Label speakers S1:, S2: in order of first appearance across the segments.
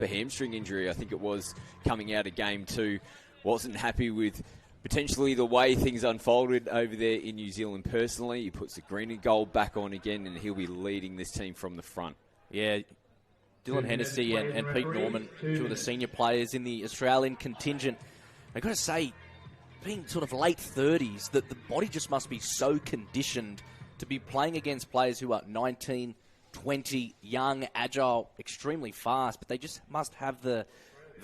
S1: a hamstring injury, I think it was, coming out of game 2. Wasn't happy with potentially the way things unfolded over there in New Zealand personally. He puts the green and gold back on again, and he'll be leading this team from the front.
S2: Yeah, Dylan Hennessy and Pete Norman, two of the senior players in the Australian contingent. I've got to say, being sort of late 30s, that the body just must be so conditioned to be playing against players who are 19, 20, young, agile, extremely fast, but they just must have the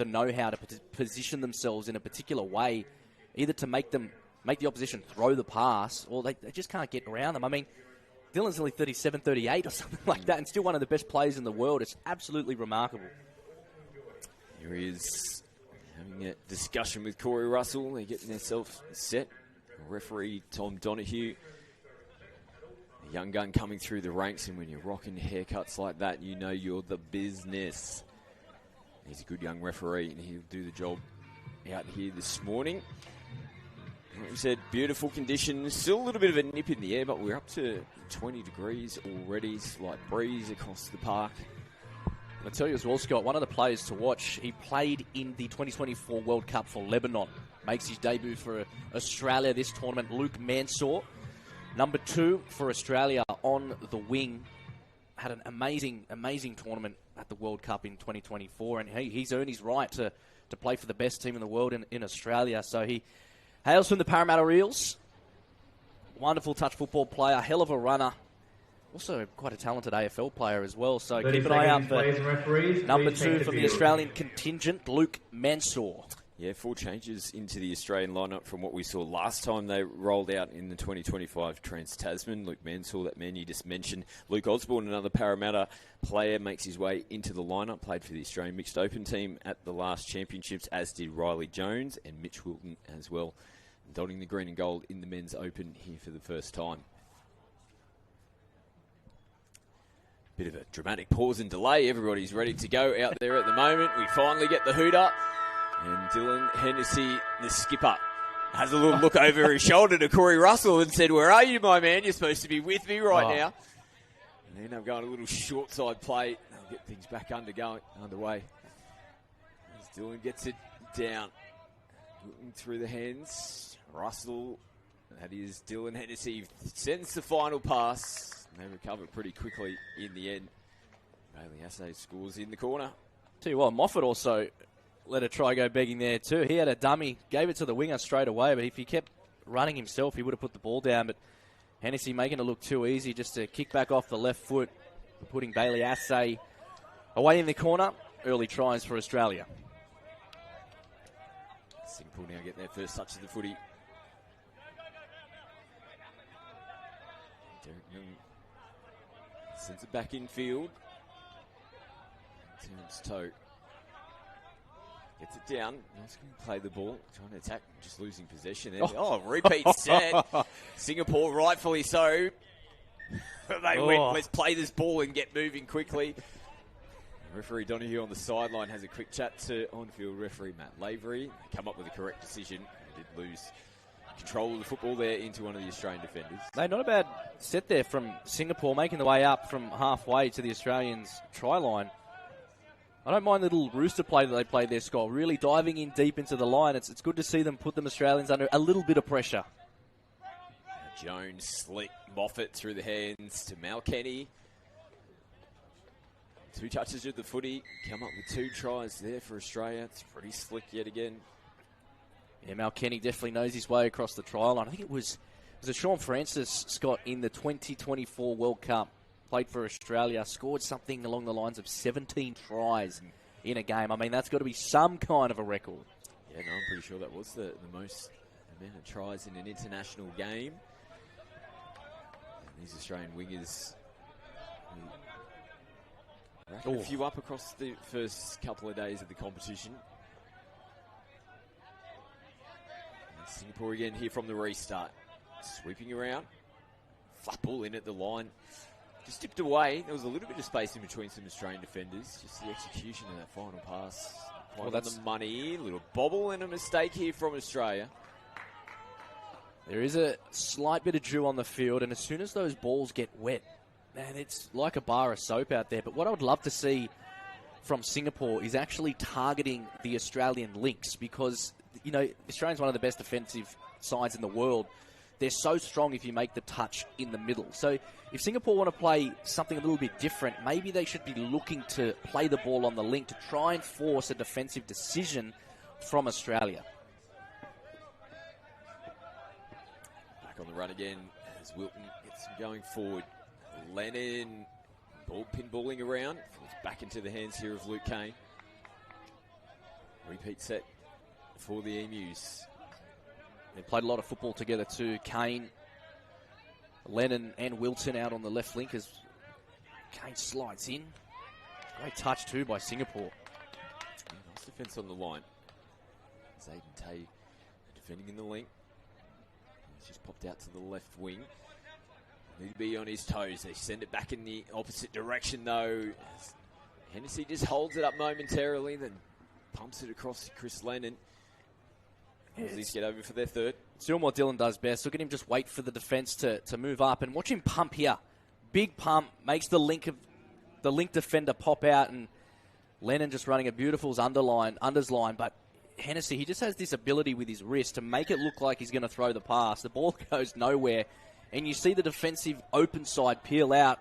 S2: know-how to position themselves in a particular way, either to make the opposition throw the pass, or they just can't get around them. I mean, Dylan's only 37, 38 or something like that, and still one of the best players in the world. It's absolutely remarkable.
S1: Here he is having a discussion with Corey Russell. They're getting themselves set. Referee Tom Donohue. A young gun coming through the ranks, and when you're rocking haircuts like that, you know you're the business. He's a good young referee, and he'll do the job out here this morning. Like we said, beautiful conditions. Still a little bit of a nip in the air, but we're up to 20 degrees already. Slight breeze across the park.
S2: I'll tell you as well, Scott, one of the players to watch, he played in the 2024 World Cup for Lebanon. Makes his debut for Australia this tournament. Luke Mansour, number 2 for Australia on the wing. Had an amazing tournament at the World Cup in 2024, and he's earned his right to play for the best team in the world in Australia. So he hails from the Parramatta Eels. Wonderful touch football player, hell of a runner. Also quite a talented AFL player as well. So keep an eye out for number 2 from the Australian contingent, Luke Mansour.
S1: Yeah, 4 changes into the Australian lineup from what we saw last time they rolled out in the 2025 Trans-Tasman. Luke Mansour, that man you just mentioned. Luke Osborne, another Parramatta player, makes his way into the lineup. Played for the Australian Mixed Open team at the last championships, as did Riley Jones and Mitch Wilton as well. Donning the green and gold in the men's open here for the first time. Bit of a dramatic pause and delay. Everybody's ready to go out there at the moment. We finally get the hoot-up. And Dylan Hennessy, the skipper, has a little look over his shoulder to Corey Russell and said, "Where are you, my man? You're supposed to be with me right now." And they end up going a little short side play. They'll get things back underway. As Dylan gets it down. Looking through the hands. Russell, that is Dylan Hennessy, sends the final pass. And they recover pretty quickly in the end. Bailey Assay scores in the corner.
S2: Tell you what, Moffat also let a try go begging there too. He had a dummy, gave it to the winger straight away, but if he kept running himself, he would have put the ball down. But Hennessy making it look too easy, just to kick back off the left foot, putting Bailey Assay away in the corner. Early tries for Australia.
S1: Singapore now get their first touch of the footy. Derek Young sends it back in field. Terence Toe gets it down. Nice to play the ball. Trying to attack, just losing possession there. Repeat set. Singapore, rightfully so. They went, let's play this ball and get moving quickly. Referee Donohue on the sideline has a quick chat to on-field referee Matt Lavery. They come up with a correct decision. They did lose control of the football there into one of the Australian defenders.
S2: Not a bad set there from Singapore, making the way up from halfway to the Australians' try line. I don't mind the little rooster play that they played there, Scott. Really diving in deep into the line. It's good to see them put them Australians under a little bit of pressure.
S1: Jones, slick, Moffat through the hands to Malkenny. 2 touches of the footy. Come up with 2 tries there for Australia. It's pretty slick yet again.
S2: Yeah, Malkenny definitely knows his way across the try line. I think it was Sean Francis, Scott, in the 2024 World Cup. Played for Australia, scored something along the lines of 17 tries in a game. I mean, that's got to be some kind of a record.
S1: Yeah, no, I'm pretty sure that was the most amount of tries in an international game. And these Australian wingers racking a few up across the first couple of days of the competition. And Singapore again here from the restart. Sweeping around. Flat ball in at the line. Just tipped away. There was a little bit of space in between some Australian defenders. Just the execution of that final pass. Well, that's the money. A little bobble and a mistake here from Australia.
S2: There is a slight bit of dew on the field, and as soon as those balls get wet, man, it's like a bar of soap out there. But what I would love to see from Singapore is actually targeting the Australian links because, you know, Australia's one of the best defensive sides in the world. They're so strong if you make the touch in the middle. So if Singapore want to play something a little bit different, maybe they should be looking to play the ball on the link to try and force a defensive decision from Australia.
S1: Back on the run again as Wilton gets him going forward. Lennon, ball pinballing around. Falls back into the hands here of Luke Kane. Repeat set for the Emus.
S2: They played a lot of football together too. Kane, Lennon and Wilton out on the left flank as Kane slides in. Great touch too by Singapore.
S1: Nice defence on the line. Zayden Tay defending in the link. He's just popped out to the left wing. Need to be on his toes. They send it back in the opposite direction though. Hennessy just holds it up momentarily, then pumps it across to Chris Lennon. Aussies get over for their third.
S2: It's doing what Dylan does best. Look at him just wait for the defence to move up and watch him pump here. Big pump, makes the link defender pop out, and Lennon just running a beautiful unders line, but Hennessy, he just has this ability with his wrist to make it look like he's going to throw the pass. The ball goes nowhere, and you see the defensive open side peel out,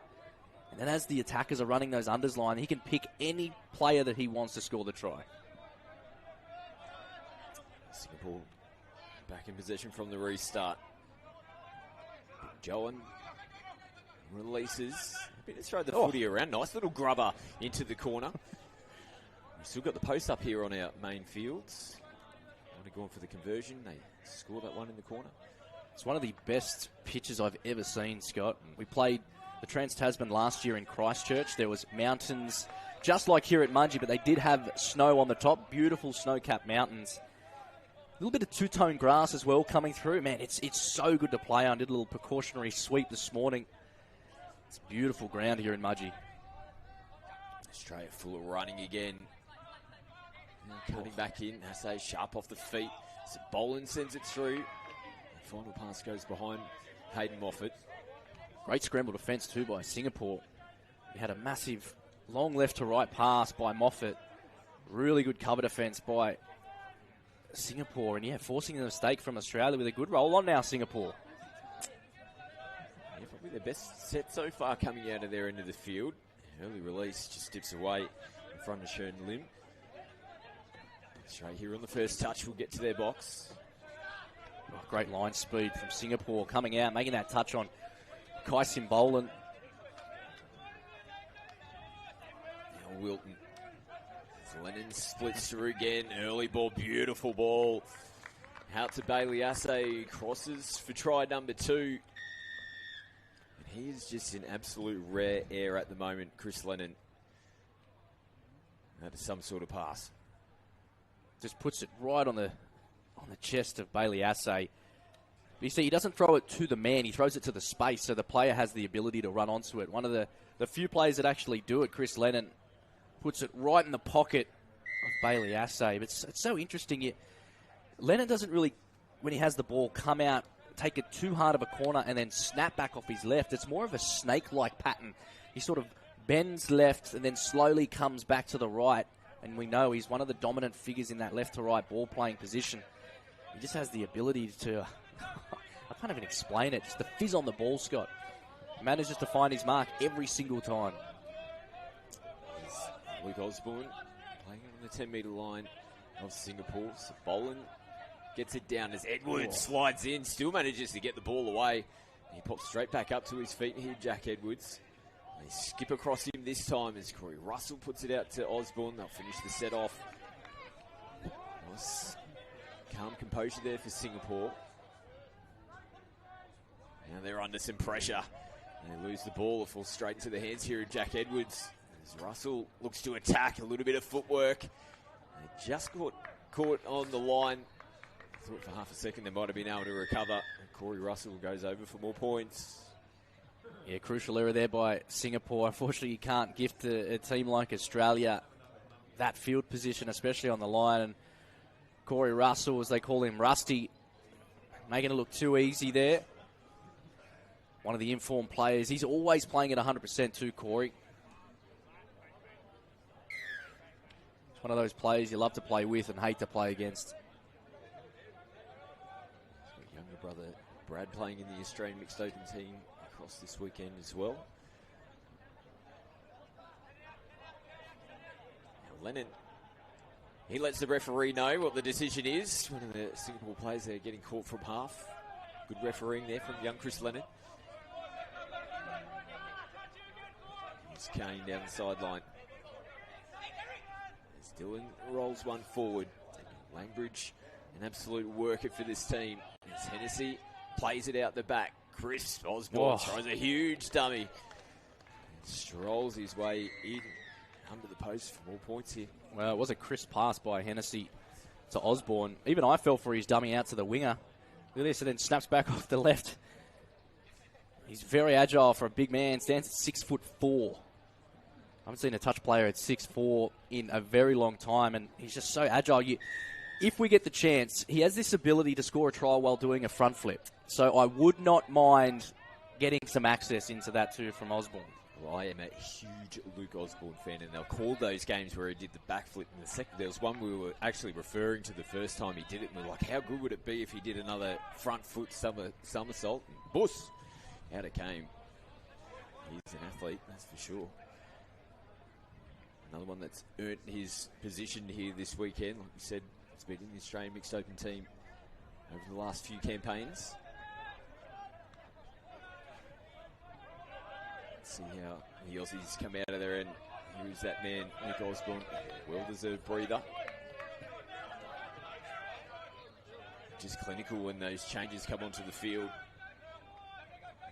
S2: and then as the attackers are running those unders line, he can pick any player that he wants to score the try.
S1: Singapore back in possession from the restart. Joan releases. A bit to throw the footy around. Nice little grubber into the corner. We've still got the post up here on our main fields. Want to go on for the conversion. They score that one in the corner.
S2: It's one of the best pitches I've ever seen, Scott. We played the Trans-Tasman last year in Christchurch. There was mountains just like here at Mudgee, but they did have snow on the top. Beautiful snow-capped mountains. A little bit of two-tone grass as well coming through. Man, it's so good to play on. I did a little precautionary sweep this morning. It's beautiful ground here in Mudgee.
S1: Australia full of running again. Cutting back in. Hasse sharp off the feet. So Boland sends it through. The final pass goes behind Hayden Moffat.
S2: Great scramble defence too by Singapore. We had a massive long left to right pass by Moffat. Really good cover defence by Singapore, and forcing a mistake from Australia with a good roll on now, Singapore.
S1: Yeah, probably their best set so far coming out of their end of the field. Early release just dips away in front of Shern Lim. Straight here on the first touch, we'll get to their box.
S2: Oh, great line speed from Singapore coming out, making that touch on Kai Simbolan.
S1: Now Wilton. Lennon splits through again. Early ball, beautiful ball. Out to Bailey Assay, crosses for try number 2. And he is just in absolute rare air at the moment, Chris Lennon. That is some sort of pass.
S2: Just puts it right on the chest of Bailey Assay. But you see, he doesn't throw it to the man, he throws it to the space, so the player has the ability to run onto it. One of the few players that actually do it, Chris Lennon, puts it right in the pocket of Bailey Assay. But it's so interesting. Lennon doesn't really, when he has the ball, come out, take it too hard of a corner, and then snap back off his left. It's more of a snake-like pattern. He sort of bends left and then slowly comes back to the right. And we know he's one of the dominant figures in that left to right ball playing position. He just has the ability to, I can't even explain it, just the fizz on the ball, Scott. He manages to find his mark every single time.
S1: Luke Osborne playing on the 10-metre line of Singapore. So Boland gets it down as Edwards slides in, still manages to get the ball away. He pops straight back up to his feet here, Jack Edwards. They skip across him this time as Corey Russell puts it out to Osborne. They'll finish the set off. Nice calm composure there for Singapore. Now they're under some pressure. And they lose the ball. It falls straight into the hands here of Jack Edwards. As Russell looks to attack, a little bit of footwork. They just caught on the line. I thought for half a second they might have been able to recover. And Corey Russell goes over for more points.
S2: Yeah, crucial error there by Singapore. Unfortunately, you can't gift a team like Australia that field position, especially on the line. And Corey Russell, as they call him, Rusty, making it look too easy there. One of the informed players. He's always playing at 100% too, Corey. It's one of those players you love to play with and hate to play against.
S1: Younger brother Brad playing in the Australian Mixed Open team across this weekend as well. Now Lennon, he lets the referee know what the decision is. One of the Singapore players there getting caught from half. Good refereeing there from young Chris Lennon. He's Kane down the sideline. As Dylan rolls one forward. Langbridge, an absolute worker for this team. As Hennessy plays it out the back. Chris Osborne throws a huge dummy. And strolls his way in under the post for more points here.
S2: Well, it was a crisp pass by Hennessy to Osborne. Even I fell for his dummy out to the winger. Look at this, and then snaps back off the left. He's very agile for a big man. Stands at 6'4". I haven't seen a touch player at 6'4" in a very long time, and he's just so agile. If we get the chance, he has this ability to score a try while doing a front flip. So I would not mind getting some access into that too from Osborne.
S1: Well, I am a huge Luke Osborne fan, and they'll call those games where he did the backflip in the second. There was one we were actually referring to the first time he did it, and we were like, how good would it be if he did another front foot somersault? And boos! Out it came. He's an athlete, that's for sure. Another one that's earned his position here this weekend. Like we said, he's been in the Australian Mixed Open team over the last few campaigns. Let's see how the Aussies come out of there, and here's that man, Luke Osborne. Well-deserved breather. Just clinical when those changes come onto the field.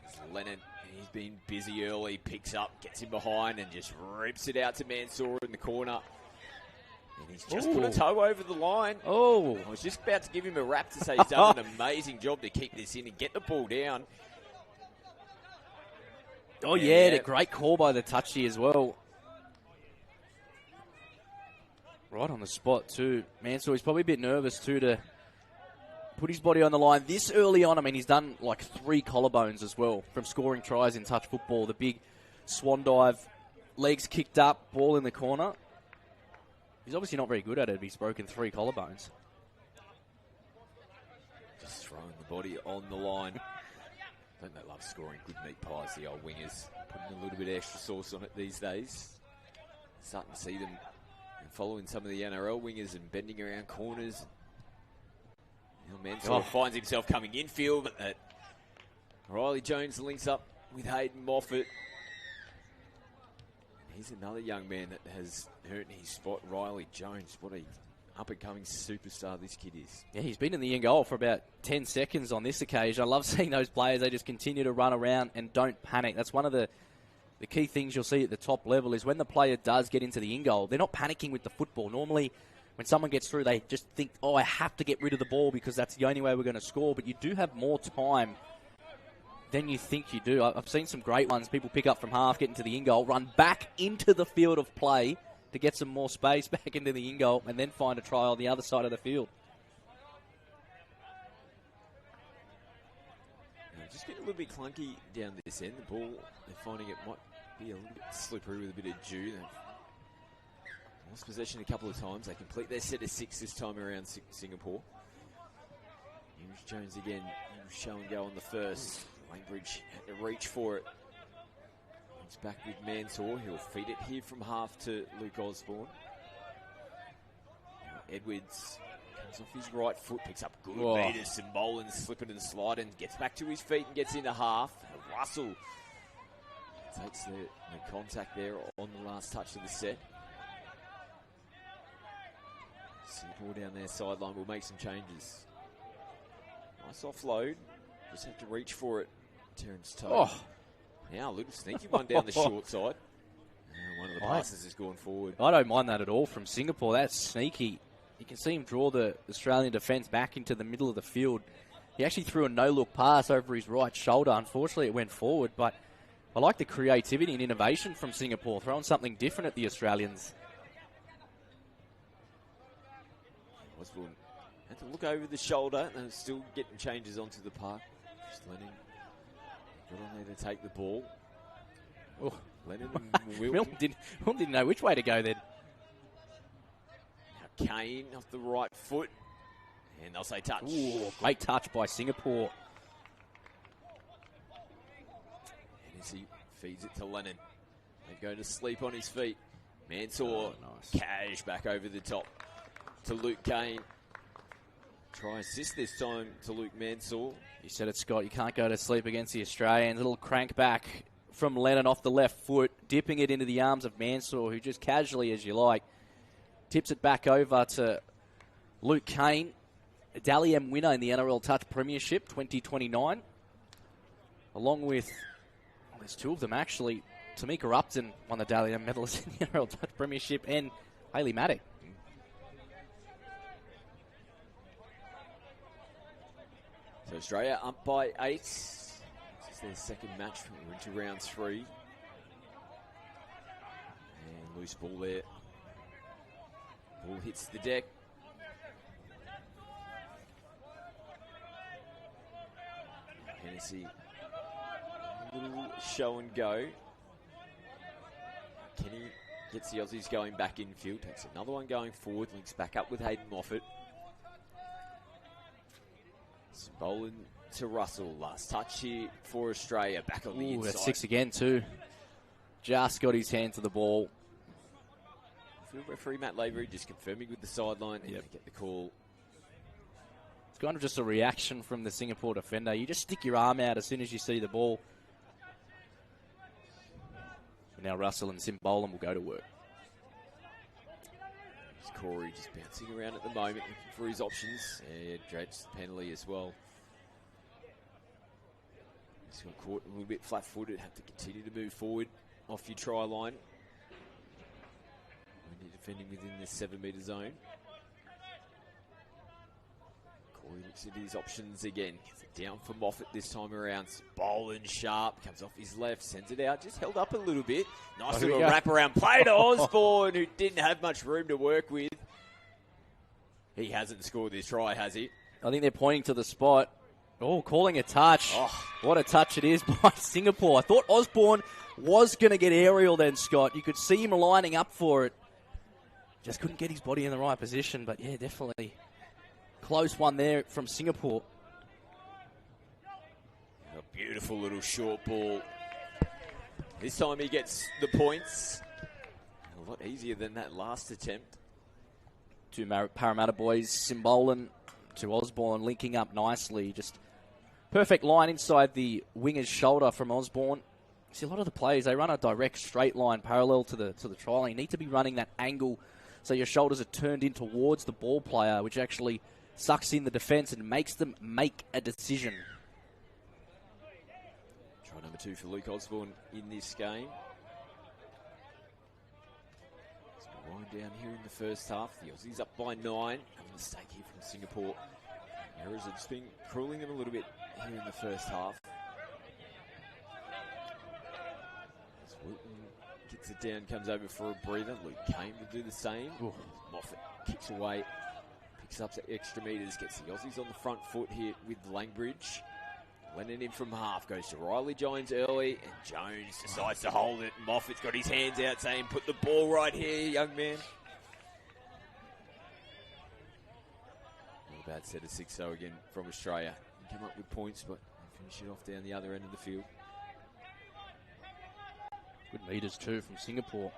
S1: There's Lennon. He's been busy early, picks up, gets him behind, and just rips it out to Mansour in the corner. And he's just put a toe over the line.
S2: Oh!
S1: I was just about to give him a rap to say he's done an amazing job to keep this in and get the ball down.
S2: Oh, yeah, a great call by the touchy as well. Right on the spot, too. Mansour, he's probably a bit nervous, too, to put his body on the line this early on. I mean, he's done like 3 collarbones as well from scoring tries in touch football. The big swan dive, legs kicked up, ball in the corner. He's obviously not very good at it if he's broken 3 collarbones.
S1: Just throwing the body on the line. Don't they love scoring good meat pies, the old wingers? Putting a little bit of extra sauce on it these days. Starting to see them following some of the NRL wingers and bending around corners. Mansour finds himself coming infield, but Riley Jones links up with Hayden Moffat. He's another young man that has earned his spot, Riley Jones. What a up-and-coming superstar this kid is.
S2: Yeah, he's been in the end goal for about 10 seconds on this occasion. I love seeing those players. They just continue to run around and don't panic. That's one of the key things you'll see at the top level is when the player does get into the in goal, they're not panicking with the football. Normally, when someone gets through, they just think, I have to get rid of the ball because that's the only way we're going to score. But you do have more time than you think you do. I've seen some great ones. People pick up from half, get into the in goal, run back into the field of play to get some more space back into the in goal, and then find a try on the other side of the field.
S1: Just getting a little bit clunky down this end. The ball, they're finding it might be a little bit slippery with a bit of dew. They've lost possession a couple of times. They complete their set of 6 this time around Singapore. Here's Jones again. Show and go on the first. Langbridge had to reach for it. He's back with Mansour. He'll feed it here from half to Luke Osborne. Now Edwards comes off his right foot, picks up good meters. St. Boland's slipping and sliding. Gets back to his feet and gets into half. Russell takes the contact there on the last touch of the set. Singapore down their sideline will make some changes. Nice offload. Just have to reach for it. Terence Toe. Now a little sneaky one down the short side. One of the passes has gone forward.
S2: I don't mind that at all from Singapore. That's sneaky. You can see him draw the Australian defence back into the middle of the field. He actually threw a no-look pass over his right shoulder. Unfortunately, it went forward, but I like the creativity and innovation from Singapore, throwing something different at the Australians.
S1: Osborne had to look over the shoulder and still getting changes onto the park. Just Lennon got on there to take the ball. Lennon and Wilton
S2: Milton didn't know which way to go then.
S1: Kane off the right foot. And they'll say touch.
S2: Ooh, great touch by Singapore.
S1: And as he feeds it to Lennon. They go to sleep on his feet. Mansour,
S2: nice.
S1: cash back over the top to Luke Kane. Try assist this time to Luke Mansour.
S2: You said it, Scott. You can't go to sleep against the Australians. A little crank back from Lennon off the left foot, dipping it into the arms of Mansour, who just casually, as you like, tips it back over to Luke Kane, a Dally M winner in the NRL Touch Premiership 2029, along with, well, there's two of them actually. Tamika Upton won the Dally M medalist in the NRL Touch Premiership, and Hayley Maddock.
S1: So Australia up by 8. This is their second match. We're into round 3. And loose ball there. Ball hits the deck. Hennessy, a little show and go. Kenny gets the Aussies going back infield. Takes another one going forward. Links back up with Hayden Moffat. Bowling to Russell. Last touch here for Australia. Back on the inside.
S2: That's 6 again too. Just got his hand to the ball.
S1: Field referee Matt Lavery just confirming with the sideline. And they get the call.
S2: It's kind of just a reaction from the Singapore defender. You just stick your arm out as soon as you see the ball. But now Russell and Sim Boland will go to work.
S1: Corey just bouncing around at the moment, looking for his options. And Dredge the penalty as well. Just got caught a little bit flat-footed. Have to continue to move forward off your try line. When you're defending within the 7-metre zone. Corey looks at his options again. Gets it down for Moffat this time around. Boland sharp. Comes off his left. Sends it out. Just held up a little bit. Nice little wrap-around play to Osborne, who didn't have much room to work with. He hasn't scored this try, has he?
S2: I think they're pointing to the spot. Oh, calling a touch.
S1: Oh.
S2: What a touch it is by Singapore. I thought Osborne was going to get aerial then, Scott. You could see him lining up for it. Just couldn't get his body in the right position. But, yeah, definitely close one there from Singapore.
S1: A beautiful little short ball. This time he gets the points. A lot easier than that last attempt.
S2: Two Parramatta boys, Simbolan to Osborne, linking up nicely. Just perfect line inside the winger's shoulder from Osborne. See, a lot of the players, they run a direct straight line parallel to the try line. You need to be running that angle so your shoulders are turned in towards the ball player, which actually sucks in the defence and makes them make a decision.
S1: Try number 2 for Luke Osborne in this game. Wind down here in the first half. The Aussies up by 9. A mistake here from Singapore. Errors have just been cruelling them a little bit here in the first half. As Wilton gets it down, comes over for a breather. Luke Kane will do the same. Moffat kicks away, picks up the extra metres, gets the Aussies on the front foot here with Langbridge. Lennon in from half, goes to Riley Jones early, and Jones decides to hold it. Moffat's got his hands out saying, put the ball right here, young man. Not a bad set of 6-0 again from Australia. Can come up with points, but finish it off down the other end of the field.
S2: Good metres too from Singapore.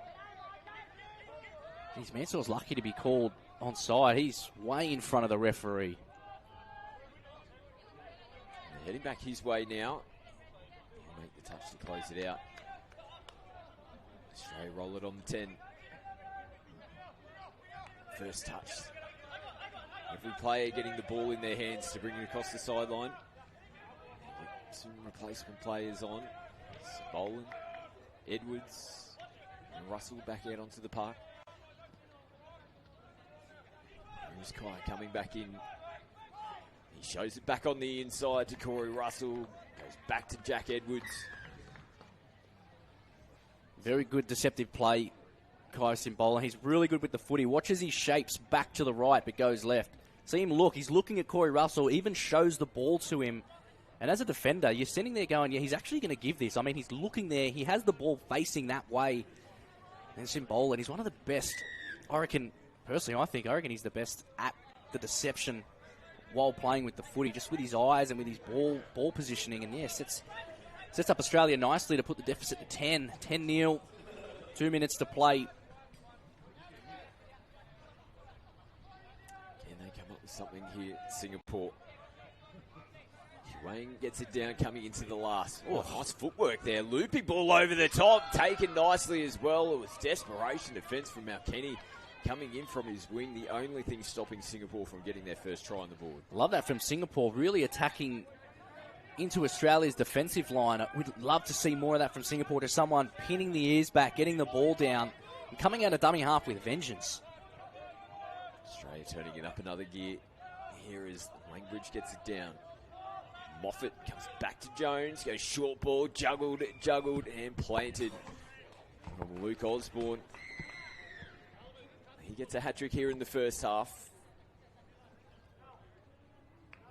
S2: Geez, Mansour's lucky to be called onside. He's way in front of the referee.
S1: Heading back his way now. He'll make the touch to close it out. Australia roll it on the 10. First touch. Every player getting the ball in their hands to bring it across the sideline. Some replacement players on. Boland, Edwards, and Russell back out onto the park. Here's Kai coming back in. He shows it back on the inside to Corey Russell. Goes back to Jack Edwards.
S2: Very good deceptive play, Kai Simbolan. He's really good with the footy. Watches his shapes back to the right but goes left. See him look. He's looking at Corey Russell, even shows the ball to him. And as a defender, you're sitting there going, yeah, he's actually going to give this. I mean, he's looking there. He has the ball facing that way. And Simbolan, he's one of the best, I reckon, personally, I reckon he's the best at the deception while playing with the footy, just with his eyes and with his ball positioning. And yeah, sets up Australia nicely to put the deficit to 10. 10-0, 2 minutes to play.
S1: Can they come up with something here, Singapore? Wang gets it down coming into the last. Oh, nice footwork there. Loopy ball over the top. Taken nicely as well. It was desperation defence from Malkenny coming in from his wing. The only thing stopping Singapore from getting their first try on the board.
S2: Love that from Singapore. Really attacking into Australia's defensive line. We'd love to see more of that from Singapore, to someone pinning the ears back, getting the ball down, and coming out of dummy half with vengeance.
S1: Australia turning it up another gear. Here is Langbridge gets it down. Moffat comes back to Jones, goes short ball, juggled, and planted from Luke Osborne. He gets a hat-trick here in the first half.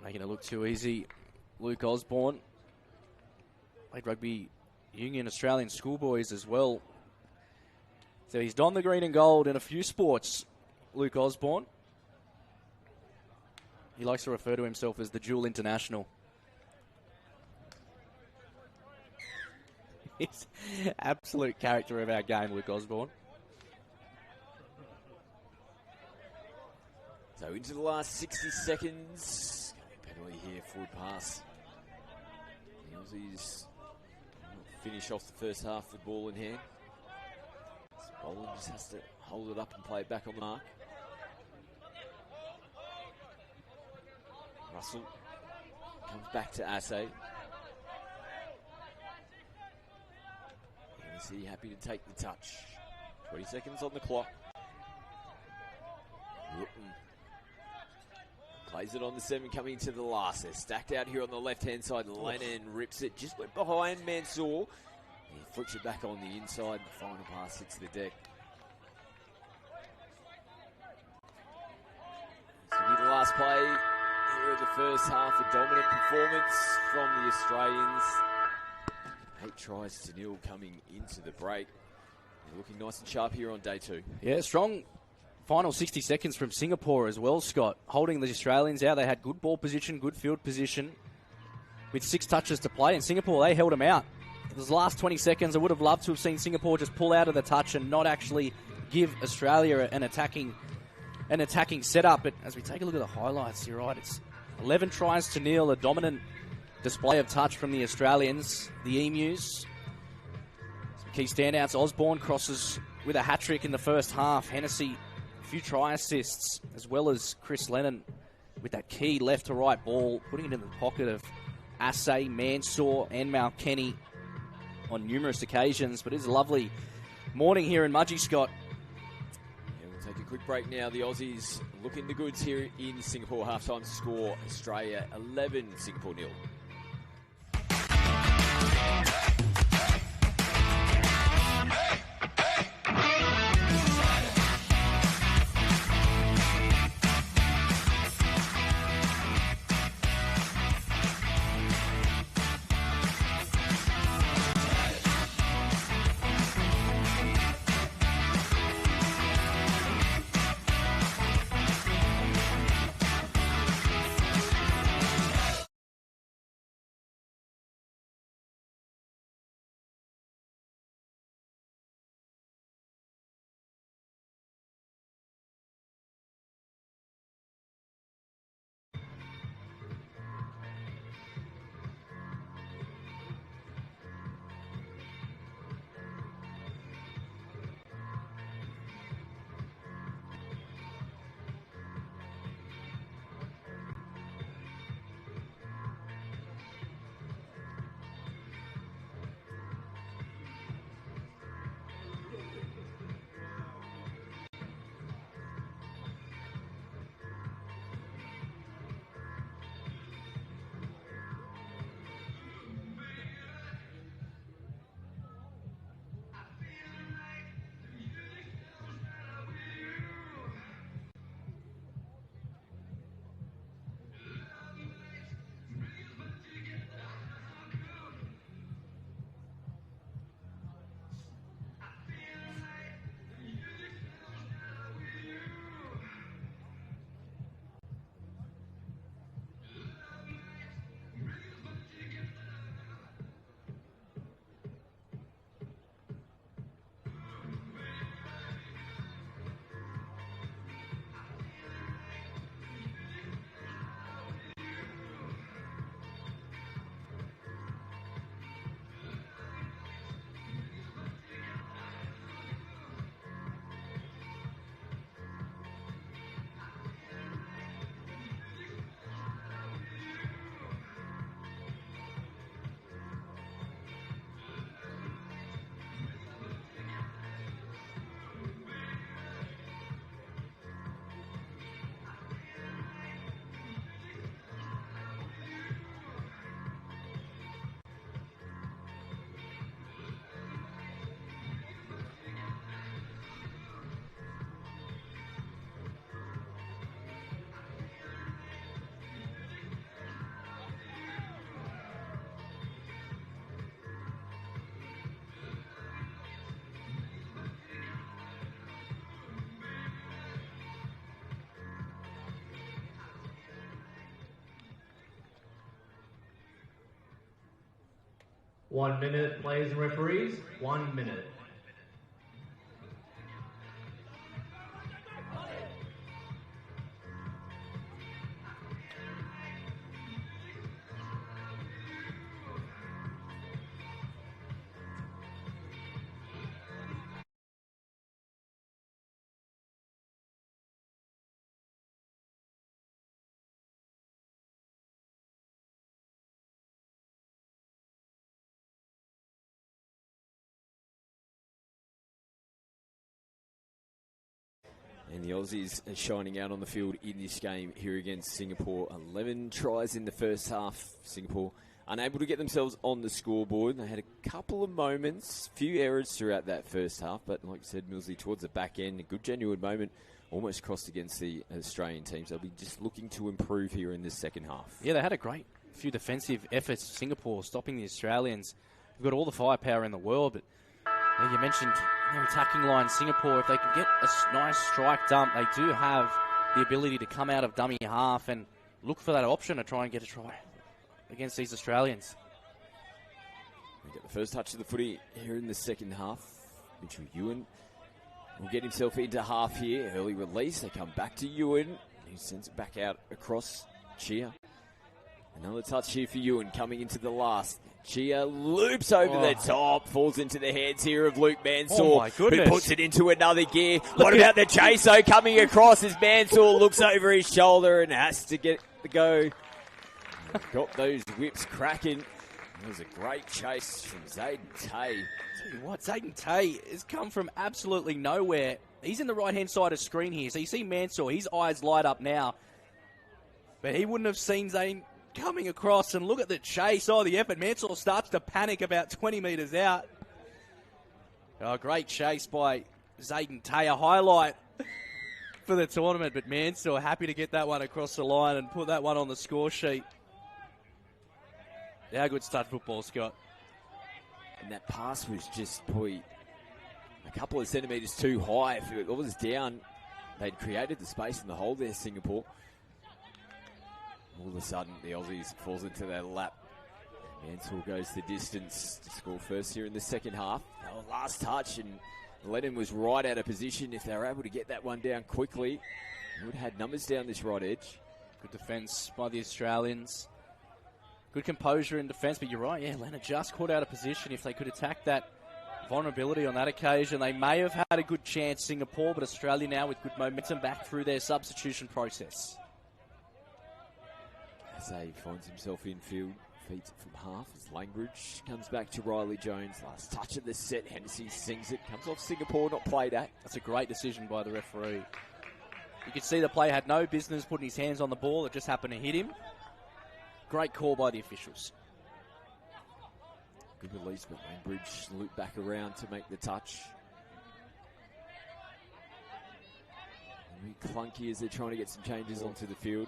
S2: Making it look too easy. Luke Osborne played rugby union Australian schoolboys as well. So he's donned the green and gold in a few sports, Luke Osborne. He likes to refer to himself as the dual international. He's absolute character of our game, Luke Osborne.
S1: So into the last 60 seconds. Penalty here, forward pass. The Aussies finish off the first half with ball in hand. Boland just has to hold it up and play it back on the mark. Russell comes back to Assay. Is he happy to take the touch? 20 seconds on the clock. Rutten plays it on the 7 coming into the last. They're stacked out here on the left-hand side. Lennon rips it, just went behind Mansour. He flicks it back on the inside. The final pass hits the deck. So be the last play here of the first half. A dominant performance from the Australians. 8 tries to 0 coming into the break. They're looking nice and sharp here on day 2.
S2: Yeah, strong final 60 seconds from Singapore as well, Scott. Holding the Australians out. They had good ball position, good field position with 6 touches to play. And Singapore, they held them out. Those last 20 seconds, I would have loved to have seen Singapore just pull out of the touch and not actually give Australia an attacking setup. But as we take a look at the highlights, you're right, it's 11 tries to 0, a dominant display of touch from the Australians. The Emus, some key standouts. Osborne crosses with a hat-trick in the first half. Hennessy, a few try assists, as well as Chris Lennon with that key left to right ball, putting it in the pocket of Assay, Mansour and Malkenny on numerous occasions. But it's a lovely morning here in Mudgee, Scott.
S1: Yeah, we'll take a quick break now. The Aussies looking the goods here in Singapore. Halftime score, Australia 11, Singapore 0.
S3: 1 minute, players and referees, 1 minute.
S1: And the Aussies are shining out on the field in this game here against Singapore. 11 tries in the first half. Singapore unable to get themselves on the scoreboard. They had a couple of moments, few errors throughout that first half, but like I said, Millsy, towards the back end, a good genuine moment, almost crossed against the Australian teams. They'll be just looking to improve here in this second half.
S2: Yeah, they had a great few defensive efforts, Singapore, stopping the Australians. We've got all the firepower in the world, but yeah, you mentioned their attacking line, Singapore. If they can get a nice strike dump, they do have the ability to come out of dummy half and look for that option to try and get a try against these Australians.
S1: We get the first touch of the footy here in the second half. Mitchell Ewan will get himself into half here. Early release. They come back to Ewan. He sends it back out across Chia. Another touch here for Ewan coming into the last. Chia loops over the top, falls into the hands here of Luke Mansour,
S2: Oh my goodness.
S1: who puts it into another gear. What about the chase, though, coming across as Mansour looks over his shoulder and has to get the go. Got those whips cracking. It was a great chase from Zayden Tay.
S2: Tell you what, Zayden Tay has come from absolutely nowhere. He's in the right-hand side of screen here, so you see Mansour, his eyes light up now. But he wouldn't have seen Zayden coming across, and look at the chase. Oh, the effort. Mansour starts to panic about 20 metres out. Oh, great chase by Zayden Tay, a highlight for the tournament, but Mansour happy to get that one across the line and put that one on the score sheet. How good stud football, Scott.
S1: And that pass was just probably a couple of centimetres too high. If it was down, they'd created the space in the hole there, Singapore. All of a sudden, the Aussies falls into their lap. Mansour goes the distance to score first here in the second half. Oh, last touch, and Lennon was right out of position. If they were able to get that one down quickly, they would have had numbers down this right edge.
S2: Good defence by the Australians. Good composure in defence, but you're right, yeah, Leonard just caught out of position. If they could attack that vulnerability on that occasion, they may have had a good chance, Singapore, but Australia now with good momentum back through their substitution process.
S1: Asay finds himself in field, feeds it from half as Langbridge comes back to Riley Jones. Last touch of the set, Hennessy sings it, comes off Singapore, not played at.
S2: That's a great decision by the referee. You could see the player had no business putting his hands on the ball, it just happened to hit him. Great call by the officials.
S1: Good release, but Langbridge looped back around to make the touch. Very clunky as they're trying to get some changes onto the field.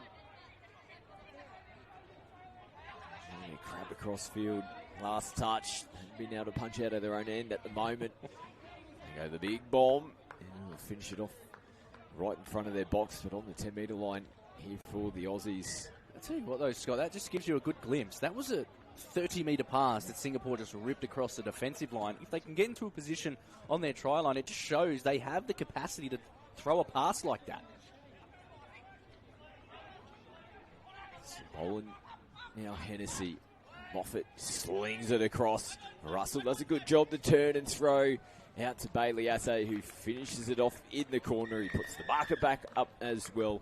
S1: And they crab across field. Last touch. Been able to punch out of their own end at the moment. They go the big bomb. And they'll finish it off right in front of their box, but on the 10-metre line here for the Aussies.
S2: I'll tell you what though, Scott, that just gives you a good glimpse. That was a 30-metre pass that Singapore just ripped across the defensive line. If they can get into a position on their try line, it just shows they have the capacity to throw a pass like that.
S1: Samoan, now Hennessy. Moffat slings it across. Russell does a good job to turn and throw out to Bailey Asay, who finishes it off in the corner. He puts the marker back up as well.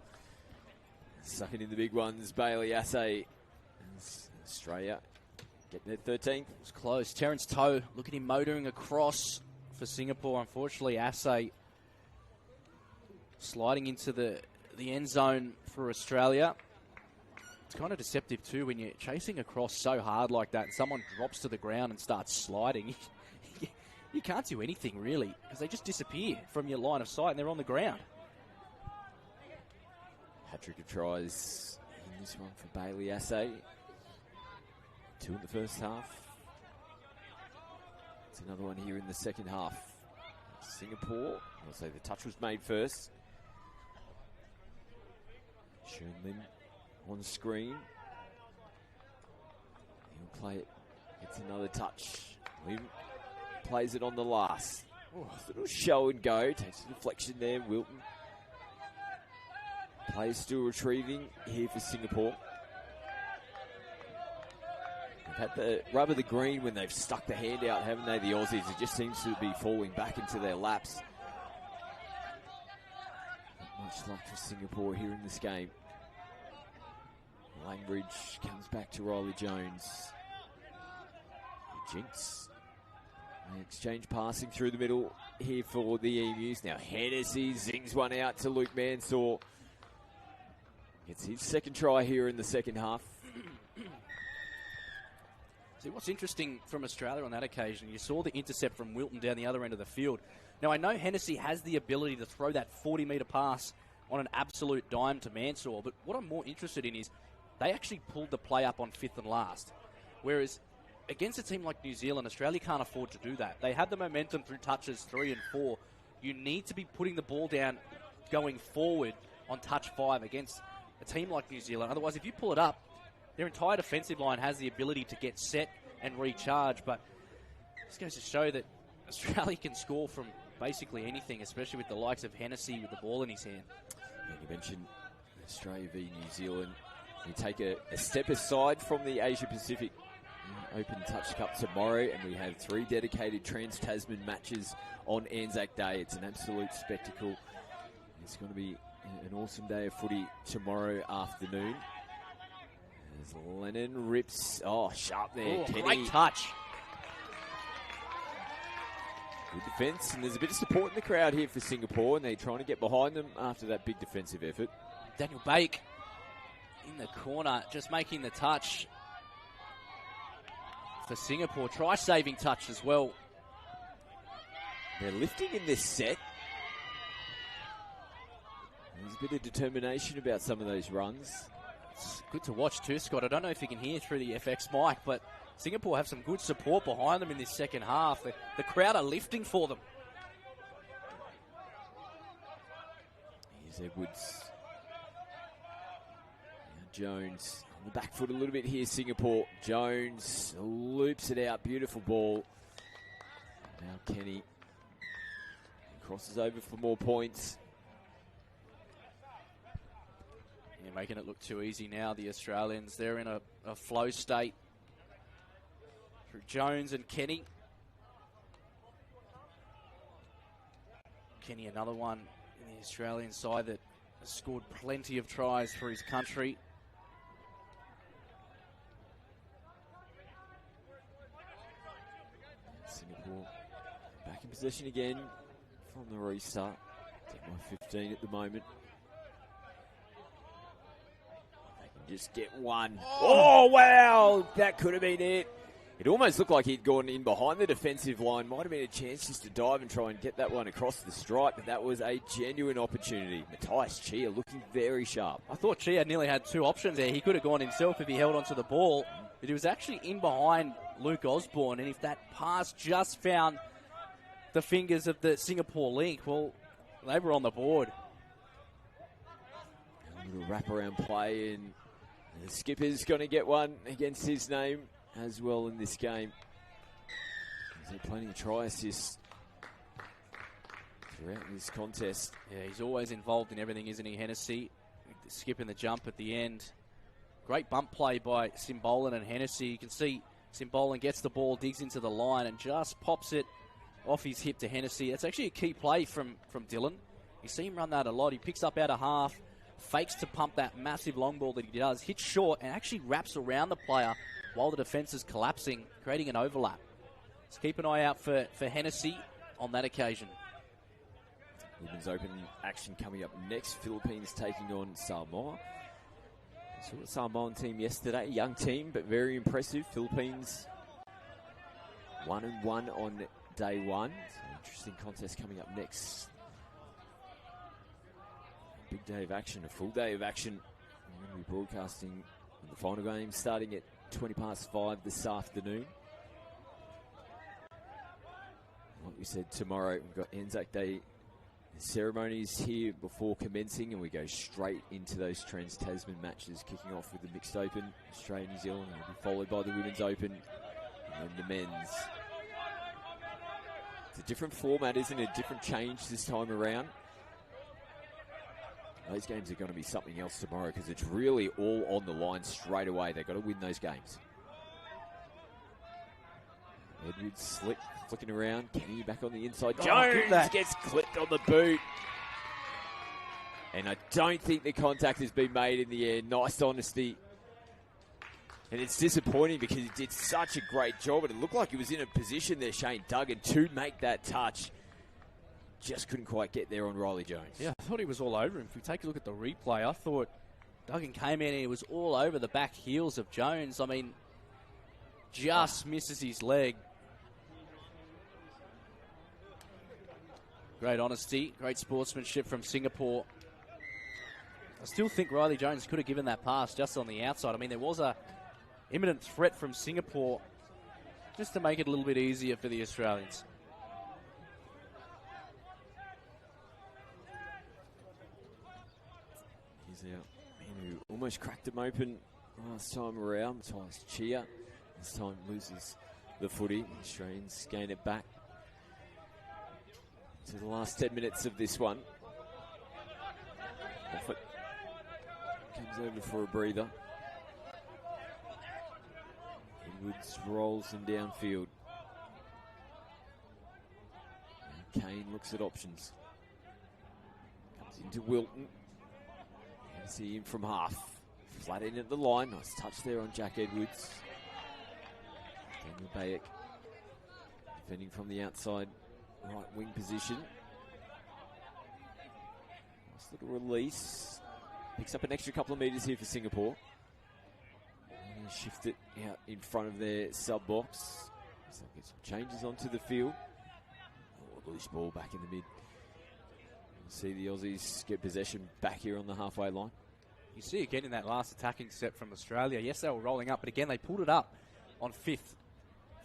S1: Sucking in the big ones, Bailey Asay. Australia getting their 13th.
S2: It was close. Terence Toe, look at him motoring across for Singapore. Unfortunately, Asay sliding into the end zone for Australia. It's kind of deceptive too when you're chasing across so hard like that and someone drops to the ground and starts sliding. You can't do anything really because they just disappear from your line of sight and they're on the ground.
S1: Hat-trick of tries in this one for Bailey Asay. 2 in the first half. It's another one here in the second half. Singapore, I'll say the touch was made first. Shunlin on screen. He'll play it Gets another touch. Lim plays it on the last. Little show and go. Takes a deflection there. Wilton. Players still retrieving here for Singapore. They've had the rub of the green when they've stuck the hand out, haven't they, the Aussies? It just seems to be falling back into their laps. Not much luck for Singapore here in this game. Langbridge comes back to Riley Jones. Jinx. They exchange passing through the middle here for the Emus. Now Hennessy zings one out to Luke Mansour. It's his second try here in the second half.
S2: See, what's interesting from Australia on that occasion, you saw the intercept from Wilton down the other end of the field. Now, I know Hennessy has the ability to throw that 40-metre pass on an absolute dime to Mansour, but what I'm more interested in is they actually pulled the play up on fifth and last, whereas against a team like New Zealand, Australia can't afford to do that. They had the momentum through touches 3 and 4. You need to be putting the ball down going forward on touch 5 against a team like New Zealand. Otherwise, if you pull it up, their entire defensive line has the ability to get set and recharge, but this goes to show that Australia can score from basically anything, especially with the likes of Hennessy with the ball in his hand.
S1: Yeah, you mentioned Australia v New Zealand. We take a step aside from the Asia-Pacific Open Touch Cup tomorrow, and we have 3 dedicated Trans-Tasman matches on Anzac Day. It's an absolute spectacle. It's going to be an awesome day of footy tomorrow afternoon. As Lennon rips, sharp there, Kenny.
S2: Great touch.
S1: Good defence, and there's a bit of support in the crowd here for Singapore, and they're trying to get behind them after that big defensive effort.
S2: Daniel Bake in the corner, just making the touch for Singapore. Try-saving touch as well.
S1: They're lifting in this set. There's a bit of determination about some of those runs.
S2: It's good to watch too, Scott. I don't know if you can hear through the FX mic, but Singapore have some good support behind them in this second half. The crowd are lifting for them.
S1: Here's Edwards. Now Jones on the back foot a little bit here, Singapore. Jones loops it out. Beautiful ball. Now Kenny crosses over for more points.
S2: Yeah, making it look too easy now, the Australians. They're in a flow state through Jones and Kenny. Kenny, another one in the Australian side that has scored plenty of tries for his country.
S1: Singapore back in possession again from the restart. 10-15 at the moment. Just get one. Oh, wow. That could have been it. It almost looked like he'd gone in behind the defensive line. Might have been a chance just to dive and try and get that one across the stripe, but that was a genuine opportunity. Matthias Chia looking very sharp.
S2: I thought Chia nearly had 2 options there. He could have gone himself if he held onto the ball, but he was actually in behind Luke Osborne, and if that pass just found the fingers of the Singapore link, well, they were on the board.
S1: A little wraparound play, and the skipper's going to get one against his name as well in this game. He's had plenty of try assists throughout this contest.
S2: Yeah, he's always involved in everything, isn't he, Hennessy? Skipping the jump at the end. Great bump play by Simbolan and Hennessy. You can see Simbolan gets the ball, digs into the line, and just pops it off his hip to Hennessy. That's actually a key play from Dylan. You see him run that a lot. He picks up out of half, fakes to pump that massive long ball that he does, hits short, and actually wraps around the player while the defence is collapsing, creating an overlap. Let's keep an eye out for Hennessy on that occasion.
S1: Women's Open action coming up next. Philippines taking on Samoa. I saw the Samoan team yesterday. Young team, but very impressive. Philippines 1-1 on day 1. So interesting contest coming up next. Big day of action, a full day of action. We're going to be broadcasting the final game starting at 5:20 this afternoon. Like we said, tomorrow we've got Anzac Day ceremonies here before commencing, and we go straight into those Trans-Tasman matches, kicking off with the Mixed Open, Australia, New Zealand, and will be followed by the Women's Open. And the men's. It's a different format, isn't it? A different change this time around. Those games are going to be something else tomorrow because it's really all on the line straight away. They've got to win those games. Edwards flicking around. Kenny back on the inside. Jones gets clipped on the boot. And I don't think the contact has been made in the air. Nice honesty. And it's disappointing because he did such a great job. And it looked like he was in a position there, Shane Duggan, to make that touch. Just couldn't quite get there on Riley Jones.
S2: Yeah, I thought he was all over him. If we take a look at the replay, I thought Duggan came in and he was all over the back heels of Jones. I mean, just misses his leg. Great honesty, great sportsmanship from Singapore. I still think Riley Jones could have given that pass just on the outside. I mean, there was a imminent threat from Singapore just to make it a little bit easier for the Australians.
S1: He's out. Man who almost cracked him open last time around. Matthias Chia. This time loses the footy. The Australians gain it back to the last 10 minutes of this one. Moffat comes over for a breather. Edwards rolls him downfield. Now Kane looks at options. Comes into Wilton. See him from half. Flat in at the line. Nice touch there on Jack Edwards. Daniel Bayek defending from the outside right wing position. Nice little release. Picks up an extra couple of metres here for Singapore. And shift it out in front of their sub box. So get some changes onto the field. Loose ball back in the mid. See the Aussies get possession back here on the halfway line.
S2: You see again in that last attacking set from Australia. Yes, they were rolling up, but again they pulled it up on fifth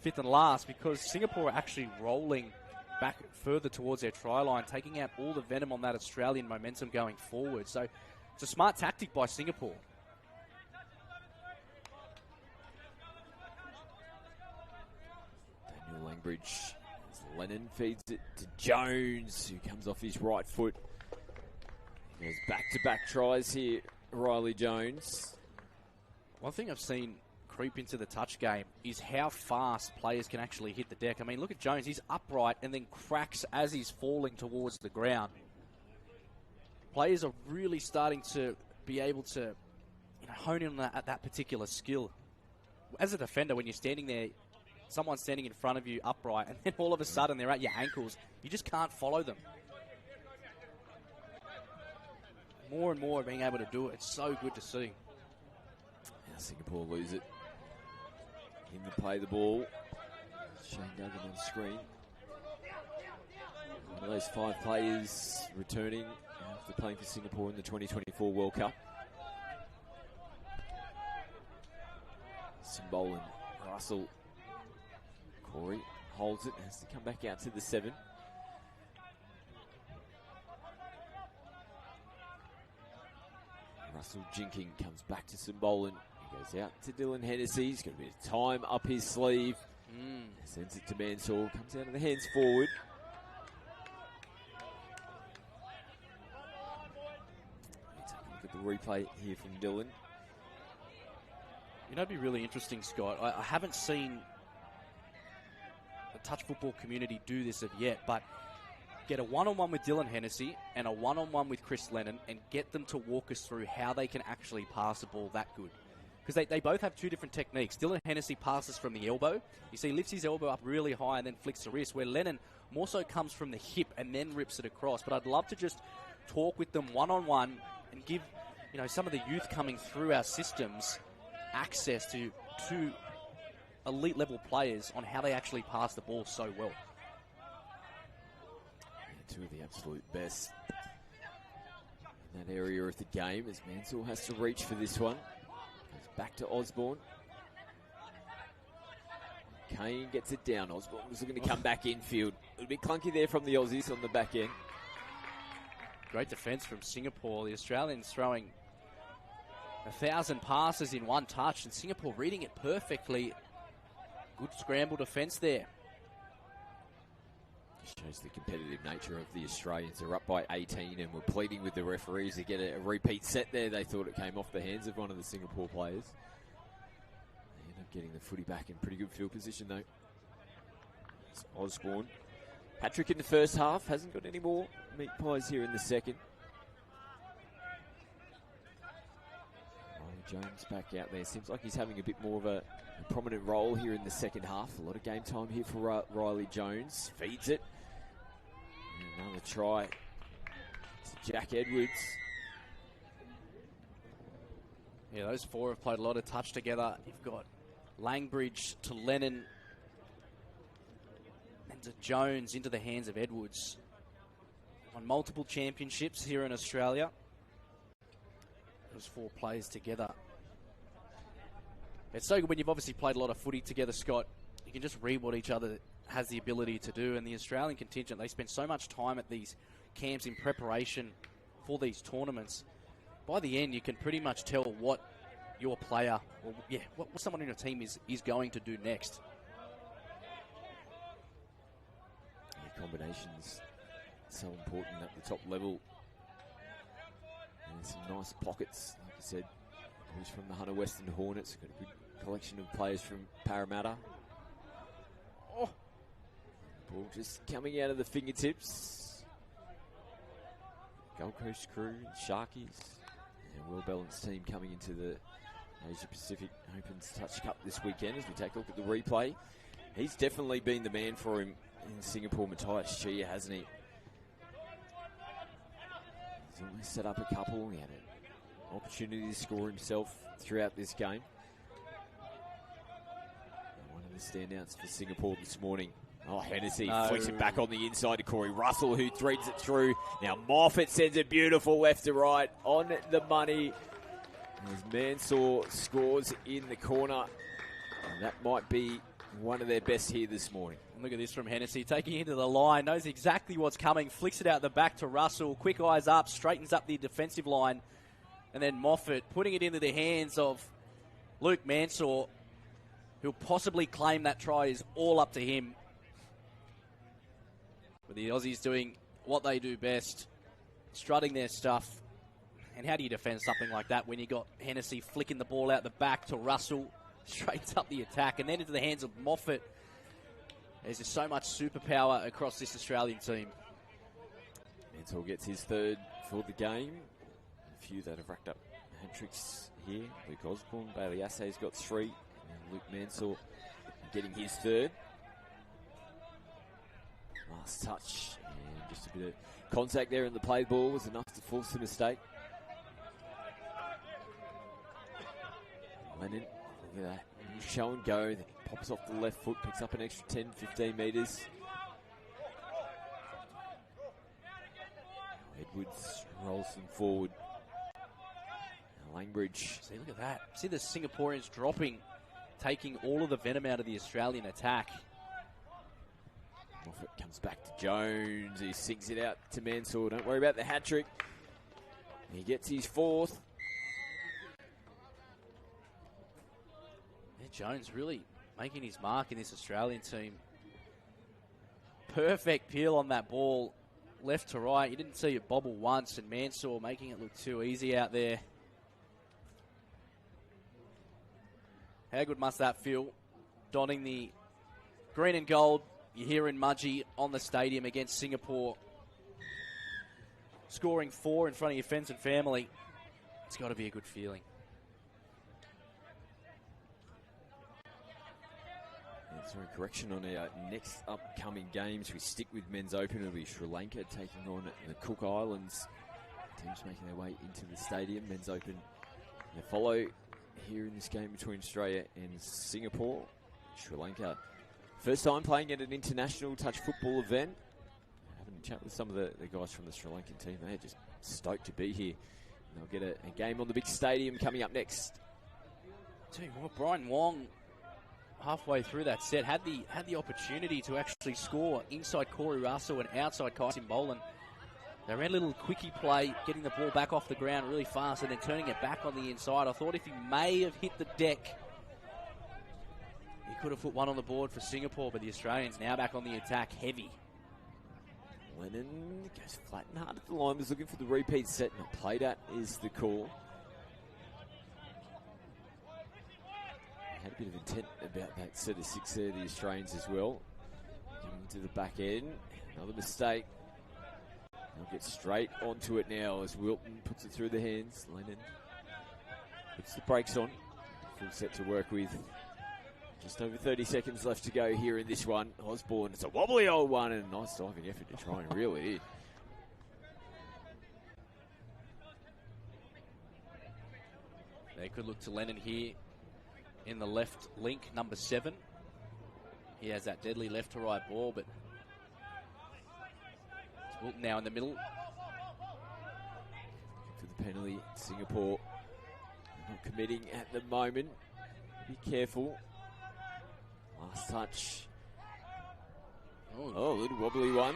S2: and last because Singapore are actually rolling back further towards their try line, taking out all the venom on that Australian momentum going forward. So it's a smart tactic by Singapore.
S1: Daniel Langbridge. Lennon feeds it to Jones, who comes off his right foot. He goes back-to-back tries here, Riley Jones.
S2: One thing I've seen creep into the touch game is how fast players can actually hit the deck. I mean, look at Jones. He's upright and then cracks as he's falling towards the ground. Players are really starting to be able to hone in on that particular skill. As a defender, when you're standing there, someone's standing in front of you upright, and then all of a sudden they're at your ankles. You just can't follow them. More and more being able to do it. It's so good to see.
S1: Now Singapore lose it. In to play the ball. Shane Duggan on screen. One of those 5 players returning after playing for Singapore in the 2024 World Cup. Simbolin, Russell. Corey holds it, has to come back out to the 7. Russell jinking, comes back to Simbolin. He goes out to Dylan Hennessy. He's got a bit of time up his sleeve. Sends it to Mansour, comes out of the hands forward. Take a look at the replay here from Dylan.
S2: You know, it'd be really interesting, Scott. I haven't seen touch football community do this of yet, but get a one-on-one with Dylan Hennessy and a one-on-one with Chris Lennon and get them to walk us through how they can actually pass the ball that good. Because they both have 2 different techniques. Dylan Hennessy passes from the elbow. You see, he lifts his elbow up really high and then flicks the wrist, where Lennon more so comes from the hip and then rips it across. But I'd love to just talk with them one-on-one and give some of the youth coming through our systems access to elite level players on how they actually pass the ball so well.
S1: 2 of the absolute best in that area of the game as Mansour has to reach for this one. Goes back to Osborne. Kane gets it down. Osborne was looking to come back infield. A little bit clunky there from the Aussies on the back end.
S2: Great defence from Singapore. The Australians throwing 1,000 passes in one touch, and Singapore reading it perfectly. Good scramble defence there.
S1: Shows the competitive nature of the Australians. They're up by 18 and were pleading with the referees to get a repeat set there. They thought it came off the hands of one of the Singapore players. They end up getting the footy back in pretty good field position though. It's Osborne. Patrick in the first half, hasn't got any more meat pies here in the second. Jones back out there. Seems like he's having a bit more of a prominent role here in the second half. A lot of game time here for Riley Jones. Feeds it. And another try to Jack Edwards.
S2: Yeah, those four have played a lot of touch together. You've got Langbridge to Lennon and to Jones into the hands of Edwards. Won multiple championships here in Australia. Those four players together. It's so good when you've obviously played a lot of footy together, Scott. You can just read what each other has the ability to do. And the Australian contingent, they spend so much time at these camps in preparation for these tournaments. By the end, you can pretty much tell what your player, or what someone in your team is going to do next.
S1: Yeah, combinations so important at the top level. And some nice pockets, like I said. Who's from the Hunter Western Hornets. Got a good collection of players from Parramatta. Oh, ball just coming out of the fingertips. Gold Coast Crew, Sharkies, and Will Bellant's team coming into the Asia Pacific Opens Touch Cup this weekend. As we take a look at the replay, he's definitely been the man for him in Singapore, Matthias Chia, hasn't he? He's always set up a couple. He had an opportunity to score himself throughout this game. And one of the standouts for Singapore this morning. Oh, Hennessy flicks it back on the inside to Corey Russell, who threads it through. Now Moffat sends it beautiful left to right on the money. As Mansour scores in the corner. And that might be one of their best here this morning.
S2: Look at this from Hennessy, taking it into the line, knows exactly what's coming, flicks it out the back to Russell, quick eyes up, straightens up the defensive line, and then Moffat putting it into the hands of Luke Mansour, who'll possibly claim that try is all up to him. But the Aussies doing what they do best, strutting their stuff. And how do you defend something like that when you got Hennessy flicking the ball out the back to Russell, straights up the attack, and then into the hands of Moffat. There's just so much superpower across this Australian team.
S1: Mansour gets his third for the game. A few that have racked up hat-tricks here. Luke Osborne, Bailey Assay's got 3. And Luke Mansour getting his third. Last touch. And just a bit of contact there in the play ball was enough to force the mistake. Lennon, look at that. Show and go. Then he pops off the left foot, picks up an extra 10, 15 metres. Edwards rolls them forward. Langbridge.
S2: See, look at that. See the Singaporeans dropping, taking all of the venom out of the Australian attack.
S1: Moffat comes back to Jones. He sinks it out to Mansour. Don't worry about the hat-trick. He gets his 4th.
S2: Yeah, Jones really making his mark in this Australian team. Perfect peel on that ball, left to right. You didn't see it bobble once, and Mansour making it look too easy out there. How good must that feel? Donning the green and gold you hear in Mudgee on the stadium against Singapore. Scoring 4 in front of your friends and family. It's got to be a good feeling.
S1: Sorry, correction on our next upcoming games. We stick with Men's Open. It'll be Sri Lanka taking on the Cook Islands. Teams making their way into the stadium. Men's Open they follow here in this game between Australia and Singapore. Sri Lanka, first time playing at an international touch football event. Having a chat with some of the guys from the Sri Lankan team. They're just stoked to be here. And they'll get a game on the big stadium coming up next.
S2: Tell you what, Brian Wong, halfway through that set, had the opportunity to actually score inside Corey Russell and outside Kyson Boland. They ran a little quickie play, getting the ball back off the ground really fast and then turning it back on the inside. I thought if he may have hit the deck, He could have put one on the board for Singapore, but the Australians now back on the attack, heavy.
S1: Lennon goes flat and hard at the line, was looking for the repeat set, and a play that is the call. Had a bit of intent about that set of 6 there, the Australians as well. Coming to the back end, another mistake. They'll get straight onto it now as Wilton puts it through the hands. Lennon puts the brakes on. Full set to work with. Just over 30 seconds left to go here in this one. Osborne, it's a wobbly old one and a nice diving effort to try and reel it in.
S2: They could look to Lennon here in the left link, number 7. He has that deadly left to right ball, but it's Wilton now in the middle.
S1: For the penalty, Singapore not committing at the moment. Be careful. Last touch. Oh, a little wobbly one.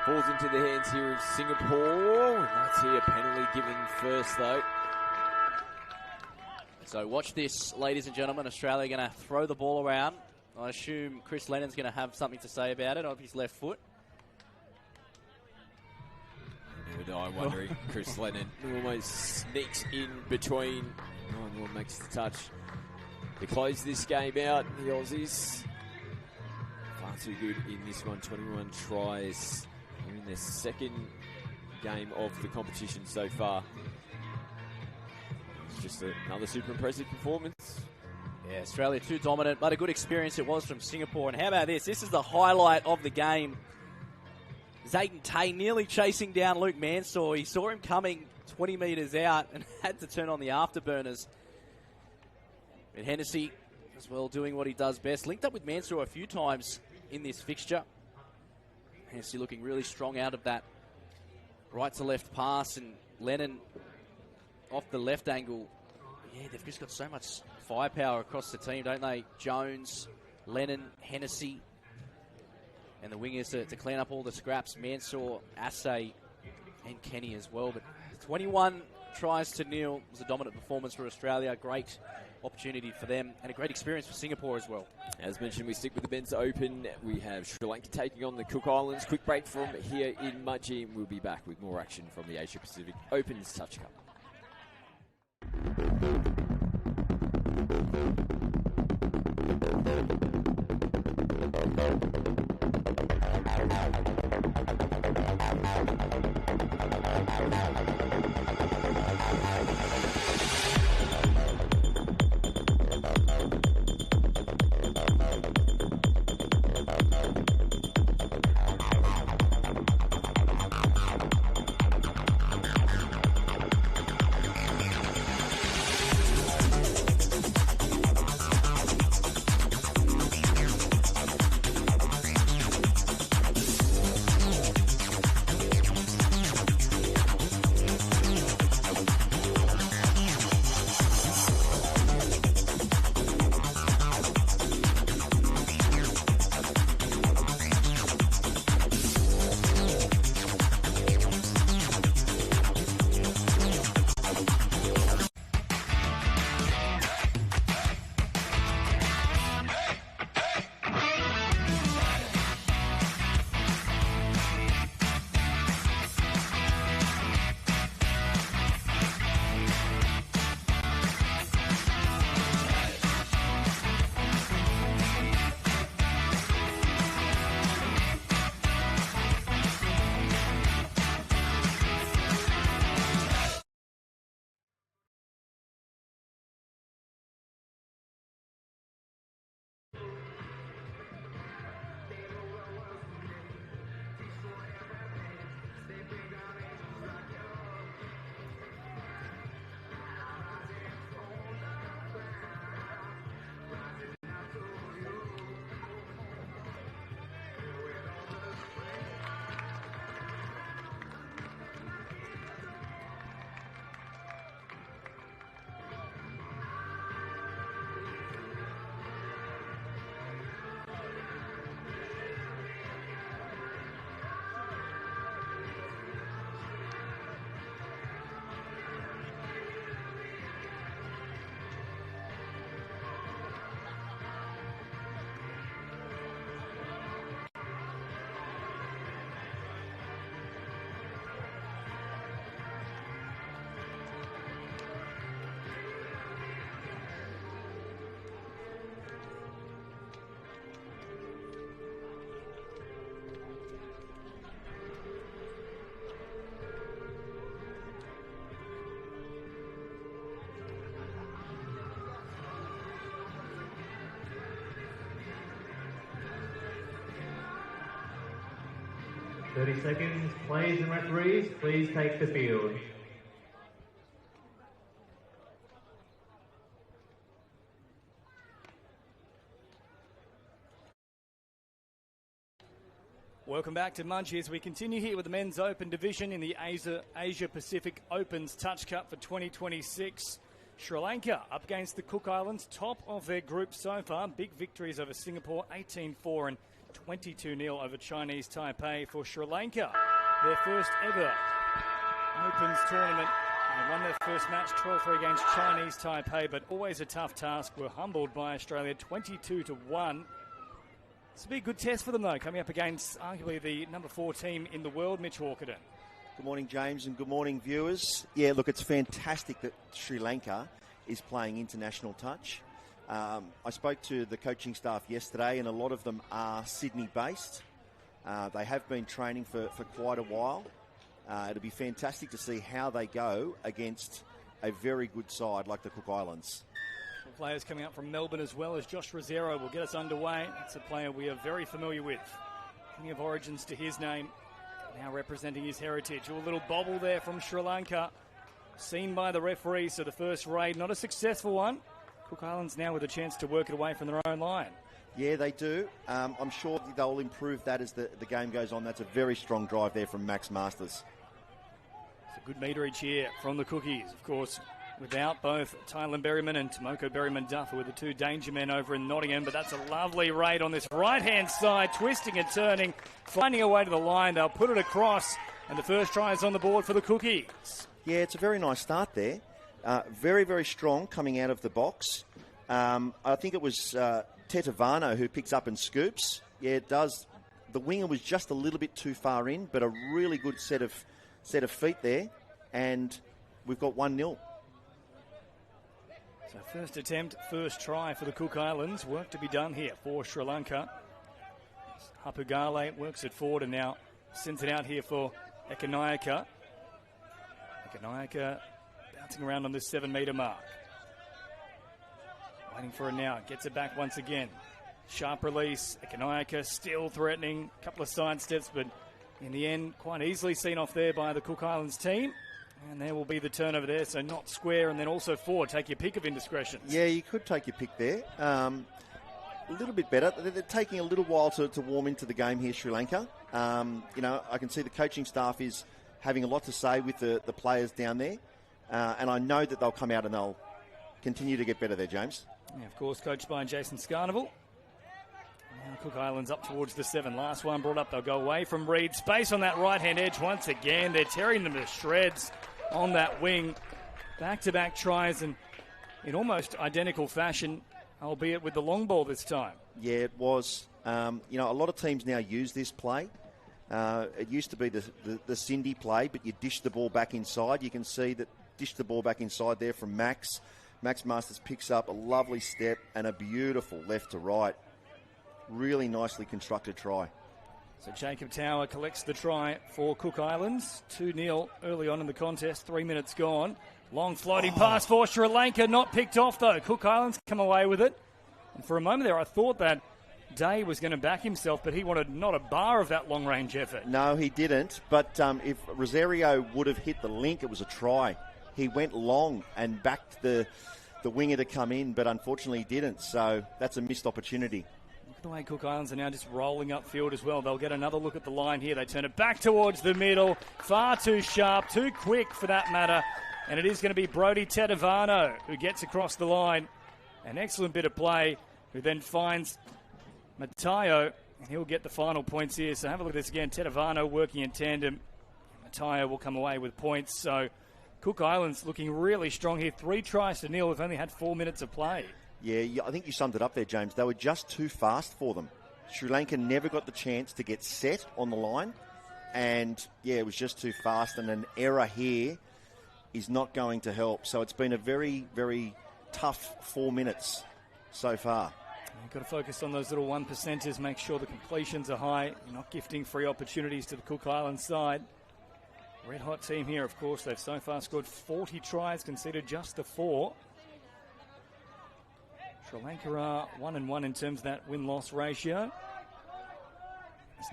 S1: Falls into the hands here of Singapore. We might see a penalty given first, though.
S2: So watch this, ladies and gentlemen. Australia going to throw the ball around. I assume Chris Lennon's going to have something to say about it on his left foot.
S1: Never die wondering. Chris Lennon almost sneaks in between. Oh, no one makes the touch. They close this game out, the Aussies. Far too good in this one. 21 tries. They're in their second game of the competition so far. It's just another super impressive performance.
S2: Yeah, Australia too dominant, but a good experience it was from Singapore. And how about this? This is the highlight of the game. Zayden Tay nearly chasing down Luke Mansour. He saw him coming 20 metres out and had to turn on the afterburners. And Hennessy as well doing what he does best. Linked up with Mansour a few times in this fixture. Hennessy looking really strong out of that right to left pass, and Lennon off the left angle. Yeah, they've just got so much firepower across the team, don't they? Jones, Lennon, Hennessy, and the wingers to clean up all the scraps. Mansour, Assay, and Kenny as well. But 21 tries to nil was a dominant performance for Australia. Great opportunity for them and a great experience for Singapore as well.
S1: As mentioned, we stick with the Men's Open. We have Sri Lanka taking on the Cook Islands. Quick break from here in Mudgee, and we'll be back with more action from the Asia Pacific Open's Touch Cup.
S3: 30 seconds. Players and referees, please take the field.
S4: Welcome back to Mudgee as we continue here with the Men's Open Division in the Asia Pacific Opens Touch Cup for 2026. Sri Lanka up against the Cook Islands, top of their group so far. Big victories over Singapore, 18-4 and 22-0 over Chinese Taipei for Sri Lanka. Their first ever Opens tournament. They won their first match 12-3 against Chinese Taipei, but always a tough task. Were humbled by Australia 22-1. It's a big good test for them, though, coming up against arguably the number 4 team in the world, Mitch Walkerton.
S5: Good morning, James, and good morning, viewers. Yeah, look, it's fantastic that Sri Lanka is playing international touch. I spoke to the coaching staff yesterday, and a lot of them are Sydney-based. They have been training for quite a while. It'll be fantastic to see how they go against a very good side like the Cook Islands.
S4: Players coming up from Melbourne as well as Josh Rosero will get us underway. It's a player we are very familiar with. King of Origins to his name, now representing his heritage. A little bobble there from Sri Lanka, seen by the referee, so the first raid, not a successful one. Cook Islands now with a chance to work it away from their own line. Yeah, they do. I'm sure they'll improve that as the game goes on. That's a very strong drive there from Max Masters. It's a good meterage here from the Cookies, of course. Without both Tylen Berryman and Tomoko Berryman-Duff, who are the two danger men over in Nottingham. But that's a lovely raid on this right-hand side, twisting and turning, finding a way to the line. They'll put it across, and the first try is on the board for the Cookies. Yeah, it's a very nice start there. Very, very strong coming out of the box. I think it was Tetevano who picks up and scoops. Yeah, it does. The winger was just a little bit too far in, but a really good set of feet there. And we've got 1-0. So first attempt, first try for the Cook Islands. Work to be done here for Sri Lanka. Hapugale works it forward and now sends it out here for Ekanayaka. Ekanayaka bouncing around on this 7-metre mark. Waiting for it now. Gets it back once again. Sharp release. Ekanayaka still threatening. A couple of side steps, but in the end, quite easily seen off there by the Cook Islands team. And there will be the turnover there, so not square and then also forward. Take your pick of indiscretions. Yeah, you could take your pick there. A little bit better. They're taking a little while to warm into the game here, Sri Lanka. I can see the coaching staff is having a lot to say with the players down there. And I know that they'll come out and they'll continue to get better there, James. Yeah, of course, coached by Jason Scarnival. Now Cook Islands up towards the 7. Last one brought up. They'll go away from Reed. Space on that right-hand edge once again. They're tearing them to shreds on that wing. Back-to-back tries and in almost identical fashion, albeit with the long ball this time. Yeah, it was. A lot of teams now use this play. It used to be the Cindy play, but you dish the ball back inside. You can see that dish the ball back inside there from Max. Max Masters picks up a lovely step and a beautiful left to right. Really nicely constructed try. So Jacob Tower collects the try for Cook Islands. 2-0 early on in the contest. 3 minutes gone. Long floating pass for Sri Lanka. Not picked off, though. Cook Islands come away with it. And for a moment there, I thought that Day was going to back himself, but he wanted not a bar of that long-range effort. No, he didn't. But if Rosario would have hit the link, it was a try. He went long and backed the winger to come in, but unfortunately he didn't. So that's a missed opportunity. Look at the way Cook Islands are now just rolling upfield as well. They'll get another look at the line here. They turn it back towards the middle. Far too sharp, too quick for that matter. And it is going to be Brody Tetevano who gets across the line. An excellent bit of play, who then finds Matayo, and he'll get the final points here. So have a look at this again. Tetevano working in tandem. Matayo will come away with points. So Cook Islands looking really strong here. 3 tries to nil. We've only had 4 minutes of play. Yeah, I think you summed it up there, James. They were just too fast for them. Sri Lanka never got the chance to get set on the line. And, yeah, it was just too fast. And an error here is not going to help. So it's been a very, very tough 4 minutes so far. You've got to focus on those little 1%ers, make sure the completions are high. You're not gifting free opportunities to the Cook Islands side. Red hot team here, of course. They've so far scored 40 tries, conceded just the 4. Sri Lanka are 1-1 in terms of that win-loss ratio.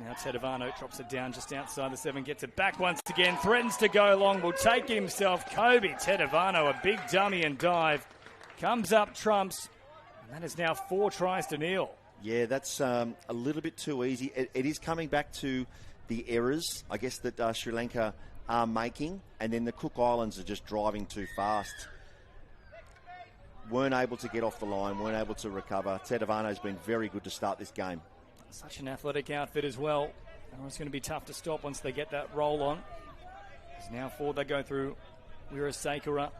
S4: Now Tedavano drops it down just outside the 7, gets it back once again, threatens to go long, will take it himself. Kobe Tedavano, a big dummy and dive, comes up trumps, and that is now 4 tries to 0.
S5: Yeah, that's a little bit too easy. It is coming back to the errors, I guess, that Sri Lanka are making, and then the Cook Islands are just driving too fast. Weren't able to get off the line, weren't able to recover. Tedavano's been very good to start this game.
S4: Such an athletic outfit as well. It's going to be tough to stop once they get that roll on. As now forward they go through Wirasekera,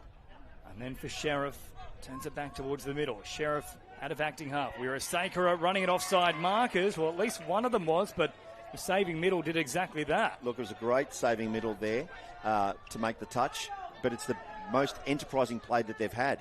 S4: and then for Sheriff, turns it back towards the middle. Sheriff out of acting half. Wirasekera running it offside markers. Well, at least one of them was, but the saving middle did exactly that.
S5: Look, it was a great saving middle there to make the touch, but it's the most enterprising play that they've had.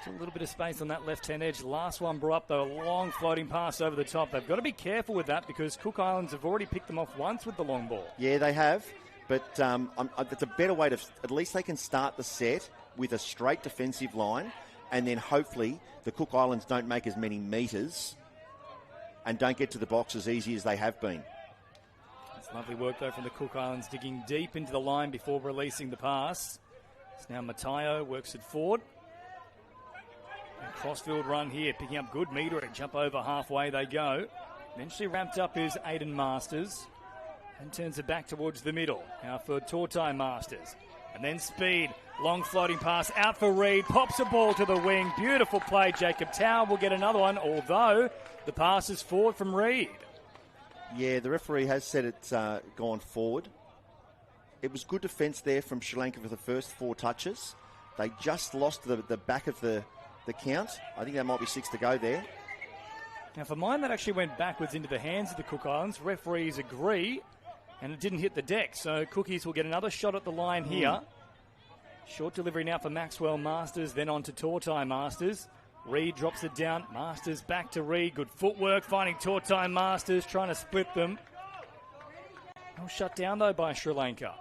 S4: Still a little bit of space on that left-hand edge. Last one brought up, though, a long floating pass over the top. They've got to be careful with that because Cook Islands have already picked them off once with the long ball.
S5: Yeah, they have, but it's a better way to... At least they can start the set with a straight defensive line, and then hopefully the Cook Islands don't make as many metres and don't get to the box as easy as they have been.
S4: It's lovely work, though, from the Cook Islands, digging deep into the line before releasing the pass. It's now Matayo works it forward. Crossfield run here, picking up good metering. Jump over halfway they go. Eventually wrapped up is Aiden Masters and turns it back towards the middle. Now for Tortai Masters. And then speed. Long floating pass out for Reed. Pops a ball to the wing. Beautiful play. Jacob Tower will get another one, although the pass is forward from Reed.
S5: Yeah, the referee has said it's gone forward. It was good defence there from Sri Lanka for the first 4 touches. They just lost the back of the count. I think there might be 6 to go there.
S4: Now for mine, that actually went backwards into the hands of the Cook Islands. Referees agree, and it didn't hit the deck. So Cookies will get another shot at the line here. Short delivery now for Maxwell Masters, then on to Tortai Masters. Reed drops it down. Masters back to Reed. Good footwork, finding Tortai Masters, trying to split them. All shut down, though, by Sri Lanka.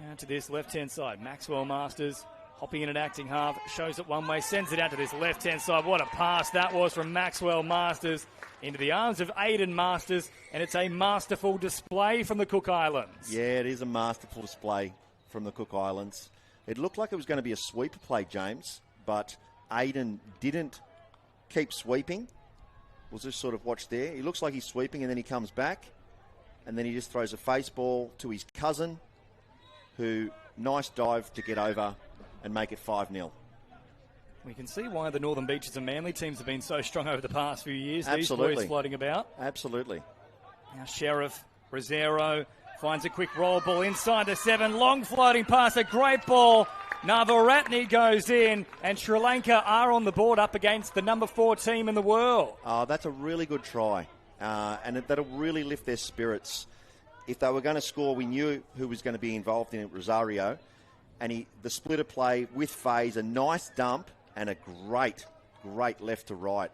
S4: Now to this left-hand side. Maxwell Masters hopping in at acting half, shows it one way, sends it out to this left-hand side. What a pass that was from Maxwell Masters into the arms of Aiden Masters, and it's a masterful display from the Cook Islands.
S5: Yeah, it is a masterful display from the Cook Islands. It looked like it was going to be a sweeper play, James, but Aiden didn't keep sweeping. We'll just sort of watch there. He looks like he's sweeping, and then he comes back, and then he just throws a face ball to his cousin, who, nice dive to get over and make it 5-0.
S4: We can see why the Northern Beaches and Manly teams have been so strong over the past few years.
S5: Absolutely.
S4: These boys floating about.
S5: Absolutely.
S4: Now Sheriff, Rosero finds a quick roll ball inside the 7. Long floating pass, a great ball. Navaratne goes in, and Sri Lanka are on the board up against the number 4 team in the world.
S5: Oh, that's a really good try, and that'll really lift their spirits. If they were going to score, we knew who was going to be involved in it, Rosario. And the splitter play with phase, a nice dump, and a great left to right.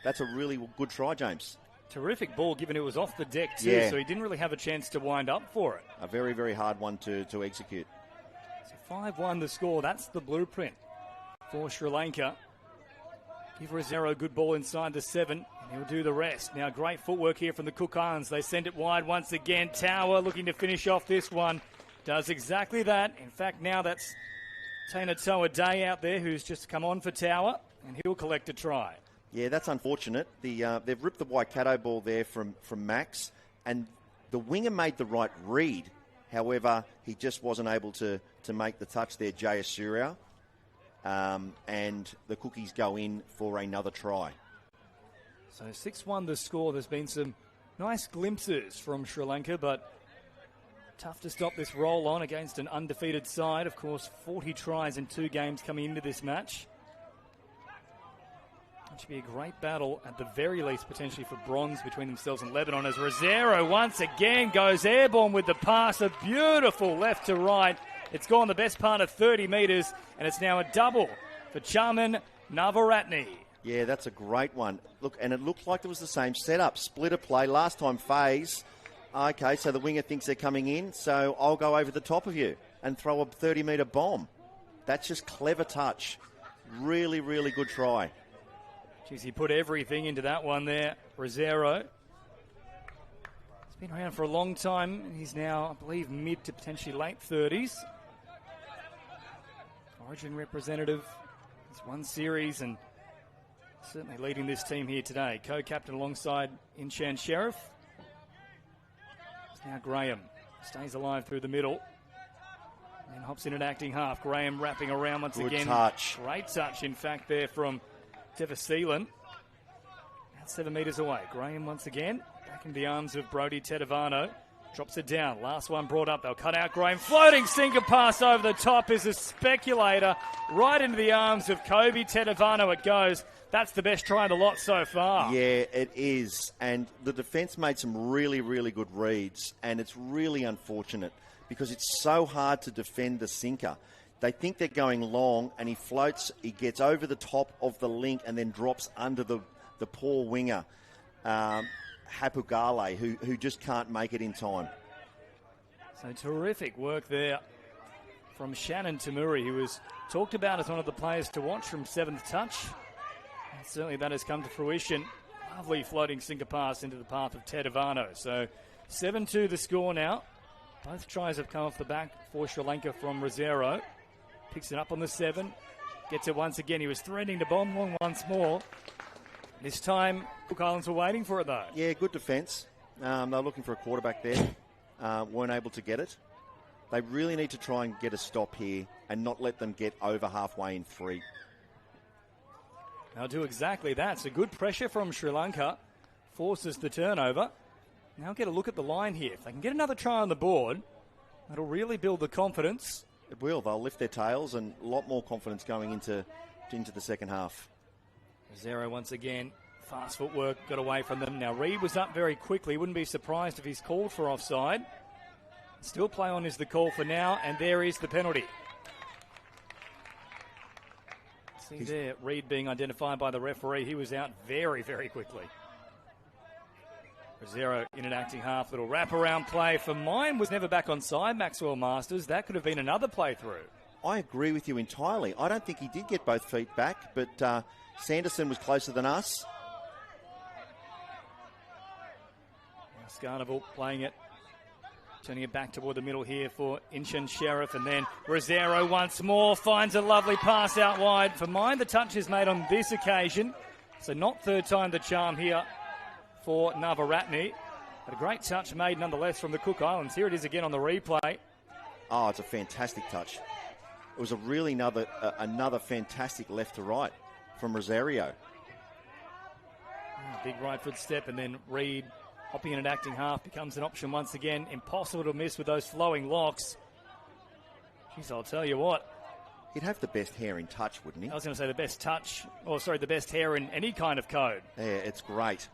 S5: That's a really good try, James.
S4: Terrific ball, given it was off the deck too,
S5: Yeah.
S4: so he didn't really have a chance to wind up for it.
S5: A very, very hard one to execute.
S4: So 5-1 the score. That's the blueprint for Sri Lanka. Give Rosero a good ball inside the 7, and he'll do the rest. Now great footwork here from the Cook Islands. They send it wide once again. Tower looking to finish off this one. Does exactly that. In fact, now that's Taina Toa Day out there who's just come on for Tower, and he'll collect a try.
S5: Yeah, that's unfortunate. They've ripped the Waikato ball there from Max, and the winger made the right read. However, he just wasn't able to make the touch there, Jay Asuria. And the Cookies go in for another try.
S4: So 6-1 the score. There's been some nice glimpses from Sri Lanka, but tough to stop this roll on against an undefeated side. Of course, 40 tries in 2 games coming into this match. It should be a great battle, at the very least, potentially for bronze between themselves and Lebanon, as Rosero once again goes airborne with the pass. A beautiful left to right. It's gone the best part of 30 metres, and it's now a double for Charman Navaratne.
S5: Yeah, that's a great one. Look, and it looked like it was the same setup. Splitter play. Last time, phase. Okay, so the winger thinks they're coming in, so I'll go over the top of you and throw a 30-metre bomb. That's just clever touch. Really, really good try.
S4: Geez, he put everything into that one there. Rosero. He's been around for a long time, and he's now, I believe, mid to potentially late 30s. Origin representative. He's won series and certainly leading this team here today. Co-captain alongside Inchan Sheriff. It's now Graham. Stays alive through the middle. And hops in at acting half. Graham wrapping around once again.
S5: Good touch.
S4: Great touch, in fact, there from Tevasilan. About 7 metres away. Graham once again. Back into the arms of Brody Tedavano. Drops it down. Last one brought up. They'll cut out Graham. Floating sinker pass over the top is a speculator. Right into the arms of Kobe Tedavano it goes. That's the best try of the lot so far.
S5: Yeah, it is. And the defence made some really, really good reads. And it's really unfortunate because it's so hard to defend the sinker. They think they're going long, and he floats. He gets over the top of the link and then drops under the poor winger, Hapugale, who just can't make it in time.
S4: So terrific work there from Shannon Tamuri, who was talked about as one of the players to watch from 7th touch. And certainly that has come to fruition. Lovely floating sinker pass into the path of Tedavano. So 7-2 the score now. Both tries have come off the back for Sri Lanka from Rosero. Picks it up on the 7. Gets it once again. He was threatening to bomb Wong once more. This time, Cook Islands were waiting for it though.
S5: Yeah, good defence. They were looking for a quarterback there. Weren't able to get it. They really need to try and get a stop here and not let them get over halfway in 3.
S4: They'll do exactly that. So good pressure from Sri Lanka. Forces the turnover. Now get a look at the line here. If they can get another try on the board, that'll really build the confidence.
S5: It will. They'll lift their tails and a lot more confidence going into the second half.
S4: Rosero once again. Fast footwork got away from them. Now Reid was up very quickly. Wouldn't be surprised if he's called for offside. Still play on is the call for now, and there is the penalty. See there, Reid being identified by the referee. He was out very, very quickly. Rosero in an acting half. Little wraparound play for mine. Was never back on side, Maxwell Masters. That could have been another playthrough.
S5: I agree with you entirely. I don't think he did get both feet back, but Sanderson was closer than us.
S4: Scarnival playing it. Turning it back toward the middle here for Inchan Sheriff, and then Rosero once more finds a lovely pass out wide. For mine, the touch is made on this occasion, so not third time the charm here for Navaratne. But a great touch made nonetheless from the Cook Islands. Here it is again on the replay.
S5: Oh, it's a fantastic touch. It was a really another fantastic left to right from Rosario.
S4: Big right foot step, and then Reid hopping in and acting half becomes an option once again. Impossible to miss with those flowing locks. Jeez, I'll tell you what.
S5: He'd have the best hair in touch, wouldn't he?
S4: I was going to say the best touch, or sorry, the best hair in any kind of code.
S5: Yeah, it's great.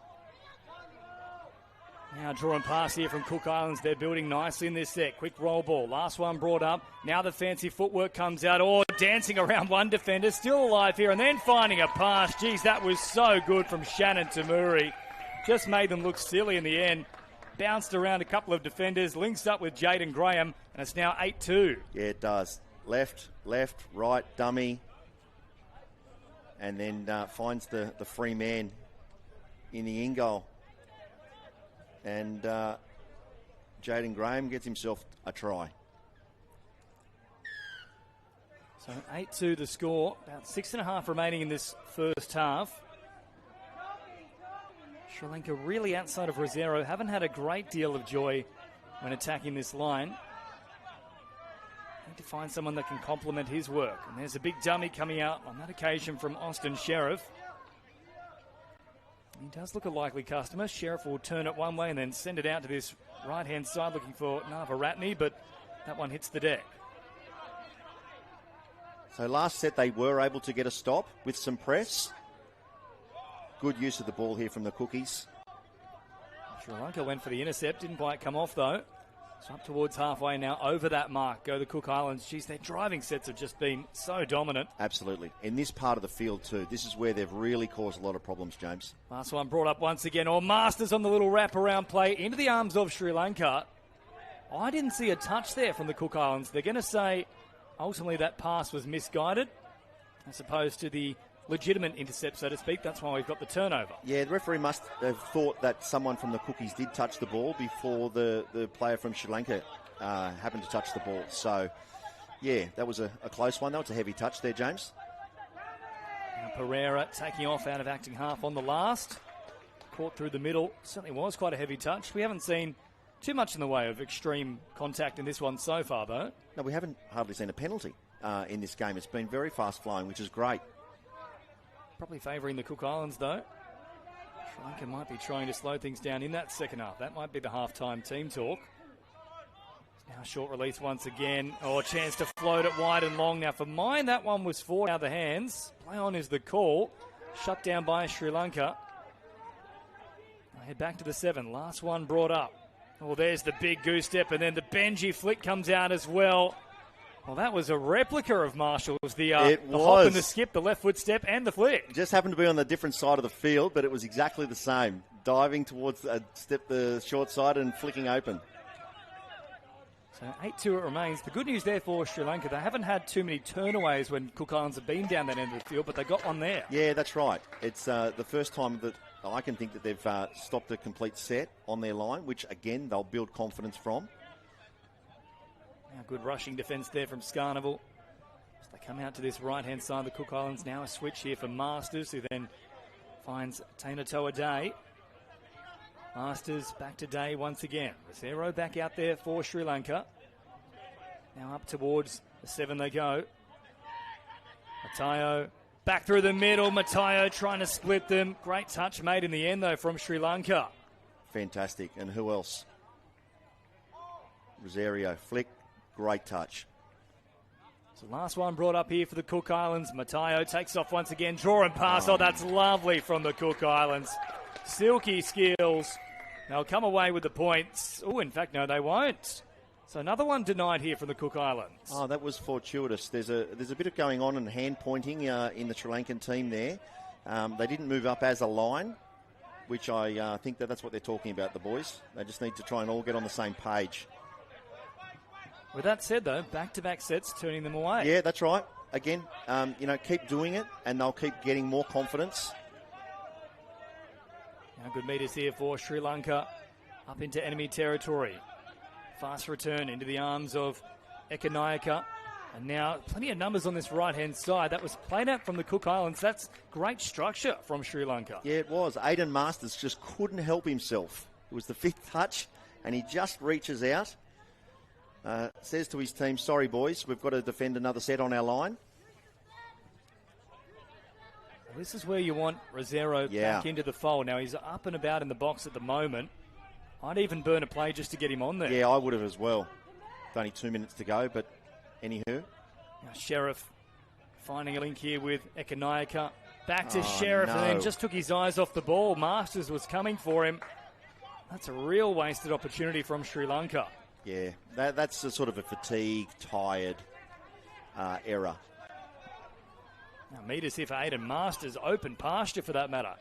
S4: Now drawing pass here from Cook Islands. They're building nicely in this set. Quick roll ball. Last one brought up. Now the fancy footwork comes out. Oh, dancing around one defender. Still alive here, and then finding a pass. Jeez, that was so good from Shannon Tamuri. Just made them look silly in the end. Bounced around a couple of defenders. Links up with Jaden Graham, and it's now 8-2.
S5: Yeah, it does. Left, right, dummy. And then finds the free man in the in-goal. And Jaden Graham gets himself a try.
S4: So 8-2 the score. About 6.5 remaining in this first half. Sri Lanka really outside of Rosero haven't had a great deal of joy when attacking this line. Need to find someone that can complement his work. And there's a big dummy coming out on that occasion from Austin Sheriff. He does look a likely customer. Sheriff will turn it one way and then send it out to this right-hand side looking for Navaratne, but that one hits the deck.
S5: So last set they were able to get a stop with some press. Good use of the ball here from the Cookies.
S4: Sri Lanka went for the intercept, didn't quite come off though. So up towards halfway now, over that mark go the Cook Islands. Geez, their driving sets have just been so dominant.
S5: Absolutely. In this part of the field too. This is where they've really caused a lot of problems, James.
S4: Last one brought up once again. Oh, Masters on the little wraparound play into the arms of Sri Lanka. I didn't see a touch there from the Cook Islands. They're going to say ultimately that pass was misguided as opposed to the legitimate intercept, so to speak. That's why we've got the turnover.
S5: Yeah, the referee must have thought that someone from the Cookies did touch the ball before the player from Sri Lanka happened to touch the ball. So, yeah, that was a close one. That was a heavy touch there, James.
S4: Now Pereira taking off out of acting half on the last. Caught through the middle. Certainly was quite a heavy touch. We haven't seen too much in the way of extreme contact in this one so far, though.
S5: No, we haven't hardly seen a penalty in this game. It's been very fast-flowing, which is great.
S4: Probably favouring the Cook Islands, though. Sri Lanka might be trying to slow things down in that second half. That might be the half-time team talk. Now short release once again. Oh, a chance to float it wide and long. Now for mine, that one was forward out of the hands. Play on is the call. Shut down by Sri Lanka. I head back to the 7. Last one brought up. Oh, there's the big goose step, and then the Benji flick comes out as well. Well, that was a replica of Marshall's. The hop and the skip, the left foot step, and the flick.
S5: It just happened to be on the different side of the field, but it was exactly the same. Diving towards the short side and flicking open.
S4: So 8-2 it remains. The good news there for Sri Lanka, they haven't had too many turnaways when Cook Islands have been down that end of the field, but they got one there.
S5: Yeah, that's right. It's the first time that I can think that they've stopped a complete set on their line, which, again, they'll build confidence from.
S4: Now good rushing defence there from Scarnival. As they come out to this right-hand side of the Cook Islands. Now a switch here for Masters, who then finds Tainatoa Day. Masters back to Day once again. Rosero back out there for Sri Lanka. Now up towards the 7 they go. Matayo back through the middle. Matayo trying to split them. Great touch made in the end, though, from Sri Lanka.
S5: Fantastic. And who else? Rosario flick. Great touch.
S4: So last one brought up here for the Cook Islands. Matayo takes off once again. Draw and pass. Oh, that's lovely from the Cook Islands. Silky skills. They'll come away with the points. Oh, in fact, no, they won't. So another one denied here from the Cook Islands.
S5: Oh, that was fortuitous. There's a bit of going on and hand pointing in the Sri Lankan team there. They didn't move up as a line, which I think that's what they're talking about, the boys. They just need to try and all get on the same page.
S4: With that said, though, back-to-back sets turning them away.
S5: Yeah, that's right. Again, keep doing it, and they'll keep getting more confidence.
S4: Now good meters here for Sri Lanka. Up into enemy territory. Fast return into the arms of Ekanayaka. And now plenty of numbers on this right-hand side. That was played out from the Cook Islands. That's great structure from Sri Lanka.
S5: Yeah, it was. Aiden Masters just couldn't help himself. It was the 5th touch, and he just reaches out. Says to his team, sorry, boys, we've got to defend another set on our line.
S4: Well, this is where you want Rosero back into the fold. Now, he's up and about in the box at the moment. I'd even burn a play just to get him on there.
S5: Yeah, I would have as well. With only 2 minutes to go, but anywho.
S4: Now, Sheriff finding a link here with Ekanayaka. Back to Sheriff, and then just took his eyes off the ball. Masters was coming for him. That's a real wasted opportunity from Sri Lanka.
S5: Yeah, that's a sort of a fatigue, tired error.
S4: Now, meters here for Aiden Masters. Open pasture for that matter.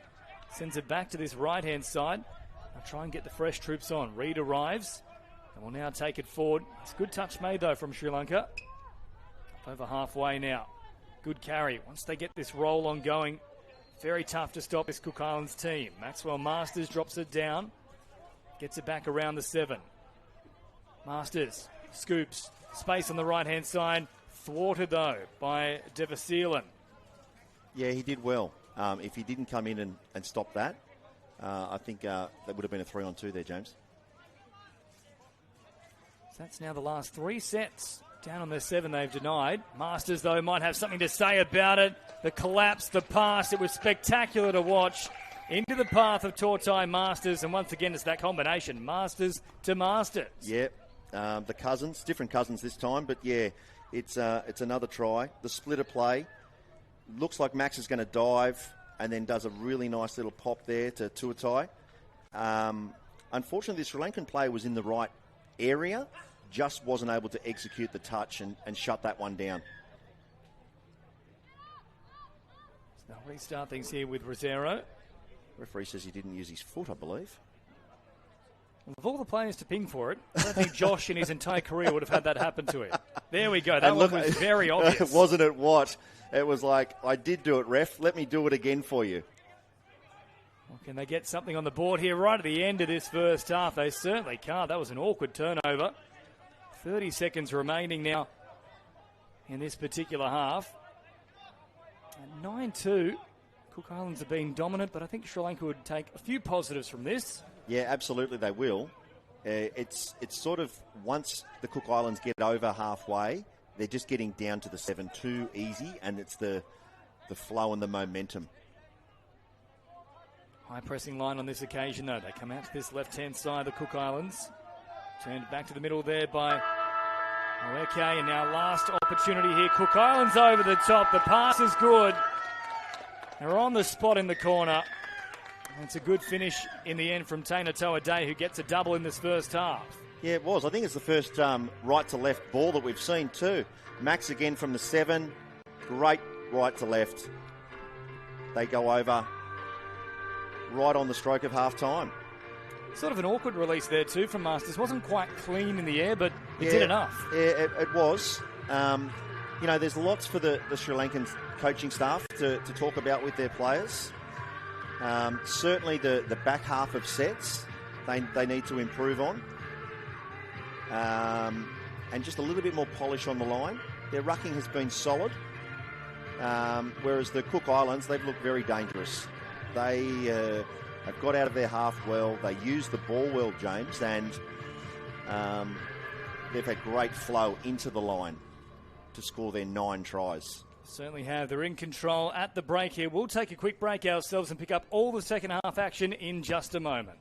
S4: Sends it back to this right-hand side. I'll try and get the fresh troops on. Reed arrives and will now take it forward. It's a good touch made, though, from Sri Lanka. Up over halfway now. Good carry. Once they get this roll on going, very tough to stop this Cook Islands team. Maxwell Masters drops it down. Gets it back around the 7. Masters scoops. Space on the right-hand side. Thwarted, though, by Devasilan.
S5: Yeah, he did well. If he didn't come in and stop that, I think that would have been a 3-on-2 there, James.
S4: So that's now the last 3 sets. Down on their 7 they've denied. Masters, though, might have something to say about it. The collapse, the pass, it was spectacular to watch. Into the path of Tortai Masters, and once again it's that combination, Masters to Masters.
S5: Yeah, the cousins, different cousins this time, but yeah, it's another try. The splitter play, looks like Max is going to dive and then does a really nice little pop there to Tuatai. Unfortunately, the Sri Lankan player was in the right area, just wasn't able to execute the touch and shut that one down.
S4: So they'll restart things here with Rosero.
S5: Referee says he didn't use his foot, I believe.
S4: Of all the players to ping for it, I don't think Josh in his entire career would have had that happen to him. There we go. That one was very obvious.
S5: Wasn't it what? It was like, I did do it, ref. Let me do it again for you.
S4: Well, can they get something on the board here right at the end of this first half? They certainly can't. That was an awkward turnover. 30 seconds remaining now in this particular half. At 9-2, Cook Islands have been dominant, but I think Sri Lanka would take a few positives from this.
S5: Yeah, absolutely they will. It's sort of, once the Cook Islands get over halfway, they're just getting down to the 7-2 easy, and it's the flow and the momentum.
S4: High pressing line on this occasion, though. They come out to this left-hand side, the Cook Islands. Turned back to the middle there by Oeke, and now last opportunity here. Cook Islands over the top. The pass is good. They're on the spot in the corner. And it's a good finish in the end from Taina Toa Day, who gets a double in this first half.
S5: Yeah, it was. I think it's the first right to left ball that we've seen too. Max again from the 7. Great right to left. They go over right on the stroke of half time.
S4: Sort of an awkward release there too from Masters. Wasn't quite clean in the air, but it did enough.
S5: Yeah, it was. You know, there's lots for the Sri Lankan coaching staff to talk about with their players. Certainly the back half of sets they need to improve on. And just a little bit more polish on the line. Their rucking has been solid. Whereas the Cook Islands, they've looked very dangerous. They have got out of their half well. They use the ball well, James, and they've had great flow into the line to score their 9 tries.
S4: Certainly have. They're in control at the break here. We'll take a quick break ourselves and pick up all the second half action in just a moment.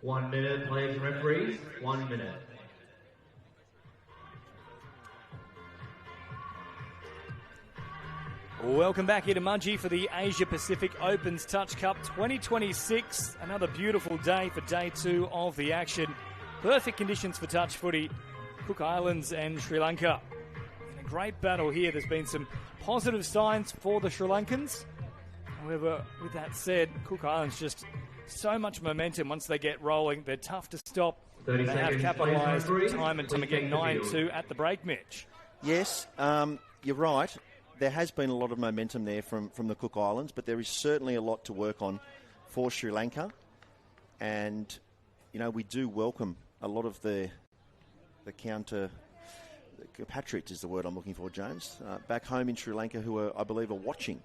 S3: One minute, players and referees. 1 minute.
S4: Welcome back here to Mudgee for the Asia Pacific Opens Touch Cup 2026. Another beautiful day for day 2 of the action. Perfect conditions for touch footy. Cook Islands and Sri Lanka. In a great battle here. There's been some positive signs for the Sri Lankans. However, with that said, Cook Islands just so much momentum once they get rolling. They're tough to stop. They have capitalised time and time again, 9-2 at the break, Mitch.
S5: Yes, you're right. There has been a lot of momentum there from the Cook Islands, but there is certainly a lot to work on for Sri Lanka. And, you know, we do welcome a lot of the compatriots is the word I'm looking for, James, back home in Sri Lanka who I believe are watching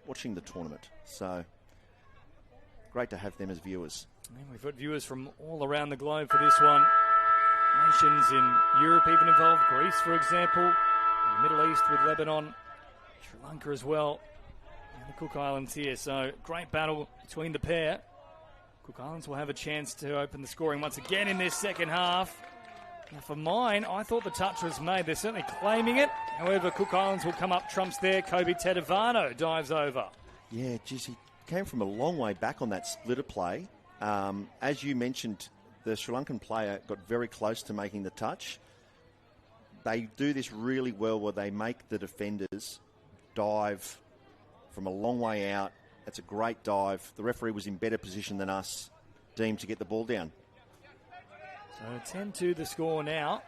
S5: the tournament. So, great to have them as viewers.
S4: And we've got viewers from all around the globe for this one. Nations in Europe even involved. Greece, for example. In the Middle East with Lebanon. Sri Lanka as well. And the Cook Islands here. So, great battle between the pair. Cook Islands will have a chance to open the scoring once again in this second half. Now for mine, I thought the touch was made. They're certainly claiming it. However, Cook Islands will come up trumps there. Kobe Tedavano dives over.
S5: Yeah, geez, he came from a long way back on that splitter play. As you mentioned, the Sri Lankan player got very close to making the touch. They do this really well where they make the defenders dive from a long way out. That's a great dive. The referee was in better position than us, deemed to get the ball down.
S4: So 10-2 the score now.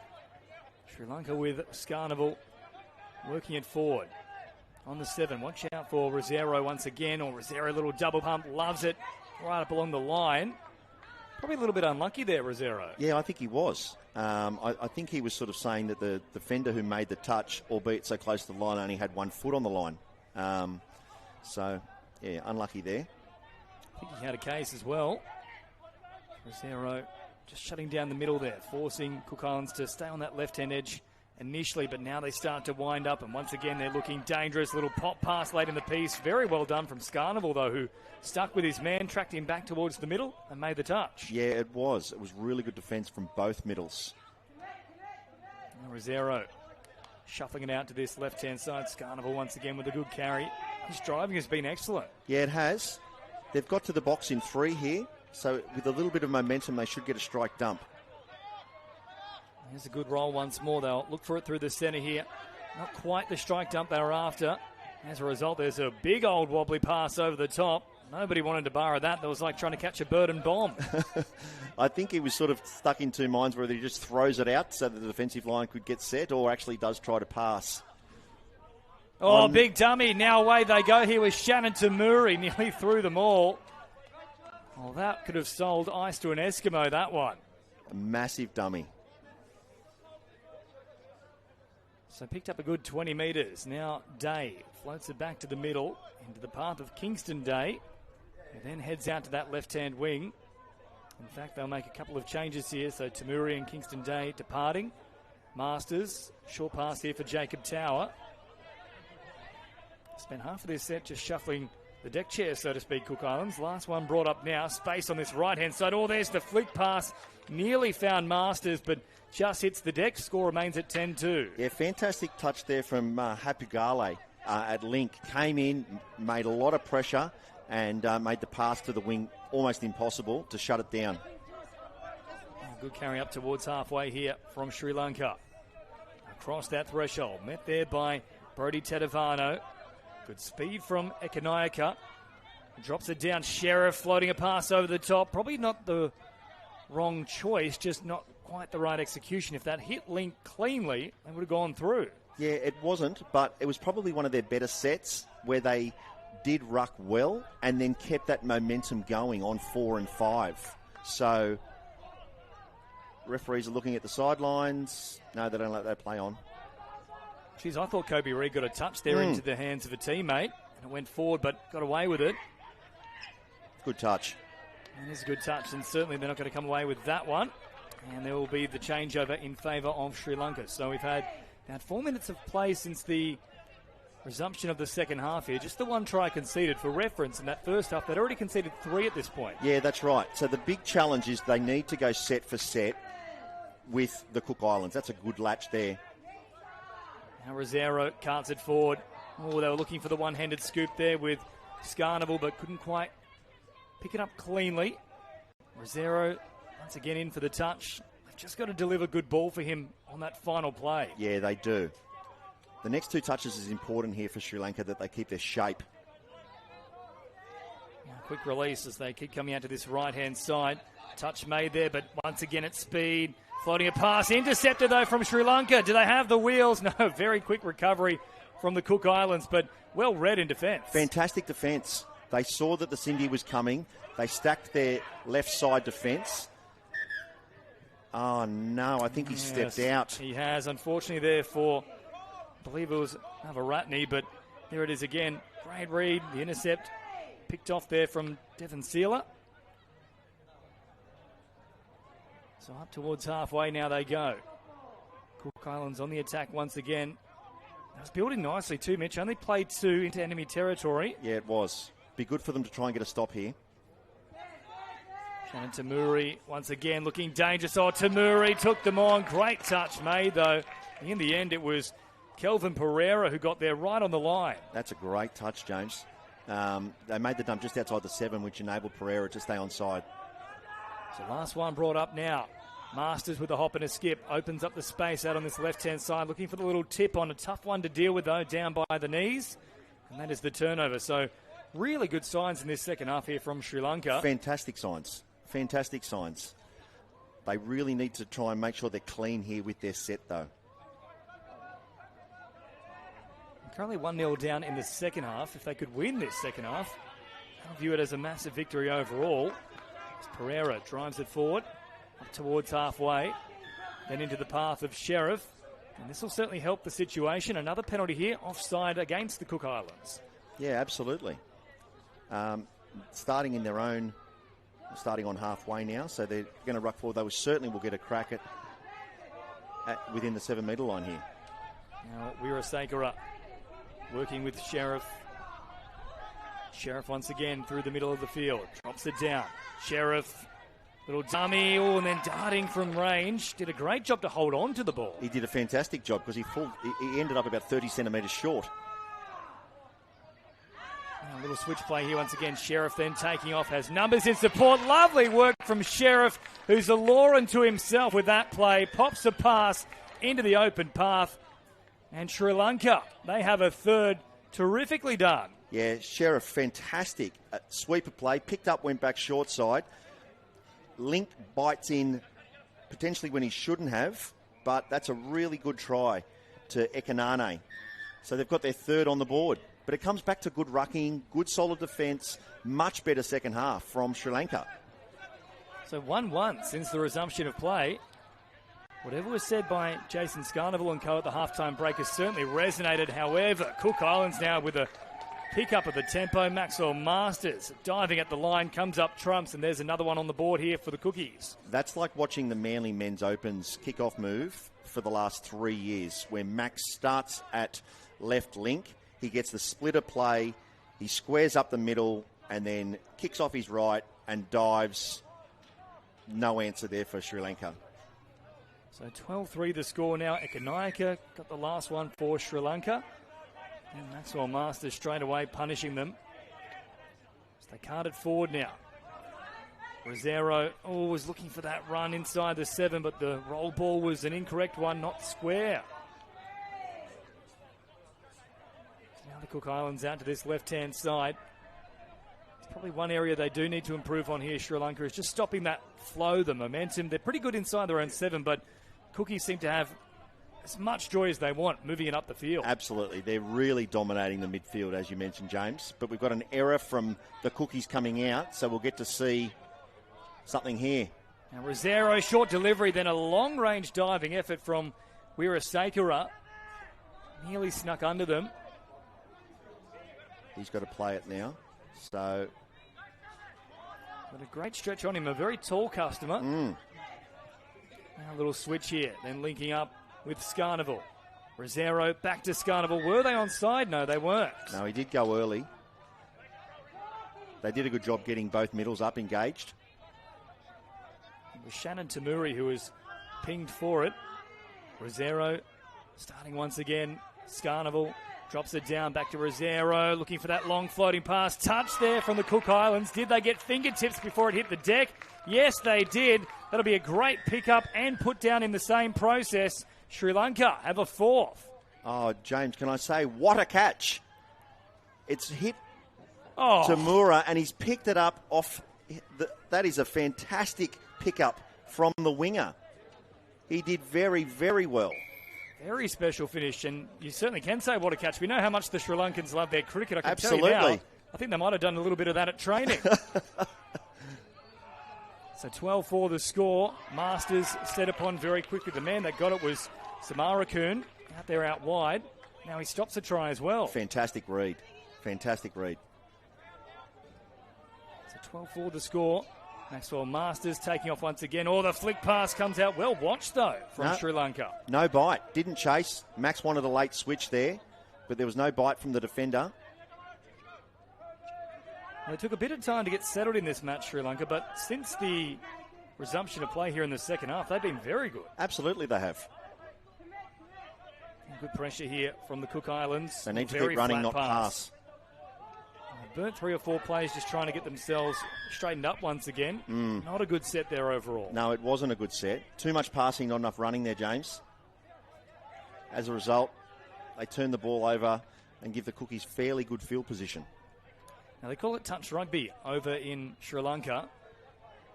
S4: Sri Lanka with Scarnival working it forward. On the 7, watch out for Rosero once again, or Rosero, little double pump, loves it right up along the line. Probably a little bit unlucky there, Rosero.
S5: Yeah, I think he was. I think he was sort of saying that the defender who made the touch, albeit so close to the line, only had 1 foot on the line. So, yeah, unlucky there.
S4: I think he had a case as well. Rosero just shutting down the middle there, forcing Cook Islands to stay on that left-hand edge initially, but now they start to wind up, and once again they're looking dangerous. Little pop pass late in the piece. Very well done from Scarnival, though, who stuck with his man, tracked him back towards the middle and made the touch.
S5: Yeah, it was. It was really good defence from both middles.
S4: Now Rosero shuffling it out to this left-hand side. Scarnival once again with a good carry. His driving has been excellent.
S5: Yeah, it has. They've got to the box in 3 here, so with a little bit of momentum they should get a strike dump.
S4: Here's a good roll once more. They'll look for it through the centre here. Not quite the strike dump they were after. As a result, there's a big old wobbly pass over the top. Nobody wanted to borrow that. That was like trying to catch a bird and bomb.
S5: I think he was sort of stuck in 2 minds whether he just throws it out so that the defensive line could get set or actually does try to pass.
S4: Oh, big dummy. Now away they go here with Shannon Tamuri. Nearly through them all. Oh, that could have sold ice to an Eskimo, that one.
S5: A massive dummy.
S4: So picked up a good 20 metres. Now Day floats it back to the middle into the path of Kingston Day. And then heads out to that left-hand wing. In fact, they'll make a couple of changes here. So Tamuri and Kingston Day departing. Masters, short pass here for Jacob Tower. Spent half of this set just shuffling the deck chair, so to speak, Cook Islands. Last one brought up now. Space on this right-hand side. Oh, there's the flick pass. Nearly found Masters, but just hits the deck. Score remains at 10-2.
S5: Yeah, fantastic touch there from Hapugale at link. Came in, made a lot of pressure, and made the pass to the wing almost impossible to shut it down.
S4: Good carry up towards halfway here from Sri Lanka. Across that threshold. Met there by Brody Tedavano. Good speed from Ekanayaka. Drops it down. Sheriff floating a pass over the top. Probably not the wrong choice, just not quite the right execution. If that hit link cleanly, they would have gone through.
S5: Yeah, it wasn't, but it was probably one of their better sets where they did ruck well and then kept that momentum going on 4 and 5. So referees are looking at the sidelines. No, they don't let that play on.
S4: Geez, I thought Kobe Reed got a touch there into the hands of a teammate, and it went forward but got away with it.
S5: Good touch.
S4: And it's a good touch, and certainly they're not going to come away with that one. And there will be the changeover in favour of Sri Lanka. So we've had about 4 minutes of play since the resumption of the second half here. Just the one try conceded. For reference, in that first half, they'd already conceded 3 at this point.
S5: Yeah, that's right. So the big challenge is they need to go set for set with the Cook Islands. That's a good latch there.
S4: Now Rosero carts it forward. Oh, they were looking for the one-handed scoop there with Scarnival, but couldn't quite pick it up cleanly. Rosero once again in for the touch. They've just got to deliver good ball for him on that final play.
S5: Yeah, they do. The next 2 touches is important here for Sri Lanka, that they keep their shape.
S4: Now, quick release as they keep coming out to this right-hand side. Touch made there, but once again at speed. Floating a pass. Intercepted, though, from Sri Lanka. Do they have the wheels? No, very quick recovery from the Cook Islands, but well read in defence.
S5: Fantastic defence. They saw that the Cindy was coming. They stacked their left side defence. Oh, no, I think he stepped out.
S4: He has, unfortunately, there for, I believe it was Navaratne, but there it is again. Great read, the intercept picked off there from Devon Sealer. So up towards halfway now they go. Cook Islands on the attack once again. It was building nicely too, Mitch. Only played 2 into enemy territory.
S5: Yeah, it was. Be good for them to try and get a stop here.
S4: Shannon Tamuri once again looking dangerous. Oh, Tamuri took them on. Great touch made though. In the end it was Kelvin Pereira who got there right on the line.
S5: That's a great touch, James. They made the dump just outside the 7, which enabled Pereira to stay on side.
S4: So last one brought up now. Masters with a hop and a skip. Opens up the space out on this left-hand side. Looking for the little tip on. A tough one to deal with, though, down by the knees. And that is the turnover. So really good signs in this second half here from Sri Lanka.
S5: Fantastic signs. Fantastic signs. They really need to try and make sure they're clean here with their set, though.
S4: Currently 1-0 down in the second half. If they could win this second half, I'll view it as a massive victory overall. As Pereira drives it forward. Up towards halfway, then into the path of Sheriff. And this will certainly help the situation. Another penalty here, offside against the Cook Islands.
S5: Yeah, absolutely. Starting in their own, starting on halfway now, so they're going to ruck forward. They certainly will get a crack at within the 7-metre line here.
S4: Now, Wirasakara working with Sheriff. Sheriff once again through the middle of the field. Drops it down. Sheriff. Little dummy, and then darting from range. Did a great job to hold on to the ball.
S5: He did a fantastic job because he ended up about 30 centimetres short.
S4: A little switch play here once again. Sheriff then taking off, has numbers in support. Lovely work from Sheriff, who's a law unto himself with that play. Pops a pass into the open path. And Sri Lanka, they have a third. Terrifically done.
S5: Yeah, Sheriff, fantastic. Sweeper play, picked up, went back short side. Link bites in potentially when he shouldn't have, but that's a really good try to Ekanane. So they've got their third on the board. But it comes back to good rucking, good solid defence, much better second half from Sri Lanka.
S4: So 1-1 since the resumption of play. Whatever was said by Jason Scarnival and co at the halftime break has certainly resonated. However, Cook Islands now with a pick up of the tempo. Maxwell Masters diving at the line, comes up trumps, and there's another one on the board here for the Cookies.
S5: That's like watching the Manly Men's Opens kickoff move for the last 3 years, where Max starts at left link, he gets the splitter play, he squares up the middle, and then kicks off his right and dives. No answer there for Sri Lanka.
S4: So 12-3 the score now. Ekanayaka got the last one for Sri Lanka. And Maxwell Masters straight away punishing them. So they cart it forward now. Rosero was looking for that run inside the 7, but the roll ball was an incorrect one, not square. So now the Cook Islands out to this left-hand side. It's probably one area they do need to improve on here, Sri Lanka, is just stopping that flow, the momentum. They're pretty good inside their own 7, but Cookies seem to have as much joy as they want moving it up the field.
S5: Absolutely. They're really dominating the midfield, as you mentioned, James. But we've got an error from the Cookies coming out, so we'll get to see something here.
S4: Now Rosero, short delivery, then a long-range diving effort from Wirasakara. Nearly snuck under them.
S5: He's got to play it now. So,
S4: got a great stretch on him, a very tall customer. Now a little switch here, then linking up with Scarnival. Rosero back to Scarnival. Were they onside? No, they weren't.
S5: No, he did go early. They did a good job getting both middles up engaged.
S4: It was Shannon Tamuri who was pinged for it. Rosero starting once again. Scarnival Drops it down, back to Rosero, looking for that long floating pass. Touch there from the Cook Islands. Did they get fingertips before it hit the deck? Yes, they did. That'll be a great pickup and put down in the same process. Sri Lanka have a fourth.
S5: Oh, James, can I say, what a catch. It's hit
S4: Oh,
S5: Tamura, and he's picked it up off. That is a fantastic pickup from the winger. He did very, very well.
S4: very special finish, and you certainly can say what a catch. We know how much the Sri Lankans love their cricket. I can tell you
S5: Absolutely.
S4: now, I think they might have done a little bit of that at training. So 12-4 the score. Masters set upon very quickly. The man that got it was Samarakun, out there out wide. Now he stops a try as well.
S5: Fantastic read. Fantastic read.
S4: So 12-4 the score. Maxwell Masters taking off once again. Oh, the flick pass comes out. Well watched, though, from Sri Lanka.
S5: No bite. Didn't chase. Max wanted a late switch there, but there was no bite from the defender.
S4: Well, it took a bit of time to get settled in this match, Sri Lanka, but since the resumption of play here in the second half, they've been very good.
S5: Absolutely they have.
S4: Good pressure here from the Cook Islands.
S5: They need to
S4: Very
S5: keep running,
S4: flat
S5: not pass.
S4: Burnt 3 or 4 players just trying to get themselves straightened up once again. Not a good set there overall.
S5: No, it wasn't a good set. Too much passing, not enough running there, James. As a result, they turn the ball over and give the Cookies fairly good field position.
S4: Now, they call it touch rugby over in Sri Lanka.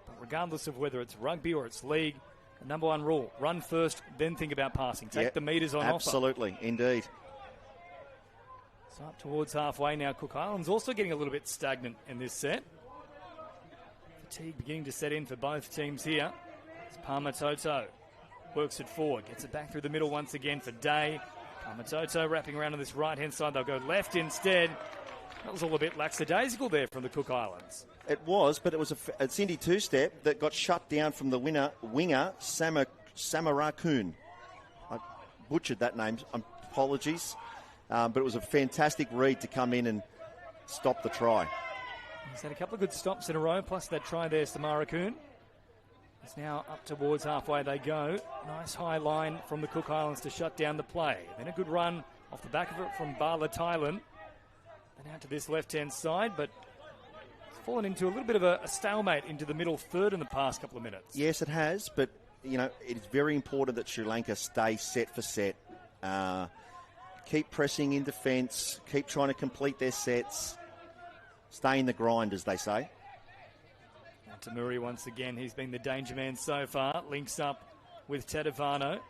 S4: But regardless of whether it's rugby or it's league, the number one rule, run first, then think about passing. Take the metres on offer.
S5: Absolutely, indeed.
S4: So up towards halfway now. Cook Islands also getting a little bit stagnant in this set. Fatigue beginning to set in for both teams here. It's Parmatoto works it forward, gets it back through the middle once again for Day. Parmatoto wrapping around on this right-hand side. They'll go left instead. That was all a bit lackadaisical there from the Cook Islands.
S5: It was, but it was a Cindy two-step that got shut down from the winger, Samarakun. I butchered that name. Apologies. But it was a fantastic read to come in and stop the try.
S4: He's had a couple of good stops in a row, plus that try there, Samarakun. It's now up towards halfway they go. Nice high line from the Cook Islands to shut down the play. Then a good run off the back of it from Bala Thailand. Then out to this left-hand side, but it's fallen into a little bit of a stalemate into the middle third in the past couple of minutes.
S5: Yes, it has, but, you know, it's very important that Sri Lanka stay set for set. Keep pressing in defence, keep trying to complete their sets, stay in the grind, as they say.
S4: And Tamuri once again, he's been the danger man so far. Links up with Tedavano.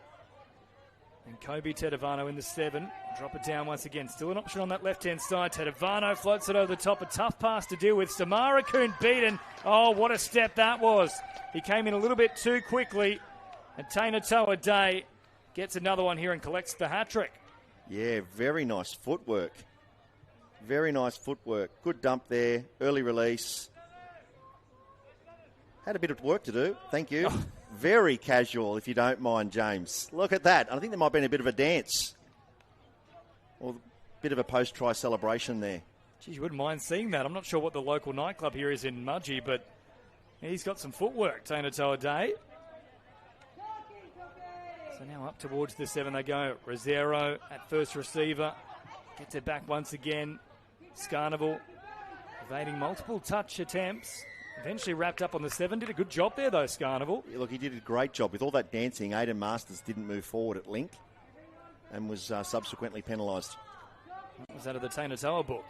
S4: And Kobe Tedavano in the 7. Drop it down once again. Still an option on that left-hand side. Tedavano floats it over the top. A tough pass to deal with. Samarakun beaten. Oh, what a step that was. He came in a little bit too quickly. And Tainatoa Day gets another one here and collects the hat-trick.
S5: Yeah, very nice footwork. Very nice footwork. Good dump there. Early release. Had a bit of work to do. Thank you. Very casual, if you don't mind, James. Look at that. I think there might have been a bit of a dance. Or a bit of a post-try celebration there.
S4: Geez, you wouldn't mind seeing that. I'm not sure what the local nightclub here is in Mudgee, but he's got some footwork, Tainatoa Day. So now up towards the 7 they go. Rosero at first receiver. Gets it back once again. Scarnival evading multiple touch attempts. Eventually wrapped up on the 7. Did a good job there, though, Scarnival.
S5: Yeah, look, he did a great job. With all that dancing, Aidan Masters didn't move forward at link and was subsequently penalised.
S4: That was out of the Tainatoa book.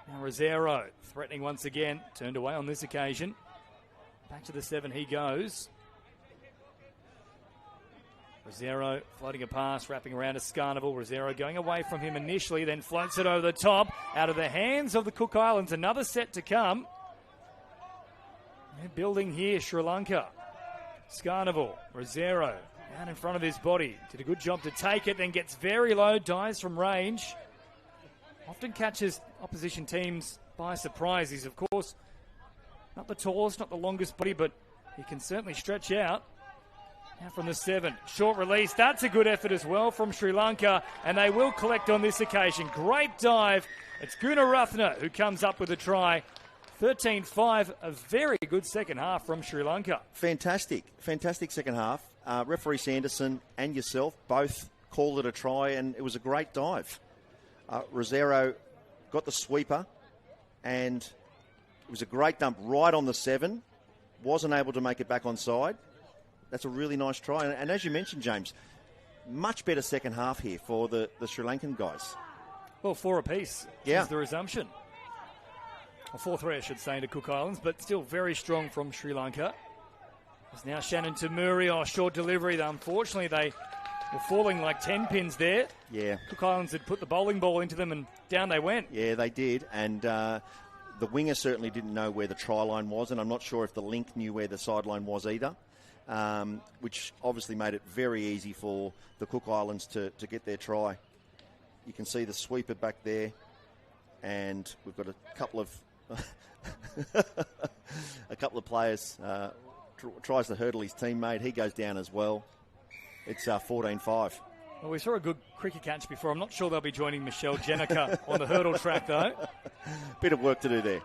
S4: Now Rosero threatening once again. Turned away on this occasion. Back to the 7 he goes. Rosero floating a pass, wrapping around to Scarnival. Rosero going away from him initially, then floats it over the top. Out of the hands of the Cook Islands. Another set to come. They're building here, Sri Lanka. Scarnival, Rosero, down in front of his body. Did a good job to take it, then gets very low, dives from range. Often catches opposition teams by surprise. He's, of course, not the tallest, not the longest body, but he can certainly stretch out. Now from the 7, short release. That's a good effort as well from Sri Lanka, and they will collect on this occasion. Great dive. It's Gunaratne who comes up with a try. 13-5, a very good second half from Sri Lanka.
S5: Fantastic second half. Referee Sanderson and yourself both called it a try, and it was a great dive. Rosero got the sweeper, and it was a great dump right on the 7. Wasn't able to make it back on side. That's a really nice try. And as you mentioned, James, much better second half here for the Sri Lankan guys.
S4: Well, 4 apiece since the resumption. Or 4-3, I should say, into Cook Islands, but still very strong from Sri Lanka. It's now Shannon Tamuri. Short delivery. Unfortunately, they were falling like 10 pins there.
S5: Yeah.
S4: Cook Islands had put the bowling ball into them, and down they went.
S5: Yeah, they did. And the winger certainly didn't know where the try line was, and I'm not sure if the link knew where the sideline was either, which obviously made it very easy for the Cook Islands to get their try. You can see the sweeper back there, and we've got a couple of players tries to hurdle his teammate. He goes down as well. It's 14-5.
S4: Well, we saw a good cricket catch before. I'm not sure they'll be joining Michelle Jenica on the hurdle track, though.
S5: Bit of work to do there.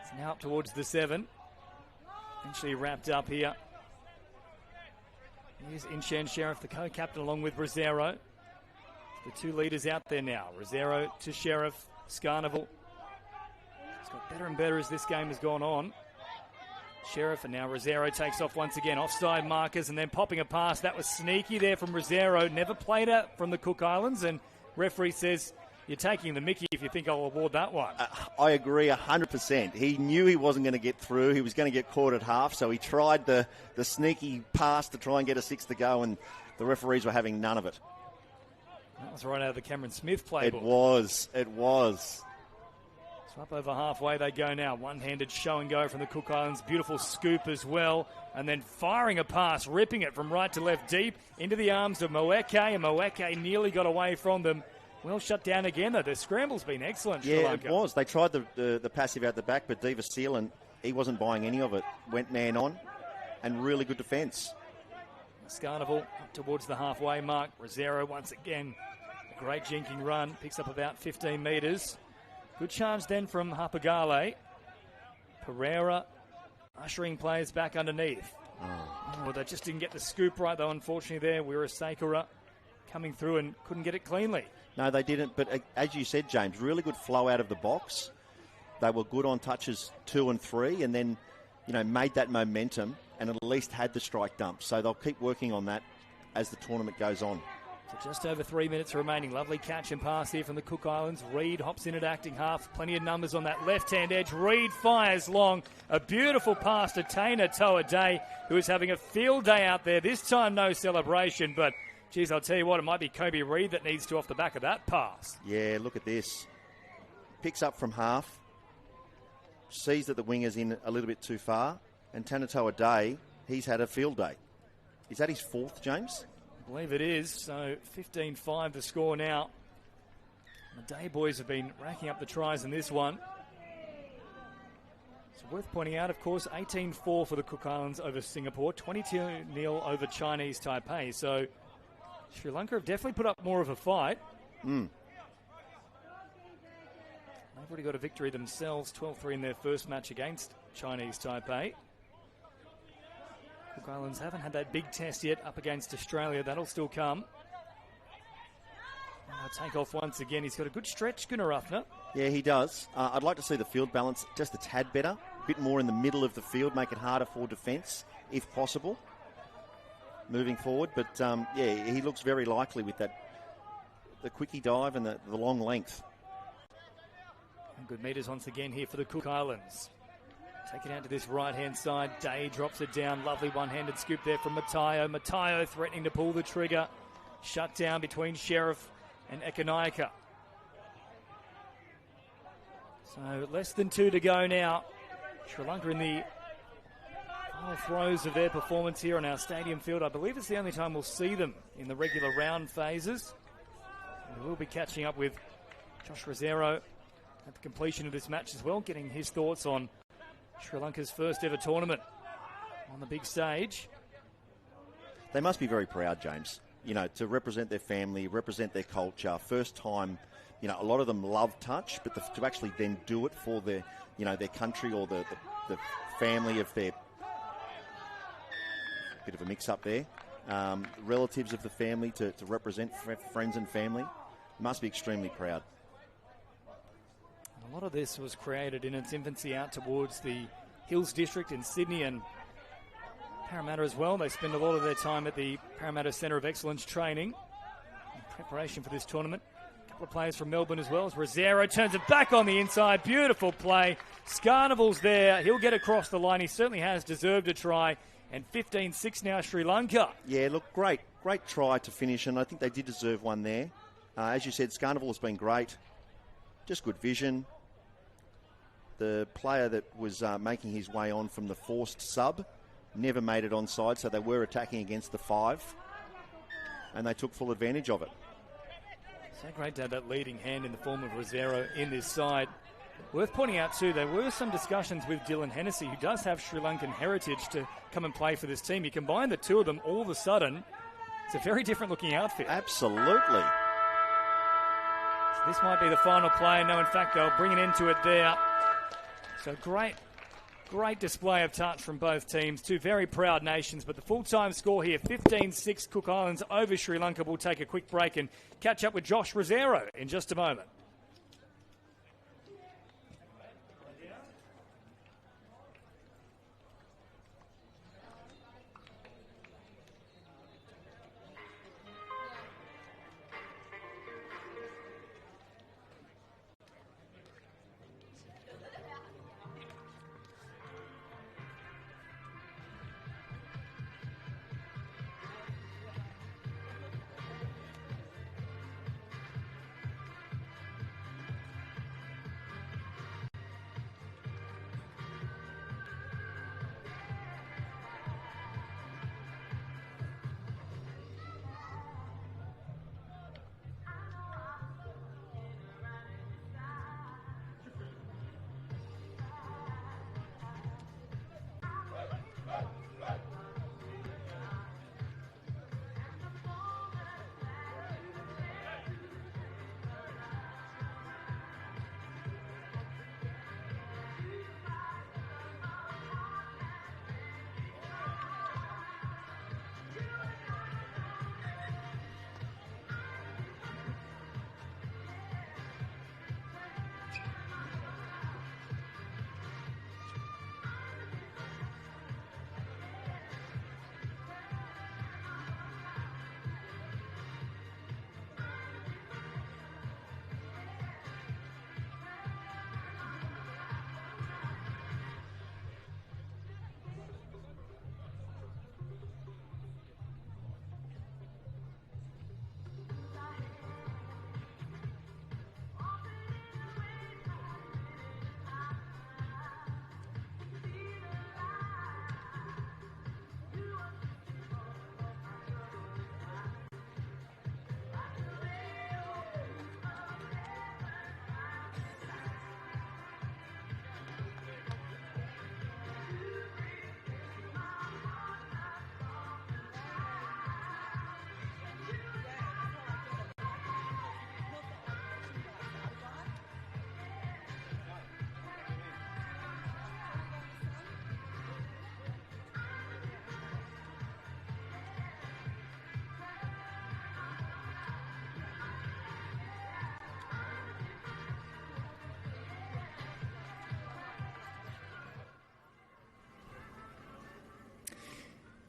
S4: It's now up towards the 7. Eventually wrapped up here. Here's Inshan Sheriff, the co-captain, along with Rosero. The 2 leaders out there now. Rosero to Sheriff. Scarnival. It's got better and better as this game has gone on. Sheriff, and now Rosero takes off once again. Offside markers and then popping a pass. That was sneaky there from Rosero. Never played out from the Cook Islands, and referee says, you're taking the mickey if you think I'll award that one.
S5: I agree 100%. He knew he wasn't going to get through. He was going to get caught at half, so he tried the sneaky pass to try and get a 6 to go, and the referees were having none of it.
S4: That was right out of the Cameron Smith playbook.
S5: It was.
S4: So up over halfway they go now. One-handed show and go from the Cook Islands. Beautiful scoop as well. And then firing a pass, ripping it from right to left deep into the arms of Moeke. And Moeke nearly got away from them. Well shut down again, though. The scramble's been excellent, Sri Lanka.
S5: It was. They tried the passive out the back, but Diva Sealand, he wasn't buying any of it. Went man on, and really good defence.
S4: Scarnival up towards the halfway mark. Rosero once again. A great jinking run. Picks up about 15 metres. Good charge then from Hapagale. Pereira ushering players back underneath. Oh, they just didn't get the scoop right, though, unfortunately, there. Wirasekera coming through and couldn't get it cleanly.
S5: No, they didn't. But as you said, James, really good flow out of the box. They were good on touches 2 and 3, and then, made that momentum and at least had the strike dump. So they'll keep working on that as the tournament goes on.
S4: So just over 3 minutes remaining. Lovely catch and pass here from the Cook Islands. Reid hops in at acting half. Plenty of numbers on that left-hand edge. Reid fires long. A beautiful pass to Taina Toa Day, who is having a field day out there. This time no celebration, but geez, I'll tell you what, it might be Kobe Reid that needs to off the back of that pass.
S5: Yeah, look at this. Picks up from half. Sees that the winger's in a little bit too far. And Tanatoa Day, he's had a field day. Is that his 4th, James?
S4: I believe it is. So 15-5 the score now. The Day boys have been racking up the tries in this one. It's worth pointing out, of course, 18-4 for the Cook Islands over Singapore, 22-0 over Chinese Taipei. So Sri Lanka have definitely put up more of a fight. They've already got a victory themselves, 12-3 in their first match against Chinese Taipei. Cook Islands haven't had that big test yet up against Australia. That'll still come. Take off once again. He's got a good stretch, Gunaratne.
S5: Yeah, he does. I'd like to see the field balance just a tad better. A bit more in the middle of the field, make it harder for defence, if possible, moving forward. But, he looks very likely with the quickie dive and the long length.
S4: Good metres once again here for the Cook Islands. Take it out to this right-hand side. Day drops it down. Lovely one-handed scoop there from Matayo. Matayo threatening to pull the trigger. Shut down between Sheriff and Ekanaika. So less than 2 to go now. Sri Lanka in the final throes of their performance here on our stadium field. I believe it's the only time we'll see them in the regular round phases. And we will be catching up with Josh Rosero at the completion of this match as well, getting his thoughts on Sri Lanka's first ever tournament on the big stage.
S5: They must be very proud, James, to represent their family, represent their culture. First time, a lot of them love touch, but to actually then do it for their country or the family of their... Bit of a mix-up there. Relatives of the family to represent friends and family. Must be extremely proud.
S4: A lot of this was created in its infancy out towards the Hills District in Sydney and Parramatta as well. They spend a lot of their time at the Parramatta Centre of Excellence training in preparation for this tournament. A couple of players from Melbourne as well as Rosero turns it back on the inside. Beautiful play. Scarnival's there. He'll get across the line. He certainly has deserved a try. And 15-6 now, Sri Lanka.
S5: Yeah, look, great try to finish, and I think they did deserve one there. As you said, Scarnival has been great. Just good vision. The player that was making his way on from the forced sub never made it onside, so they were attacking against the 5, and they took full advantage of it.
S4: So great to have that leading hand in the form of Rosero in this side. Worth pointing out too, there were some discussions with Dylan Hennessy, who does have Sri Lankan heritage, to come and play for this team. You combine the two of them, all of a sudden, it's a very different looking outfit.
S5: Absolutely.
S4: So this might be the final play. No, in fact, they'll bring an end to it there. So great display of touch from both teams. Two very proud nations, but the full-time score here, 15-6 Cook Islands over Sri Lanka. We'll take a quick break and catch up with Josh Rosero in just a moment.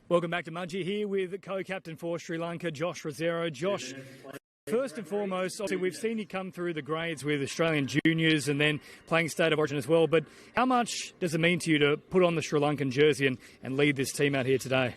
S4: Welcome back to Mudgee here with co-captain for Sri Lanka, Josh Rosero. Josh, first and foremost, obviously we've seen you come through the grades with Australian juniors and then playing State of Origin as well, but how much does it mean to you to put on the Sri Lankan jersey and lead this team out here today?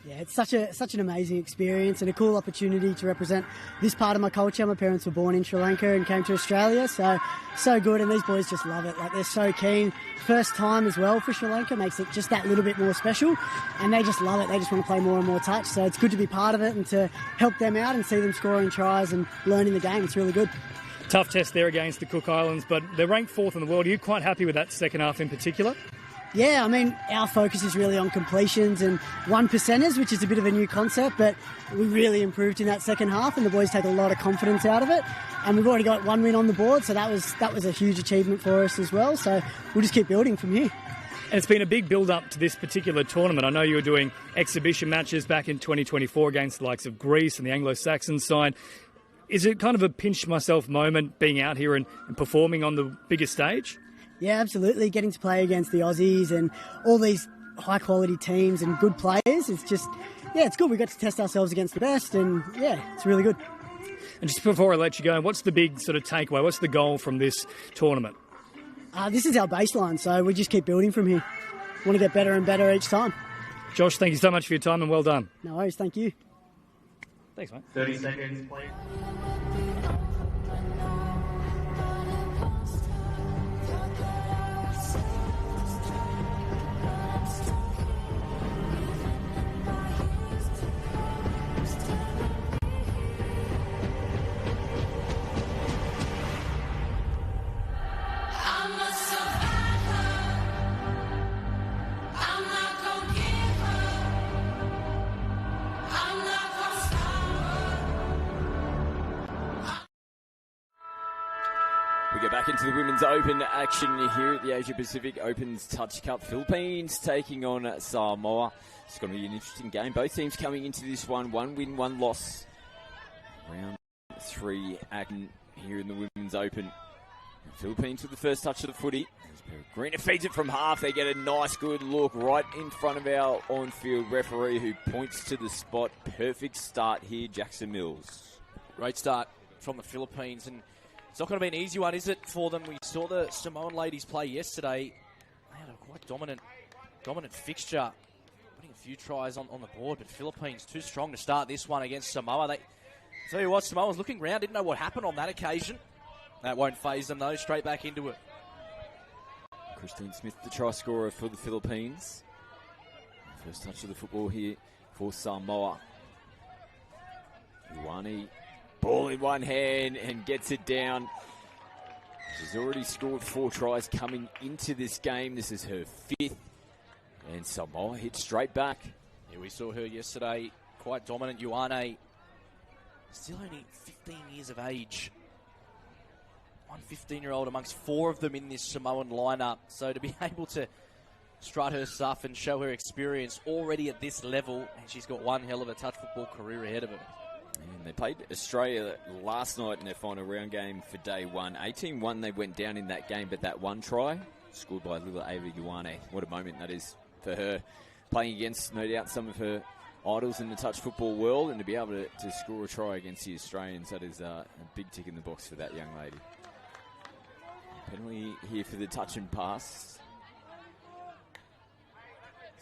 S6: Yeah, it's such an amazing experience and a cool opportunity to represent this part of my culture. My parents were born in Sri Lanka and came to Australia, so good, and these boys just love it. Like, they're so keen. First time as well for Sri Lanka makes it just that little bit more special, and they just love it. They just want to play more and more touch, so it's good to be part of it and to help them out and see them scoring tries and learning the game. It's really good.
S4: Tough test there against the Cook Islands, but they're ranked 4th in the world. Are you quite happy with that second half in particular?
S6: Yeah, I mean, our focus is really on completions and 1%ers, which is a bit of a new concept, but we really improved in that second half and the boys take a lot of confidence out of it. And we've already got 1 win on the board, so that was a huge achievement for us as well. So we'll just keep building from here.
S4: And it's been a big build-up to this particular tournament. I know you were doing exhibition matches back in 2024 against the likes of Greece and the Anglo-Saxon side. Is it kind of a pinch myself moment being out here and performing on the biggest stage?
S6: Yeah, absolutely. Getting to play against the Aussies and all these high-quality teams and good players, it's just, yeah, it's good. We got to test ourselves against the best, and, yeah, it's really good.
S4: And just before I let you go, what's the big sort of takeaway? What's the goal from this tournament?
S6: This is our baseline, so we just keep building from here. Want to get better and better each time.
S4: Josh, thank you so much for your time and well done.
S6: No worries, thank you.
S4: Thanks, mate.
S3: 30 seconds, please.
S1: Back into the Women's Open action here at the Asia Pacific Opens Touch Cup. Philippines taking on Samoa. It's going to be an interesting game. Both teams coming into this one win, 1 loss. Round 3 action here in the Women's Open. The Philippines with the first touch of the footy. Peregrina feeds it from half. They get a nice good look right in front of our on-field referee who points to the spot. Perfect start here, Jackson Mills.
S2: Great start from the Philippines, and it's not going to be an easy one, is it, for them? We saw the Samoan ladies play yesterday. They had a quite dominant fixture, putting a few tries on the board, but Philippines too strong to start this one against Samoa. Tell you what, Samoa's looking round, didn't know what happened on that occasion. That won't faze them, though, straight back into it.
S1: Christine Smith, the try scorer for the Philippines. First touch of the football here for Samoa. Ioane, ball in one hand and gets it down. She's already scored 4 tries coming into this game. This is her 5th. And Samoa hit straight back.
S2: Yeah, we saw her yesterday, quite dominant. Ioane, still only 15 years of age. One 15-year-old amongst 4 of them in this Samoan lineup. So to be able to strut her stuff and show her experience already at this level, and she's got one hell of a touch football career ahead of her.
S1: And they played Australia last night in their final round game for day 1. 18-1 they went down in that game, but that one try scored by little Ava Ioane. What a moment that is for her. Playing against, no doubt, some of her idols in the touch football world, and to be able to score a try against the Australians, that is a big tick in the box for that young lady. Penalty here for the touch and pass.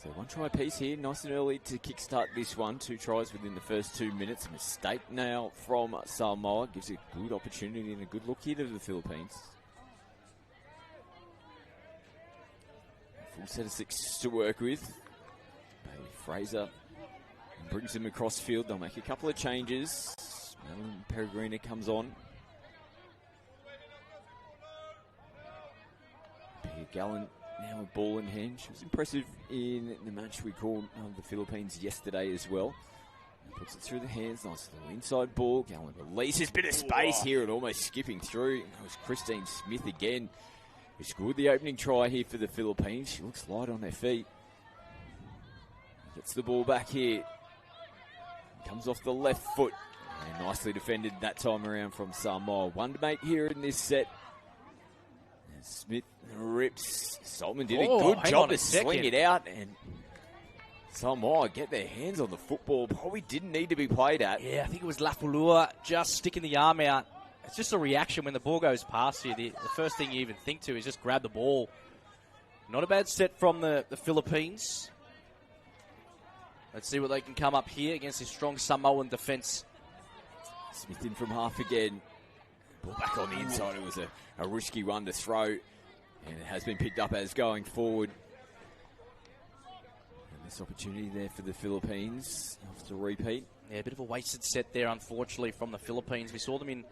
S1: So 1 try piece here, nice and early to kickstart this one. 2 tries within the first 2 minutes. A mistake now from Samoa. Gives a good opportunity and a good look here to the Philippines. Full set of 6 to work with. Bailey Fraser brings them across field. They'll make a couple of changes. Madeline Peregrina comes on. Pia Gallen now a ball in hand. She was impressive in the match we called the Philippines yesterday as well. And puts it through the hands. Nice little inside ball. Gallen releases. Bit of space here and almost skipping through. It was Christine Smith again, who scored the opening try here for the Philippines. She looks light on her feet. Gets the ball back here. Comes off the left foot. And nicely defended that time around from Samoa. 1 to make here in this set. And Smith rips. Solomon did a good job to sling it out. And Samoa get their hands on the football. Probably didn't need to be played at.
S2: Yeah, I think it was Lafulua just sticking the arm out. It's just a reaction when the ball goes past you. The first thing you even think to is just grab the ball. Not a bad set from the Philippines. Let's see what they can come up here against this strong Samoan defence.
S1: Smith in from half again. Ball back on the inside. It was a risky one to throw. And it has been picked up as going forward. And this opportunity there for the Philippines. After repeat.
S2: Yeah, a bit of a wasted set there, unfortunately, from the Philippines. We saw them in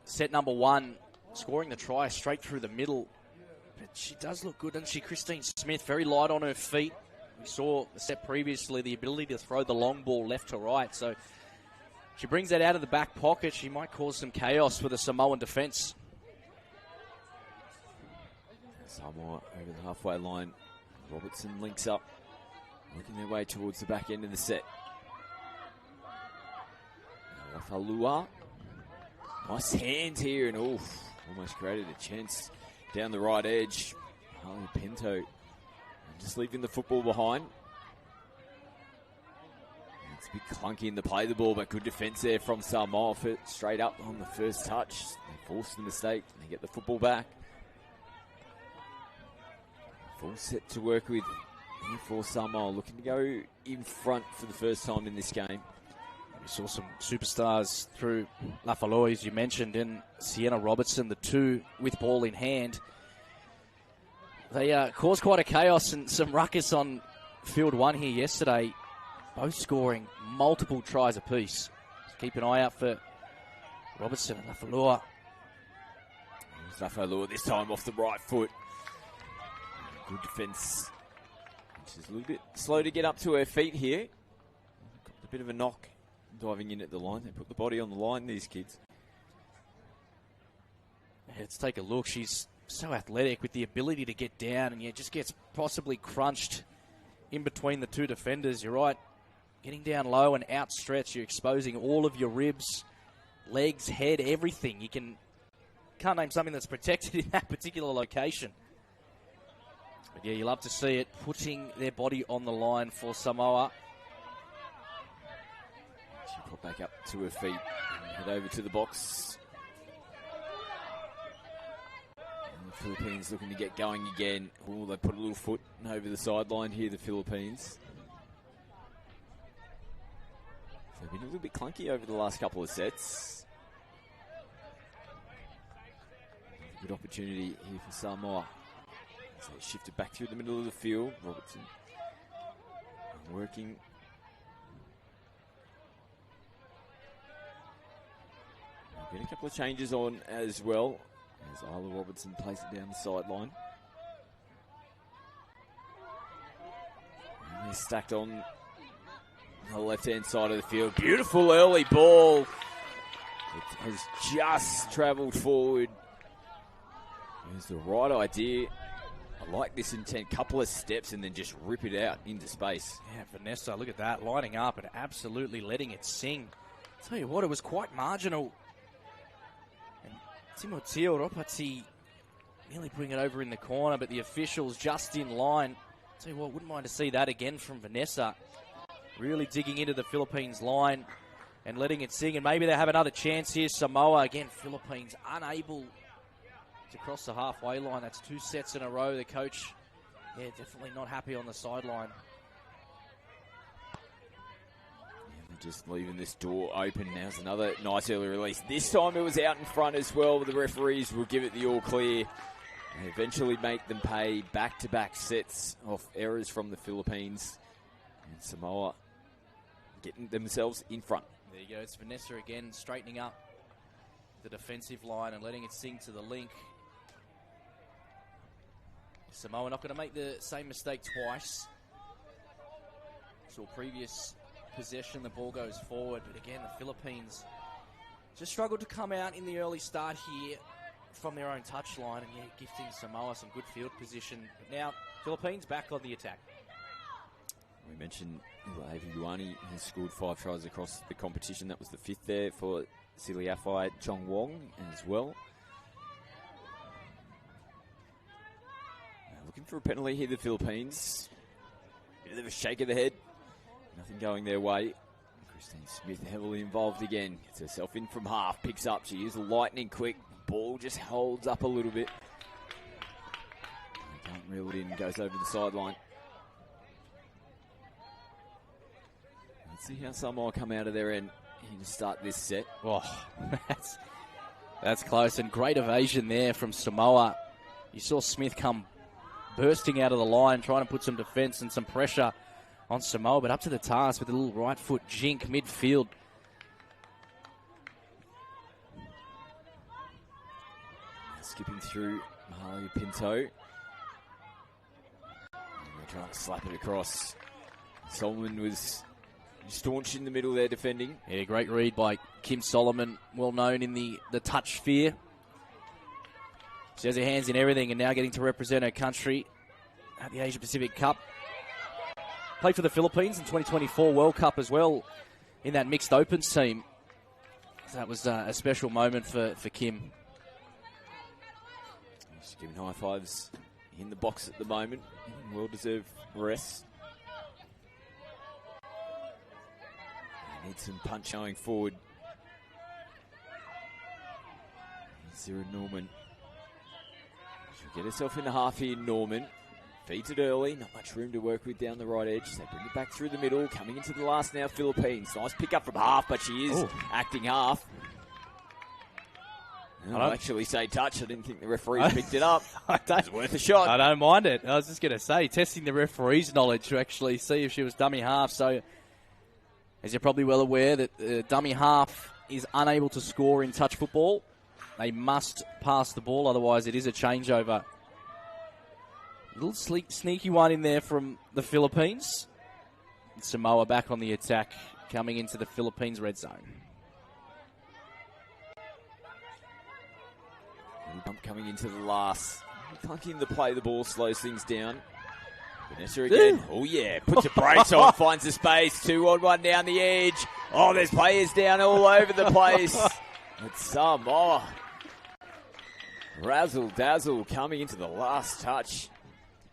S2: set number 1, scoring the try straight through the middle. But she does look good, doesn't she? Christine Smith, very light on her feet. We saw the set previously, the ability to throw the long ball left to right. So she brings that out of the back pocket. She might cause some chaos for the Samoan defence.
S1: Samoa over the halfway line. Robertson links up, working their way towards the back end of the set. Lafalua Nice hands here, and almost created a chance down the right edge. Harley Pinto just leaving the football behind. It's a bit clunky in the play of the ball, but good defence there from Samoa. Straight up on the first touch. They forced the mistake, and they get the football back. Full set to work with here for Samoa, looking to go in front for the first time in this game.
S2: We saw some superstars through Lafaloy, as you mentioned, and Sienna Robertson, the two with ball in hand. They caused quite a chaos and some ruckus on field one here yesterday, both scoring multiple tries apiece. So keep an eye out for Robertson and Lafaloy.
S1: Lafaloy this time off the right foot. Good defence. She's a little bit slow to get up to her feet here. Got a bit of a knock diving in at the line. They put the body on the line, these kids.
S2: Let's take a look. She's so athletic with the ability to get down, and just gets possibly crunched in between the two defenders. You're right. Getting down low and outstretched, you're exposing all of your ribs, legs, head, everything. You can't name something that's protected in that particular location. But yeah, you love to see it, putting their body on the line for Samoa.
S1: She put back up to her feet and head over to the box. And the Philippines looking to get going again. Oh, they put a little foot over the sideline here, the Philippines. So they've been a little bit clunky over the last couple of sets. Good opportunity here for Samoa. So they shifted back through the middle of the field. Robertson working. We'll get a couple of changes on as well as Isla Robertson plays it down the sideline. And they're stacked on the left-hand side of the field. Beautiful early ball. It has just travelled forward. There's the right idea. I like this intent. Couple of steps and then just rip it out into space.
S2: Yeah, Vanessa, look at that. Lining up and absolutely letting it sing. I'll tell you what, it was quite marginal. And Timoteo Ropati nearly bring it over in the corner, but the officials just in line. I'll tell you what, wouldn't mind to see that again from Vanessa. Really digging into the Philippines line and letting it sing. And maybe they have another chance here. Samoa, again, Philippines unable to cross the halfway line. That's 2 sets in a row. The coach, definitely not happy on the sideline.
S1: Yeah, they're just leaving this door open. Now's another nice early release. This time it was out in front as well. The referees will give it the all clear. They eventually make them pay back-to-back sets of errors from the Philippines. And Samoa getting themselves in front.
S2: There you go. It's Vanessa again straightening up the defensive line and letting it sing to the link. Samoa not going to make the same mistake twice. So previous possession, the ball goes forward. But again, the Philippines just struggled to come out in the early start here from their own touchline. And gifting Samoa some good field position. But now, Philippines back on the attack.
S1: We mentioned Ava Ioane has scored 5 tries across the competition. That was the 5th there for Siliafai Chong Wong as well. Looking for a penalty here, the Philippines. Bit of a shake of the head. Nothing going their way. Christine Smith heavily involved again. Gets herself in from half. Picks up. She is lightning quick. Ball just holds up a little bit. Can't reel it in. Goes over the sideline. Let's see how Samoa come out of their end here to start this set.
S2: Oh, that's close. And great evasion there from Samoa. You saw Smith come bursting out of the line, trying to put some defence and some pressure on Samoa, but up to the task with a little right foot jink midfield.
S1: Skipping through Mahalia Pinto. And they're trying to slap it across. Solomon was staunch in the middle there defending.
S2: Yeah, great read by Kim Solomon, well known in the touch sphere. She has her hands in everything and now getting to represent her country at the Asia Pacific Cup. Played for the Philippines in 2024 World Cup as well in that mixed opens team. That was a special moment for Kim.
S1: She's giving high fives in the box at the moment. Well-deserved rest. They need some punch going forward. Sarah Norman. She'll get herself in the half here, Norman. Feeds it early, not much room to work with down the right edge. They bring it back through the middle, coming into the last now, Philippines. Nice pick up from half, but she is acting half. I'll actually say touch. I didn't think the referee picked it up. It was worth a shot.
S2: I don't mind it. I was just going to say, testing the referee's knowledge to actually see if she was dummy half. So, as you're probably well aware, that dummy half is unable to score in touch football. They must pass the ball, otherwise it is a changeover. Little sneaky one in there from the Philippines. Samoa back on the attack, coming into the Philippines red zone.
S1: Bump coming into the last. Clunking to play the ball, slows things down. Vanessa again. Oh, yeah. Puts her brakes on, finds the space. 2-on-1 down the edge. Oh, there's players down all over the place. It's Samoa. Razzle dazzle coming into the last touch.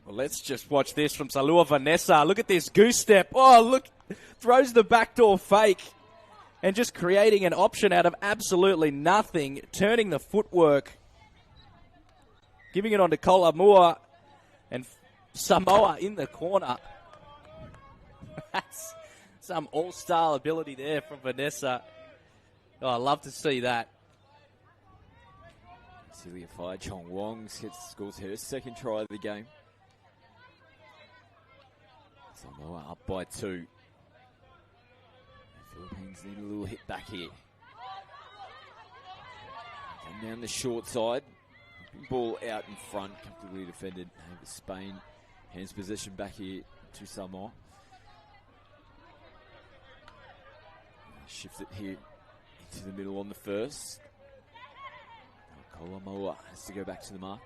S2: Well, let's just watch this from Salua Vanessa. Look at this goose step. Oh, look. Throws the backdoor fake. And just creating an option out of absolutely nothing. Turning the footwork. Giving it on to Kolamua. And Samoa in the corner. That's some all-star ability there from Vanessa. Oh, I love to see that.
S1: Celia Fai Chong Wong scores her second try of the game. Samoa up by 2. The Philippines need a little hit back here. Come down the short side. Ball out in front, comfortably defended. Spain hands possession back here to Samoa. Shift it here into the middle on the first. Kolomoa has to go back to the mark.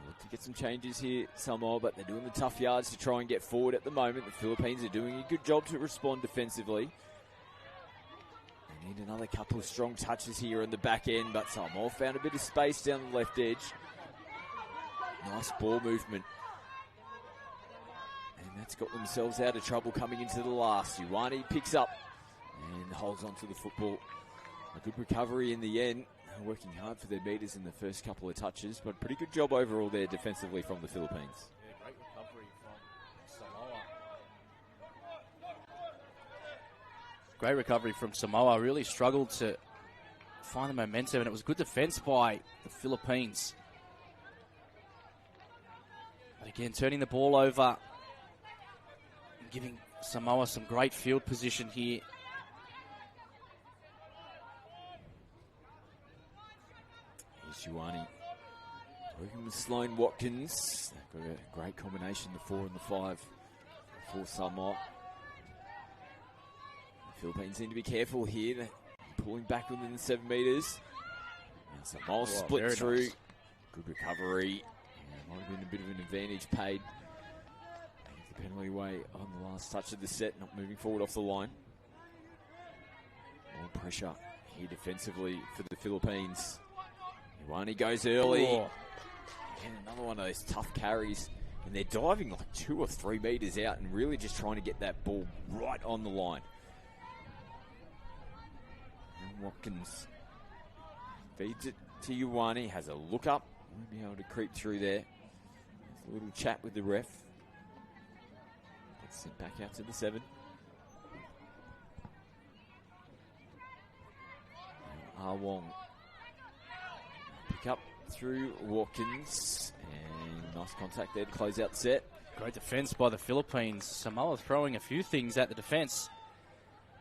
S1: Look to get some changes here, Samoa, but they're doing the tough yards to try and get forward at the moment. The Philippines are doing a good job to respond defensively. They need another couple of strong touches here on the back end, but Samoa found a bit of space down the left edge. Nice ball movement. And that's got themselves out of trouble coming into the last. Ioane picks up and holds on to the football. A good recovery in the end. Working hard for their meters in the first couple of touches, but pretty good job overall there defensively from the Philippines.
S2: Yeah, great recovery from Samoa. Great recovery from Samoa. Really struggled to find the momentum, and it was good defense by the Philippines. But again, turning the ball over and giving Samoa some great field position here.
S1: Ioane working with Sloane Watkins. They've got a great combination, the 4 and the 5 for Samoa. The Philippines need to be careful here. They're pulling back within the 7 meters. And Samoa split through. Nice. Good recovery. Yeah, might have been a bit of an advantage paid. The penalty away on the last touch of the set, not moving forward off the line. More pressure here defensively for the Philippines. Ioane goes early. And another one of those tough carries. And they're diving like 2 or 3 meters out and really just trying to get that ball right on the line. And Watkins feeds it to Ioane. Has a look up. Won't be able to creep through there. There's a little chat with the ref. Gets sent back out to the 7. Wong. Pick up through Watkins, and nice contact there to close out the set.
S2: Great defense by the Philippines. Samoa throwing a few things at the defense.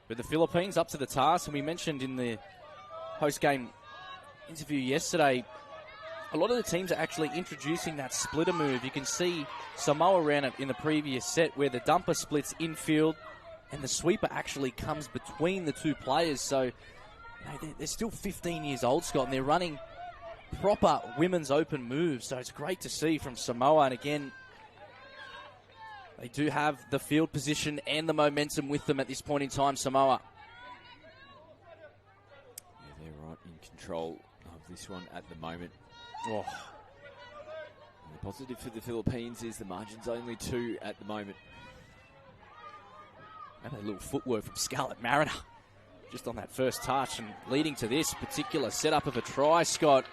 S2: With the Philippines up to the task, and we mentioned in the post-game interview yesterday, a lot of the teams are actually introducing that splitter move. You can see Samoa ran it in the previous set where the dumper splits infield and the sweeper actually comes between the 2 players. So they're still 15 years old, Scott, and they're running proper women's open moves. So it's great to see from Samoa. And again, they do have the field position and the momentum with them at this point in time, Samoa.
S1: control of this one at the moment.
S2: Oh,
S1: And the positive for the Philippines is the margin's only 2 at the moment.
S2: and a little footwork from Scarlett Mariner just on that first touch and leading to this particular setup of a try, Scott.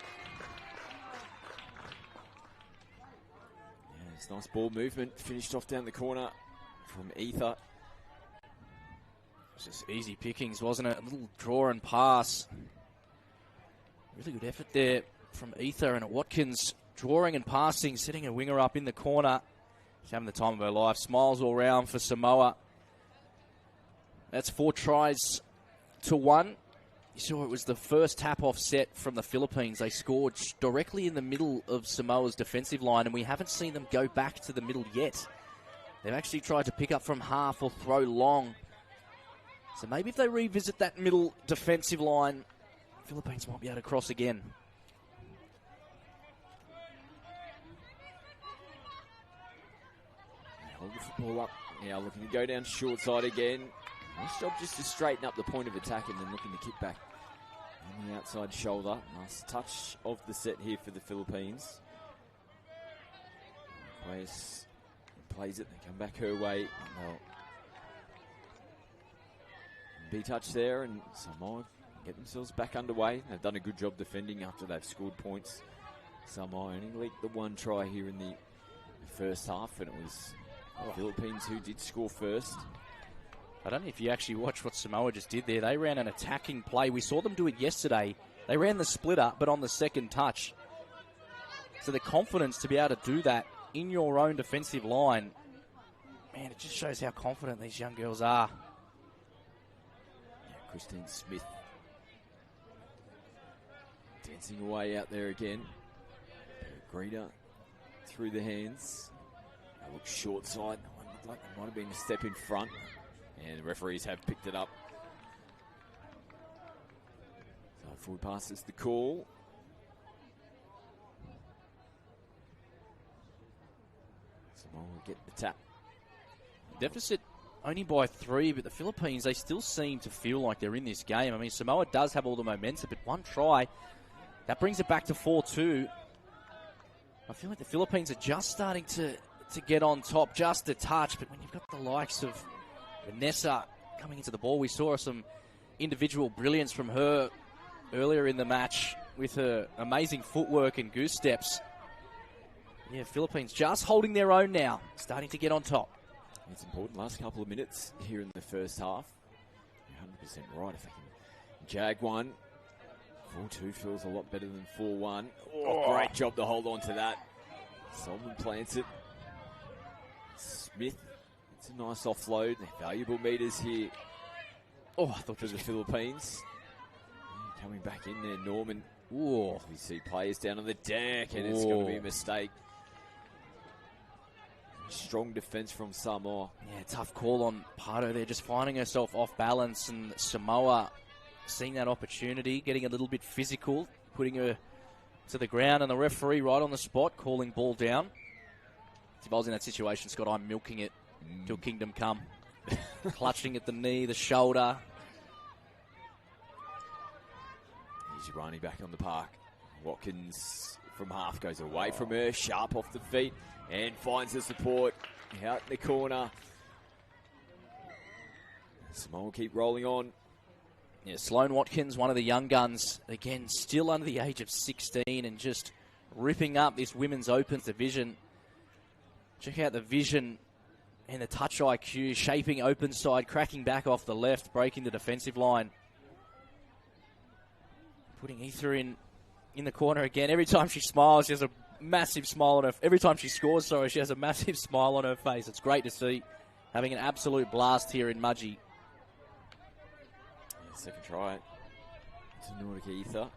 S1: Yeah, it's nice ball movement. Finished off down the corner from Ether.
S2: It was just easy pickings, wasn't it? A little draw and pass. Really good effort there from Ether and Watkins, drawing and passing, setting a winger up in the corner. She's having the time of her life. Smiles all round for Samoa. That's 4 tries to 1. You saw it was the first tap-off set from the Philippines. They scored directly in the middle of Samoa's defensive line, and we haven't seen them go back to the middle yet. They've actually tried to pick up from half or throw long. So maybe if they revisit that middle defensive line, Philippines might be able to cross again.
S1: Hold the football up. Now looking to go down short side again. Nice job just to straighten up the point of attack and then looking to kick back on the outside shoulder. Nice touch of the set here for the Philippines. Plays it. They come back her way. Well, B-touch there, and Samoa get themselves back underway. They've done a good job defending after they've scored points. Samoa only leaked the 1 try here in the first half, and it was the Philippines who did score first.
S2: I don't know if you actually watched what Samoa just did there. They ran an attacking play. We saw them do it yesterday. They ran the splitter, but on the second touch. So the confidence to be able to do that in your own defensive line, man, it just shows how confident these young girls are.
S1: Yeah, Christine Smith dancing away out there again. Greeter through the hands. They look short side. That one looked like it might have been a step in front. And the referees have picked it up. So forward pass is the call. Samoa will get the tap.
S2: Deficit only by 3, but the Philippines, they still seem to feel like they're in this game. I mean, Samoa does have all the momentum, but 1 try, that brings it back to 4-2. I feel like the Philippines are just starting to get on top, just a touch, but when you've got the likes of Vanessa coming into the ball, we saw some individual brilliance from her earlier in the match with her amazing footwork and goose steps. Yeah, Philippines just holding their own now, starting to get on top.
S1: It's important. Last couple of minutes here in the first half. 100% right. If they can jag one. 4-2 feels a lot better than 4-1. Oh, great job to hold on to that. Solomon plants it. Smith, it's a nice offload. Valuable meters here.
S2: Oh, I thought
S1: for the Philippines. Coming back in there, Norman.
S2: Ooh.
S1: We see players down on the deck, and it's going to be a mistake. Strong defense from Samoa.
S2: Yeah, tough call on Pardo there, just finding herself off balance, and Samoa seeing that opportunity, getting a little bit physical, putting her to the ground, and the referee right on the spot, calling ball down. If I was in that situation, Scott, I'm milking it till kingdom come. Clutching at the knee, the shoulder.
S1: Easy running back on the park. Watkins from half goes away from her, sharp off the feet, and finds the support out in the corner. Samoa keep rolling on.
S2: Yeah, Sloane Watkins, one of the young guns, again, still under the age of 16 and just ripping up this women's opens division. Check out the vision and the touch IQ, shaping open side, cracking back off the left, breaking the defensive line. Putting Ether in the corner again. Every time she smiles, she has a massive smile on her. Every time she scores, she has a massive smile on her face. It's great to see. Having an absolute blast here in Mudgee.
S1: Second try to Nordic Ether.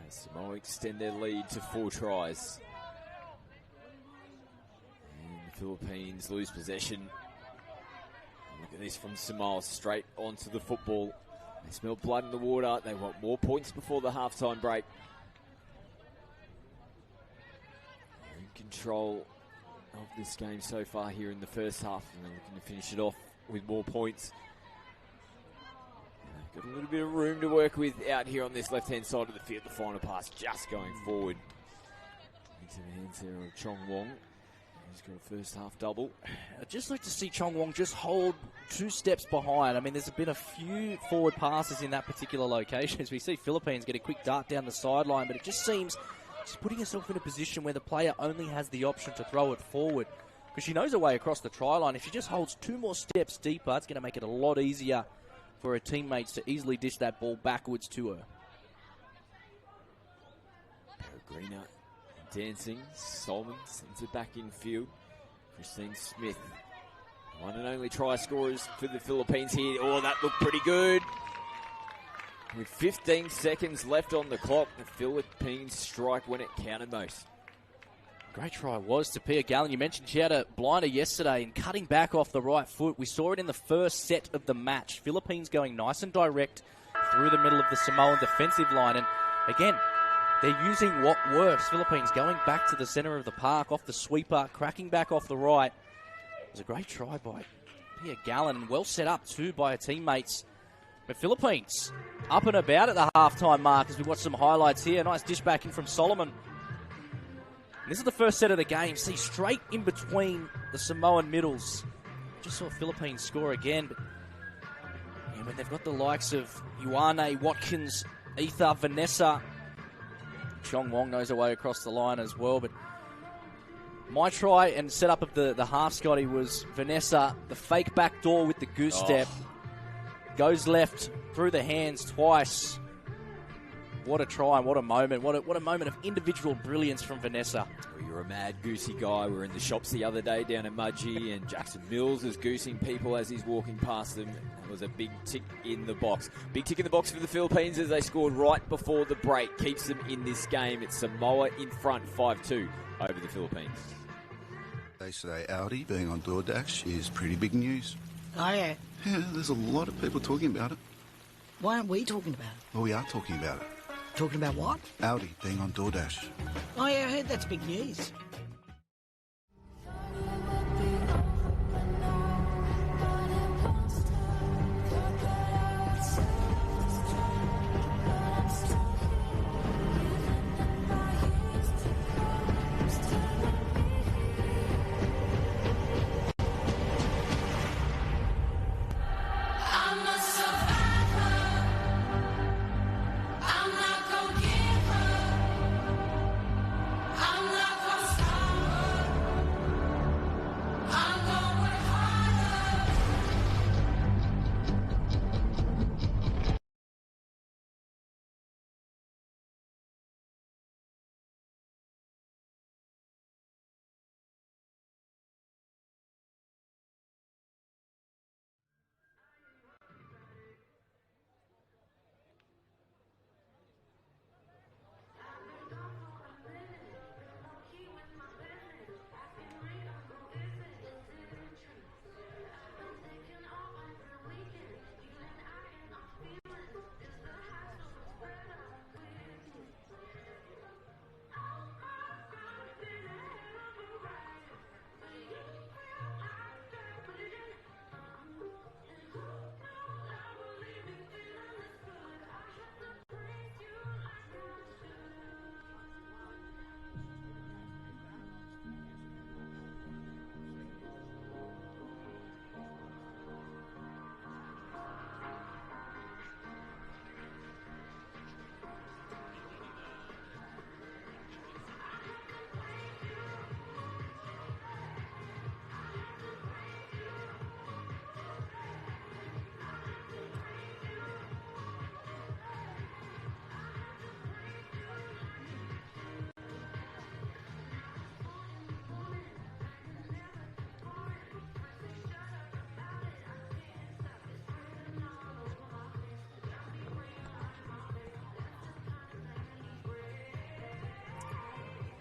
S1: As Samoa extend their lead to 4 tries. And the Philippines lose possession. Look at this from Samoa, straight onto the football. They smell blood in the water. They want more points before the halftime break. They're in control of this game so far here in the first half, and they're looking to finish it off with more points. Got a little bit of room to work with out here on this left-hand side of the field. The final pass just going forward into the hands there of Chong Wong. He's got a first half double.
S2: I'd just like to see Chong Wong just hold 2 steps behind. I mean, there's been a few forward passes in that particular location as we see Philippines get a quick dart down the sideline, but it just seems she's putting herself in a position where the player only has the option to throw it forward because she knows her way across the try line. If she just holds 2 more steps deeper, it's going to make it a lot easier for her teammates to easily dish that ball backwards to her.
S1: Peregrina dancing. Solomon sends it back in field. Christine Smith, one and only try scorers for the Philippines here. Oh, that looked pretty good. With 15 seconds left on the clock, the Philippines strike when it counted most.
S2: Great try was to Pia Galen. You mentioned she had a blinder yesterday and cutting back off the right foot. We saw it in the first set of the match. Philippines going nice and direct through the middle of the Samoan defensive line. And again, they're using what works. Philippines going back to the center of the park off the sweeper, cracking back off the right. It was a great try by Pia Galen and well set up too by her teammates. But Philippines up and about at the halftime mark as we watch some highlights here. Nice dish back in from Solomon. And this is the first set of the game. See, straight in between the Samoan middles. Just saw Philippines score again. But yeah, when they've got the likes of Ioane, Watkins, Ether, Vanessa, Chong Wong knows her way across the line as well. But my try and setup of the half, Scotty, was Vanessa, the fake back door with the goose step. Goes left through the hands twice. What a try and what a moment. What a moment of individual brilliance from Vanessa.
S1: Well, you're a mad goosey guy. We were in the shops the other day down at Mudgee, and Jackson Mills is goosing people as he's walking past them. It was a big tick in the box. Big tick in the box for the Philippines as they scored right before the break. Keeps them in this game. It's Samoa in front, 5-2 over the Philippines.
S7: They say Audi being on DoorDash is pretty big news.
S8: Oh, yeah.
S7: Yeah, there's a lot of people talking about it.
S8: Why aren't we talking about it?
S7: Well, we are talking about it.
S8: Talking about what?
S7: Audi being on DoorDash.
S8: Oh, yeah, I heard that's big news.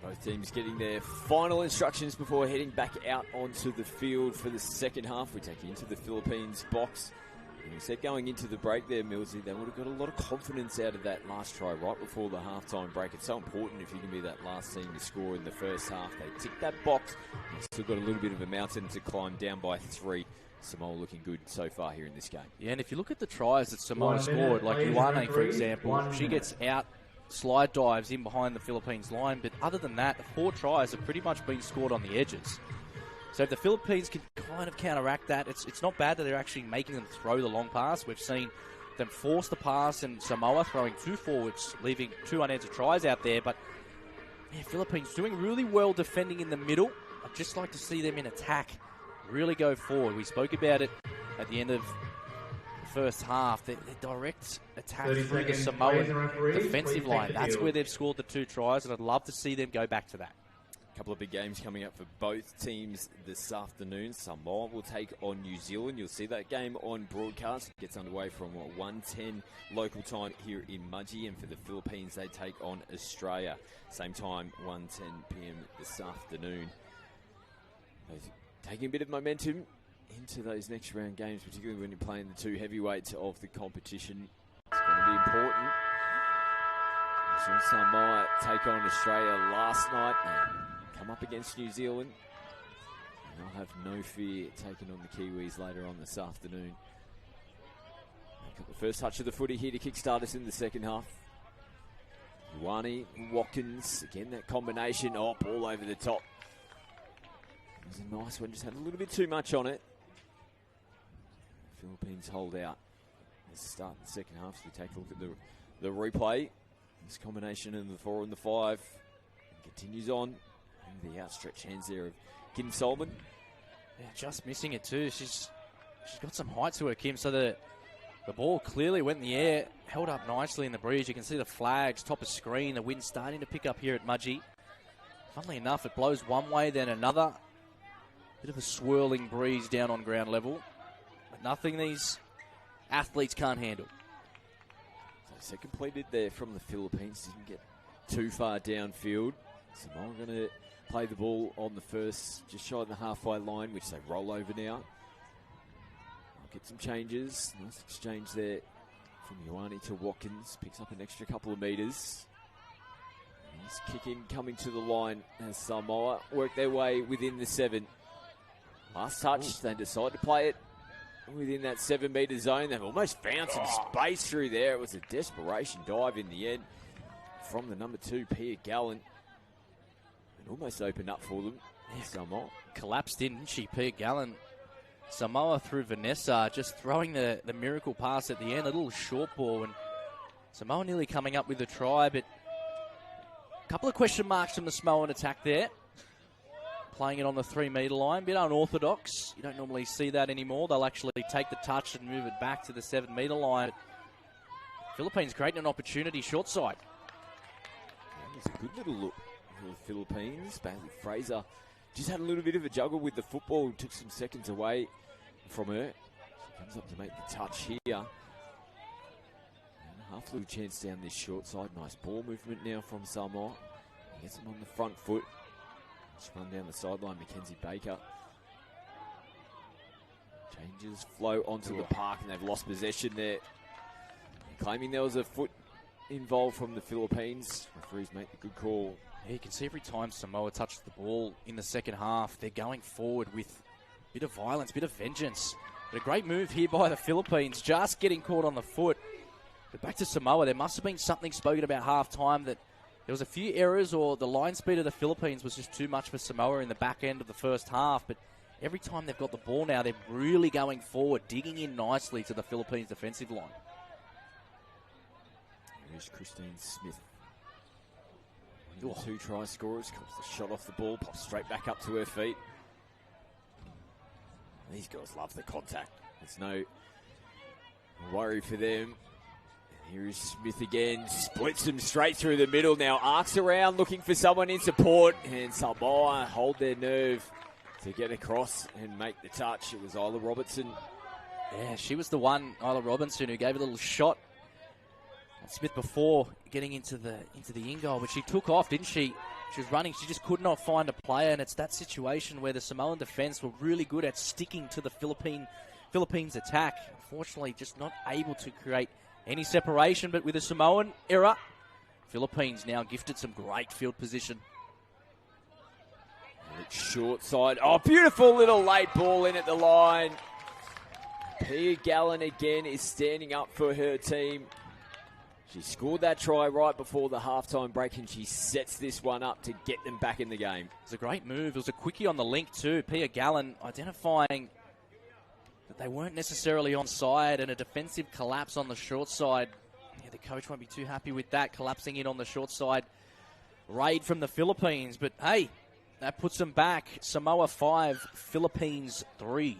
S1: Both teams getting their final instructions before heading back out onto the field for the second half. We take you into the Philippines box. And we said going into the break there, Millsy, they would have got a lot of confidence out of that last try right before the halftime break. It's so important if you can be that last team to score in the first half. They tick that box. They've still got a little bit of a mountain to climb down by 3 Samoa looking good so far here in this game.
S2: Yeah, and if you look at the tries that Samoa
S3: 1 minute,
S2: scored, like
S3: ladies and
S2: Ioane, for
S3: referees,
S2: example,
S3: 1
S2: she
S3: minute.
S2: gets out, slide dives in behind the Philippines line, but other than that, the 4 tries have pretty much been scored on the edges. So if the Philippines can kind of counteract that, it's not bad that they're actually making them throw the long pass. We've seen them force the pass and Samoa throwing 2 forwards, leaving 2 unanswered tries out there, but yeah, Philippines doing really well defending in the middle. I'd just like to see them in attack really go forward. We spoke about it at the end of the first half. Their direct attack
S3: 30
S2: through the
S3: seconds,
S2: Samoan
S3: players and referees,
S2: defensive
S3: please take
S2: line.
S3: the
S2: That's
S3: field.
S2: where they've scored the 2 tries, and I'd love to see them go back to that.
S1: A couple of big games coming up for both teams this afternoon. Samoa will take on New Zealand. You'll see that game on broadcast. It gets underway from 1:10 local time here in Mudgee, and for the Philippines, they take on Australia. Same time, 1:10 p.m. this afternoon. Taking a bit of momentum into those next round games, particularly when you're playing the 2 heavyweights of the competition. It's going to be important. We saw Samoa take on Australia last night and come up against New Zealand. And they'll have no fear taking on the Kiwis later on this afternoon. Got the first touch of the footy here to kickstart us in the second half. Ioane, Watkins, again that combination, ball over the top. It was a nice one, just had a little bit too much on it. Philippines hold out. Let's start the second half, so we take a look at the replay. This combination of the 4 and the 5 continues on. And the outstretched hands there of Kim Solomon.
S2: Yeah, just missing it too. She's got some height to her, Kim. So the ball clearly went in the air, held up nicely in the breeze. You can see the flags, top of screen, the wind starting to pick up here at Mudgee. Funnily enough, it blows one way, then another. Bit of a swirling breeze down on ground level. But nothing these athletes can't handle.
S1: So set completed there from the Philippines. Didn't get too far downfield. Samoa going to play the ball on the first, just shy of the halfway line, which they roll over now. I'll get some changes. Nice exchange there from Ioane to Watkins. Picks up an extra couple of metres. He's kicking, coming to the line as Samoa work their way within the 7. Last touch, they decide to play it within that 7-metre zone. They've almost found some space through there. It was a desperation dive in the end from the number 2, Pia Gallant. It almost opened up for them. Samoa
S2: Collapsed in, didn't she, Pia Gallant? Samoa through Vanessa, just throwing the miracle pass at the end, a little short ball, and Samoa nearly coming up with a try, but a couple of question marks from the Samoan attack there. Playing it on the 3-metre line, bit unorthodox. You don't normally see that anymore. They'll actually take the touch and move it back to the 7-metre line. Philippines creating an opportunity short side.
S1: It's a good little look for the Philippines. Bailey Fraser just had a little bit of a juggle with the football. Took some seconds away from her. She comes up to make the touch here. And half a little chance down this short side. Nice ball movement now from Samoa. Gets them on the front foot. Just run down the sideline, Mackenzie Baker. Changes flow onto the park, and they've lost possession there. Claiming there was a foot involved from the Philippines. Referees make the good call.
S2: Yeah, you can see every time Samoa touches the ball in the second half, they're going forward with a bit of violence, a bit of vengeance. But a great move here by the Philippines, just getting caught on the foot. But back to Samoa, there must have been something spoken about half-time that there was a few errors, or the line speed of the Philippines was just too much for Samoa in the back end of the first half. But every time they've got the ball now, they're really going forward, digging in nicely to the Philippines' defensive line.
S1: Here's Christine Smith. One of the 2 try scorers. Comes the shot off the ball, pops straight back up to her feet. These girls love the contact. There's no worry for them. Here is Smith again, splits them straight through the middle. Now arcs around looking for someone in support, and Samoa hold their nerve to get across and make the touch. It was Isla Robertson.
S2: Yeah, she was the one, Isla Robinson, who gave a little shot at Smith before getting into the in goal, but she took off, didn't she? She was running, she just could not find a player, and it's that situation where the Samoan defence were really good at sticking to the Philippines attack. Unfortunately, just not able to create any separation, but with a Samoan error, Philippines now gifted some great field position.
S1: Short side. Oh, beautiful little late ball in at the line. Pia Gallen again is standing up for her team. She scored that try right before the halftime break, and she sets this one up to get them back in the game.
S2: It's a great move. It was a quickie on the link too. Pia Gallen identifying that they weren't necessarily onside, and a defensive collapse on the short side. Yeah, the coach won't be too happy with that, collapsing in on the short side. Raid from the Philippines, but hey, that puts them back. Samoa 5, Philippines 3.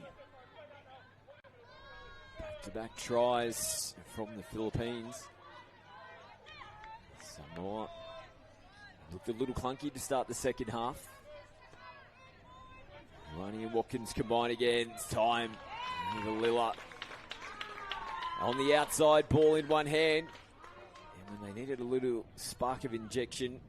S1: Back-to-back tries from the Philippines. Samoa looked a little clunky to start the second half. Ronnie and Watkins combine again. It's time. Lilla on the outside, ball in one hand. And when they needed a little spark of injection,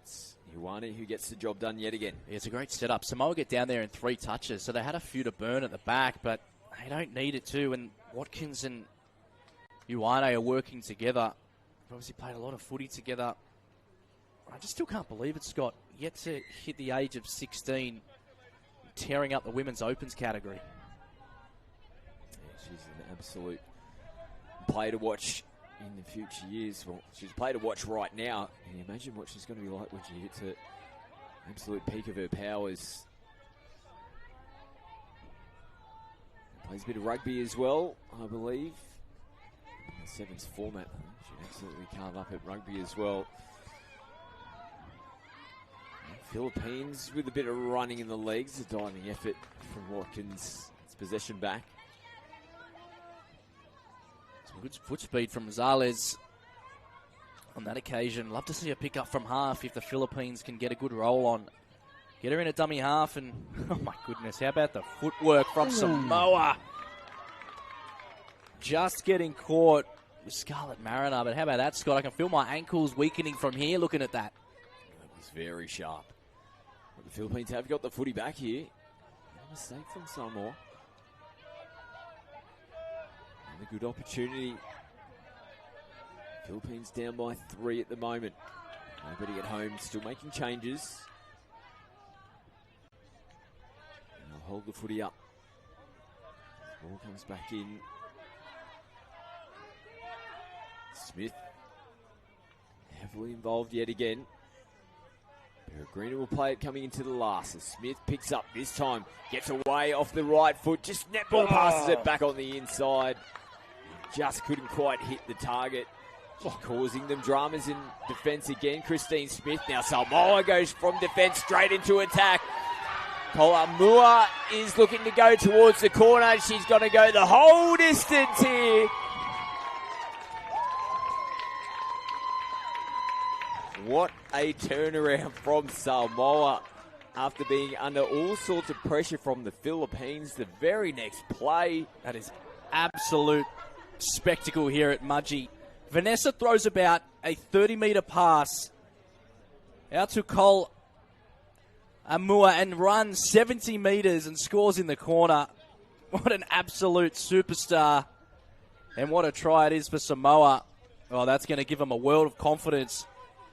S1: it's Ioane who gets the job done yet again.
S2: Yeah, it's a great setup. Samoa get down there in 3 touches, so they had a few to burn at the back, but they don't need it to. And Watkins and Ioane are working together. They've obviously played a lot of footy together. I just still can't believe it, Scott. Yet to hit the age of 16, tearing up the women's opens category.
S1: Yeah, she's an absolute player to watch in the future years. Well, she's a player to watch right now. Can you imagine what she's going to be like when she hits her absolute peak of her powers? Plays a bit of rugby as well, I believe. In the sevens format, she'd absolutely carve up at rugby as well. Philippines with a bit of running in the legs, a diving effort from Watkins. It's possession back.
S2: Some good foot speed from Rosales on that occasion. Love to see a pick up from half if the Philippines can get a good roll on. Get her in a dummy half, and oh my goodness, how about the footwork from Samoa? Just getting caught with Scarlet Mariner, but how about that, Scott? I can feel my ankles weakening from here looking at that.
S1: That was very sharp. But the Philippines have got the footy back here. No mistake from Samoa. And a good opportunity. Philippines down by 3 at the moment. Nobody at home, still making changes. And they'll hold the footy up. Ball comes back in. Smith heavily involved yet again. Peregrino will play it coming into the last. As Smith picks up this time, gets away off the right foot, just netball passes it back on the inside. Just couldn't quite hit the target. Just causing them dramas in defence again. Christine Smith. Now Samoa goes from defence straight into attack. Kolamua is looking to go towards the corner. She's going to go the whole distance here. What a turnaround from Samoa after being under all sorts of pressure from the Philippines. The very next play.
S2: That is absolute spectacle here at Mudgee. Vanessa throws about a 30-metre pass out to Cole Amua and runs 70 metres and scores in the corner. What an absolute superstar. And what a try it is for Samoa. Oh, that's going to give them a world of confidence.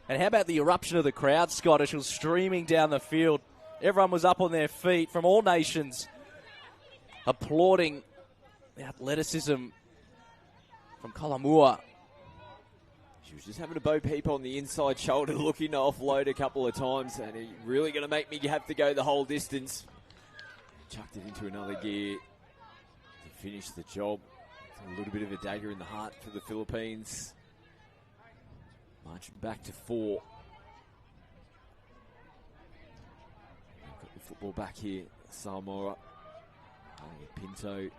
S2: And how about the eruption of the crowd, Scott, as she was streaming down the field. Everyone was up on their feet from all nations, applauding the athleticism from Kolamua.
S1: She was just having a Bo Peep on the inside shoulder, looking to offload a couple of times, and he really going to make me have to go the whole distance. Chucked it into another gear to finish the job. It's a little bit of a dagger in the heart for the Philippines. Marching back to 4. Got the football back here. Samoa. Pinto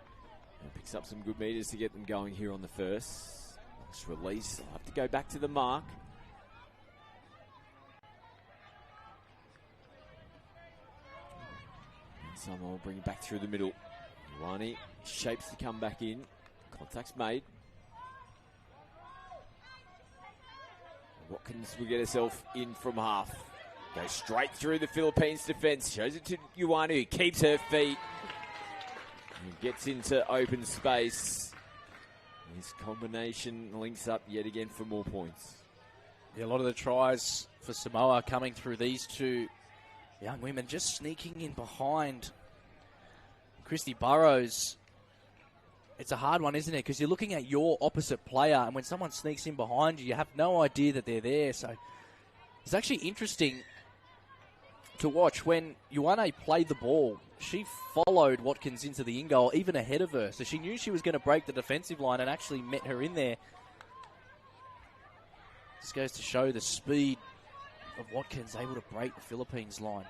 S1: picks up some good meters to get them going here on the first. Nice release. I'll have to go back to the mark. And Samoa will bring it back through the middle. Ioane shapes to come back in. Contact's made. Watkins will get herself in from half. Goes straight through the Philippines defence. Shows it to Ioane, who keeps her feet. And gets into open space. This combination links up yet again for more points.
S2: Yeah, a lot of the tries for Samoa coming through these two young women, just sneaking in behind. Christy Burrows It's a hard one, isn't it? Because you're looking at your opposite player, and when someone sneaks in behind you, you have no idea that they're there. So it's actually interesting to watch. When Ioane played the ball, she followed Watkins into the in-goal, even ahead of her. So she knew she was going to break the defensive line and actually met her in there. This goes to show the speed of Watkins, able to break the Philippines line.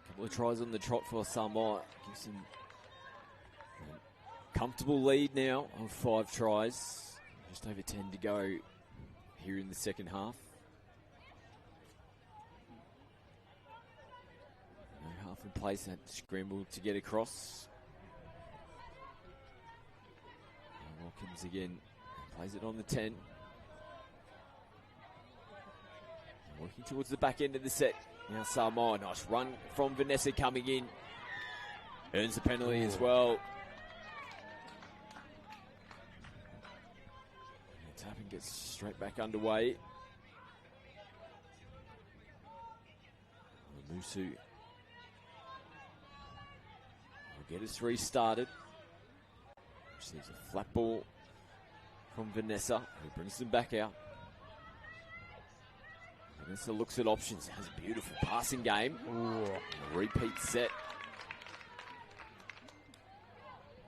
S1: Couple of tries on the trot for Samoa. Gives them a comfortable lead now of 5 tries. Just over 10 to go here in the second half. No half in place, that scramble to get across. And Watkins again plays it on the 10. And working towards the back end of the set. Now Samoa, nice run from Vanessa coming in. Earns the penalty as well. And Tapping gets straight back underway. Musu will get us restarted. Sees a flat ball from Vanessa, who brings them back out. Vanessa looks at options, has a beautiful passing game. A repeat set.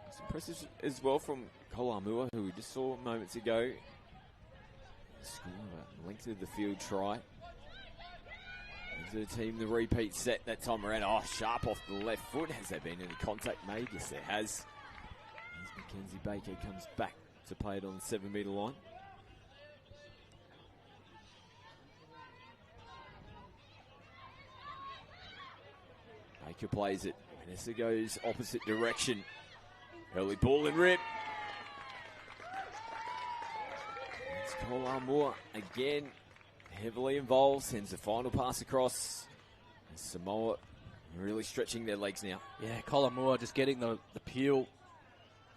S1: It's impressive as well from Kolamua, who we just saw moments ago. Score a length of the field try. Gives the team the repeat set that time around. Oh, sharp off the left foot. Has there been any contact made? Yes, there has. As Mackenzie Baker comes back to play it on the 7-metre line. Baker plays it. Vanessa goes opposite direction. Early ball and rip. It's Kolamua again. Heavily involved. Sends the final pass across. And Samoa really stretching their legs now.
S2: Yeah, Kolamua just getting the peel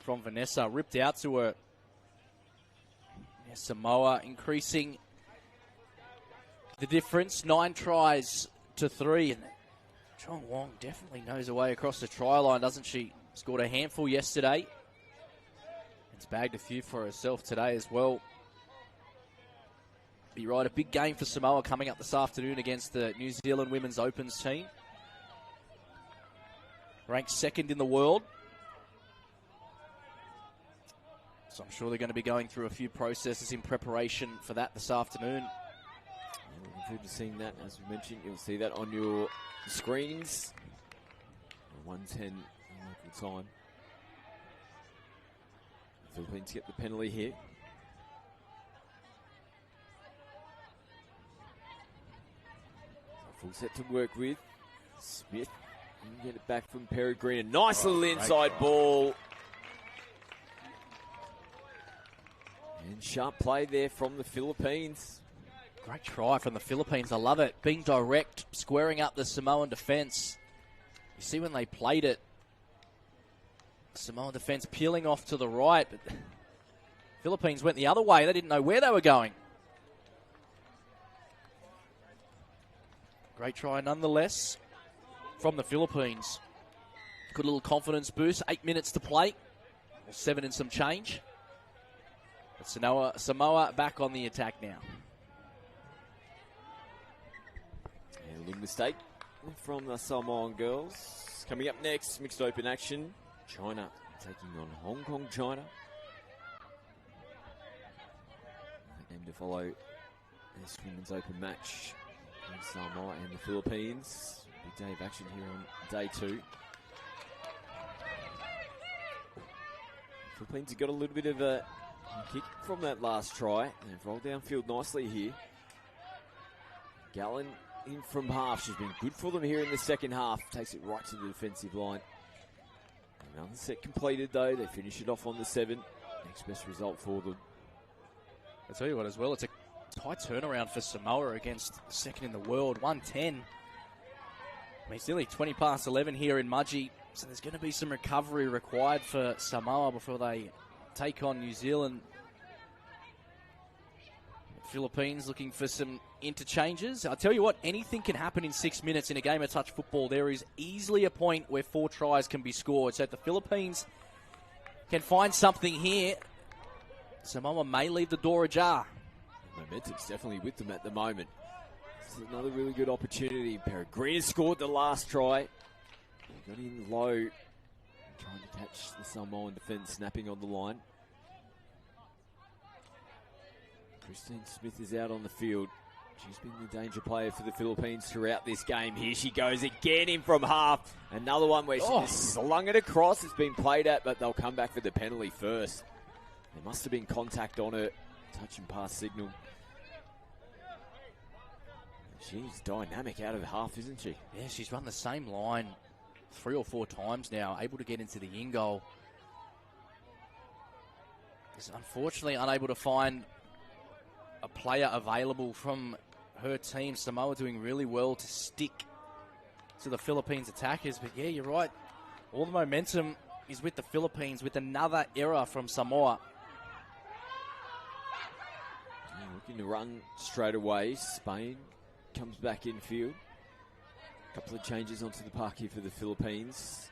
S2: from Vanessa. Ripped out to her. Yeah, Samoa increasing the difference. 9 tries to 3. And Wong definitely knows her way across the try line, doesn't she? Scored a handful yesterday. It's bagged a few for herself today as well. But you're right, a big game for Samoa coming up this afternoon against the New Zealand Women's Opens team. Ranked 2nd in the world. So I'm sure they're going to be going through a few processes in preparation for that this afternoon.
S1: Looking forward to seeing that. As we mentioned, you'll see that on your screens. 1:10 local time. The Philippines get the penalty here. Full set to work with. Smith can get it back from Peregrine. A nice little inside ball. And sharp play there from the Philippines.
S2: Great try from the Philippines. I love it. Being direct, squaring up the Samoan defence. You see when they played it, Samoan defence peeling off to the right, but the Philippines went the other way. They didn't know where they were going. Great try nonetheless from the Philippines. Good little confidence boost. 8 minutes to play. Or 7 and some change. But Samoa back on the attack now.
S1: And a little mistake from the Samoan girls. Coming up next, mixed open action. China taking on Hong Kong, China. Game to follow this women's open match in Samoa and the Philippines. Big day of action here on day 2. Philippines have got a little bit of a kick from that last try. They've rolled downfield nicely here. Glen in from half. She's been good for them here in the second half. Takes it right to the defensive line. Another set completed though. They finish it off on the 7. Next best result for them.
S2: I'll tell you what as well, it's a tight turnaround for Samoa against second in the world, 110. I mean, it's nearly 20 past 11 here in Mudgee, so there's going to be some recovery required for Samoa before they take on New Zealand. Philippines looking for some interchanges. I'll tell you what, anything can happen in 6 minutes in a game of touch football. There is easily a point where 4 tries can be scored. So if the Philippines can find something here, Samoa may leave the door ajar.
S1: Momentum's definitely with them at the moment. This is another really good opportunity. Peregrina scored the last try. He got in low, trying to catch the Samoan defence snapping on the line. Christine Smith is out on the field. She's been the danger player for the Philippines throughout this game. Here she goes again in from half. Another one where she just slung it across. It's been played at, but they'll come back for the penalty first. There must have been contact on her. Touch and pass signal. She's dynamic out of half, isn't she?
S2: Yeah, she's run the same line 3 or 4 times now, able to get into the in goal. Is unfortunately unable to find a player available from her team. Samoa doing really well to stick to the Philippines attackers. But yeah, you're right. All the momentum is with the Philippines with another error from Samoa.
S1: Looking to run straight away. Spain comes back in field. A couple of changes onto the park here for the Philippines.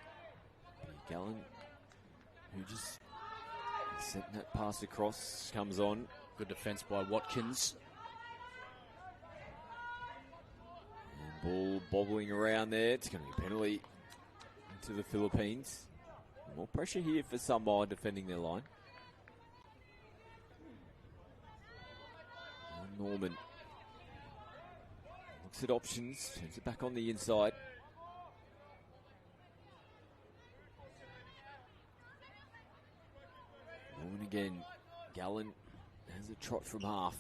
S1: Glen, who just sent that pass across, comes on.
S2: Good defence by Watkins.
S1: And ball bobbling around there. It's going to be a penalty to the Philippines. More pressure here for Samoa defending their line. And Norman looks at options, turns it back on the inside. Norman again. Glen has a trot from half.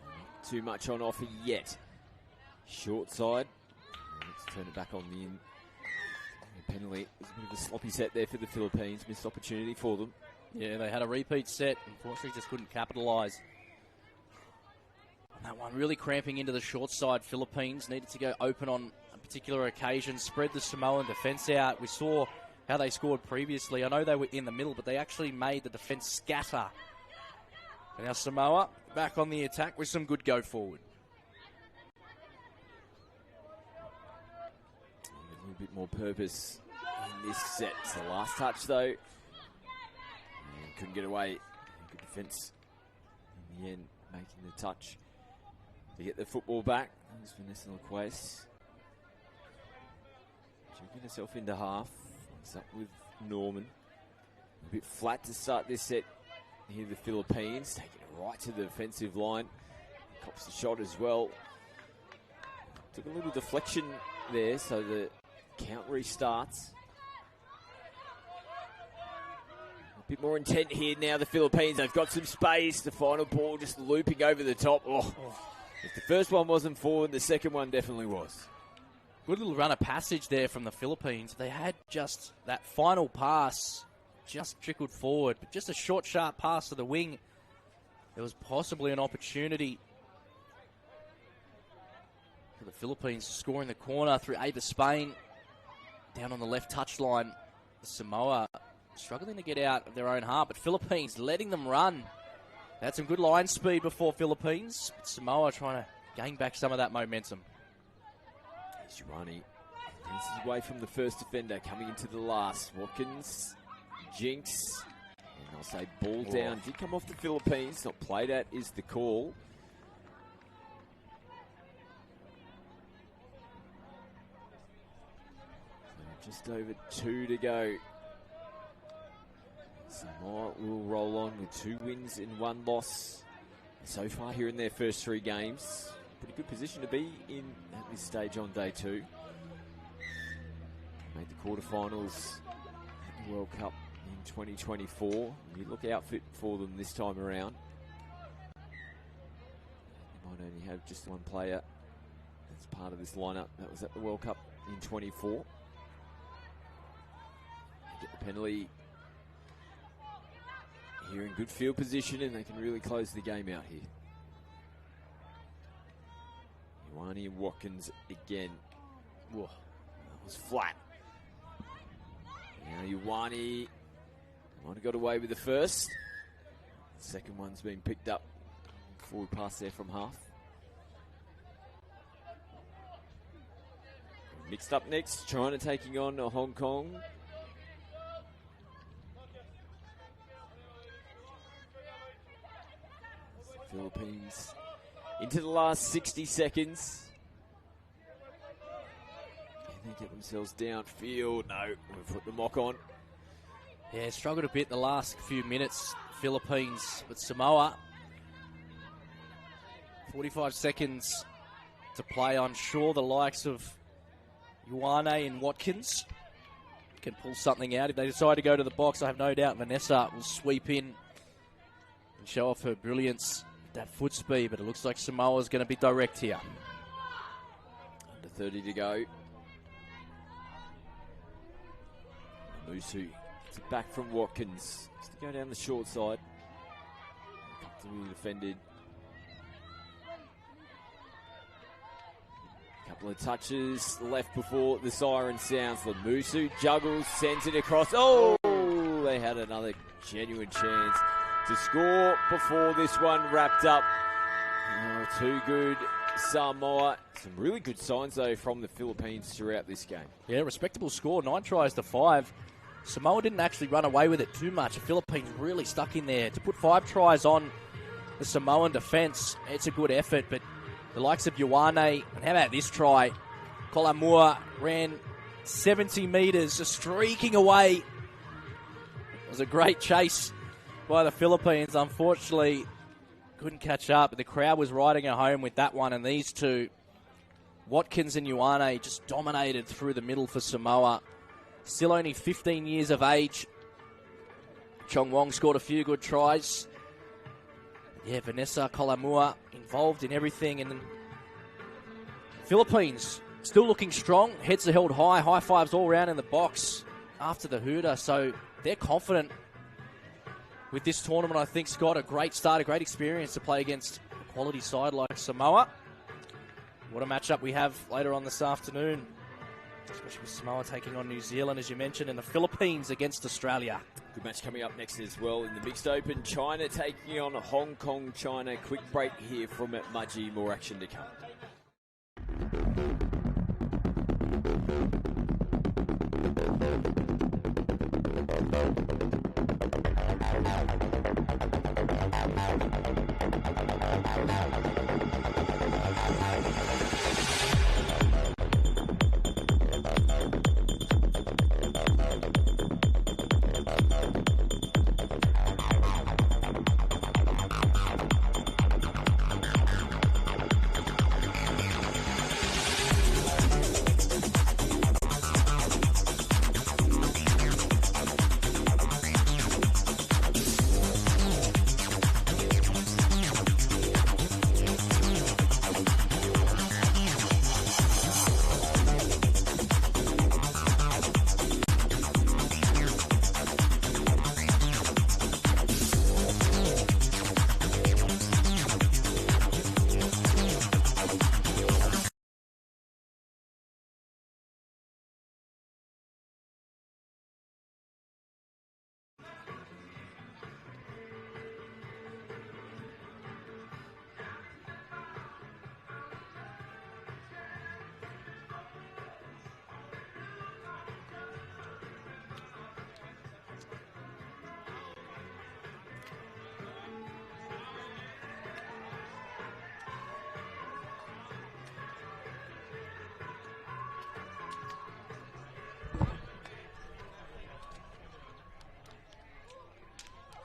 S1: Not too much on offer yet. Short side. Let's turn it back on the in. Penalty. It was a bit of a sloppy set there for the Philippines. Missed opportunity for them.
S2: Yeah, they had a repeat set. Unfortunately, just couldn't capitalise on that one. Really cramping into the short side. Philippines needed to go open on a particular occasion. Spread the Samoan defence out. We saw how they scored previously. I know they were in the middle, but they actually made the defence scatter. And now Samoa back on the attack with some good go forward.
S1: A little bit more purpose in this set. It's the last touch though. And couldn't get away. Good defence in the end, making the touch to get the football back. That was Vanessa Laquace. Checking herself into half. It's up with Norman. A bit flat to start this set. Here the Philippines taking it right to the defensive line. Cops the shot as well. Took a little deflection there, so the count restarts. A bit more intent here now, the Philippines. They've got some space. The final ball just looping over the top. If the first one wasn't forward, the second one definitely was.
S2: Good little run of passage there from the Philippines. They had just that final pass just trickled forward, but just a short, sharp pass to the wing. There was possibly an opportunity for the Philippines to score in the corner through Ava Spain. Down on the left touchline, Samoa struggling to get out of their own half, but Philippines letting them run. They had some good line speed before Philippines, but Samoa trying to gain back some of that momentum.
S1: Juani gets his way from the first defender, coming into the last. Watkins, Jinx, and I'll say ball down. Did come off the Philippines, not played at is the call. So just over 2 to go. Samoa will roll on with 2 wins and 1 loss so far here in their first 3 games. Pretty good position to be in at this stage on day 2. Made the quarterfinals at the World Cup in 2024. You look out for them this time around. They might only have just 1 player as part of this lineup that was at the World Cup in 24. They get the penalty here in good field position, and they can really close the game out here. Ioane and Watkins again. Whoa, that was flat. Now Ioane might have got away with the first. The second one's been picked up Forward pass there from half. Mixed up next, China taking on Hong Kong. Philippines into the last 60 seconds. Can they get themselves downfield? No, we've put the mock on.
S2: Yeah, struggled a bit the last few minutes, Philippines, but Samoa. 45 seconds to play. I'm sure the likes of Ioane and Watkins can pull something out. If they decide to go to the box, I have no doubt Vanessa will sweep in and show off her brilliance, that foot speed, but it looks like Samoa's going to be direct here.
S1: Under 30 to go. Musu gets it back from Watkins. Just to go down the short side. To be defended. Couple of touches left before the siren sounds. Lamusu juggles, sends it across. Oh, they had another genuine chance to score before this one wrapped up. Oh, too good, Samoa. Some really good signs, though, from the Philippines throughout this game.
S2: Yeah, respectable score, 9 tries to 5. Samoa didn't actually run away with it too much. The Philippines really stuck in there. To put 5 tries on the Samoan defence, it's a good effort, but the likes of Ioane, and how about this try? Kolamua ran 70 metres, just streaking away. It was a great chase by the Philippines. Unfortunately, couldn't catch up, but the crowd was riding at home with that one, and these two, Watkins and Ioane, just dominated through the middle for Samoa. Still only 15 years of age. Wong scored a few good tries. Yeah, Vanessa Kolamua involved in everything. And then Philippines still looking strong. Heads are held high. High fives all around in the box after the hooter. So they're confident with this tournament. I think, Scott, a great start, a great experience to play against a quality side like Samoa. What a matchup we have later on this afternoon, especially with Samoa taking on New Zealand, as you mentioned, and the Philippines against Australia.
S1: Good match coming up next as well in the mixed open. China taking on Hong Kong. China. Quick break here from Mudgee. More action to come.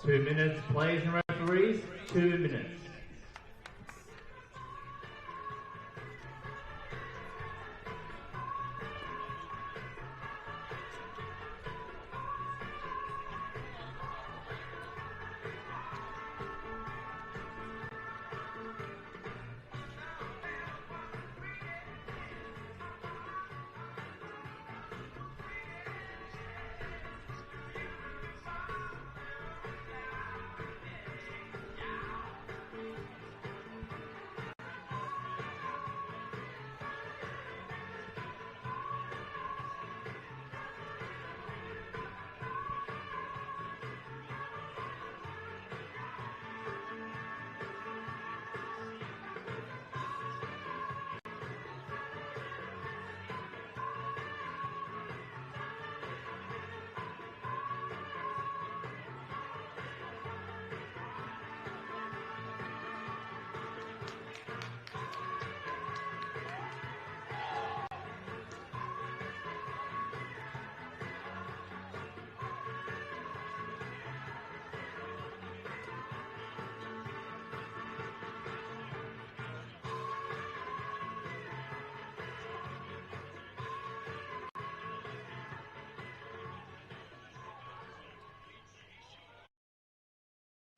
S3: Two minutes, players and referees, 2 minutes.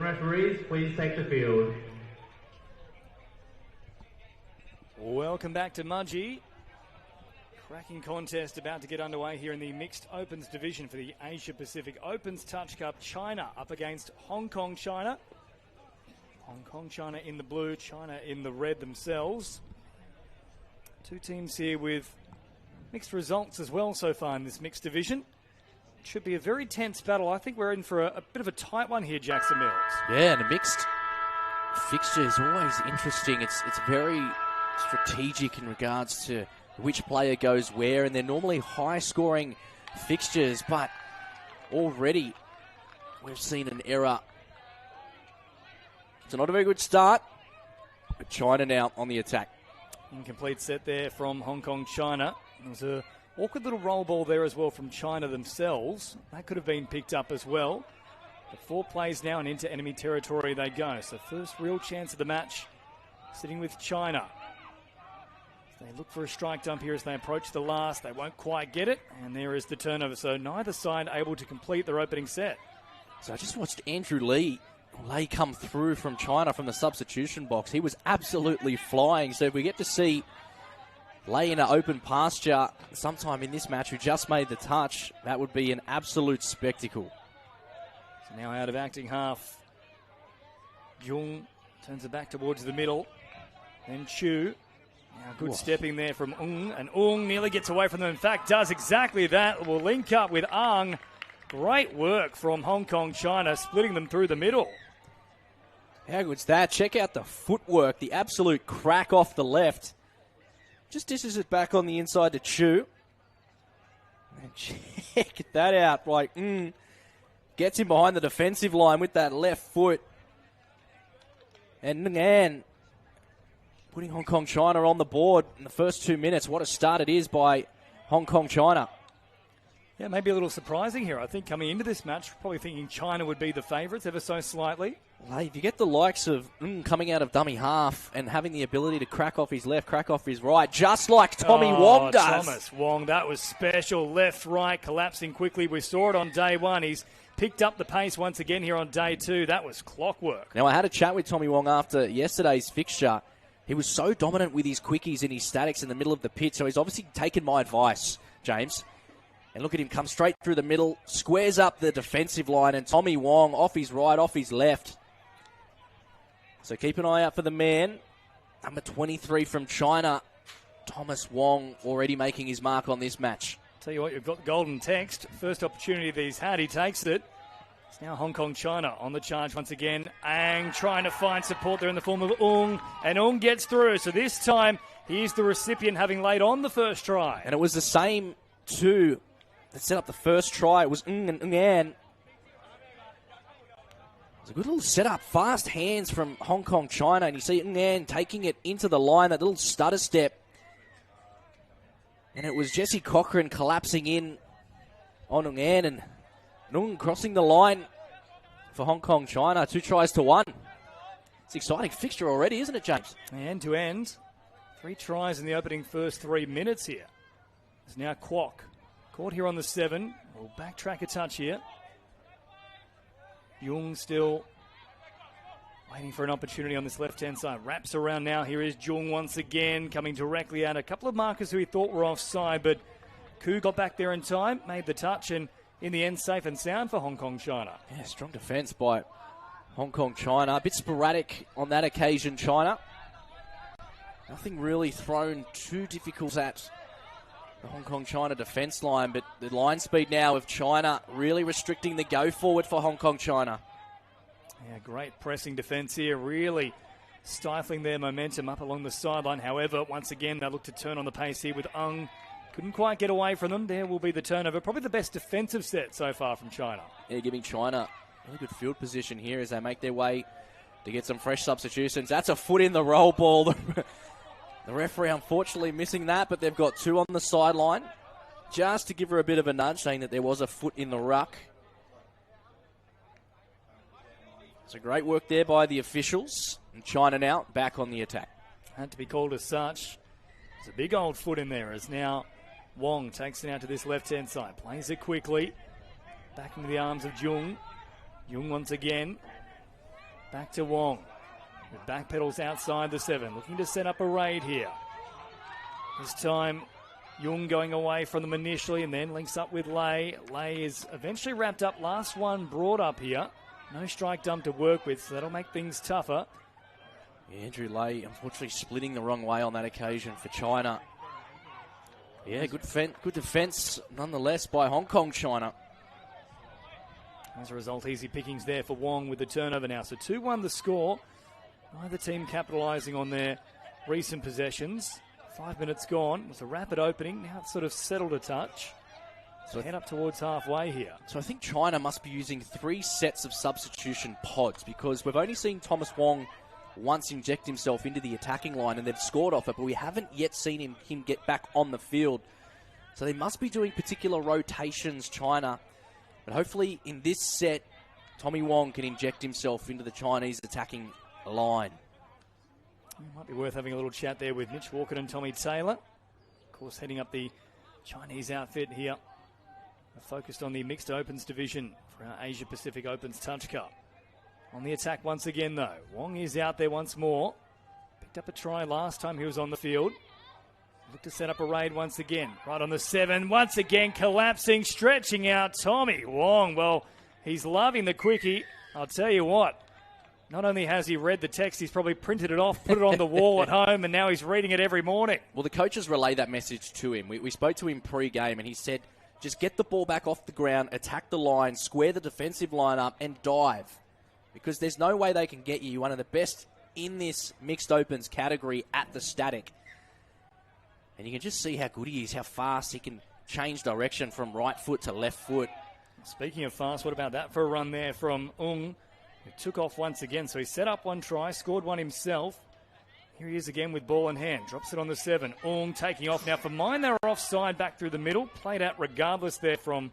S3: Referees, please take the field.
S4: Welcome back to Mudgee. Cracking contest about to get underway here in the Mixed Opens division for the Asia Pacific Opens Touch Cup. China up against Hong Kong China. Hong Kong China in the blue, China in the red themselves. Two teams here with mixed results as well so far in this mixed division. It should be a very tense battle. I think we're in for a bit of a tight one here, Jackson Mills.
S2: Yeah, and a mixed fixture is always interesting. It's very strategic in regards to which player goes where, and they're normally high-scoring fixtures, but already we've seen an error. It's not a very good start, but China now on the attack.
S4: Incomplete set there from Hong Kong China. There was a awkward little roll ball there as well from China themselves. That could have been picked up as well. The 4 plays now and into enemy territory they go. So first real chance of the match sitting with China. They look for a strike dump here as they approach the last. They won't quite get it, and there is the turnover. So neither side able to complete their opening set.
S2: So I just watched Andrew Lay come through from China from the substitution box. He was absolutely flying. So if we get to see Lay in an open pasture sometime in this match who just made the touch, that would be an absolute spectacle.
S4: So now out of acting half, Jung turns it back towards the middle. Then Chu. Now good stepping there from Ung, and Ung nearly gets away from them. In fact, does exactly that. Will link up with Ang. Great work from Hong Kong China, splitting them through the middle.
S2: How good's that? Check out the footwork, the absolute crack off the left. Just dishes it back on the inside to Chu. And check that out. Gets him behind the defensive line with that left foot. And Nguyen putting Hong Kong China on the board in the first 2 minutes. What a start it is by Hong Kong China.
S4: Yeah, maybe a little surprising here. I think coming into this match, probably thinking China would be the favourites ever so slightly.
S2: Well, if you get the likes of coming out of dummy half and having the ability to crack off his left, crack off his right, just like Tommy Wong does.
S4: Thomas Wong, that was special. Left, right, collapsing quickly. We saw it on day one. He's picked up the pace once again here on day 2. That was clockwork.
S2: Now, I had a chat with Tommy Wong after yesterday's fixture. He was so dominant with his quickies and his statics in the middle of the pit, so he's obviously taken my advice, James. And look at him come straight through the middle, squares up the defensive line, and Tommy Wong off his right, off his left. So keep an eye out for the man. Number 23 from China, Thomas Wong, already making his mark on this match.
S4: Tell you what, you've got the golden text. First opportunity that he's had, he takes it. It's now Hong Kong China on the charge once again. Ang trying to find support there in the form of Ung, and Ung gets through. So this time, he's the recipient having laid on the first try.
S2: And it was the same two that set up the first try. It was Ung and Nguyen. It was a good little setup. Fast hands from Hong Kong China, and you see Nguyen taking it into the line, that little stutter step. And it was Jesse Cochran collapsing in on Nguyen, and Nung crossing the line for Hong Kong China. 2 tries to 1. It's an exciting fixture already, isn't it, James?
S4: End to end. 3 tries in the opening first 3 minutes here. It's now Kwok. Caught here on the 7. We'll backtrack a touch here. Jung still waiting for an opportunity on this left-hand side. Wraps around now. Here is Jung once again, coming directly out. A couple of markers who he thought were offside, but Koo got back there in time, made the touch, and in the end, safe and sound for Hong Kong China.
S2: Yeah, strong defence by Hong Kong China. A bit sporadic on that occasion, China. Nothing really thrown too difficult at the Hong Kong China defence line, but the line speed now of China really restricting the go forward for Hong Kong China.
S4: Yeah, great pressing defence here, really stifling their momentum up along the sideline. However, once again, they look to turn on the pace here with Ung. Couldn't quite get away from them. There will be the turnover. Probably the best defensive set so far from China.
S2: Yeah, giving China really good field position here as they make their way to get some fresh substitutions. That's a foot in the roll ball. The referee unfortunately missing that, but they've got 2 on the sideline just to give her a bit of a nudge, saying that there was a foot in the ruck. So great work there by the officials. And China now back on the attack.
S4: Had to be called as such. There's a big old foot in there as now Wong takes it out to this left-hand side. Plays it quickly. Back into the arms of Jung. Jung once again. Back to Wong. With back pedals outside the 7. Looking to set up a raid here. This time, Jung going away from them initially and then links up with Lei. Lei is eventually wrapped up. Last one brought up here. No strike dump to work with, so that'll make things tougher.
S2: Yeah, Andrew Lei, unfortunately, splitting the wrong way on that occasion for China. Yeah, good defence, nonetheless, by Hong Kong, China.
S4: As a result, easy pickings there for Wong with the turnover now. So 2-1 the score. Neither team capitalising on their recent possessions. 5 minutes gone. It was a rapid opening. Now it's sort of settled a touch. So head up towards halfway here.
S2: So I think China must be using 3 sets of substitution pods because we've only seen Thomas Wong once inject himself into the attacking line and they've scored off it, but we haven't yet seen him get back on the field. So they must be doing particular rotations, China. But hopefully in this set, Tommy Wong can inject himself into the Chinese attacking line.
S4: It might be worth having a little chat there with Mitch Walker and Tommy Taylor. Of course, heading up the Chinese outfit here. Focused on the mixed opens division for our Asia Pacific Opens Touch Cup. On the attack once again, though. Wong is out there once more. Picked up a try last time he was on the field. Look to set up a raid once again. Right on the 7. Once again collapsing, stretching out Tommy Wong. Well, he's loving the quickie. I'll tell you what. Not only has he read the text, he's probably printed it off, put it on the wall at home, and now he's reading it every morning.
S2: Well, the coaches relay that message to him. We spoke to him pre-game, and he said, just get the ball back off the ground, attack the line, square the defensive line up, and dive. Because there's no way they can get you. You're one of the best in this mixed opens category at the static. And you can just see how good he is, how fast he can change direction from right foot to left foot.
S4: Speaking of fast, what about that for a run there from Ung, who took off once again. So he set up one try, scored one himself. Here he is again with ball in hand. Drops it on the 7. Ung taking off. Now for mine, they were offside back through the middle. Played out regardless there from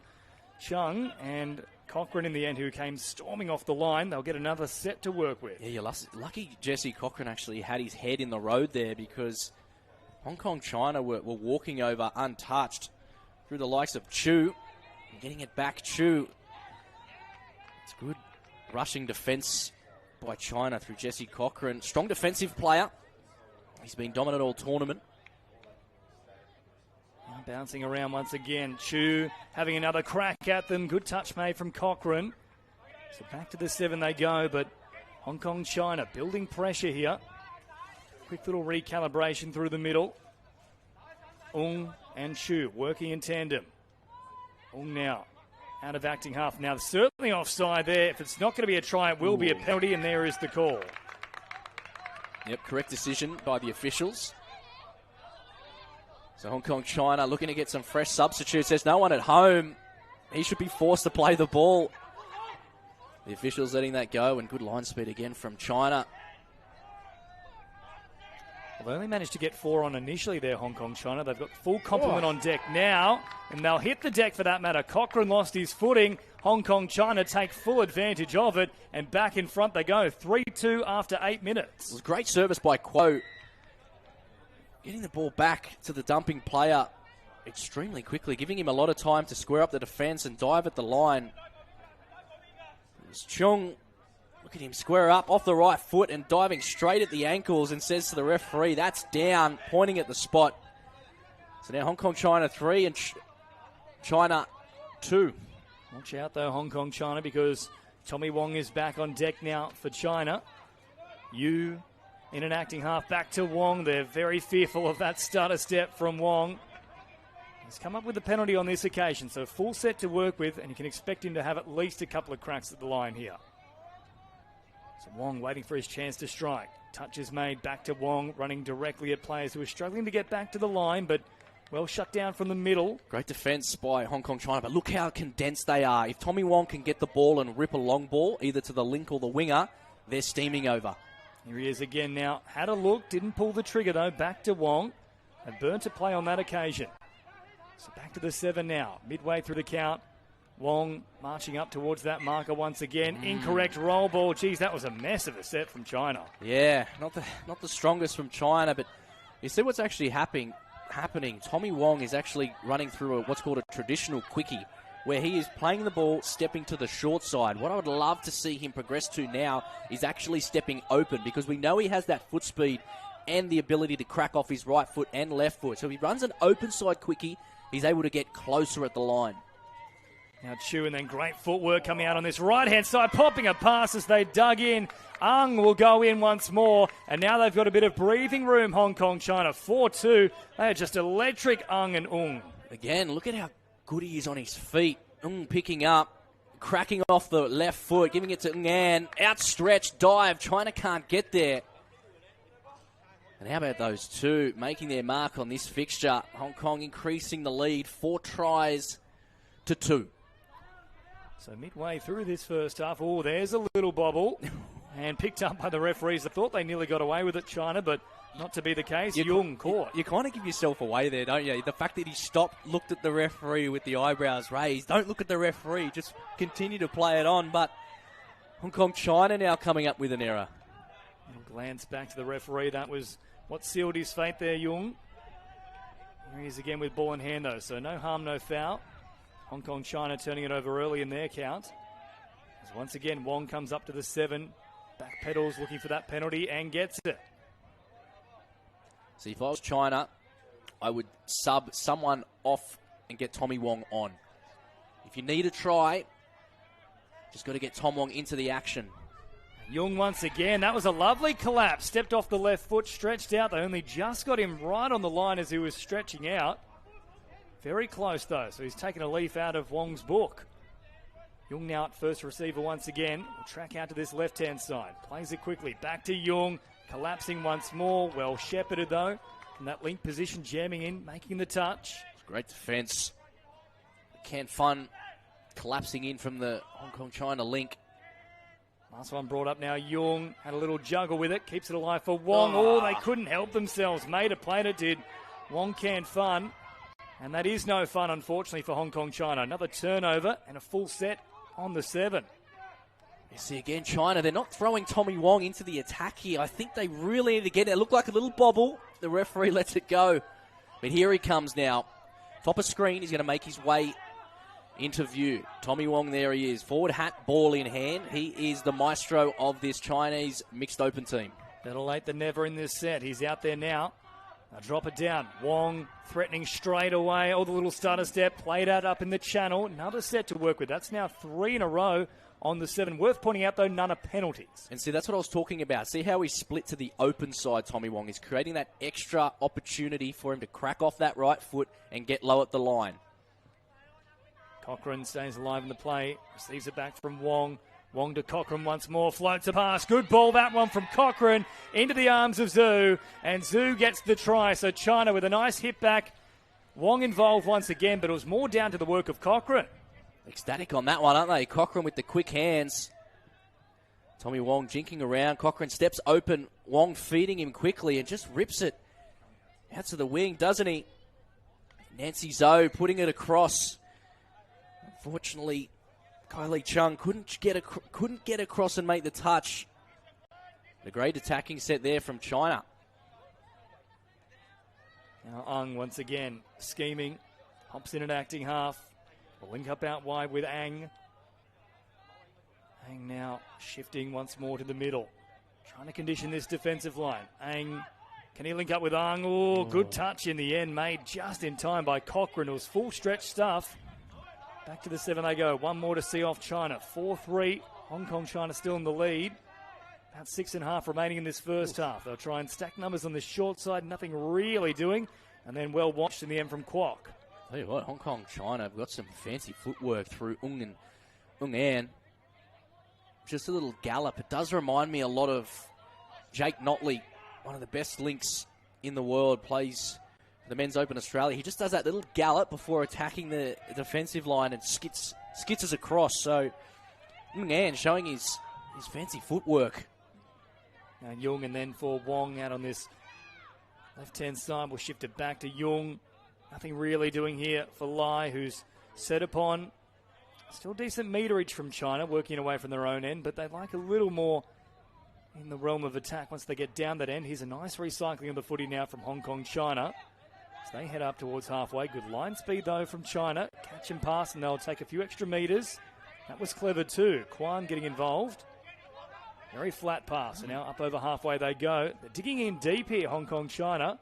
S4: Chung and Cochrane in the end, who came storming off the line. They'll get another set to work with.
S2: Yeah, you're lucky Jesse Cochrane actually had his head in the road there because Hong Kong China were walking over untouched through the likes of Chu. Getting it back, Chu. It's good rushing defence by China through Jesse Cochrane. Strong defensive player. He's been dominant all tournament.
S4: Bouncing around once again. Chu having another crack at them. Good touch made from Cochrane. So back to the 7 they go, but Hong Kong China building pressure here. Quick little recalibration through the middle. Ung and Chu working in tandem. Ung now out of acting half. Now certainly offside there. If it's not going to be a try, it will be a penalty, and there is the call.
S2: Yep, correct decision by the officials. So Hong Kong China looking to get some fresh substitutes. There's no one at home. He should be forced to play the ball. The officials letting that go, and good line speed again from China.
S4: Well, they only managed to get 4 on initially there, Hong Kong China. They've got full complement on deck now, and they'll hit the deck for that matter. Cochrane lost his footing. Hong Kong China take full advantage of it, and back in front they go. 3-2 after 8 minutes.
S2: It was a great service by Quo. Getting the ball back to the dumping player extremely quickly, giving him a lot of time to square up the defence and dive at the line. It's Chung. Look at him square up off the right foot and diving straight at the ankles, and says to the referee, that's down, pointing at the spot. So now Hong Kong China 3 and China 2.
S4: Watch out though, Hong Kong China, because Tommy Wong is back on deck now for China. Yu in an acting half back to Wong. They're very fearful of that stutter step from Wong. He's come up with a penalty on this occasion, so full set to work with, and you can expect him to have at least a couple of cracks at the line here. So Wong waiting for his chance to strike. Touch is made back to Wong, running directly at players who are struggling to get back to the line, but well shut down from the middle.
S2: Great defence by Hong Kong China, but look how condensed they are. If Tommy Wong can get the ball and rip a long ball, either to the link or the winger, they're steaming over.
S4: Here he is again now. Had a look, didn't pull the trigger though. Back to Wong, and burnt a play on that occasion. So back to the 7 now, midway through the count. Wong marching up towards that marker once again. Incorrect roll ball. Geez, that was a mess of a set from China.
S2: Yeah, not the strongest from China, but you see what's actually happening. Tommy Wong is actually running through what's called a traditional quickie. where he is playing the ball, stepping to the short side. What I would love to see him progress to now is actually stepping open, because we know he has that foot speed and the ability to crack off his right foot and left foot. So if he runs an open side quickie, he's able to get closer at the line.
S4: Now Chu, and then great footwork coming out on this right-hand side, popping a pass as they dug in. Ung will go in once more, and now they've got a bit of breathing room, Hong Kong, China. 4-2. They are just electric, Ung and Ung.
S2: Again, look at how good he is on his feet. Ung picking up, cracking off the left foot, giving it to Ngan. Outstretched dive. China can't get there. And how about those two making their mark on this fixture? Hong Kong increasing the lead, 4 tries to 2.
S4: So midway through this first half, oh, there's a little bobble. And picked up by the referees. I thought they nearly got away with it, China, but not to be the case. Jung caught.
S2: You kind of give yourself away there, don't you? The fact that he stopped, looked at the referee with the eyebrows raised. Don't look at the referee. Just continue to play it on. But Hong Kong, China now coming up with an error.
S4: Little glance back to the referee. That was what sealed his fate there, Jung. Here he is again with ball in hand, though. So no harm, no foul. Hong Kong, China turning it over early in their count. As once again, Wong comes up to the 7. Back pedals, looking for that penalty, and gets it.
S2: See, if I was China, I would sub someone off and get Tommy Wong on. If you need a try, just got to get Tom Wong into the action.
S4: Jung once again. That was a lovely collapse. Stepped off the left foot, stretched out. They only just got him right on the line as he was stretching out. Very close, though, so he's taken a leaf out of Wong's book. Jung now at first receiver once again. Will track out to this left-hand side. Plays it quickly. Back to Jung. Collapsing once more. Well shepherded, though. From that link position, jamming in, making the touch.
S2: Great defence. Can Fun collapsing in from the Hong Kong China link.
S4: Last one brought up now. Jung had a little juggle with it. Keeps it alive for Wong. Oh, they couldn't help themselves. Made a play, it did. Wong Can Fun. And that is no fun, unfortunately, for Hong Kong China. Another turnover and a full set on the 7.
S2: You see again, China, they're not throwing Tommy Wong into the attack here. I think they really need to get it. It looked like a little bobble. The referee lets it go. But here he comes now. Top of screen, he's going to make his way into view. Tommy Wong, there he is. Forward hat, ball in hand. He is the maestro of this Chinese mixed open team.
S4: Better late than never in this set. He's out there now. Now drop it down. Wong threatening straight away. Oh, the little stutter step. Played out up in the channel. Another set to work with. That's now 3 in a row on the 7. Worth pointing out, though, none are penalties.
S2: And see, that's what I was talking about. See how he split to the open side, Tommy Wong. He's creating that extra opportunity for him to crack off that right foot and get low at the line.
S4: Cochrane stays alive in the play. Receives it back from Wong. Wong to Cochrane once more. Floats a pass. Good ball, that one from Cochrane into the arms of Zhu. And Zhu gets the try. So China with a nice hit back. Wong involved once again, but it was more down to the work of Cochrane.
S2: Ecstatic on that one, aren't they? Cochrane with the quick hands. Tommy Wong jinking around. Cochrane steps open. Wong feeding him quickly and just rips it out to the wing, doesn't he? Nancy Zhou putting it across. Unfortunately, Kylie Chung couldn't get across and make the touch. The great attacking set there from China.
S4: Now Ung once again scheming. Hops in at acting half. A link up out wide with Ang. Ang now shifting once more to the middle. Trying to condition this defensive line. Ang, can he link up with Ung? Oh, good touch in the end. Made just in time by Cochrane. It was full stretch stuff. Back to the 7 they go. One more to see off China. 4-3. Hong Kong, China still in the lead. About 6.5 remaining in this first half. They'll try and stack numbers on the short side. Nothing really doing. And then well watched in the end from Kwok.
S2: Tell you what, Hong Kong, China have got some fancy footwork through Ung An. Just a little gallop. It does remind me a lot of Jake Notley, one of the best links in the world, plays the Men's Open Australia. He just does that little gallop before attacking the defensive line and skitters across. So Ung An showing his fancy footwork.
S4: Now Jung, and then for Wong out on this left-hand side. We'll shift it back to Jung. Nothing really doing here for Lai, who's set upon. Still decent meterage from China, working away from their own end, but they'd like a little more in the realm of attack once they get down that end. Here's a nice recycling of the footy now from Hong Kong, China. So they head up towards halfway. Good line speed, though, from China. Catch and pass, and they'll take a few extra metres. That was clever, too. Kwan getting involved. Very flat pass, and now up over halfway they go. They're digging in deep here, Hong Kong, China.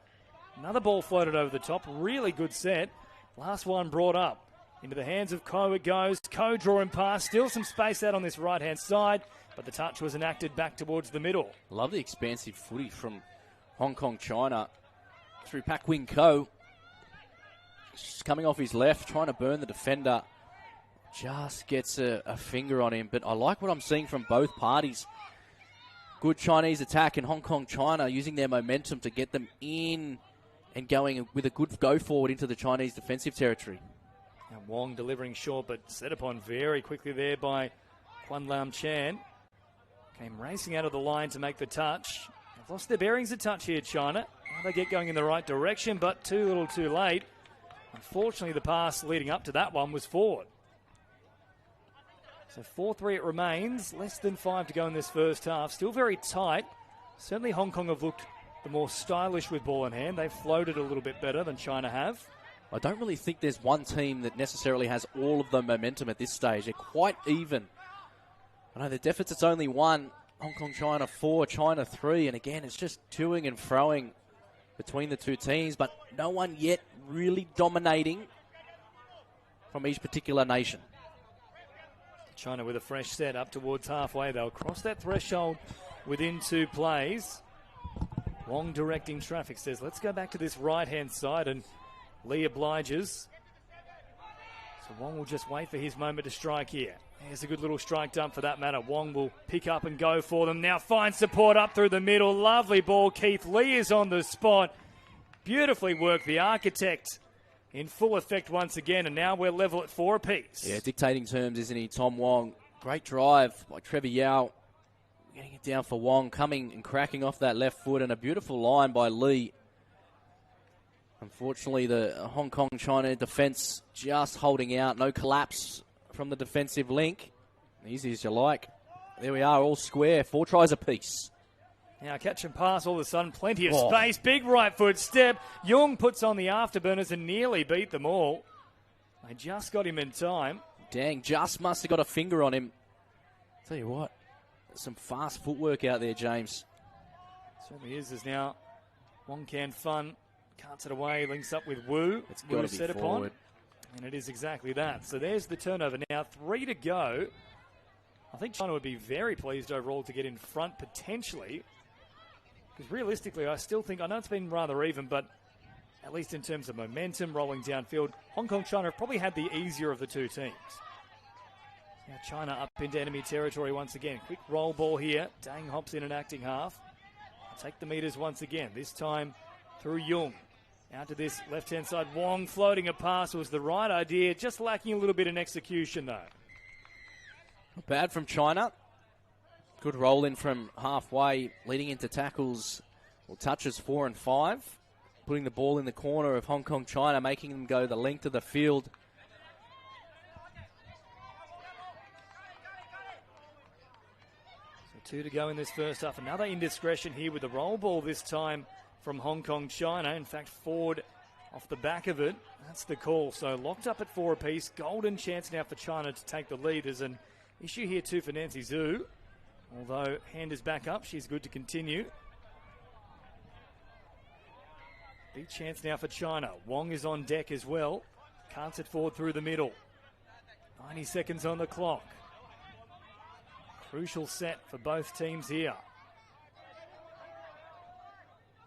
S4: Another ball floated over the top. Really good set. Last one brought up. Into the hands of Ko it goes. Ko drawing past. Still some space out on this right-hand side, but the touch was enacted back towards the middle.
S2: Love the expansive footy from Hong Kong, China through Pak Wing Ko. Just coming off his left, trying to burn the defender. Just gets a finger on him, but I like what I'm seeing from both parties. Good Chinese attack, and Hong Kong, China using their momentum to get them in and going with a good go forward into the Chinese defensive territory.
S4: Now Wong delivering short, but set upon very quickly there by Kwan Lam Chan. Came racing out of the line to make the touch. They've lost their bearings a touch here, China. Now they get going in the right direction, but too little too late. Unfortunately, the pass leading up to that one was forward. So 4-3 it remains. Less than 5 to go in this first half. Still very tight. Certainly Hong Kong have looked the more stylish with ball in hand. They've floated a little bit better than China have.
S2: I don't really think there's one team that necessarily has all of the momentum at this stage. They're quite even. I know the deficit's only one. Hong Kong, China 4, China 3. And again, it's just toing and froing between the two teams. But no one yet really dominating from each particular nation.
S4: China with a fresh set up towards halfway. They'll cross that threshold within 2 plays. Wong directing traffic, says, let's go back to this right-hand side, and Lee obliges. So Wong will just wait for his moment to strike here. There's a good little strike dump for that matter. Wong will pick up and go for them. Now finds support up through the middle. Lovely ball. Keith Lee is on the spot. Beautifully worked, the architect in full effect once again, and now we're level at 4 apiece.
S2: Yeah, dictating terms, isn't he, Tom Wong? Great drive by Trevor Yao. Getting it down for Wong, coming and cracking off that left foot, and a beautiful line by Lee. Unfortunately, the Hong Kong China defence just holding out. No collapse from the defensive link. Easy as you like. There we are, all square. 4 tries apiece.
S4: Now catch and pass all of a sudden. Plenty of space. Big right foot step. Jung puts on the afterburners and nearly beat them all. They just got him in time.
S2: Dang, just must have got a finger on him. Tell you what, some fast footwork out there, James.
S4: Certainly is. There's now Wong Can Fun. Carts it away. Links up with Wu.
S2: It's got to be
S4: set
S2: forward.
S4: And it is exactly that. So there's the turnover. Now 3 to go. I think China would be very pleased overall to get in front potentially. Because realistically, I still think, I know it's been rather even, but at least in terms of momentum, rolling downfield, Hong Kong, China have probably had the easier of the two teams. Now China up into enemy territory once again. Quick roll ball here. Dang hops in an acting half. Take the meters once again. This time through Jung. Out to this left-hand side. Wong floating a pass was the right idea. Just lacking a little bit in execution, though.
S2: Not bad from China. Good roll in from halfway, leading into tackles or touches 4 and 5. Putting the ball in the corner of Hong Kong, China, making them go the length of the field.
S4: So 2 to go in this first half. Another indiscretion here with the roll ball this time from Hong Kong, China. In fact, Ford off the back of it. That's the call. So locked up at 4 apiece. Golden chance now for China to take the lead. There's an issue here too for Nancy Zhu. Although hand is back up, she's good to continue. Big chance now for China. Wong is on deck as well. Carts it forward through the middle. 90 seconds on the clock. Crucial set for both teams here.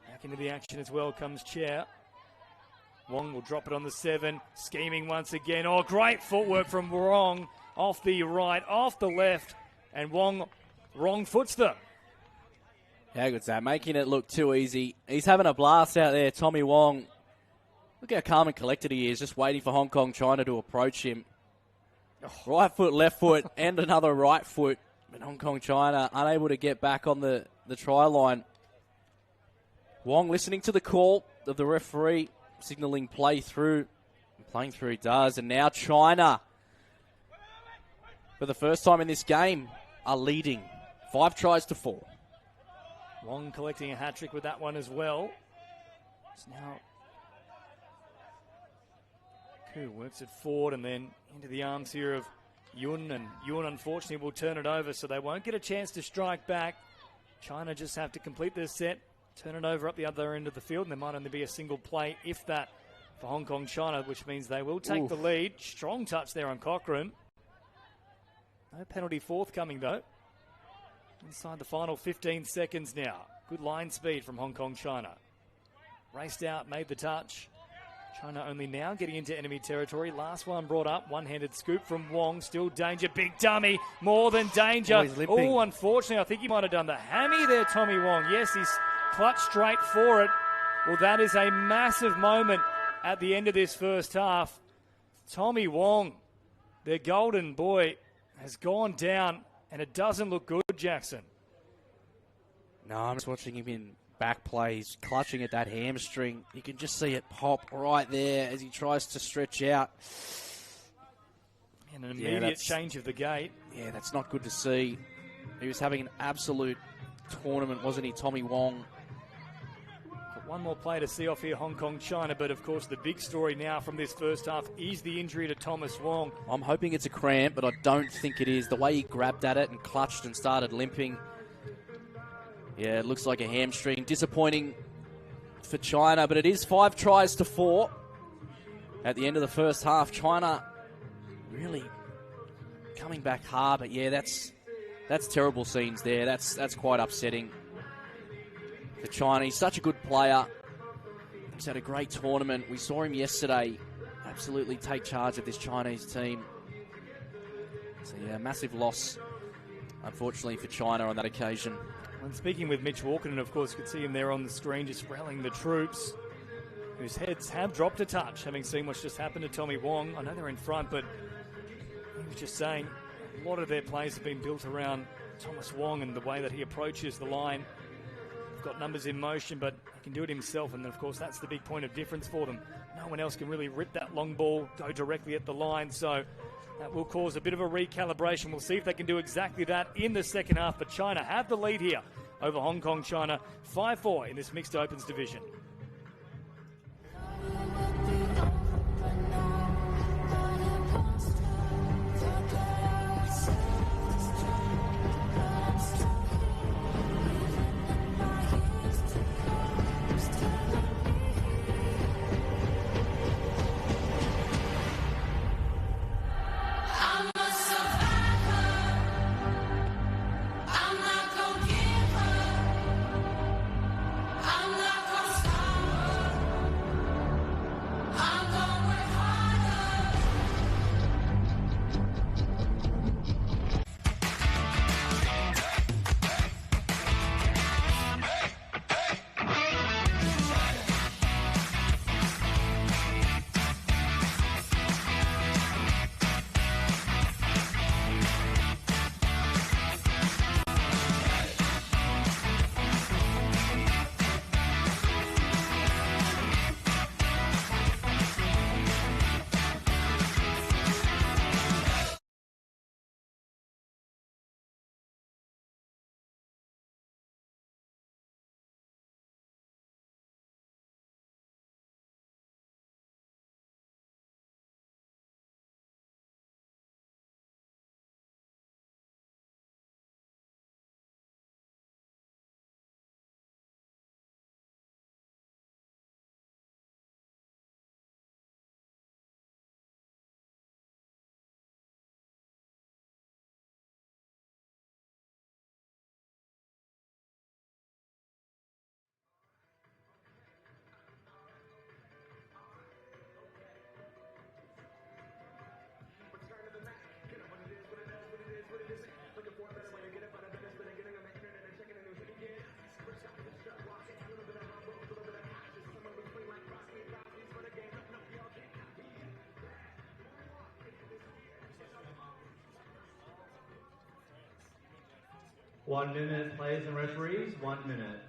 S4: Back into the action as well comes Chair. Wong will drop it on the 7. Scheming once again. Oh, great footwork from Wong. Off the right, off the left. And Wong wrong foots them.
S2: How good's that? Making it look too easy. He's having a blast out there, Tommy Wong. Look how calm and collected he is, just waiting for Hong Kong, China to approach him. Right foot, left foot, and another right foot. But Hong Kong, China unable to get back on the try line. Wong listening to the call of the referee, signalling play through. And playing through he does. And now China, for the first time in this game, are leading 5 tries to 4.
S4: Wong collecting a hat-trick with that one as well. It's now Who works it forward and then into the arms here of Yun, and Yun unfortunately will turn it over, so they won't get a chance to strike back. China just have to complete their set, turn it over up the other end of the field, and there might only be a single play, if that, for Hong Kong China, which means they will take the lead. Strong touch there on Cochrane. No penalty forthcoming though. Inside the final 15 seconds now. Good line speed from Hong Kong China. Raced out, made the touch. China only now getting into enemy territory. Last one brought up. One-handed scoop from Wong. Still danger. Big dummy. More than danger. Oh, unfortunately, I think he might have done the hammy there, Tommy Wong. Yes, he's clutched straight for it. Well, that is a massive moment at the end of this first half. Tommy Wong, their golden boy, has gone down, and it doesn't look good, Jackson.
S2: No, I'm just watching him in back plays, clutching at that hamstring. You can just see it pop right there as he tries to stretch out.
S4: And an immediate change of the gait.
S2: Yeah, that's not good to see. He was having an absolute tournament, wasn't he, Tommy Wong?
S4: Got one more play to see off here, Hong Kong China, but of course the big story now from this first half is the injury to Thomas Wong.
S2: I'm hoping it's a cramp, but I don't think it is. The way he grabbed at it and clutched and started limping. Yeah, it looks like a hamstring. Disappointing for China, but it is 5 tries to 4 at the end of the first half. China really coming back hard, but yeah, that's terrible scenes there. That's quite upsetting for China. He's such a good player. He's had a great tournament. We saw him yesterday absolutely take charge of this Chinese team. So yeah, massive loss, unfortunately, for China on that occasion.
S4: And speaking with Mitch Walker, of course, you could see him there on the screen just rallying the troops, whose heads have dropped a touch, having seen what's just happened to Tommy Wong. I know they're in front, but he was just saying a lot of their plays have been built around Thomas Wong and the way that he approaches the line. He's got numbers in motion, but he can do it himself, and of course that's the big point of difference for them. No one else can really rip that long ball, go directly at the line, so that will cause a bit of a recalibration. We'll see if they can do exactly that in the second half. But China have the lead here over Hong Kong China, 5-4 in this mixed opens division.
S3: One minute, players and referees, 1 minute.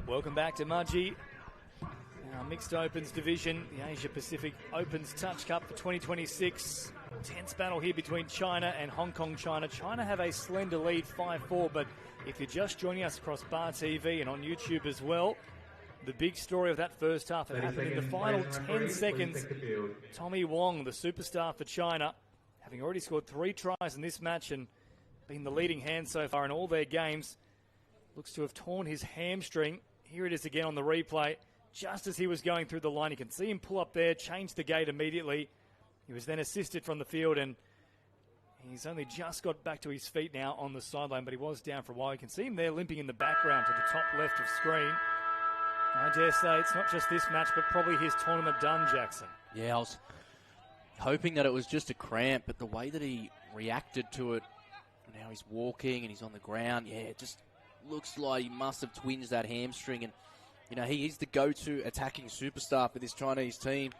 S4: Welcome back to Mudgee. Now Mixed Opens division, the Asia Pacific Opens Touch Cup for 2026. Tense battle here between China and Hong Kong. China have a slender lead, 5-4, but if you're just joining us across Bar TV and on YouTube as well, the big story of that first half, it happened in the final 10 seconds. Tommy Wong, the superstar for China, having already scored 3 tries in this match and been the leading hand so far in all their games, looks to have torn his hamstring. Here it is again on the replay. Just as he was going through the line, you can see him pull up there, change the gate immediately. He was then assisted from the field, and he's only just got back to his feet now on the sideline, but he was down for a while. You can see him there limping in the background to the top left of screen. I dare say it's not just this match, but probably his tournament done, Jackson.
S2: Yeah, I was hoping that it was just a cramp, but the way that he reacted to it, now he's walking and he's on the ground, yeah, it just looks like he must have twinged that hamstring. And, you know, he is the go-to attacking superstar for this Chinese team.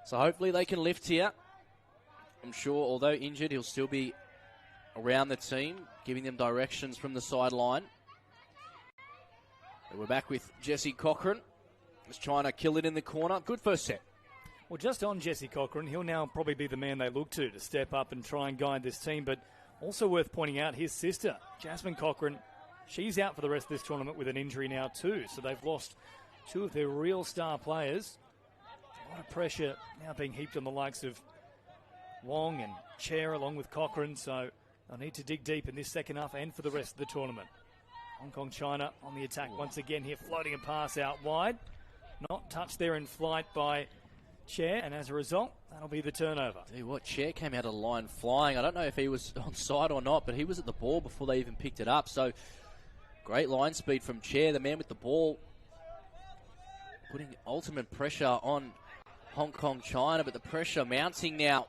S2: So hopefully they can lift here. I'm sure, although injured, he'll still be around the team, giving them directions from the sideline. We're back with Jesse Cochran. Just trying to kill it in the corner. Good first set.
S4: Well, just on Jesse Cochran, he'll now probably be the man they look to step up and try and guide this team. But also worth pointing out, his sister, Jasmine Cochran, she's out for the rest of this tournament with an injury now too. So they've lost 2 of their real star players. A lot of pressure now being heaped on the likes of Wong and Chair along with Cochran. So they'll need to dig deep in this second half and for the rest of the tournament. Hong Kong, China on the attack once again here, floating a pass out wide. Not touched there in flight by Chair, and as a result, that'll be the turnover.
S2: Tell you what, Chair came out of the line flying. I don't know if he was on side or not, but he was at the ball before they even picked it up. So great line speed from Chair, the man with the ball, putting ultimate pressure on Hong Kong, China, but the pressure mounting now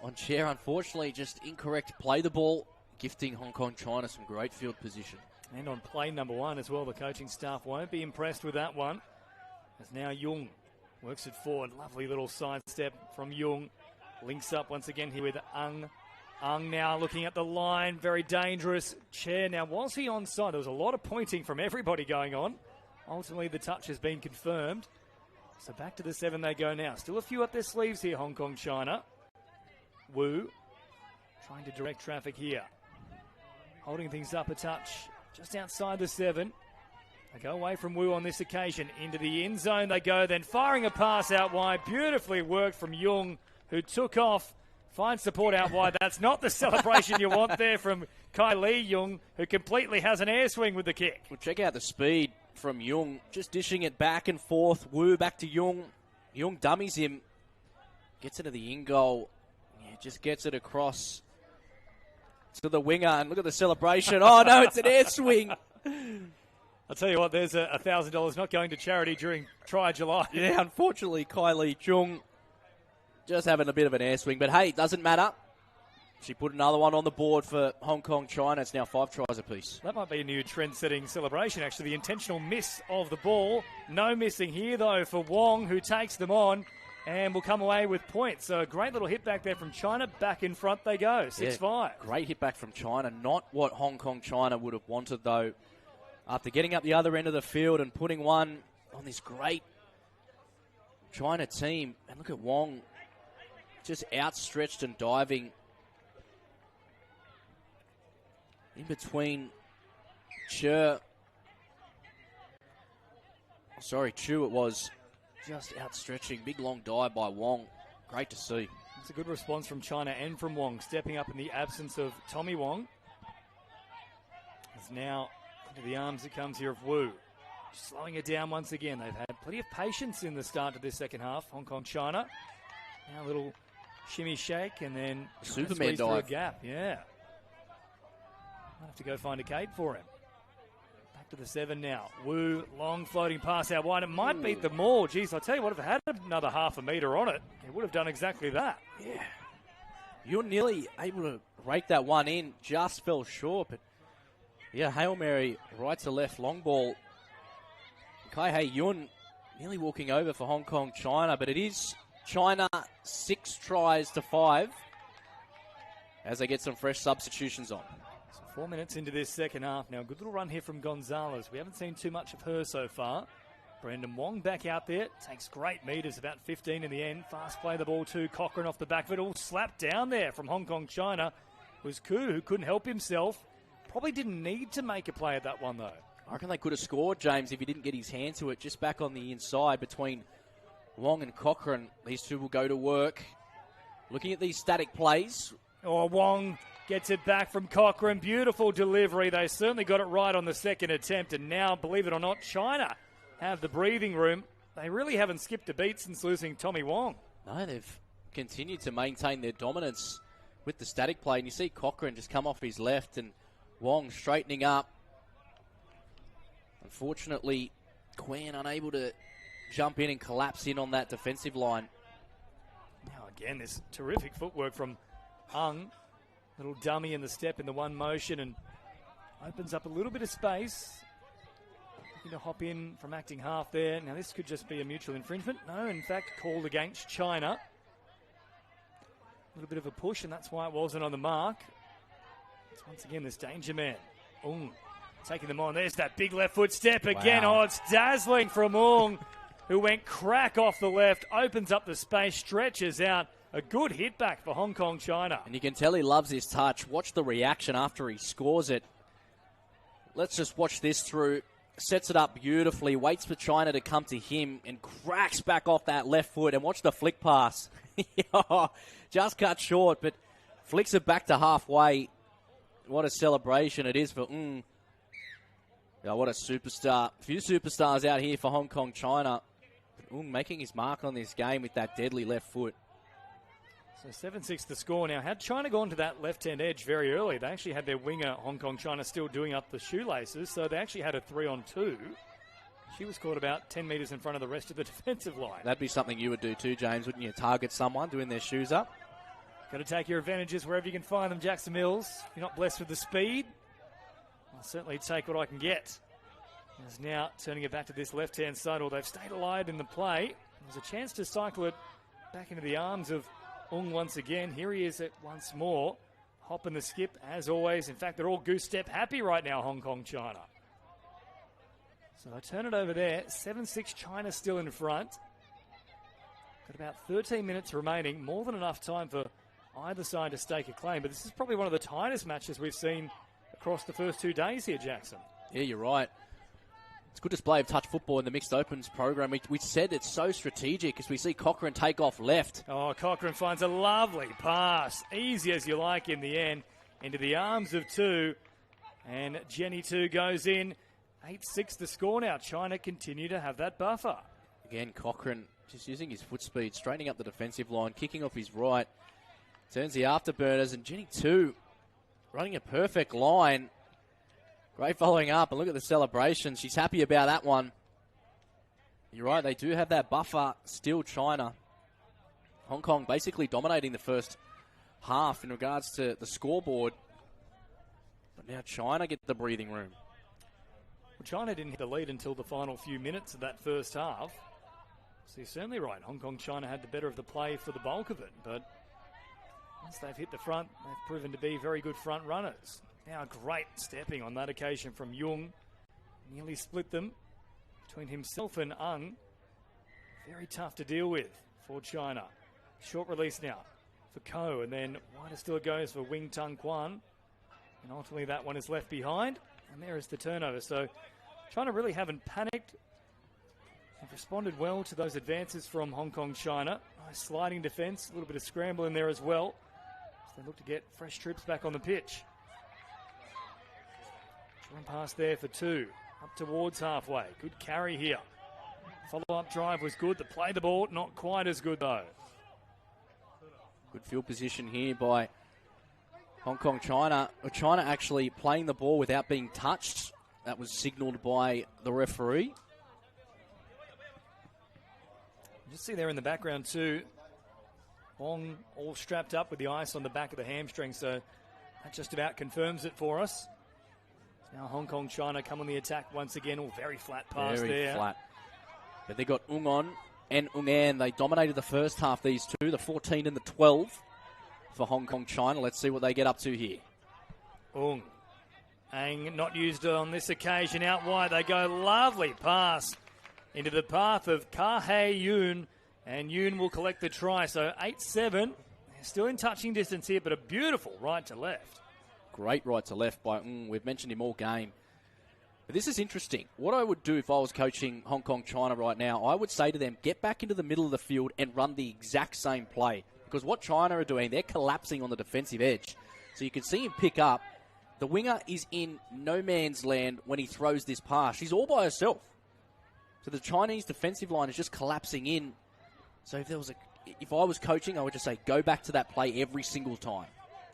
S2: on Chair. Unfortunately, just incorrect play the ball, gifting Hong Kong, China some great field position.
S4: And on play number 1 as well, the coaching staff won't be impressed with that one. As now Jung works it forward. Lovely little sidestep from Jung. Links up once again here with Ung. Ung now looking at the line. Very dangerous. Chair now, was he onside? There was a lot of pointing from everybody going on. Ultimately, the touch has been confirmed. So back to the 7 they go now. Still a few up their sleeves here, Hong Kong, China. Wu trying to direct traffic here. Holding things up a touch just outside the 7. They go away from Wu on this occasion. Into the end zone they go, then firing a pass out wide. Beautifully worked from Jung, who took off. Finds support out wide. That's not the celebration you want there from Kai Lee Jung, who completely has an air swing with the kick.
S2: Well, check out the speed from Jung, just dishing it back and forth. Wu back to Jung. Jung dummies him. Gets into the in goal. Yeah, just gets it across to the winger. And look at the celebration. Oh, no, it's an air swing.
S4: I'll tell you what, there's $1,000 not going to charity during Try July.
S2: Yeah, unfortunately, Kai Lee Chung just having a bit of an air swing. But, hey, it doesn't matter. She put another one on the board for Hong Kong, China. It's now 5 tries apiece.
S4: That might be a new trend-setting celebration, actually. The intentional miss of the ball. No missing here, though, for Wong, who takes them on and will come away with points. So a great little hit back there from China. Back in front they go, 6-5.
S2: Yeah, great hit back from China. Not what Hong Kong, China would have wanted, though. After getting up the other end of the field and putting one on this great China team. And look at Wong just outstretched and diving in between Chu it was. Just outstretching. Big long dive by Wong. Great to see.
S4: It's a good response from China and from Wong, stepping up in the absence of Tommy Wong. As now into the arms it comes here of Wu. Slowing it down once again. They've had plenty of patience in the start of this second half. Hong Kong, China. Now a little shimmy shake and then
S2: Superman
S4: through a
S2: dive.
S4: gap. Yeah. Might have to go find a Kate for him. Back to the 7 now. Wu, long floating pass out wide. It might beat the maul. Geez, I'll tell you what, if it had another half a metre on it, it would have done exactly that.
S2: Yeah. You're nearly able to rake that one in. Just fell short, but yeah, Hail Mary right to left, long ball. Kai Hei Yun nearly walking over for Hong Kong, China, but it is China 6 tries to 5 as they get some fresh substitutions on.
S4: So 4 minutes into this second half now. Good little run here from Gonzalez. We haven't seen too much of her so far. Brendan Wong back out there. Takes great meters, about 15 in the end. Fast play the ball to Cochrane off the back of it. All slapped down there from Hong Kong China. It was Koo who couldn't help himself. Probably didn't need to make a play at that one, though.
S2: I reckon they could have scored, James, if he didn't get his hand to it. Just back on the inside between Wong and Cochrane. These two will go to work. Looking at these static plays.
S4: Oh, Wong gets it back from Cochrane. Beautiful delivery. They certainly got it right on the second attempt. And now, believe it or not, China have the breathing room. They really haven't skipped a beat since losing Tommy Wong.
S2: No, they've continued to maintain their dominance with the static play. And you see Cochrane just come off his left and Wong straightening up. Unfortunately, Quinn unable to jump in and collapse in on that defensive line.
S4: Now again, this terrific footwork from Ung. Little dummy in the step in the one motion and opens up a little bit of space. Looking to hop in from acting half there. Now this could just be a mutual infringement. No, in fact, called against China. A little bit of a push, and that's why it wasn't on the mark. It's once again this danger man. Ung taking them on. There's that big left foot step again.
S2: Wow.
S4: Oh, it's dazzling from Ung, who went crack off the left, opens up the space, stretches out. A good hit back for Hong Kong China.
S2: And you can tell he loves his touch. Watch the reaction after he scores it. Let's just watch this through. Sets it up beautifully, waits for China to come to him, and cracks back off that left foot. And watch the flick pass. Just cut short, but flicks it back to halfway. What a celebration it is for what a superstar. A few superstars out here for Hong Kong China. But making his mark on this game with that deadly left foot.
S4: So 7-6 the score now. Had China gone to that left-hand edge very early, they actually had their winger, Hong Kong China, still doing up the shoelaces, so they actually had a 3-on-2. She was caught about 10 metres in front of the rest of the defensive line.
S2: That'd be something you would do too, James, wouldn't you? Target someone doing their shoes up.
S4: Got to take your advantages wherever you can find them, Jackson Mills. If you're not blessed with the speed, I'll certainly take what I can get. There's now turning it back to this left-hand side, or they've stayed alive in the play. There's a chance to cycle it back into the arms of Ung once again. Here he is at once more. Hop and the skip, as always. In fact, they're all goose step happy right now, Hong Kong China. So they turn it over there. 7-6 China still in front. Got about 13 minutes remaining. More than enough time for either side to stake a claim. But this is probably one of the tightest matches we've seen across the first 2 days here, Jackson.
S2: Yeah, you're right. It's a good display of touch football in the Mixed Opens program. We said it's so strategic as we see Cochrane take off left.
S4: Oh, Cochrane finds a lovely pass. Easy as you like in the end. Into the arms of two. And Jenny 2 goes in. 8-6 the score now. China continue to have that buffer.
S2: Again, Cochrane just using his foot speed, straightening up the defensive line, kicking off his right. Turns the afterburners, and Jenny 2 running a perfect line. Great following up, and look at the celebration. She's happy about that one. You're right, they do have that buffer still, China. Hong Kong basically dominating the first half in regards to the scoreboard. But now China get the breathing room.
S4: Well, China didn't hit the lead until the final few minutes of that first half. So you're certainly right. Hong Kong China had the better of the play for the bulk of it. But once they've hit the front, they've proven to be very good front runners. Now great stepping on that occasion from Jung. Nearly split them between himself and Ung. Very tough to deal with for China. Short release now for Ko, and then wider still it goes for Wing Tung Kwan. And ultimately that one is left behind, and there is the turnover. So China really haven't panicked. They've responded well to those advances from Hong Kong China. Nice sliding defence, a little bit of scramble in there as well. So they look to get fresh troops back on the pitch. Drawn pass there for two. Up towards halfway. Good carry here. Follow-up drive was good. The play the ball, not quite as good though.
S2: Good field position here by Hong Kong China. China actually playing the ball without being touched. That was signalled by the referee.
S4: Just see there in the background too. Wong all strapped up with the ice on the back of the hamstring, so that just about confirms it for us. Now Hong Kong China come on the attack once again. All very flat pass
S2: Very
S4: there.
S2: flat. But they got Ung On and Ung An. They dominated the first half, these two, the 14 and the 12 for Hong Kong China. Let's see what they get up to here.
S4: Ung. Ang not used on this occasion. Out wide they go. Lovely pass into the path of Ka-hei Yoon, and Yoon will collect the try. So 8-7. They're still in touching distance here, but a beautiful right to left.
S2: Great right to left by We've mentioned him all game. But this is interesting. What I would do if I was coaching Hong Kong China right now, I would say to them, get back into the middle of the field and run the exact same play. Because what China are doing, they're collapsing on the defensive edge. So you can see him pick up. The winger is in no man's land when he throws this pass. She's all by herself. So the Chinese defensive line is just collapsing in. So if I was coaching, I would just say, go back to that play every single time.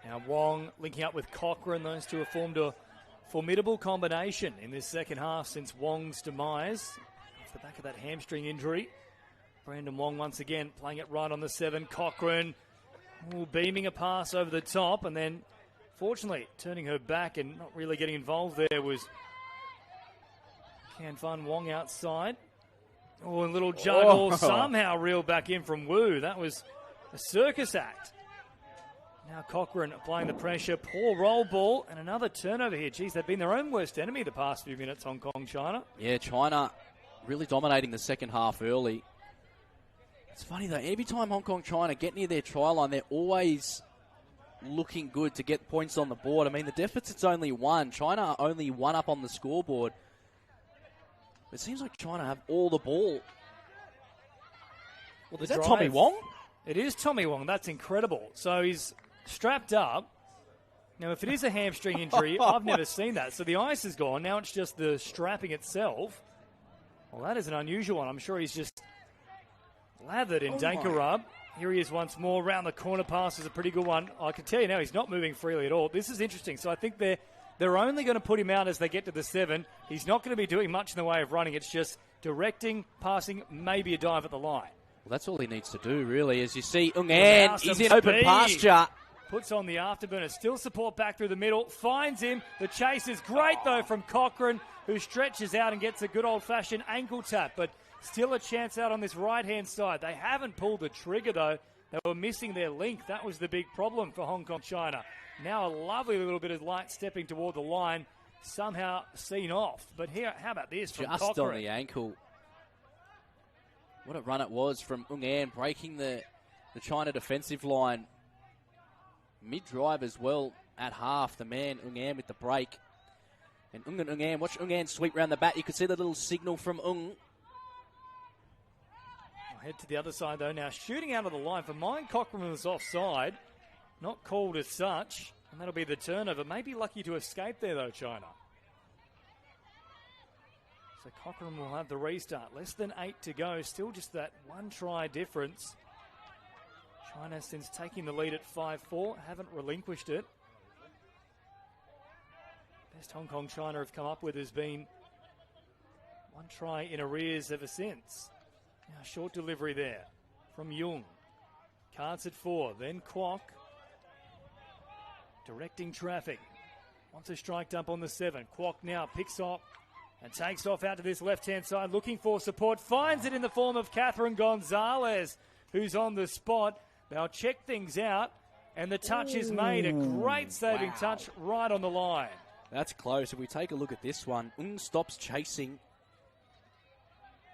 S4: Now Wong linking up with Cochrane. Those two have formed a formidable combination in this second half since Wong's demise. Off the back of that hamstring injury. Brandon Wong once again playing it right on the 7. Cochrane beaming a pass over the top, and then fortunately turning her back and not really getting involved there was Can Fun Wong outside. Oh, and little juggle somehow reeled back in from Wu. That was a circus act. Now Cochrane applying the pressure. Poor roll ball and another turnover here. Geez, they've been their own worst enemy the past few minutes, Hong Kong, China.
S2: Yeah, China really dominating the second half early. It's funny though, every time Hong Kong China get near their try line, they're always looking good to get points on the board. I mean, the deficit's only 1. China are only 1 up on the scoreboard. It seems like China have all the ball.
S4: Well,
S2: is that Tommy Wong?
S4: It is Tommy Wong. That's incredible. So he's strapped up. Now, if it is a hamstring injury, I've never seen that. So the ice is gone. Now it's just the strapping itself. Well, that is an unusual one. I'm sure he's just lathered in Danker rub. Here he is once more. Round the corner pass is a pretty good one. I can tell you now he's not moving freely at all. This is interesting. So I think they're only going to put him out as they get to the 7. He's not going to be doing much in the way of running. It's just directing, passing, maybe a dive at the line.
S2: Well, that's all he needs to do, really. As you see, An, he's in open pasture.
S4: Puts on the afterburner. Still support back through the middle. Finds him. The chase is great, though, from Cochrane, who stretches out and gets a good old-fashioned ankle tap. But still a chance out on this right-hand side. They haven't pulled the trigger, though. They were missing their link. That was the big problem for Hong Kong China. Now a lovely little bit of light stepping toward the line. Somehow seen off. But here, how about this from
S2: Just
S4: Cochrane?
S2: On the ankle. What a run it was from An, breaking the China defensive line. Mid-drive as well at half. The man, An, with the break. And An, watch An sweep round the bat. You could see the little signal from
S4: I'll head to the other side, though. Now shooting out of the line. For mine, Cochrane was offside. Not called as such. And that'll be the turnover. Maybe lucky to escape there, though, China. So Cochrane will have the restart. Less than 8 to go. Still just that 1 try difference. China, since taking the lead at 5-4, haven't relinquished it. Best Hong Kong China have come up with has been 1 try in arrears ever since. Now short delivery there from Jung. Cards at 4. Then Kwok. Directing traffic. Wants a strike dump on the 7. Kwok now picks up and takes off out to this left-hand side, looking for support. Finds it in the form of Catherine Gonzalez, who's on the spot. They'll check things out, and the touch is made. A great saving touch right on the line.
S2: That's close. If we take a look at this one, stops chasing.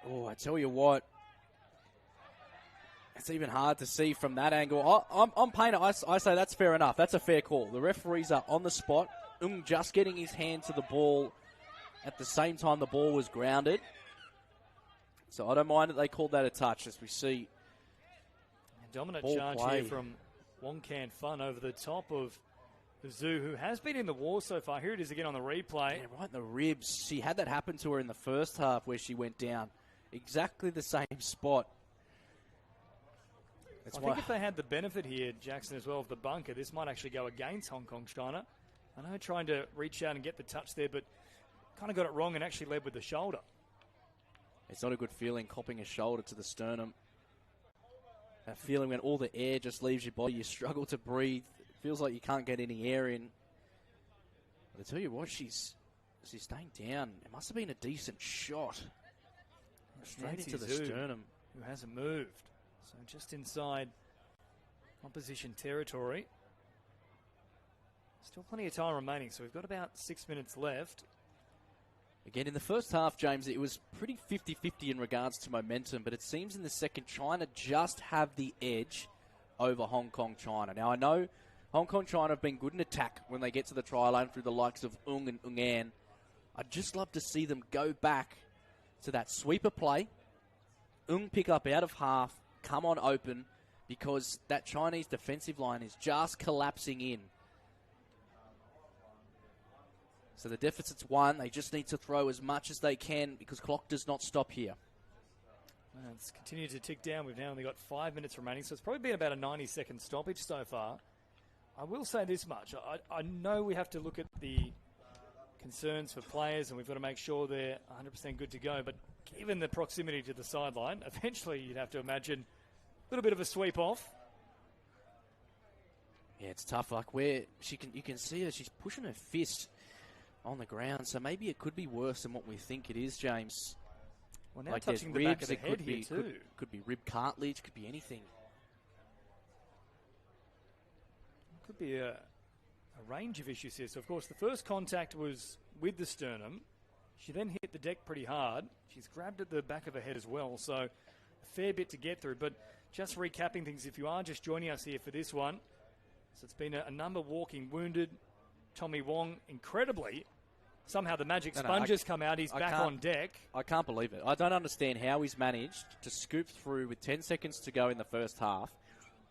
S2: Oh, I tell you what. It's even hard to see from that angle. I'm paying it. I say that's fair enough. That's a fair call. The referees are on the spot. Just getting his hand to the ball at the same time the ball was grounded. So I don't mind that they called that a touch, as we see.
S4: Dominant charge here from Wong Can Fun over the top of Zhu, who has been in the war so far. Here it is again on the replay.
S2: Yeah, right in the ribs. She had that happen to her in the first half where she went down. Exactly the same spot.
S4: I think if they had the benefit here, Jackson, as well, of the bunker, this might actually go against Hong Kong China. I know trying to reach out and get the touch there, but kind of got it wrong and actually led with the shoulder.
S2: It's not a good feeling, copping a shoulder to the sternum. That feeling when all the air just leaves your body, you struggle to breathe. It feels like you can't get any air in. But I tell you what, she's staying down. It must have been a decent shot. Straight into the sternum.
S4: Who hasn't moved. So just inside opposition territory. Still plenty of time remaining, so we've got about 6 minutes left.
S2: Again, in the first half, James, it was pretty 50-50 in regards to momentum, but it seems in the second, China just have the edge over Hong Kong, China. Now, I know Hong Kong, China have been good in attack when they get to the try line through the likes of Ung and Ung An. I'd just love to see them go back to that sweeper play. Ung pick up out of half, come on open, because that Chinese defensive line is just collapsing in. So the deficit's 1. They just need to throw as much as they can because clock does not stop here.
S4: It's continued to tick down. We've now only got 5 minutes remaining, so it's probably been about a 90-second stoppage so far. I will say this much. I know we have to look at the concerns for players and we've got to make sure they're 100% good to go, but given the proximity to the sideline, eventually you'd have to imagine a little bit of a sweep off.
S2: Yeah, it's tough. Like where you can see her, she's pushing her fist on the ground, so maybe it could be worse than what we think it is, James.
S4: Well, now
S2: like
S4: touching the
S2: ribs,
S4: back of the head here too.
S2: Could be rib cartilage, could be anything.
S4: Could be a range of issues here. So, of course, the first contact was with the sternum. She then hit the deck pretty hard. She's grabbed at the back of her head as well, so a fair bit to get through. But just recapping things, if you are just joining us here for this one, so it's been a number walking wounded. Tommy Wong, incredibly, somehow the magic sponge has come out. He's back on deck.
S2: I can't believe it. I don't understand how he's managed to scoop through with 10 seconds to go in the first half.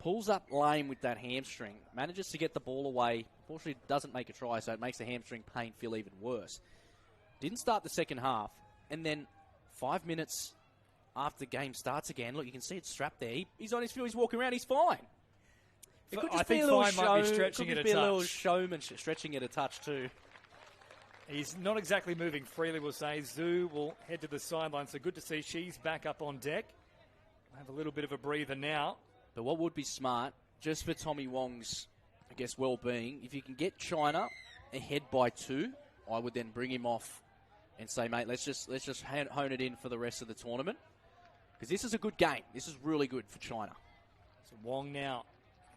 S2: Pulls up lame with that hamstring. Manages to get the ball away. Unfortunately, doesn't make a try, so it makes the hamstring pain feel even worse. Didn't start the second half. And then 5 minutes after the game starts again, look, you can see it's strapped there. He's on his field. He's walking around. He's fine. It could just
S4: I think Fine might be stretching it a touch.
S2: A little showmanship, stretching it a touch too.
S4: He's not exactly moving freely, we'll say. Zhu will head to the sideline, so good to see she's back up on deck. We'll have a little bit of a breather now.
S2: But what would be smart, just for Tommy Wong's, I guess, well-being, if you can get China ahead by 2, I would then bring him off and say, mate, let's just hone it in for the rest of the tournament. Because this is a good game. This is really good for China.
S4: So Wong now.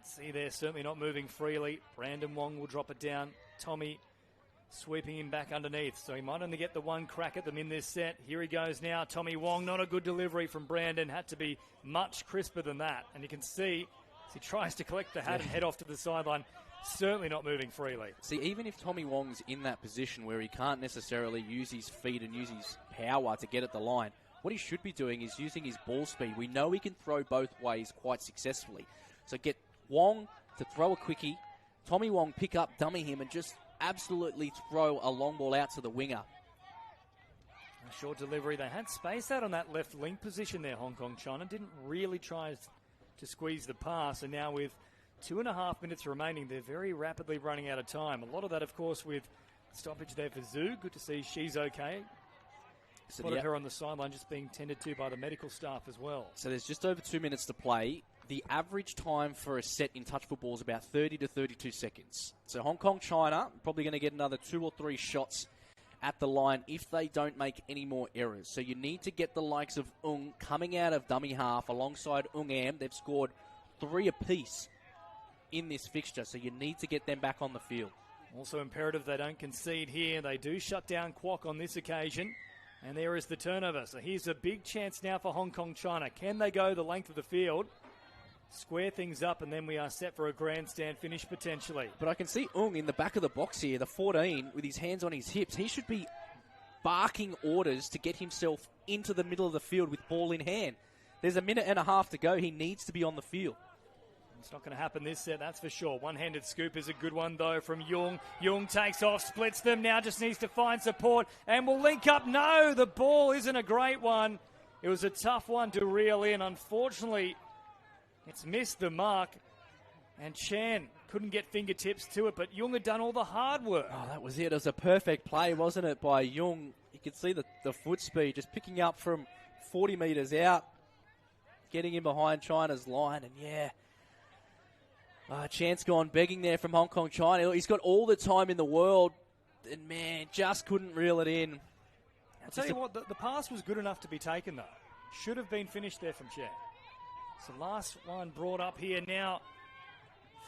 S4: See there, certainly not moving freely. Brandon Wong will drop it down. Tommy sweeping him back underneath. So he might only get the one crack at them in this set. Here he goes now. Tommy Wong, not a good delivery from Brandon. Had to be much crisper than that. And you can see as he tries to collect the hat and head off to the sideline, certainly not moving freely.
S2: See, even if Tommy Wong's in that position where he can't necessarily use his feet and use his power to get at the line, what he should be doing is using his ball speed. We know he can throw both ways quite successfully. So get Wong to throw a quickie, Tommy Wong pick up, dummy him, and just absolutely throw a long ball out to the winger.
S4: A short delivery. They had space out on that left link position there, Hong Kong, China. Didn't really try to squeeze the pass, and now with 2.5 minutes remaining, they're very rapidly running out of time. A lot of that, of course, with stoppage there for Zhu. Good to see she's okay. Spotted her on the sideline just being tended to by the medical staff as well.
S2: So there's just over 2 minutes to play. The average time for a set in touch football is about 30 to 32 seconds. So Hong Kong, China, probably going to get another 2 or 3 shots at the line if they don't make any more errors. So you need to get the likes of Ung coming out of dummy half alongside Ung Am. They've scored 3 apiece in this fixture, so you need to get them back on the field.
S4: Also imperative they don't concede here. They do shut down Kwok on this occasion. And there is the turnover. So here's a big chance now for Hong Kong, China. Can they go the length of the field, square things up, and then we are set for a grandstand finish potentially?
S2: But I can see Ung in the back of the box here, the 14, with his hands on his hips. He should be barking orders to get himself into the middle of the field with ball in hand. There's a minute and a half to go. He needs to be on the field.
S4: It's not going to happen this set, that's for sure. One-handed scoop is a good one, though, from Jung. Jung takes off, splits them, now just needs to find support, and will link up. No, the ball isn't a great one. It was a tough one to reel in. Unfortunately, it's missed the mark, and Chan couldn't get fingertips to it, but Jung had done all the hard work.
S2: Oh, that was it. It was a perfect play, wasn't it, by Jung? You could see the foot speed just picking up from 40 metres out, getting in behind China's line, and yeah. Chance gone begging there from Hong Kong, China. He's got all the time in the world, and man, just couldn't reel it in.
S4: I'll tell you what, the pass was good enough to be taken, though. Should have been finished there from Chan. So last one brought up here now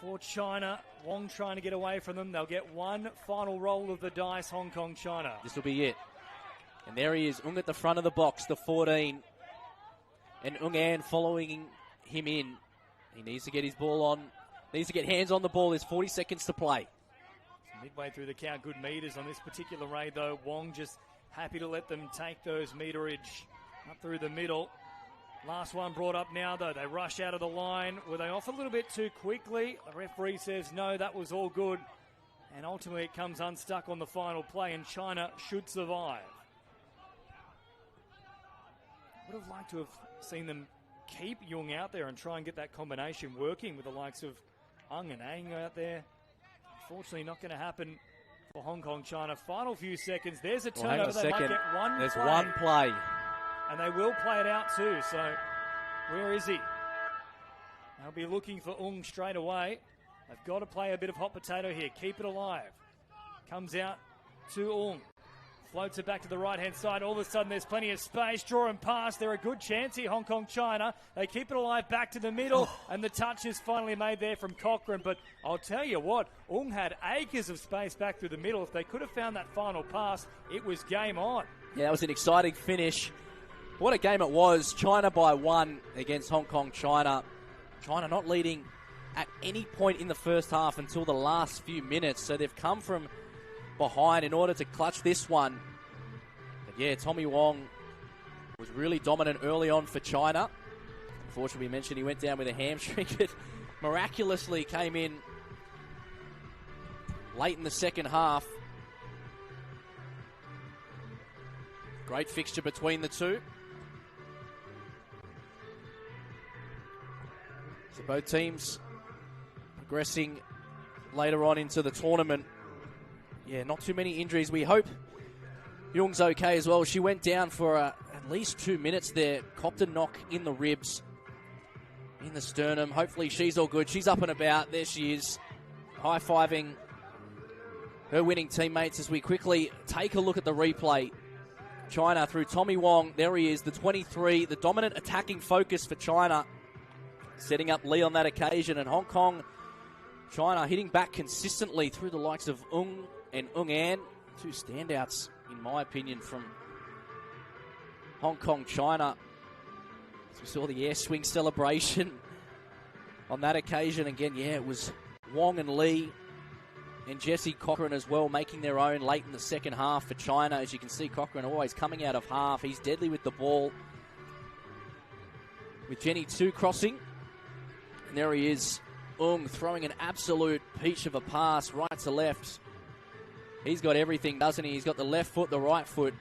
S4: for China. Wong trying to get away from them. They'll get one final roll of the dice, Hong Kong, China.
S2: This will be it. And there he is, Ung at the front of the box, the 14. And Ung An following him in. He needs to get his ball on, needs to get hands on the ball. There's 40 seconds to play.
S4: Midway through the count, good meters on this particular raid, though. Wong just happy to let them take those meterage up through the middle. Last one brought up now, though. They rush out of the line. Were they off a little bit too quickly? The referee says, no, that was all good. And ultimately it comes unstuck on the final play, and China should survive. Would have liked to have seen them keep Jung out there and try and get that combination working with the likes of Ung and Ang out there. Unfortunately, not going to happen for Hong Kong, China. Final few seconds. There's a turnover.
S2: Hang on a second.
S4: They might get one
S2: There's
S4: play.
S2: one play.
S4: And they will play it out too. So where is he? They'll be looking for Ung straight away. They've got to play a bit of hot potato here. Keep it alive. Comes out to Ung. Floats it back to the right-hand side. All of a sudden, there's plenty of space. Draw and pass. They're a good chance here, Hong Kong, China. They keep it alive back to the middle, and the touch is finally made there from Cochrane. But I'll tell you what, Ung had acres of space back through the middle. If they could have found that final pass, it was game on.
S2: Yeah, that was an exciting finish. What a game it was. China by 1 against Hong Kong, China. China not leading at any point in the first half until the last few minutes. So they've come from behind in order to clutch this one. But yeah, Tommy Wong was really dominant early on for China. Unfortunately, we mentioned he went down with a hamstring, but miraculously came in late in the second half. Great fixture between the two. So both teams progressing later on into the tournament. Yeah, not too many injuries. We hope Jung's okay as well. She went down for at least 2 minutes there. Copped a knock in the ribs, in the sternum. Hopefully she's all good. She's up and about. There she is, high-fiving her winning teammates as we quickly take a look at the replay. China through Tommy Wong. There he is, the 23, the dominant attacking focus for China. Setting up Lee on that occasion. And Hong Kong, China hitting back consistently through the likes of Ung and Ung An. Two standouts, in my opinion, from Hong Kong, China. As we saw the air swing celebration on that occasion. Again, yeah, it was Wong and Lee and Jessie Cochrane as well making their own late in the second half for China. As you can see, Cochrane always coming out of half. He's deadly with the ball. With Jenny 2 crossing. And there he is, Ung throwing an absolute peach of a pass right to left. He's got everything, doesn't he? He's got the left foot, the right foot.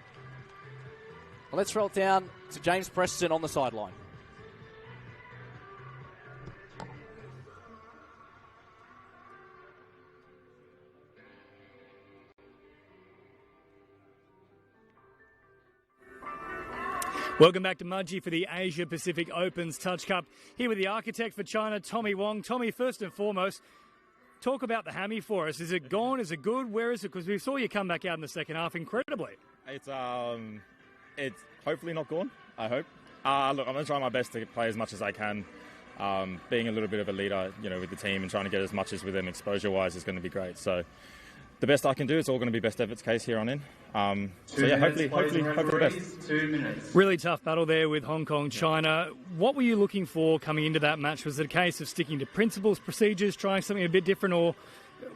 S2: Well, let's roll it down to James Preston on the sideline.
S4: Welcome back to Mudgee for the Asia Pacific Opens Touch Cup. Here with the architect for China, Tommy Wong. Tommy, first and foremost, talk about the hammy for us. Is it gone? Is it good? Where is it? Because we saw you come back out in the second half incredibly.
S9: It's hopefully not gone, I hope. Look, I'm going to try my best to play as much as I can. Being a little bit of a leader, with the team and trying to get as much as with them exposure-wise is going to be great. So the best I can do, it's all going to be best efforts case here on in. Hopefully the best.
S3: 2 minutes.
S4: Really tough battle there with Hong Kong, China. What were you looking for coming into that match? Was it a case of sticking to principles, procedures, trying something a bit different, or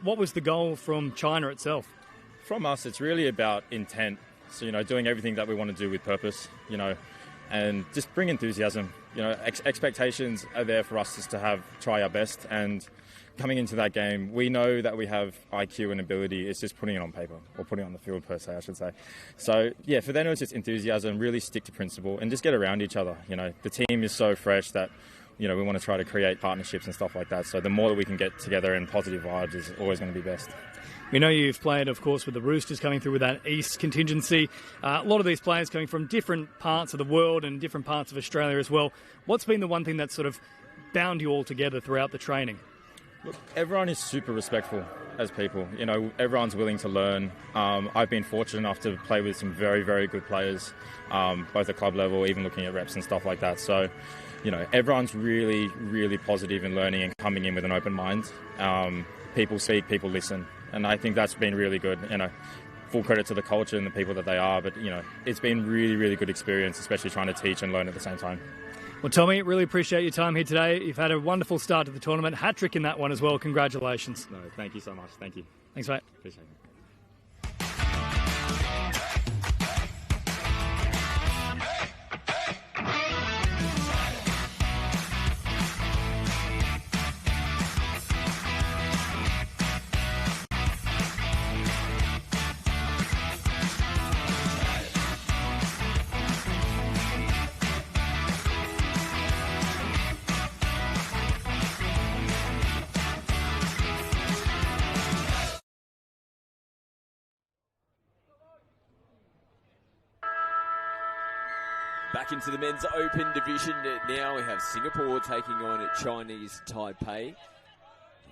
S4: what was the goal from China itself?
S9: From us, it's really about intent. So, doing everything that we want to do with purpose, and just bring enthusiasm. Expectations are there for us just to try our best, and coming into that game, we know that we have IQ and ability. It's just putting it on paper, or putting it on the field per se, I should say. So, yeah, for them it was just enthusiasm, really stick to principle, and just get around each other. The team is so fresh that, we want to try to create partnerships and stuff like that. So the more that we can get together and positive vibes is always going to be best.
S4: We know you've played, of course, with the Roosters coming through with that East contingency. A lot of these players coming from different parts of the world and different parts of Australia as well. What's been the one thing that sort of bound you all together throughout the training?
S9: Look, everyone is super respectful as people. Everyone's willing to learn. I've been fortunate enough to play with some very, very good players, both at club level, even looking at reps and stuff like that. So, everyone's really, really positive in learning and coming in with an open mind. People speak, people listen. And I think that's been really good. full credit to the culture and the people that they are. But, it's been really, really good experience, especially trying to teach and learn at the same time.
S4: Well, Tommy, really appreciate your time here today. You've had a wonderful start to the tournament. Hat-trick in that one as well. Congratulations.
S9: No, thank you so much. Thank you.
S4: Thanks, mate.
S9: Appreciate it.
S1: Back into the men's open division. Now we have Singapore taking on Chinese Taipei.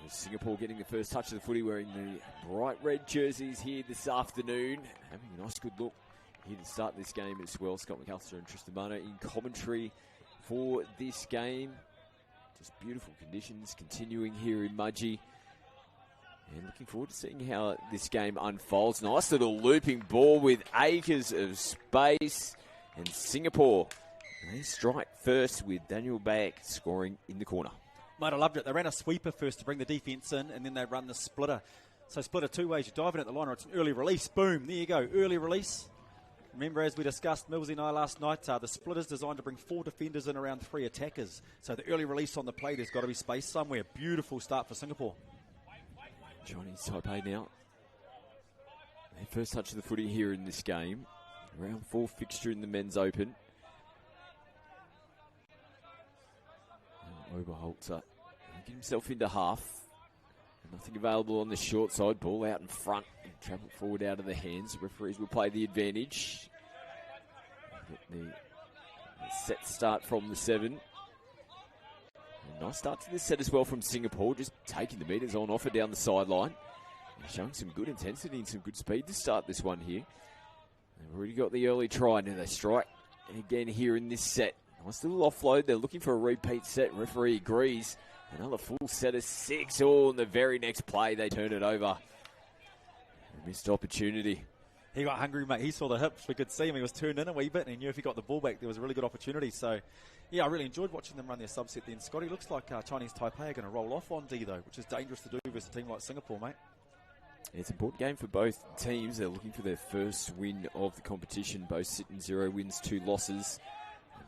S1: Singapore getting the first touch of the footy, wearing the bright red jerseys here this afternoon. Having a nice good look here to start this game as well. Scott McAllister and Tristan Mano in commentary for this game. Just beautiful conditions continuing here in Mudgee. And looking forward to seeing how this game unfolds. Nice little looping ball with acres of space. And Singapore, they strike first with Daniel Baek scoring in the corner.
S10: Mate, I loved it. They ran a sweeper first to bring the defence in, and then they run the splitter. So splitter two ways. You dive in at the line, or it's an early release. Boom, there you go, early release. Remember, as we discussed, Millsy and I last night, the splitter's designed to bring 4 defenders in around 3 attackers. So the early release on the play, there's got to be space somewhere. Beautiful start for Singapore.
S1: Chinese Taipei now. Their first touch of the footy here in this game. Round 4 fixture in the men's open. Oberholzer get himself into half. Nothing available on the short side. Ball out in front and travel forward out of the hands. The referees will play the advantage. Get the set start from the 7. A nice start to this set as well from Singapore. Just taking the meters on offer down the sideline. Showing some good intensity and some good speed to start this one here. They've already got the early try. Now they strike again here in this set. Nice little offload. They're looking for a repeat set. Referee agrees. Another full set of 6. Oh, in the very next play, they turn it over. A missed opportunity.
S10: He got hungry, mate. He saw the hips. We could see him. He was turned in a wee bit, and he knew if he got the ball back, there was a really good opportunity. So, yeah, I really enjoyed watching them run their subset then. Scotty, looks like Chinese Taipei are going to roll off on D, though, which is dangerous to do versus a team like Singapore, mate.
S1: It's an important game for both teams. They're looking for their first win of the competition. Both sitting 0 wins, 2 losses.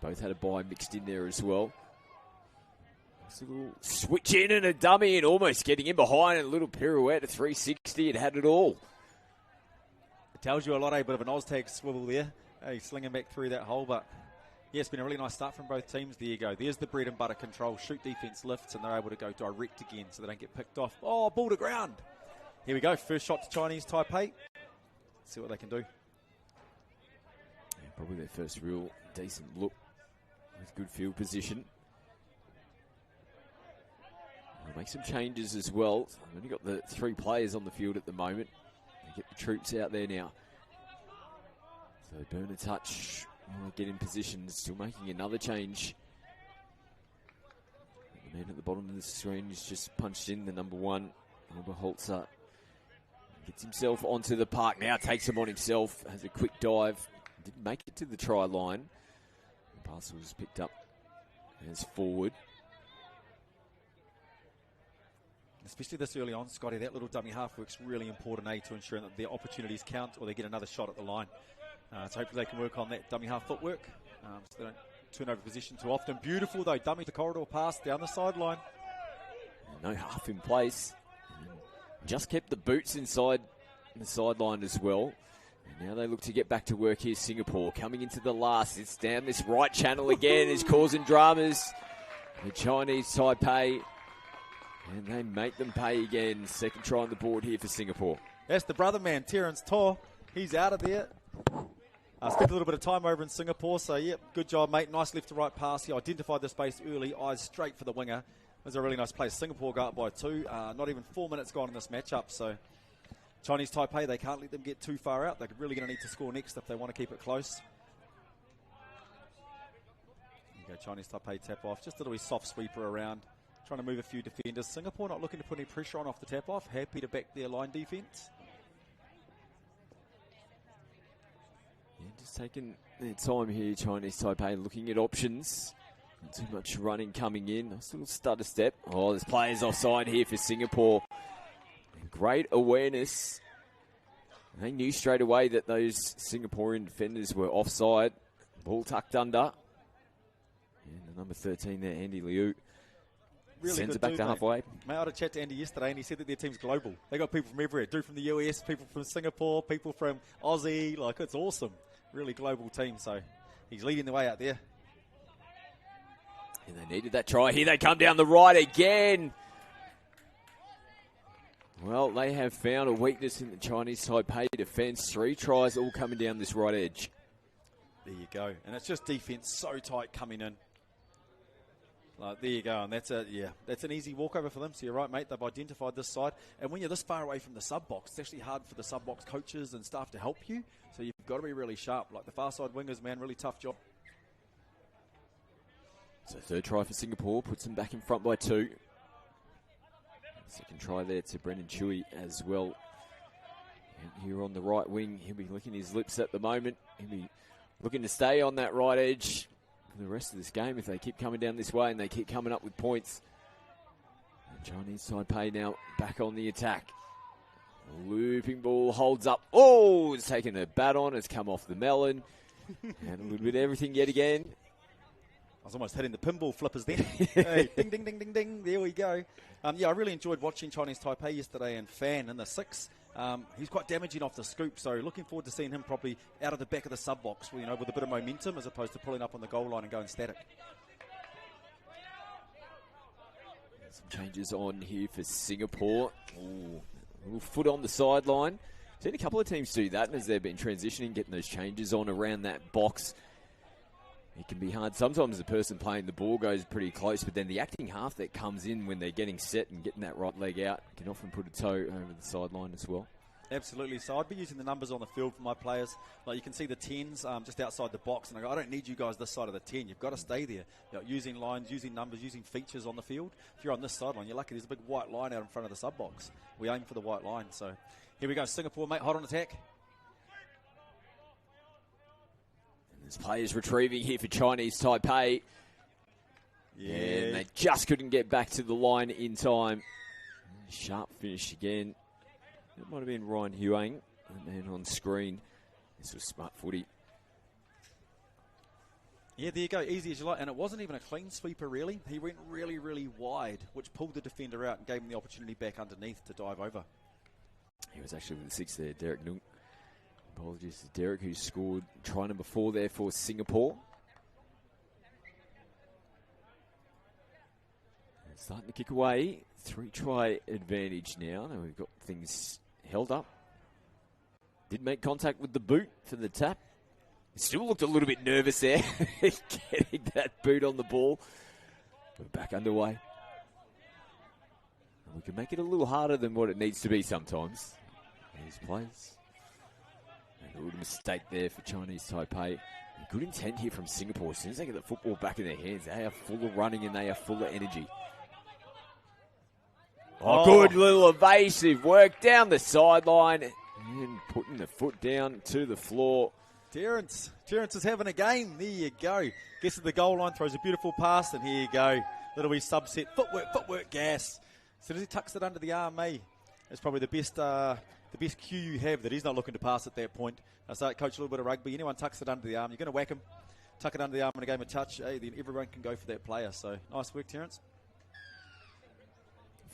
S1: Both had a bye mixed in there as well. Nice little switch in and a dummy and almost getting in behind and a little pirouette, a 360. It had it all.
S10: It tells you a lot, a bit of an Oztag swivel there. Hey, slinging back through that hole, but yeah, it's been a really nice start from both teams. There you go. There's the bread and butter control. Shoot defense lifts and they're able to go direct again so they don't get picked off. Oh, ball to ground. Here we go. First shot to Chinese Taipei. Let's see what they can do.
S1: Yeah, probably their first real decent look with good field position. They'll make some changes as well. They've only got the 3 players on the field at the moment. They get the troops out there now. So burn a touch. Get in position. Still making another change. The man at the bottom of the screen is just punched in, the number 1, Oberholzer. Gets himself onto the park now, takes him on himself, has a quick dive. Didn't make it to the try line. The pass was picked up as forward.
S10: Especially this early on, Scotty, that little dummy half work's really important, to ensure that their opportunities count or they get another shot at the line. So hopefully they can work on that dummy half footwork so they don't turn over position too often. Beautiful though, dummy to corridor pass down the sideline.
S1: No half in place. Just kept the boots inside the sideline as well. And now they look to get back to work here. Singapore coming into the last. It's down this right channel again. Is causing dramas. The Chinese Taipei. And they make them pay again. Second try on the board here for Singapore.
S10: That's the brother man, Terence Tor. He's out of there. Spent a little bit of time over in Singapore. So, yeah, good job, mate. Nice left to right pass. He identified the space early. Eyes straight for the winger. It was a really nice play. Singapore go up by 2. Not even 4 minutes gone in this matchup. So Chinese Taipei, they can't let them get too far out. They're really going to need to score next if they want to keep it close. There you go, Chinese Taipei tap off. Just a little soft sweeper around. Trying to move a few defenders. Singapore not looking to put any pressure on off the tap off. Happy to back their line defence.
S1: Just taking their time here, Chinese Taipei, looking at options. Not too much running coming in. Nice little stutter step. Oh, there's players offside here for Singapore. And great awareness. They knew straight away that those Singaporean defenders were offside. Ball tucked under. And the number 13 there, Andy Liu,
S10: Really
S1: sends
S10: good
S1: it back
S10: dude,
S1: to
S10: mate.
S1: halfway.
S10: Mate, I had a chat to Andy yesterday, and he said that their team's global. They got people from everywhere. Dude from the US, people from Singapore, people from Aussie. Like, it's awesome. Really global team. So he's leading the way out there.
S1: And they needed that try. Here they come down the right again. Well, they have found a weakness in the Chinese Taipei defence. 3 tries all coming down this right edge.
S10: There you go. And it's just defence so tight coming in. Like, there you go. And that's an easy walkover for them. So you're right, mate. They've identified this side. And when you're this far away from the sub-box, it's actually hard for the sub-box coaches and staff to help you. So you've got to be really sharp. Like the far side wingers, man, really tough job.
S1: So 3rd try for Singapore. Puts them back in front by 2. 2nd try there to Brendan Chewy as well. And here on the right wing, he'll be licking his lips at the moment. He'll be looking to stay on that right edge for the rest of this game if they keep coming down this way and they keep coming up with points. And Chinese Taipei now back on the attack. Looping ball holds up. Oh, it's taken a bat on. It's come off the melon. And a little bit of everything yet again.
S10: I was almost hitting the pinball flippers then. Hey, ding, ding, ding, ding, ding. There we go. I really enjoyed watching Chinese Taipei yesterday, and Fan in the 6. He's quite damaging off the scoop, so looking forward to seeing him probably out of the back of the sub box, with a bit of momentum as opposed to pulling up on the goal line and going static.
S1: Some changes on here for Singapore. Ooh, a little foot on the sideline. Seen a couple of teams do that as they've been transitioning, getting those changes on around that box. It can be hard. Sometimes the person playing the ball goes pretty close, but then the acting half that comes in when they're getting set and getting that right leg out can often put a toe over the sideline as well.
S10: Absolutely. So I'd be using the numbers on the field for my players. Like you can see the 10s just outside the box, and I go, I don't need you guys this side of the 10. You've got to stay there. Using lines, using numbers, using features on the field. If you're on this sideline, you're lucky there's a big white line out in front of the sub box. We aim for the white line. So here we go. Singapore, mate, hot on attack.
S1: There's players retrieving here for Chinese Taipei.
S10: Yeah.
S1: And they just couldn't get back to the line in time. Sharp finish again. It might have been Ryan Huang, the man on screen. This was smart footy.
S10: Yeah, there you go. Easy as you like. And it wasn't even a clean sweeper, really. He went really, really wide, which pulled the defender out and gave him the opportunity back underneath to dive over.
S1: He was actually with the 6 there, Derek Nung. Apologies to Derek, who scored try number 4 there for Singapore. And starting to kick away. 3-try advantage now. Now we've got things held up. Did make contact with the boot for the tap. Still looked a little bit nervous there, getting that boot on the ball. We're back underway. And we can make it a little harder than what it needs to be sometimes. These plays. A little mistake there for Chinese Taipei. Good intent here from Singapore. As soon as they get the football back in their hands, they are full of running and they are full of energy. Oh, good little evasive work down the sideline and putting the foot down to the floor.
S10: Terrence is having a game. There you go. Gets to the goal line, throws a beautiful pass, and here you go. Little wee subset. Footwork, gas. As soon as he tucks it under the arm, it's probably the best cue you have that he's not looking to pass at that point. I start coach a little bit of rugby. Anyone tucks it under the arm, you're going to whack him. Tuck it under the arm in a game of touch. Then everyone can go for that player. So nice work, Terrence.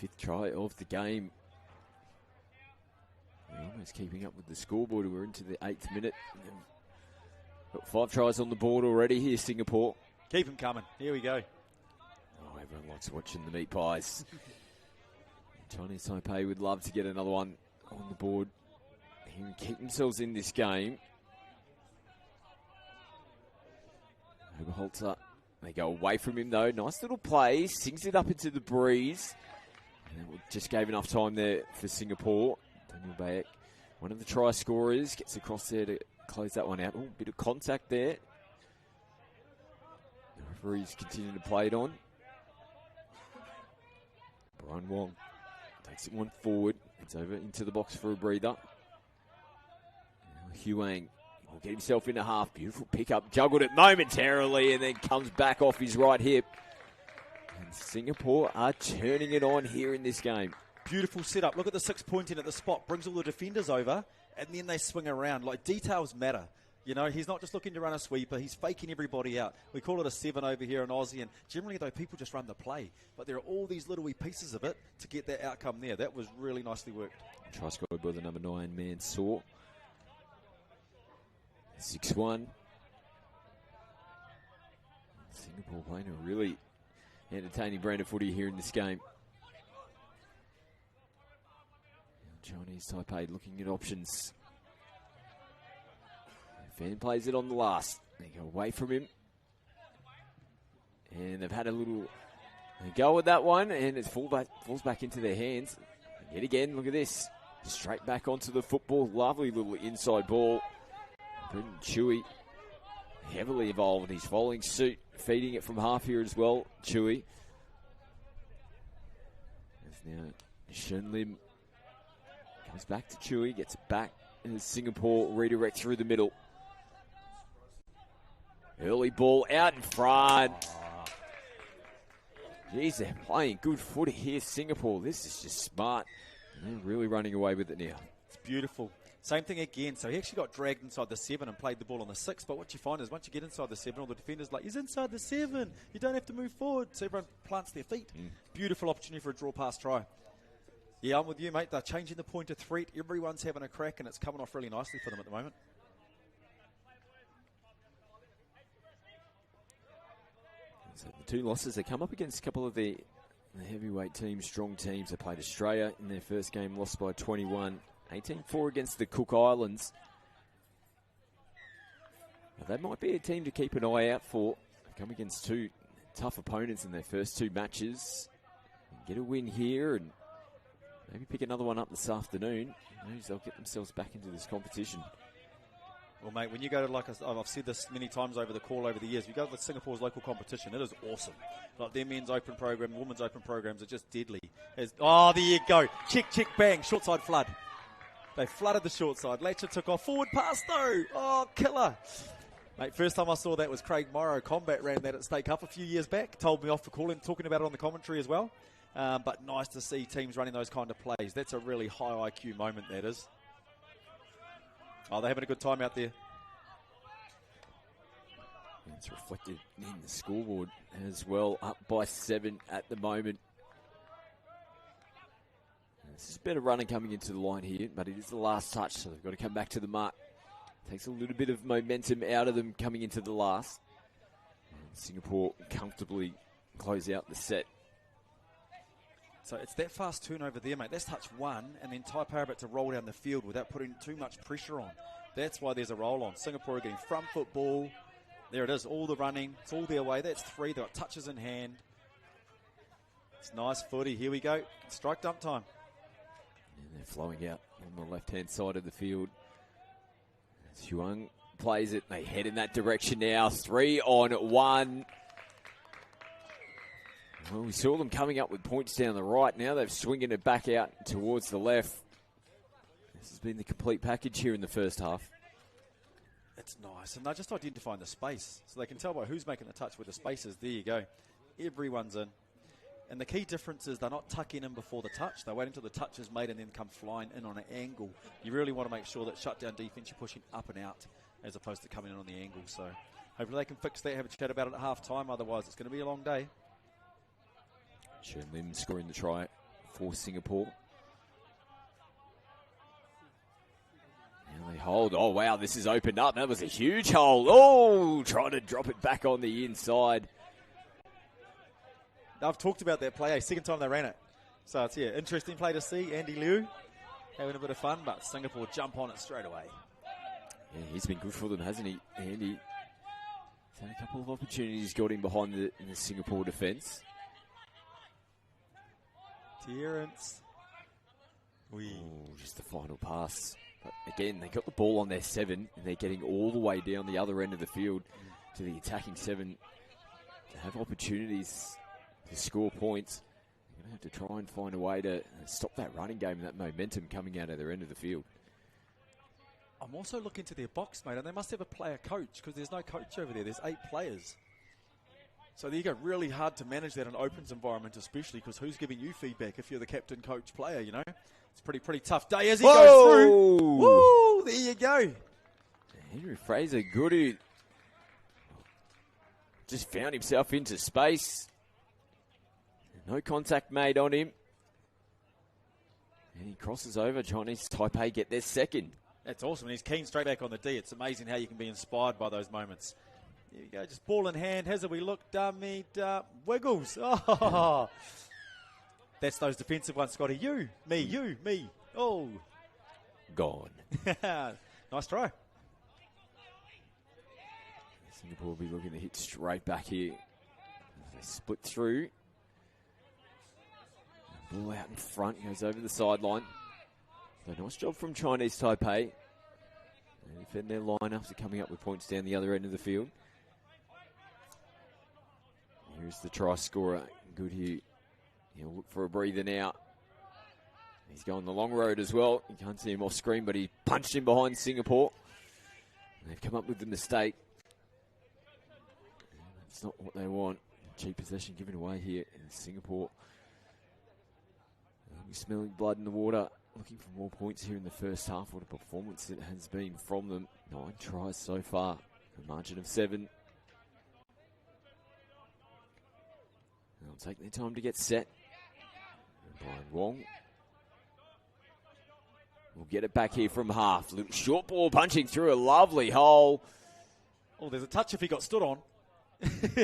S1: 5th try of the game. They're almost keeping up with the scoreboard. We're into the 8th minute. Got 5 tries on the board already here, Singapore.
S10: Keep them coming. Here we go.
S1: Oh, everyone likes watching the meat pies. Chinese Taipei would love to get another one on the board and keep themselves in this game. Oberholzer, they go away from him though. Nice little play, sings it up into the breeze. And it just gave enough time there for Singapore. Daniel Bayek, one of the try scorers, gets across there to close that one out. Oh, bit of contact there. The referees continue to play it on. Brian Wong takes it one forward. It's over into the box for a breather. Huang Will get himself into half. Beautiful pickup. Juggled it momentarily and then comes back off his right hip. And Singapore are turning it on here in this game.
S10: Beautiful setup. Look at the 6-point in at the spot. Brings all the defenders over, and then they swing around. Like, details matter. You know, he's not just looking to run a sweeper. He's faking everybody out. We call it a 7 over here in Aussie, and generally, though, people just run the play. But there are all these little wee pieces of it to get that outcome there. That was really nicely worked.
S1: Try scored by the number 9 man, Saw. 6-1. Singapore playing a really entertaining brand of footy here in this game. Chinese Taipei looking at options. Fan plays it on the last. They go away from him. And they've had a little go with that one, and it falls back into their hands. And yet again, look at this. Straight back onto the football. Lovely little inside ball. Brendan Chewy heavily involved. He's following suit, feeding it from half here as well. Chewy. There's now Shen Lim. Comes back to Chewy, gets it back, and Singapore redirect through the middle. Early ball out in front. Jeez, they're playing good footy here, Singapore. This is just smart. And they're really running away with it now.
S10: It's beautiful. Same thing again. So he actually got dragged inside the 7 and played the ball on the 6. But what you find is once you get inside the 7, all the defenders are like, he's inside the 7. You don't have to move forward. So everyone plants their feet. Beautiful opportunity for a draw pass try. Yeah, I'm with you, mate. They're changing the point of threat. Everyone's having a crack, and it's coming off really nicely for them at the moment.
S1: So the 2 losses, they come up against a couple of the heavyweight teams, strong teams. They played Australia in their first game, lost by 21. 18-4 against the Cook Islands. Now, they might be a team to keep an eye out for. They've come against 2 tough opponents in their first 2 matches. Get a win here and maybe pick another one up this afternoon. Who knows, they'll get themselves back into this competition.
S10: Well, mate, when you go to, like I've said this many times over the call over the years, you go to Singapore's local competition, it is awesome. Like their men's open program, women's open programs are just deadly. Oh, there you go. Check, bang, short side flood. They flooded the short side. Latcher took off. Forward pass, though. Oh, killer. Mate, first time I saw that was Craig Morrow. Combat ran that at State Cup a few years back. Told me off for talking about it on the commentary as well. But nice to see teams running those kind of plays. That's a really high IQ moment, that is. Oh, they're having a good time out there.
S1: It's reflected in the scoreboard as well. Up by 7 at the moment. This is better running coming into the line here, but it is the last touch, so they've got to come back to the mark. Takes a little bit of momentum out of them coming into the last. And Singapore comfortably close out the set.
S10: So it's that fast turnover there, mate. That's touch 1, and then Taipei are about to roll down the field without putting too much pressure on. That's why there's a roll on. Singapore are getting front football. There it is, all the running. It's all their way. That's 3. They've got touches in hand. It's nice footy. Here we go. Strike dump time.
S1: And they're flowing out on the left-hand side of the field. Xuang plays it. They head in that direction now. 3-on-1. Well, we saw them coming up with points down the right. Now they're swinging it back out towards the left. This has been the complete package here in the first half.
S10: It's nice. And they're just identifying the space. So they can tell by who's making the touch where the space is. There you go. Everyone's in. And the key difference is they're not tucking in before the touch. They wait until the touch is made and then come flying in on an angle. You really want to make sure that shutdown defense, you're pushing up and out as opposed to coming in on the angle. So hopefully they can fix that, have a chat about it at half time. Otherwise, it's going to be a long day.
S1: Shen Lim scoring the try for Singapore. Now they hold. Oh, wow, this is opened up. That was a huge hole. Oh, trying to drop it back on the inside.
S10: I've talked about that play, second time they ran it. So it's, interesting play to see. Andy Liu having a bit of fun, but Singapore jump on it straight away.
S1: Yeah, he's been good for them, hasn't he, Andy? He's had a couple of opportunities, got him behind the Singapore defence.
S10: Terrence.
S1: Just the final pass. But again, they got the ball on their 7, and they're getting all the way down the other end of the field to the attacking 7 to have opportunities to score points. They're going to have to try and find a way to stop that running game and that momentum coming out of their end of the field.
S10: I'm also looking to their box, mate, and they must have a player coach because there's no coach over there. There's 8 players. So there you go. Really hard to manage that in an opens environment, especially because who's giving you feedback if you're the captain, coach, player, you know? It's pretty tough day as he goes through. Woo! There you go.
S1: Henry Fraser, good. Just found himself into space. No contact made on him. And he crosses over. Chinese Taipei get their second.
S10: That's awesome. And he's keen straight back on the D. It's amazing how you can be inspired by those moments. There you go. Just ball in hand. Has a wee look. Dummy. Wiggles. Oh. That's those defensive ones, Scotty. You, me. Oh.
S1: Gone.
S10: Nice try.
S1: Singapore will be looking to hit straight back here. They split through. Ball out in front, goes over the sideline. So nice job from Chinese Taipei. They defend their line after coming up with points down the other end of the field. Here's the try scorer. Good here. He'll look for a breather now. He's going the long road as well. You can't see him off screen, but he punched him behind Singapore. And they've come up with the mistake. That's not what they want. Cheap possession given away here in Singapore. Smelling blood in the water. Looking for more points here in the first half. What a performance it has been from them. 9 tries so far. A margin of 7. They'll take their time to get set. Brian Wong will get it back here from half. Little short ball punching through a lovely hole.
S10: Oh, there's a touch if he got stood on.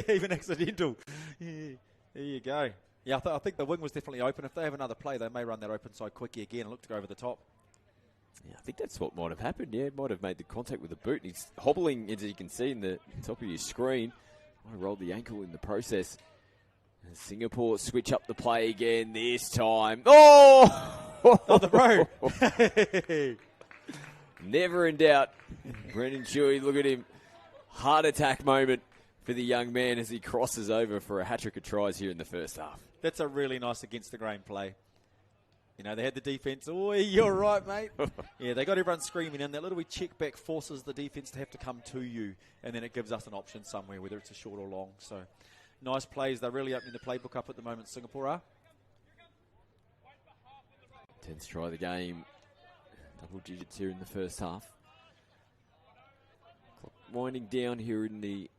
S10: Even accidental. Yeah, there you go. Yeah, I think the wing was definitely open. If they have another play, they may run that open side quickie again and look to go over the top.
S1: Yeah, I think that's what might have happened. Yeah, might have made the contact with the boot. And he's hobbling, as you can see in the top of your screen. Might have rolled the ankle in the process. And Singapore switch up the play again this time. Oh!
S10: On the road.
S1: Never in doubt. Brendan Chewy, look at him. Heart attack moment for the young man as he crosses over for a hat-trick of tries here in the first half.
S10: That's a really nice against-the-grain play. You know, they had the defence. Oh, you're right, mate. Yeah, they got everyone screaming in. That little wee check back forces the defence to have to come to you, and then it gives us an option somewhere, whether it's a short or long. So, nice plays. They're really opening the playbook up at the moment, Singapore are.
S1: 10th try of the game. Double digits here in the first half. Clock winding down here in the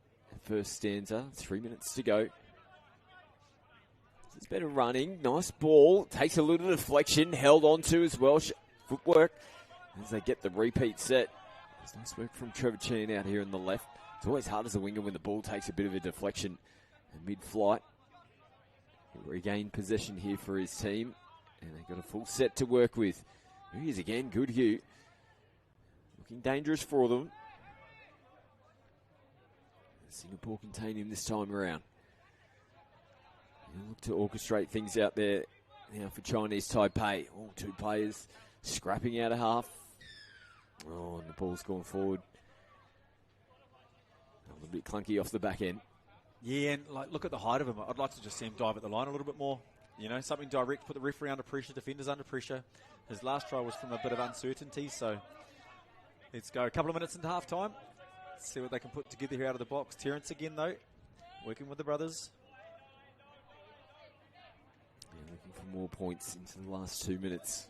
S1: first stanza. 3 minutes to go. It's better running. Nice ball. Takes a little deflection. Held on to as well. Footwork as they get the repeat set. There's nice work from Trevor Chan out here on the left. It's always hard as a winger when the ball takes a bit of a deflection mid-flight. He'll regain possession here for his team. And they've got a full set to work with. Here he is again. Good Hugh. Looking dangerous for them. Singapore contain him this time around. He'll look to orchestrate things out there now for Chinese Taipei. Oh, 2 players scrapping out of half. Oh, and the ball's gone forward. A little bit clunky off the back end.
S10: Yeah, and look at the height of him. I'd like to just see him dive at the line a little bit more. You know, something direct, put the referee under pressure, defenders under pressure. His last try was from a bit of uncertainty, so let's go. A couple of minutes into half time. See what they can put together here out of the box. Terrence again, though, working with the brothers.
S1: Yeah, looking for more points into the last 2 minutes.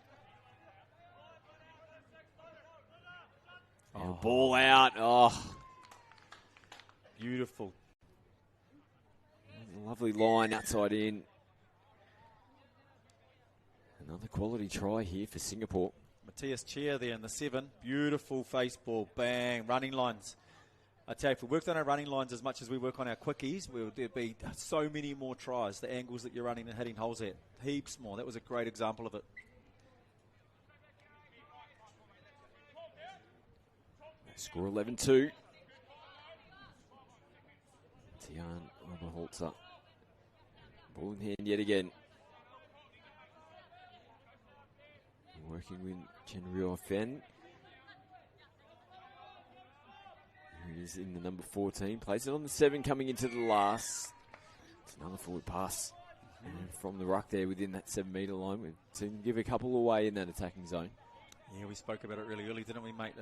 S1: Oh. Ball out. Oh,
S10: beautiful.
S1: Lovely line outside in. Another quality try here for Singapore.
S10: Matthias Chia there in the 7. Beautiful face ball. Bang. Running lines. I tell you, if we worked on our running lines as much as we work on our quickies, there'd be so many more tries. The angles that you're running and hitting holes at. Heaps more. That was a great example of it.
S1: Score 11-2. Tian Oberholzer. Ball in hand yet again. Working with Chen Ryo Fen. He is in the number 14. Plays it on the 7 coming into the last. It's another forward pass. And from the ruck there within that 7 metre line. We've seen him give a couple away in that attacking zone.
S10: Yeah, we spoke about it really early, didn't we, mate?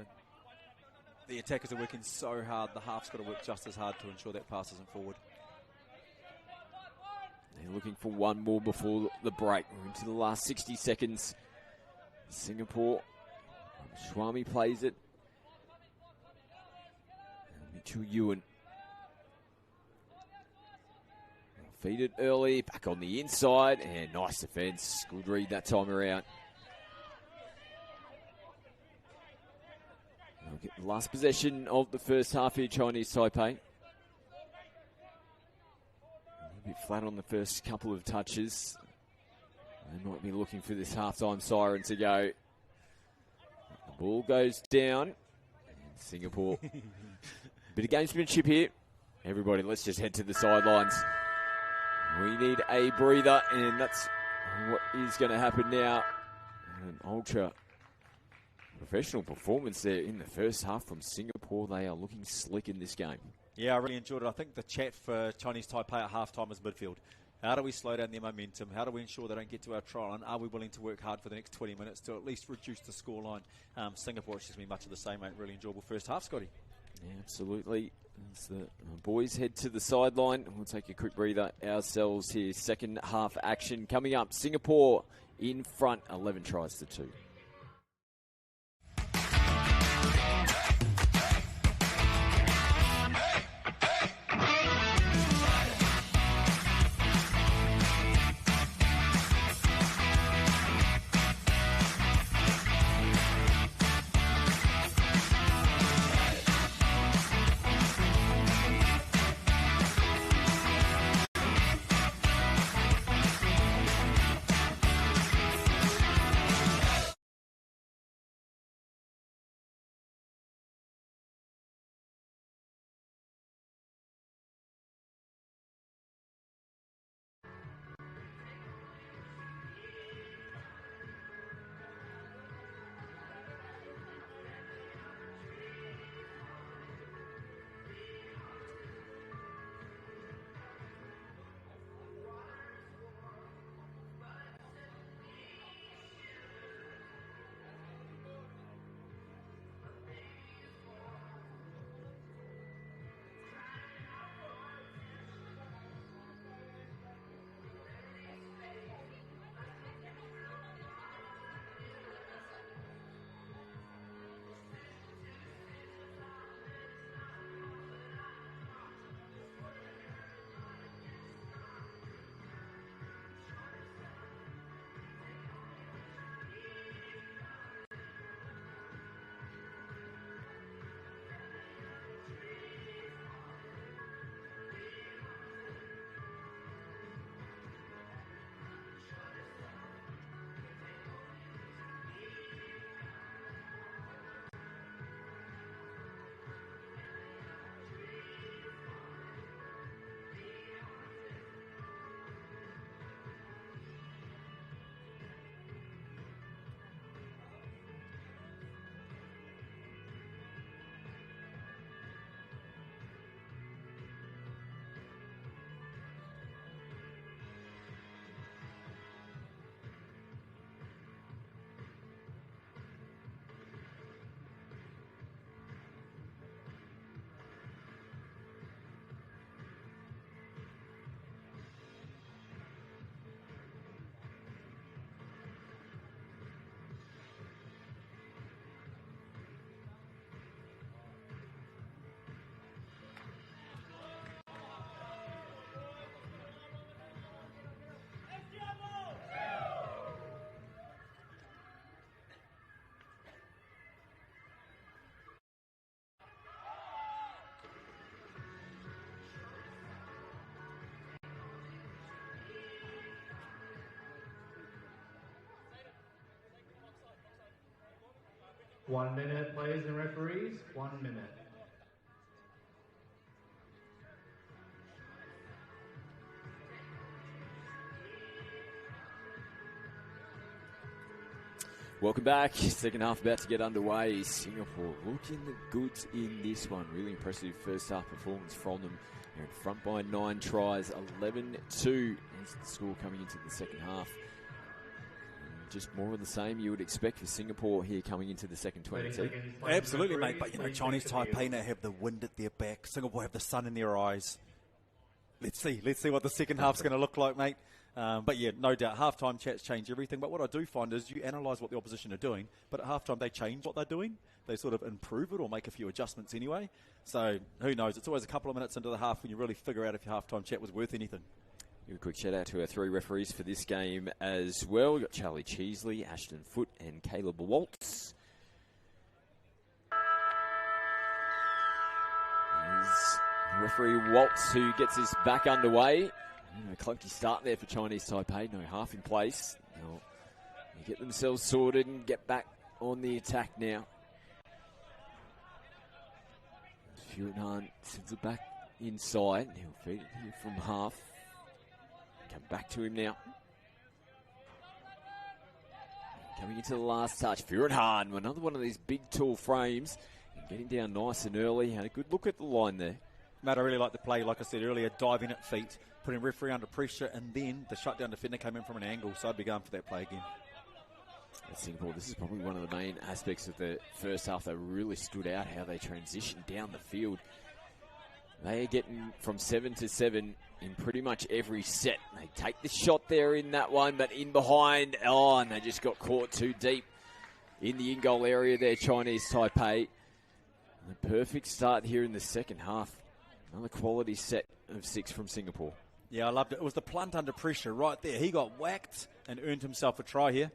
S10: The attackers are working so hard. The half's got to work just as hard to ensure that pass isn't forward.
S1: They're looking for one more before the break. We're into the last 60 seconds. Singapore. Swami plays it. And Mitchell Ewan. Feed it early. Back on the inside. And nice defence. Good read that time around. We'll get the last possession of the first half here, Chinese Taipei. A bit flat on the first couple of touches. They might be looking for this halftime siren to go. The ball goes down. And Singapore. Bit of gamesmanship here. Everybody, let's just head to the sidelines. We need a breather, and that's what is going to happen now. An ultra professional performance there in the first half from Singapore. They are looking slick in this game.
S10: Yeah, I really enjoyed it. I think the chat for Chinese Taipei at halftime is midfield. How do we slow down their momentum? How do we ensure they don't get to our try line? Are we willing to work hard for the next 20 minutes to at least reduce the scoreline? Singapore, it's just been much of the same, mate. Really enjoyable first half, Scotty.
S1: Yeah, absolutely. As the boys head to the sideline, we'll take a quick breather ourselves here. Second half action coming up. Singapore in front, 11 tries to 2.
S3: One minute, players and referees. 1 minute.
S1: Welcome back. Second half about to get underway. Singapore looking the goods in this one. Really impressive first half performance from them. They're in front by 9 tries, 11-2 is the score coming into the second half. Just more of the same you would expect for Singapore here coming into the second 20.
S10: Absolutely, mate. But, Chinese Taipei now have the wind at their back. Singapore have the sun in their eyes. Let's see what the second half's going to look like, mate. But, yeah, no doubt, halftime chats change everything. But what I do find is you analyse what the opposition are doing, but at halftime they change what they're doing. They sort of improve it or make a few adjustments anyway. So, who knows? It's always a couple of minutes into the half when you really figure out if your halftime chat was worth anything.
S1: Give a quick shout out to our 3 referees for this game as well. We've got Charlie Cheesley, Ashton Foote, and Caleb Waltz. Here's referee Waltz who gets us back underway. A clunky start there for Chinese Taipei. No half in place. They'll get themselves sorted and get back on the attack now. Furenhan sends it back inside. He'll feed it here from half. Come back to him now. Coming into the last touch. Furenhan, another one of these big tall frames. And getting down nice and early. Had a good look at the line there.
S10: Matt, I really like the play, like I said earlier, diving at feet, putting referee under pressure, and then the shutdown defender came in from an angle, so I'd be going for that play again.
S1: At Singapore, this is probably one of the main aspects of the first half that really stood out, how they transitioned down the field. They are getting from 7 to 7 in pretty much every set. They take the shot there in that one, but in behind, and they just got caught too deep in the in-goal area there, Chinese Taipei. And a perfect start here in the second half. Another quality set of 6 from Singapore.
S10: Yeah, I loved it. It was the plunt under pressure right there. He got whacked and earned himself a try here.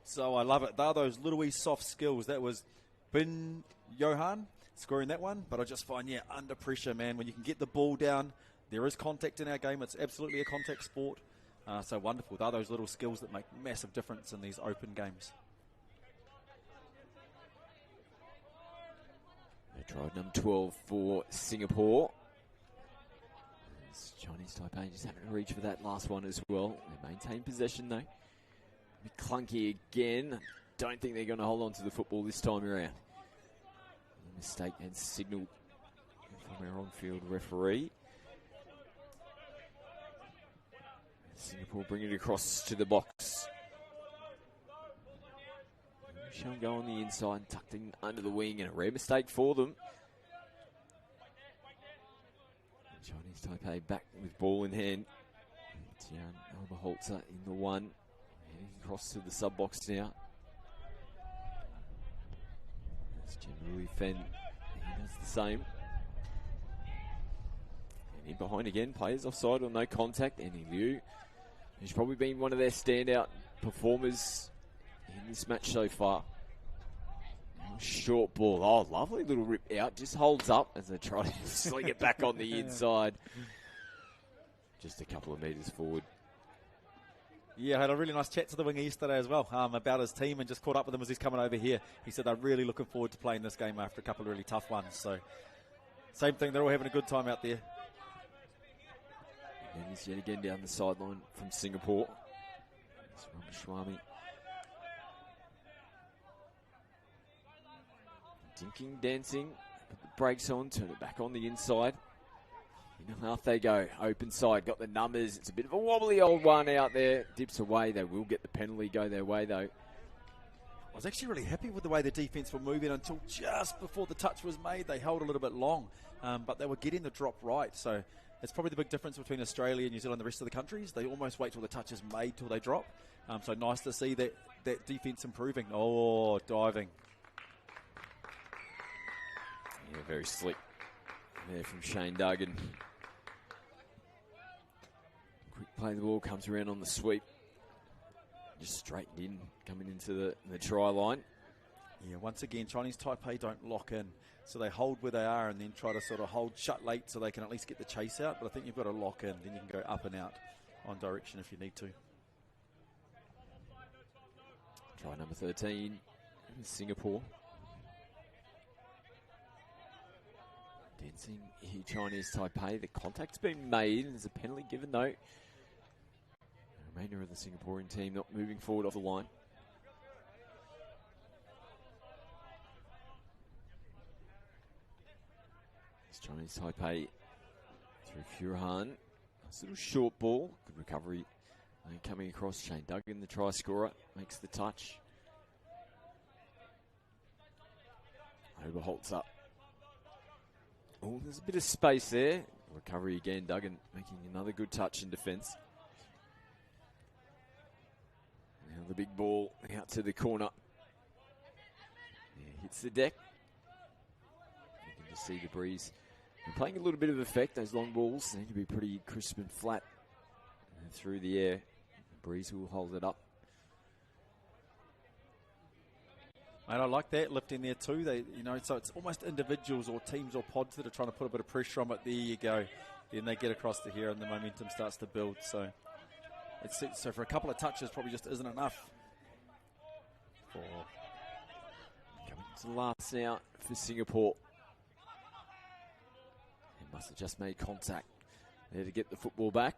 S10: So I love it. They're those little wee soft skills. That was Bin Johan scoring that one. But I just find, under pressure, man, when you can get the ball down, there is contact in our game. It's absolutely a contact sport. So wonderful. They're those little skills that make massive difference in these open games.
S1: They tried number 12 for Singapore. Chinese Taipei just having to reach for that last one as well. They maintain possession though. A bit clunky again. Don't think they're going to hold on to the football this time around. Mistake and signal from our on-field referee. Singapore bring it across to the box. Shall go on the inside, tucked in under the wing, and a rare mistake for them. Chinese Taipei back with ball in hand. Tian Oberholzer in the one. Heading across to the sub-box now. That's Jim Fen. He does the same. And in behind again, players offside or no contact. Andy Liu, who's probably been one of their standout performers in this match so far. Short ball. Oh, lovely little rip out. Just holds up as they try to sling it back on the inside. Just a couple of metres forward.
S10: Yeah, I had a really nice chat to the winger yesterday as well about his team and just caught up with him as he's coming over here. He said they're really looking forward to playing this game after a couple of really tough ones. So, same thing. They're all having a good time out there.
S1: And he's yet again down the sideline from Singapore. It's Ramaswamy. Dinking, dancing, put the brakes on, turn it back on the inside. In half they go, open side, got the numbers. It's a bit of a wobbly old one out there. Dips away, they will get the penalty, go their way though.
S10: I was actually really happy with the way the defence were moving until just before the touch was made. They held a little bit long, but they were getting the drop right. So it's probably the big difference between Australia, New Zealand, and the rest of the countries. They almost wait till the touch is made till they drop. So nice to see that defence improving. Oh, diving.
S1: Yeah, very slick there from Shane Duggan. Quick play the ball, comes around on the sweep. Just straightened in, coming into the try line.
S10: Yeah, once again, Chinese Taipei don't lock in. So they hold where they are and then try to sort of hold shut late so they can at least get the chase out. But I think you've got to lock in, then you can go up and out on direction if you need to.
S1: Try number 13, Singapore. Dancing here, Chinese Taipei. The contact's been made. There's a penalty given though. The remainder of the Singaporean team not moving forward off the line. It's Chinese Taipei through Furenhan. Nice little short ball. Good recovery And coming across, Shane Duggan, the try scorer, makes the touch. Overholt's up. Oh, there's a bit of space there. Recovery again, Duggan making another good touch in defence. Now the big ball out to the corner. Yeah, hits the deck. You can just see the breeze. They're playing a little bit of effect. Those long balls need to be pretty crisp and flat through the air. The breeze will hold it up.
S10: And I like that lift in there too. So it's almost individuals or teams or pods that are trying to put a bit of pressure on it. There you go. Then they get across to here and the momentum starts to build. So for a couple of touches probably just isn't enough.
S1: Coming to the last now for Singapore. They must have just made contact there to get the football back.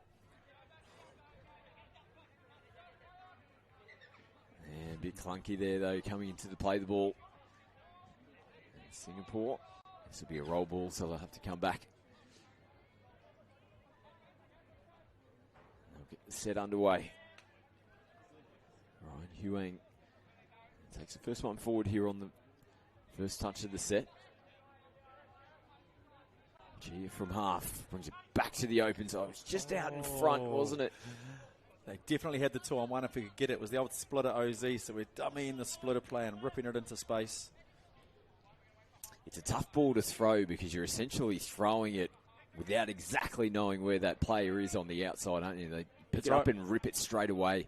S1: And a bit clunky there, though, coming into the play the ball. And Singapore, this will be a roll ball, so they'll have to come back. They'll get the set underway. Ryan Huang takes the first one forward here on the first touch of the set. Gia from half brings it back to the open side. It was just out in front, wasn't it?
S10: They definitely had the 2-on-1 if we could get it. It was the old splitter OZ, so we're dummying the splitter play and ripping it into space.
S1: It's a tough ball to throw because you're essentially throwing it without exactly knowing where that player is on the outside, aren't you? They pick it up and rip it straight away.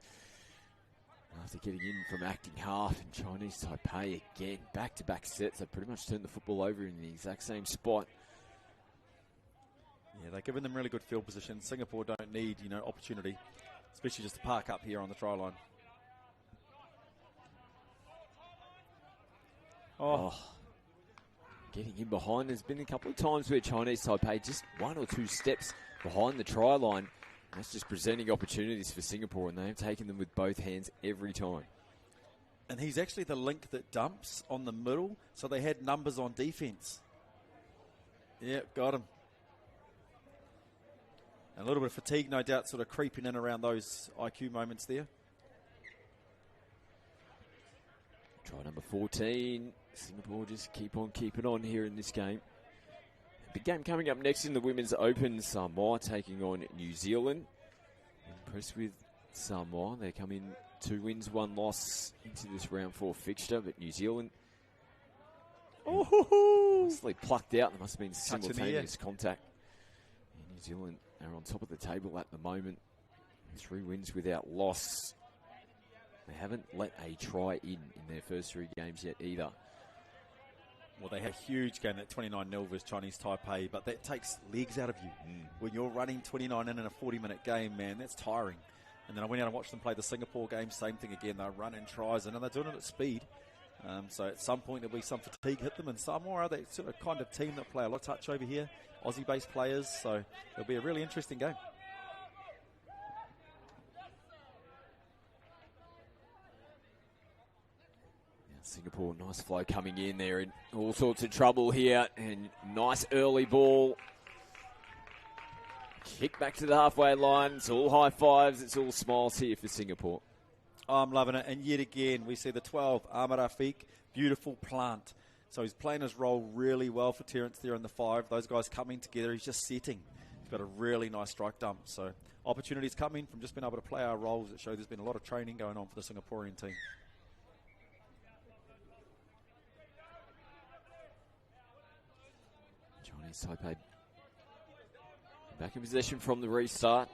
S1: After getting in from acting half, and Chinese Taipei again, back-to-back sets. They pretty much turned the football over in the exact same spot.
S10: Yeah, they're giving them really good field position. Singapore don't need, opportunity, especially just to park up here on the try line.
S1: Getting in behind. There's been a couple of times where Chinese Taipei just 1 or 2 steps behind the try line. That's just presenting opportunities for Singapore, and they've taken them with both hands every time.
S10: And he's actually the link that dumps on the middle, so they had numbers on defense. Yep, got him. And a little bit of fatigue, no doubt, sort of creeping in around those IQ moments there.
S1: Try number 14. Singapore just keep on keeping on here in this game. Big game coming up next in the Women's Open. Samoa taking on New Zealand. Impressed with Samoa. They come in 2 wins, 1 loss into this round 4 fixture. But New Zealand mostly plucked out. There must have been simultaneous contact. And New Zealand are on top of the table at the moment. 3 wins without loss. They haven't let a try in their first 3 games yet either.
S10: Well, they had a huge game, that 29-0 versus Chinese Taipei, but that takes legs out of you. When you're running 29 in a 40-minute game, man, that's tiring. And then I went out and watched them play the Singapore game, same thing again. They're running tries, and they're doing it at speed. So at some point there'll be some fatigue hit them. And Samoa are that sort of kind of team that play a lot of touch over here, Aussie-based players. So it'll be a really interesting game.
S1: Singapore, nice flow coming in there, in all sorts of trouble here, and nice early ball. Kick back to the halfway line. It's all high fives, it's all smiles here for Singapore.
S10: Oh, I'm loving it. And yet again, we see the 12, Ahmed Afiq, beautiful plant. So he's playing his role really well for Terence there in the 5. Those guys coming together, he's just setting. He's got a really nice strike dump. So opportunities coming from just being able to play our roles. It shows there's been a lot of training going on for the Singaporean team.
S1: Chinese Taipei back in possession from the restart.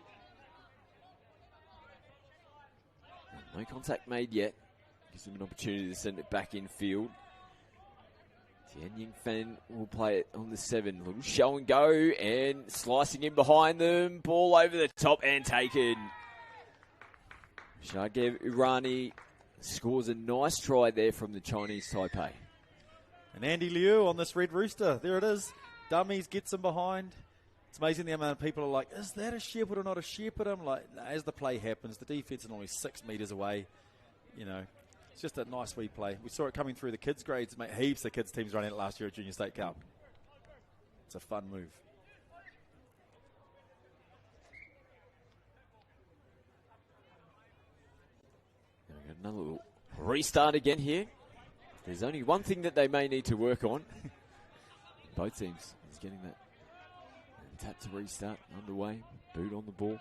S1: No contact made yet. Gives them an opportunity to send it back in field. Tian Yingfen will play it on the 7. Little show and go, and slicing in behind them. Ball over the top and taken. Shagev Irani scores a nice try there from the Chinese Taipei.
S10: And Andy Liu on this red rooster. There it is. Dummies, gets him behind. It's amazing the amount of people are like, is that a shepherd or not a shepherd? I'm like, nah, as the play happens, the defense is only 6 meters away. It's just a nice wee play. We saw it coming through the kids' grades. Mate, heaps of kids' teams running it last year at Junior State Cup. It's a fun move.
S1: Another little restart again here. There's only one thing that they may need to work on. Both teams is getting that tap to restart underway. Boot on the ball.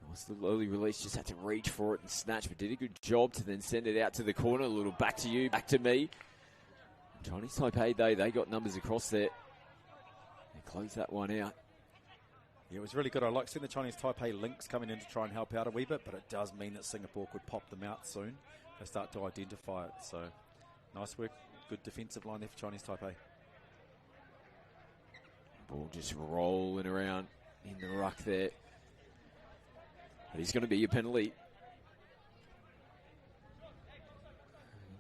S1: Nice little early release, just had to reach for it and snatch, but did a good job to then send it out to the corner. A little back to you, back to me. Chinese Taipei, they got numbers across there. They closed that one out.
S10: Yeah, it was really good. I like seeing the Chinese Taipei links coming in to try and help out a wee bit, but it does mean that Singapore could pop them out soon. They start to identify it. So nice work. Good defensive line there for Chinese Taipei.
S1: Ball just rolling around in the ruck there. But he's going to be a penalty.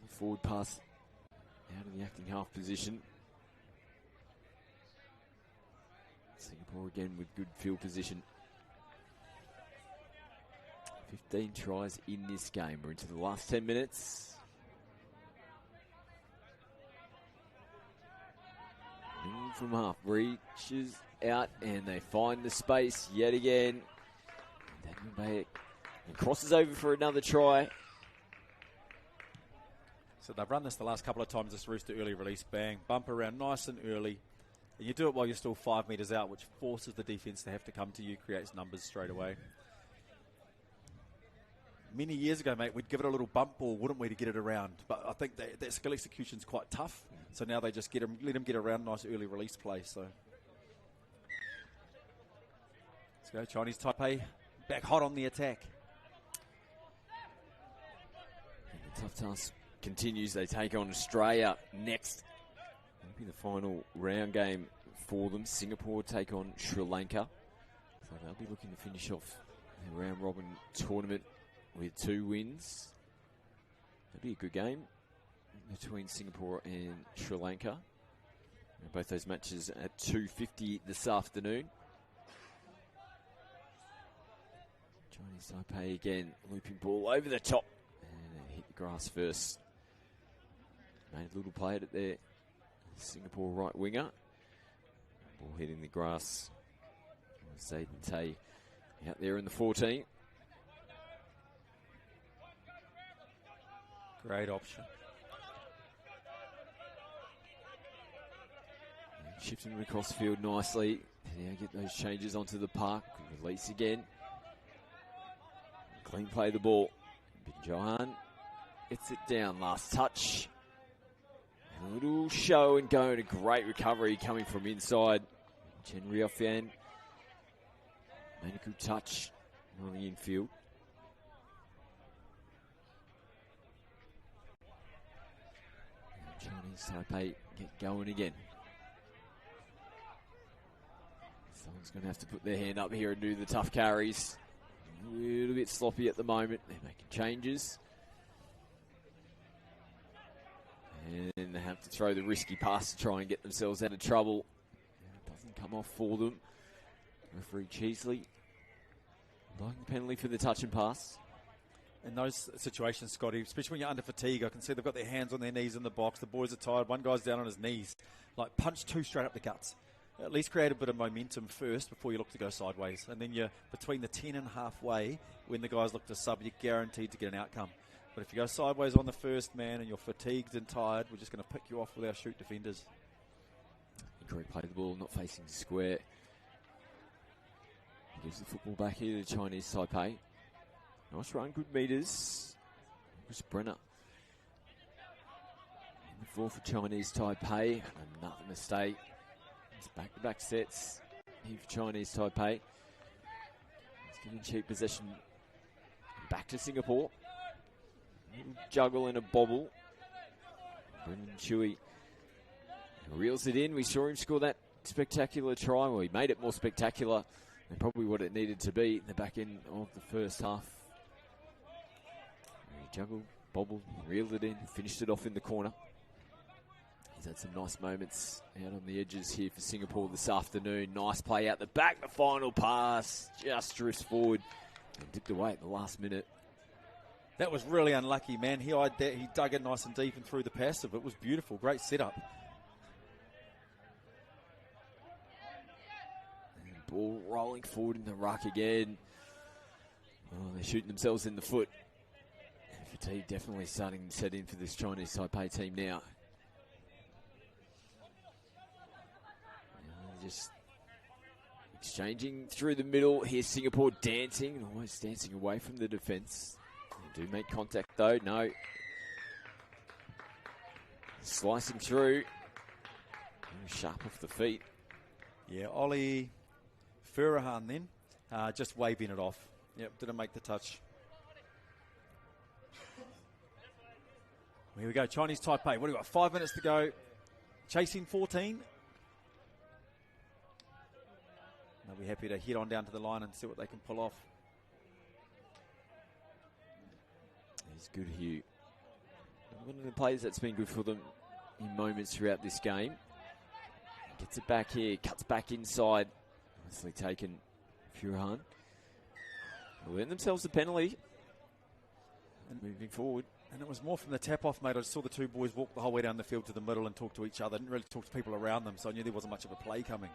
S1: Forward pass out of the acting half position. Singapore again with good field position. 15 tries in this game. We're into the last 10 minutes. In from half, reaches out and they find the space yet again. Daniel Bayek crosses over for another try.
S10: So they've run this the last couple of times, this Rooster early release, bang, bump around nice and early. And you do it while you're still 5 metres out, which forces the defence to have to come to you, creates numbers straight away. Many years ago, mate, we'd give it a little bump ball, wouldn't we, to get it around. But I think that skill execution's quite tough. So now they just let him get around nice early release play. So let's go, Chinese Taipei, back hot on the attack.
S1: And the tough task continues. They take on Australia next. That'll be the final round game for them. Singapore take on Sri Lanka. So they'll be looking to finish off the round robin tournament with 2 wins. That'll be a good game between Singapore and Sri Lanka. And both those matches at 2:50 this afternoon. Chinese Taipei again, looping ball over the top. And hit the grass first. Made a little play at it there. Singapore right winger. Ball hitting the grass. Zayden Tay out there in the 14.
S10: Great option.
S1: And shifting across the field nicely. Now get those changes onto the park. Release again. Clean play the ball. Big Johan gets it down. Last touch. A little show and go, and a great recovery coming from inside. Chen Riofian made a good touch on the infield. And Chinese Taipei get going again. Someone's going to have to put their hand up here and do the tough carries. A little bit sloppy at the moment. They're making changes. And they have to throw the risky pass to try and get themselves out of trouble. It doesn't come off for them. Referee Cheesley blowing the penalty for the touch and pass.
S10: In those situations, Scotty, especially when you're under fatigue, I can see they've got their hands on their knees in the box. The boys are tired. One guy's down on his knees. Like, punch 2 straight up the guts. At least create a bit of momentum first before you look to go sideways. And then you're between the 10 and halfway, when the guys look to sub, you're guaranteed to get an outcome. But if you go sideways on the first man and you're fatigued and tired, we're just going to pick you off with our shoot defenders.
S1: Great play the ball, not facing the square. He gives the football back here to Chinese Taipei. Nice run, good meters. Chris Brenner. In the 4 for Chinese Taipei. Another mistake. It's back-to-back sets here for Chinese Taipei. It's getting cheap possession. Back to Singapore. Juggle and a bobble. Brendan Chewy reels it in. We saw him score that spectacular try. Well, he made it more spectacular than probably what it needed to be in the back end of the first half. He juggled, bobbled, reeled it in, finished it off in the corner. He's had some nice moments out on the edges here for Singapore this afternoon. Nice play out the back. The final pass just drifts forward and dipped away at the last minute.
S10: That was really unlucky, man. He dug it nice and deep and threw the passive. It was beautiful. Great setup.
S1: And ball rolling forward in the ruck again. Oh, they're shooting themselves in the foot. fatigue definitely starting to set in for this Chinese Taipei team now. Just exchanging through the middle. Here's Singapore dancing, and almost dancing away from the defence. They do make contact though, no. Slicing through. Sharp off the feet.
S10: Yeah, Ollie Furahan then, just waving it off. Yep, didn't make the touch. Here we go, Chinese Taipei. What do we got? 5 minutes to go. Chasing 14. They'll be happy to head on down to the line and see what they can pull off.
S1: He's good, Hugh. One of the players that's been good for them in moments throughout this game. Gets it back here, cuts back inside. Nicely taken, Furahan. They'll earn themselves a penalty. And moving forward.
S10: And it was more from the tap-off, mate. I saw the two boys walk the whole way down the field to the middle and talk to each other. Didn't really talk to people around them, so I knew there wasn't much of a play coming.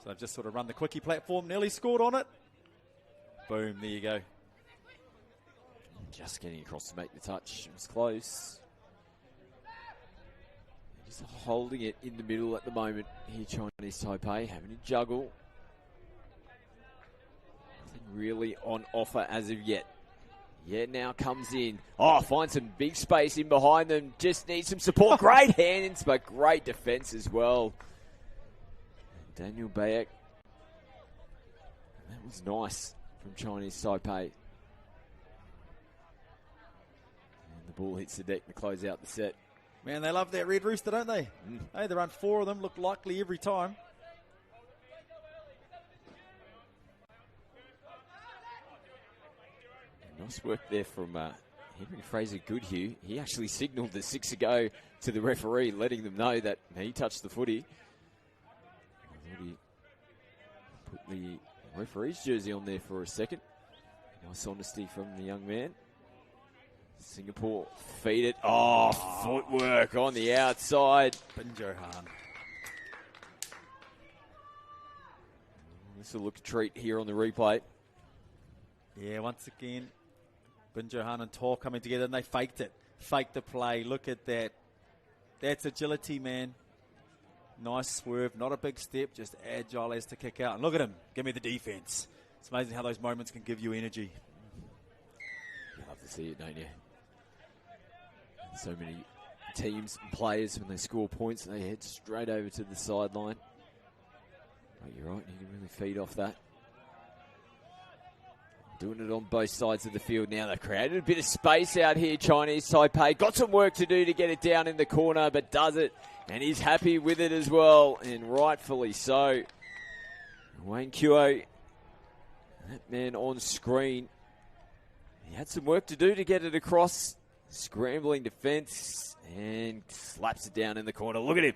S10: So they've just sort of run the quickie platform, nearly scored on it. Boom, there you go.
S1: Just getting across to make the touch. It was close. Just holding it in the middle at the moment here, Chinese Taipei, having a juggle. Nothing really on offer as of yet. Yeah, now comes in. Oh, finds some big space in behind them. Just needs some support. Great hands, but great defence as well. Daniel Bayek. That was nice from Chinese Taipei. And the ball hits the deck to close out the set.
S10: Man, they love that red rooster, don't they? Hey, they run 4 of them, look likely every time.
S1: Nice work there from Henry Fraser Goodhue. He actually signalled the 6 ago to the referee, letting them know that he touched the footy. I thought he put the referee's jersey on there for a second. Nice honesty from the young man. Singapore feed it. Oh, footwork on the outside.
S10: Binjohan.
S1: This will look a treat here on the replay.
S10: Yeah, once again, Binjohan and Tor coming together, and they faked it. Faked the play. Look at that. That's agility, man. Nice swerve. Not a big step, just agile as to kick out. And look at him. Give me the defense. It's amazing how those moments can give you energy.
S1: You love to see it, don't you? So many teams and players, when they score points, they head straight over to the sideline. But you're right, you can really feed off that. Doing it on both sides of the field now. They've created a bit of space out here, Chinese Taipei. Got some work to do to get it down in the corner, but does it. And he's happy with it as well, and rightfully so. Wayne Kuo, that man on screen, he had some work to do to get it across. Scrambling defence, and slaps it down in the corner. Look at him.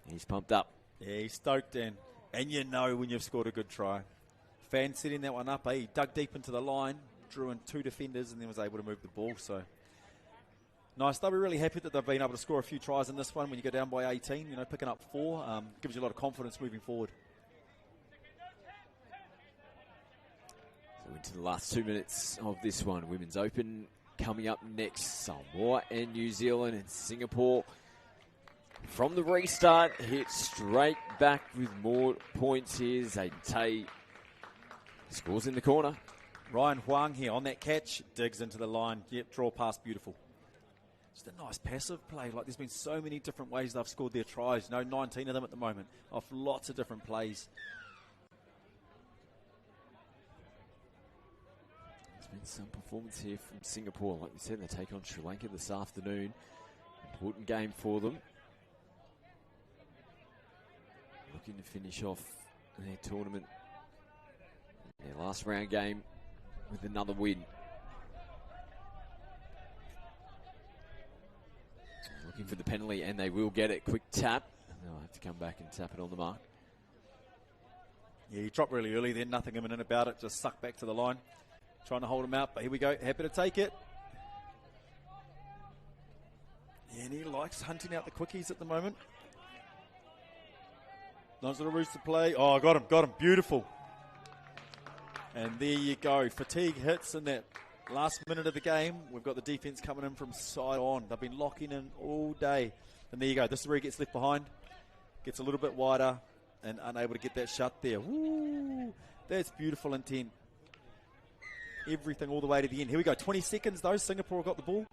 S1: He's pumped up.
S10: Yeah, he's stoked in. And you know when you've scored a good try. Fan setting that one up. He dug deep into the line, drew in 2 defenders, and then was able to move the ball. So nice. They'll be really happy that they've been able to score a few tries in this one. When you go down by 18, you know, picking up 4 gives you a lot of confidence moving forward.
S1: So into the last 2 minutes of this one. Women's Open coming up next. Samoa and New Zealand and Singapore. From the restart, hit straight back with more points here. Zayden Tay scores in the corner.
S10: Ryan Huang here on that catch. Digs into the line. Yep, draw pass, beautiful. Just a nice passive play. Like, there's been so many different ways they've scored their tries. You know, 19 of them at the moment, off lots of different plays.
S1: There's been some performance here from Singapore. Like we said, they take on Sri Lanka this afternoon. Important game for them. Looking to finish off their tournament, their last round game, with another win. Looking for the penalty, and they will get it. Quick tap. They'll have to come back and tap it on the mark.
S10: Yeah, he dropped really early then, nothing imminent about it, just sucked back to the line. Trying to hold him out, but here we go, happy to take it. Yeah, and he likes hunting out the quickies at the moment. Nice little rooster play. Oh, got him, beautiful. And there you go, fatigue hits and that Last minute of the game, we've got the defense coming in from side on. They've been locking in all day. And there you go. This is where he gets left behind. Gets a little bit wider and unable to get that shut there. Woo! That's beautiful intent. Everything all the way to the end. Here we go. 20 seconds, though. Singapore got the ball.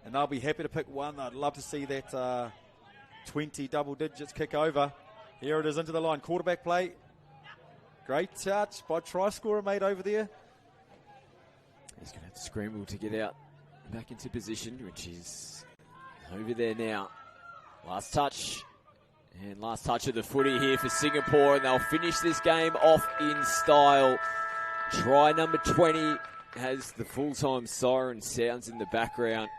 S10: And they'll be happy to pick one. I'd love to see that 20 double digits kick over. Here it is into the line. Quarterback play. Great touch by try scorer made over there.
S1: He's going to have to scramble to get out back into position, which is over there now. Last touch. And last touch of the footy here for Singapore, and they'll finish this game off in style. Try number 20 has the full-time siren sounds in the background.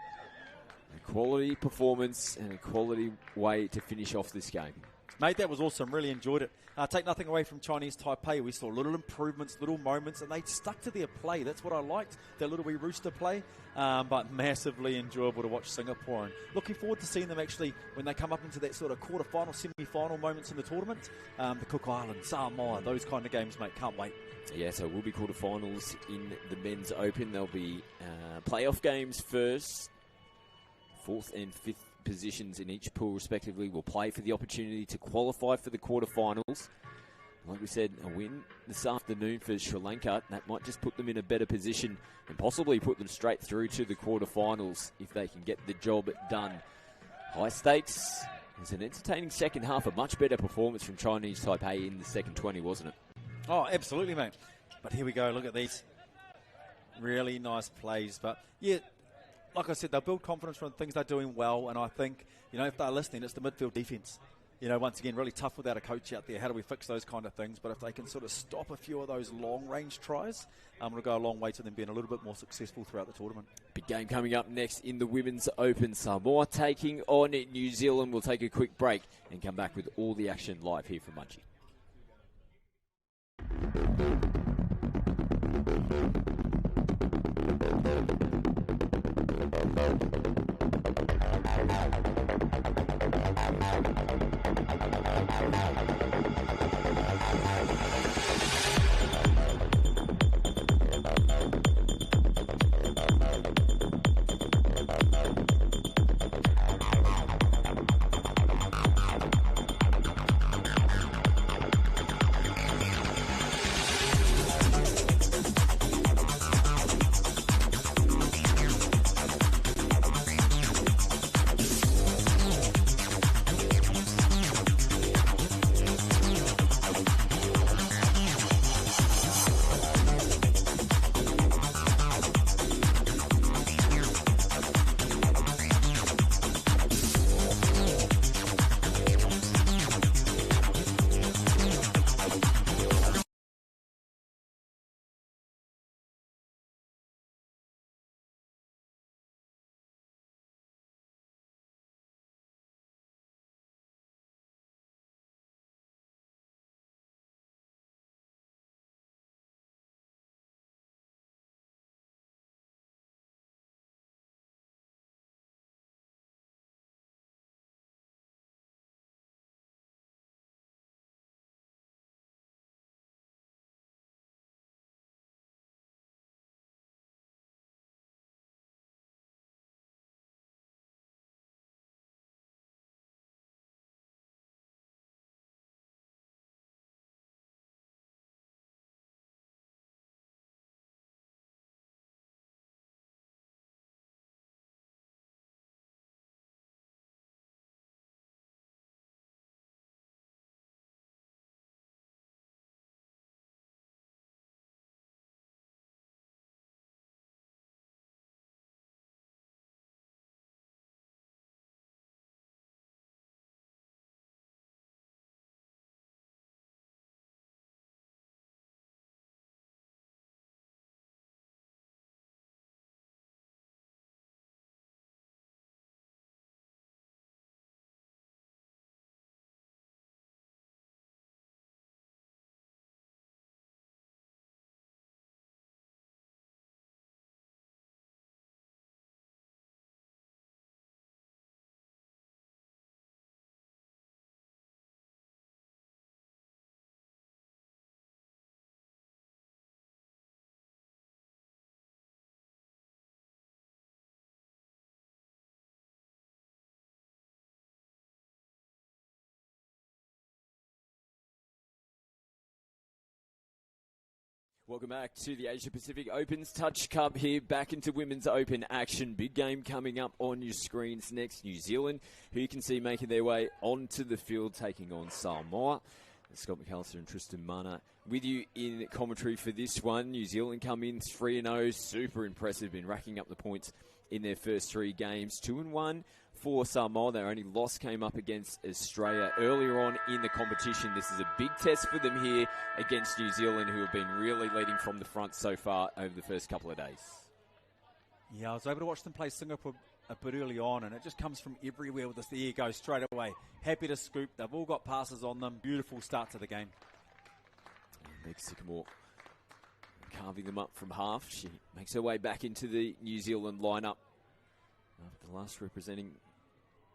S1: A quality performance and a quality way to finish off this game.
S10: Mate, that was awesome. Really enjoyed it. Take nothing away from Chinese Taipei. We saw little improvements, little moments, and they stuck to their play. That's what I liked, their little wee rooster play. But massively enjoyable to watch Singapore. And looking forward to seeing them actually, when they come up into that sort of quarter-final, semi-final moments in the tournament. The Cook Islands, Samoa, those kind of games, mate. Can't wait.
S1: Yeah, so we'll be quarterfinals in the Men's Open. There'll be playoff games first. 4th and 5th positions in each pool respectively will play for the opportunity to qualify for the quarterfinals. Like we said, a win this afternoon for Sri Lanka, that might just put them in a better position and possibly put them straight through to the quarterfinals if they can get the job done. High stakes. It's an entertaining second half, a much better performance from Chinese Taipei in the second 20, wasn't it?
S10: Oh, absolutely, mate. But here we go. Look at these really nice plays. But yeah, like I said, they'll build confidence from things they're doing well. And I think, if they're listening, it's the midfield defense. Once again, really tough without a coach out there. How do we fix those kind of things? But if they can sort of stop a few of those long-range tries, it'll go a long way to them being a little bit more successful throughout the tournament.
S1: Big game coming up next in the Women's Open. Samoa taking on New Zealand. We'll take a quick break and come back with all the action live here from Mudgee. Welcome back to the Asia Pacific Opens Touch Cup here, back into Women's Open action. Big game coming up on your screens next. New Zealand, who you can see making their way onto the field, taking on Samoa. Scott McAllister and Tristan Mana with you in commentary for this one. New Zealand come in 3-0, super impressive, been racking up the points in their first 3 games. 2-1 for Samoa. Their only loss came up against Australia earlier on in the competition. This is a big test for them here against New Zealand, who have been really leading from the front so far over the first couple of days.
S10: Yeah, I was able to watch them play Singapore a bit early on, and it just comes from everywhere with this. There you go, straight away. Happy to scoop. They've all got passes on them. Beautiful start to the game.
S1: Meg Sycamore carving them up from half. She makes her way back into the New Zealand lineup. After the last representing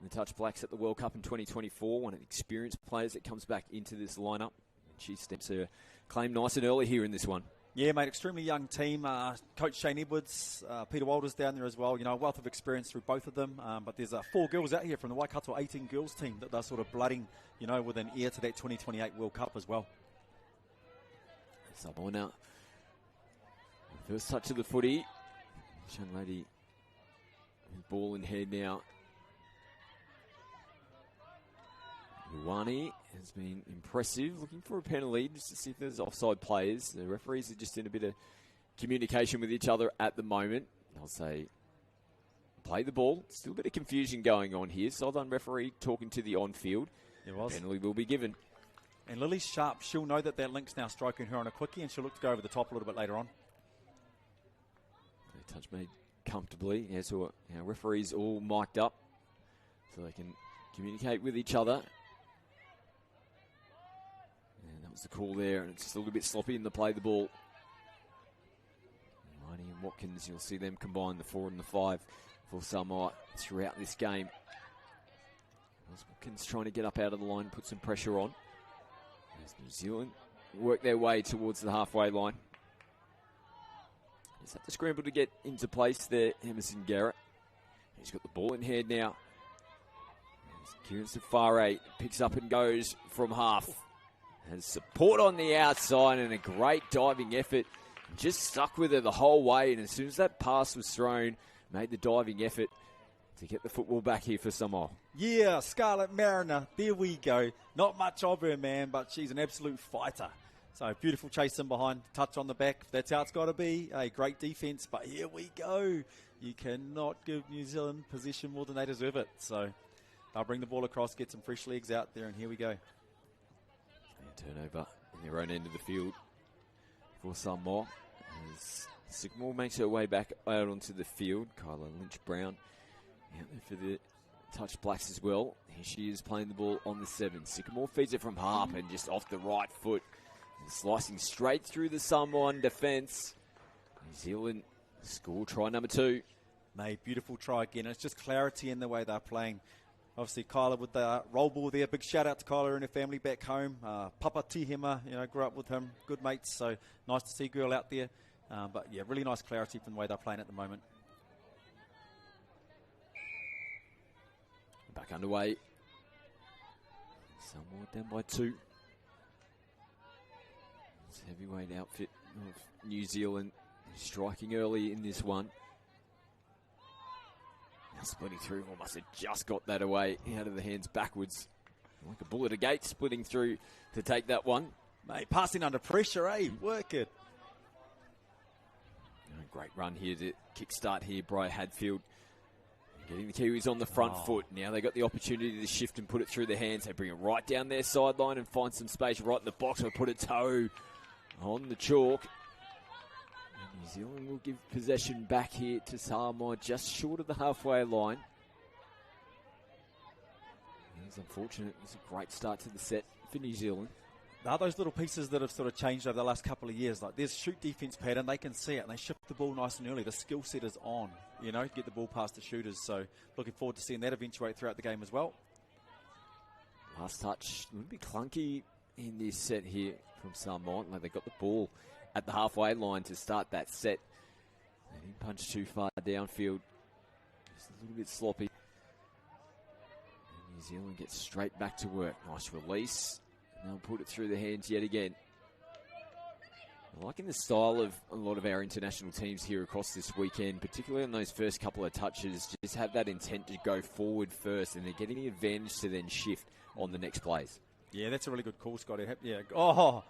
S1: the Touch Blacks at the World Cup in 2024, one of the experienced players that comes back into this lineup. She steps her claim nice and early here in this one.
S10: Yeah, mate, extremely young team. Coach Shane Edwards, Peter Walters down there as well. You know, a wealth of experience through both of them. But there's 4 girls out here from the Waikato 18 girls team that they're sort of blooding, you know, with an ear to that 2028 World Cup as well.
S1: Samoa now. First touch of the footy. This young lady with ball in hand now. Luani has been impressive, looking for a penalty just to see if there's offside players. The referees are just in a bit of communication with each other at the moment. They'll say, play the ball. Still a bit of confusion going on here. Southern referee talking to the on-field.
S10: It was.
S1: Penalty will be given.
S10: And Lily's sharp. She'll know that link's now striking her on a quickie, and she'll look to go over the top a little bit later on.
S1: The touch made comfortably. Yeah, so our referees all mic'd up so they can communicate with each other. And that was the call there, and it's just a little bit sloppy in the play the ball. Marnie and Watkins, you'll see them combine the 4 and the 5 for Samoa throughout this game. Watkins trying to get up out of the line, put some pressure on. As New Zealand work their way towards the halfway line. Just have to scramble to get into place there, Emerson Garrett. He's got the ball in hand now. Kieran Safari picks up and goes from half. Has support on the outside and a great diving effort. Just stuck with her the whole way, and as soon as that pass was thrown, made the diving effort to get the football back here for Samoa.
S10: Yeah, Scarlet Mariner, there we go. Not much of her, man, but she's an absolute fighter. So beautiful chase in behind, touch on the back. That's how it's got to be. A great defence, but here we go. You cannot give New Zealand possession more than they deserve it. So they'll bring the ball across, get some fresh legs out there, and here we go.
S1: Turnover in their own end of the field for Samoa. As Sycamore makes her way back out onto the field. Kyla Lynch-Brown out there for the Touch Blacks as well. Here she is playing the ball on the 7. Sycamore feeds it from half and just off the right foot. And slicing straight through the Samoan defence. New Zealand score try number 2.
S10: Mate, beautiful try again. It's just clarity in the way they're playing. Obviously, Kyla with the roll ball there. Big shout out to Kyla and her family back home. Papa Tihema, you know, grew up with him. Good mates, so nice to see girl out there. But yeah, really nice clarity from the way they're playing at the moment.
S1: Back underway. Samoa down by 2. It's a heavyweight outfit of New Zealand striking early in this one. Now splitting through, almost had just got that away out of the hands backwards. Like a bull at a gate, splitting through to take that one.
S10: Mate, passing under pressure, eh? Work it.
S1: Great run here to kickstart here, Bri Hadfield. Getting the Kiwis on the front foot. Now they got the opportunity to shift and put it through their hands. They bring it right down their sideline and find some space right in the box. They put a toe on the chalk. And New Zealand will give possession back here to Samoa, just short of the halfway line. It's unfortunate. It's a great start to the set for New Zealand.
S10: Now those little pieces that have sort of changed over the last couple of years. Like there's shoot defence pattern, they can see it and they shift the ball nice and early. The skill set is on, you know, to get the ball past the shooters. So looking forward to seeing that eventuate throughout the game as well.
S1: Last touch, a little bit clunky in this set here from Samoa. Like they got the ball at the halfway line to start that set. They didn't punch too far downfield. Just a little bit sloppy. And New Zealand gets straight back to work. Nice release. And they'll put it through the hands yet again. I'm liking the style of a lot of our international teams here across this weekend, particularly on those first couple of touches. Just have that intent to go forward first, and they're getting the advantage to then shift on the next plays.
S10: Yeah, that's a really good call, Scotty. Yeah. Oh,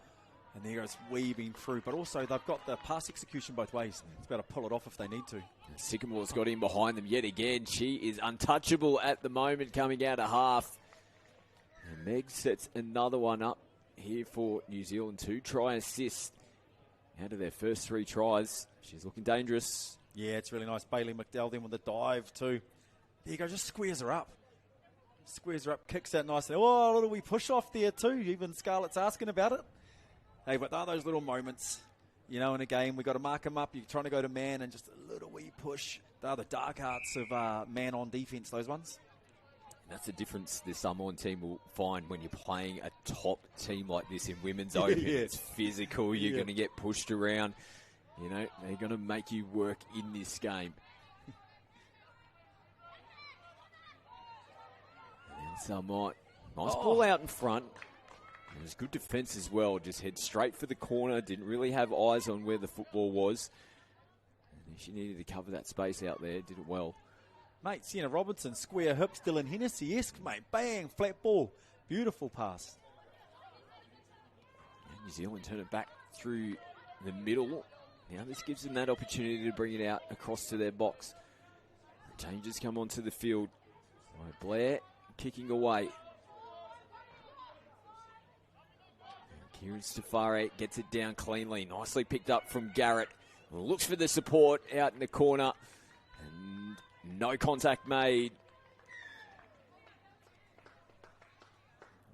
S10: and there goes weaving through. But also, they've got the pass execution both ways. It's about to pull it off if they need to.
S1: Sycamore's got in behind them yet again. She is untouchable at the moment, coming out of half. And Meg sets another one up here for New Zealand. 2 try assists out of their first 3 tries. She's looking dangerous.
S10: Yeah, it's really nice. Bailey McDowell then with the dive too. There you go, just squares her up. Squares her up, kicks out nicely. Oh, a little wee push off there too. Even Scarlett's asking about it. Hey, but are those little moments, you know, in a game, we've got to mark them up. You're trying to go to man and just a little wee push. They are the dark arts of man on defense, those ones.
S1: That's the difference the Samoan team will find when you're playing a top team like this in women's open.
S10: Yeah.
S1: It's physical. You're going to get pushed around. You know, they're going to make you work in this game. And then Samoa, nice ball out in front. It was good defense as well. Just head straight for the corner. Didn't really have eyes on where the football was. And she needed to cover that space out there. Did it well.
S10: Mate, Sienna Robinson, square hips, Dylan Hennessy-esque, mate. Bang, flat ball. Beautiful pass.
S1: And New Zealand turn it back through the middle. Now this gives them that opportunity to bring it out across to their box. Changes come onto the field. Blair kicking away. Kieran Stafare gets it down cleanly. Nicely picked up from Garrett. Looks for the support out in the corner. And no contact made.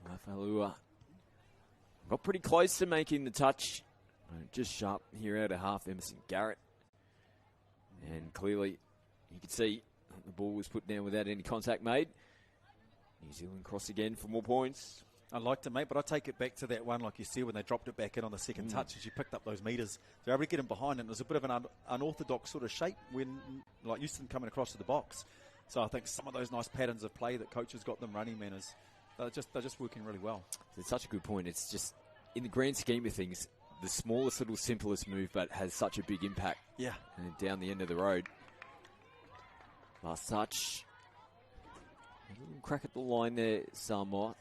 S1: Lafalua got pretty close to making the touch. Just sharp here out of half, Emerson Garrett. And clearly, you could see the ball was put down without any contact made. New Zealand cross again for more points.
S10: I liked it, mate, but I take it back to that one, like you see, when they dropped it back in on the second touch, and she picked up those metres. They're able to get him behind, and it was a bit of an unorthodox sort of shape when, like, Houston coming across to the box. So I think some of those nice patterns of play that coaches got them running, man, they're just working really well.
S1: It's such a good point. It's just, in the grand scheme of things, the smallest little simplest move, but has such a big impact.
S10: Yeah.
S1: And down the end of the road. Last touch. A little crack at the line there, Samoa.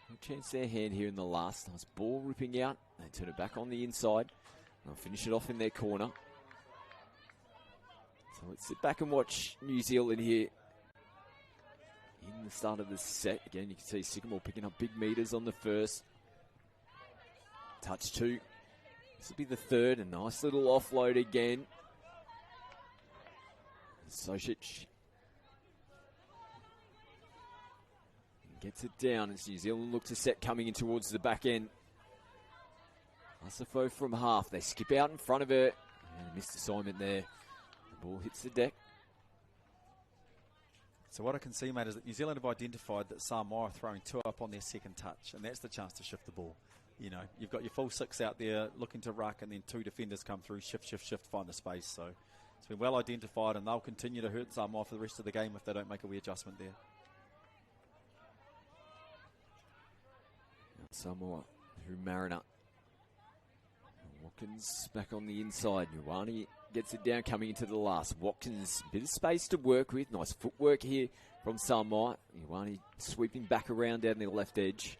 S1: No chance their hand here in the last. Nice ball ripping out. They turn it back on the inside. They'll finish it off in their corner. So let's sit back and watch New Zealand here in the start of the set. Again, you can see Sycamore picking up big meters on the first. Touch 2. This will be the third. A nice little offload again. Sosic gets it down as New Zealand look to set coming in towards the back end. Asafo from half. They skip out in front of her. And missed assignment there. The ball hits the deck.
S10: So what I can see, mate, is that New Zealand have identified that Samoa are throwing 2 up on their second touch, and that's the chance to shift the ball. You know, you've got your full 6 out there looking to ruck, and then 2 defenders come through, shift, find the space. So it's been well identified, and they'll continue to hurt Samoa for the rest of the game if they don't make a wee adjustment there.
S1: Samoa through Mariner. Watkins back on the inside. Nuwani gets it down coming into the last. Watkins, bit of space to work with. Nice footwork here from Samoa. Nuwani sweeping back around down the left edge.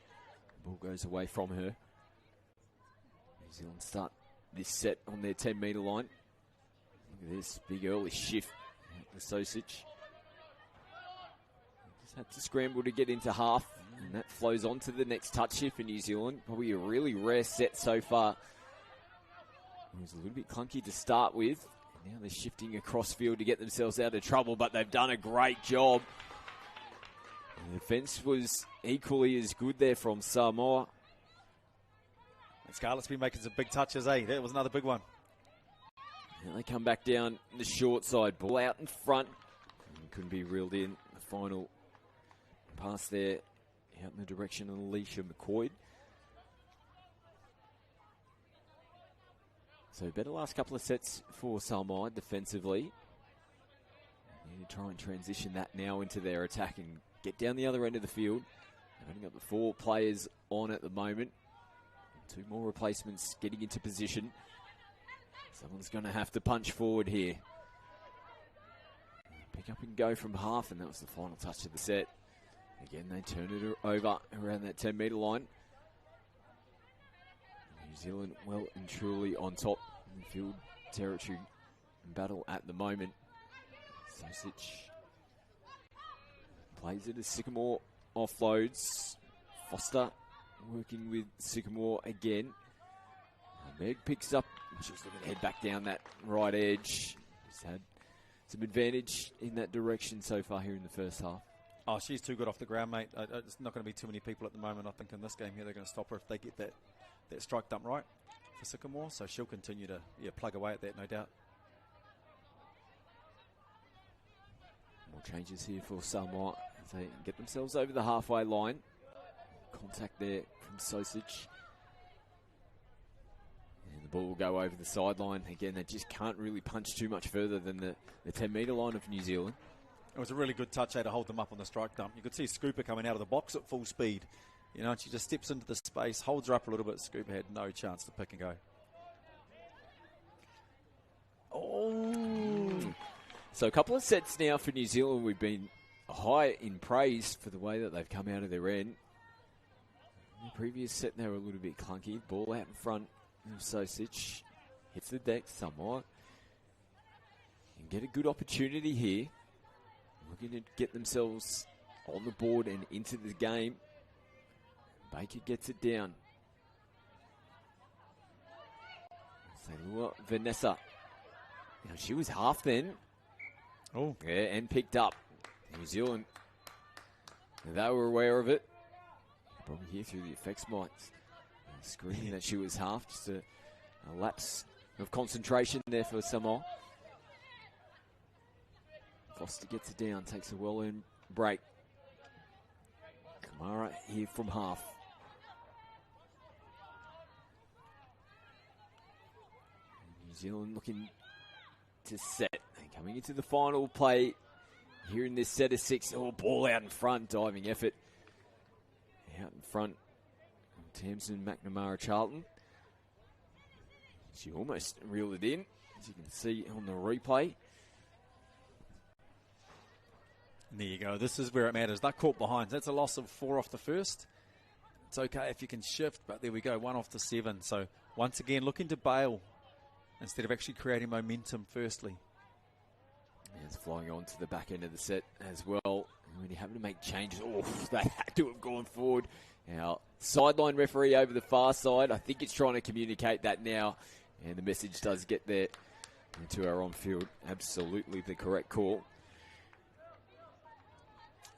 S1: The ball goes away from her. New Zealand start this set on their 10-metre line. Look at this big early shift. The Sosic. Just had to scramble to get into half. And that flows on to the next touch here for New Zealand. Probably a really rare set so far. It was a little bit clunky to start with. Now they're shifting across field to get themselves out of trouble, but they've done a great job. And the defence was equally as good there from Samoa.
S10: And Scarlett's been making some big touches, eh? That was another big one.
S1: Now they come back down the short side. Ball out in front. And couldn't be reeled in. The final pass there out in the direction of Alicia McCoy. So better last couple of sets for Samoa defensively. They need to try and transition that now into their attack and get down the other end of the field. They've only got the 4 players on at the moment. 2 more replacements getting into position. Someone's going to have to punch forward here. Pick up and go from half, and that was the final touch of the set. Again, they turn it over around that 10-metre line. New Zealand well and truly on top in field territory battle at the moment. Sosich plays it as Sycamore offloads. Foster working with Sycamore again. Meg picks up. She's looking to head back down that right edge. She's had some advantage in that direction so far here in the first half.
S10: Oh, she's too good off the ground, mate. It's not going to be too many people at the moment. I think in this game here they're going to stop her if they get that strike dump right for Sycamore. So she'll continue to plug away at that, no doubt.
S1: More changes here for Samoa as they get themselves over the halfway line. Contact there from Sosich. And the ball will go over the sideline. Again, they just can't really punch too much further than the 10-metre line of New Zealand.
S10: It was a really good touch there to hold them up on the strike dump. You could see Scooper coming out of the box at full speed. You know, and she just steps into the space, holds her up a little bit. Scooper had no chance to pick and go.
S1: Oh! So a couple of sets now for New Zealand. We've been high in praise for the way that they've come out of their end. In the previous set, they were a little bit clunky. Ball out in front of Sosich. Hits the deck somewhat. And get a good opportunity here. Looking to get themselves on the board and into the game. Baker gets it down. Vanessa. You know, she was half then.
S10: Oh.
S1: Yeah, and picked up. New Zealand, they were aware of it. Probably hear through the effects mics. Screaming that she was half. Just a lapse of concentration there for Samoa. Foster gets it down, takes a well-earned break. Kamara here from half. New Zealand looking to set. And coming into the final play here in this set of 6. Oh, ball out in front, diving effort. Out in front, Tamsin McNamara Charlton. She almost reeled it in, as you can see on the replay.
S10: And there you go. This is where it matters. They're caught behind. That's a loss of 4 off the first. It's okay if you can shift, but there we go. 1 off the 7. So once again, looking to bail instead of actually creating momentum firstly.
S1: And it's flying on to the back end of the set as well. And when you're having to make changes, they had to have gone forward. Now, sideline referee over the far side. I think it's trying to communicate that now. And the message does get there to our on-field. Absolutely the correct call.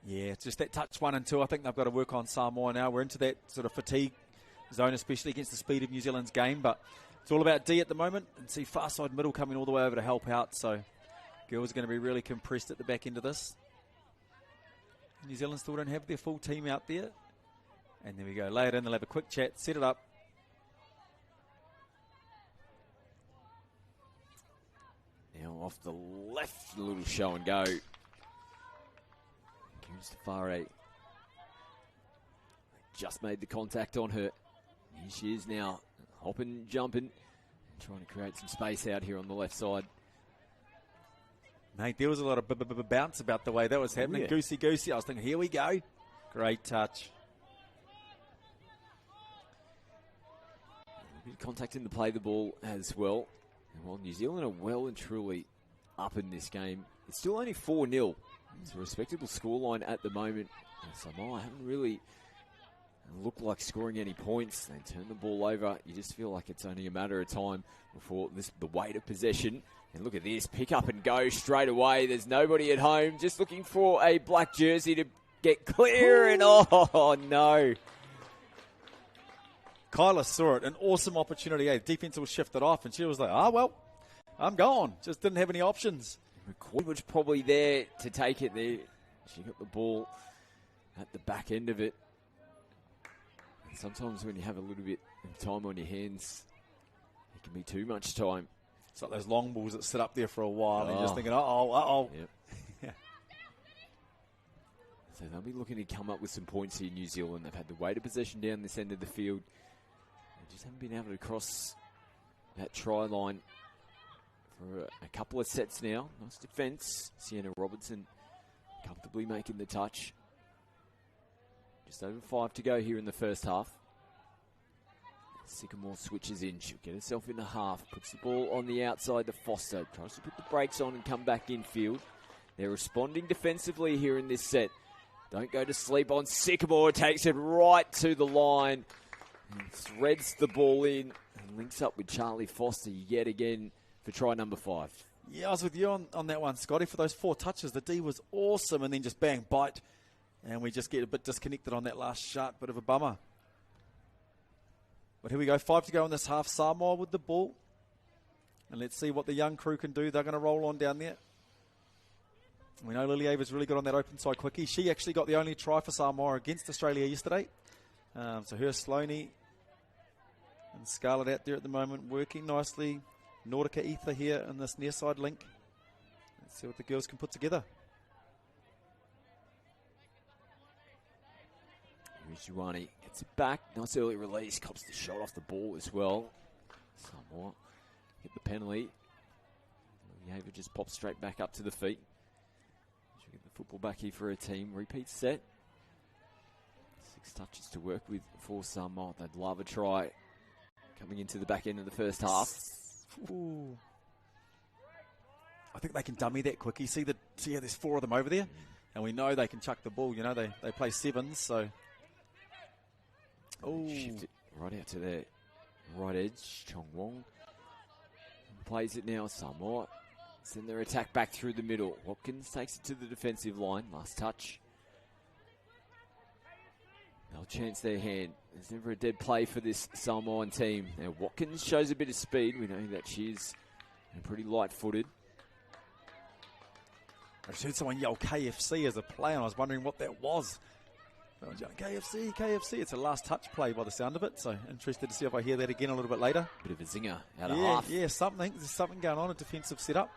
S10: Yeah, it's just that touch 1 and 2. I think they've got to work on Samoa now. We're into that sort of fatigue zone, especially against the speed of New Zealand's game. But it's all about D at the moment. And see far side middle coming all the way over to help out. So girls are going to be really compressed at the back end of this. New Zealand still don't have their full team out there. And there we go. Lay it in. They'll have a quick chat. Set it up.
S1: Now off the left, a little show and go. Here's the far 8. Just made the contact on her. Here she is now, hopping, jumping, trying to create some space out here on the left side.
S10: Mate, there was a lot of bounce about the way that was happening.
S1: Yeah.
S10: Goosey. I was thinking, here we go. Great touch.
S1: A bit of contact in the play the ball as well. And while New Zealand are well and truly up in this game, it's still only 4-0. It's a respectable scoreline at the moment. And Samoa haven't really looked like scoring any points. They turn the ball over. You just feel like it's only a matter of time before the weight of possession. And look at this, pick up and go straight away. There's nobody at home, just looking for a black jersey to get clear. And oh no.
S10: Kyla saw it, an awesome opportunity. The defense will shift it off, and she was like, well, I'm gone. Just didn't have any options.
S1: McCoy was probably there to take it there. She got the ball at the back end of it. And sometimes when you have a little bit of time on your hands, it can be too much time.
S10: It's like those long balls that sit up there for a while, and you're just thinking,
S1: Yep. Yeah. So they'll be looking to come up with some points here in New Zealand. They've had the weight of possession down this end of the field. They just haven't been able to cross that try line for a couple of sets now. Nice defence. Sienna Robertson comfortably making the touch. Just over 5 to go here in the first half. Sycamore switches in. She'll get herself in the half. Puts the ball on the outside to Foster. Tries to put the brakes on and come back infield. They're responding defensively here in this set. Don't go to sleep on Sycamore. Takes it right to the line. And threads the ball in. And links up with Charlie Foster yet again for try number 5.
S10: Yeah, I was with you on that one, Scotty. For those 4 touches, the D was awesome. And then just bang, bite. And we just get a bit disconnected on that last shot. Bit of a bummer. But here we go, 5 to go in this half. Samoa with the ball. And let's see what the young crew can do. They're going to roll on down there. We know Lily Ava's really good on that open side quickie. She actually got the only try for Samoa against Australia yesterday. So her, Sloaney, and Scarlett out there at the moment working nicely. Nautica Ether here in this near side link. Let's see what the girls can put together.
S1: Juwani gets it back. Nice early release. Cops the shot off the ball as well. Samoa get the penalty. Ava just pops straight back up to the feet. She'll get the football back here for her team. Repeat set. 6 touches to work with for Samoa. They'd love a try coming into the back end of the first half.
S10: Ooh. I think they can dummy that quickie. See how there's 4 of them over there? And we know they can chuck the ball. You know, they play 7s, so...
S1: Oh, shift it right out to their right edge. Chong Wong plays it now. Samoa send their attack back through the middle. Watkins takes it to the defensive line. Last touch. They'll chance their hand. There's never a dead play for this Samoan team. Now Watkins shows a bit of speed. We know that she's pretty light-footed.
S10: I just heard someone yell KFC as a play, and I was wondering what that was. KFC, KFC. It's a last touch play by the sound of it, so interested to see if I hear that again a little bit later.
S1: Bit of a zinger out of half.
S10: Yeah, something. There's something going on, a defensive setup.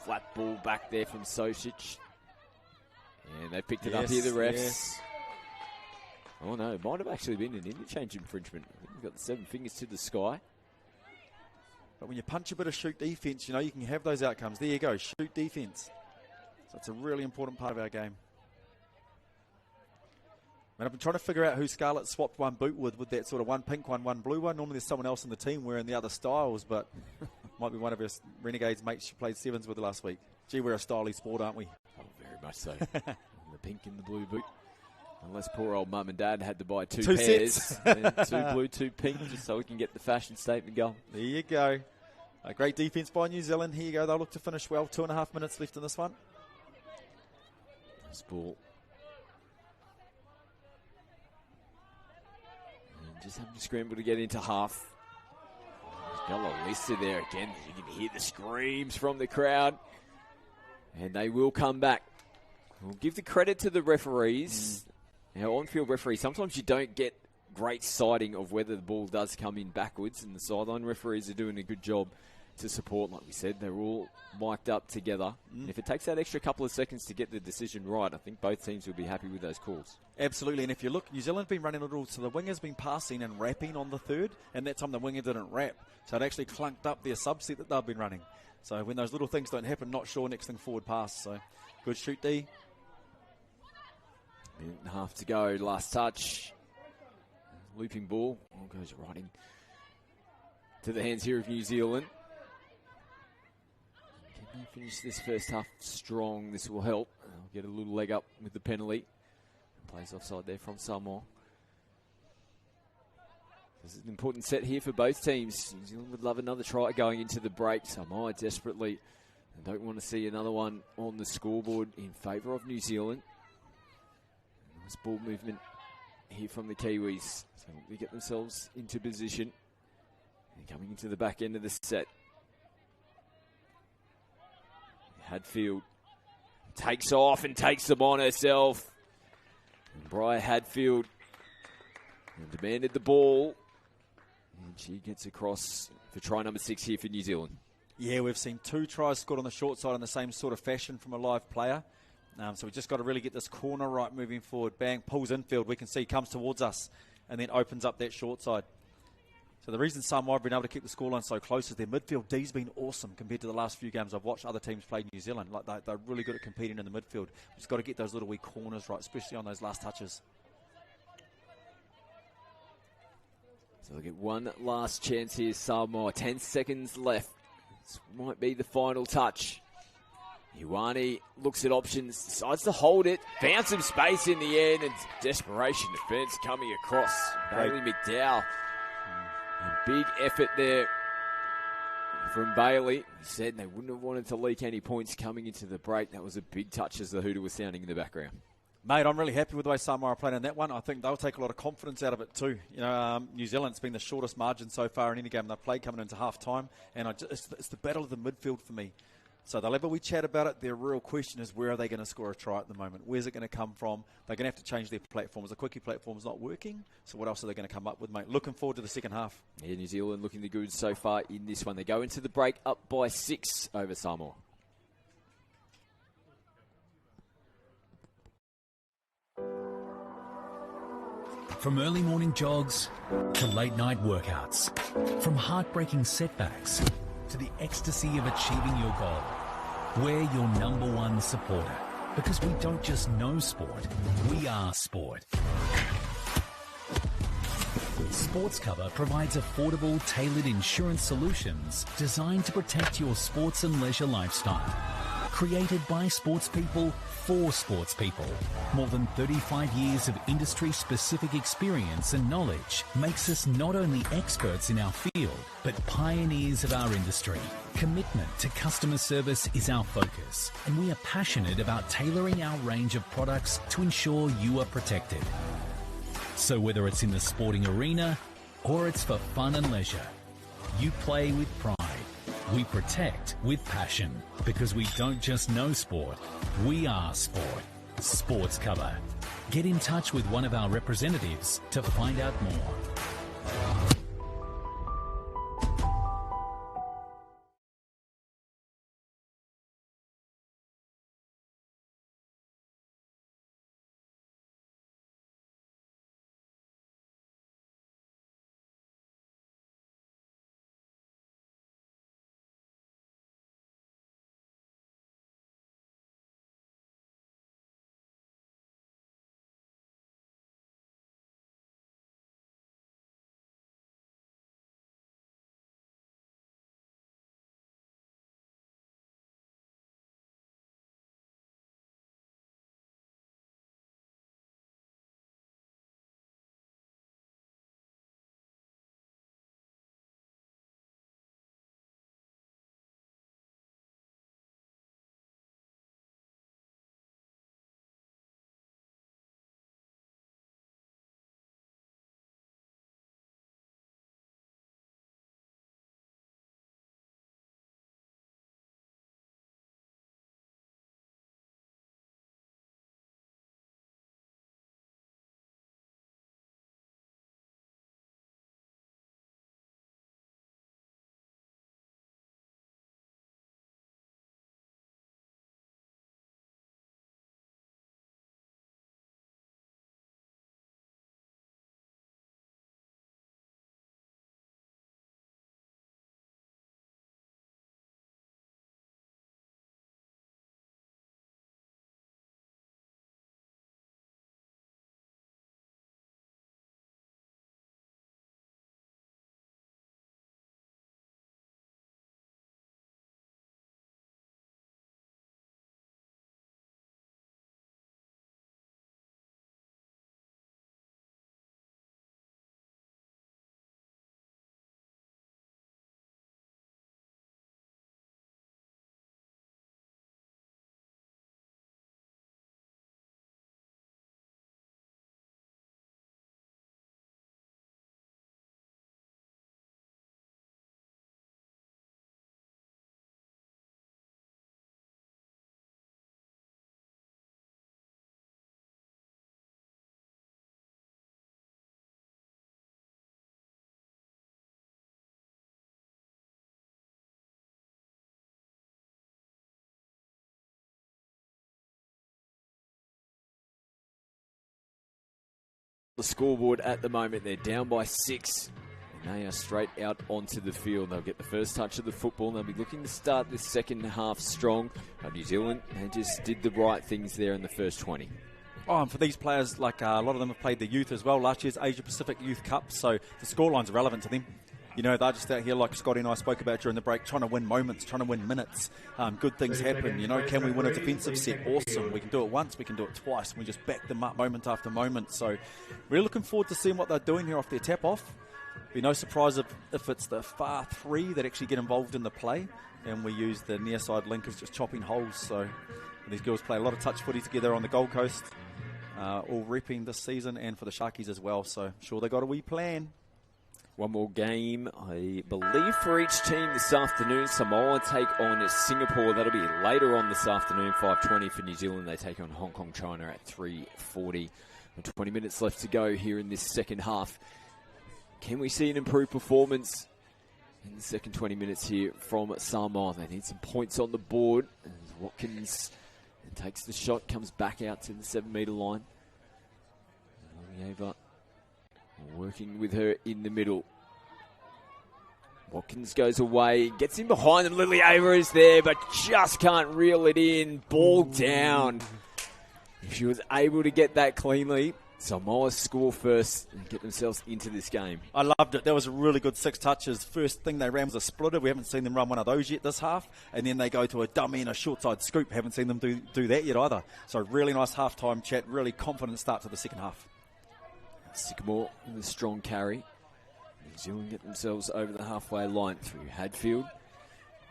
S1: Flat ball back there from Sosic. And they picked it up here, the refs.
S10: Yes.
S1: Oh no, it might have actually been an interchange infringement. I think we've got the 7 fingers to the sky.
S10: But when you punch a bit of shoot defense, you know, you can have those outcomes. There you go, shoot defense. So it's a really important part of our game. And I've been trying to figure out who Scarlett swapped one boot with that sort of one pink one, one blue one. Normally there's someone else in the team wearing the other styles, but might be one of her Renegades mates she played 7s with last week. Gee, we're a stylish sport, aren't we?
S1: Oh, very much so. The pink and the blue boot. Unless poor old mum and dad had to buy 2 pairs.
S10: Sets.
S1: And 2 blue, 2 pink, just so we can get the fashion statement going.
S10: There you go. A great defense by New Zealand. Here you go. They'll look to finish well. 2.5 minutes left in this one.
S1: This ball. And just having to scramble to get into half. Bella Lisa there again. You can hear the screams from the crowd. And they will come back. We'll give the credit to the referees. Our on-field referees, sometimes you don't get great sighting of whether the ball does come in backwards, and the sideline referees are doing a good job to support. Like we said, they're all mic'd up together. And if it takes that extra couple of seconds to get the decision right, I think both teams will be happy with those calls.
S10: Absolutely, and if you look, New Zealand's been running a little, so the winger's been passing and wrapping on the third, and that time the winger didn't wrap. So it actually clunked up their subset that they've been running. So when those little things don't happen, not sure, next thing forward pass. So good shoot, D.
S1: Minute and a half to go, last touch. Looping ball. Ball goes right in to the hands here of New Zealand. Can they finish this first half strong? This will help. They'll get a little leg up with the penalty. Plays offside there from Samoa. This is an important set here for both teams. New Zealand would love another try going into the break. Samoa desperately don't want to see another one on the scoreboard in favour of New Zealand. Nice ball movement here from the Kiwis. So they get themselves into position. And coming into the back end of the set. Hadfield takes off and takes them on herself. And Briar Hadfield demanded the ball. And she gets across for try number 6 here for New Zealand.
S10: Yeah, we've seen 2 tries scored on the short side in the same sort of fashion from a live player. So we've just got to really get this corner right moving forward. Bang, pulls infield. We can see comes towards us. and then opens up that short side. So the reason Samoa have been able to keep the scoreline so close is their midfield D's been awesome compared to the last few games I've watched other teams play New Zealand. Like they're really good at competing in the midfield. We've just got to get those little wee corners right, especially on those last touches.
S1: So they'll get one last chance here, Samoa. 10 seconds left. This might be the final touch. Ioane looks at options, decides to hold it, found some space in the end, and desperation defence coming across. Bailey McDowell. A big effort there from Bailey. He said they wouldn't have wanted to leak any points coming into the break. That was a big touch as the hooter was sounding in the background.
S10: Mate, I'm really happy with the way Samoa are playing in that one. I think they'll take a lot of confidence out of it too. You know, New Zealand's been the shortest margin so far in any game they've played coming into half-time, and it's the battle of the midfield for me. So they'll have a wee chat about it. Their real question is, where are they going to score a try at the moment? Where's it going to come from? They're going to have to change their platforms. The quickie platform's not working, so what else are they going to come up with, mate? Looking forward to the second half.
S1: Yeah, New Zealand looking the good so far in this one. They go into the break up by 6 over Samoa.
S11: From early morning jogs to late night workouts, from heartbreaking setbacks to the ecstasy of achieving your goal, we're your #1 supporter, because we don't just know sport, we are sport. Sports Cover provides affordable, tailored insurance solutions designed to protect your sports and leisure lifestyle. Created by sports people for sports people. More than 35 years of industry-specific experience and knowledge makes us not only experts in our field, but pioneers of our industry. Commitment to customer service is our focus, and we are passionate about tailoring our range of products to ensure you are protected. So whether it's in the sporting arena or it's for fun and leisure, you play with pride. We protect with passion, because we don't just know sport, we are sport. Sports Cover. Get in touch with one of our representatives to find out more.
S1: the scoreboard at the moment. They're down by 6. And they are straight out onto the field. They'll get the first touch of the football. They'll be looking to start this second half strong. New Zealand, they just did the right things there in the first 20.
S10: Oh, and for these players, like a lot of them have played the youth as well. Last year's Asia Pacific Youth Cup, so the scoreline's relevant to them. You know, they're just out here, like Scotty and I spoke about during the break, trying to win moments, trying to win minutes. Good things happen. You know, can we win a defensive set? Awesome. We can do it once, we can do it twice. We just back them up moment after moment. So we're looking forward to seeing what they're doing here off their tap-off. Be no surprise if it's the far three that actually get involved in the play, and we use the near side link as just chopping holes. So these girls play a lot of touch footy together on the Gold Coast, all repping this season, and for the Sharkies as well. So I'm sure they got a wee plan.
S1: One more game, I believe, for each team this afternoon. Samoa take on Singapore. That'll be later on this afternoon, 5:20 for New Zealand. They take on Hong Kong, China at 3:40. 20 minutes left to go here in this second half. Can we see an improved performance in the second 20 minutes here from Samoa? They need some points on the board. And Watkins takes the shot, comes back out to the 7-metre line. Ava working with her in the middle. Watkins goes away, gets in behind them. Lilieva is there, but just can't reel it in. Ball down. If she was able to get that cleanly, Samoa score first and get themselves into this game.
S10: I loved it. That was a really good 6 touches. First thing they ran was a splitter. We haven't seen them run one of those yet this half. And then they go to a dummy and a short side scoop. Haven't seen them do that yet either. So really nice halftime chat. Really confident start to the second half.
S1: Sycamore with a strong carry. New Zealand get themselves over the halfway line through Hadfield.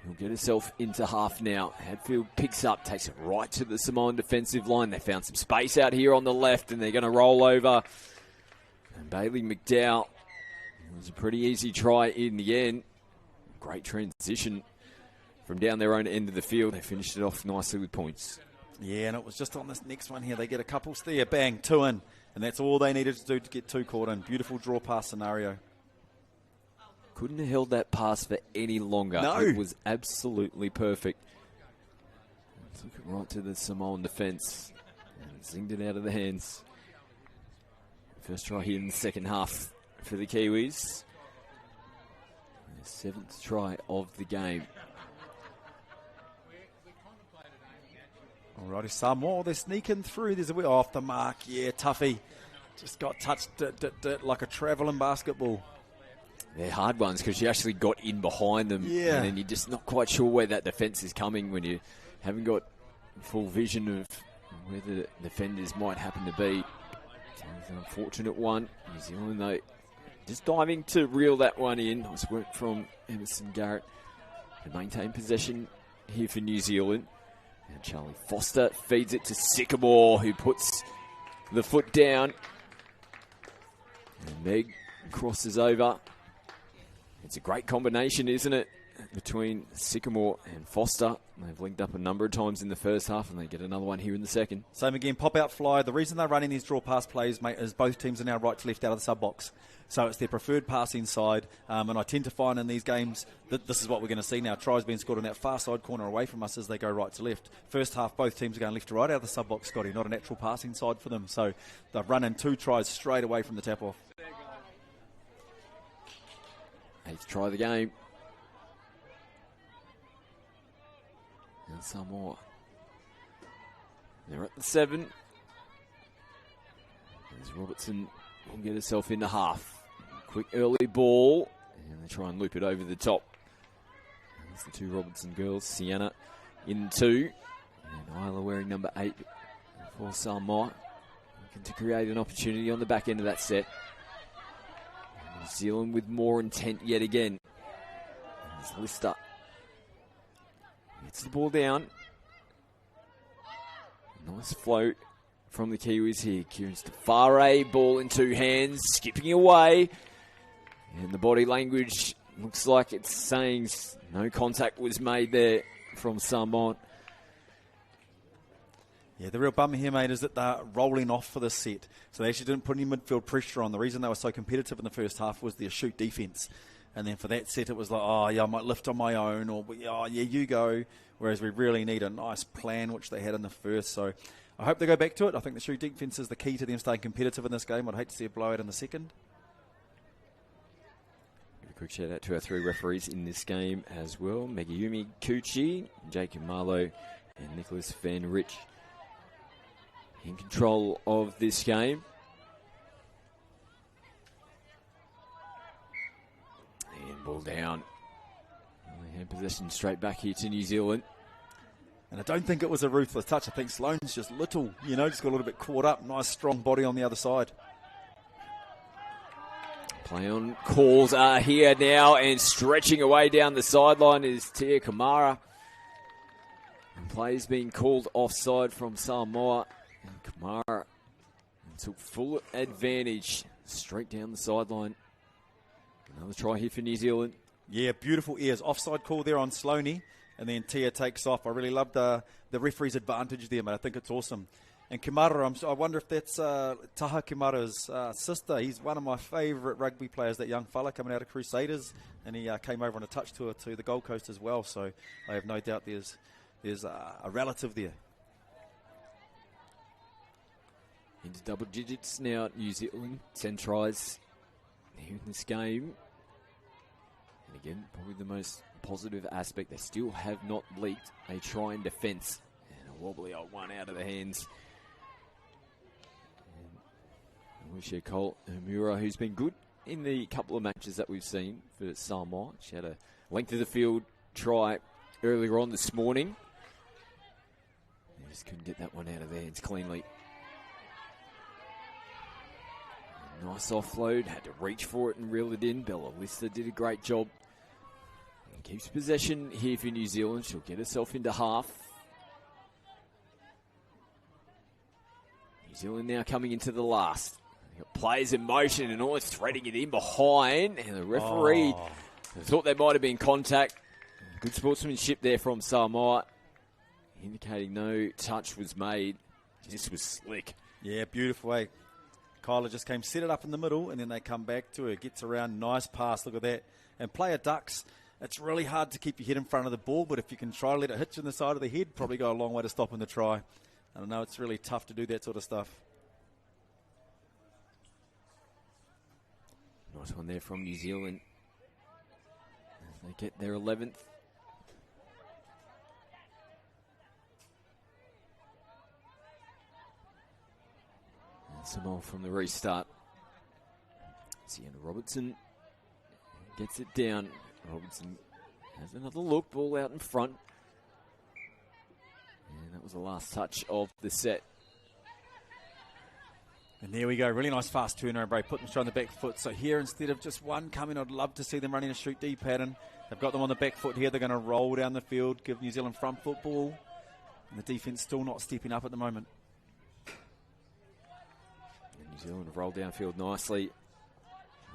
S1: He'll get himself into half now. Hadfield picks up, takes it right to the Samoan defensive line. They found some space out here on the left, and they're going to roll over. And Bailey McDowell, it was a pretty easy try in the end. Great transition from down their own end of the field. They finished it off nicely with points.
S10: Yeah, and it was just on this next one here. They get a couple there, bang, 2 in. And that's all they needed to do to get 2 caught in. Beautiful draw pass scenario.
S1: Couldn't have held that pass for any longer.
S10: No.
S1: It was absolutely perfect. Took it right to the Samoan defence and zinged it out of the hands. First try here in the second half for the Kiwis. Their 7th try of the game.
S10: Alrighty, Samoa, they're sneaking through. There's a wee off the mark. Yeah, Tuffy. Just got touched like a travelling basketball.
S1: They're hard ones because you actually got in behind them.
S10: Yeah.
S1: And then you're just not quite sure where that defence is coming when you haven't got full vision of where the defenders might happen to be. So it's an unfortunate one. New Zealand, though, just diving to reel that one in. Nice work from Emerson Garrett to maintain possession here for New Zealand. And Charlie Foster feeds it to Sycamore, who puts the foot down. And Meg crosses over. It's a great combination, isn't it, between Sycamore and Foster. They've linked up a number of times in the first half, and they get another one here in the second.
S10: Same again, pop-out fly. The reason they're running these draw-pass plays, mate, is both teams are now right to left out of the sub-box. So it's their preferred passing side, and I tend to find in these games that this is what we're going to see now. Tries being scored on that far side corner away from us as they go right to left. First half, both teams are going left to right out of the sub-box, Scotty, not a natural passing side for them. So they've run in 2 tries straight away from the tap-off.
S1: 8th try of the game. And Samoa. They're at the 7. As Robertson will get herself into half. Quick early ball. And they try and loop it over the top. There's the 2 Robertson girls. Sienna in 2. And Isla wearing number 8 for Samoa. Looking to create an opportunity on the back end of that set. New Zealand with more intent yet again. There's Lister. Gets the ball down. Nice float from the Kiwis here. Kieran Stafare, ball in 2 hands, skipping away. And the body language looks like it's saying no contact was made there from Samoan.
S10: Yeah, the real bummer here, mate, is that they're rolling off for the set. So they actually didn't put any midfield pressure on. The reason they were so competitive in the first half was their shoot defence. And then for that set, it was like, oh, yeah, I might lift on my own, or, oh, yeah, you go. Whereas we really need a nice plan, which they had in the first. So I hope they go back to it. I think the Sri defence is the key to them staying competitive in this game. I'd hate to see a blowout in the second.
S1: Give a quick shout out to our 3 referees in this game as well. Megayumi Kuchi, Jacob Marlowe, and Nicholas Van Rich in control of this game. And ball down. They had possession straight back here to New Zealand.
S10: And I don't think it was a ruthless touch. I think Sloane's just little, just got a little bit caught up. Nice strong body on the other side.
S1: Play on calls are here now, and stretching away down the sideline is Tia Kamara. And play's being called offside from Samoa. And Kamara took full advantage straight down the sideline. Another try here for New Zealand.
S10: Yeah, beautiful ears. Offside call there on Sloaney. And then Tia takes off. I really love the referee's advantage there, mate. I think it's awesome. And Kimara, I wonder if that's Taha Kimara's sister. He's one of my favourite rugby players, that young fella coming out of Crusaders. And he came over on a touch tour to the Gold Coast as well. So I have no doubt there's a relative there.
S1: Into double digits now, New Zealand. 10 tries here in this game. And again, probably the most positive aspect, they still have not leaked a try in defence. And a wobbly old one out of the hands. Alicia Cole Umura, who's been good in the couple of matches that we've seen for Samoa. She had a length of the field try earlier on this morning. They just couldn't get that one out of their hands cleanly. Nice offload, had to reach for it and reel it in. Bella Lister did a great job. And keeps possession here for New Zealand. She'll get herself into half. New Zealand now coming into the last. Got players in motion and almost threading it in behind. And the referee thought there might have been contact. Good sportsmanship there from Samoa, indicating no touch was made. This was slick.
S10: Yeah, beautiful way. Kyla just came, set it up in the middle, and then they come back to her. Gets around, nice pass, look at that. And player ducks. It's really hard to keep your head in front of the ball, but if you can try to let it hit you in the side of the head, probably go a long way to stopping the try. And I know it's really tough to do that sort of stuff.
S1: Nice one there from New Zealand. As they get their 11th. Samoa from the restart. Sienna Robertson gets it down. Robertson has another look, ball out in front. And that was the last touch of the set.
S10: And there we go, really nice fast turnaround break, put them straight on the back foot. So here, instead of just one coming, I'd love to see them running a shoot D pattern. They've got them on the back foot here, they're going to roll down the field, give New Zealand front football. And the defence still not stepping up at the moment.
S1: New Zealand roll downfield nicely.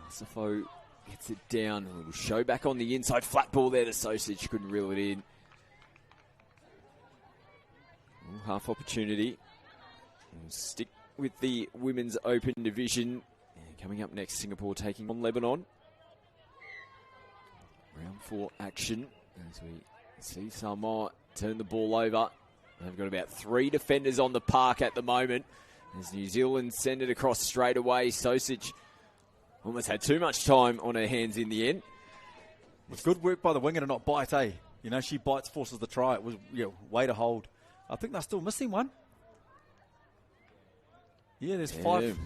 S1: Safo gets it down. A little show back on the inside. Flat ball there to Sausage. Couldn't reel it in. Half opportunity. We'll stick with the women's open division. And coming up next, Singapore taking on Lebanon. Round 4 action as we see Samoa turn the ball over. They've got about 3 defenders on the park at the moment. As New Zealand send it across straight away, Sausage almost had too much time on her hands in the end.
S10: It's good work by the winger to not bite, eh? You know, she bites, forces the try. It was way to hold. I think they're still missing one. Yeah, there's 5.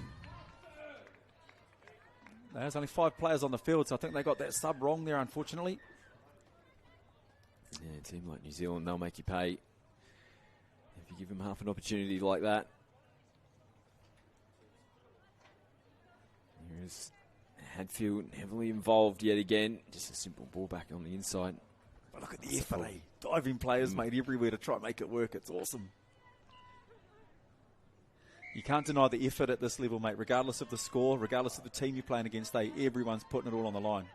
S10: There's only 5 players on the field, so I think they got that sub wrong there, unfortunately.
S1: Yeah, a team like New Zealand, they'll make you pay if you give them half an opportunity like that. Here's Hadfield heavily involved yet again. Just a simple ball back on the inside.
S10: But look at the effort, eh? Diving players made everywhere to try and make it work. It's awesome. You can't deny the effort at this level, mate. Regardless of the score, regardless of the team you're playing against, everyone's putting it all on the line.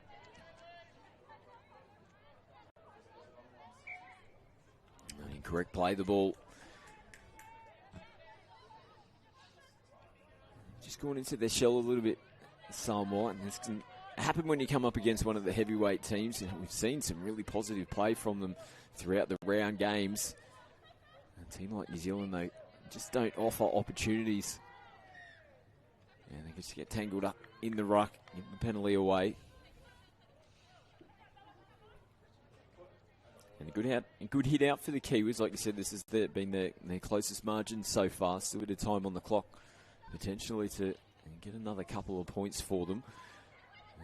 S1: Incorrect play, the ball. Just going into their shell a little bit, Samoa, and this can happen when you come up against one of the heavyweight teams. You know, we've seen some really positive play from them throughout the round games. A team like New Zealand, though, just don't offer opportunities. And they just get tangled up in the ruck, give the penalty away. And a good hit out for the Kiwis. Like you said, this has been their closest margin so far. Still a bit of time on the clock, potentially to get another couple of points for them.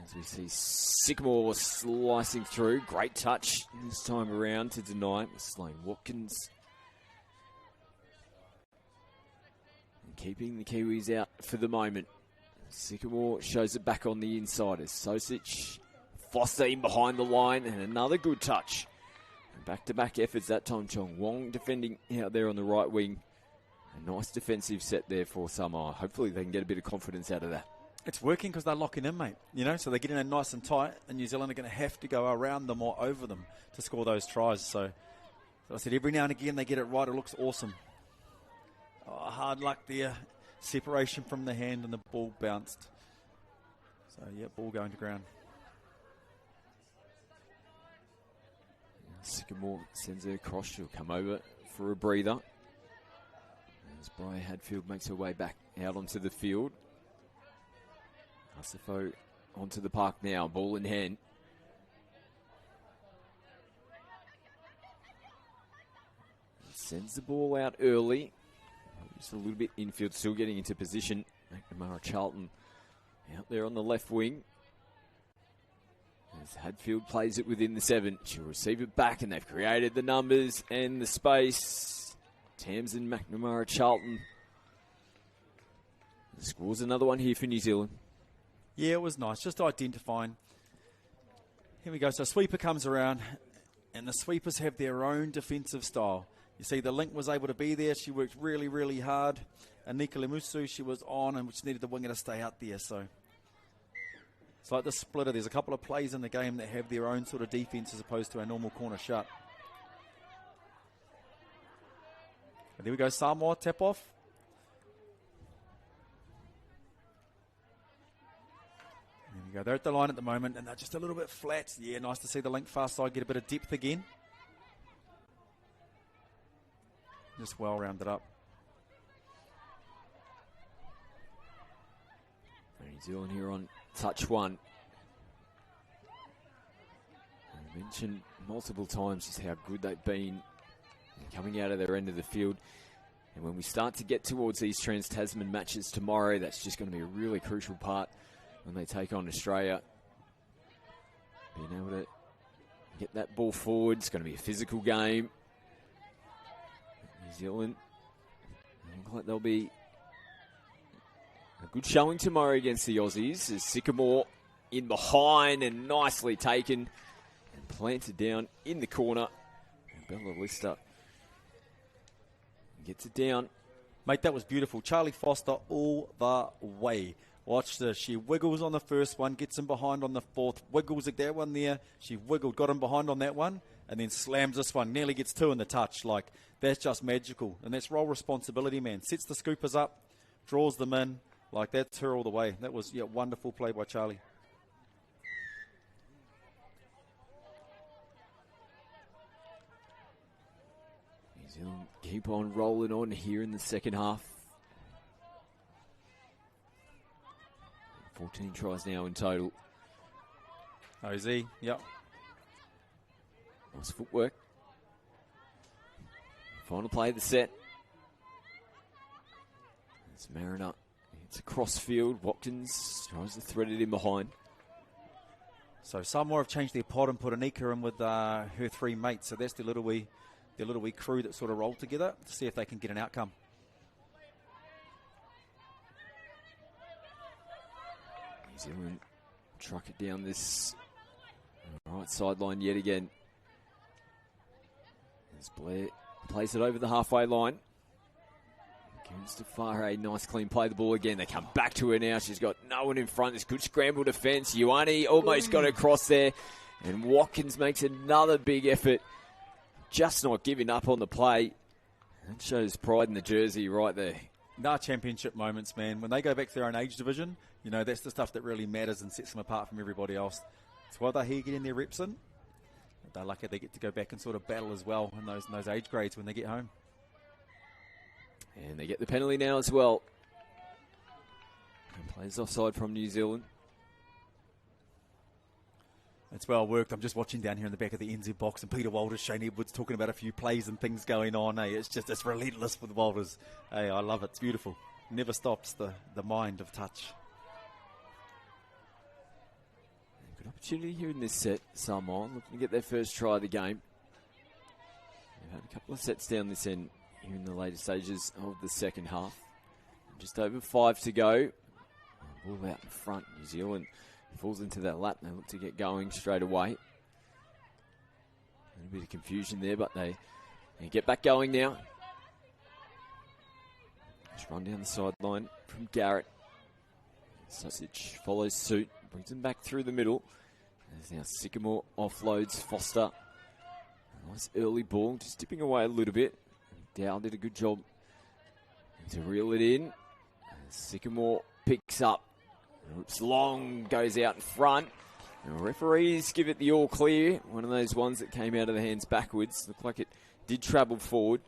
S1: As we see Sycamore slicing through. Great touch this time around to deny. Sloane Watkins. And keeping the Kiwis out for the moment. Sycamore shows it back on the inside as Sosic, Foster in behind the line, and another good touch. Back-to-back efforts that time. Chong Wong defending out there on the right wing. A nice defensive set there for Samoa. Hopefully they can get a bit of confidence out of that.
S10: It's working because they're locking in, mate. You know, so they're getting in nice and tight, and New Zealand are going to have to go around them or over them to score those tries. So I said, every now and again they get it right. It looks awesome. Oh, hard luck there. Separation from the hand, and the ball bounced. So, yeah, ball going to ground.
S1: Sycamore sends her across. She'll come over for a breather. As Bri Hadfield makes her way back out onto the field. Asifo onto the park now. Ball in hand. Sends the ball out early. Just a little bit infield, still getting into position. McNamara Charlton out there on the left wing. As Hadfield plays it within the 7. She'll receive it back, and they've created the numbers and the space. Tamsin, McNamara, Charlton. Scores another one here for New Zealand.
S10: Yeah, it was nice, just identifying. Here we go. So sweeper comes around, and the sweepers have their own defensive style. You see, the link was able to be there. She worked really, really hard. Anika Lemusu, she was on, and which needed the winger to stay out there. So it's like the splitter. There's a couple of plays in the game that have their own sort of defense as opposed to a normal corner shut. And there we go, Samoa, tap off. There we go. They're at the line at the moment, and they're just a little bit flat. Yeah, nice to see the link far side get a bit of depth again. Just well rounded up.
S1: New Zealand here on touch 1. I mentioned multiple times just how good they've been coming out of their end of the field. And when we start to get towards these Trans-Tasman matches tomorrow, that's just going to be a really crucial part when they take on Australia. Being able to get that ball forward. It's going to be a physical game. New Zealand look like they'll be a good showing tomorrow against the Aussies. As Sycamore in behind and nicely taken and planted down in the corner. And Bella Lister gets it down.
S10: Mate, that was beautiful. Charlie Foster all the way. Watch this. She wiggles on the first one, gets him behind on the fourth, wiggles at that one there. She wiggled, got him behind on that one, and then slams this one. Nearly gets 2 in the touch. Like, that's just magical. And that's role responsibility, man. Sets the scoopers up, draws them in. Like, that's her all the way. That was, yeah, wonderful play by Charlie.
S1: New Zealand keep on rolling on here in the second half. 14 tries now in total.
S10: OZ, yep.
S1: Nice footwork. Final play of the set. It's Mariner. It's across field. Watkins tries to thread it in behind.
S10: So Samoa have changed their pod and put Anika in with her 3 mates. So that's their little wee crew that sort of roll together to see if they can get an outcome.
S1: New Zealand truck it down this right sideline yet again. As Blair plays it over the halfway line. Gives to Farhay. Nice clean play the ball again. They come back to her now. She's got no one in front. This good scramble defence. Ioane almost got across there. And Watkins makes another big effort. Just not giving up on the play. That shows pride in the jersey right there.
S10: Championship moments, man. When they go back to their own age division, you know, that's the stuff that really matters and sets them apart from everybody else. It's why they're here getting their reps in. They're lucky they get to go back and sort of battle as well in those age grades when they get home.
S1: And they get the penalty now as well. And plays offside from New Zealand.
S10: It's well worked. I'm just watching down here in the back of the NZ box, and Peter Walters, Shane Edwards talking about a few plays and things going on. Hey, it's relentless with Walters. Hey, I love it. It's beautiful. Never stops the mind of touch.
S1: Good opportunity here in this set. Samoan looking to get their first try of the game. They've had a couple of sets down this end here in the later stages of the second half. Just over 5 to go. Ball out in front. New Zealand falls into that lap. They look to get going straight away. A bit of confusion there, but they get back going now. Just run down the sideline from Garrett. Sausage follows suit, brings them back through the middle. There's now Sycamore offloads Foster. Nice early ball, just dipping away a little bit. Dow did a good job to reel it in. Sycamore picks up. It's long, goes out in front. And referees give it the all clear. One of those ones that came out of the hands backwards. Looked like it did travel forward.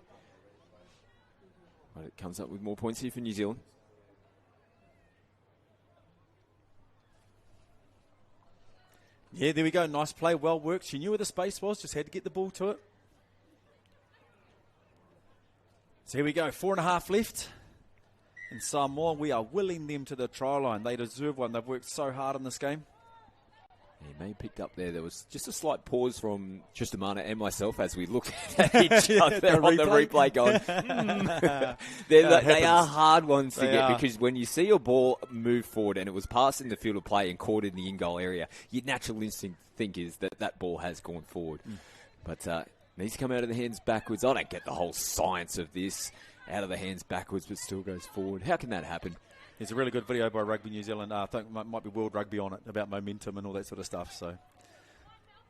S1: But it comes up with more points here for New Zealand.
S10: Yeah, there we go. Nice play. Well worked. She knew where the space was. Just had to get the ball to it. So here we go. 4.5 left. In Samoa, we are willing them to the try line. They deserve one. They've worked so hard in this game.
S1: He may have picked up there. There was just a slight pause from Tristamana and myself as we looked at each other on the replay going, they are hard ones to get because when you see a ball move forward and it was passed in the field of play and caught in the in-goal area, your natural instinct think is that ball has gone forward. But needs to come out of the hands backwards. I don't get the whole science of this. Out of the hands backwards, but still goes forward. How can that happen?
S10: There's a really good video by Rugby New Zealand. I think might be World Rugby on it about momentum and all that sort of stuff. So,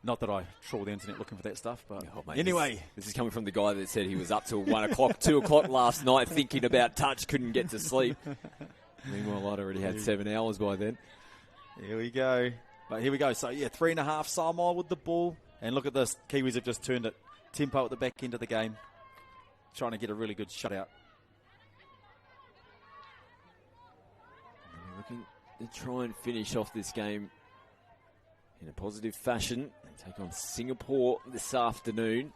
S10: not that I trawl the internet looking for that stuff, but anyway,
S1: this is coming from the guy that said he was up till 1 o'clock, 2 o'clock last night thinking about touch, couldn't get to sleep. Meanwhile, I'd already had 7 hours by then.
S10: Here we go. But here we go. So yeah, 3.5 Samoa with the ball, and look at this. Kiwis have just turned it. Tempo at the back end of the game. Trying to get a really good shutout.
S1: Looking to try and finish off this game in a positive fashion. They take on Singapore this afternoon.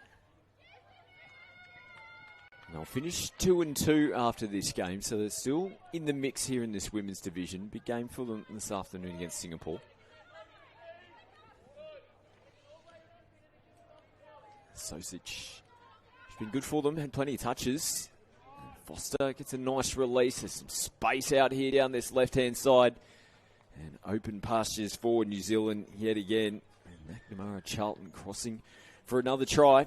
S1: And they'll finish 2-2 after this game, so they're still in the mix here in this women's division. Big game for them this afternoon against Singapore. Sausage. It's been good for them, had plenty of touches. And Foster gets a nice release. There's some space out here down this left-hand side. And open pastures for New Zealand yet again. And McNamara Charlton crossing for another try.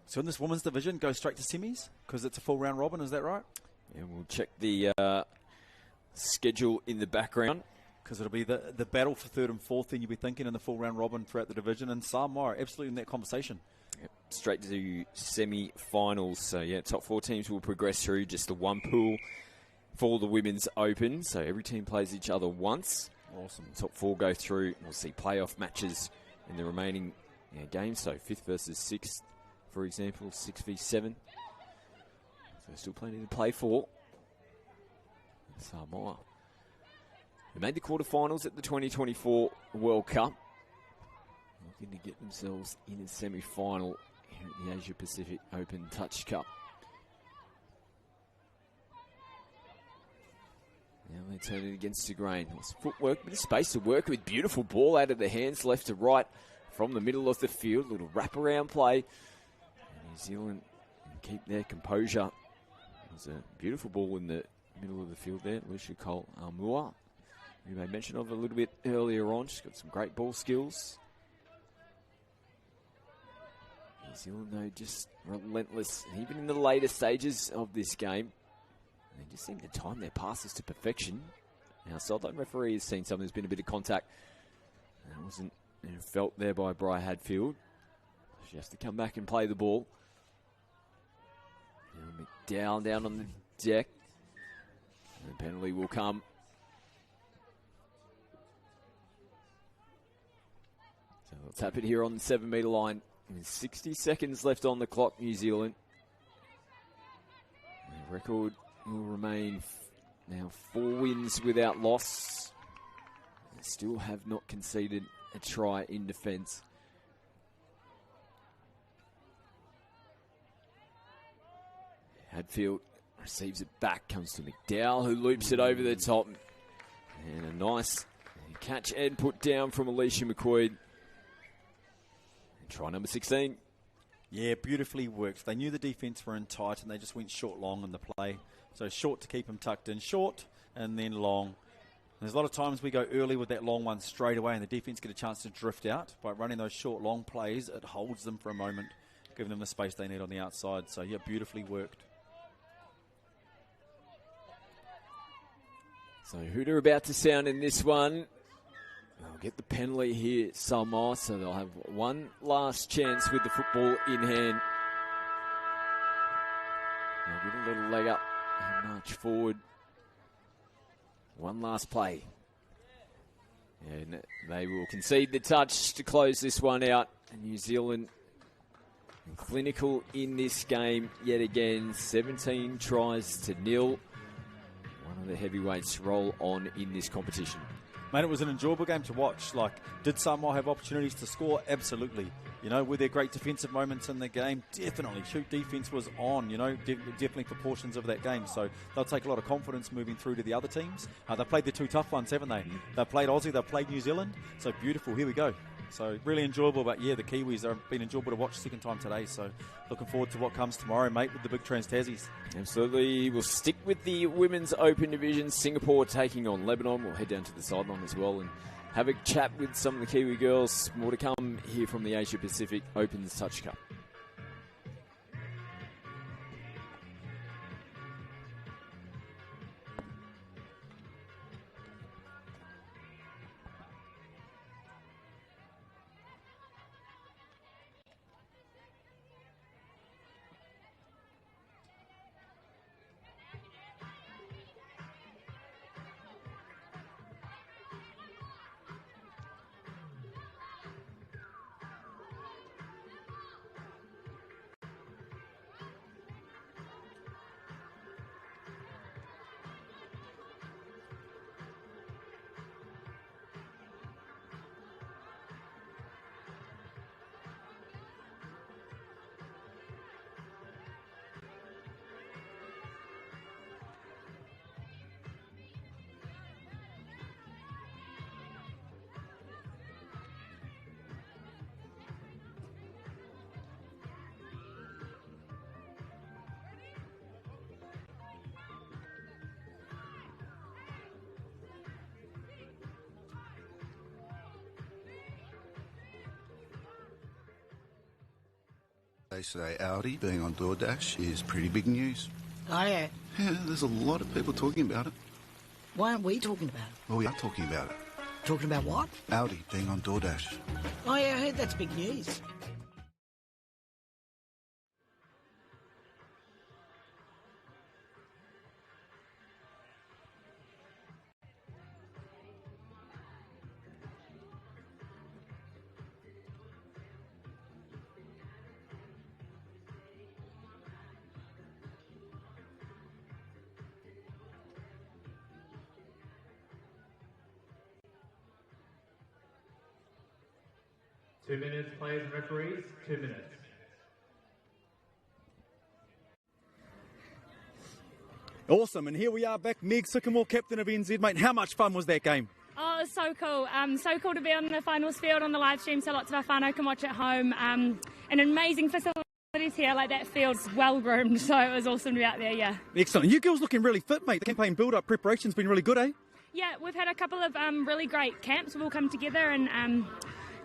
S10: So in this women's division, go straight to semis? Because it's a full round robin, is that right?
S1: Yeah, we'll check the schedule in the background.
S10: Because it'll be the battle for third and fourth, then you'll be thinking in the full round robin throughout the division. And Samoa absolutely in that conversation.
S1: Yep. Straight to semi-finals. So, yeah, top 4 teams will progress through just the one pool for the Women's Open. So, every team plays each other once.
S10: Awesome.
S1: Top 4 go through. We'll see playoff matches in the remaining games. So, 5th versus 6th, for example, 6v7. So, still plenty to play for. Samoa. They made the quarterfinals at the 2024 World Cup. Looking to get themselves in a semi-final here at the Asia Pacific Open Touch Cup. Now they turn it against the grain. Nice footwork, bit of space to work with. Beautiful ball out of the hands, left to right from the middle of the field. Little wraparound play. And New Zealand keep their composure. There's a beautiful ball in the middle of the field there. Lucia Cole Almua, who made mention of a little bit earlier on. She's got some great ball skills. New Zealand, though, just relentless, even in the later stages of this game. They just seem to time their passes to perfection. Now, sideline referee has seen something. There's been a bit of contact. That wasn't felt there by Bri Hadfield. She has to come back and play the ball. Down on the deck. And the penalty will come. So they'll tap it here on the 7-metre line. With 60 seconds left on the clock, New Zealand. The record will remain now 4 wins without loss. They still have not conceded a try in defence. Hadfield receives it back, comes to McDowell, who loops it over the top. And a nice catch and put down from Alicia McCoy. And try number 16.
S10: Yeah, beautifully worked. They knew the defence were in tight and they just went short-long in the play. So short to keep them tucked in, short and then long. There's a lot of times we go early with that long one straight away and the defence get a chance to drift out. By running those short-long plays, it holds them for a moment, giving them the space they need on the outside. So, yeah, beautifully worked.
S1: So hooter about to sound in this one. They'll get the penalty here, Samoa, so they'll have one last chance with the football in hand. They'll get a little leg up and march forward. One last play. And they will concede the touch to close this one out. And New Zealand clinical in this game yet again. 17 tries to 0. One of the heavyweights roll on in this competition.
S10: Mate, it was an enjoyable game to watch. Like, did Samoa have opportunities to score? Absolutely. You know, were there great defensive moments in the game? Definitely. Shoot defense was on, you know, definitely for portions of that game. So they'll take a lot of confidence moving through to the other teams. They've played the 2 tough ones, haven't they? They've played Aussie, they've played New Zealand. So beautiful. Here we go. So really enjoyable. But, yeah, the Kiwis have been enjoyable to watch second time today. So looking forward to what comes tomorrow, mate, with the big Trans-Tassies.
S1: Absolutely. We'll stick with the women's open division. Singapore taking on Lebanon. We'll head down to the sideline as well and have a chat with some of the Kiwi girls. More to come here from the Asia Pacific Opens Touch Cup.
S7: Today, Audi being on DoorDash is pretty big news.
S8: Oh, yeah.
S7: Yeah, there's a lot of people talking about it.
S8: Why aren't we talking about it?
S7: Well, we are talking about it.
S8: Talking about what?
S7: Audi being on DoorDash.
S8: Oh, yeah, I heard that's big news.
S3: Two minutes, players and referees, 2 minutes.
S10: Awesome, and here we are back. Meg Sycamore, captain of NZ, mate. How much fun was that game?
S12: Oh, it was so cool. So cool to be on the finals field on the live stream, so lots of our whānau can watch at home. And amazing facilities here, like that field's well groomed, so it was awesome to be out there, yeah.
S10: Excellent. You girls looking really fit, mate. The campaign build-up preparation's been really good, eh?
S12: Yeah, we've had a couple of really great camps. We've all come together and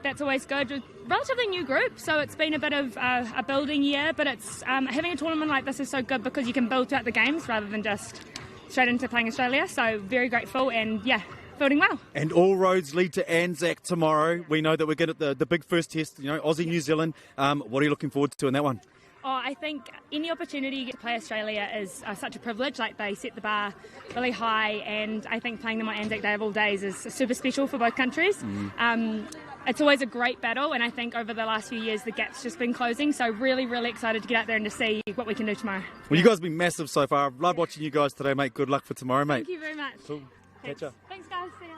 S12: that's always good. We're a relatively new group, so it's been a bit of a building year, but it's having a tournament like this is so good because you can build throughout the games rather than just straight into playing Australia. So very grateful and, yeah, building well.
S10: And all roads lead to Anzac tomorrow. We know that we're good at the big first test, you know, Aussie, New Zealand. What are you looking forward to in that one?
S12: Oh, I think any opportunity you get to play Australia is such a privilege. Like, they set the bar really high, and I think playing them on Anzac Day of all days is super special for both countries. it's always a great battle, and I think over the last few years the gap's just been closing, so really, really excited to get out there and to see what we can do tomorrow.
S10: Well, you guys have been massive so far. I've loved watching you guys today, mate. Good luck for tomorrow, mate.
S12: Thank you very much.
S10: Cool.
S12: Thanks.
S10: Catch up.
S12: Thanks, guys. See ya.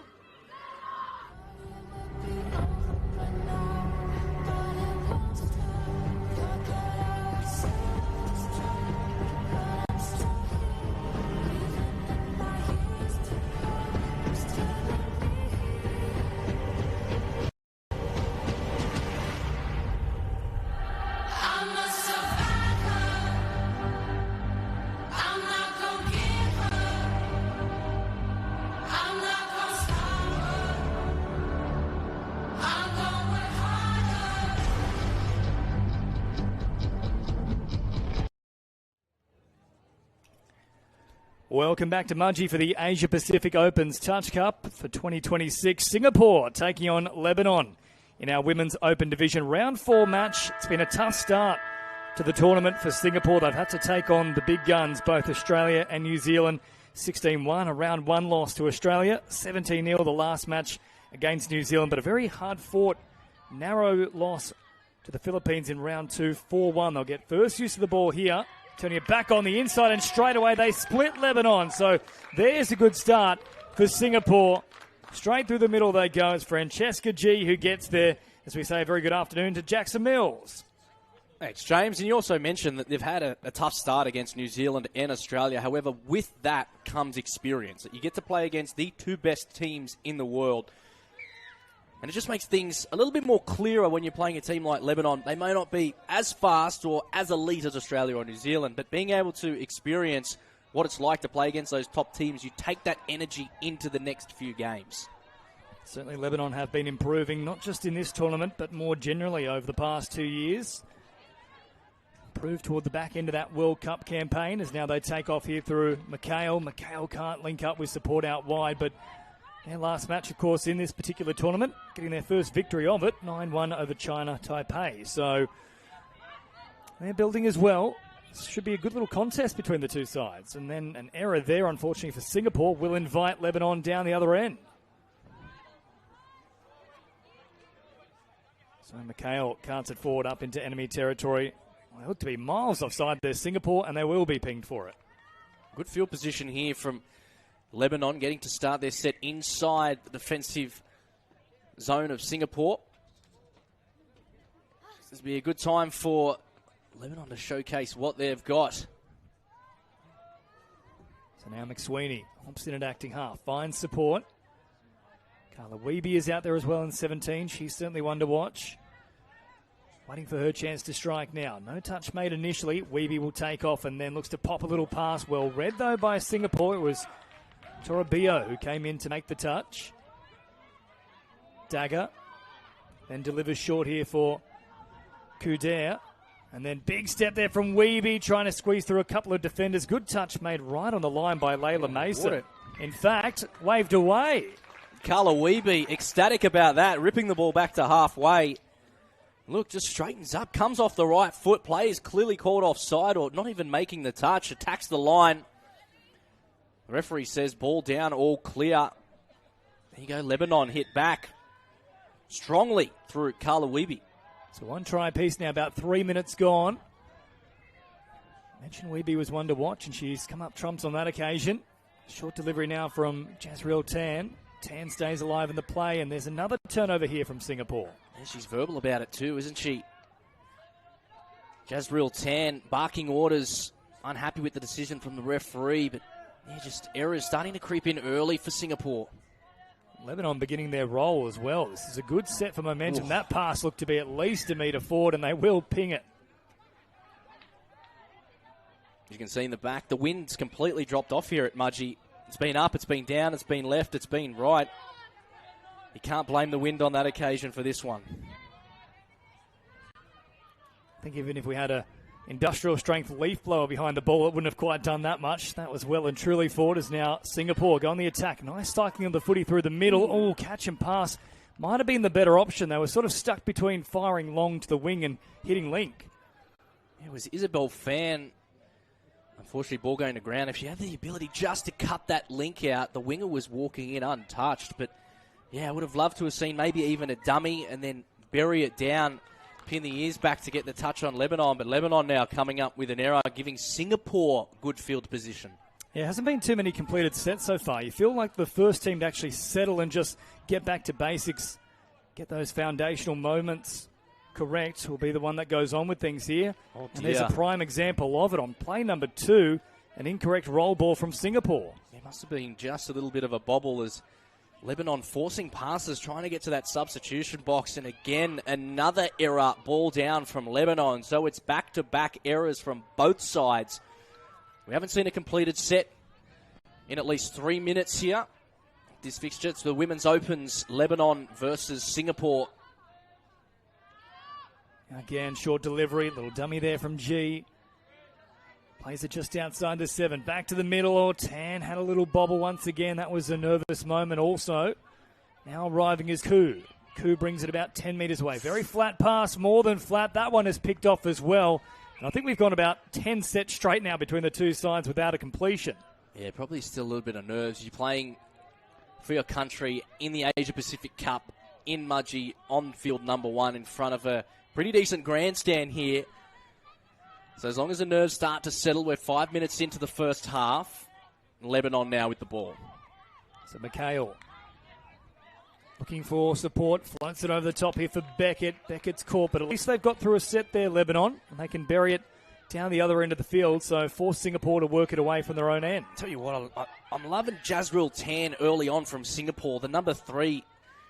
S4: Welcome back to Mudgee for the Asia Pacific Opens Touch Cup for 2026. Singapore taking on Lebanon in our Women's Open Division Round 4 match. It's been a tough start to the tournament for Singapore. They've had to take on the big guns, both Australia and New Zealand. 16-1, a round 1 loss to Australia. 17-0 the last match against New Zealand, but a very hard-fought, narrow loss to the Philippines in round 2, 4-1. They'll get first use of the ball here. Turning it back on the inside, and straight away they split Lebanon. So there's a good start for Singapore. Straight through the middle they go. It's Francesca G who gets there. As we say, a very good afternoon to Jackson Mills.
S2: Thanks, James. And you also mentioned that they've had a tough start against New Zealand and Australia. However, with that comes experience. You get to play against the two best teams in the world. And it just makes things a little bit more clearer when you're playing a team like Lebanon. They may not be as fast or as elite as Australia or New Zealand, but being able to experience what it's like to play against those top teams, you take that energy into the next few games.
S4: Certainly Lebanon have been improving, not just in this tournament, but more generally over the past 2 years. Improved toward the back end of that World Cup campaign as now they take off here through Mikhail. Mikhail can't link up with support out wide, but their last match, of course, in this particular tournament, getting their first victory of it, 9-1 over China Taipei. So they're building as well. This should be a good little contest between the two sides. And then an error there, unfortunately, for Singapore will invite Lebanon down the other end. So Mikhail carts it forward up into enemy territory. They look to be miles offside there, Singapore, and they will be pinged for it.
S2: Good field position here from Lebanon, getting to start their set inside the defensive zone of Singapore. This will be a good time for Lebanon to showcase what they've got.
S4: So now McSweeney, obstinate acting half, finds support. Carla Wiebe is out there as well in 17. She's certainly one to watch. Waiting for her chance to strike now. No touch made initially. Wiebe will take off and then looks to pop a little pass. Well read, though, by Singapore. It was Toribio who came in to make the touch. Dagger then delivers short here for Kuder. And then big step there from Wiebe, trying to squeeze through a couple of defenders. Good touch made right on the line by Layla Mason. In fact, waved away.
S2: Carla Wiebe, ecstatic about that, ripping the ball back to halfway. Look, just straightens up, comes off the right foot. Play is clearly called offside or not even making the touch. Attacks the line. The referee says ball down, all clear. There you go, Lebanon hit back strongly through Carla Wiebe.
S4: So one try piece now, about 3 minutes gone. Mentioned Wiebe was one to watch, and she's come up trumps on that occasion. Short delivery now from Jazreel Tan. Tan stays alive in the play, and there's another turnover here from Singapore.
S2: Yeah, she's verbal about it too, isn't she? Jazreel Tan barking orders, unhappy with the decision from the referee, but yeah, just errors starting to creep in early for Singapore.
S4: Lebanon beginning their roll as well. This is a good set for momentum. Ooh. That pass looked to be at least a metre forward, and they will ping it.
S2: You can see in the back, the wind's completely dropped off here at Mudgee. It's been up, it's been down, it's been left, it's been right. You can't blame the wind on that occasion for this one.
S4: I think even if we had a industrial strength leaf blower behind the ball, it wouldn't have quite done that much. That was well and truly forward as now Singapore go on the attack. Nice cycling of the footy through the middle. Oh, catch and pass. Might have been the better option. They were sort of stuck between firing long to the wing and hitting link.
S2: It was Isabel Fan. Unfortunately, ball going to ground. If she had the ability just to cut that link out, the winger was walking in untouched. But Yeah, I would have loved to have seen maybe even a dummy and then bury it down, pin the ears back to get the touch on Lebanon. But Lebanon now coming up with an error, giving Singapore good field position.
S4: Yeah, hasn't been too many completed sets so far. You feel like the first team to actually settle and just get back to basics, get those foundational moments correct, will be the one that goes on with things here.
S2: Oh,
S4: and there's a prime example of it on play number 2, an incorrect roll ball from Singapore.
S2: There must have been just a little bit of a bobble as Lebanon forcing passes, trying to get to that substitution box. And again, another error, ball down from Lebanon. So it's back-to-back errors from both sides. We haven't seen a completed set in at least 3 minutes here. This fixture, it's the Women's Opens, Lebanon versus Singapore.
S4: Again, short delivery, little dummy there from G. Plays it just outside the 7. Back to the middle. Oh, Tan had a little bobble once again. That was a nervous moment also. Now arriving is Koo. Koo brings it about 10 metres away. Very flat pass, more than flat. That one is picked off as well. And I think we've gone about 10 sets straight now between the two sides without a completion.
S2: Yeah, probably still a little bit of nerves. You're playing for your country in the Asia-Pacific Cup in Mudgee on field number 1 in front of a pretty decent grandstand here. So as long as the nerves start to settle, we're 5 minutes into the first half. Lebanon now with the ball.
S4: So McHale looking for support, floats it over the top here for Beckett. Beckett's caught, but at least they've got through a set there, Lebanon, and they can bury it down the other end of the field, so force Singapore to work it away from their own end.
S2: Tell you what, I'm loving Jazreel Tan early on from Singapore. The number 3,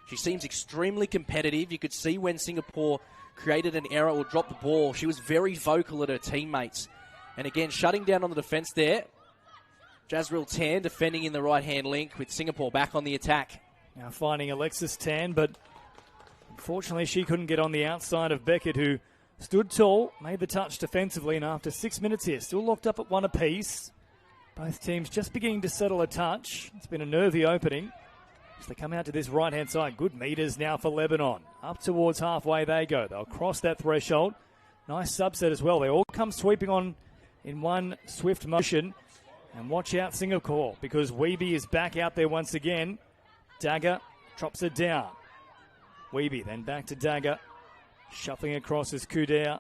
S2: she seems extremely competitive. You could see when Singapore created an error or dropped the ball, she was very vocal at her teammates. And again, shutting down on the defence there. Jazreel Tan defending in the right-hand link with Singapore back on the attack.
S4: Now finding Alexis Tan, but unfortunately she couldn't get on the outside of Beckett, who stood tall, made the touch defensively, and after 6 minutes here, still locked up at 1 apiece. Both teams just beginning to settle a touch. It's been a nervy opening. As they come out to this right-hand side, good meters now for Lebanon. Up towards halfway they go. They'll cross that threshold. Nice subset as well. They all come sweeping on in one swift motion. And watch out Singapore, because Weeby is back out there once again. Dagger drops it down. Weeby then back to Dagger. Shuffling across is Kudair.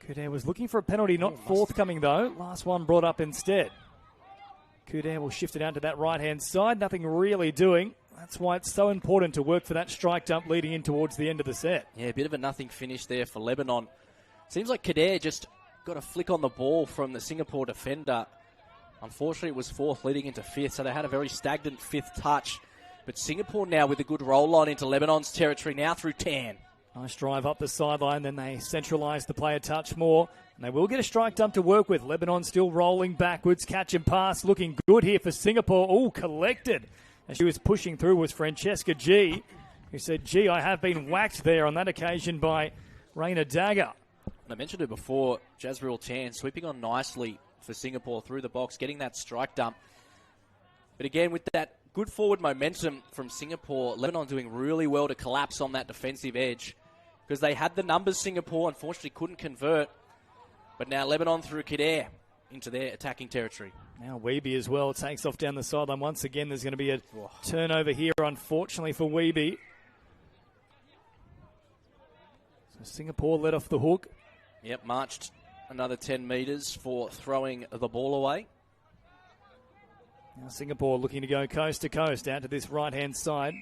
S4: Kudair was looking for a penalty, not forthcoming though. Last one brought up instead. Kudair will shift it out to that right-hand side. Nothing really doing. That's why it's so important to work for that strike dump leading in towards the end of the set.
S2: Yeah, a bit of a nothing finish there for Lebanon. Seems like Kudair just got a flick on the ball from the Singapore defender. Unfortunately, it was 4th leading into 5th, so they had a very stagnant 5th touch. But Singapore now with a good roll on into Lebanon's territory now through Tan.
S4: Nice drive up the sideline, then they centralise the play a touch more. And they will get a strike dump to work with. Lebanon still rolling backwards, catch and pass, looking good here for Singapore. All collected. As she was pushing through was Francesca G, who said, gee, I have been whacked there on that occasion by Raina Dagger.
S2: I mentioned it before, Jazreel Tan sweeping on nicely for Singapore through the box, getting that strike dump. But again, with that good forward momentum from Singapore, Lebanon doing really well to collapse on that defensive edge because they had the numbers. Singapore unfortunately couldn't convert. But now Lebanon through Kudair into their attacking territory.
S4: Now Weeby as well takes off down the sideline. Once again, there's going to be a turnover here, unfortunately, for Weeby. So Singapore let off the hook.
S2: Yep, marched another 10 metres for throwing the ball away.
S4: Now Singapore looking to go coast to coast out to this right-hand side.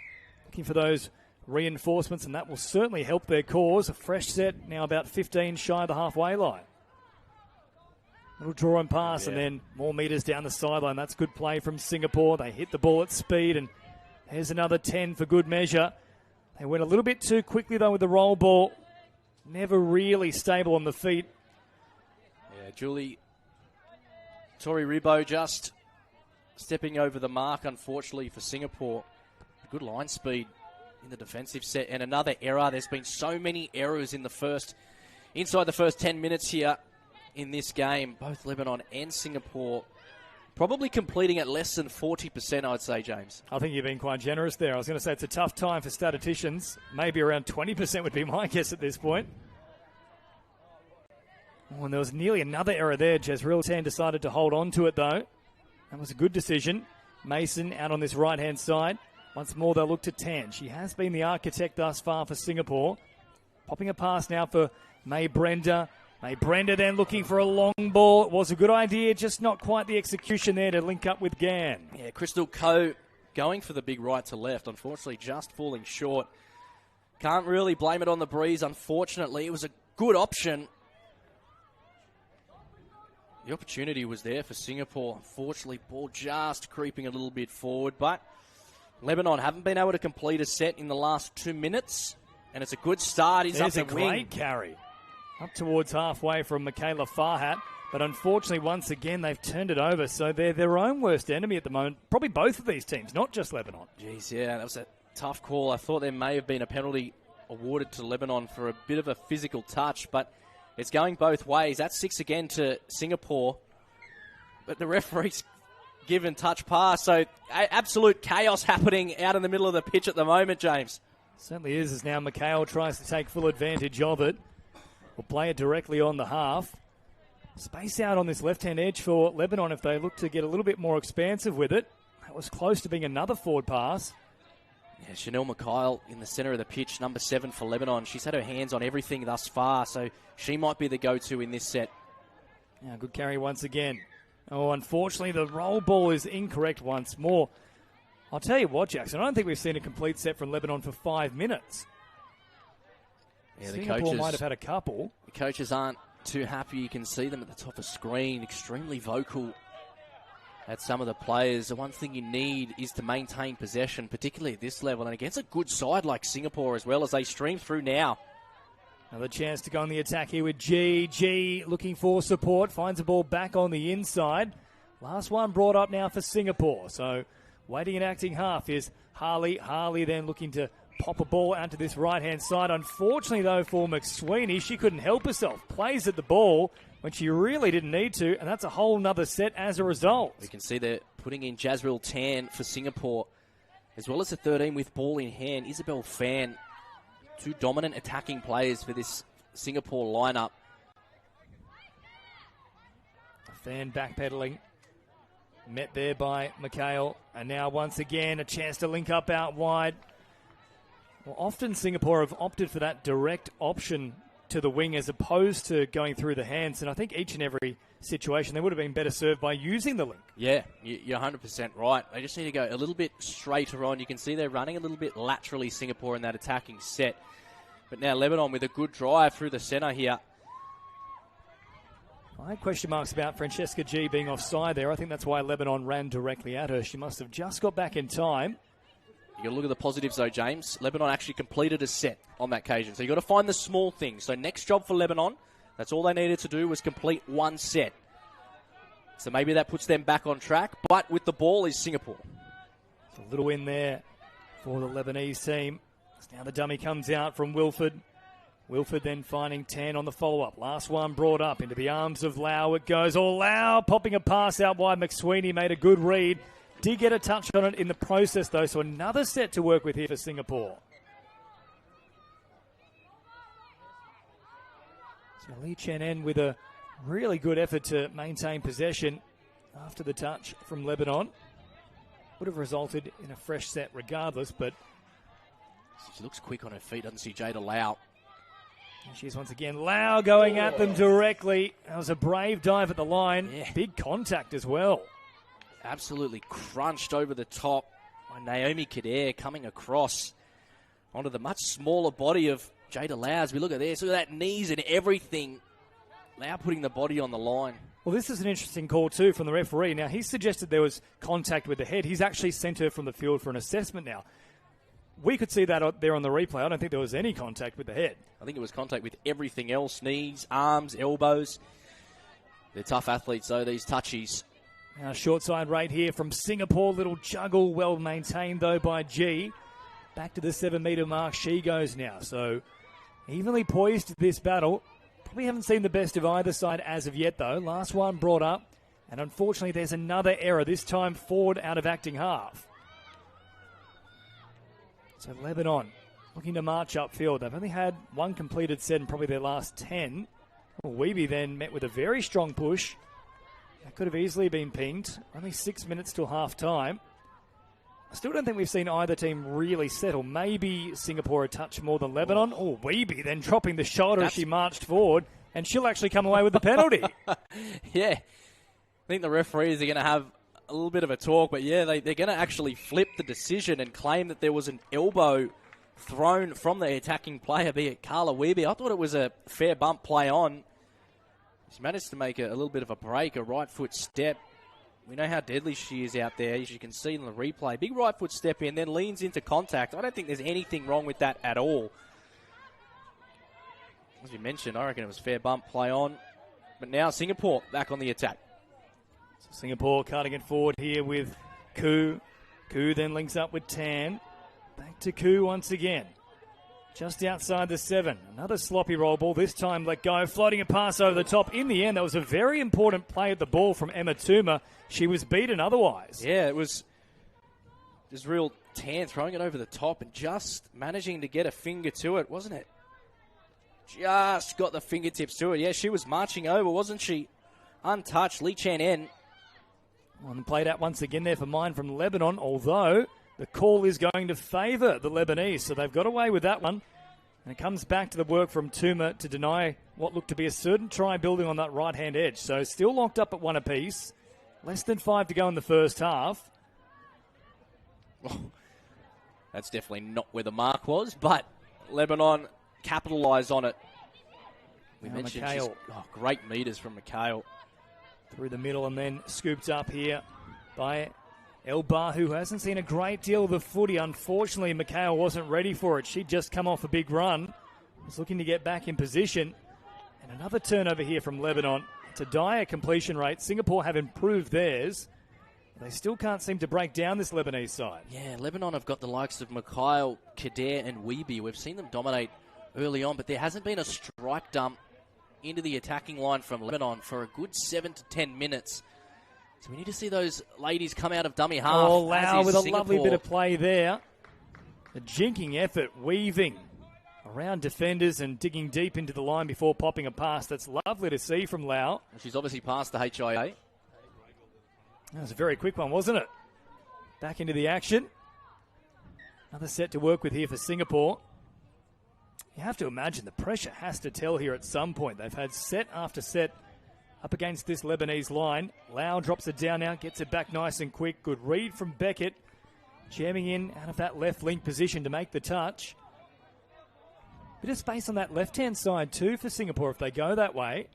S4: Looking for those reinforcements, and that will certainly help their cause. A fresh set, now about 15 shy of the halfway line. Little draw and pass, and then more metres down the sideline. That's good play from Singapore. They hit the ball at speed, and there's another 10 for good measure. They went a little bit too quickly, though, with the roll ball. Never really stable on the feet.
S2: Yeah, Julie Tori Ribo just stepping over the mark, unfortunately, for Singapore. Good line speed in the defensive set, and another error. There's been so many errors inside the first 10 minutes here in this game. Both Lebanon and Singapore probably completing at less than 40%, I'd say, James.
S4: I think you've been quite generous there. I was going to say it's a tough time for statisticians. Maybe around 20% would be my guess at this point. Oh, and there was nearly another error there. Jazreel Tan decided to hold on to it, though. That was a good decision. Mason out on this right-hand side. Once more, they'll look to Tan. She has been the architect thus far for Singapore. Popping a pass now for May Brenda. May Brenda then looking for a long ball. It was a good idea, just not quite the execution there to link up with Gan.
S2: Yeah, Crystal Coe going for the big right to left. Unfortunately, just falling short. Can't really blame it on the breeze, unfortunately. It was a good option. The opportunity was there for Singapore. Unfortunately, ball just creeping a little bit forward, but Lebanon haven't been able to complete a set in the last 2 minutes, and it's a good start. He's
S4: There's
S2: up
S4: a
S2: the wing.
S4: great carry. Up towards halfway from Michaela Farhat, but unfortunately, once again, they've turned it over, so they're their own worst enemy at the moment. Probably both of these teams, not just Lebanon.
S2: Jeez, yeah, that was a tough call. I thought there may have been a penalty awarded to Lebanon for a bit of a physical touch, but it's going both ways. That's 6 again to Singapore, but the referee's given touch pass, so absolute chaos happening out in the middle of the pitch at the moment, James.
S4: Certainly is, as now Mikhail tries to take full advantage of it. Will play it directly on the half. Space out on this left-hand edge for Lebanon if they look to get a little bit more expansive with it. That was close to being another forward pass.
S2: Yeah, Chanel Mikhail in the centre of the pitch, number 7 for Lebanon. She's had her hands on everything thus far, so she might be the go-to in this set.
S4: Yeah, good carry once again. Oh, unfortunately, the roll ball is incorrect once more. I'll tell you what, Jackson, I don't think we've seen a complete set from Lebanon for 5 minutes.
S2: Yeah,
S4: Singapore might have had a couple.
S2: The coaches aren't too happy. You can see them at the top of screen, extremely vocal at some of the players. The one thing you need is to maintain possession, particularly at this level, and against a good side like Singapore as well, as they stream through now.
S4: Another chance to go on the attack here with G. G looking for support, finds the ball back on the inside. Last one brought up now for Singapore. So waiting and acting half is Harley. Harley then looking to pop a ball out to this right-hand side. Unfortunately, though, for McSweeney, she couldn't help herself. Plays at the ball when she really didn't need to, and that's a whole nother set as a result.
S2: We can see they're putting in Jazril Tan for Singapore, as well as a 13 with ball in hand. Isabel Fan, 2 dominant attacking players for this Singapore lineup.
S4: Fan backpedaling. Met there by Mikhail, and now once again a chance to link up out wide. Well, often Singapore have opted for that direct option to the wing as opposed to going through the hands, and I think each and every situation they would have been better served by using the link.
S2: Yeah, you're 100% right. They just need to go a little bit straighter on. You can see they're running a little bit laterally, Singapore, in that attacking set. But now Lebanon with a good drive through the centre here.
S4: I had question marks about Francesca G being offside there. I think that's why Lebanon ran directly at her. She must have just got back in time.
S2: You got to look at the positives, though, James. Lebanon actually completed a set on that occasion. So you got to find the small things. So next job for Lebanon, that's all they needed to do was complete one set. So maybe that puts them back on track. But with the ball is Singapore.
S4: It's a little in there for the Lebanese team. Now the dummy comes out from Wilford. Wilford then finding Tan on the follow-up. Last one brought up into the arms of Lau. It goes. Oh, Lau popping a pass out wide. McSweeney made a good read. Did get a touch on it in the process, though, so another set to work with here for Singapore. So Lee Chen En with a really good effort to maintain possession after the touch from Lebanon. Would have resulted in a fresh set regardless, but
S2: she looks quick on her feet, doesn't she, Jada Lau?
S4: And she's once again Lau going at them directly. That was a brave dive at the line.
S2: Yeah.
S4: Big contact as well.
S2: Absolutely crunched over the top by Naomi Kader coming across onto the much smaller body of Jada Lau. As we look at this, look at that knees and everything. Lau putting the body on the line.
S4: Well, this is an interesting call too from the referee. Now, he suggested there was contact with the head. He's actually sent her from the field for an assessment now. We could see that there on the replay. I don't think there was any contact with the head.
S2: I think it was contact with everything else. Knees, arms, elbows. They're tough athletes, though, these touchies.
S4: Now, short side right here from Singapore. Little juggle, well maintained, though, by G. Back to the 7-metre mark she goes now. So, evenly poised this battle. Probably haven't seen the best of either side as of yet, though. Last one brought up. And unfortunately, there's another error, this time forward out of acting half. So, Lebanon looking to march upfield. They've only had one completed set in probably their last 10. Well, Weeby then met with a very strong push. That could have easily been pinged. Only 6 minutes till half time. I still don't think we've seen either team really settle. Maybe Singapore a touch more than Lebanon. Oh, Weeby then dropping the shoulder as she marched forward, and she'll actually come away with the penalty.
S2: Yeah. I think the referees are going to have a little bit of a talk, but yeah, they're going to actually flip the decision and claim that there was an elbow thrown from the attacking player, be it Carla Weeby. I thought it was a fair bump play on. She managed to make a little bit of a break, a right foot step. We know how deadly she is out there, as you can see in the replay. Big right foot step in, then leans into contact. I don't think there's anything wrong with that at all. As you mentioned, I reckon it was fair bump play on. But now Singapore back on the attack.
S4: So Singapore cutting it forward here with Koo. Koo then links up with Tan. Back to Koo once again. Just outside the 7. Another sloppy roll ball. This time let go. Floating a pass over the top. In the end, that was a very important play at the ball from Emma Tuma. She was beaten otherwise.
S2: Yeah, it was real Tan throwing it over the top and just managing to get a finger to it, wasn't it? Just got the fingertips to it. Yeah, she was marching over, wasn't she? Untouched. Lee Chan-en.
S4: And played out once again there for mine from Lebanon, although the call is going to favour the Lebanese, so they've got away with that one. And it comes back to the work from Tuma to deny what looked to be a certain try building on that right-hand edge. So still locked up at 1 apiece. Less than 5 to go in the first half.
S2: Oh, that's definitely not where the mark was, but Lebanon capitalised on it. We mentioned great metres from McHale.
S4: Through the middle and then scooped up here by Elba, who hasn't seen a great deal of the footy. Unfortunately, McHale wasn't ready for it. She'd just come off a big run. Was looking to get back in position. And another turnover here from Lebanon. It's a dire completion rate. Singapore have improved theirs. They still can't seem to break down this Lebanese side.
S2: Yeah, Lebanon have got the likes of Mikhail, Kader and Weeby. We've seen them dominate early on, but there hasn't been a strike dump into the attacking line from Lebanon for a good 7 to 10 minutes. So we need to see those ladies come out of dummy half.
S4: Oh, Lau with a lovely bit of play there. A jinking effort, weaving around defenders and digging deep into the line before popping a pass. That's lovely to see from Lau.
S2: She's obviously passed the HIA.
S4: That was a very quick one, wasn't it? Back into the action. Another set to work with here for Singapore. You have to imagine the pressure has to tell here at some point. They've had set after set up against this Lebanese line. Lau drops it down now, gets it back nice and quick. Good read from Beckett. Jamming in out of that left link position to make the touch. Bit of space on that left-hand side too for Singapore if they go that way.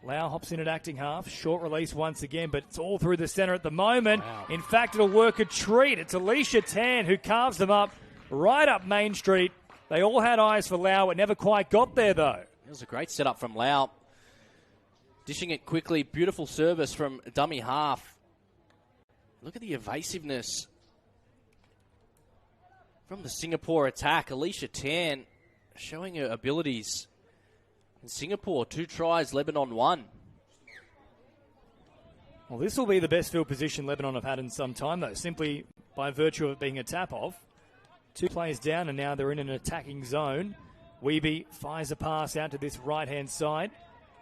S4: Lau hops in at acting half. Short release once again, but it's all through the centre at the moment. Wow. In fact, it'll work a treat. It's Alicia Tan who carves them up right up Main Street. They all had eyes for Lau. It never quite got there, though.
S2: It was a great setup from Lau. Dishing it quickly. Beautiful service from dummy half. Look at the evasiveness from the Singapore attack. Alicia Tan showing her abilities. In Singapore, 2 tries, Lebanon 1.
S4: Well, this will be the best field position Lebanon have had in some time, though, simply by virtue of it being a tap-off. 2 players down, and now they're in an attacking zone. Weeby fires a pass out to this right-hand side.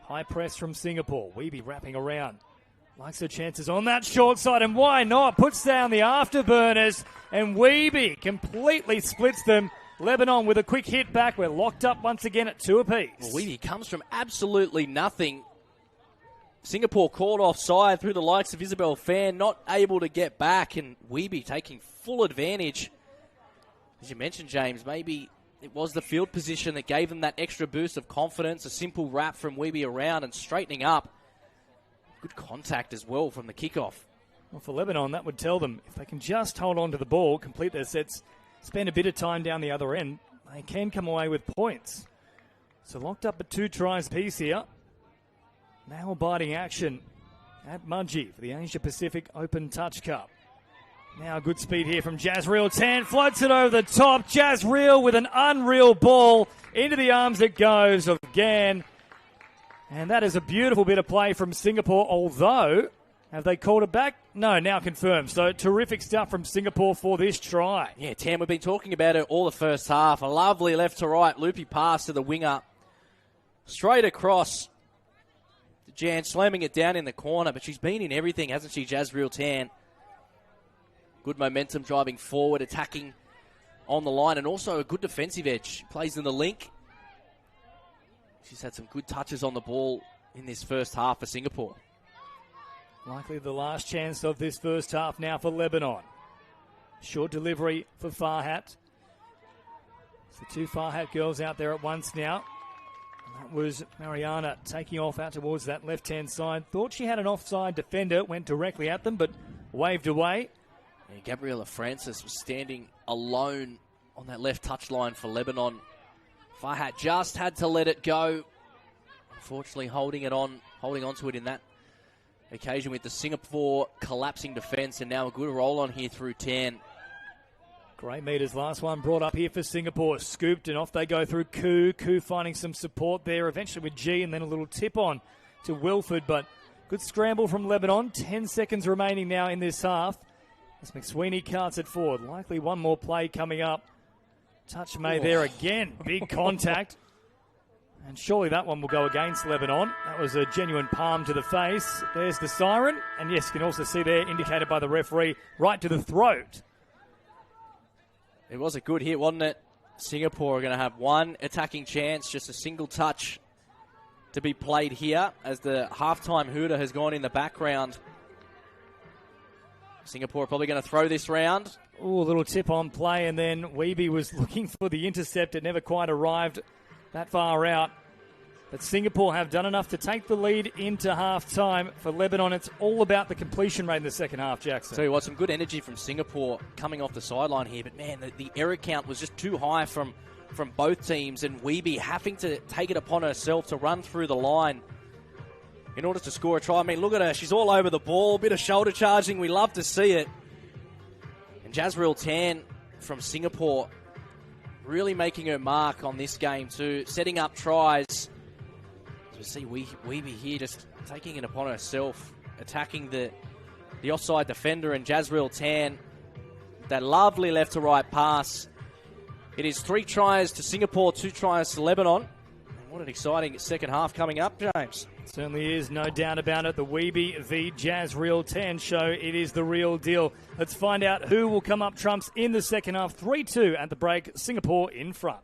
S4: High press from Singapore. Weeby wrapping around. Likes her chances on that short side, and why not? Puts down the afterburners, and Weeby completely splits them. Lebanon with a quick hit back. We're locked up once again at 2 apiece.
S2: Well, Weeby comes from absolutely nothing. Singapore called offside through the likes of Isabel Fan, not able to get back, and Weeby taking full advantage. As you mentioned, James, maybe it was the field position that gave them that extra boost of confidence. A simple wrap from Weeby around and straightening up. Good contact as well from the kickoff.
S4: Well, for Lebanon, that would tell them if they can just hold on to the ball, complete their sets, spend a bit of time down the other end, they can come away with points. So locked up at 2 tries apiece here. Now biting action at Mudgee for the Asia Pacific Open Touch Cup. Now good speed here from Jazreel Tan. Floats it over the top. Jazreel with an unreal ball. Into the arms it goes of Glen. And that is a beautiful bit of play from Singapore, although, have they called it back? No, now confirmed. So terrific stuff from Singapore for this try.
S2: Yeah, Tam, we've been talking about it all the first half. A lovely left to right loopy pass to the winger. Straight across. Jan slamming it down in the corner, but she's been in everything, hasn't she, Jazreel Tan? Good momentum driving forward, attacking on the line, and also a good defensive edge. Plays in the link. She's had some good touches on the ball in this first half for Singapore.
S4: Likely the last chance of this first half now for Lebanon. Short delivery for Farhat. It's the two Farhat girls out there at once now. That was Mariana taking off out towards that left-hand side. Thought she had an offside defender, went directly at them, but waved away.
S2: And Gabriella Francis was standing alone on that left touchline for Lebanon. Farhat just had to let it go. Unfortunately, holding on to it in that occasion with the Singapore collapsing defence, and now a good roll on here through 10.
S4: Great meters. Last one brought up here for Singapore. Scooped and off they go through Koo. Koo finding some support there eventually with G, and then a little tip on to Wilford. But good scramble from Lebanon. 10 seconds remaining now in this half. As McSweeney carts it forward. Likely one more play coming up. Touch made there again. Big contact. And surely that one will go against Lebanon. That was a genuine palm to the face. There's the siren. And yes, you can also see there, indicated by the referee, right to the throat.
S2: It was a good hit, wasn't it? Singapore are going to have one attacking chance, just a single touch to be played here as the halftime hooter has gone in the background. Singapore are probably going to throw this round.
S4: Ooh, a little tip on play, and then Weeby was looking for the intercept. It never quite arrived that far out. But Singapore have done enough to take the lead into half-time. For Lebanon, it's all about the completion rate in the second half, Jackson.
S2: Tell you what, some good energy from Singapore coming off the sideline here. But, man, the error count was just too high from both teams. And Weeby having to take it upon herself to run through the line in order to score a try. I mean, look at her. She's all over the ball. Bit of shoulder charging. We love to see it. And Jazreel Tan from Singapore really making her mark on this game too. Setting up tries. We see Weeby here just taking it upon herself, attacking the offside defender, and Jazreel Tan, that lovely left to right pass. It is 3 tries to Singapore, 2 tries to Lebanon. And what an exciting second half coming up, James.
S4: It certainly is, no doubt about it. The Weeby v Jazreel Tan show, it is the real deal. Let's find out who will come up trumps in the second half. 3-2 at the break, Singapore in front.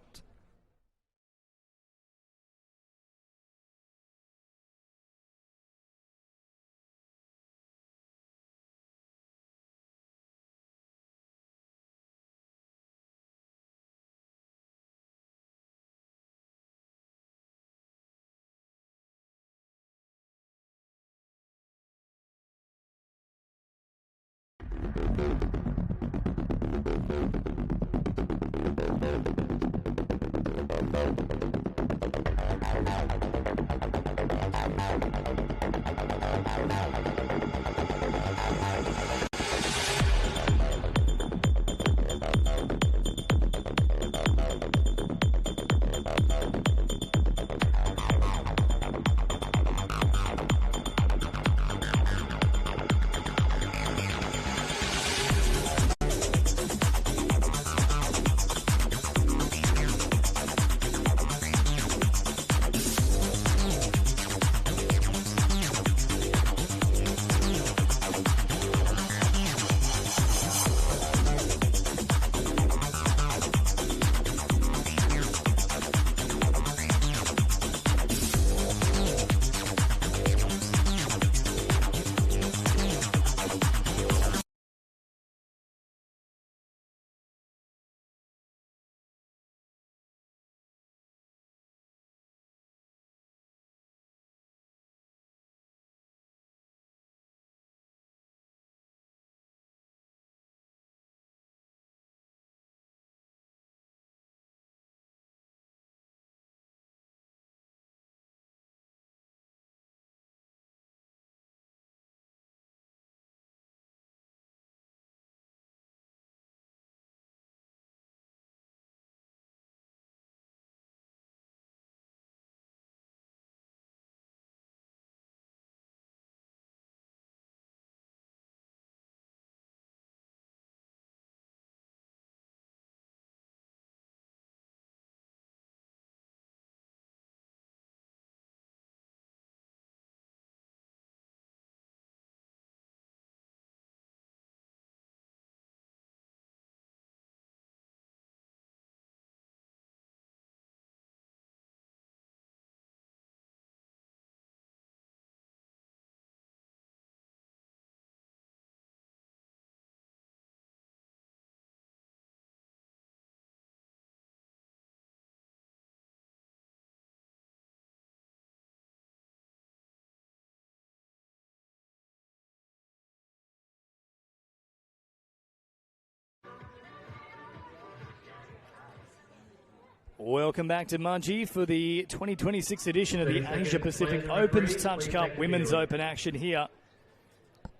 S4: Welcome back to Mudgee for the 2026 edition of the Asia Pacific Opens Touch Cup Women's Open action here.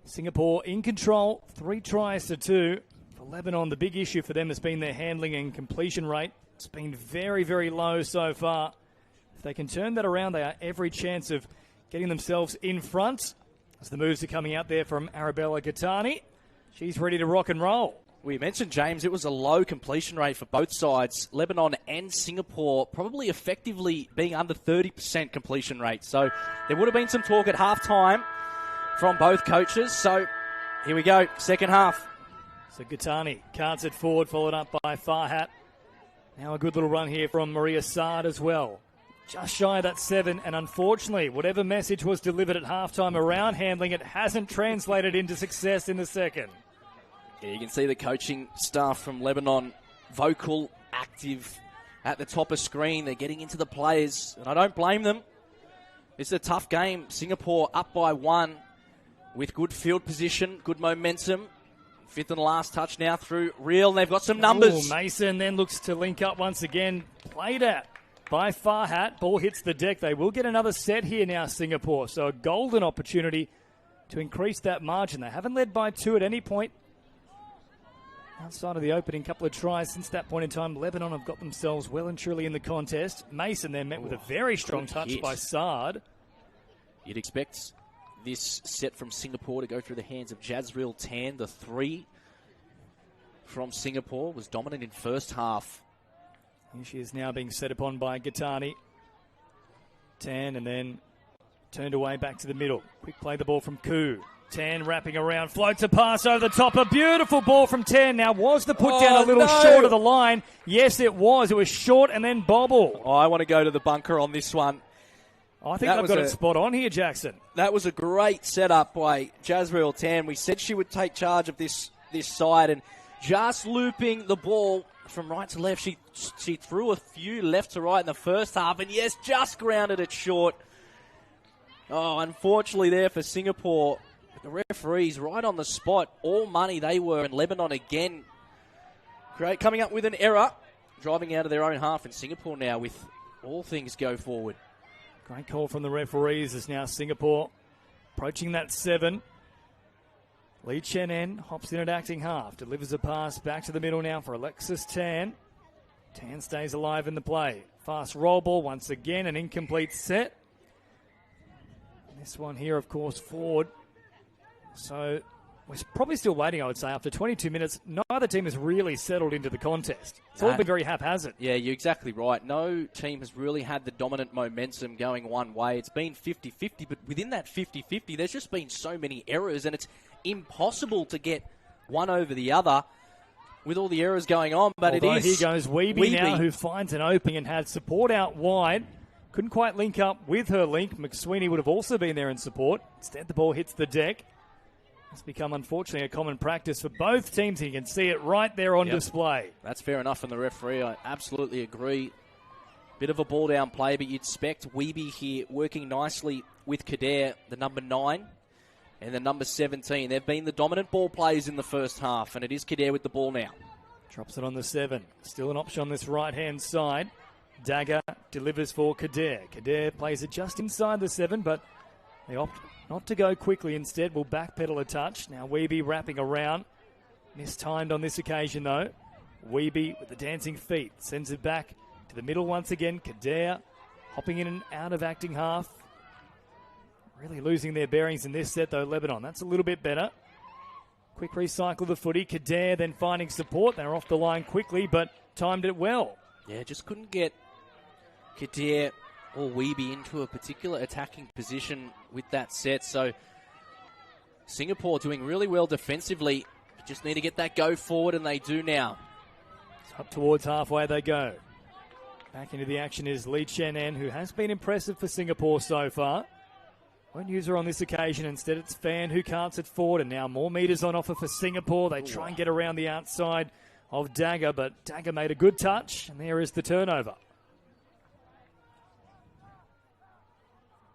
S4: Singapore in control, 3 tries to 2. For Lebanon, the big issue for them has been their handling and completion rate. It's been very, very low so far. If they can turn that around, they have every chance of getting themselves in front. As the moves are coming out there from Arabella Gattani. She's ready to rock and roll.
S2: We mentioned, James, it was a low completion rate for both sides. Lebanon and Singapore probably effectively being under 30% completion rate. So there would have been some talk at halftime from both coaches. So here we go, second half.
S4: So Gattani carts it forward, followed up by Farhat. Now a good little run here from Maria Saad as well. Just shy of that 7, and unfortunately, whatever message was delivered at halftime around handling, it hasn't translated into success in the second.
S2: Yeah, you can see the coaching staff from Lebanon vocal, active, at the top of screen. They're getting into the players, and I don't blame them. It's a tough game. Singapore up by 1 with good field position, good momentum. 5th and last touch now through Real, and they've got some numbers.
S4: Ooh, Mason then looks to link up once again. Played at by Farhat. Ball hits the deck. They will get another set here now, Singapore. So a golden opportunity to increase that margin. They haven't led by 2 at any point outside of the opening couple of tries. Since that point in time, Lebanon have got themselves well and truly in the contest. Mason then met with a very strong touch by Saad.
S2: You'd expect this set from Singapore to go through the hands of Jazreel Tan. The 3 from Singapore was dominant in first half.
S4: Here she is now being set upon by Gattani. Tan and then turned away back to the middle. Quick play the ball from Koo. Tan wrapping around, floats a pass over the top. A beautiful ball from Tan. Now, was the put down a little short of the line? Yes, it was. It was short and then bobble.
S2: Oh, I want to go to the bunker on this one.
S4: I think I've got it spot on here, Jackson.
S2: That was a great setup by Jazreel Tan. We said she would take charge of this side, and just looping the ball from right to left. She threw a few left to right in the first half, and yes, just grounded it short. Oh, unfortunately there for Singapore. The referees right on the spot. All money they were, and Lebanon again coming up with an error. Driving out of their own half, and Singapore now with all things go forward.
S4: Great call from the referees as now Singapore approaching that 7. Lee Chen En hops in at acting half. Delivers a pass back to the middle now for Alexis Tan. Tan stays alive in the play. Fast roll ball once again, an incomplete set. And this one here, of course, forward. So we're probably still waiting, I would say. After 22 minutes, neither team has really settled into the contest. It's all been very haphazard.
S2: Yeah, you're exactly right. No team has really had the dominant momentum going one way. It's been 50-50, but within that 50-50, there's just been so many errors, and it's impossible to get one over the other with all the errors going on. But
S4: although
S2: it is.
S4: Here goes Weeby now, who finds an opening and had support out wide. Couldn't quite link up with her link. McSweeney would have also been there in support. Instead, the ball hits the deck. It's become, unfortunately, a common practice for both teams. You can see it right there on display.
S2: That's fair enough from the referee. I absolutely agree. Bit of a ball-down play, but you'd expect Weeby here working nicely with Kader, the number 9, and the number 17. They've been the dominant ball players in the first half, and it is Kader with the ball now.
S4: Drops it on the 7. Still an option on this right-hand side. Dagger delivers for Kader. Kader plays it just inside the 7, but they opt not to go quickly. Instead, will backpedal a touch. Now Weeby wrapping around. Mistimed on this occasion, though. Weeby with the dancing feet. Sends it back to the middle once again. Kader hopping in and out of acting half. Really losing their bearings in this set, though, Lebanon. That's a little bit better. Quick recycle of the footy. Kader then finding support. They're off the line quickly, but timed it well.
S2: Yeah, just couldn't get Kader or Weeby into a particular attacking position with that set. So Singapore doing really well defensively. Just need to get that go forward, and they do now.
S4: It's up towards halfway they go. Back into the action is Lee Chen En, who has been impressive for Singapore so far. Won't use her on this occasion. Instead, it's Fan who carts it forward, and now more meters on offer for Singapore. They try and get around the outside of Dagger, but Dagger made a good touch, and there is the turnover.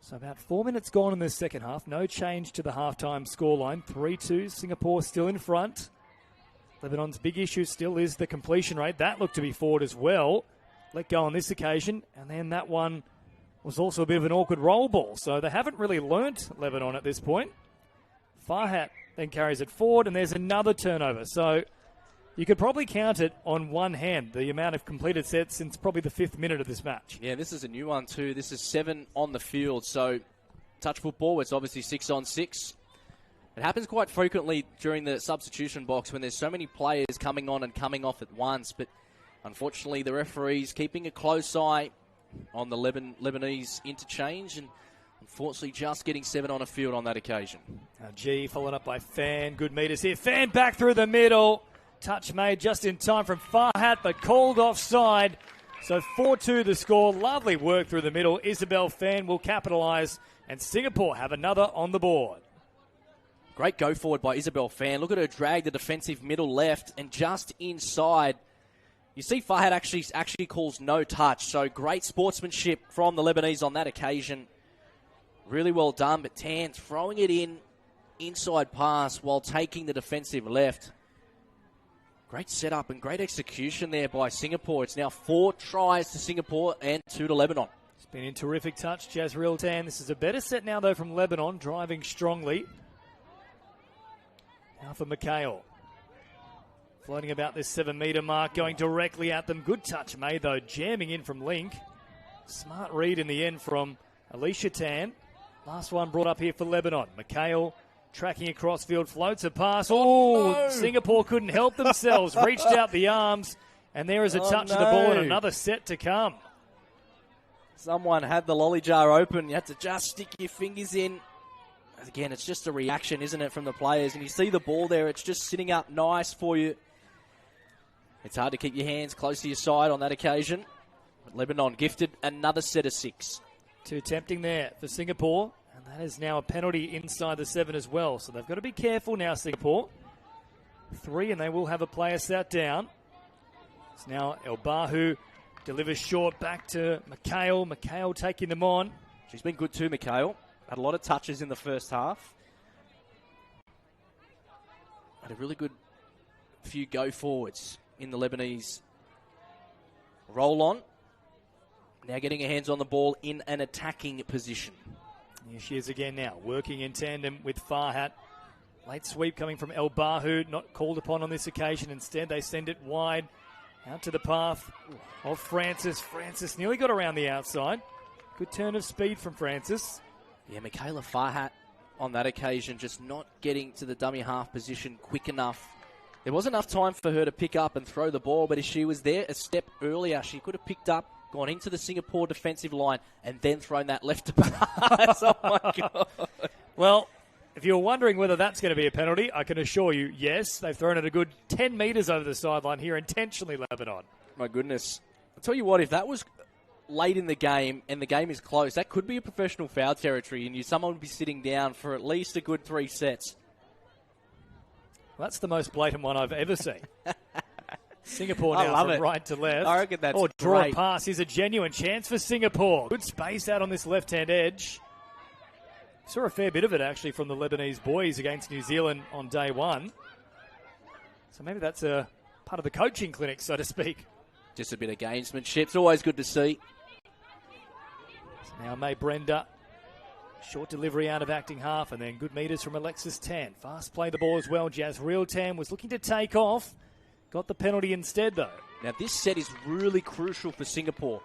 S4: So about 4 minutes gone in the second half. No change to the halftime scoreline. 3-2, Singapore still in front. Lebanon's big issue still is the completion rate. That looked to be forward as well. let go on this occasion, and then that one was also a bit of an awkward roll ball. So they haven't really learnt Lebanon at this point. Farhat then carries it forward, and there's another turnover. So you could probably count it on one hand, the amount of completed sets since probably the 5th minute of this match.
S2: Yeah, this is a new one too. This is 7 on the field. So touch football, it's obviously 6-on-6. It happens quite frequently during the substitution box when there's so many players coming on and coming off at once. But unfortunately, the referee's keeping a close eye on the Lebanese interchange, and unfortunately just getting 7 on a field on that occasion.
S4: G followed up by Fan. Good meters here. Fan back through the middle. Touch made just in time from Farhat, but called offside. So 4-2 the score. Lovely work through the middle. Isabel Fan will capitalise, and Singapore have another on the board.
S2: Great go forward by Isabel Fan. Look at her drag the defensive middle left, and just inside. You see Farhat actually calls no touch, so great sportsmanship from the Lebanese on that occasion. Really well done, but Tan throwing it inside pass while taking the defensive left. Great setup and great execution there by Singapore. It's now 4 tries to Singapore and 2 to Lebanon.
S4: It's been in terrific touch, Jazreel Tan. This is a better set now, though, from Lebanon, driving strongly. Now for Mikhail. Floating about this 7-metre mark, going directly at them. Good touch made, though, jamming in from Link. Smart read in the end from Alicia Tan. Last one brought up here for Lebanon. Mikhail tracking across field, floats a pass. Oh, no. Singapore couldn't help themselves. Reached out the arms, and there is a touch of the ball and another set to come.
S2: Someone had the lolly jar open. You had to just stick your fingers in. Again, it's just a reaction, isn't it, from the players? And you see the ball there. It's just sitting up nice for you. It's hard to keep your hands close to your side on that occasion. But Lebanon gifted another set of 6.
S4: Too tempting there for Singapore. And that is now a penalty inside the 7 as well. So they've got to be careful now, Singapore. 3, and they will have a player sat down. It's now El Bahu delivers short back to Mikhail. Mikhail taking them on.
S2: She's been good too, Mikhail. Had a lot of touches in the first half. Had a really good few go forwards in the Lebanese roll on. Now getting her hands on the ball in an attacking position.
S4: Here she is again now, working in tandem with Farhat. Late sweep coming from El Bahu, not called upon on this occasion. Instead, they send it wide out to the path of Francis. Francis nearly got around the outside. Good turn of speed from Francis.
S2: Yeah, Michaela Farhat on that occasion just not getting to the dummy half position quick enough. There was enough time for her to pick up and throw the ball, but if she was there a step earlier, she could have picked up, gone into the Singapore defensive line, and then thrown that left to pass. Oh, my God.
S4: Well, if you're wondering whether that's going to be a penalty, I can assure you, yes. They've thrown it a good 10 metres over the sideline here intentionally, Lebanon.
S2: My goodness. I'll tell you what, if that was late in the game and the game is close, that could be a professional foul territory, and someone would be sitting down for at least a good 3 sets.
S4: Well, that's the most blatant one I've ever seen. Singapore now from right to left.
S2: I reckon that's
S4: draw
S2: great.
S4: a pass. Here's a genuine chance for Singapore. Good space out on this left-hand edge. Saw a fair bit of it, actually, from the Lebanese boys against New Zealand on day 1. So maybe that's a part of the coaching clinic, so to speak.
S2: Just a bit of gamesmanship. It's always good to see.
S4: So now May Brenda. Short delivery out of acting half, and then good meters from Alexis Tan. Fast play the ball as well. Jazreel Tan was looking to take off. Got the penalty instead, though.
S2: Now, this set is really crucial for Singapore.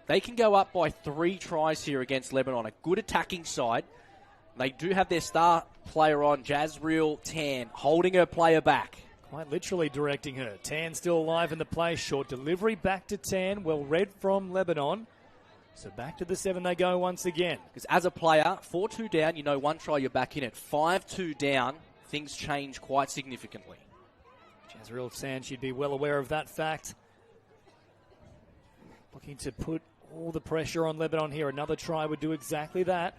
S2: They can go up by 3 tries here against Lebanon. A good attacking side. They do have their star player on, Jazreel Tan, holding her player back.
S4: Quite literally directing her. Tan still alive in the play. Short delivery back to Tan. Well read from Lebanon. So back to the 7 they go once again.
S2: Because as a player, 4-2 down, you know 1 try you're back in it. 5-2 down, things change quite significantly.
S4: Jazreel Tan, she'd be well aware of that fact. Looking to put all the pressure on Lebanon here. Another try would do exactly that.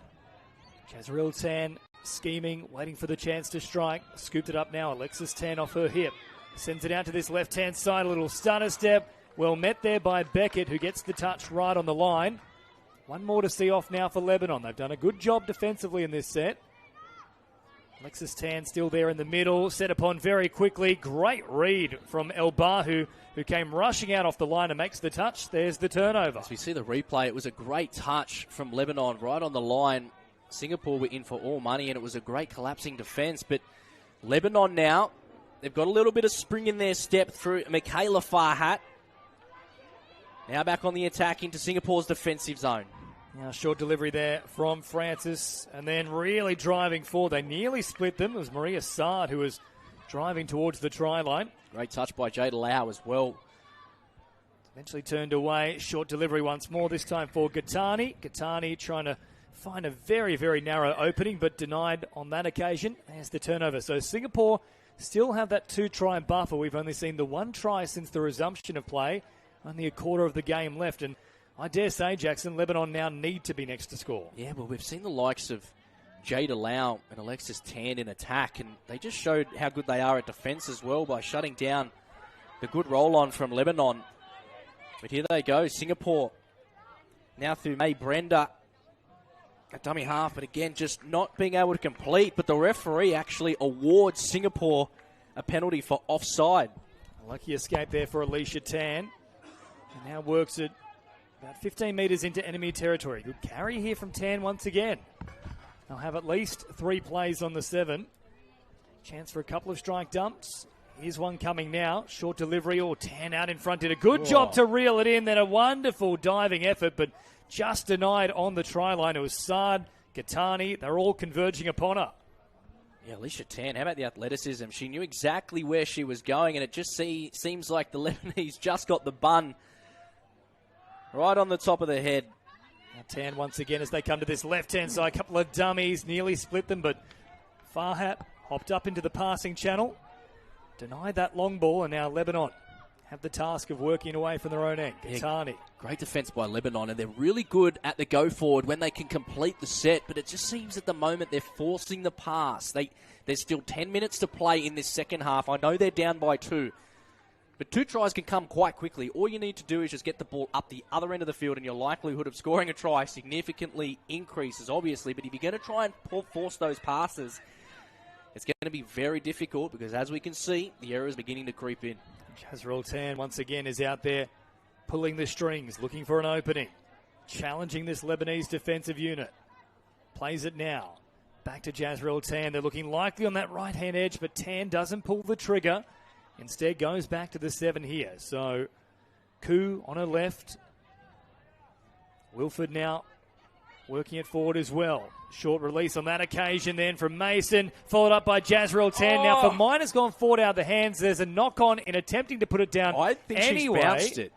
S4: Jazreel Tan scheming, waiting for the chance to strike. Scooped it up now. Alexis Tan off her hip. Sends it out to this left-hand side. A little stutter step. Well met there by Beckett, who gets the touch right on the line. 1 more to see off now for Lebanon. They've done a good job defensively in this set. Alexis Tan still there in the middle, set upon very quickly. Great read from El Bahu, who came rushing out off the line and makes the touch. There's the turnover.
S2: As we see the replay, it was a great touch from Lebanon right on the line. Singapore were in for all money, and it was a great collapsing defence. But Lebanon now, they've got a little bit of spring in their step through Michaela Farhat. Now back on the attack into Singapore's defensive zone.
S4: Now short delivery there from Francis, and then really driving forward. They nearly split them. It was Maria Sard who was driving towards the try line.
S2: Great touch by Jada Lau as well.
S4: Eventually turned away. Short delivery once more, this time for Gattani. Gattani trying to find a very, very narrow opening, but denied on that occasion. There's the turnover. So Singapore still have that 2-try buffer. We've only seen the 1 try since the resumption of play. Only a quarter of the game left, and I dare say, Jackson, Lebanon now need to be next to score.
S2: Yeah, well, we've seen the likes of Jada Lau and Alexis Tan in attack, and they just showed how good they are at defence as well by shutting down the good roll-on from Lebanon. But here they go, Singapore now through May Brenda, a dummy half, but again, just not being able to complete. But the referee actually awards Singapore a penalty for offside.
S4: A lucky escape there for Alicia Tan. And now works it about 15 metres into enemy territory. Good carry here from Tan once again. They'll have at least 3 plays on the 7. Chance for a couple of strike dumps. Here's one coming now. Short delivery. Tan out in front. Did a good job to reel it in. Then a wonderful diving effort, but just denied on the try line. It was Sard, Gattani. They're all converging upon her.
S2: Yeah, Alicia Tan, how about the athleticism? She knew exactly where she was going, and it just seems like the Lebanese just got the bun right on the top of the head.
S4: Now Tan once again as they come to this left-hand side. A couple of dummies, nearly split them, but Farhat hopped up into the passing channel. Denied that long ball, and now Lebanon have the task of working away from their own end. Gattani.
S2: Great defence by Lebanon, and they're really good at the go-forward when they can complete the set, but it just seems at the moment they're forcing the pass. There's still 10 minutes to play in this second half. I know they're down by 2, but 2 tries can come quite quickly. All you need to do is just get the ball up the other end of the field, and your likelihood of scoring a try significantly increases, obviously. But if you're going to try and force those passes, it's going to be very difficult because, as we can see, the error is beginning to creep in.
S4: Jazreel Tan once again is out there pulling the strings, looking for an opening, challenging this Lebanese defensive unit. Plays it now. Back to Jazreel Tan. They're looking likely on that right-hand edge, but Tan doesn't pull the trigger. Instead goes back to the 7 here. So, Koo on her left. Wilford now working it forward as well. Short release on that occasion then from Mason, followed up by Jazreel Tan. Now, for mine has gone forward out of the hands. There's a knock-on in attempting to put it down.
S2: I think she's bounced it.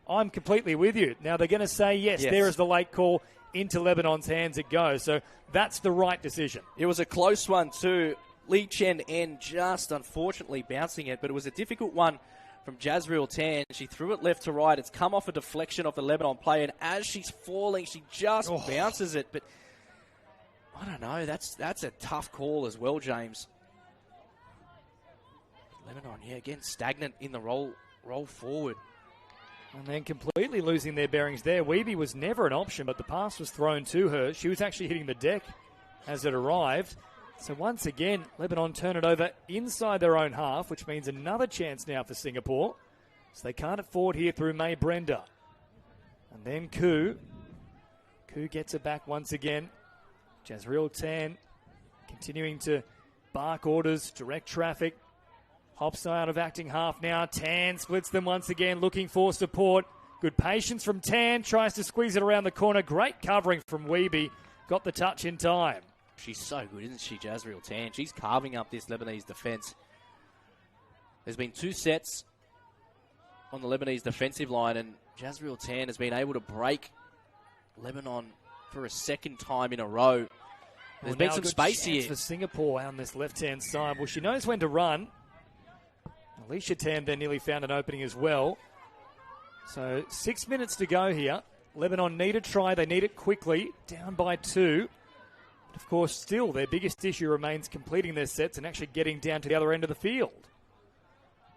S4: I'm completely with you. Now, they're going to say, yes, there is the late call. Into Lebanon's hands it goes. So, that's the right decision.
S2: It was a close one too. Lee Chen En just unfortunately bouncing it, but it was a difficult one from Jazreel Tan. She threw it left to right. It's come off a deflection of the Lebanon player, and as she's falling, she just bounces it. But I don't know. That's a tough call as well, James. Lebanon, again, stagnant in the roll forward.
S4: And then completely losing their bearings there. Weeby was never an option, but the pass was thrown to her. She was actually hitting the deck as it arrived. So once again, Lebanon turn it over inside their own half, which means another chance now for Singapore. So they can't afford here through May Brenda. And then Koo. Koo gets it back once again. Jazreel Tan continuing to bark orders, direct traffic. Hops out of acting half now. Tan splits them once again, looking for support. Good patience from Tan. Tries to squeeze it around the corner. Great covering from Weeby. Got the touch in time.
S2: She's so good, isn't she, Jazreel Tan? She's carving up this Lebanese defence. There's been 2 sets on the Lebanese defensive line, and Jazreel Tan has been able to break Lebanon for a second time in a row. There's been some space here
S4: for Singapore on this left-hand side. Well, she knows when to run. Alicia Tan then nearly found an opening as well. So 6 minutes to go here. Lebanon need a try. They need it quickly. Down by 2. But of course, still their biggest issue remains completing their sets and actually getting down to the other end of the field.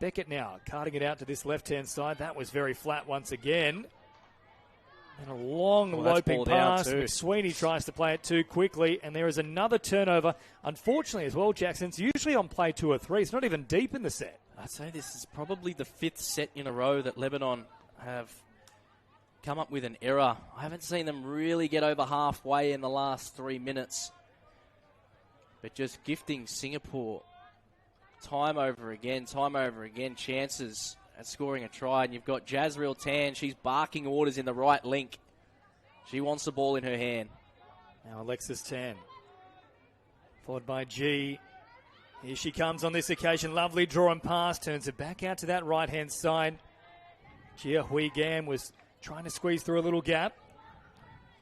S4: Beckett now carting it out to this left-hand side. That was very flat once again. And a long loping pass. McSweeney tries to play it too quickly, and there is another turnover. Unfortunately as well, Jackson, it's usually on play 2 or 3. It's not even deep in the set.
S2: I'd say this is probably the 5th set in a row that Lebanon have come up with an error. I haven't seen them really get over halfway in the last 3 minutes. But just gifting Singapore time over again, chances at scoring a try. And you've got Jazreel Tan. She's barking orders in the right link. She wants the ball in her hand.
S4: Now Alexis Tan, followed by G. Here she comes on this occasion. Lovely draw and pass. Turns it back out to that right-hand side. Jia Hui Gam was trying to squeeze through a little gap.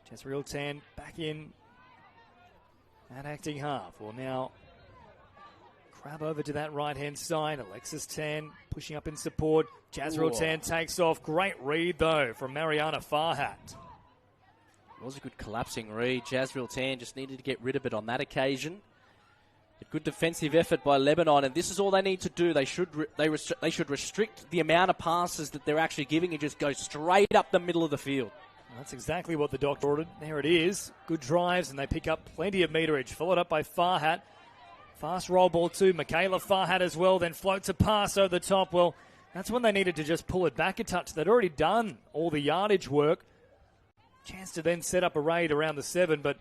S4: Jazreel Tan back in at acting half. Well, now crab over to that right-hand side. Alexis Tan pushing up in support. Jazreel Tan takes off. Great read, though, from Mariana Farhat.
S2: It was a good collapsing read. Jazreel Tan just needed to get rid of it on that occasion. A good defensive effort by Lebanon, and this is all they need to do. They should restrict the amount of passes that they're actually giving and just go straight up the middle of the field.
S4: That's exactly what the doctor ordered. There it is. Good drives, and they pick up plenty of meterage. Followed up by Farhat. Fast roll ball too. Michaela Farhat as well, then floats a pass over the top. Well, that's when they needed to just pull it back a touch. They'd already done all the yardage work. Chance to then set up a raid around the 7, but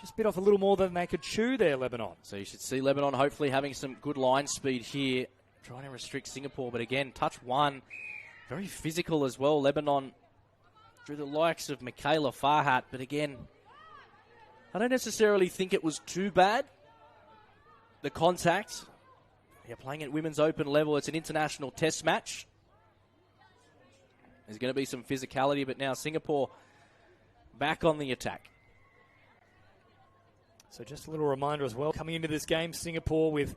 S4: just bit off a little more than they could chew there, Lebanon.
S2: So you should see Lebanon hopefully having some good line speed here, trying to restrict Singapore. But again, touch 1, very physical as well. Lebanon through the likes of Michaela Farhat. But again, I don't necessarily think it was too bad. The contact, you're playing at women's open level. It's an international test match. There's going to be some physicality, but now Singapore back on the attack.
S4: So just a little reminder as well, coming into this game, Singapore with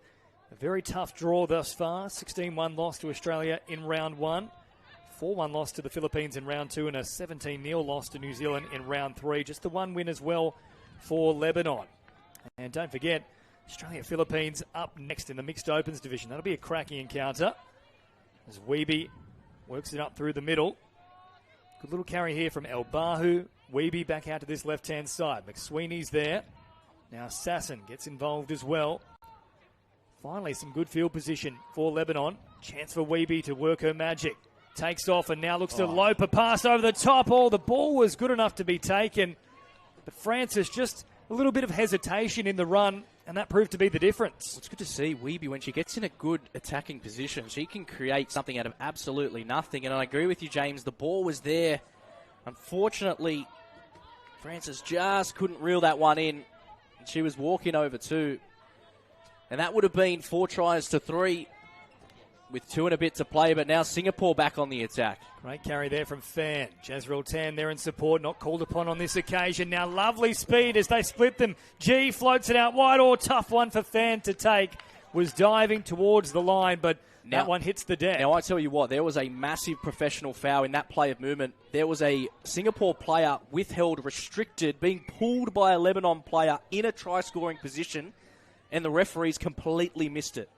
S4: a very tough draw thus far. 16-1 loss to Australia in round 1. 4-1 loss to the Philippines in round 2 and a 17-0 loss to New Zealand in round 3. Just the 1 win as well for Lebanon. And don't forget, Australia-Philippines up next in the mixed opens division. That'll be a cracking encounter as Weeby works it up through the middle. Good little carry here from El Bahu. Weeby back out to this left-hand side. McSweeney's there. Now Sasson gets involved as well. Finally, some good field position for Lebanon. Chance for Weeby to work her magic. Takes off and now looks to lope a pass over the top. Oh, the ball was good enough to be taken. But Francis just a little bit of hesitation in the run, and that proved to be the difference.
S2: Well, it's good to see Weeby when she gets in a good attacking position. She can create something out of absolutely nothing. And I agree with you, James. The ball was there. Unfortunately, Francis just couldn't reel that one in. She was walking over too. And that would have been 4 tries to 3 with 2 and a bit to play. But now Singapore back on the attack.
S4: Great carry there from Fan. Jazreel Tan there in support, not called upon on this occasion. Now lovely speed as they split them. G floats it out wide. Oh, tough one for Fan to take. Was diving towards the line, but that one hits the deck.
S2: Now, I tell you what, there was a massive professional foul in that play of movement. There was a Singapore player withheld, restricted, being pulled by a Lebanon player in a try-scoring position, and the referees completely missed it.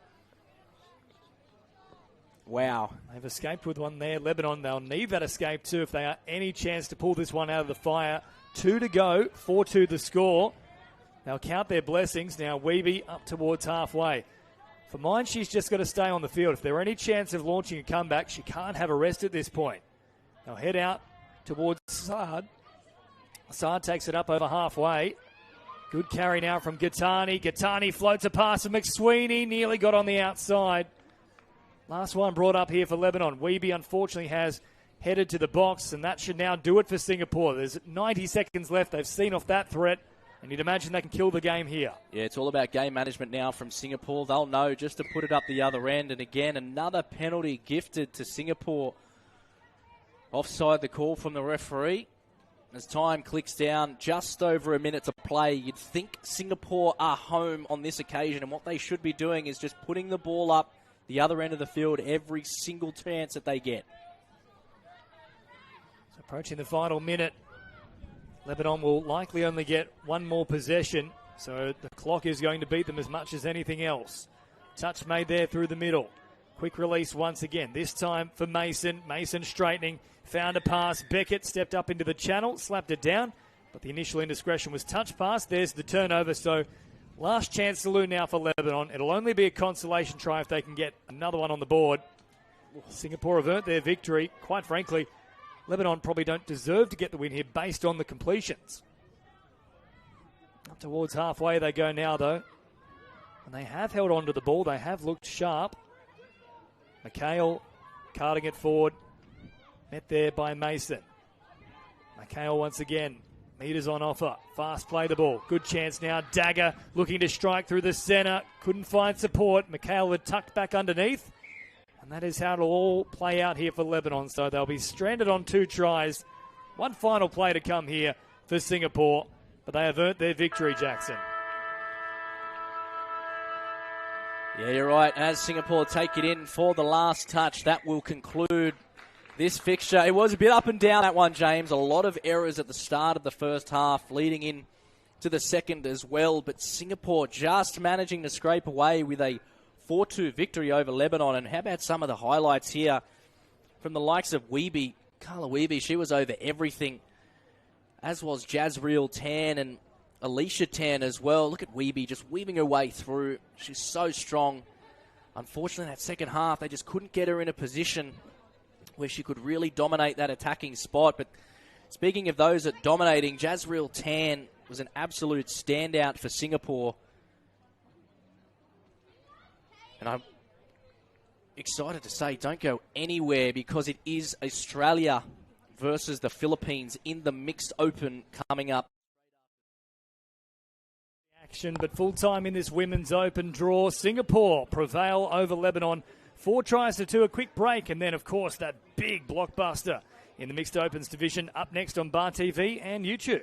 S2: Wow.
S4: They've escaped with one there. Lebanon, they'll need that escape too if they are any chance to pull this one out of the fire. 2 to go, 4-2 the score. They'll count their blessings. Now Weeby up towards halfway. For mine, she's just got to stay on the field. If there are any chance of launching a comeback, she can't have a rest at this point. They'll head out towards Saad. Saad takes it up over halfway. Good carry now from Gattani. Gattani floats a pass to McSweeney. Nearly got on the outside. Last one brought up here for Lebanon. Weeby unfortunately has headed to the box, and that should now do it for Singapore. There's 90 seconds left. They've seen off that threat. And you'd imagine they can kill the game here.
S2: Yeah, it's all about game management now from Singapore. They'll know just to put it up the other end. And again, another penalty gifted to Singapore. Offside the call from the referee. As time clicks down, just over a minute to play, you'd think Singapore are home on this occasion. And what they should be doing is just putting the ball up the other end of the field every single chance that they get.
S4: So approaching the final minute. Lebanon will likely only get one more possession, so the clock is going to beat them as much as anything else. Touch made there through the middle. Quick release once again. This time for Mason. Mason straightening. Found a pass. Beckett stepped up into the channel. Slapped it down. But the initial indiscretion was touch pass. There's the turnover. So last chance saloon now for Lebanon. It'll only be a consolation try if they can get another one on the board. Singapore have earned their victory. Quite frankly, Lebanon probably don't deserve to get the win here based on the completions. Up towards halfway they go now, though. And they have held on to the ball. They have looked sharp. McHale carting it forward. Met there by Mason. McHale once again. Meters on offer. Fast play the ball. Good chance now. Dagger looking to strike through the centre. Couldn't find support. McHale had tucked back underneath. And that is how it'll all play out here for Lebanon. So they'll be stranded on 2 tries. One final play to come here for Singapore. But they have earned their victory, Jackson.
S2: Yeah, you're right. As Singapore take it in for the last touch, that will conclude this fixture. It was a bit up and down, that one, James. A lot of errors at the start of the first half, leading in to the second as well. But Singapore just managing to scrape away with a 4-2 victory over Lebanon. And how about some of the highlights here from the likes of Weeby? Carla Weeby, she was over everything, as was Jazreel Tan and Alicia Tan as well. Look at Weeby just weaving her way through. She's so strong. Unfortunately, that second half, they just couldn't get her in a position where she could really dominate that attacking spot. But speaking of those that dominating, Jazreel Tan was an absolute standout for Singapore. And I'm excited to say, don't go anywhere, because it is Australia versus the Philippines in the mixed open coming up.
S4: But full time in this women's open draw. Singapore prevail over Lebanon. 4 tries to 2, a quick break, and then, of course, that big blockbuster in the mixed opens division up next on Bar TV and YouTube.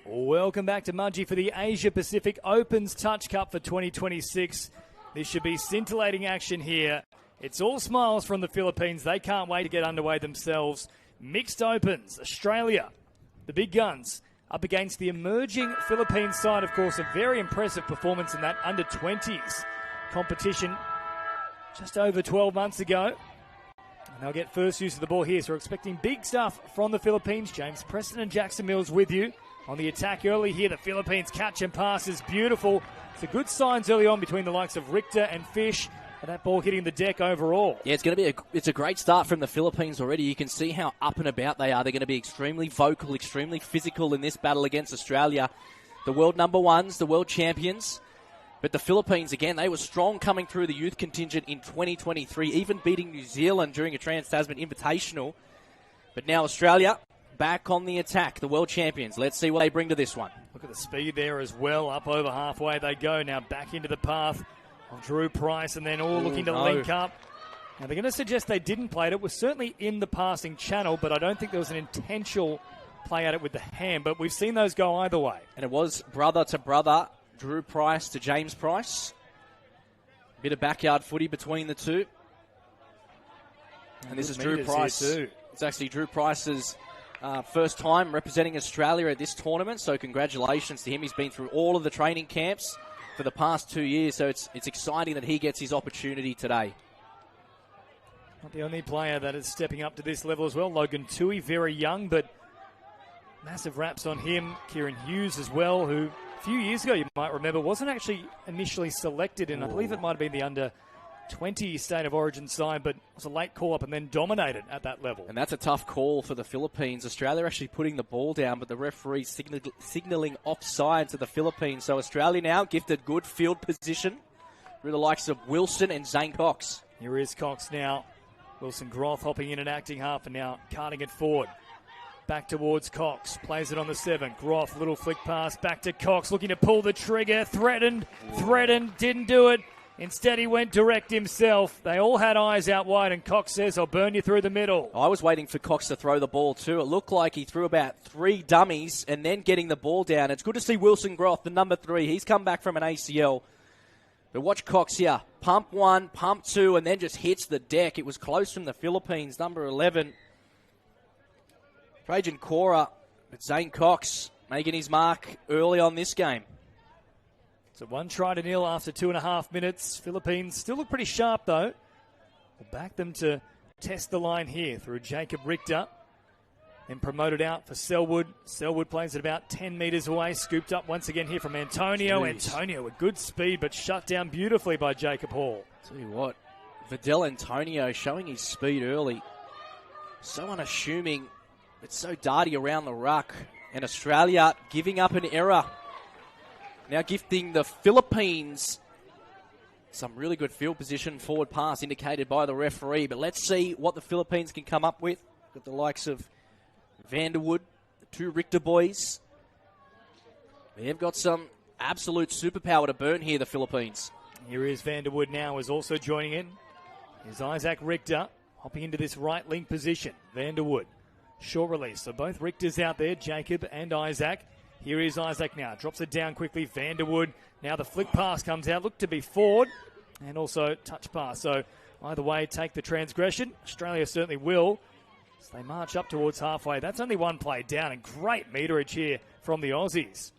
S4: Welcome back to Mudgee for the Asia Pacific Opens Touch Cup for 2026. This should be scintillating action here. It's all smiles from the Philippines. They can't wait to get underway themselves. Mixed Opens, Australia, the big guns, up against the emerging Philippine side. Of course, a very impressive performance in that under-20s competition just over 12 months ago. And they'll get first use of the ball here, so we're expecting big stuff from the Philippines. James Preston and Jackson Mills with you. On the attack early here, the Philippines catch and pass is beautiful. So good signs early on between the likes of Richter and Fish, but that ball hitting the deck overall.
S2: Yeah, it's a great start from the Philippines already. You can see how up and about they are. They're going to be extremely vocal, extremely physical in this battle against Australia. The world number ones, the world champions. But the Philippines, again, they were strong coming through the youth contingent in 2023, even beating New Zealand during a Trans-Tasman Invitational. But now Australia back on the attack, the world champions. Let's see what they bring to this one.
S4: Look at the speed there as well. Up over halfway they go. Now back into the path of Drew Price, and then all looking to link up. Now they're going to suggest they didn't play it. It was certainly in the passing channel, but I don't think there was an intentional play at it with the hand. But we've seen those go either way.
S2: And it was brother to brother, Drew Price to James Price. Bit of backyard footy between the two. And this is Drew Price. It's actually Drew Price's first time representing Australia at this tournament, so congratulations to him. He's been through all of the training camps for the past 2 years, so it's exciting that he gets his opportunity today.
S4: Not the only player that is stepping up to this level as well. Logan Tui, very young, but massive raps on him. Kieran Hughes as well, who a few years ago, you might remember, wasn't actually initially selected in, I believe it might have been the under-20 State of Origin side, but was a late call-up and then dominated at that level.
S2: And that's a tough call for the Philippines. Australia actually putting the ball down, but the referee signalling offside to the Philippines. So Australia now gifted good field position through the likes of Wilson and Zane Cox.
S4: Here is Cox now. Wilson Groth hopping in and acting half, and now carting it forward. Back towards Cox. Plays it on the 7. Groth, little flick pass. Back to Cox, looking to pull the trigger. Threatened, didn't do it. Instead, he went direct himself. They all had eyes out wide, and Cox says, I'll burn you through the middle.
S2: I was waiting for Cox to throw the ball too. It looked like he threw about 3 dummies and then getting the ball down. It's good to see Wilson Groth, the number 3. He's come back from an ACL. But watch Cox here. Pump 1, pump 2, and then just hits the deck. It was close from the Philippines, number 11. Trajan Cora, but Zane Cox making his mark early on this game.
S4: So 1-0 after 2.5 minutes. Philippines still look pretty sharp, though. We'll back them to test the line here through Jacob Richter. Then promoted out for Selwood. Selwood plays it about 10 metres away. Scooped up once again here from Antonio.
S2: Jeez.
S4: Antonio with good speed, but shut down beautifully by Jacob Hall.
S2: Tell you what, Vidal Antonio showing his speed early. So unassuming, but so darty around the ruck. And Australia giving up an error. Now gifting the Philippines some really good field position, forward pass indicated by the referee. But let's see what the Philippines can come up with. Got the likes of Vanderwood, the 2 Richter boys. They've got some absolute superpower to burn here, the Philippines.
S4: Here is Vanderwood now, is also joining in. Here's Isaac Richter hopping into this right link position. Vanderwood, short release. So both Richters out there, Jacob and Isaac. Here is Isaac now. Drops it down quickly. Vanderwood. Now the flick pass comes out. Looked to be forward. And also touch pass. So either way, take the transgression. Australia certainly will. As they march up towards halfway. That's only one play down. And great meterage here from the Aussies.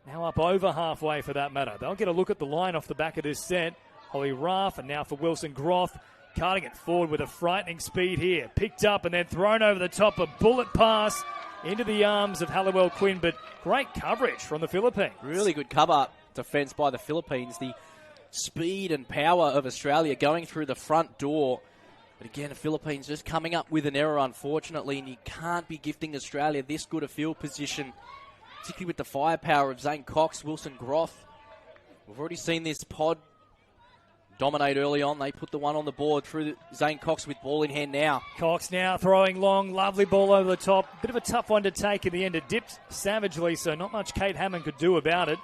S4: Now up over halfway for that matter. They'll get a look at the line off the back of this set. Holly Raff, and now for Wilson Groth. Carting it forward with a frightening speed here. Picked up and then thrown over the top. A bullet pass into the arms of Halliwell Quinn, but great coverage from the Philippines.
S2: Really good cover defence by the Philippines. The speed and power of Australia going through the front door. But again, the Philippines just coming up with an error, unfortunately, and you can't be gifting Australia this good a field position, particularly with the firepower of Zane Cox, Wilson Groth. We've already seen this pod dominate early on. They put the one on the board through Zane Cox with ball in hand now.
S4: Cox now throwing long, lovely ball over the top. Bit of a tough one to take in the end. It dipped savagely, so not much Kate Hammond could do about it.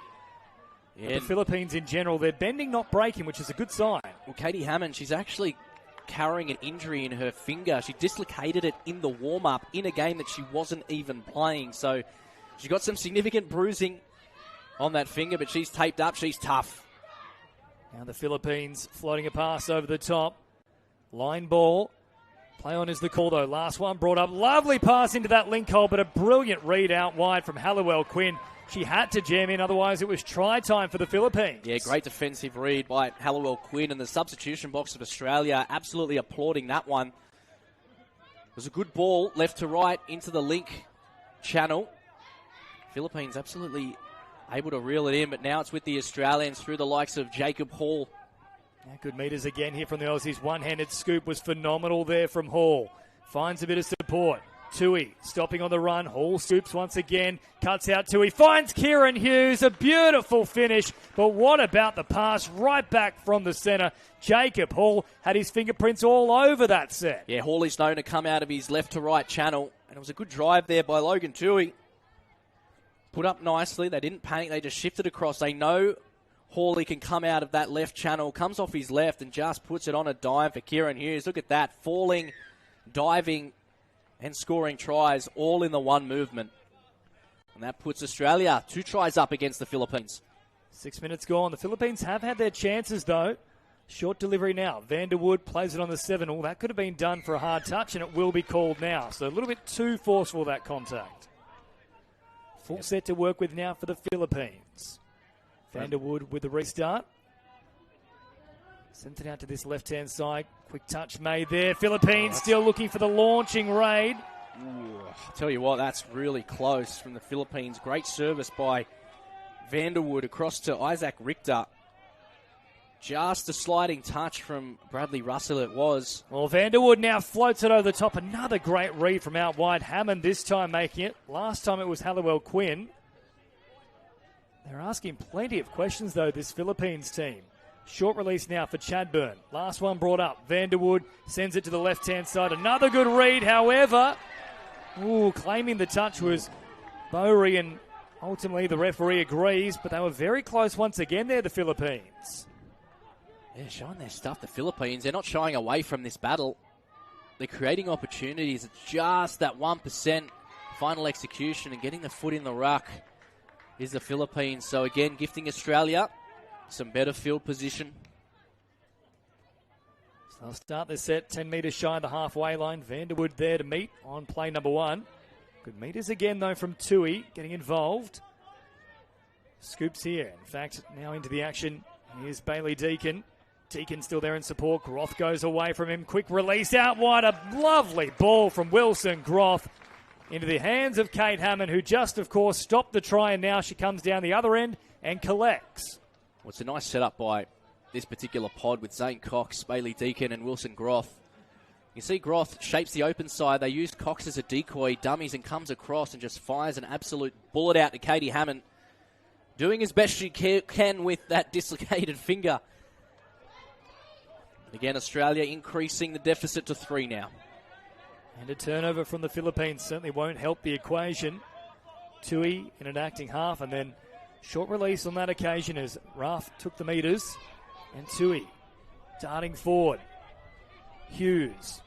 S4: Yeah, the Philippines in general, they're bending, not breaking, which is a good sign.
S2: Well, Katie Hammond, she's actually carrying an injury in her finger. She dislocated it in the warm-up in a game that she wasn't even playing. So She's got some significant bruising on that finger, but she's taped up. She's tough.
S4: Now the Philippines floating a pass over the top. Line ball. Play on is the call, though. Last one brought up. Lovely pass into that link hole, but a brilliant read out wide from Halliwell Quinn. She had to jam in, otherwise it was try time for the Philippines.
S2: Yeah, great defensive read by Halliwell Quinn, and the substitution box of Australia absolutely applauding that one. It was a good ball, left to right, into the link channel. Philippines absolutely able to reel it in, but now it's with the Australians through the likes of Jacob Hall.
S4: Yeah, good meters again here from the Aussies. One-handed scoop was phenomenal there from Hall. Finds a bit of support. Tui stopping on the run. Hall scoops once again. Cuts out Tui. Finds Kieran Hughes. A beautiful finish. But what about the pass right back from the centre? Jacob Hall had his fingerprints all over that set.
S2: Yeah, Hawley's known to come out of his left to right channel. And it was a good drive there by Logan Tui. Put up nicely. They didn't panic. They just shifted across. They know Hawley can come out of that left channel. Comes off his left and just puts it on a dime for Kieran Hughes. Look at that. Falling, diving, and scoring tries all in the one movement. And that puts Australia 2 tries up against the Philippines.
S4: 6 minutes gone. The Philippines have had their chances, though. Short delivery now. Vanderwood plays it on the 7. Oh, that could have been done for a hard touch, and it will be called now. So a little bit too forceful, that contact. Full set to work with now for the Philippines. Vanderwood with the restart. Sent it out to this left-hand side. Quick touch made there. Philippines still looking for the launching raid.
S2: Ooh, I'll tell you what, that's really close from the Philippines. Great service by Vanderwood across to Isaac Richter. Just a sliding touch from Bradley Russell it was.
S4: Well, Vanderwood now floats it over the top. Another great read from out wide. Hammond this time making it. Last time it was Halliwell Quinn. They're asking plenty of questions, though, this Philippines team. Short release now for Chadburn. Last one brought up. Vanderwood sends it to the left-hand side. Another good read, however. Claiming the touch was Bowery, and ultimately the referee agrees, but they were very close once again there, the Philippines.
S2: Yeah, showing their stuff, the Philippines. They're not shying away from this battle. They're creating opportunities. It's just that 1% final execution and getting the foot in the ruck is the Philippines. So again, gifting Australia some better field position.
S4: So they'll start this set 10 metres shy of the halfway line. Vanderwood there to meet on play number 1. Good meters again, though, from Tui getting involved. Scoops here. In fact, now into the action. Here's Bailey Deacon. Deacon still there in support. Groth goes away from him. Quick release out wide. A lovely ball from Wilson Groth into the hands of Kate Hammond, who just, of course, stopped the try, and now she comes down the other end and collects.
S2: Well, it's a nice setup by this particular pod with Zane Cox, Bailey Deacon, and Wilson Groth. You see Groth shapes the open side. They use Cox as a decoy, dummies, and comes across and just fires an absolute bullet out to Katie Hammond, doing as best she can with that dislocated finger. And again, Australia increasing the deficit to 3 now.
S4: And a turnover from the Philippines certainly won't help the equation. Tui in an acting half, and then short release on that occasion as Ruff took the meters. And Tui darting forward. Hughes.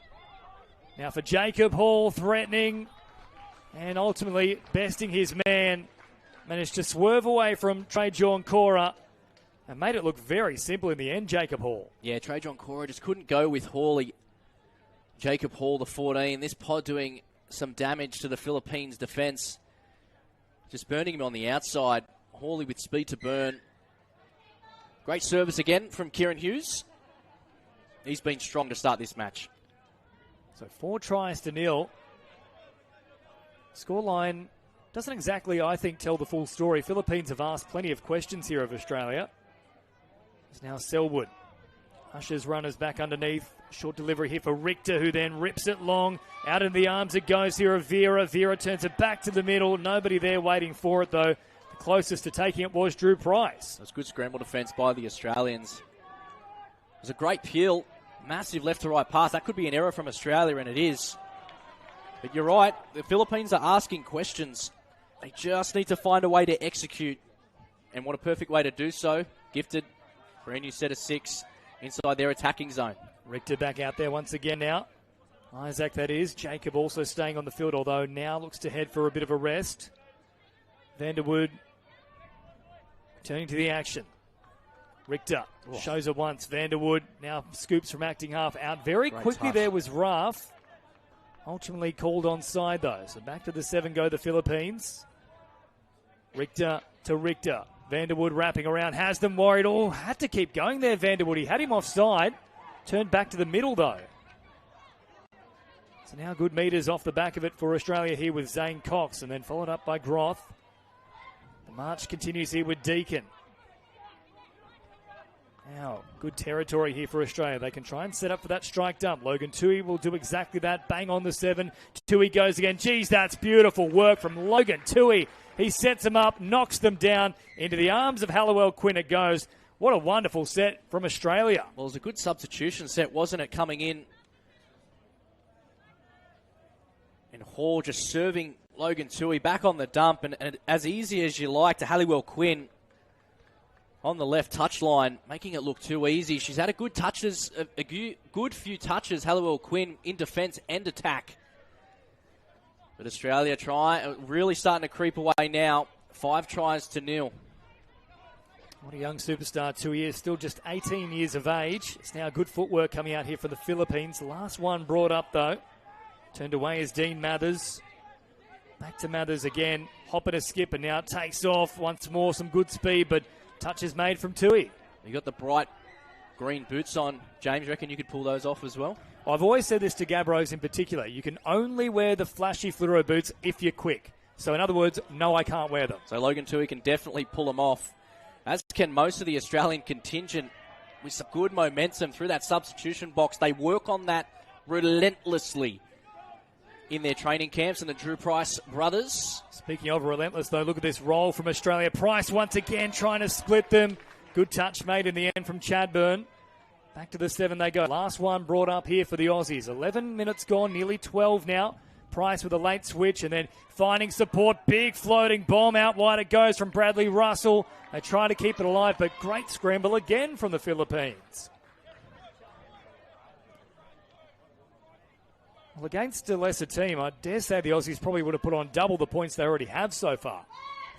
S4: Now for Jacob Hall, threatening and ultimately besting his man. Managed to swerve away from Trajan Cora and made it look very simple in the end, Jacob Hall.
S2: Yeah, Trajan Cora just couldn't go with Hawley. Jacob Hall, the 14. This pod doing some damage to the Philippines' defence. Just burning him on the outside. Hawley with speed to burn. Great service again from Kieran Hughes. He's been strong to start this match.
S4: So 4 tries to 0. Scoreline doesn't exactly, I think, tell the full story. Philippines have asked plenty of questions here of Australia. It's now Selwood. Ushers runners back underneath. Short delivery here for Richter, who then rips it long. Out in the arms it goes here of Vera. Vera turns it back to the middle. Nobody there waiting for it, though. The closest to taking it was Drew Price.
S2: It was good scramble defence by the Australians. It was a great peel. Massive left to right pass. That could be an error from Australia, and it is. But you're right. The Philippines are asking questions. They just need to find a way to execute. And what a perfect way to do so. Gifted. Brand new set of 6 inside their attacking zone.
S4: Richter back out there once again now. Isaac, that is. Jacob also staying on the field, although now looks to head for a bit of a rest. Vanderwood turning to the action. Richter shows it once. Vanderwood now scoops from acting half out. Very
S2: Great
S4: quickly
S2: touch.
S4: there was Raff. Ultimately called onside though. So back to the 7 go the Philippines. Richter to Richter. Vanderwood wrapping around. Has them worried. Oh, had to keep going there, Vanderwood. He had him offside. Turned back to the middle though. So now good meters off the back of it for Australia here with Zane Cox. And then followed up by Groth. The march continues here with Deakin. Now, good territory here for Australia. They can try and set up for that strike dump. Logan Tui will do exactly that. Bang on the 7. Tui goes again. Geez, that's beautiful work from Logan Tui. He sets them up, knocks them down into the arms of Halliwell Quinn. It goes. What a wonderful set from Australia.
S2: Well, it was a good substitution set, wasn't it, coming in? And Hall just serving Logan Tui back on the dump. And as easy as you like to Halliwell Quinn on the left touchline, making it look too easy. She's had a good few touches, Halliwell Quinn, in defence and attack. But Australia really starting to creep away now. 5 tries to 0.
S4: What a young superstar, 2 years, still just 18 years of age. It's now good footwork coming out here for the Philippines. The last one brought up, though. Turned away is Dean Mathers. Back to Mathers again. Hop and a skip, and now it takes off once more. Some good speed, but touch is made from Tui.
S2: You got the bright green boots on. James, reckon you could pull those off as well?
S4: I've always said this to Gabros in particular. You can only wear the flashy fluoro boots if you're quick. So in other words, no, I can't wear them.
S2: So Logan Tui can definitely pull them off, as can most of the Australian contingent with some good momentum through that substitution box. They work on that relentlessly in their training camps, and the Drew Price brothers.
S4: Speaking of relentless, though, look at this roll from Australia. Price once again trying to split them. Good touch made in the end from Chadburn. Back to the 7 they go. Last one brought up here for the Aussies. 11 minutes gone, nearly 12 now. Price with a late switch and then finding support. Big floating bomb out wide it goes from Bradley Russell. They try to keep it alive, but great scramble again from the Philippines. Well, against a lesser team, I dare say the Aussies probably would have put on double the points they already have so far.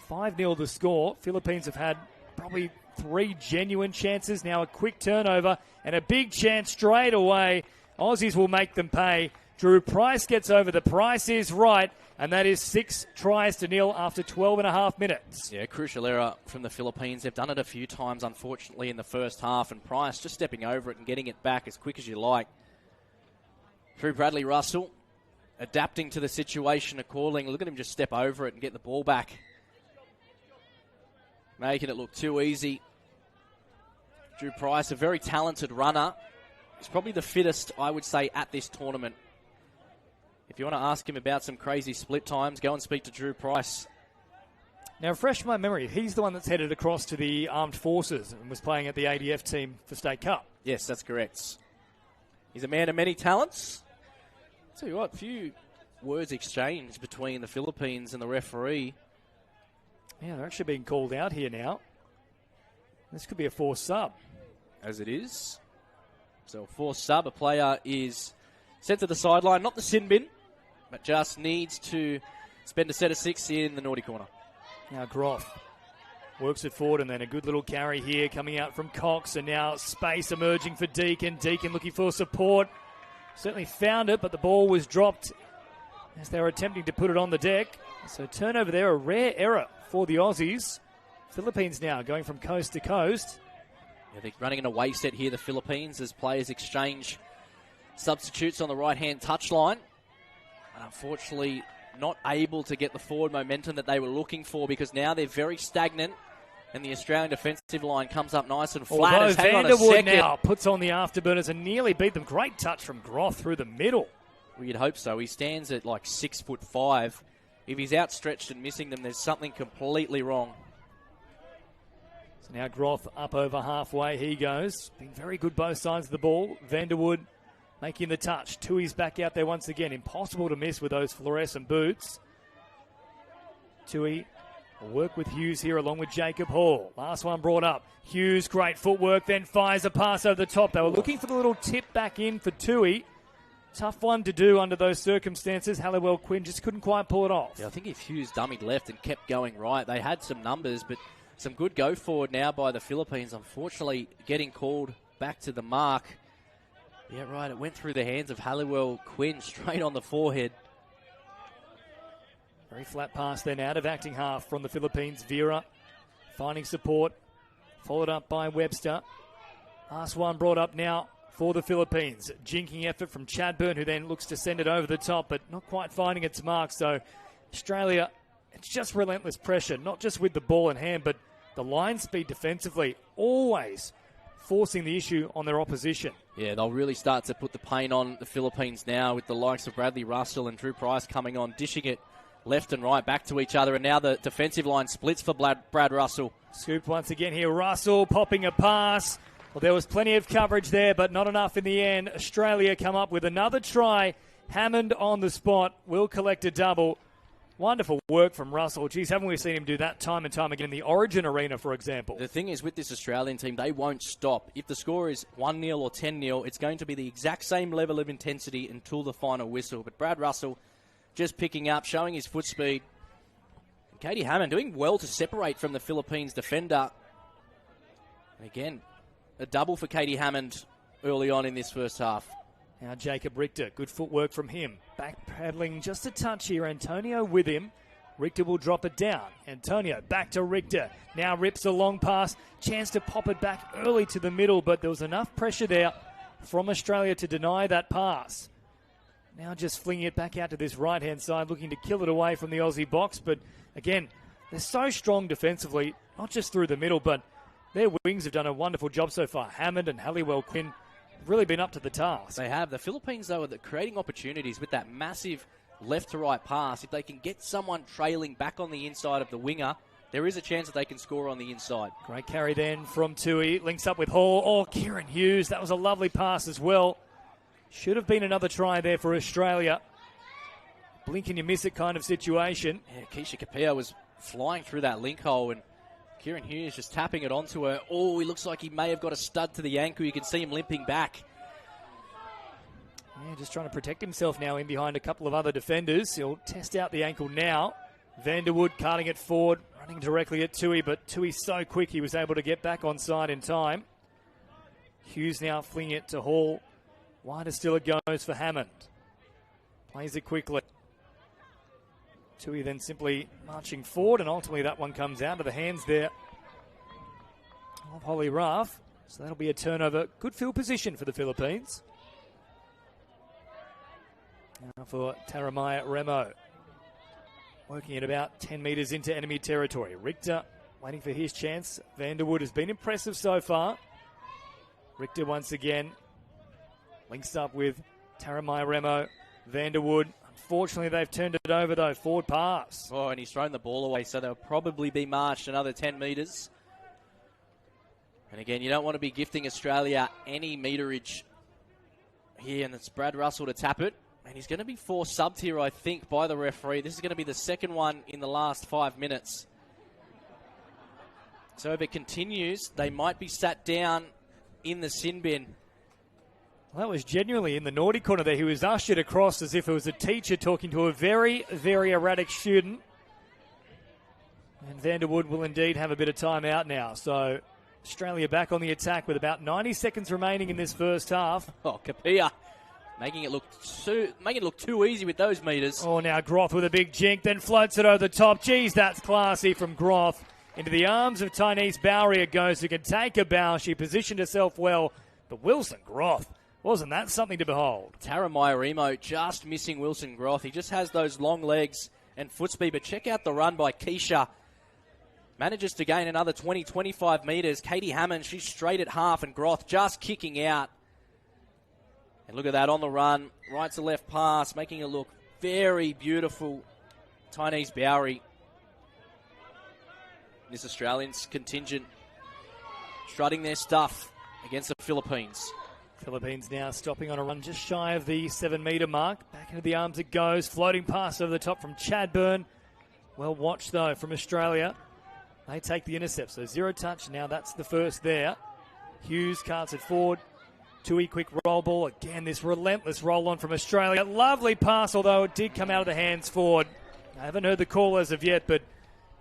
S4: 5-0 the score. Philippines have had probably 3 genuine chances. Now a quick turnover and a big chance straight away. Aussies will make them pay. Drew Price gets over. The price is right, and that is 6 tries to 0 after 12 and a half minutes.
S2: Yeah, crucial error from the Philippines. They've done it a few times, unfortunately, in the first half, and Price just stepping over it and getting it back as quick as you like. Through Bradley Russell, adapting to the situation accordingly. Look at him just step over it and get the ball back. Making it look too easy. Drew Price, a very talented runner. He's probably the fittest, I would say, at this tournament. If you want to ask him about some crazy split times, go and speak to Drew Price.
S4: Now, refresh my memory. He's the one that's headed across to the Armed Forces and was playing at the ADF team for State Cup.
S2: Yes, that's correct. He's a man of many talents. I'll tell you what, a few words exchanged between the Philippines and the referee.
S4: Yeah, they're actually being called out here now. This could be a forced sub.
S2: As it is. So a forced sub, a player is sent to the sideline, not the sin bin, but just needs to spend a set of 6 in the naughty corner.
S4: Now Groff works it forward, and then a good little carry here coming out from Cox, and now space emerging for Deakin. Deakin looking for support. Certainly found it, but the ball was dropped as they were attempting to put it on the deck. So turnover there, a rare error for the Aussies. Philippines now going from coast to coast.
S2: Yeah, they're running an away set here, the Philippines, as players exchange substitutes on the right-hand touchline. And unfortunately, not able to get the forward momentum that they were looking for, because now they're very stagnant, and the Australian defensive line comes up nice and flat.
S4: Although
S2: Hang on a
S4: Vanderwood
S2: second.
S4: now puts on the afterburners and nearly beat them. Great touch from Groff through the middle.
S2: Well, you'd hope so. He stands at like 6'5". If he's outstretched and missing them, there's something completely wrong.
S4: So now Groff up over halfway. He goes. Been very good both sides of the ball. Vanderwood making the touch. Tui's back out there once again. Impossible to miss with those fluorescent boots. Tui will work with Hughes here along with Jacob Hall. Last one brought up. Hughes, great footwork, then fires a pass over the top. They were looking for the little tip back in for Tui. tough one to do under those circumstances. Halliwell Quinn just couldn't quite pull it off.
S2: Yeah, I think if Hughes dummied left and kept going right, they had some numbers, but some good go forward now by the Philippines. Unfortunately, getting called back to the mark. Yeah, right, it went through the hands of Halliwell Quinn straight on the forehead.
S4: Very flat pass then out of acting half from the Philippines. Vera finding support, followed up by Webster. Last one brought up now for the Philippines. Jinking effort from Chadburn, who then looks to send it over the top, but not quite finding its mark. So Australia, it's just relentless pressure, not just with the ball in hand, but the line speed defensively, always forcing the issue on their opposition.
S2: Yeah, they'll really start to put the pain on the Philippines now with the likes of Bradley Russell and Drew Price coming on, dishing it left and right back to each other. And now the defensive line splits for Brad Russell.
S4: Scooped once again here. Russell popping a pass. Well, there was plenty of coverage there, but not enough in the end. Australia come up with another try. Hammond on the spot will collect a double. Wonderful work from Russell. Geez, haven't we seen him do that time and time again in the Origin arena, for example?
S2: The thing is, with this Australian team, they won't stop. If the score is 1-0 or 10-0, it's going to be the exact same level of intensity until the final whistle. But Brad Russell just picking up, showing his foot speed. And Katie Hammond doing well to separate from the Philippines defender. And again, a double for Katie Hammond early on in this first half.
S4: Now Jacob Richter, good footwork from him. Back paddling just a touch here. Antonio with him. Richter will drop it down. Antonio back to Richter. Now rips a long pass. Chance to pop it back early to the middle, but there was enough pressure there from Australia to deny that pass. Now just flinging it back out to this right-hand side, looking to kill it away from the Aussie box. But again, they're so strong defensively, not just through the middle, but their wings have done a wonderful job so far. Hammond and Halliwell Quinn have really been up to the task.
S2: They have. The Philippines, though, are creating opportunities with that massive left-to-right pass. If they can get someone trailing back on the inside of the winger, there is a chance that they can score on the inside.
S4: Great carry then from Tui. Links up with Hall. Oh, Kieran Hughes. That was a lovely pass as well. Should have been another try there for Australia. Blink and you miss it kind of situation.
S2: Yeah, Keisha Capia was flying through that link hole, and Kieran Hughes just tapping it onto her. Oh, he looks like he may have got a stud to the ankle. You can see him limping back.
S4: Yeah, just trying to protect himself now in behind a couple of other defenders. He'll test out the ankle now. Vanderwood carting it forward, running directly at Tui, but Tui's so quick he was able to get back on side in time. Hughes now flinging it to Hall. Wider still it goes for Hammond. Plays it quickly. Tui then simply marching forward, and ultimately that one comes out of the hands there of Holly Ruff. So that'll be a turnover. Good field position for the Philippines. Now for Taramaya Remo. Working at about 10 metres into enemy territory. Richter waiting for his chance. Vanderwood has been impressive so far. Richter once again links up with Taramaya Remo. Vanderwood. Unfortunately, they've turned it over, though. Forward pass.
S2: Oh, and he's thrown the ball away, so they'll probably be marched another 10 metres. And again, you don't want to be gifting Australia any meterage here, and it's Brad Russell to tap it. And he's going to be forced subbed here, I think, by the referee. This is going to be the second one in the last 5 minutes. So if it continues, they might be sat down in the sin bin.
S4: Well, that was genuinely in the naughty corner there. He was ushered across as if it was a teacher talking to a very, very erratic student. And Vanderwood will indeed have a bit of time out now. So Australia back on the attack with about 90 seconds remaining in this first half.
S2: Oh, Capia making it look too easy with those meters.
S4: Oh, now Groth with a big jink, then floats it over the top. Geez, that's classy from Groth. Into the arms of Chinese Bowery it goes, who can take a bow. She positioned herself well. But Wilson Groth, wasn't that something to behold?
S2: Taramaya Remo just missing Wilson Groth. He just has those long legs and foot speed. But check out the run by Keisha. Manages to gain another 20, 25 metres. Katie Hammond, she's straight at half, and Groth just kicking out. And look at that on the run. Right to left pass, making it look very beautiful. Chinese Bowery. This Australians contingent strutting their stuff against the Philippines.
S4: Philippines now stopping on a run just shy of the 7-metre mark. Back into the arms it goes. Floating pass over the top from Chadburn. Well watched, though, from Australia. They take the intercept. So 0 touch. Now that's the first there. Hughes carts it forward. Tui quick roll ball. Again, this relentless roll on from Australia. Lovely pass, although it did come out of the hands forward. I haven't heard the call as of yet, but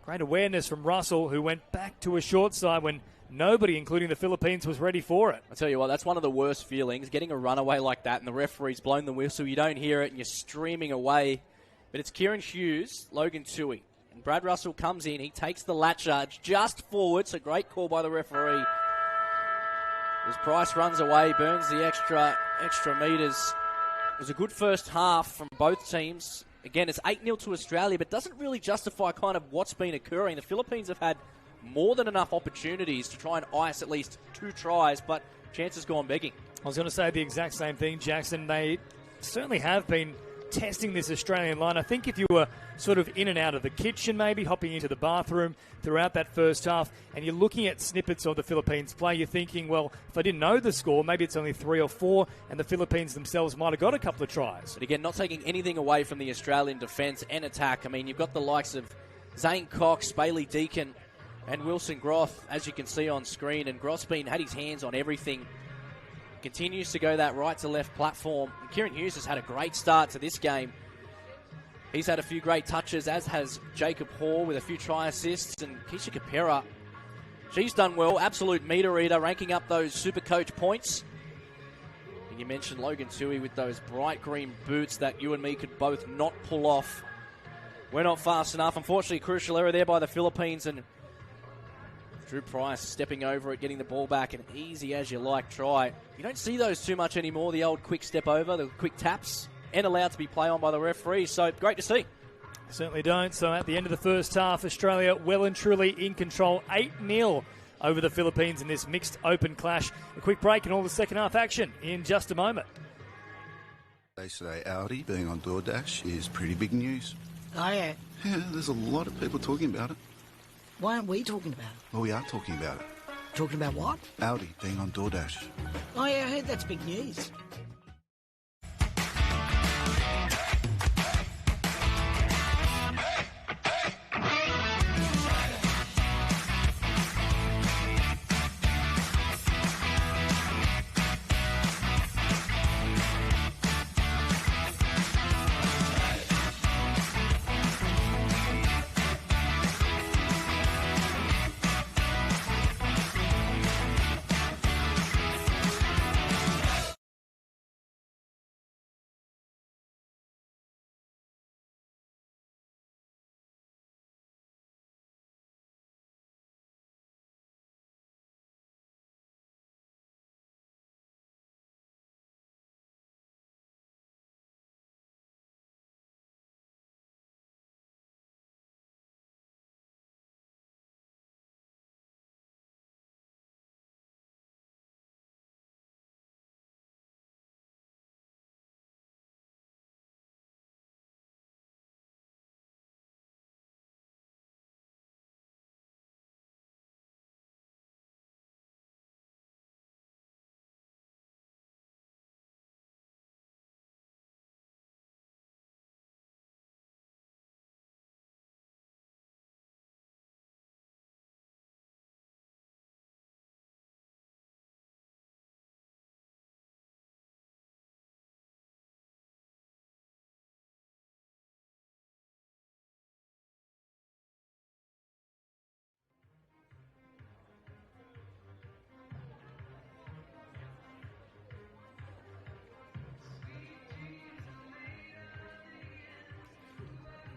S4: great awareness from Russell, who went back to a short side when nobody, including the Philippines, was ready for it.
S2: I tell you what, that's one of the worst feelings, getting a runaway like that and the referee's blown the whistle, you don't hear it and you're streaming away. But it's Kieran Hughes, Logan Tui. And Brad Russell comes in, he takes the lat charge just forward, so great call by the referee. As Price runs away, burns the extra metres. It was a good first half from both teams. Again, it's 8-0 to Australia, but doesn't really justify kind of what's been occurring. The Philippines have had more than enough opportunities to try and ice at least 2 tries, but chances gone begging.
S4: I was going to say the exact same thing, Jackson. They certainly have been testing this Australian line. I think if you were sort of in and out of the kitchen, maybe hopping into the bathroom throughout that first half, and you're looking at snippets of the Philippines play, you're thinking, well, if I didn't know the score, maybe it's only 3 or 4, and the Philippines themselves might have got a couple of tries.
S2: But again, not taking anything away from the Australian defence and attack. I mean, you've got the likes of Zane Cox, Bailey Deacon, and Wilson Groth, as you can see on screen, and Groth's had his hands on everything. Continues to go that right to left platform. And Kieran Hughes has had a great start to this game. He's had a few great touches, as has Jacob Hall with a few try assists. And Keisha Capera, she's done well. Absolute meter eater, ranking up those Super Coach points. And you mentioned Logan Tui with those bright green boots that you and me could both not pull off. We're not fast enough. Unfortunately, crucial error there by the Philippines. And Drew Price stepping over it, getting the ball back, an easy as you like try. You don't see those too much anymore, the old quick step over, the quick taps, and allowed to be play on by the referee, so great to see.
S4: Certainly don't. So at the end of the first half, Australia well and truly in control, 8-0 over the Philippines in this mixed open clash. A quick break and all the second half action in just a moment.
S7: Today, Audi being on DoorDash is pretty big news.
S8: Oh, yeah.
S7: Yeah, there's a lot of people talking about it.
S8: Why aren't we talking about it?
S7: Well, we are talking about it.
S8: Talking about what?
S7: Audi being on DoorDash.
S8: Oh, yeah, I heard that's big news.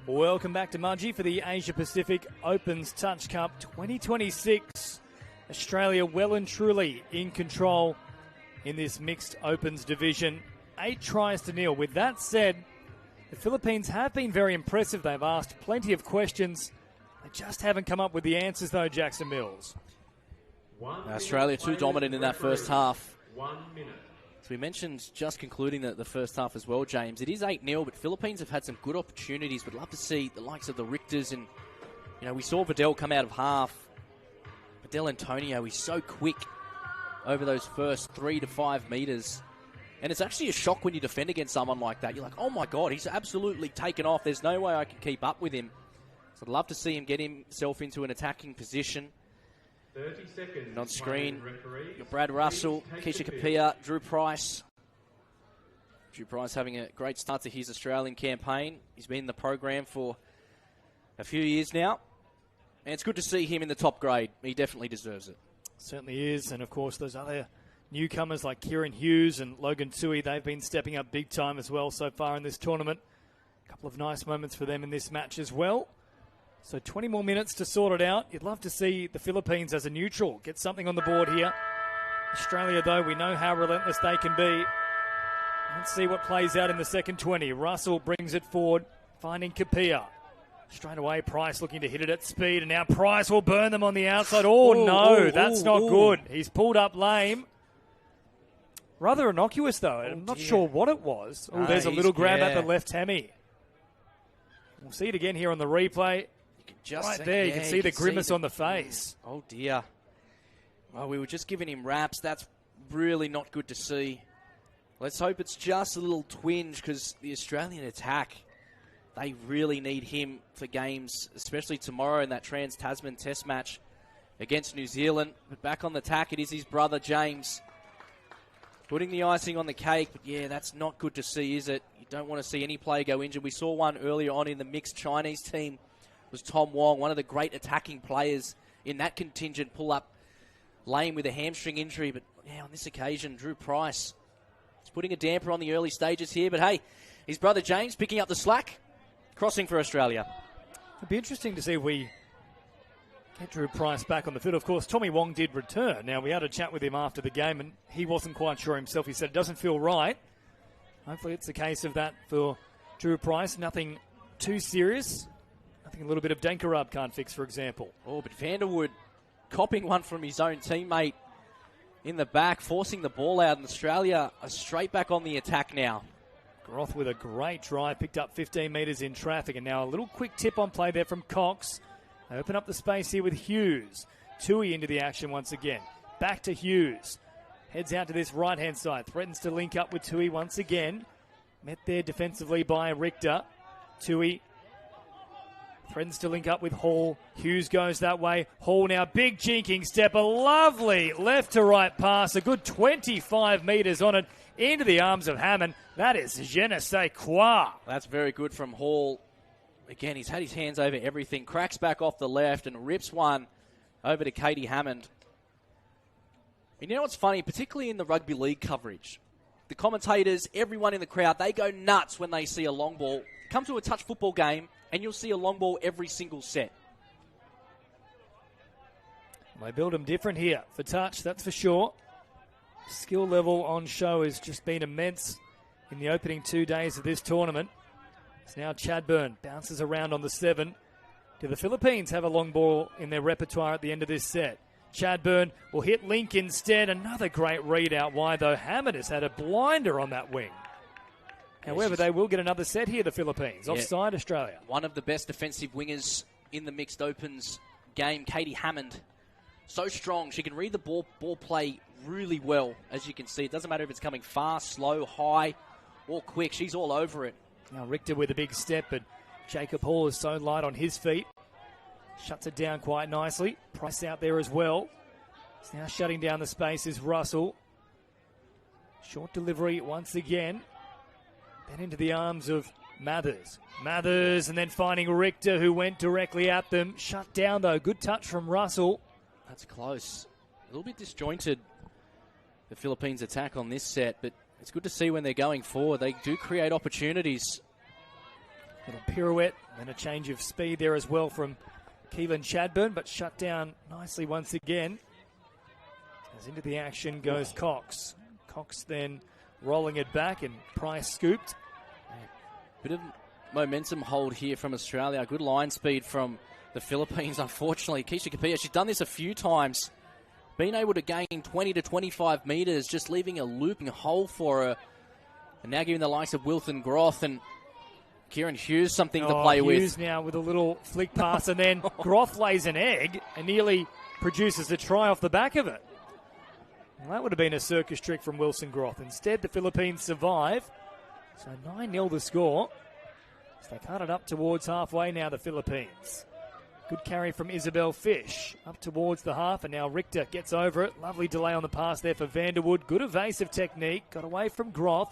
S4: Welcome back to Mudgee for the Asia Pacific Opens Touch Cup 2026. Australia well and truly in control in this mixed Opens division. 8 tries to 0. With that said, the Philippines have been very impressive. They've asked plenty of questions. They just haven't come up with the answers, though, Jackson Mills.
S2: Australia too dominant in that first half.
S3: 1 minute.
S2: So we mentioned just concluding the first half as well, James. It is 8-0, but Philippines have had some good opportunities. We'd love to see the likes of the Richters, and we saw Vidal come out of half. Vidal Antonio, he's so quick over those first 3 to 5 metres. And it's actually a shock when you defend against someone like that. You're like, oh my God, he's absolutely taken off. There's no way I can keep up with him. So I'd love to see him get himself into an attacking position.
S3: 30 seconds.
S2: And on screen,
S3: referee.
S2: your Brad Russell,
S3: Please
S2: Keisha
S3: take the
S2: Kapia, Drew Price. Drew Price having a great start to his Australian campaign. He's been in the program for a few years now. And it's good to see him in the top grade. He definitely deserves it.
S4: Certainly is. And, of course, those other newcomers like Kieran Hughes and Logan Tui, they've been stepping up big time as well so far in this tournament. A couple of nice moments for them in this match as well. So 20 more minutes to sort it out. You'd love to see the Philippines as a neutral get something on the board here. Australia, though, we know how relentless they can be. Let's see what plays out in the second 20. Russell brings it forward, finding Kapia. Straight away, Price looking to hit it at speed, and now Price will burn them on the outside. That's not good. He's pulled up lame. Rather innocuous, though. I'm not sure what it was. There's a little grab at the left hammy. We'll see it again here on the replay. You can see the grimace on the face.
S2: Oh, dear. Well, we were just giving him raps. That's really not good to see. Let's hope it's just a little twinge, because the Australian attack, they really need him for games, especially tomorrow in that Trans-Tasman Test match against New Zealand. But back on the tack, it is his brother James putting the icing on the cake. But yeah, that's not good to see, is it? You don't want to see any player go injured. We saw one earlier on in the mixed Chinese team. It was Tom Wong, one of the great attacking players in that contingent, pull up lame with a hamstring injury. But yeah, on this occasion, Drew Price is putting a damper on the early stages here. But hey, his brother James picking up the slack, crossing for Australia.
S4: It'd be interesting to see if we get Drew Price back on the field. Of course, Tommy Wong did return. Now, we had a chat with him after the game, and he wasn't quite sure himself. He said it doesn't feel right. Hopefully it's a case of that for Drew Price. Nothing too serious. Nothing a little bit of Dankarab can't fix, for example.
S2: Oh, but Vanderwood copping one from his own teammate in the back, forcing the ball out, and Australia are straight back on the attack now.
S4: Groth with a great drive, picked up 15 metres in traffic, and now a little quick tip on play there from Cox. They open up the space here with Hughes. Tui into the action once again. Back to Hughes. Heads out to this right-hand side. Threatens to link up with Tui once again. Met there defensively by Richter. Tui threatens to link up with Hall. Hughes goes that way. Hall now, big jinking step. A lovely left-to-right pass. A good 25 metres on it. Into the arms of Hammond. That is je ne sais quoi.
S2: That's very good from Hall. Again, he's had his hands over everything. Cracks back off the left and rips one over to Katie Hammond. And you know what's funny? Particularly in the rugby league coverage, the commentators, everyone in the crowd, they go nuts when they see a long ball. Come to a touch football game and you'll see a long ball every single set.
S4: They build them different here for touch, that's for sure. Skill level on show has just been immense in the opening 2 days of this tournament. It's now Chadburn bounces around on the 7. Do the Philippines have a long ball in their repertoire at the end of this set? Chadburn will hit Link instead. Another great read out wide, though. Hammond has had a blinder on that wing. However, they will get another set here, the Philippines. Offside, Australia.
S2: One of the best defensive wingers in the mixed opens game, Katie Hammond. So strong. She can read the ball play really well, as you can see. It doesn't matter if it's coming fast, slow, high, or quick. She's all over it.
S4: Now Richter with a big step, but Jacob Hall is so light on his feet. Shuts it down quite nicely. Price out there as well. It's now shutting down the space is Russell. Short delivery once again. Then into the arms of Mathers. Mathers and then finding Richter, who went directly at them. Shut down though. Good touch from Russell.
S2: That's close. A little bit disjointed, the Philippines attack on this set, but it's good to see when they're going forward. They do create opportunities.
S4: Little pirouette and a change of speed there as well from Keelan Chadburn, but shut down nicely once again. As into the action goes Cox. Cox then rolling it back and Price scooped.
S2: Bit of momentum hold here from Australia. Good line speed from the Philippines, unfortunately. Keisha Kapia, she's done this a few times. Been able to gain 20 to 25 metres, just leaving a looping hole for her. And now giving the likes of Wilson Groth and Kieran Hughes something to play with.
S4: Hughes now with a little flick pass, and then Groth lays an egg and nearly produces a try off the back of it. Well, that would have been a circus trick from Wilson Groth. Instead, the Philippines survive. So 9-0 the score. So they cut it up towards halfway now, the Philippines. Good carry from Isabel Fish up towards the half, and now Richter gets over it. Lovely delay on the pass there for Vanderwood. Good evasive technique. Got away from Groth.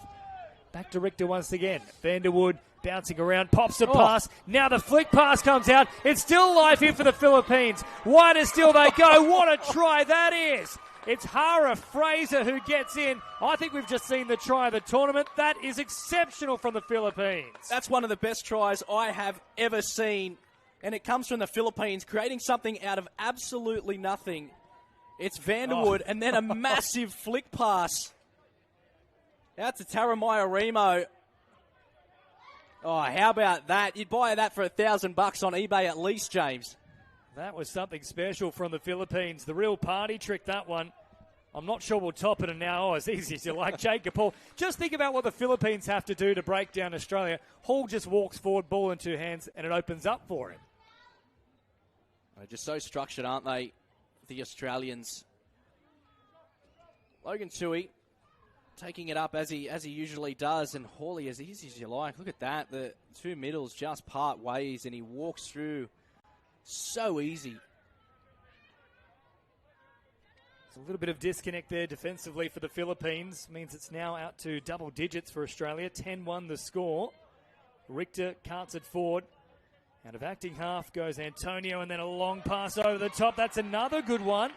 S4: Back to Richter once again. Vanderwood bouncing around, pops a pass. Now the flick pass comes out. It's still live here for the Philippines. Wider still they go. What a try that is. It's Hara Fraser who gets in. I think we've just seen the try of the tournament. That is exceptional from the Philippines.
S2: That's one of the best tries I have ever seen. And it comes from the Philippines, creating something out of absolutely nothing. It's Vanderwood, and then a massive flick pass out to Taramaya Remo. Oh, how about that? You'd buy that for $1,000 on eBay at least, James.
S4: That was something special from the Philippines. The real party trick, that one. I'm not sure we'll top it, and now, as easy as you like, Jacob Hall. Just think about what the Philippines have to do to break down Australia. Hall just walks forward, ball in two hands, and it opens up for him.
S2: They're just so structured, aren't they, the Australians? Logan Tui taking it up as he usually does, and Hawley as easy as you like. Look at that. The two middles just part ways, and he walks through so easy.
S4: It's a little bit of disconnect there defensively for the Philippines. Means it's now out to double digits for Australia. 10-1 the score. Richter carts it forward. Out of acting half goes Antonio, and then a long pass over the top. That's another good one.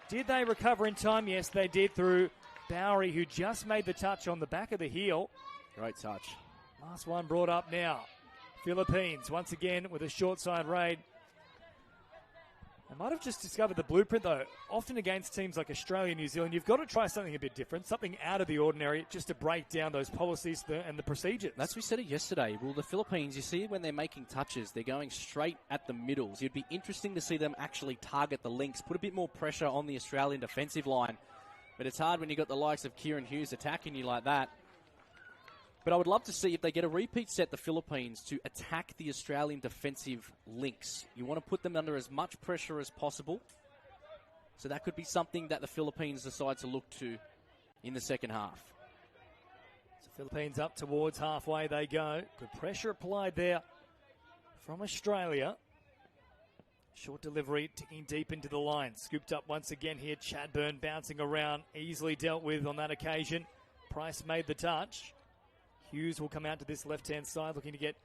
S4: Did they recover in time? Yes, they did, through Bowery, who just made the touch on the back of the heel.
S2: Great touch.
S4: Last one brought up now. Philippines, once again, with a short side raid. I might have just discovered the blueprint, though. Often against teams like Australia and New Zealand, you've got to try something a bit different, something out of the ordinary, just to break down those policies and the procedures.
S2: That's we said it yesterday. Well, the Philippines, you see when they're making touches, they're going straight at the middles. It'd be interesting to see them actually target the links, put a bit more pressure on the Australian defensive line. But it's hard when you've got the likes of Kieran Hughes attacking you like that. But I would love to see if they get a repeat set, the Philippines, to attack the Australian defensive links. You want to put them under as much pressure as possible. So that could be something that the Philippines decide to look to in the second half.
S4: So Philippines up towards halfway they go. Good pressure applied there from Australia. Short delivery, ticking deep into the line. Scooped up once again here. Chadburn bouncing around. Easily dealt with on that occasion. Price made the touch. Hughes will come out to this left-hand side, looking to get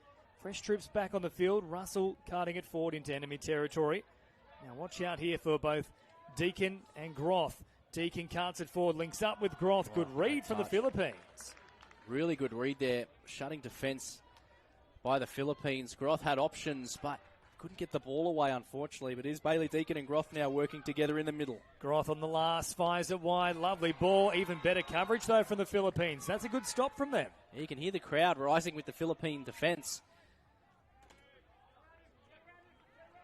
S4: fresh troops back on the field. Russell carting it forward into enemy territory. Now watch out here for both Deacon and Groth. Deacon carts it forward, links up with Groth. Good read from the Philippines.
S2: Really good read there, shutting defence by the Philippines. Groth had options, but couldn't get the ball away, unfortunately. But it is Bailey Deacon and Groth now working together in the middle.
S4: Groth on the last, fires it wide. Lovely ball. Even better coverage, though, from the Philippines. That's a good stop from them.
S2: You can hear the crowd rising with the Philippine defence.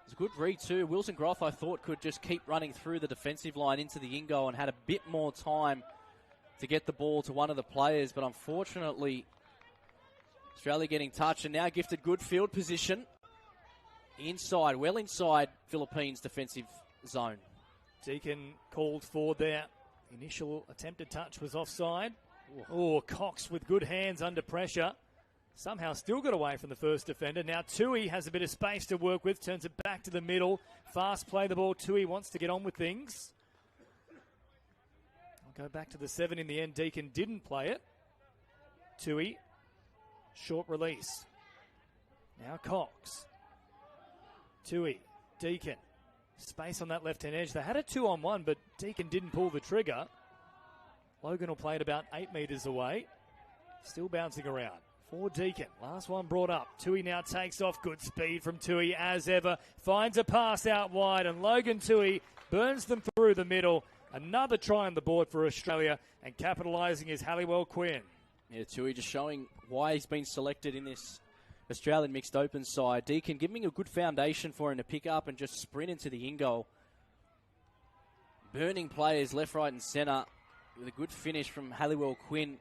S2: It's a good read, too. Wilson Groth, I thought, could just keep running through the defensive line into the in-goal and had a bit more time to get the ball to one of the players. But unfortunately, Australia getting touched and now gifted good field position. Inside, well inside Philippines' defensive zone.
S4: Deacon called forward there. Initial attempted touch was offside. Oh, Cox with good hands under pressure. Somehow still got away from the first defender. Now Tui has a bit of space to work with. Turns it back to the middle. Fast play the ball. Tui wants to get on with things. I'll go back to the 7 in the end. Deacon didn't play it. Tui. Short release. Now Cox. Tui, Deacon, space on that left-hand edge. They had a 2-on-1, but Deacon didn't pull the trigger. Logan will play it about 8 metres away. Still bouncing around. For Deacon, last one brought up. Tui now takes off. Good speed from Tui as ever. Finds a pass out wide, and Logan Tui burns them through the middle. Another try on the board for Australia, and capitalising is Halliwell Quinn.
S2: Yeah, Tui just showing why he's been selected in this Australian mixed open side. Deacon giving a good foundation for him to pick up and just sprint into the in-goal. Burning players left, right and centre with a good finish from Halliwell Quinn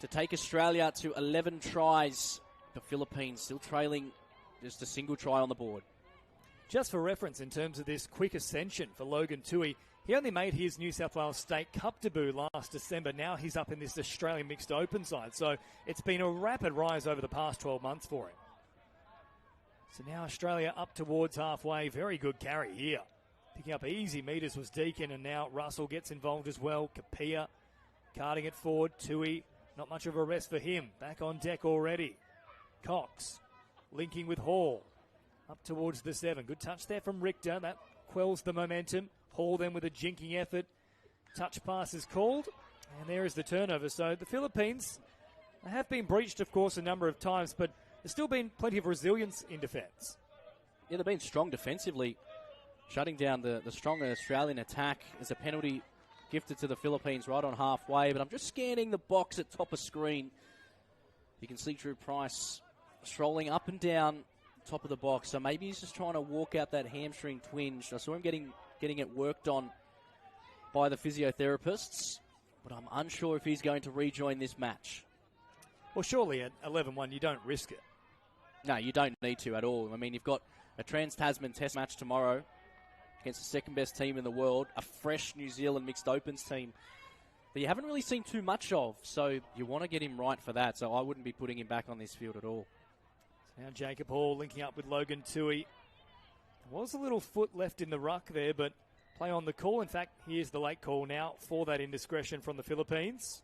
S2: to take Australia to 11 tries. The Philippines still trailing just a single try on the board.
S4: Just for reference, in terms of this quick ascension for Logan Tui, he only made his New South Wales State Cup debut last December. Now he's up in this Australian mixed open side. So it's been a rapid rise over the past 12 months for him. So now Australia up towards halfway. Very good carry here. Picking up easy meters was Deakin, and now Russell gets involved as well. Kapia carting it forward. Tui, not much of a rest for him. Back on deck already. Cox linking with Hall. Up towards the 7. Good touch there from Richter. That quells the momentum. Hall then with a jinking effort. Touch pass is called. And there is the turnover. So the Philippines, they have been breached, of course, a number of times, but there's still been plenty of resilience in defence.
S2: Yeah, they've been strong defensively, shutting down the stronger Australian attack. As a penalty gifted to the Philippines right on halfway. But I'm just scanning the box at top of screen. You can see Drew Price strolling up and down top of the box. So maybe he's just trying to walk out that hamstring twinge. I saw him getting it worked on by the physiotherapists. But I'm unsure if he's going to rejoin this match.
S4: Well, surely at 11-1 you don't risk it.
S2: No, you don't need to at all. I mean, you've got a Trans-Tasman Test match tomorrow against the second-best team in the world, a fresh New Zealand Mixed Opens team that you haven't really seen too much of, so you want to get him right for that, so I wouldn't be putting him back on this field at all.
S4: So now Jacob Hall linking up with Logan Tui. There was a little foot left in the ruck there, but play on the call. In fact, here's the late call now for that indiscretion from the Philippines.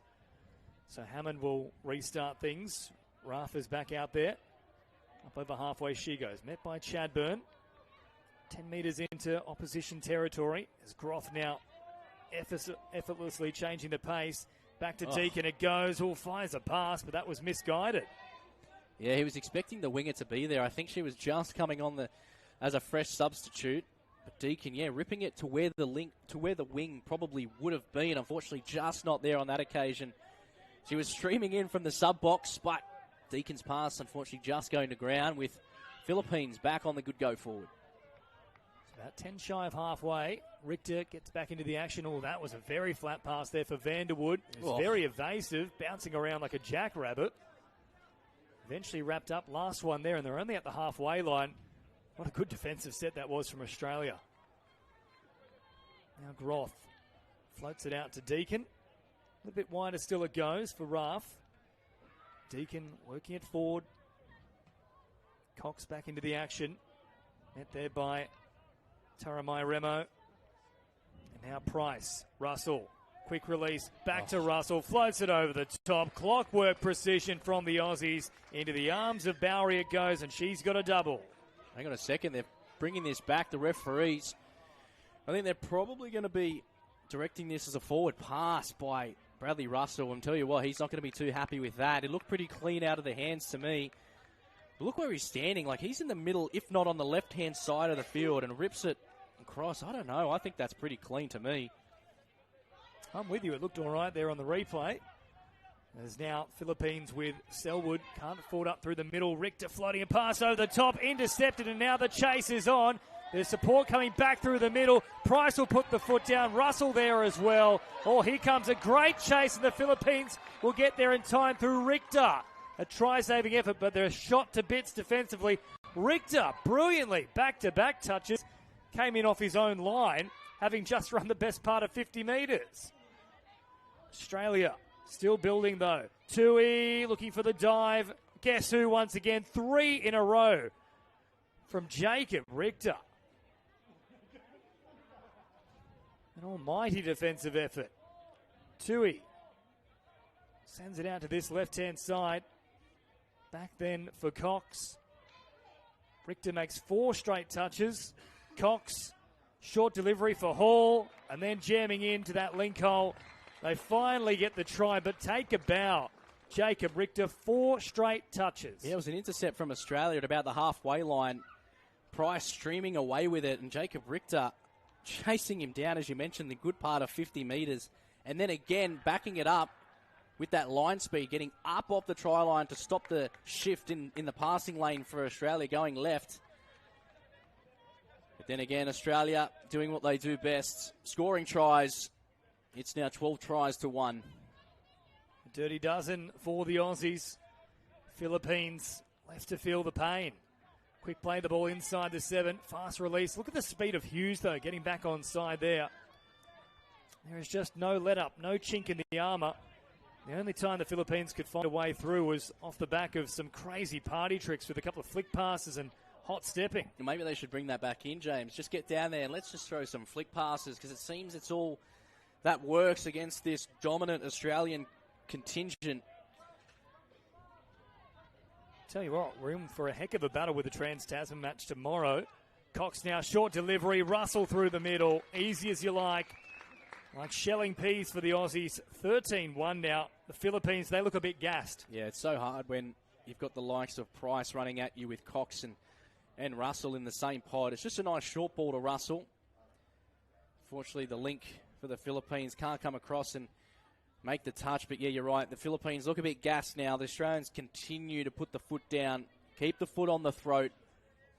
S4: So Hammond will restart things. Rafa's back out there. Up over halfway she goes. Met by Chadburn. 10 metres into opposition territory. As Groth now effortlessly changing the pace. Back to Deakin it goes. Fires a pass, but that was misguided.
S2: Yeah, he was expecting the winger to be there. I think she was just coming on as a fresh substitute. But Deakin, ripping it to where the wing probably would have been. Unfortunately, just not there on that occasion. She was streaming in from the sub-box, but Deakin's pass, unfortunately, just going to ground with Philippines back on the good go forward.
S4: It's about 10 shy of halfway. Richter gets back into the action. That was a very flat pass there for Vanderwood. It was very evasive, bouncing around like a jackrabbit. Eventually wrapped up. Last one there, and they're only at the halfway line. What a good defensive set that was from Australia. Now Groth floats it out to Deakin. A little bit wider still it goes for Raf. Deakin working it forward. Cox back into the action. Met there by Taramai Remo. And now Price. Russell. Quick release. Back to Russell. Floats it over the top. Clockwork precision from the Aussies. Into the arms of Bowery it goes, and she's got a double.
S2: Hang on a second. They're bringing this back. The referees, I think they're probably going to be directing this as a forward pass by Bradley Russell. And tell you what, he's not going to be too happy with that. It looked pretty clean out of the hands to me. But look where he's standing. Like, he's in the middle, if not on the left-hand side of the field, and rips it across. I don't know. I think that's pretty clean to me.
S4: I'm with you. It looked all right there on the replay. There's now Philippines with Selwood. Can't afford up through the middle. Richter floating a pass over the top. Intercepted, and now the chase is on. There's support coming back through the middle. Price will put the foot down. Russell there as well. Here comes a great chase, and the Philippines will get there in time through Richter. A try-saving effort, but they're shot to bits defensively. Richter, brilliantly, back-to-back touches. Came in off his own line, having just run the best part of 50 metres. Australia still building, though. Tui looking for the dive. Guess who once again? 3 in a row from Jacob Richter. An almighty defensive effort. Tui sends it out to this left-hand side. Back then for Cox. Richter makes 4 straight touches. Cox, short delivery for Hall, and then jamming into that link hole. They finally get the try, but take a bow. Jacob Richter, 4 straight touches.
S2: Yeah, it was an intercept from Australia at about the halfway line. Price streaming away with it, and Jacob Richter chasing him down, as you mentioned, the good part of 50 metres. And then again, backing it up with that line speed, getting up off the try line to stop the shift in the passing lane for Australia going left. But then again, Australia doing what they do best, scoring tries. It's now 12 tries to 1.
S4: A dirty dozen for the Aussies. Philippines left to feel the pain. Quick play, the ball inside the 7. Fast release. Look at the speed of Hughes, though, getting back on side there. There is just no let-up, no chink in the armour. The only time the Philippines could find a way through was off the back of some crazy party tricks with a couple of flick passes and hot stepping.
S2: Maybe they should bring that back in, James. Just get down there and let's just throw some flick passes, because it seems it's all that works against this dominant Australian contingent.
S4: Tell you what, we're in for a heck of a battle with the Trans-Tasman match tomorrow. Cox now, short delivery, Russell through the middle, easy as you like shelling peas for the Aussies. 13-1 now. The Philippines, they look a bit gassed.
S2: Yeah, it's so hard when you've got the likes of Price running at you with Cox and Russell in the same pod. It's just a nice short ball to Russell. Fortunately, the link for the Philippines can't come across and make the touch. But yeah, you're right. The Philippines look a bit gassed now. The Australians continue to put the foot down, keep the foot on the throat.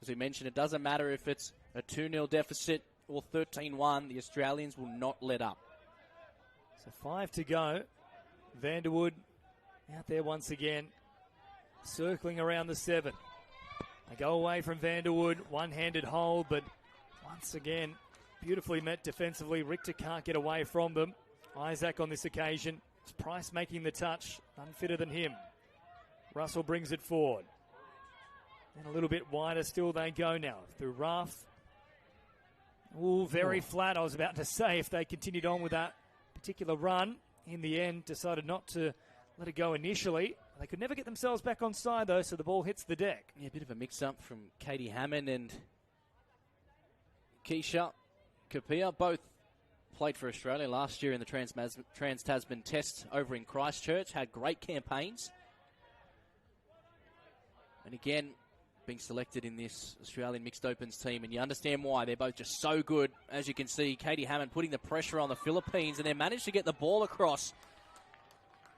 S2: As we mentioned, it doesn't matter if it's a 2-0 deficit or 13-1. The Australians will not let up.
S4: So 5 to go. Vanderwood out there once again, circling around the 7. They go away from Vanderwood, one-handed hold, but once again, beautifully met defensively. Richter can't get away from them. Isaac on this occasion. It's Price making the touch, none fitter than him. Russell brings it forward. And a little bit wider still they go now through Ruff. Ooh, very flat. I was about to say, if they continued on with that particular run, in the end decided not to let it go initially. They could never get themselves back on side though, so the ball hits the deck.
S2: Yeah, a bit of a mix-up from Katie Hammond and Keisha Kapia. Both played for Australia last year in the Trans-Tasman Test over in Christchurch. Had great campaigns. And again, being selected in this Australian Mixed Opens team, and you understand why. They're both just so good. As you can see, Katie Hammond putting the pressure on the Philippines, and they managed to get the ball across.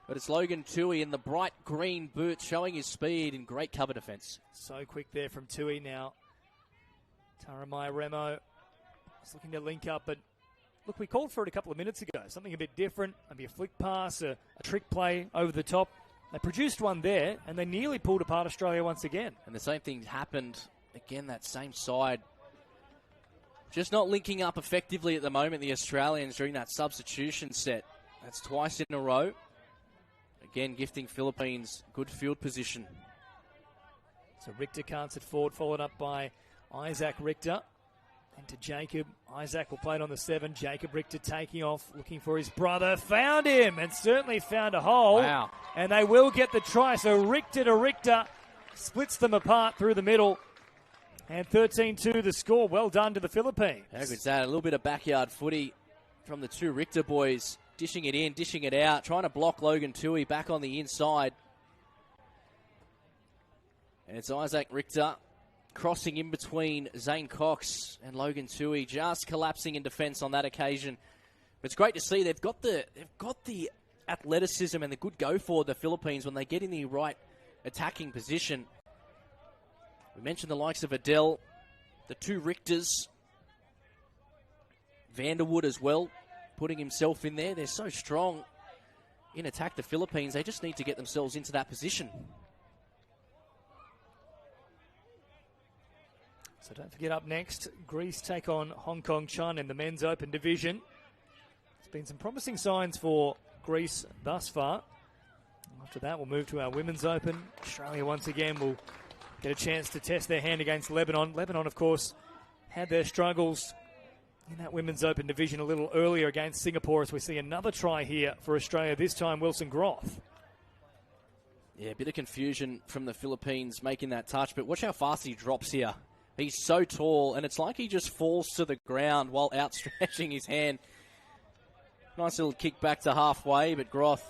S2: But it's Logan Tui in the bright green boots, showing his speed in great cover defence.
S4: So quick there from Tui now. Taramai Remo is looking to link up, but look, we called for it a couple of minutes ago. Something a bit different, maybe a flick pass, a trick play over the top. They produced one there, and they nearly pulled apart Australia once again.
S2: And the same thing happened, again, that same side. Just not linking up effectively at the moment, the Australians, during that substitution set. That's twice in a row. Again, gifting Philippines good field position.
S4: So Richter cants it forward, followed up by Isaac Richter. Into Jacob. Isaac will play it on the 7. Jacob Richter taking off, looking for his brother. Found him, and certainly found a hole.
S2: Wow.
S4: And they will get the try. So Richter to Richter splits them apart through the middle. And 13-2 the score. Well done to the Philippines.
S2: How good's that? A little bit of backyard footy from the two Richter boys. Dishing it in, dishing it out. Trying to block Logan Tui back on the inside. And it's Isaac Richter crossing in between Zane Cox and Logan Tui, just collapsing in defence on that occasion. But it's great to see they've got the athleticism and the good go for the Philippines when they get in the right attacking position. We mentioned the likes of Adele, the two Richters, Vanderwood as well, putting himself in there. They're so strong in attack, the Philippines. They just need to get themselves into that position.
S4: So don't forget, up next, Greece take on Hong Kong Chun in the men's open division. There's been some promising signs for Greece thus far. After that, we'll move to our women's open. Australia once again will get a chance to test their hand against Lebanon. Lebanon, of course, had their struggles in that women's open division a little earlier against Singapore, as we see another try here for Australia, this time Wilson Groth.
S2: Yeah, a bit of confusion from the Philippines making that touch, but watch how fast he drops here. He's so tall, and it's like he just falls to the ground while outstretching his hand. Nice little kick back to halfway, but Groth,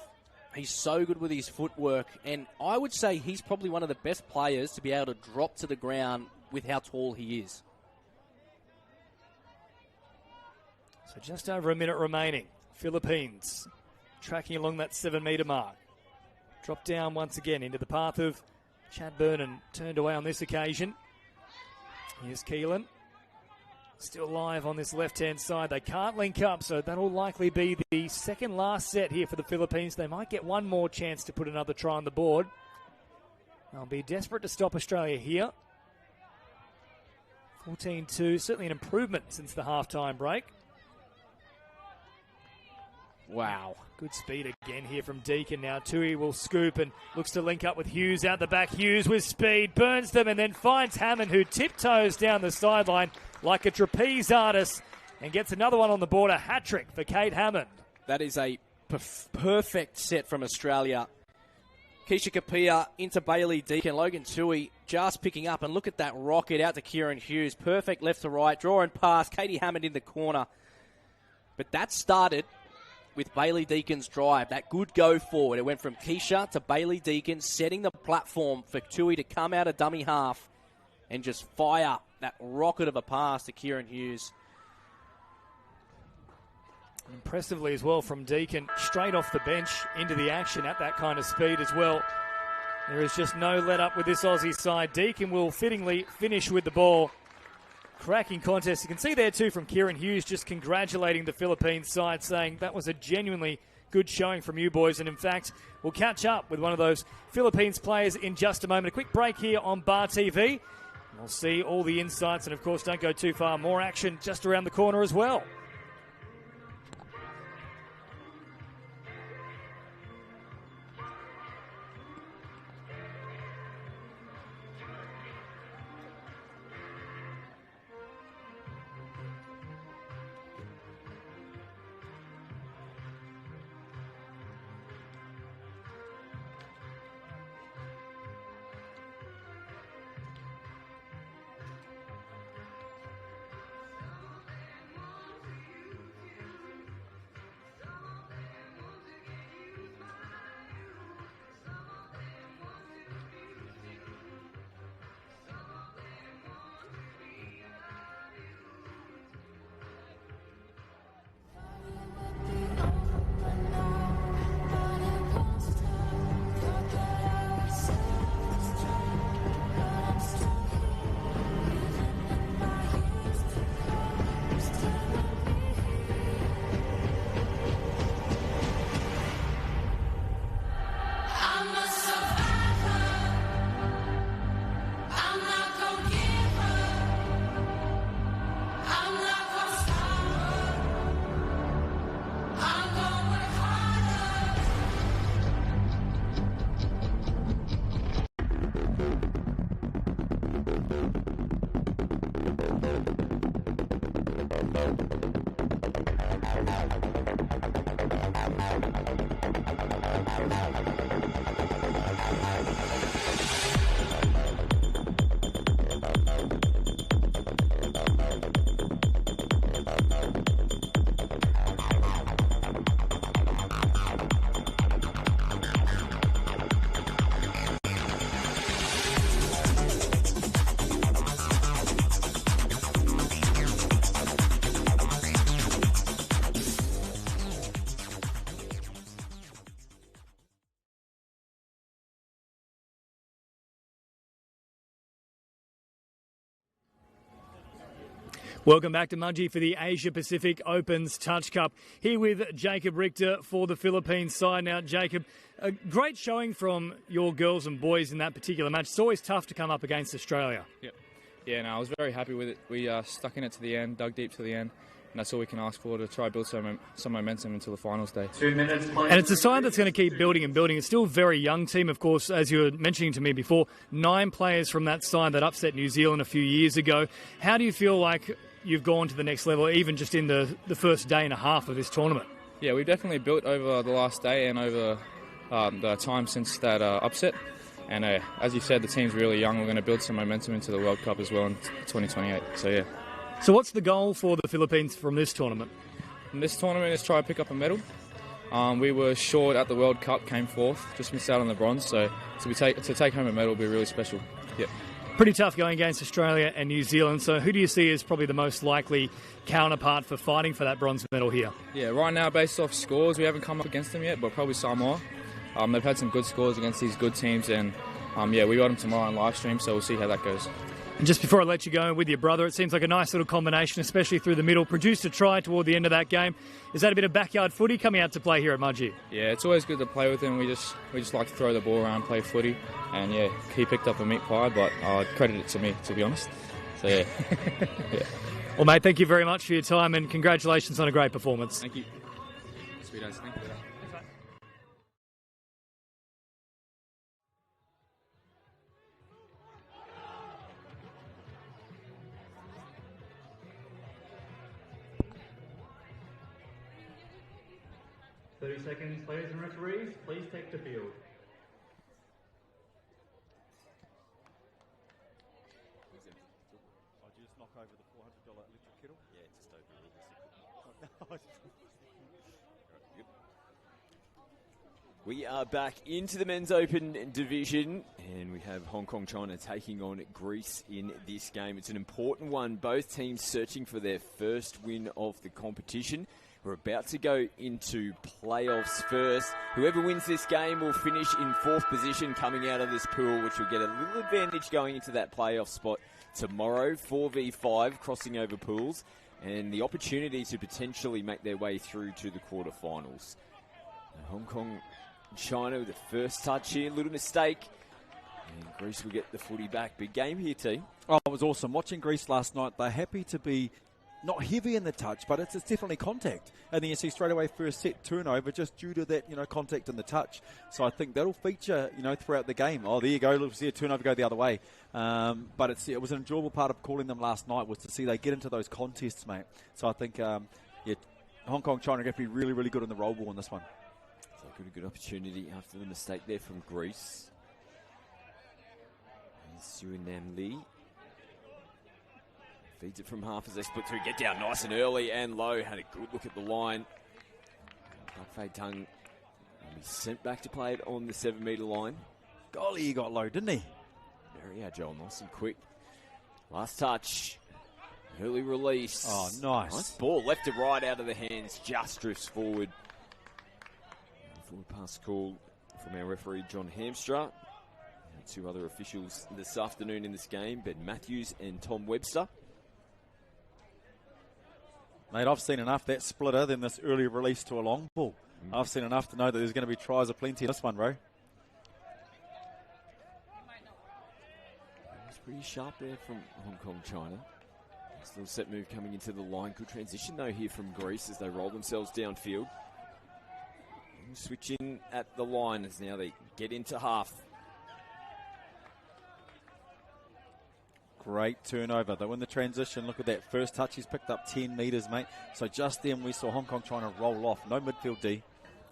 S2: he's so good with his footwork, and I would say he's probably one of the best players to be able to drop to the ground with how tall he is.
S4: So just over a minute remaining. Philippines tracking along that 7-metre mark. Drop down once again into the path of Chad Burnham, turned away on this occasion. Here's Keelan. Still live on this left-hand side. They can't link up, so that'll likely be the second last set here for the Philippines. They might get one more chance to put another try on the board. They'll be desperate to stop Australia here. 14-2, certainly an improvement since the halftime break.
S2: Wow.
S4: Good speed again here from Deacon. Now Tui will scoop and looks to link up with Hughes out the back. Hughes with speed, burns them and then finds Hammond, who tiptoes down the sideline like a trapeze artist and gets another one on the board. A hat-trick for Kate Hammond.
S2: That is a perfect set from Australia. Keisha Kapia into Bailey Deacon. Logan Tui just picking up, and look at that rocket out to Kieran Hughes. Perfect left to right, draw and pass. Katie Hammond in the corner. But that started with Bailey Deacon's drive. That good go forward. It went from Keisha to Bailey Deacon, setting the platform for Tui to come out of dummy half and just fire that rocket of a pass to Kieran Hughes.
S4: Impressively as well from Deacon, straight off the bench into the action at that kind of speed as well. There is just no let up with this Aussie side. Deacon will fittingly finish with the ball. Cracking contest. You can see there too from Kieran Hughes just congratulating the Philippines side, saying that was a genuinely good showing from you boys. And in fact, we'll catch up with one of those Philippines players in just a moment. A quick break here on Bar TV. We'll see all the insights, and of course don't go too far. More action just around the corner as well. Welcome back to Mudgee for the Asia Pacific Opens Touch Cup. Here with Jacob Richter for the Philippines side. Now, Jacob, a great showing from your girls and boys in that particular match. It's always tough to come up against Australia.
S9: Yep. Yeah, no, I was very happy with it. We stuck in it to the end, dug deep to the end, and that's all we can ask for, to try to build some momentum until the finals day.
S3: 2 minutes, please.
S4: And it's a side that's going to keep building and building. It's still a very young team, of course, as you were mentioning to me before. 9 players from that side that upset New Zealand a few years ago. How do you feel like you've gone to the next level, even just in the first day and a half of this tournament?
S9: Yeah, we've definitely built over the last day and over the time since that upset. And as you said, the team's really young. We're going to build some momentum into the World Cup as well in 2028. So, yeah.
S4: So what's the goal for the Philippines from this tournament?
S9: And this tournament is try to pick up a medal. We were short at the World Cup, came fourth, just missed out on the bronze. So to take home a medal will be really special. Yep.
S4: Pretty tough going against Australia and New Zealand. So who do you see as probably the most likely counterpart for fighting for that bronze medal here?
S9: Yeah, right now, based off scores, we haven't come up against them yet, but probably Samoa. They've had some good scores against these good teams, and yeah, we got them tomorrow on live stream, so we'll see how that goes.
S4: And just before I let you go with your brother, it seems like a nice little combination, especially through the middle. Produced a try toward the end of that game. Is that a bit of backyard footy coming out to play here at Mudgee?
S9: Yeah, it's always good to play with him. We just like to throw the ball around, play footy, and yeah, he picked up a meat pie, but I'd credit it to me, to be honest. So yeah. Yeah.
S4: Well, mate, thank you very much for your time, and congratulations on a great performance.
S9: Thank you.
S13: Sweet as. Thank you for that.
S3: 30 seconds, players and referees, please take the field.
S10: I'll just knock over the $400 electric kettle.
S5: Yeah, just over here. We are back into the Men's Open division, and we have Hong Kong China taking on Greece in this game. It's an important one. Both teams searching for their first win of the competition. We're about to go into playoffs first. Whoever wins this game will finish in 4th position coming out of this pool, which will get a little advantage going into that playoff spot tomorrow. 4v5, crossing over pools, and the opportunity to potentially make their way through to the quarterfinals. Hong Kong China with the first touch here, little mistake. And Greece will get the footy back. Big game here, team.
S10: Oh, it was awesome. Watching Greece last night, they're happy to be not heavy in the touch, but it's definitely contact. And then you see straight away first set turnover just due to that, contact in the touch. So I think that'll feature, throughout the game. Oh, there you go. Let's see a turnover go the other way. But it was an enjoyable part of calling them last night was to see they get into those contests, mate. So I think, Hong Kong China are going to be really, really good in the roll ball in this one.
S5: So a good opportunity after the mistake there from Greece. And Suriname Lee feeds it from half as they split through. Get down nice and early and low. Had a good look at the line. Fei Tung will be sent back to play it on the 7-metre line.
S10: Golly, he got low, didn't he?
S5: Very agile, nice and quick. Last touch. Early release.
S10: Oh, nice.
S5: Nice ball. Left to right out of the hands. Just drifts forward. Forward pass call from our referee, John Hamstra. And 2 other officials this afternoon in this game, Ben Matthews and Tom Webster.
S10: Mate, I've seen enough that splitter than this early release to a long ball. I've seen enough to know that there's going to be tries aplenty in this one, bro.
S5: It's pretty sharp there from Hong Kong China. Nice little set move coming into the line. Good transition though here from Greece as they roll themselves downfield. Switch in at the line as now they get into half.
S10: Great turnover. They win the transition. Look at that. First touch, he's picked up 10 metres, mate. So just then we saw Hong Kong trying to roll off. No midfield D.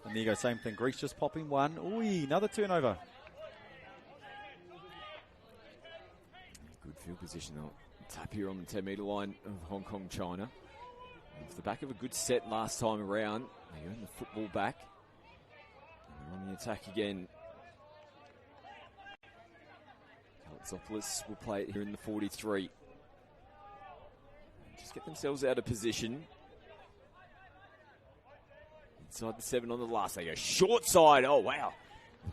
S10: And there you go. Same thing. Greece just popping one. Ooh, another turnover.
S5: Good field position though. Tap here on the 10-metre line of Hong Kong China. Off the back of a good set last time around. They earn the football back. On the attack again. Kalitsopoulos will play it here in the 43. Just get themselves out of position. Inside the 7 on the last. They go short side. Oh, wow.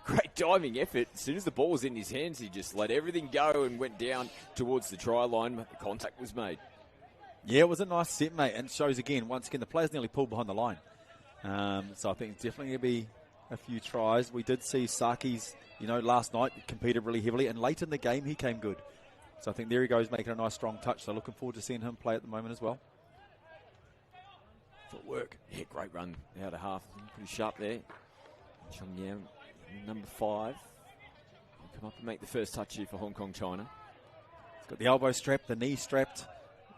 S5: Great diving effort. As soon as the ball was in his hands, he just let everything go and went down towards the try line, but the contact was made.
S10: Yeah, it was a nice set, mate, and shows again, once again, the players nearly pulled behind the line. So I think it's definitely going to be a few tries. We did see Saki's, last night competed really heavily, and late in the game he came good. So I think there he goes, making a nice strong touch. So looking forward to seeing him play at the moment as well.
S5: Footwork. Yeah, great run out of half. Pretty sharp there. Chong Yam, number 5. He'll come up and make the first touch here for Hong Kong China.
S10: He's got the elbow strapped, the knee strapped.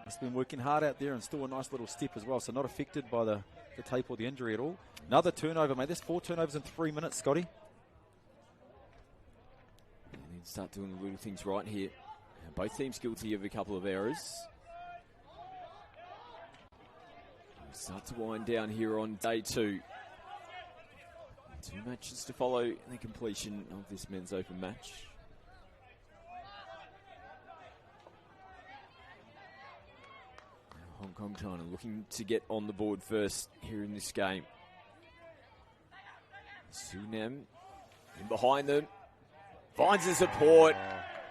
S10: He's been working hard out there and still a nice little step as well. So not affected by the tape or the injury at all. Another turnover, mate. There's 4 turnovers in 3 minutes, Scotty.
S5: And then start doing the little things right here. Both teams guilty of a couple of errors. Start to wind down here on day 2. 2 matches to follow the completion of this Men's Open match. Hong Kong China looking to get on the board first here in this game. Sunam in behind them. Finds the support.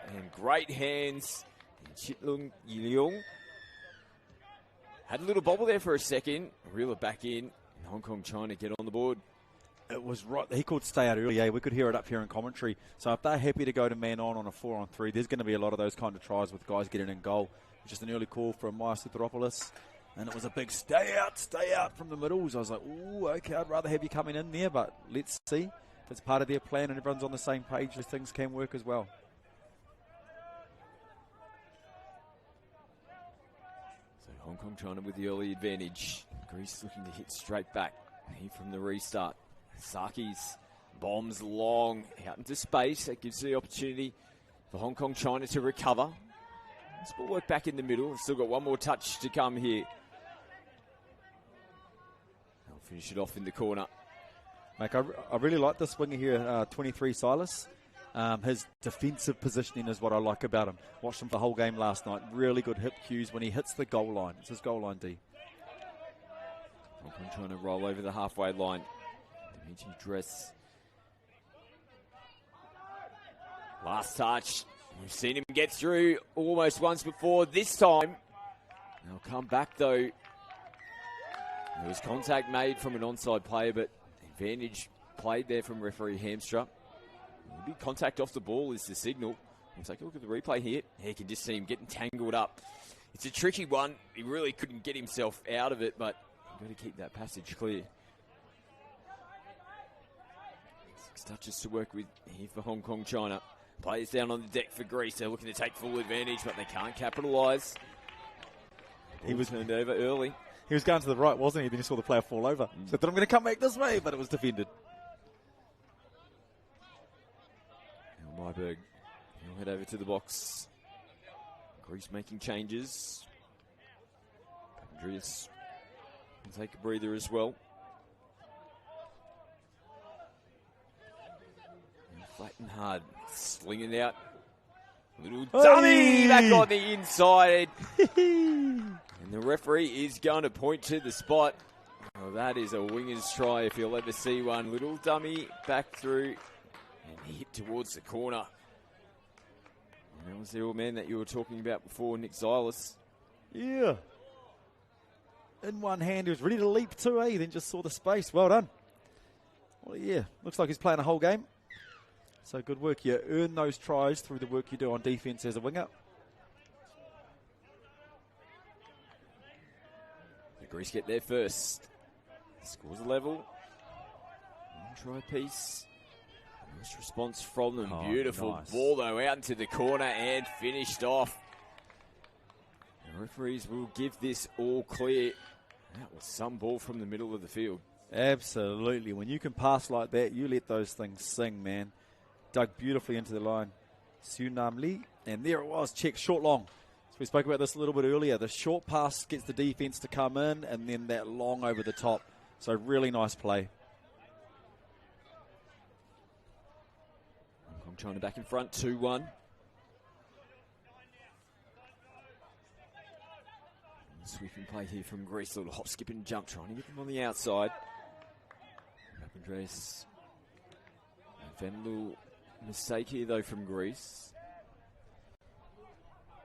S5: And great hands. And Chitlung Yiliong had a little bobble there for a second. Reel it back in. And Hong Kong China get on the board.
S10: It was right. He called stay out early. Yeah, we could hear it up here in commentary. So if they're happy to go to man on a 4-on-3, there's going to be a lot of those kind of tries with guys getting in goal. Just an early call from Maya Soteropoulos. And it was a big stay out from the middles. I was like, ooh, okay, I'd rather have you coming in there, but let's see. If it's part of their plan and everyone's on the same page, these things can work as well.
S1: So Hong Kong China with the early advantage. Greece looking to hit straight back here from the restart. Saki's bombs long out into space. That gives the opportunity for Hong Kong China to recover. Let's work back in the middle. We've still got one more touch to come here. They'll finish it off in the corner.
S10: Mike, I really like this winger here, 23 Silas. His defensive positioning is what I like about him. Watched him the whole game last night. Really good hip cues when he hits the goal line. It's his goal line D.
S1: Hong Kong trying to roll over the halfway line. Dimitri Dress. Last touch. We've seen him get through almost once before. This time, they'll come back though. There was contact made from an onside player, but advantage played there from referee Hamstra. Big contact off the ball is the signal. We'll take a look at the replay here. You can just see him getting tangled up. It's a tricky one. He really couldn't get himself out of it, but you've got to keep that passage clear. 6 touches to work with here for Hong Kong China. Players down on the deck for Greece. They're looking to take full advantage, but they can't capitalise. He was turned over early.
S10: He was going to the right, wasn't he? Then he saw the player fall over. So thought, I'm going to come back this way, but it was defended.
S1: Now Myberg, he'll head over to the box. Greece making changes. Andreas will take a breather as well. And flatten hard, slinging out. Little dummy back on the inside. And the referee is going to point to the spot. Oh, that is a winger's try if you'll ever see one. Little dummy back through and hit towards the corner. And that was the old man that you were talking about before, Nick Zilas.
S10: Yeah. In one hand, he was ready to leap too, eh? Then just saw the space. Well done. Well, yeah, looks like he's playing a whole game. So good work. You earn those tries through the work you do on defence as a winger.
S1: The Greece get there first. Scores a level. One try piece. Nice response from them. Beautiful
S10: nice
S1: ball though out into the corner and finished off. The referees will give this all clear. That was some ball from the middle of the field.
S10: Absolutely. When you can pass like that, you let those things sing, man. Dug beautifully into the line. Sunam Lee. And there it was. Check short long. So we spoke about this a little bit earlier. The short pass gets the defence to come in and then that long over the top. So really nice play.
S1: Hong Kong China back in front, 2-1. Sweeping play here from Greece. A little hop, skip and jump, trying to get them on the outside. Andreas found a little mistake here though from Greece.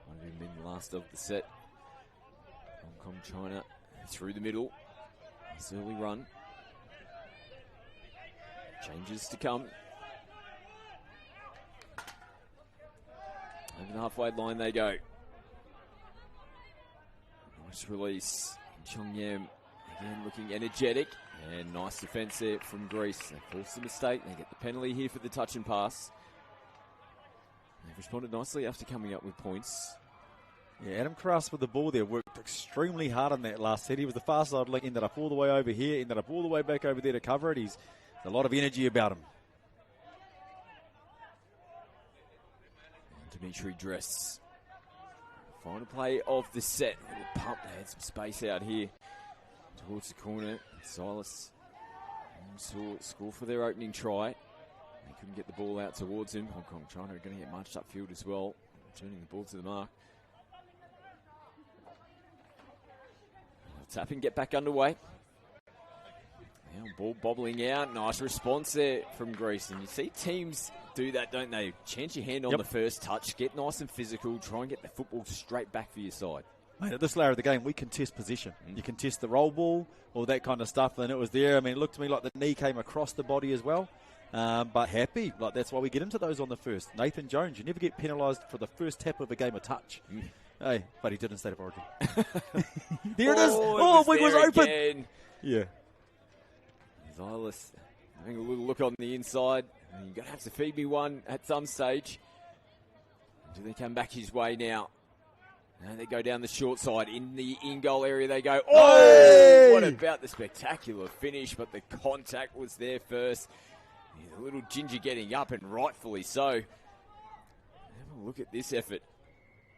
S1: Might have been the last of the set. Hong Kong China through the middle. Nice early run. Changes to come. Over the halfway line they go. Nice release. Chong Yam again looking energetic. And nice defence there from Greece. They force the mistake. They get the penalty here for the touch and pass. They've responded nicely after coming up with points.
S10: Yeah, Adam Kraus with the ball there worked extremely hard on that last set. He was the far side link, ended up all the way over here, ended up all the way back over there to cover it. He's a lot of energy about him.
S1: And Dimitri Dress. Final play of the set. A little pump. They had some space out here towards the corner. Silas saw score for their opening try. They couldn't get the ball out towards him. Hong Kong China are going to get marched upfield as well. Returning the ball to the mark. Tap and get back underway. Now ball bobbling out. Nice response there from Greece. And you see teams do that, don't they? Chance your hand on the first touch. Get nice and physical. Try and get the football straight back for your side.
S10: Mate, at this layer of the game, we contest possession. You contest the roll ball, all that kind of stuff, and it was there. I mean, it looked to me like the knee came across the body as well. But happy. Like, that's why we get into those on the first. Nathan Jones, you never get penalised for the first tap of a game of touch. Hey, but he did in State of Origin. There it is. Wing was open.
S1: Again.
S10: Yeah.
S1: Silas having a little look on the inside. You're going to have to feed me one at some stage. Do they come back his way now? And they go down the short side. In the in-goal area they go. Oh! What about the spectacular finish? But the contact was there first. He's a little ginger getting up, and rightfully so. Have a look at this effort.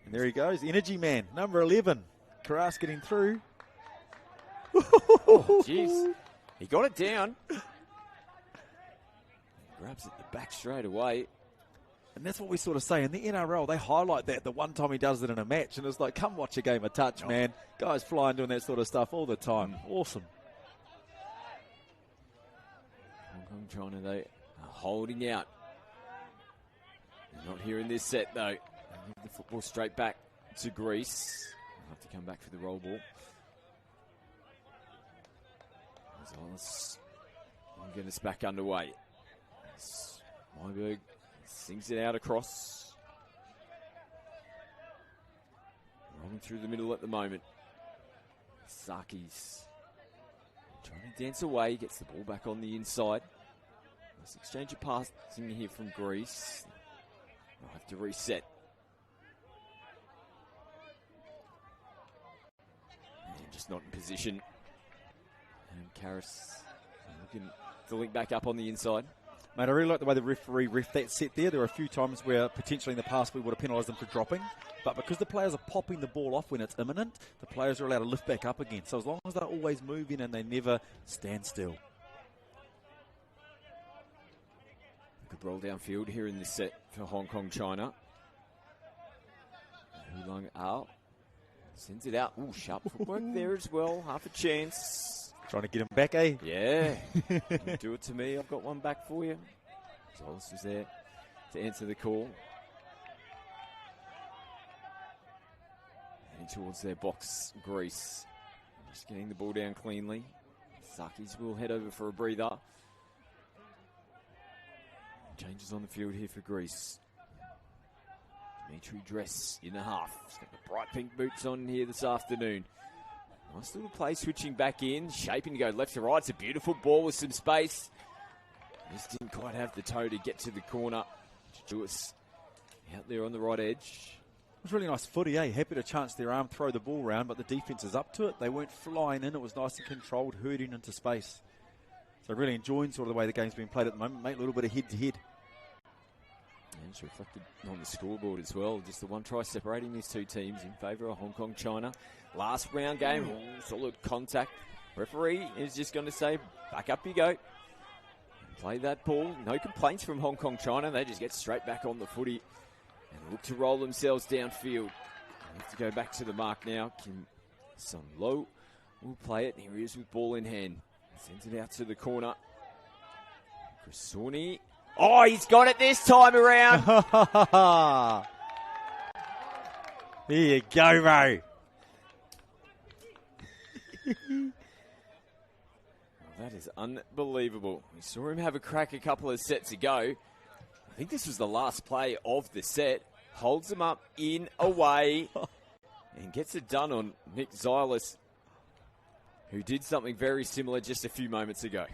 S10: And there he goes. Energy man, number 11. Karas getting through.
S1: Oh, jeez. He got it down. Grabs at the back straight away.
S10: And that's what we sort of say. In the NRL, they highlight that the one time he does it in a match. And it's like, come watch a game of touch, man. Guys flying doing that sort of stuff all the time. Awesome.
S1: Hong Kong, China, they are holding out. They're not here in this set, though. They give the football straight back to Greece. They'll have to come back for the roll ball. Gonzalez will get us back underway. Myberg sings it out across. Rolling through the middle at the moment. Saki's trying to dance away, gets the ball back on the inside. Nice exchange of passing here from Greece. They'll have to reset. And just not in position. And Karas looking to link back up on the inside.
S10: Mate, I really like the way the referee ref that set there. There were a few times where potentially in the past we would have penalised them for dropping. But because the players are popping the ball off when it's imminent, the players are allowed to lift back up again. So as long as they're always moving and they never stand still.
S1: Good roll downfield here in this set for Hong Kong, China. Hulung Ao sends it out. Ooh, sharp footwork there as well. Half a chance.
S10: Trying to get him back, eh?
S1: Yeah. Do it to me. I've got one back for you. Zolis was there to answer the call. Heading towards their box, Greece. Just getting the ball down cleanly. Sakis will head over for a breather. Changes on the field here for Greece. Dimitri Dress in the half. He's got the bright pink boots on here this afternoon. Nice little play switching back in. Shaping to go left to right. It's a beautiful ball with some space. Just didn't quite have the toe to get to the corner. Lewis out there on the right edge.
S10: It was really nice footy, eh? Happy to chance their arm, throw the ball around, but the defence is up to it. They weren't flying in. It was nice and controlled, herding into space. So really enjoying sort of the way the game's being played at the moment, mate. A little bit of head-to-head.
S1: And it's reflected on the scoreboard as well. Just the one try separating these two teams in favour of Hong Kong, China. Last round game, solid contact. Referee is just going to say, back up you go. Play that ball. No complaints from Hong Kong, China. They just get straight back on the footy and look to roll themselves downfield. They have to go back to the mark now. Kim Sun Lo will play it. Here he is with ball in hand. Sends it out to the corner. Chrisuni. Oh, he's got it this time around.
S10: There you go, bro.
S1: That is unbelievable. We saw him have a crack a couple of sets ago. I think this was the last play of the set. Holds him up in away and gets it done on Nick Zylis, who did something very similar just a few moments ago.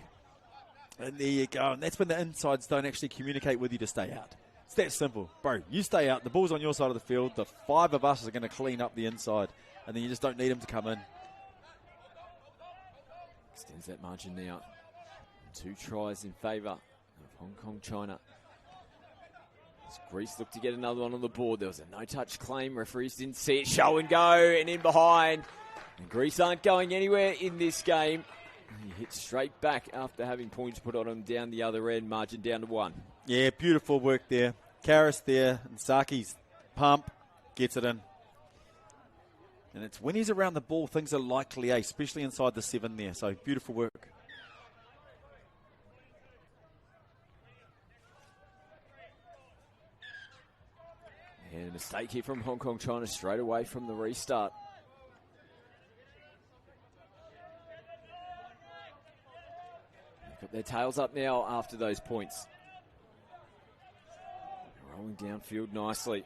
S10: And there you go. And that's when the insides don't actually communicate with you to stay out. It's that simple. Bro, you stay out. The ball's on your side of the field. The five of us are going to clean up the inside. And then you just don't need him to come in.
S1: Extends that margin now. 2 tries in favour of Hong Kong, China. As Greece looked to get another one on the board. There was a no-touch claim. Referees didn't see it. Show and go. And in behind. And Greece aren't going anywhere in this game. He hits straight back after having points put on him down the other end. Margin down to 1.
S10: Yeah, beautiful work there. Karas there. And Saki's pump. Gets it in. And it's when he's around the ball, things are likely, especially inside the 7 there. So beautiful work.
S1: And a mistake here from Hong Kong, China straight away from the restart. They've got their tails up now after those points. Rolling downfield nicely.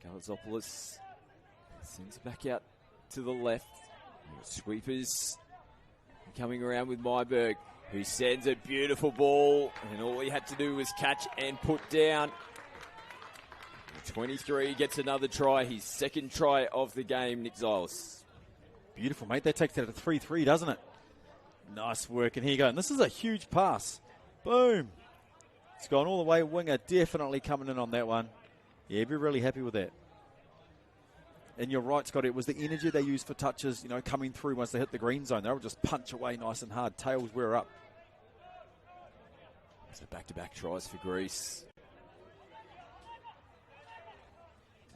S1: Galazopoulos sends it back out to the left. Sweepers coming around with Myberg, who sends a beautiful ball, and all he had to do was catch and put down. 23 gets another try, his second try of the game, Nick Ziles.
S10: Beautiful, mate. That takes it to 3-3, doesn't it? Nice work, and here you go. And this is a huge pass. Boom. It's gone all the way. Winger definitely coming in on that one. Yeah, be really happy with that. And you're right, Scott, it was the energy they used for touches, coming through once they hit the green zone. They would just punch away nice and hard. Tails were up.
S1: So back-to-back tries for Greece.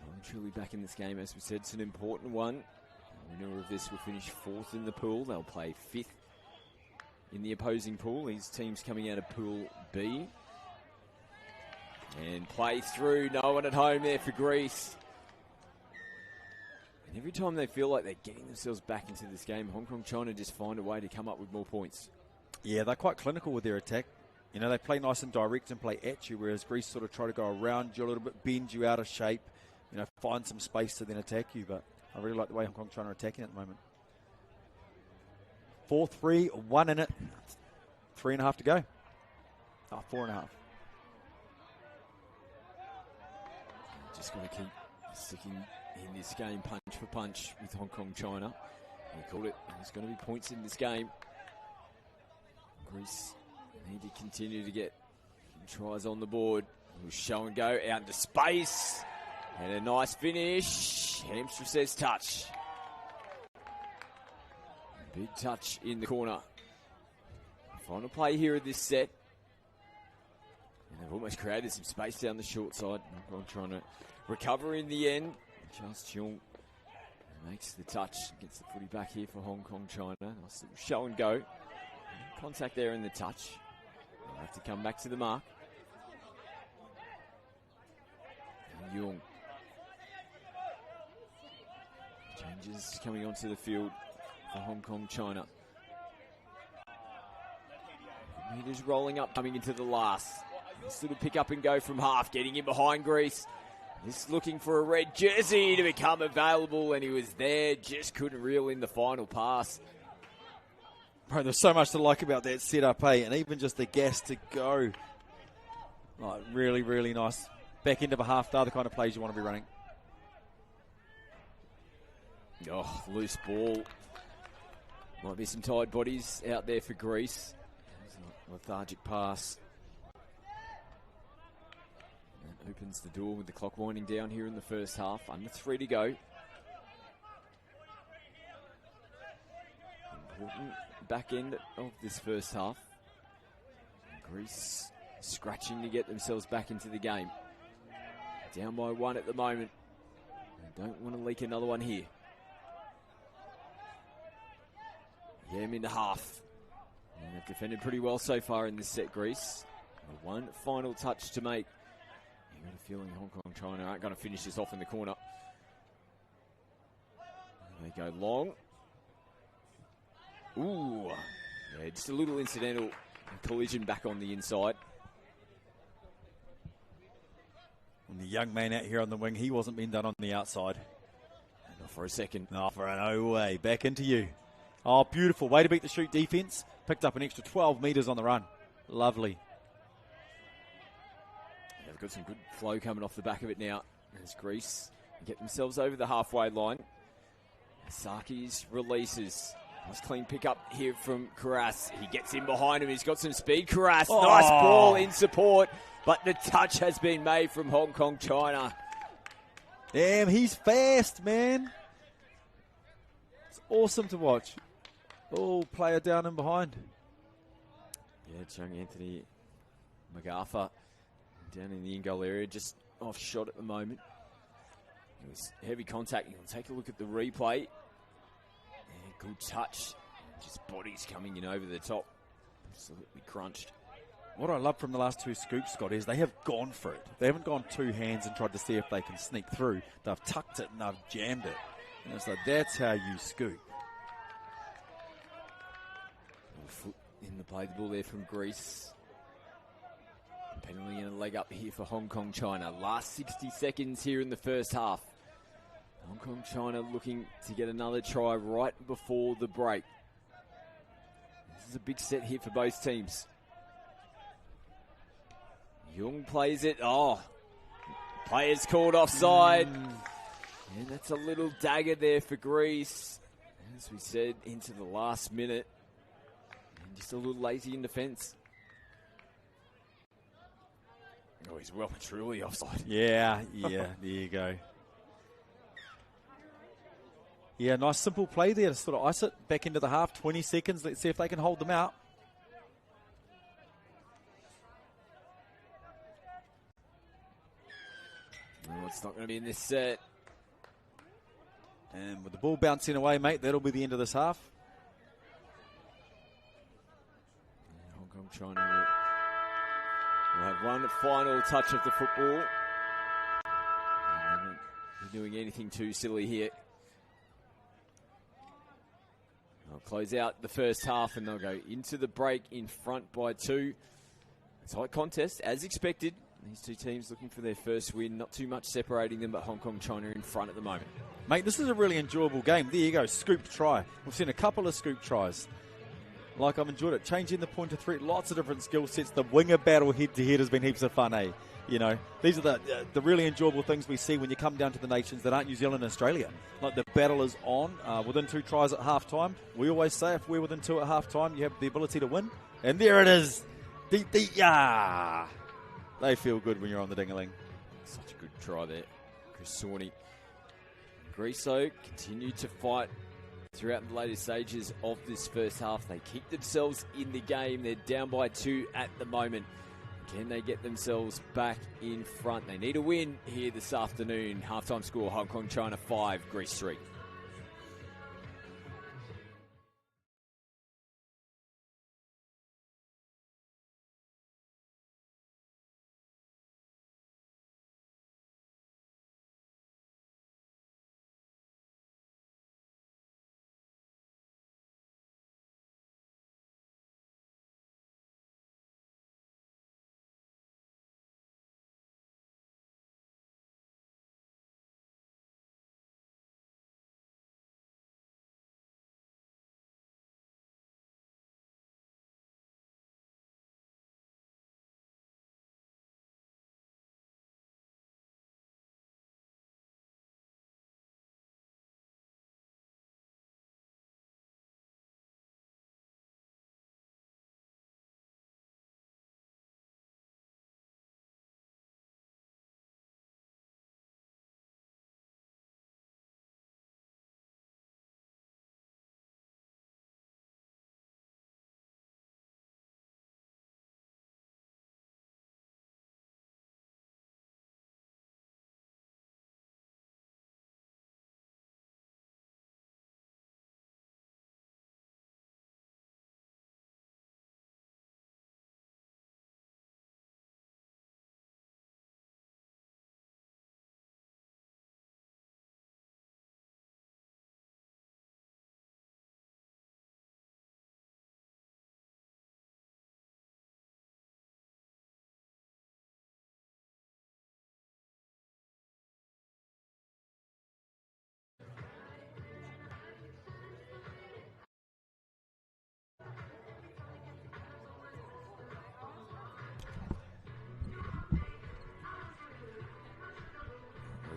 S1: I'm truly back in this game, as we said. It's an important one. The winner of this will finish 4th in the pool. They'll play 5th in the opposing pool. These teams coming out of Pool B. And play through. No one at home there for Greece. And every time they feel like they're getting themselves back into this game, Hong Kong China just find a way to come up with more points.
S10: Yeah, they're quite clinical with their attack. They play nice and direct and play at you, whereas Greece sort of try to go around you a little bit, bend you out of shape, find some space to then attack you. But I really like the way Hong Kong China are attacking at the moment. 4-3, 1 in it. 3.5 to go. 4.5.
S1: Just got to keep sticking in this game, punch for punch with Hong Kong China. He called it. There's going to be points in this game. Greece need to continue to get tries on the board. We'll show and go out into space. And a nice finish. Hamster says touch. Big touch in the corner. Final play here of this set. And they've almost created some space down the short side. I'm trying to recover in the end. Charles Cheong makes the touch. Gets the footy back here for Hong Kong China. Nice little show and go. Contact there in the touch. They'll have to come back to the mark. And Jung. Changes coming onto the field for Hong Kong China. Meters rolling up, coming into the last. This little pick up and go from half, getting in behind Greece. Just looking for a red jersey to become available, and he was there, just couldn't reel in the final pass.
S10: Bro, there's so much to like about that setup, and even just the gas to go. Really, really nice. Back into the half, the other kind of plays you want to be running.
S1: Oh, loose ball. Might be some tired bodies out there for Greece. Lethargic pass. That opens the door with the clock winding down here in the first half. Under 3 to go. Important back end of this first half. Greece scratching to get themselves back into the game. Down by 1 at the moment. They don't want to leak another one here. Yam into half. And they've defended pretty well so far in this set, Greece. One final touch to make. You've got a feeling Hong Kong China aren't going to finish this off in the corner. They go long. Ooh. Yeah, just a little incidental collision back on the inside.
S10: And the young man out here on the wing, he wasn't being done on the outside.
S1: Not for a second.
S10: No, for no way. Back into you. Oh, beautiful. Way to beat the shoot defense. Picked up an extra 12 metres on the run. Lovely.
S1: They've got some good flow coming off the back of it now. As Greece get themselves over the halfway line. Saki's releases. Nice clean pick up here from Karas. He gets in behind him. He's got some speed. Karas, nice ball in support. But the touch has been made from Hong Kong China.
S10: Damn, he's fast, man. It's awesome to watch. Oh, player down and behind.
S1: Yeah, it's young Anthony MacArthur down in the in-goal area, just off shot at the moment. It was heavy contact. You'll take a look at the replay. Yeah, good touch. Just bodies coming in over the top. Absolutely crunched.
S10: What I love from the last two scoops, Scott, is they have gone for it. They haven't gone two hands and tried to see if they can sneak through. They've tucked it and they've jammed it. And it's like, that's how you scoop.
S1: Foot in the play, the ball there from Greece. Penalty and a leg up here for Hong Kong China. Last 60 seconds here in the first half. Hong Kong China looking to get another try right before the break. This is a big set here for both teams. Jung plays it. Oh, players called offside. And that's a little dagger there for Greece. As we said, into the last minute. And just a little lazy in defence. Oh, he's well and truly offside.
S10: Yeah, there you go. Yeah, nice simple play there to sort of ice it back into the half. 20 seconds. Let's see if they can hold them out.
S1: Oh, it's not going to be in this set.
S10: And with the ball bouncing away, mate, that'll be the end of this half.
S1: Hong Kong China will have one final touch of the football. Not doing anything too silly here. They'll close out the first half and they'll go into the break in front by 2. It's a tight contest, as expected. These two teams looking for their first win. Not too much separating them, but Hong Kong China in front at the moment.
S10: Mate, this is a really enjoyable game. There you go, scooped try. We've seen a couple of scoop tries. Like, I've enjoyed it. Changing the point of threat, lots of different skill sets. The winger battle head-to-head has been heaps of fun, eh? You know, these are the really enjoyable things we see when you come down to the nations that aren't New Zealand and Australia. Like, the battle is on within 2 tries at half-time. We always say if we're within 2 at half-time, you have the ability to win. And there it is. Yeah. They feel good when you're on the ding-a-ling.
S1: Such a good try there. Chris Sawney. Greece, though, continue to fight throughout the later stages of this first half. They keep themselves in the game. They're down by 2 at the moment. Can they get themselves back in front? They need a win here this afternoon. Halftime score, Hong Kong China 5, Greece 3.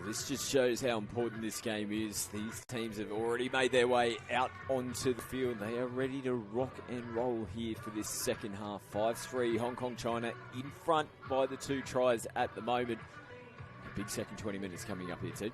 S1: This just shows how important this game is. These teams have already made their way out onto the field. They are ready to rock and roll here for this second half. 5-3, Hong Kong China in front by the 2 tries at the moment. A big second 20 minutes coming up here, Ted.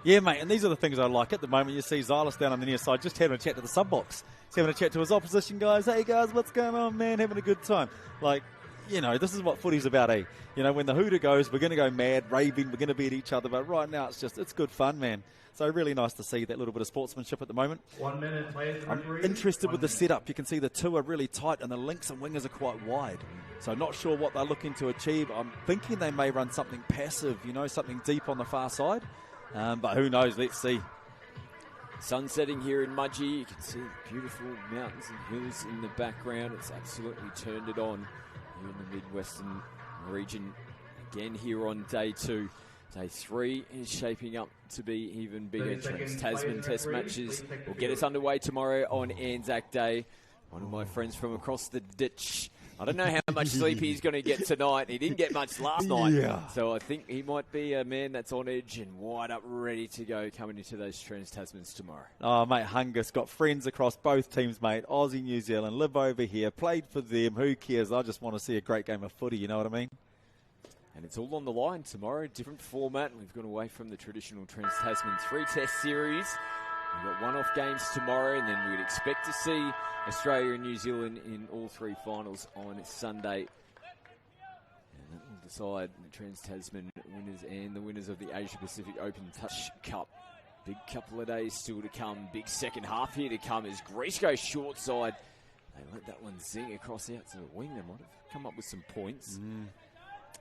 S10: Yeah, mate, and these are the things I like. At the moment, you see Xylis down on the near side just having a chat to the sub-box. He's having a chat to his opposition guys. Hey, guys, what's going on, man? Having a good time. Like, you know, this is what footy's about, eh? You know, when the hooter goes, we're going to go mad, raving, we're going to beat each other. But right now, it's good fun, man. So really nice to see that little bit of sportsmanship at the moment.
S3: 1 minute, please.
S10: I'm interested with the setup. You can see the 2 are really tight and the links and wingers are quite wide. So not sure what they're looking to achieve. I'm thinking they may run something passive, you know, something deep on the far side. But who knows? Let's see.
S1: Sun setting here in Mudgee. You can see the beautiful mountains and hills in the background. It's absolutely turned it on here in the Midwestern region again here on day 2. Day 3 is shaping up to be even bigger. Trans-Tasman Test matches will get us underway tomorrow on Anzac Day. One of my friends from across the ditch, I don't know how much sleep he's going to get tonight. He didn't get much last night.
S10: Yeah.
S1: So I think he might be a man that's on edge and wide up, ready to go coming into those Trans-Tasmans tomorrow.
S10: Oh, mate, Hungus got friends across both teams, mate. Aussie, New Zealand, live over here, played for them. Who cares? I just want to see a great game of footy, you know what I mean?
S1: And it's all on the line tomorrow. Different format. We've gone away from the traditional Trans-Tasman 3-test series. We've got one-off games tomorrow, and then we'd expect to see Australia and New Zealand in all 3 finals on Sunday. And that will decide the Trans-Tasman winners and the winners of the Asia-Pacific Open Touch Cup. Big couple of days still to come. Big second half here to come as Greece goes short side. They let that one zing across out to the wing. They might have come up with some points.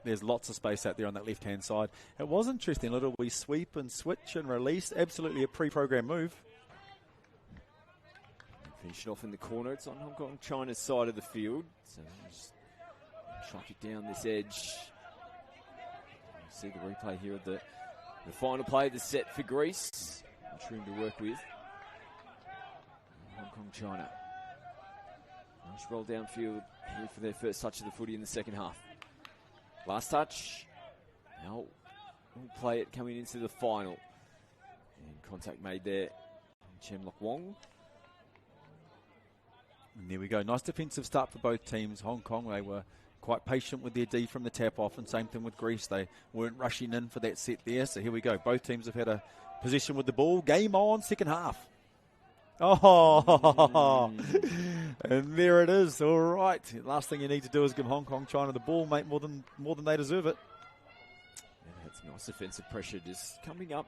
S10: There's lots of space out there on that left-hand side. It was interesting, little wee sweep and switch and release. Absolutely a pre-programmed move.
S1: Finish it off in the corner. It's on Hong Kong China's side of the field. So just truck it down this edge. You see the replay here of the final play, the set for Greece. Much room to work with. Hong Kong China. Nice roll downfield here for their first touch of the footy in the second half. Last touch. Now we'll play it coming into the final. And contact made there. Wong.
S10: And there we go. Nice defensive start for both teams. Hong Kong, they were quite patient with their D from the tap off, and same thing with Greece. They weren't rushing in for that set there. So here we go. Both teams have had a position with the ball. Game on, second half. Oh, and there it is. All right. Last thing you need to do is give Hong Kong China the ball, mate, more than they deserve it.
S1: Yeah, that's nice offensive pressure just coming up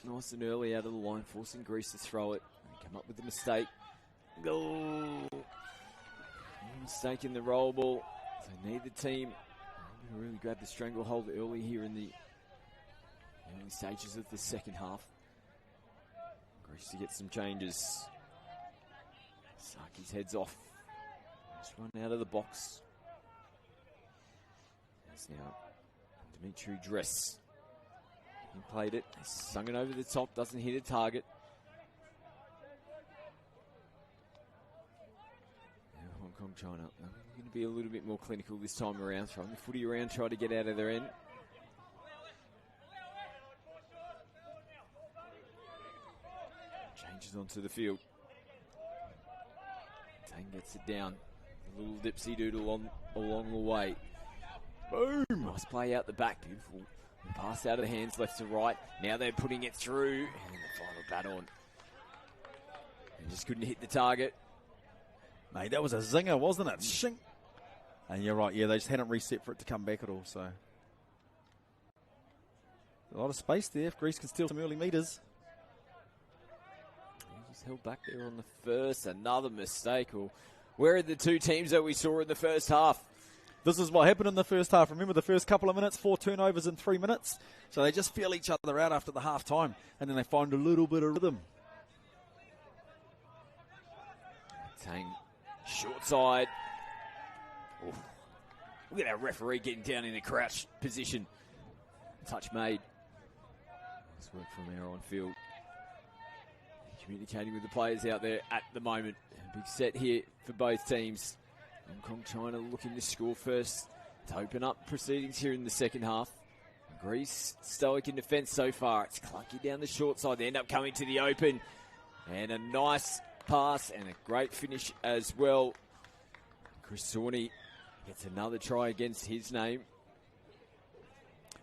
S1: nice and early out of the line, forcing Greece to throw it. And come up with the mistake. Go. Mistake in the roll ball. They need the team to really grab the stranglehold early here in the early stages of the second half. Greece to get some changes. Saki's heads off. Just run out of the box. There's now Dimitri Dress. He played it. He sung it over the top. Doesn't hit a target. Now Hong Kong China. They're going to be a little bit more clinical this time around. Throwing the footy around, try to get out of their end. Changes onto the field. Tang gets it down. A little dipsy doodle along the way. Boom! Nice play out the back. Beautiful. Pass out of the hands left to right. Now they're putting it through. And the final bat on. And just couldn't hit the target.
S10: Mate, that was a zinger, wasn't it? Shink. And you're right, yeah, they just hadn't reset for it to come back at all, so. A lot of space there if Greece can steal some early meters.
S1: Just held back there on the first. Another mistake. Or where are the two teams that we saw in the first half?
S10: This is what happened in the first half. Remember the first couple of minutes, 4 turnovers in 3 minutes. So they just feel each other out after the half time, and then they find a little bit of rhythm.
S1: Tang, short side. Oof. Look at our referee getting down in a crouch position. Touch made. Nice work from our on field. Communicating with the players out there at the moment. A big set here for both teams. Hong Kong China looking to score first to open up proceedings here in the second half. Greece stoic in defence so far. It's clunky down the short side. They end up coming to the open. And a nice pass and a great finish as well. Chris Sawney gets another try against his name.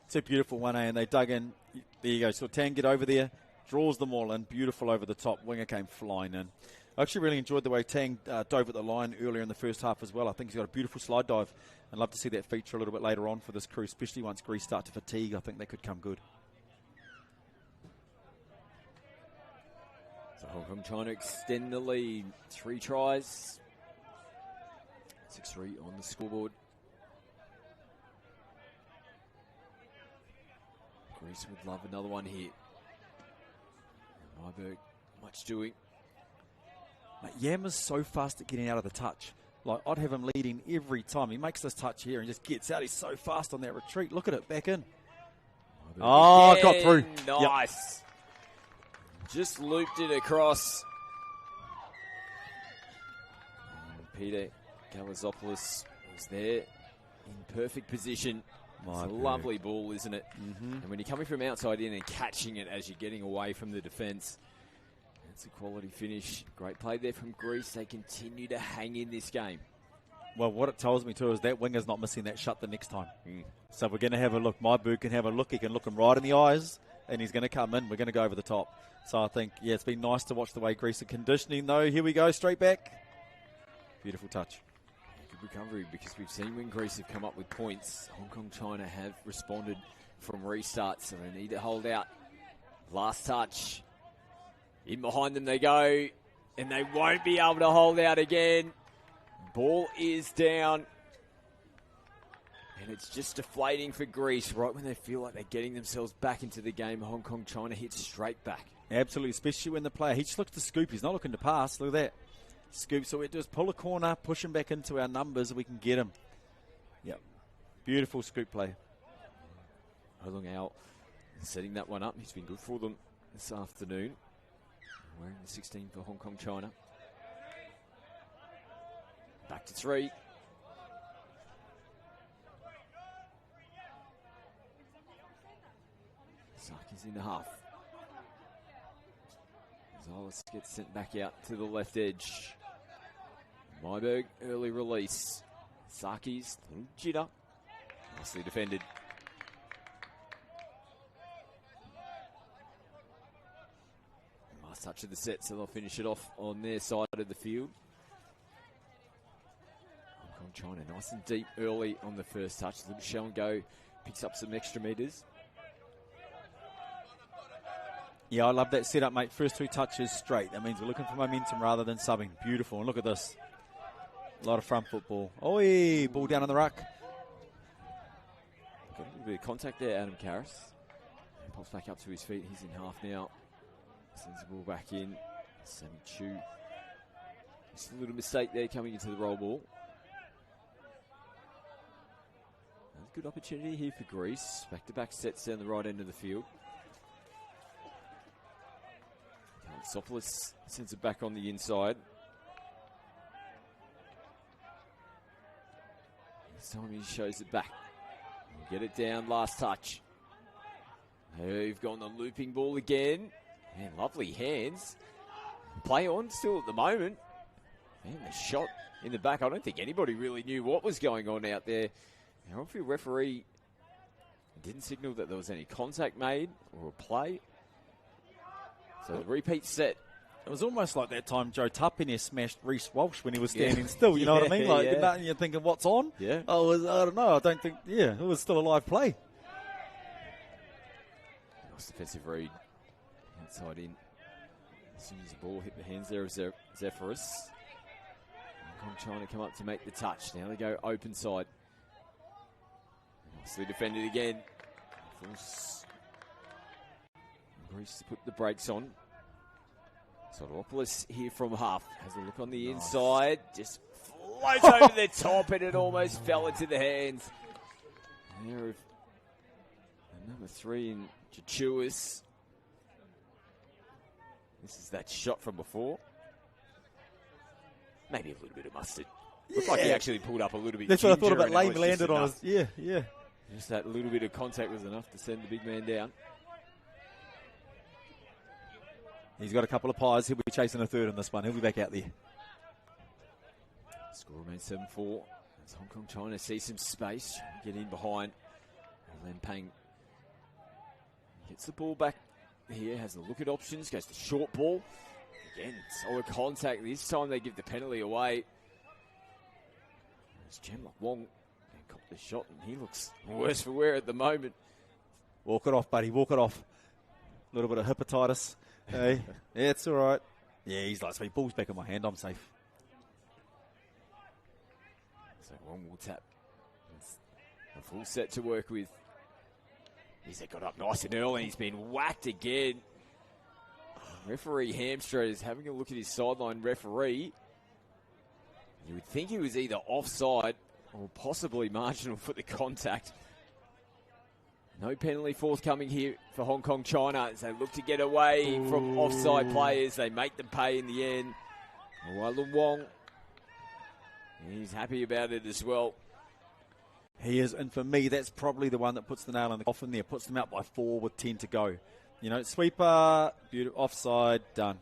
S10: It's a beautiful one, and they dug in. There you go. So Tang get over there, draws them all in. Beautiful over the top. Winger came flying in. I actually really enjoyed the way Tang dove at the line earlier in the first half as well. I think he's got a beautiful slide dive. I'd love to see that feature a little bit later on for this crew, especially once Greece start to fatigue. I think that could come good.
S1: So Hong Kong trying to extend the lead. 3 tries. 6-3 on the scoreboard. Greece would love another one here. Myberg, much doing.
S10: Yam is so fast at getting out of the touch. Like, I'd have him leading every time. He makes this touch here and just gets out. He's so fast on that retreat. Look at it, back in. Oh, got through.
S1: Nice. Yep. Just looped it across. And Peter Galazopoulos was there in perfect position. It's a lovely ball, isn't it? Mm-hmm. And when you're coming from outside in and catching it as you're getting away from the defence, that's a quality finish. Great play there from Greece. They continue to hang in this game.
S10: Well, what it tells me too is that winger's not missing that shot the next time. So we're going to have a look. My boot can have a look. He can look him right in the eyes, and he's going to come in. We're going to go over the top. So I think, it's been nice to watch the way Greece are conditioning, though. Here we go, straight back. Beautiful touch.
S1: Good recovery, because we've seen when Greece have come up with points, Hong Kong, China have responded from restarts, so they need to hold out. Last touch. In behind them they go, and they won't be able to hold out again. Ball is down. And it's just deflating for Greece right when they feel like they're getting themselves back into the game. Hong Kong, China hits straight back.
S10: Absolutely, especially when the player, he just looks to scoop. He's not looking to pass. Look at that. Scoop. So we do is pull a corner, push him back into our numbers, and we can get him. Yep. Beautiful scoop play.
S1: Ho Ao setting that one up. He's been good for them this afternoon. Wearing the 16 for Hong Kong, China. Back to 3. Saki's in the half. Zolis gets sent back out to the left edge. Myberg, early release. Saki's little jitter. Nicely defended. Last touch of the set, so they'll finish it off on their side of the field. Hong Kong, China, nice and deep early on the first touch. A little show and go, picks up some extra metres.
S10: Yeah, I love that setup, mate. First 2 touches straight. That means we're looking for momentum rather than subbing. Beautiful. And look at this. A lot of front football. Oi, ball down on the ruck.
S1: Got a little bit of contact there, Adam Karras. Pops back up to his feet. He's in half now. Sends the ball back in. Sammy Chu. Just a little mistake there coming into the roll ball. Good opportunity here for Greece. Back-to-back sets down the right end of the field. Sopoulos sends it back on the inside. This time he shows it back. Get it down, last touch. They've gone the looping ball again. Man, lovely hands. Play on still at the moment. Man, the shot in the back. I don't think anybody really knew what was going on out there. The on-field referee didn't signal that there was any contact made or a play. So the repeat set.
S10: It was almost like that time Joe Tapine smashed Reece Walsh when he was standing still. You know what I mean? Like, you're thinking, what's on?
S1: Yeah.
S10: Oh, I don't know. I don't think, it was still a live play.
S1: Nice defensive read. Outside in. As soon as the ball hit the hands there of Zephyrus. Hong Kong, China come up to make the touch. Now they go open side. Nicely defended again. Greece to put the brakes on. Soteropoulos here from half. Has a look on the inside. Just floats over the top, and it almost fell into the hands. There of number 3 in Chichuis. This is that shot from before. Maybe a little bit of mustard. Looked like he actually pulled up a little bit.
S10: That's what I thought about.
S1: Lane
S10: landed on us. Yeah.
S1: Just that little bit of contact was enough to send the big man down.
S10: He's got a couple of pies. He'll be chasing a third in this one. He'll be back out there.
S1: Score remains 7-4. As Hong Kong, China see some space. Get in behind. Len Pang gets the ball back here. Has a look at options. Goes to short ball. Again, solid contact. This time they give the penalty away. It's Wong caught the shot, and he looks worse for wear at the moment.
S10: Walk it off, buddy. Walk it off. A little bit of hepatitis. Hey, yeah, it's all right. Yeah, he's like, so he balls back in my hand. I'm safe.
S1: So Wong will tap. It's a full set to work with. He's got up nice and early. He's been whacked again. Referee Hamstra is having a look at his sideline referee. You would think he was either offside or possibly marginal for the contact. No penalty forthcoming here for Hong Kong China as they look to get away from offside players. They make them pay in the end. Wong, he's happy about it as well.
S10: He is, and for me, that's probably the one that puts the nail in the coffin there. Puts them out by 4 with 10 to go. You know, sweeper, beautiful, offside, done.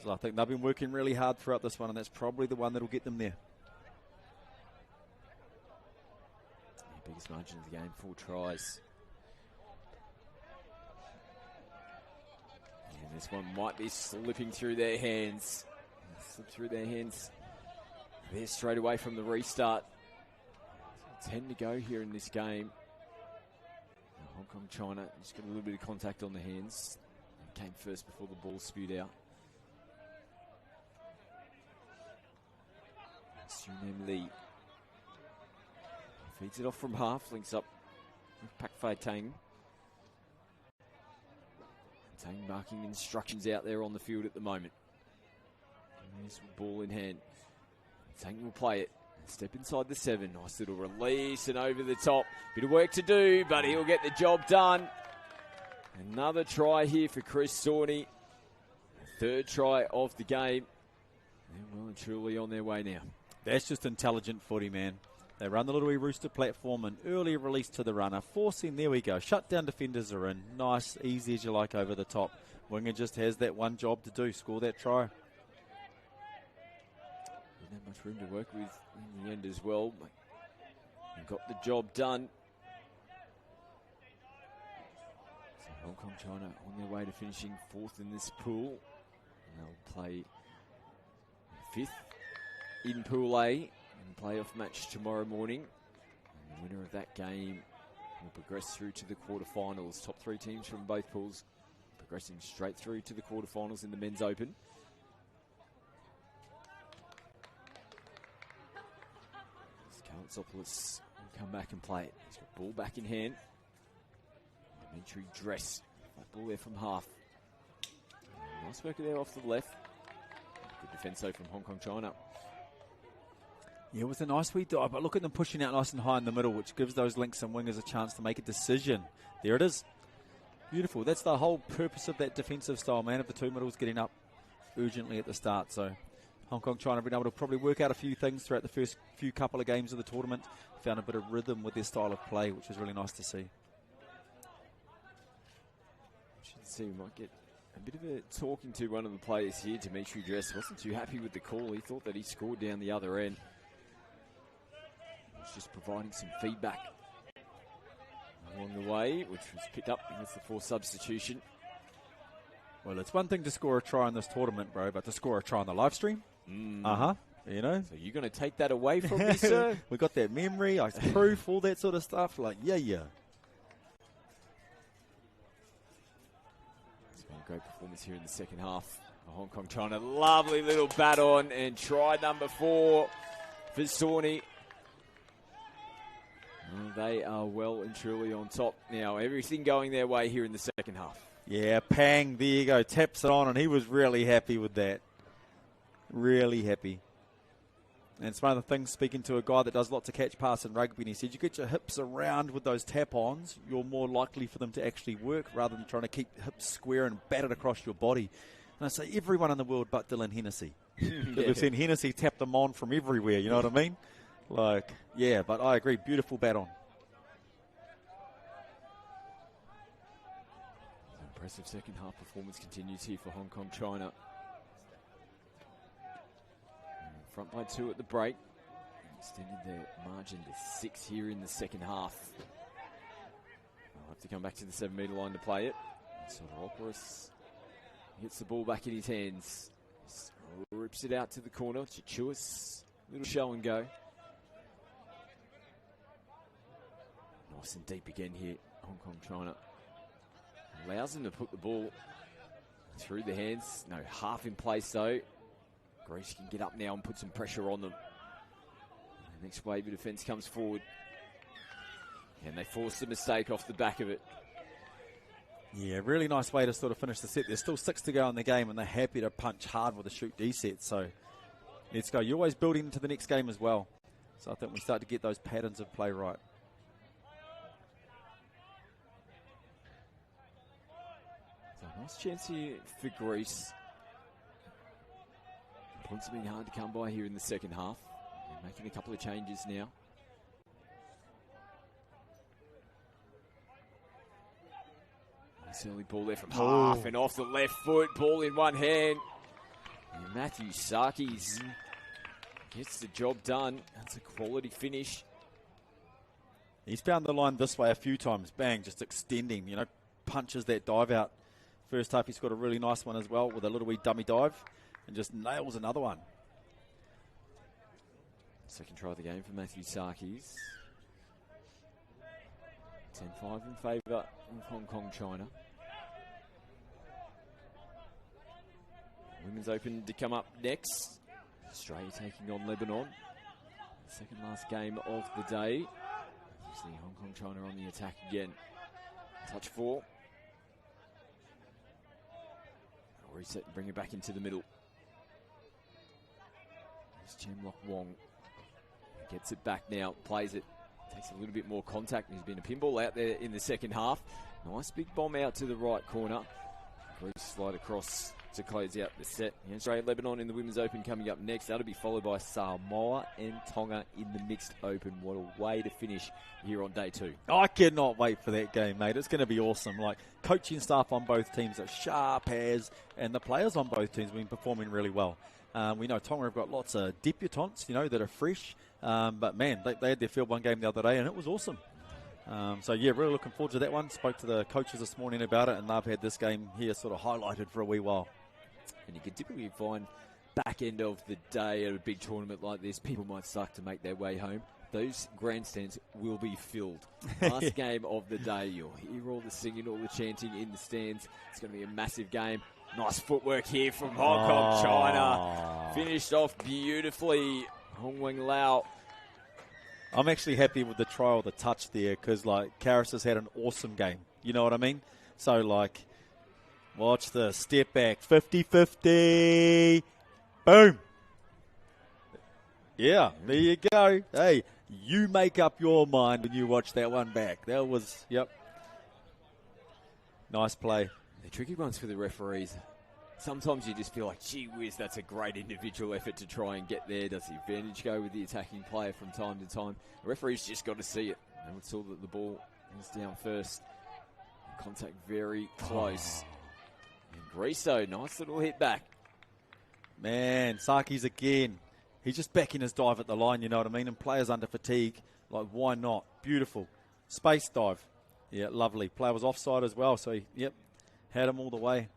S10: So I think they've been working really hard throughout this one, and that's probably the one that'll get them there.
S1: Biggest margin of the game, 4 tries. And this one might be slipping through their hands. Slip through their hands. There straight away from the restart. 10 to go here in this game. Hong Kong China just got a little bit of contact on the hands. Came first before the ball spewed out. Sunim Lee feeds it off from half, links up with Pak Fai Tang. Tang marking instructions out there on the field at the moment. Here's the ball in hand. Tang will play it. Step inside the 7. Nice little release and over the top. Bit of work to do, but he'll get the job done. Another try here for Chris Sawney. 3rd try of the game. They're well and truly on their way now.
S10: That's just intelligent footy, man. They run the little wee rooster platform and early release to the runner. Forcing, there we go. Shut down defenders are in. Nice, easy as you like over the top. Winger just has that one job to do, score that try.
S1: Didn't have much room to work with in the end as well. And got the job done. So Hong Kong China on their way to finishing 4th in this pool. And they'll play 5th in Pool A in the playoff match tomorrow morning. And the winner of that game will progress through to the quarterfinals. Top 3 teams from both pools progressing straight through to the quarterfinals in the Men's Open. Kalantzopoulos will come back and play it. He's got ball back in hand. Dimitri Dress. That ball there from half. Nice work there off the left. Good defence though from Hong Kong China.
S10: Yeah, it was a nice wee dive, but look at them pushing out nice and high in the middle, which gives those links and wingers a chance to make a decision. There it is. Beautiful. That's the whole purpose of that defensive style, man, of the 2 middles getting up urgently at the start. So Hong Kong China have been able to probably work out a few things throughout the first few couple of games of the tournament. Found a bit of rhythm with their style of play, which was really nice to see.
S1: Should see we might get a bit of a talking to one of the players here. Dimitri Dress wasn't too happy with the call. He thought that he scored down the other end. He's just providing some feedback along the way, which was picked up against the forced substitution.
S10: Well, it's one thing to score a try in this tournament, bro, but to score a try on the live stream? You know?
S1: So you're going to take that away from me, sir?
S10: We got that memory, proof, all that sort of stuff. Like, yeah.
S1: It's been a great performance here in the second half. Hong Kong China, lovely little bat on, and try number 4 for Sawney. Well, they are well and truly on top now. Everything going their way here in the second half.
S10: Yeah, Pang, there you go, taps it on, and he was really happy with that. Really happy. And it's one of the things, speaking to a guy that does lots of catch pass in rugby, and he said, you get your hips around with those tap-ons, you're more likely for them to actually work rather than trying to keep hips square and bat it across your body. And I say everyone in the world but Dylan Hennessy. Because we've seen Hennessy tap them on from everywhere, you know what I mean? Like, yeah, but I agree, beautiful bat on.
S1: Impressive second half performance continues here for Hong Kong China. Front by 2 at the break. Extended their margin to 6 here in the second half. They'll have to come back to the 7 metre line to play it. Soteropoulos gets the ball back in his hands. Rips it out to the corner. Chichuas, little show and go. Nice and deep again here, Hong Kong China. Allows them to put the ball through the hands. No, half in place though. Greece can get up now and put some pressure on them. The next wave of defence comes forward. And they force the mistake off the back of it.
S10: Yeah, really nice way to sort of finish the set. There's still 6 to go in the game, and they're happy to punch hard with a shoot D set. So Let's go. You're always building into the next game as well. So I think we start to get those patterns of play right.
S1: So nice chance here for Greece. Points have been hard to come by here in the second half. They're making a couple of changes now. Nice early ball there from half and off the left foot. Ball in one hand. And Matthew Sarkis gets the job done. That's a quality finish.
S10: He's found the line this way a few times. Bang, just extending, punches that dive out. First half, he's got a really nice one as well with a little wee dummy dive and just nails another one.
S1: Second try of the game for Matthew Sarkis. 10-5 in favour of Hong Kong, China. Women's Open to come up next. Australia taking on Lebanon. Second last game of the day. You see Hong Kong, China on the attack again. Touch 4. Reset and bring it back into the middle. There's Chemlock Wong. Gets it back now, plays it. Takes a little bit more contact. There's been a pinball out there in the second half. Nice big bomb out to the right corner. Greece slide across to close out the set. Australia, Lebanon in the Women's Open coming up next. That'll be followed by Samoa and Tonga in the Mixed Open. What a way to finish here on day 2.
S10: I cannot wait for that game, mate. It's going to be awesome. Coaching staff on both teams are sharp as, and the players on both teams have been performing really well. We know Tonga have got lots of debutants, that are fresh. But, man, they had their field one game the other day, and it was awesome. Really looking forward to that one. Spoke to the coaches this morning about it, and they've had this game here sort of highlighted for a wee while.
S1: And you can typically find back end of the day at a big tournament like this, people might start to make their way home. Those grandstands will be filled. Last game of the day, you'll hear all the singing, all the chanting in the stands. It's going to be a massive game. Nice footwork here from Hong Kong, China. Finished off beautifully. Hong Weng Lau.
S10: I'm actually happy with the try or the touch there because, Karis has had an awesome game. You know what I mean? So, watch the step back. 50-50. Boom. Yeah, there you go. Hey, you make up your mind when you watch that one back. That was, nice play.
S1: The tricky ones for the referees. Sometimes you just feel like, gee whiz, that's a great individual effort to try and get there. Does the advantage go with the attacking player from time to time? The referee's just got to see it. And we saw that the ball is down first. Contact very close. And Griso, nice little hit back.
S10: Man, Sarkis again. He's just backing his dive at the line, you know what I mean? And players under fatigue, why not? Beautiful. Space dive. Yeah, lovely. Player was offside as well, so he, had him all the way.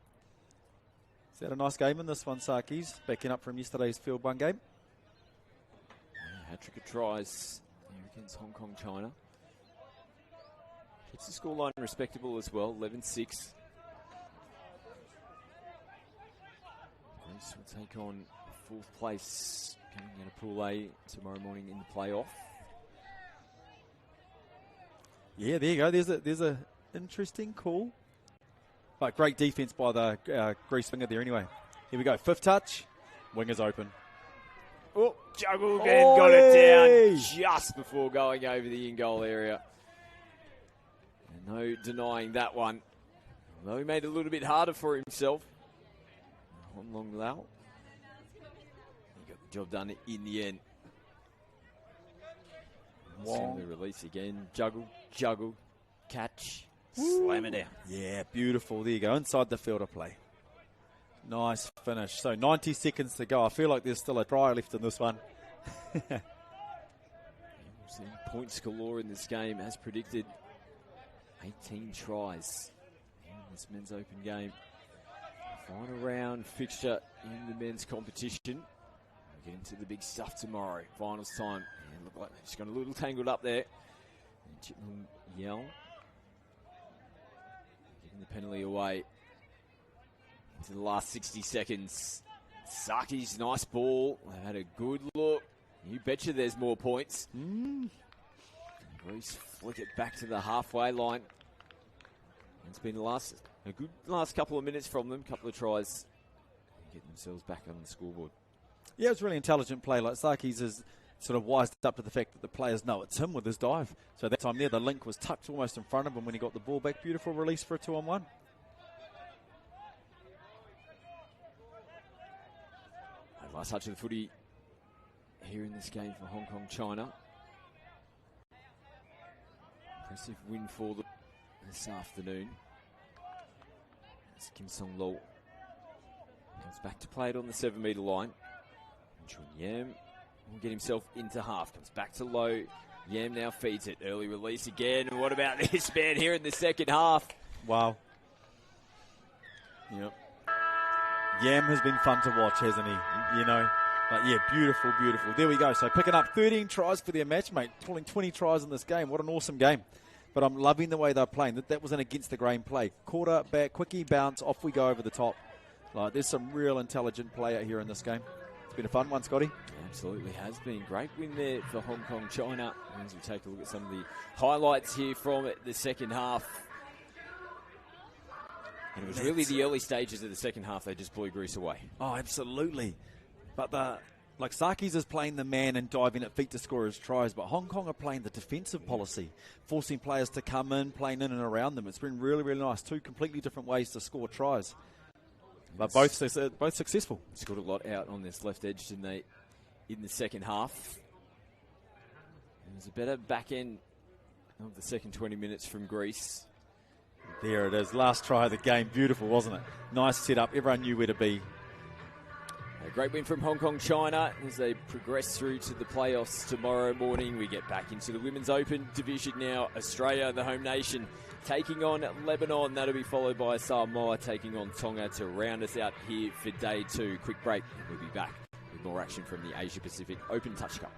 S10: Is that a nice game in this one, Sarkis? Backing up from yesterday's field one game.
S1: Hat-trick of tries here against Hong Kong, China. Keeps the scoreline respectable as well, 11-6. Greece will take on 4th place coming out of Pool A tomorrow morning in the playoff.
S10: Yeah, there you go. There's a interesting call. But great defense by the Greece winger there anyway. Here we go. 5th touch. Winger's open.
S1: Oh, juggled and got it down just before going over the in-goal area. And no denying that one. Although he made it a little bit harder for himself. Hong Long Lau. He got the job done in the end. Wong. The release again. Juggle, catch. Slam it down.
S10: Yeah, beautiful. There you go. Inside the field of play. Nice finish. So 90 seconds to go. I feel like there's still a try left in this one.
S1: We've seen points galore in this game as predicted. 18 tries in this men's open game. Final round fixture in the men's competition. We'll get into the big stuff tomorrow. Finals time. And look like they've just got a little tangled up there. And Chitlin Yell. The penalty away into the last 60 seconds. Saki's nice ball. They've had a good look. You betcha there's more points. Greece flick it back to the halfway line. It's been a good last couple of minutes from them. Couple of tries. Get themselves back on the scoreboard.
S10: Yeah, it was really intelligent play. Like Sarkis is sort of wised up to the fact that the players know it's him with his dive. So that time there, the link was tucked almost in front of him when he got the ball back. Beautiful release for a 2-on-1.
S1: Last touch of the footy here in this game for Hong Kong, China. Impressive win for them this afternoon. As Kim Song Lo comes back to play it on the 7-metre line. Chun Yam will get himself into half. Comes back to Low. Yam now feeds it. Early release again. And what about this man here in the second half?
S10: Wow. Yep. Yam has been fun to watch, hasn't he? You know, but yeah, beautiful, beautiful. There we go. So picking up 13 tries for their match, mate. Pulling 20 tries in this game. What an awesome game. But I'm loving the way they're playing. That was an against the grain play. Quarter back, quickie bounce, off we go over the top. Like, there's some real intelligent play out here in this game. It's been a fun one, Scotty.
S1: Absolutely has been. Great win there for Hong Kong, China. As we take a look at some of the highlights here from the second half. And it was really the early stages of the second half they just blew Greece away.
S10: Oh, absolutely. But like Sarkis is playing the man and diving at feet to score his tries, but Hong Kong are playing the defensive policy, forcing players to come in, playing in and around them. It's been really, really nice. Two completely different ways to score tries. But both successful.
S1: Scored a lot out on this left edge, didn't they, in the second half. It was a better back end of the second 20 minutes from Greece.
S10: There it is. Last try of the game. Beautiful, wasn't it? Nice setup. Everyone knew where to be.
S1: A great win from Hong Kong, China as they progress through to the playoffs tomorrow morning. We get back into the Women's Open division now. Australia, the home nation, taking on Lebanon. That'll be followed by Samoa taking on Tonga to round us out here for day 2. Quick break. We'll be back with more action from the Asia Pacific Open Touch Cup.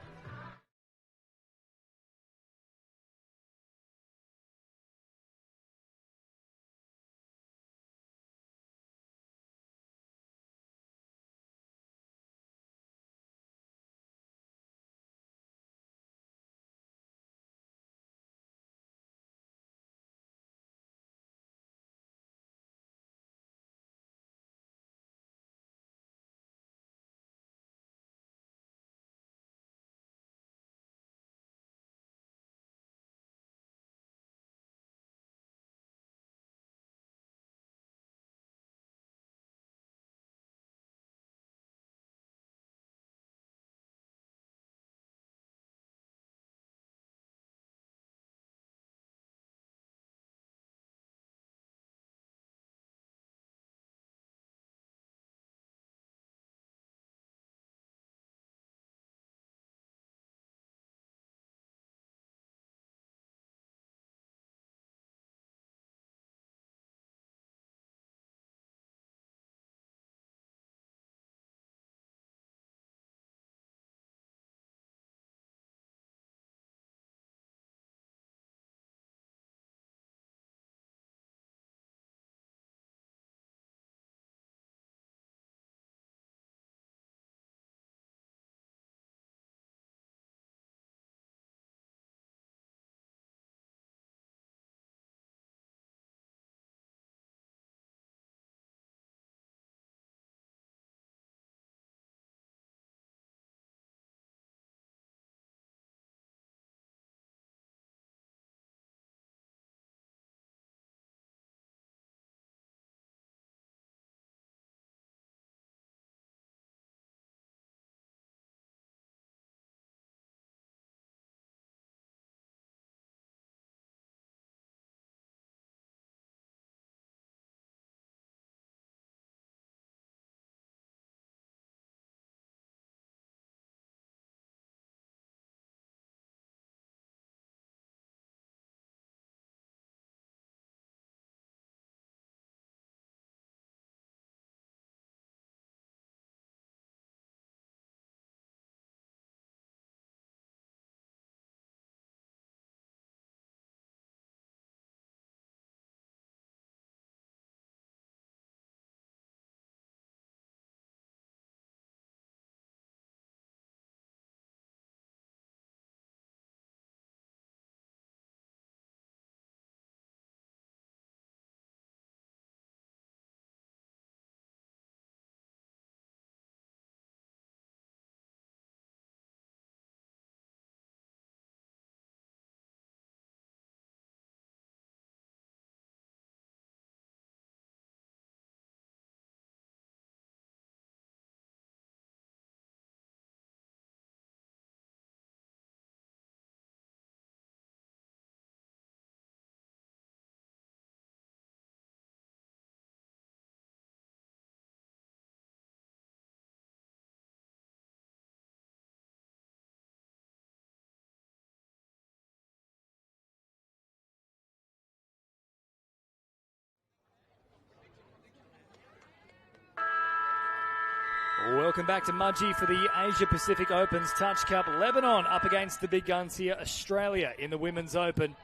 S4: Welcome back to Mudgee for the Asia Pacific Opens Touch Cup. Lebanon up against the big guns here. Australia in the Women's Open.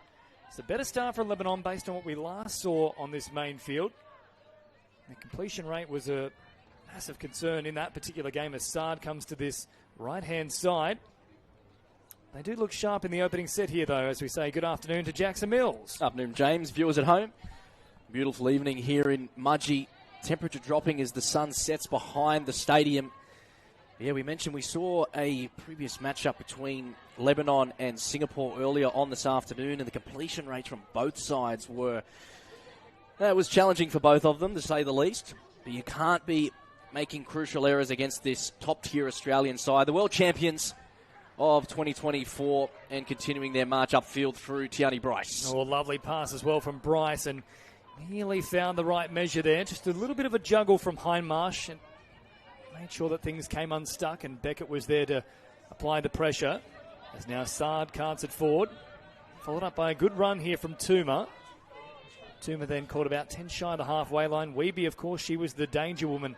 S4: It's a better start for Lebanon based on what we last saw on this main field. The completion rate was a massive concern in that particular game as Saad comes to this right-hand side. They do look sharp in the opening set here, though, as we say good afternoon to Jackson Mills.
S2: Afternoon, James. Viewers at home. Beautiful evening here in Mudgee. Temperature dropping as the sun sets behind the stadium. Yeah, we mentioned we saw a previous matchup between Lebanon and Singapore earlier on this afternoon, and the completion rates from both sides were... It was challenging for both of them, to say the least. But you can't be making crucial errors against this top-tier Australian side. The world champions of 2024 and continuing their march upfield through Tiani Bryce.
S4: Oh, lovely pass as well from Bryce, and nearly found the right measure there. Just a little bit of a juggle from Hindmarsh and made sure that things came unstuck, and Beckett was there to apply the pressure. As now Saad carts it forward. Followed up by a good run here from Tuma. Tuma then caught about 10 shy of the halfway line. Weeby, of course, she was the danger woman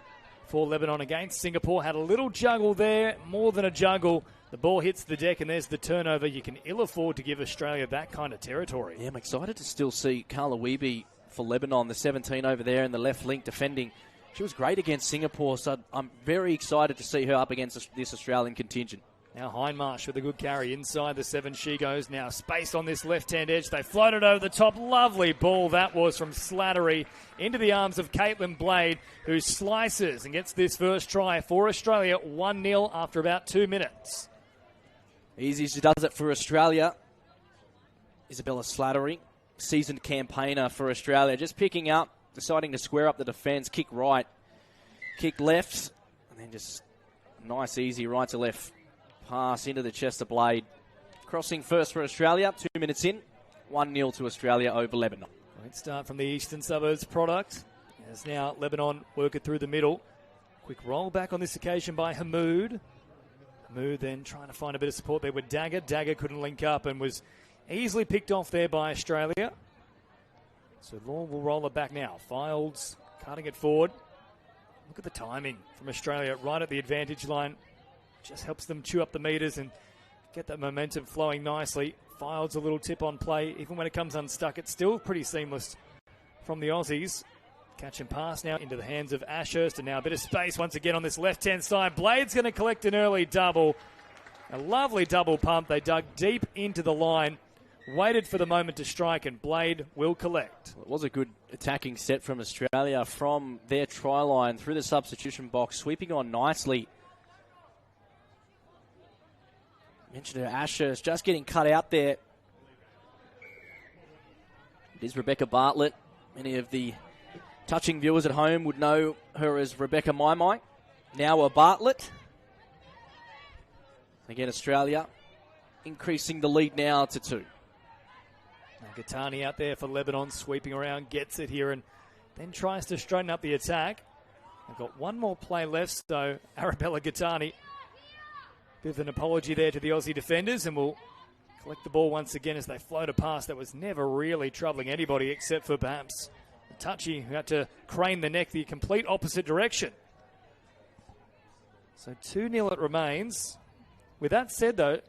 S4: for Lebanon against Singapore. Had a little juggle there, more than a juggle. The ball hits the deck and there's the turnover. You can ill afford to give Australia that kind of territory.
S2: Yeah, I'm excited to still see Carla Weeby for Lebanon, the 17 over there in the left link defending. She was great against Singapore, so I'm very excited to see her up against this Australian contingent.
S4: Now Hindmarsh with a good carry inside the 7. She goes now space on this left-hand edge. They floated over the top. Lovely ball that was from Slattery into the arms of Caitlin Blade, who slices and gets this first try for Australia, 1-0 after about 2 minutes.
S2: Easy as she does it for Australia. Isabella Slattery, seasoned campaigner for Australia, just picking up, deciding to square up the defence, kick right, kick left, and then just nice, easy right to left pass into the chest of Blade. Crossing first for Australia, 2 minutes in, 1-0 to Australia over Lebanon.
S4: Great start from the Eastern Suburbs product. As now Lebanon work it through the middle. Quick roll back on this occasion by Hamoud. Hamoud then trying to find a bit of support there with Dagger. Dagger couldn't link up and was easily picked off there by Australia. So Law will roll it back now. Fildes cutting it forward. Look at the timing from Australia right at the advantage line. Just helps them chew up the meters and get that momentum flowing nicely. Fildes a little tip on play. Even when it comes unstuck, it's still pretty seamless from the Aussies. Catch and pass now into the hands of Ashurst, and now a bit of space once again on this left-hand side. Blade's going to collect an early double. A lovely double pump. They dug deep into the line. Waited for the moment to strike, and Blade will collect.
S2: It was a good attacking set from Australia from their try line through the substitution box, sweeping on nicely. Mentioned her, Ashurst just getting cut out there. It is Rebecca Bartlett. Many of the touching viewers at home would know her as Rebecca Maimai. Now a Bartlett. Again, Australia increasing the lead now to 2.
S4: Gattani out there for Lebanon, sweeping around, gets it here, and then tries to straighten up the attack. They've got one more play left, so Arabella Gattani, bit of an apology there to the Aussie defenders, and will collect the ball once again as they float a pass that was never really troubling anybody except for perhaps Touchy, who had to crane the neck the complete opposite direction. So 2-0 it remains. With that said, though,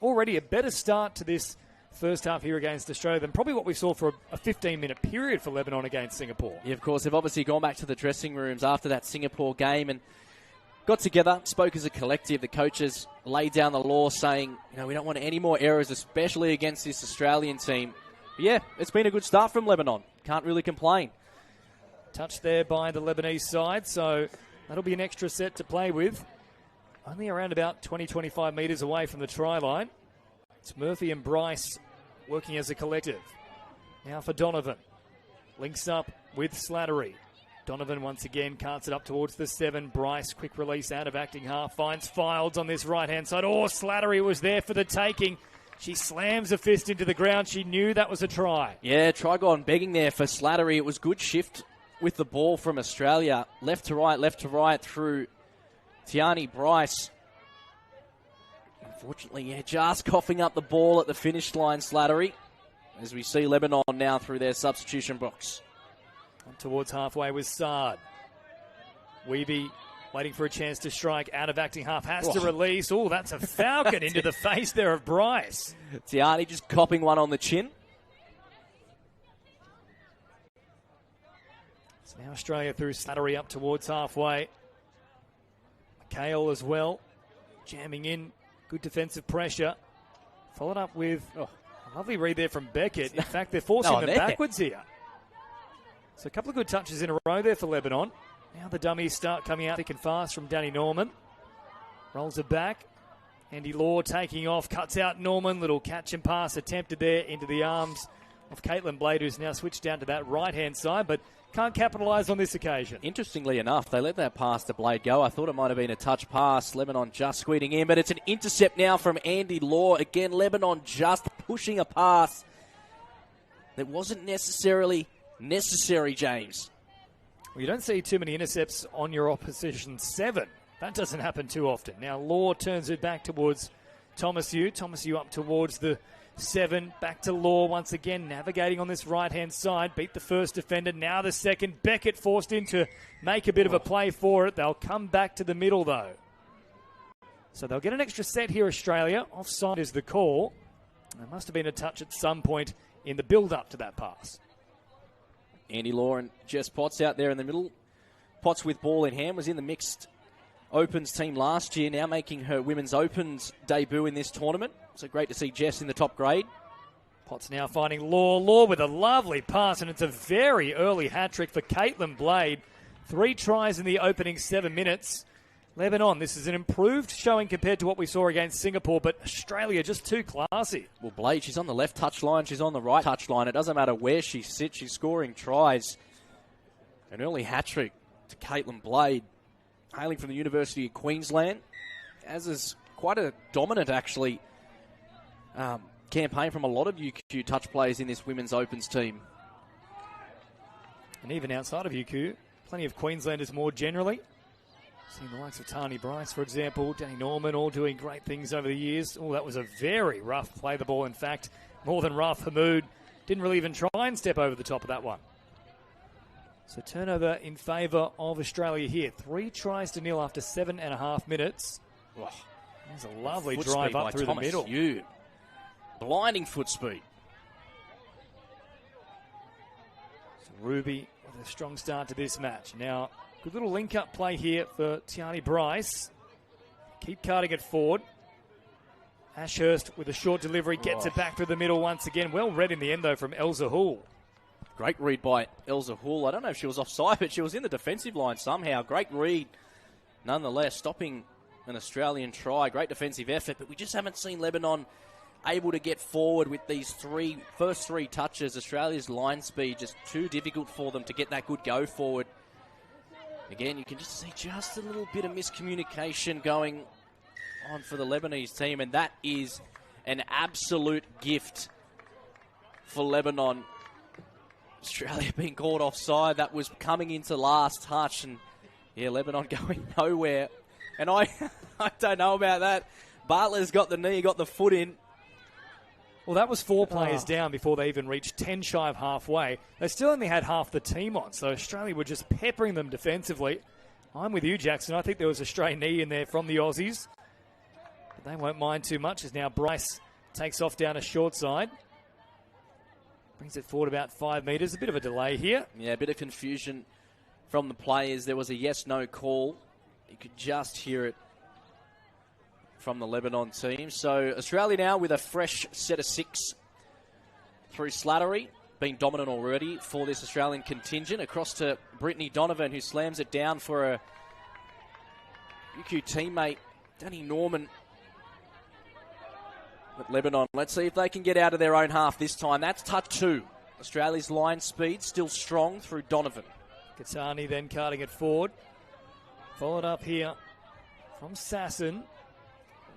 S4: already a better start to this first half here against Australia than probably what we saw for a 15-minute period for Lebanon against Singapore.
S2: Yeah, of course, they've obviously gone back to the dressing rooms after that Singapore game and got together, spoke as a collective. The coaches laid down the law saying, we don't want any more errors, especially against this Australian team. But yeah, it's been a good start from Lebanon. Can't really complain.
S4: Touched there by the Lebanese side, so that'll be an extra set to play with. Only around about 20-25 metres away from the try line. It's Murphy and Bryce working as a collective. Now for Donovan. Links up with Slattery. Donovan once again carts it up towards the 7. Bryce, quick release out of acting half. Finds Fildes on this right-hand side. Oh, Slattery was there for the taking. She slams a fist into the ground. She knew that was a try.
S2: Yeah, Trigon begging there for Slattery. It was good shift with the ball from Australia. Left to right through Tiani Bryce. Unfortunately, just coughing up the ball at the finish line, Slattery, as we see Lebanon now through their substitution box.
S4: Up towards halfway with Saad. Weeby Waiting for a chance to strike out of acting half. Has to release. Oh, that's a falcon into the face there of Bryce.
S2: Tiani just copping one on the chin.
S4: So now Australia through Slattery up towards halfway. McHale as well. Jamming in. Good defensive pressure. Followed up with a lovely read there from Beckett. In fact, they're forcing them backwards here. So a couple of good touches in a row there for Lebanon. Now the dummies start coming out thick and fast from Danny Norman. Rolls it back. Andy Law taking off, cuts out Norman. Little catch and pass attempted there into the arms of Caitlin Blade, who's now switched down to that right-hand side, but can't capitalise on this occasion.
S2: Interestingly enough, they let that pass to Blade go. I thought it might have been a touch pass. Lebanon just squeezing in, but it's an intercept now from Andy Law. Again, Lebanon just pushing a pass that wasn't necessarily necessary, James.
S4: Well, you don't see too many intercepts on your opposition 7. That doesn't happen too often. Now Law turns it back towards Thomasu. Thomasu up towards the 7. Back to Law once again, navigating on this right-hand side. Beat the first defender, now the second. Beckett forced in to make a bit of a play for it. They'll come back to the middle, though. So they'll get an extra set here, Australia. Offside is the call. There must have been a touch at some point in the build-up to that pass.
S2: Andy Law and Jess Potts out there in the middle. Potts with ball in hand was in the mixed Opens team last year, now making her Women's Opens debut in this tournament. So great to see Jess in the top grade.
S4: Potts now finding Law. Law with a lovely pass, and it's a very early hat-trick for Caitlin Blade. 3 tries in the opening 7 minutes. Lebanon, this is an improved showing compared to what we saw against Singapore, but Australia just too classy.
S2: Well, Blade, she's on the left touchline, she's on the right touchline. It doesn't matter where she sits, she's scoring tries. An early hat-trick to Caitlin Blade, hailing from the University of Queensland, as is quite a dominant, actually, campaign from a lot of UQ touch players in this Women's Opens team.
S4: And even outside of UQ, plenty of Queenslanders more generally. Seen the likes of Tani Bryce, for example, Danny Norman, all doing great things over the years. Oh, that was a very rough play the ball, in fact. More than rough. Hamoud didn't really even try and step over the top of that one. So turnover in favour of Australia here. 3 tries to nil after 7.5 minutes. Oh, there's a lovely drive up through the middle.
S2: Blinding foot speed.
S4: So Ruby with a strong start to this match. Now, good little link-up play here for Tiani Bryce. Keep carting it forward. Ashurst with a short delivery gets it back through the middle once again. Well read in the end, though, from Elza Hull.
S2: Great read by Elza Hull. I don't know if she was offside, but she was in the defensive line somehow. Great read, nonetheless, stopping an Australian try. Great defensive effort, but we just haven't seen Lebanon able to get forward with these first three touches. Australia's line speed just too difficult for them to get that good go forward. Again, you can just see just a little bit of miscommunication going on for the Lebanese team, and that is an absolute gift for Lebanon. Australia being called offside, that was coming into last touch, and yeah, Lebanon going nowhere. And I don't know about that. Bartlett's got the knee, got the foot in.
S4: Well, that was 4 players down before they even reached 10 shy of halfway. They still only had half the team on, so Australia were just peppering them defensively. I'm with you, Jackson. I think there was a stray knee in there from the Aussies. But they won't mind too much as now Bryce takes off down a short side. Brings it forward about 5 metres. A bit of a delay here.
S2: Yeah, a bit of confusion from the players. There was a yes-no call. You could just hear it from the Lebanon team. So Australia now with a fresh set of 6 through Slattery, being dominant already for this Australian contingent. Across to Brittany Donovan, who slams it down for a UQ teammate, Danny Norman. But Lebanon, let's see if they can get out of their own half this time. That's touch 2. Australia's line speed still strong through Donovan.
S4: Katani then carting it forward. Followed up here from Sasson.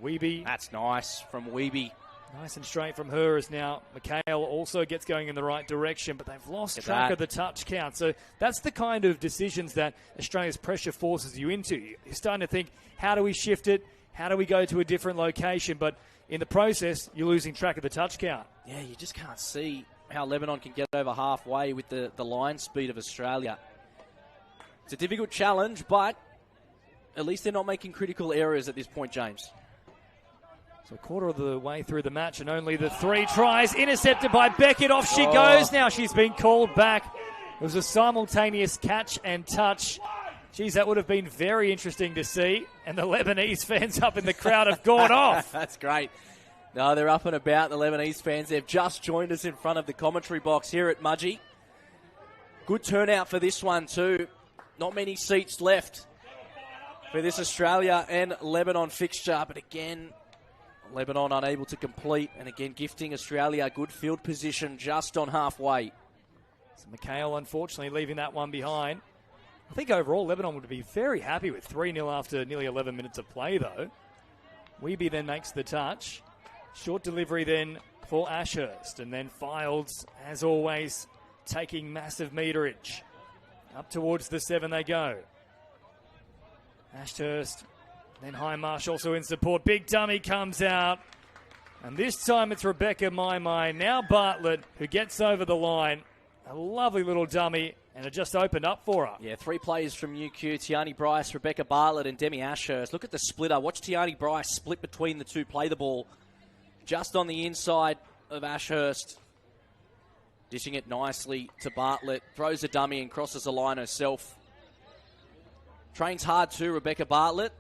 S4: Weeby.
S2: That's nice from Weeby.
S4: Nice and straight from her as now McHale also gets going in the right direction, but they've lost track of the touch count. So that's the kind of decisions that Australia's pressure forces you into. You're starting to think, how do we shift it? How do we go to a different location? But in the process, you're losing track of the touch count.
S2: Yeah, you just can't see how Lebanon can get over halfway with the line speed of Australia. It's a difficult challenge, but at least they're not making critical errors at this point, James.
S4: So a quarter of the way through the match and only the 3 tries. Intercepted by Beckett. Off she goes now. She's been called back. It was a simultaneous catch and touch. Geez, that would have been very interesting to see. And the Lebanese fans up in the crowd have gone off.
S2: That's great. No, they're up and about, the Lebanese fans. They've just joined us in front of the commentary box here at Mudgee. Good turnout for this one too. Not many seats left for this Australia and Lebanon fixture. But again, Lebanon unable to complete. And again, gifting Australia a good field position just on halfway.
S4: So McHale, unfortunately, leaving that one behind. I think overall Lebanon would be very happy with 3-0 after nearly 11 minutes of play, though. Weeby then makes the touch. Short delivery then for Ashurst. And then Fildes, as always, taking massive meterage. Up towards the 7 they go. Ashurst, then Highmarsh also in support. Big dummy comes out. And this time it's Rebecca Maimai, now Bartlett, who gets over the line. A lovely little dummy. And it just opened up for her.
S2: Yeah, 3 players from UQ, Tiani Bryce, Rebecca Bartlett and Demi Ashurst. Look at the splitter. Watch Tiani Bryce split between the two, play the ball just on the inside of Ashurst. Dishing it nicely to Bartlett. Throws a dummy and crosses the line herself. Trains hard too, Rebecca Bartlett.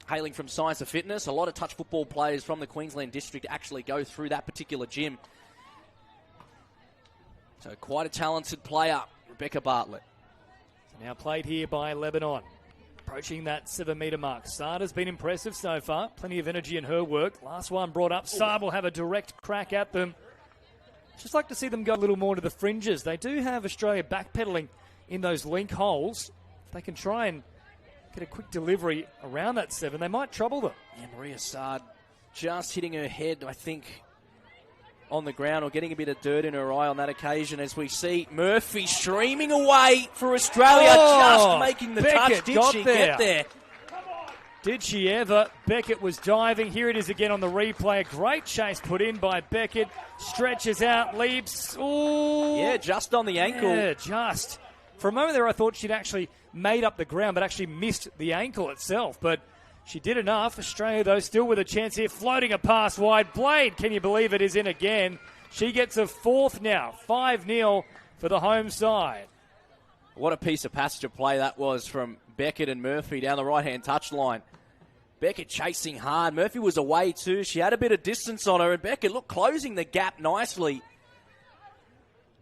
S2: Hailing from Science of Fitness. A lot of touch football players from the Queensland district actually go through that particular gym. So quite a talented player, Rebecca Bartlett.
S4: So now played here by Lebanon. Approaching that 7-metre mark. Sada's been impressive so far. Plenty of energy in her work. Last one brought up. Saad will have a direct crack at them. Just like to see them go a little more to the fringes. They do have Australia backpedaling in those link holes. If they can try and get a quick delivery around that 7, they might trouble them.
S2: Yeah, Maria Saad just hitting her head, I think, on the ground or getting a bit of dirt in her eye on that occasion as we see Murphy streaming away for Australia, just making the touch. Did she get there?
S4: Did she ever? Beckett was diving. Here it is again on the replay. A great chase put in by Beckett. Stretches out, leaps. Ooh.
S2: Yeah, just on the ankle.
S4: Yeah, just. For a moment there I thought she'd actually made up the ground but actually missed the ankle itself. But she did enough. Australia, though, still with a chance here. Floating a pass wide. Blade, can you believe it, is in again. She gets a 4th now. 5-0 for the home side.
S2: What a piece of passage of play that was from Beckett and Murphy down the right-hand touchline. Beckett chasing hard. Murphy was away too. She had a bit of distance on her, and Beckett, look, closing the gap nicely.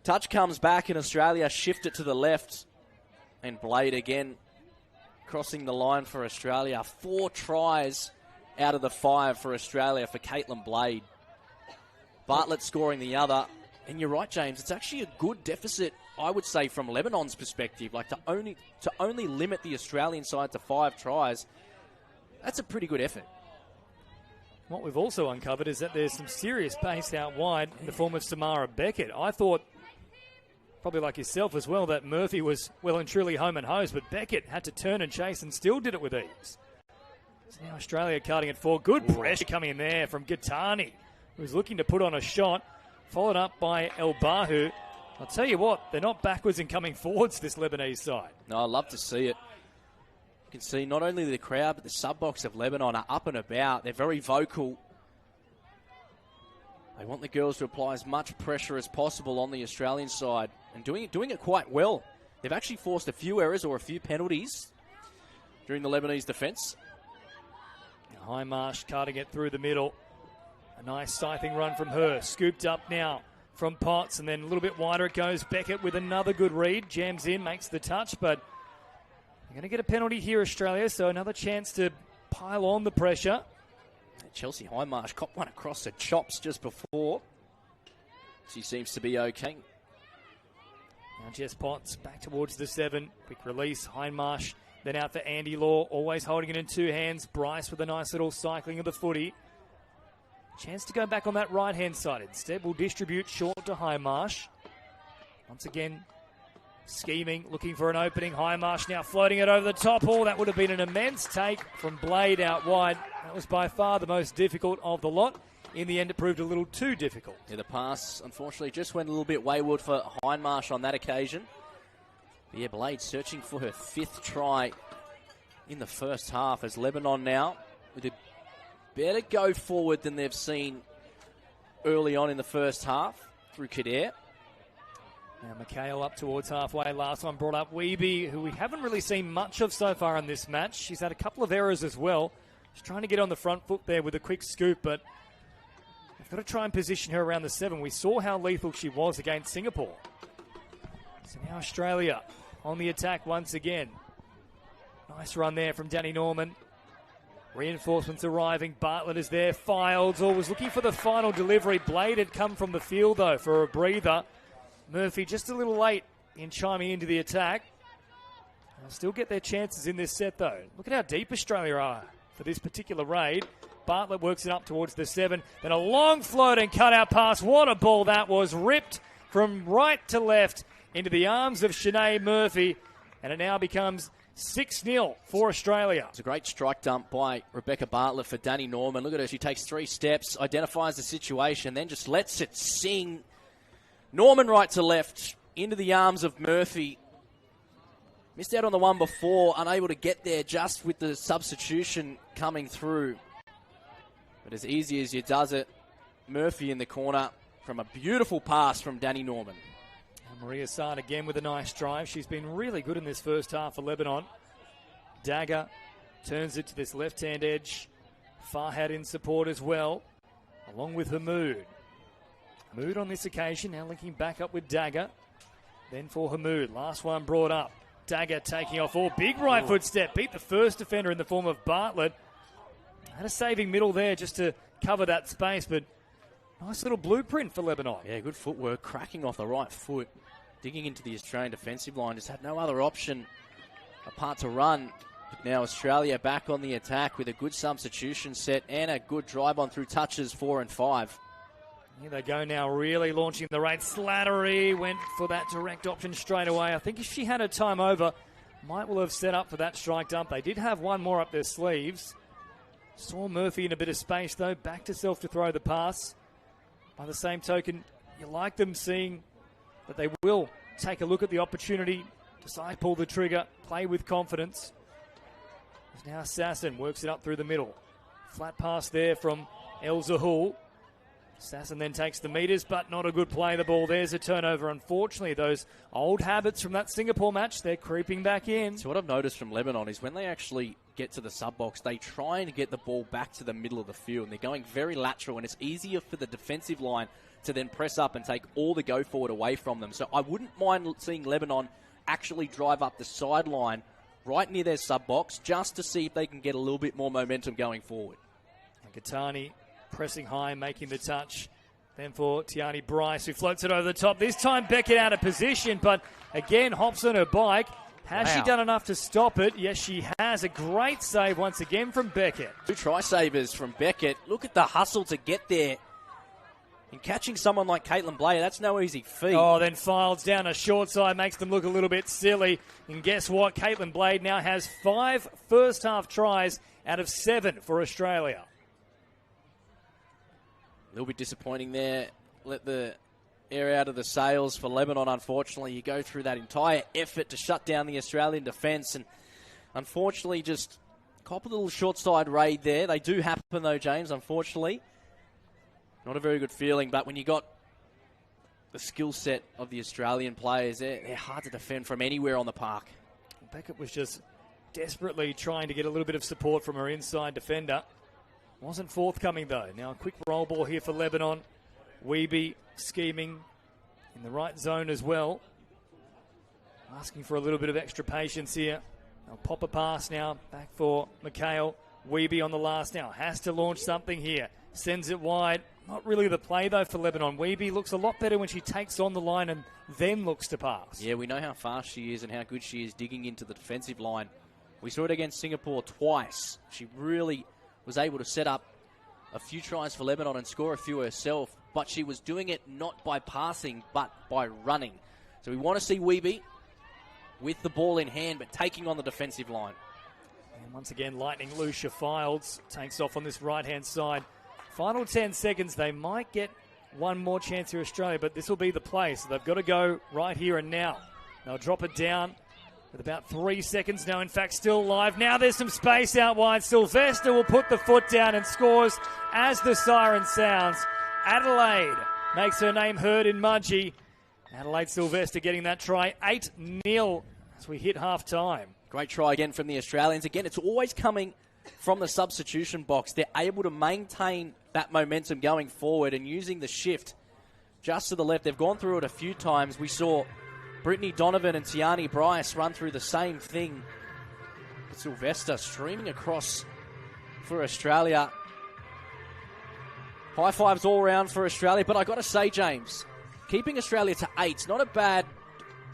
S2: Touch comes back, and Australia shift it to the left. And Blade again crossing the line for Australia. 4 tries out of the 5 for Australia for Caitlin Blade. Bartlett scoring the other. And you're right, James, it's actually a good deficit, I would say, from Lebanon's perspective. Like, to only limit the Australian side to 5 tries, that's a pretty good effort.
S4: What we've also uncovered is that there's some serious pace out wide in the form of Samara Beckett. I thought, probably like yourself as well, that Murphy was well and truly home and hosed, but Beckett had to turn and chase and still did it with ease. So now Australia carding it for. Good pressure coming in there from Gitani, who's looking to put on a shot, followed up by El Bahu. I'll tell you what, they're not backwards and coming forwards, this Lebanese side.
S2: No, I love to see it. You can see not only the crowd, but the sub-box of Lebanon are up and about. They're very vocal. They want the girls to apply as much pressure as possible on the Australian side, and doing it quite well. They've actually forced a few errors or a few penalties during the Lebanese defence.
S4: Highmarsh carding it through the middle. A nice scything run from her. Scooped up now from Potts, and then a little bit wider it goes. Beckett with another good read. Jams in, makes the touch, but they're going to get a penalty here, Australia, so another chance to pile on the pressure.
S2: Chelsea Highmarsh copped one across the chops just before. She seems to be okay.
S4: Now Jess Potts back towards the 7. Quick release. Hindmarsh then out for Andy Law. Always holding it in 2 hands. Bryce with a nice little cycling of the footy. Chance to go back on that right-hand side. Instead, we'll distribute short to Highmarsh. Once again, scheming, looking for an opening. Highmarsh now floating it over the top. Oh, that would have been an immense take from Blade out wide. That was by far the most difficult of the lot. In the end, it proved a little too difficult.
S2: Yeah, the pass, unfortunately, just went a little bit wayward for Hindmarsh on that occasion. But yeah, Blade searching for her 5th try in the first half as Lebanon now with a better go forward than they've seen early on in the first half through Kader.
S4: Now Mikhail up towards halfway. Last one brought up Weeby, who we haven't really seen much of so far in this match. She's had a couple of errors as well. She's trying to get on the front foot there with a quick scoop, but they've got to try and position her around the 7. We saw how lethal she was against Singapore. So now Australia on the attack once again. Nice run there from Danny Norman. Reinforcements arriving. Bartlett is there. Fildes was looking for the final delivery. Blade had come from the field, though, for a breather. Murphy just a little late in chiming into the attack. They'll still get their chances in this set, though. Look at how deep Australia are for this particular raid. Bartlett works it up towards the 7. Then a long floating cutout pass. What a ball that was. Ripped from right to left into the arms of Sinead Murphy. And it now becomes 6-0 for Australia.
S2: It's a great strike dump by Rebecca Bartlett for Danny Norman. Look at her. She takes 3 steps, identifies the situation, then just lets it sing. Norman right to left into the arms of Murphy. Missed out on the one before, unable to get there just with the substitution coming through. But as easy as you does it, Murphy in the corner from a beautiful pass from Danny Norman.
S4: And Maria Sahn again with a nice drive. She's been really good in this first half for Lebanon. Dagger turns it to this left-hand edge. Farhad in support as well, along with Hamoud. Hamoud on this occasion, now linking back up with Dagger. Then for Hamoud, last one brought up. Dagger taking off all. Big right foot step. Beat the first defender in the form of Bartlett. Had a saving middle there just to cover that space, but nice little blueprint for Lebanon.
S2: Yeah, good footwork. Cracking off the right foot. Digging into the Australian defensive line. Just had no other option apart to run. But now Australia back on the attack with a good substitution set and a good drive on through touches 4 and 5.
S4: Here they go now, really launching the raid. Slattery went for that direct option straight away. I think if she had her time over, might well have set up for that strike dump. They did have one more up their sleeves. Saw Murphy in a bit of space, though. Back to self to throw the pass. By the same token, you like them seeing that they will take a look at the opportunity, decide pull the trigger, play with confidence. There's now Sasson, works it up through the middle. Flat pass there from El Zahul. Sasson then takes the meters, but not a good play the ball. There's a turnover. Unfortunately, those old habits from that Singapore match, they're creeping back in.
S2: So what I've noticed from Lebanon is when they actually get to the sub-box, they try and get the ball back to the middle of the field. And they're going very lateral, and it's easier for the defensive line to then press up and take all the go-forward away from them. So I wouldn't mind seeing Lebanon actually drive up the sideline right near their sub-box just to see if they can get a little bit more momentum going forward.
S4: And Katani pressing high, making the touch. Then for Tiani Bryce, who floats it over the top. This time Beckett out of position, but again hops on her bike. Has she done enough to stop it? Yes, she has. A great save once again from Beckett.
S2: 2 try-savers from Beckett. Look at the hustle to get there. And catching someone like Caitlin Blay, that's no easy feat.
S4: Oh, then Fildes down a short side, makes them look a little bit silly. And guess what? Caitlin Blade now has 5 first-half tries out of 7 for Australia.
S2: A little bit disappointing there. Let the air out of the sails for Lebanon, unfortunately. You go through that entire effort to shut down the Australian defence and unfortunately just cop a little short side raid there. They do happen though, James, unfortunately. Not a very good feeling, but when you got the skill set of the Australian players, they're hard to defend from anywhere on the park.
S4: Beckett was just desperately trying to get a little bit of support from her inside defender. Wasn't forthcoming, though. Now a quick roll ball here for Lebanon. Weeby scheming in the right zone as well. Asking for a little bit of extra patience here. They'll pop a pass now. Back for Mikhail. Weeby on the last now. Has to launch something here. Sends it wide. Not really the play, though, for Lebanon. Weeby looks a lot better when she takes on the line and then looks to pass.
S2: Yeah, we know how fast she is and how good she is digging into the defensive line. We saw it against Singapore twice. She really was able to set up a few tries for Lebanon and score a few herself, but she was doing it not by passing, but by running. So we want to see Weeby with the ball in hand, but taking on the defensive line.
S4: And once again, lightning Lucia Fildes takes off on this right-hand side. Final 10 seconds, they might get one more chance here, Australia, but this will be the play, so they've got to go right here and now. They'll drop it down with about 3 seconds. No, in fact, still live. Now there's some space out wide. Sylvester will put the foot down and scores as the siren sounds. Adelaide makes her name heard in Mudgee. Adelaide Sylvester getting that try. 8-0 as we hit half-time.
S2: Great try again from the Australians. Again, it's always coming from the substitution box. They're able to maintain that momentum going forward and using the shift just to the left. They've gone through it a few times. We saw Brittany Donovan and Tiani Bryce run through the same thing. Sylvester streaming across for Australia. High fives all round for Australia, but I got to say, James, keeping Australia to 8's not a bad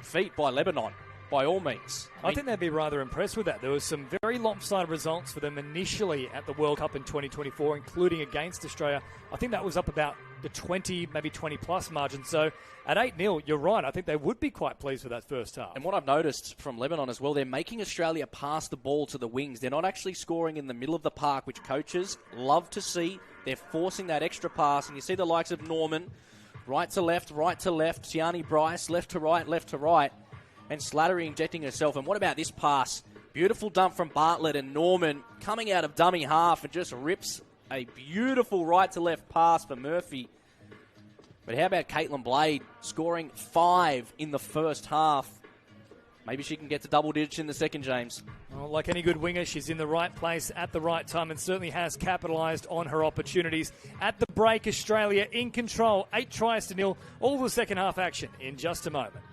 S2: feat by Lebanon, by all means.
S4: I think they'd be rather impressed with that. There was some very lopsided results for them initially at the World Cup in 2024, including against Australia. I think that was up about the 20, maybe 20-plus margin. So at 8-0, you're right. I think they would be quite pleased with that first half.
S2: And what I've noticed from Lebanon as well, they're making Australia pass the ball to the wings. They're not actually scoring in the middle of the park, which coaches love to see. They're forcing that extra pass, and you see the likes of Norman, right to left, Tiani Bryce, left to right, and Slattery injecting herself. And what about this pass? Beautiful dump from Bartlett, and Norman coming out of dummy half and just rips a beautiful right to left pass for Murphy. But how about Caitlin Blade scoring 5 in the first half? Maybe she can get to double digits in the second, James.
S4: Well, like any good winger, she's in the right place at the right time and certainly has capitalised on her opportunities. At the break, Australia in control, 8-0. All the second half action in just a moment.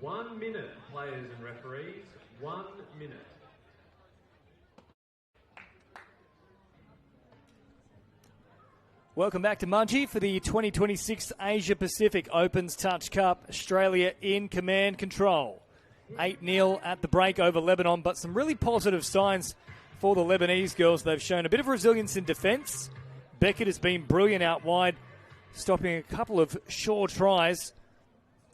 S3: One minute, players and referees. 1 minute.
S4: Welcome back to Mudgee for the 2026 Asia Pacific Opens Touch Cup. Australia in command control. 8-0 at the break over Lebanon, but some really positive signs for the Lebanese girls. They've shown a bit of resilience in defence. Beckett has been brilliant out wide, stopping a couple of sure tries.